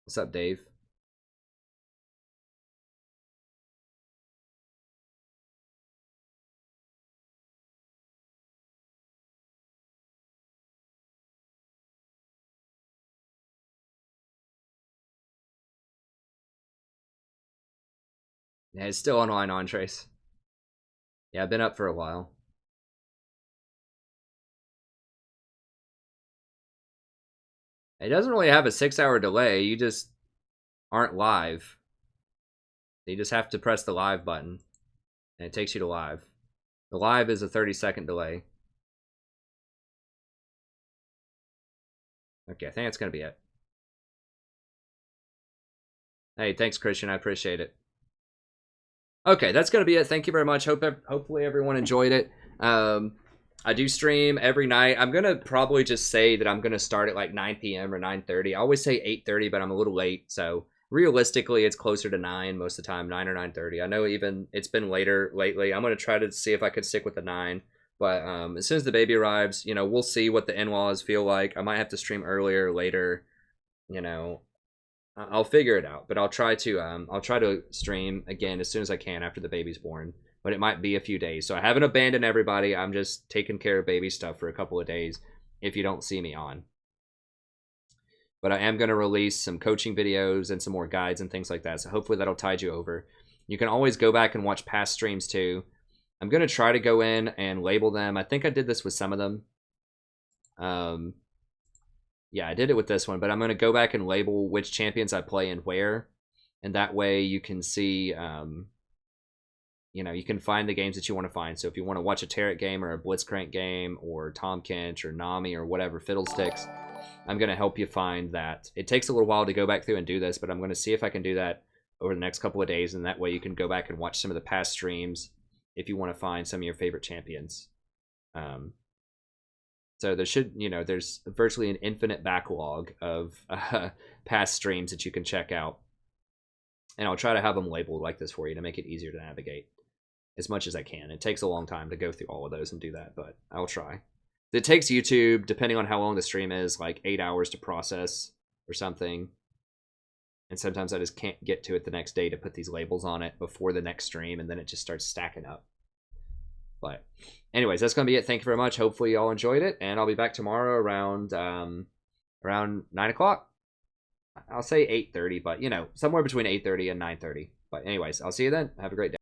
What's up, Dave? Yeah, it's still online entrees. Yeah, I've been up for a while. It doesn't really have a 6-hour delay. You just aren't live. You just have to press the live button, and it takes you to live. The live is a 30-second delay. Okay, I think that's going to be it. Hey, thanks, Christian. I appreciate it. Okay, that's going to be it. Thank you very much. Hopefully everyone enjoyed it. I do stream every night. I'm going to probably just say that I'm going to start at like 9 p.m. or 9:30. I always say 8:30, but I'm a little late. So realistically, it's closer to 9 most of the time, 9 or 9:30. I know even it's been later lately. I'm going to try to see if I could stick with the 9. But as soon as the baby arrives, you know, we'll see what the in-laws feel like. I might have to stream earlier or later, you know. I'll figure it out, but I'll try to stream again as soon as I can after the baby's born. but it might be a few days. So I haven't abandoned everybody. I'm just taking care of baby stuff for a couple of days if you don't see me on. But I am going to release some coaching videos and some more guides and things like that. So hopefully that'll tide you over. You can always go back and watch past streams too. I'm going to try to go in and label them. I think I did this with some of them. Yeah, I did it with this one, but I'm going to go back and label which champions I play and where. And that way you can see, you know, you can find the games that you want to find. So if you want to watch a Taric game or a Blitzcrank game or Tom Kench or Nami or whatever, Fiddlesticks, I'm going to help you find that. It takes a little while to go back through and do this, but I'm going to see if I can do that over the next couple of days. And that way you can go back and watch some of the past streams if you want to find some of your favorite champions. So there should, you know, there's virtually an infinite backlog of past streams that you can check out. And I'll try to have them labeled like this for you to make it easier to navigate as much as I can. It takes a long time to go through all of those and do that, but I'll try. It takes YouTube, depending on how long the stream is, like 8 hours to process or something. And sometimes I just can't get to it the next day to put these labels on it before the next stream, and then it just starts stacking up. But anyways, that's going to be it. Thank you very much. Hopefully you all enjoyed it, and I'll be back tomorrow around 9 o'clock. I'll say 8:30, but, you know, somewhere between 8:30 and 9:30. But anyways, I'll see you then. Have a great day.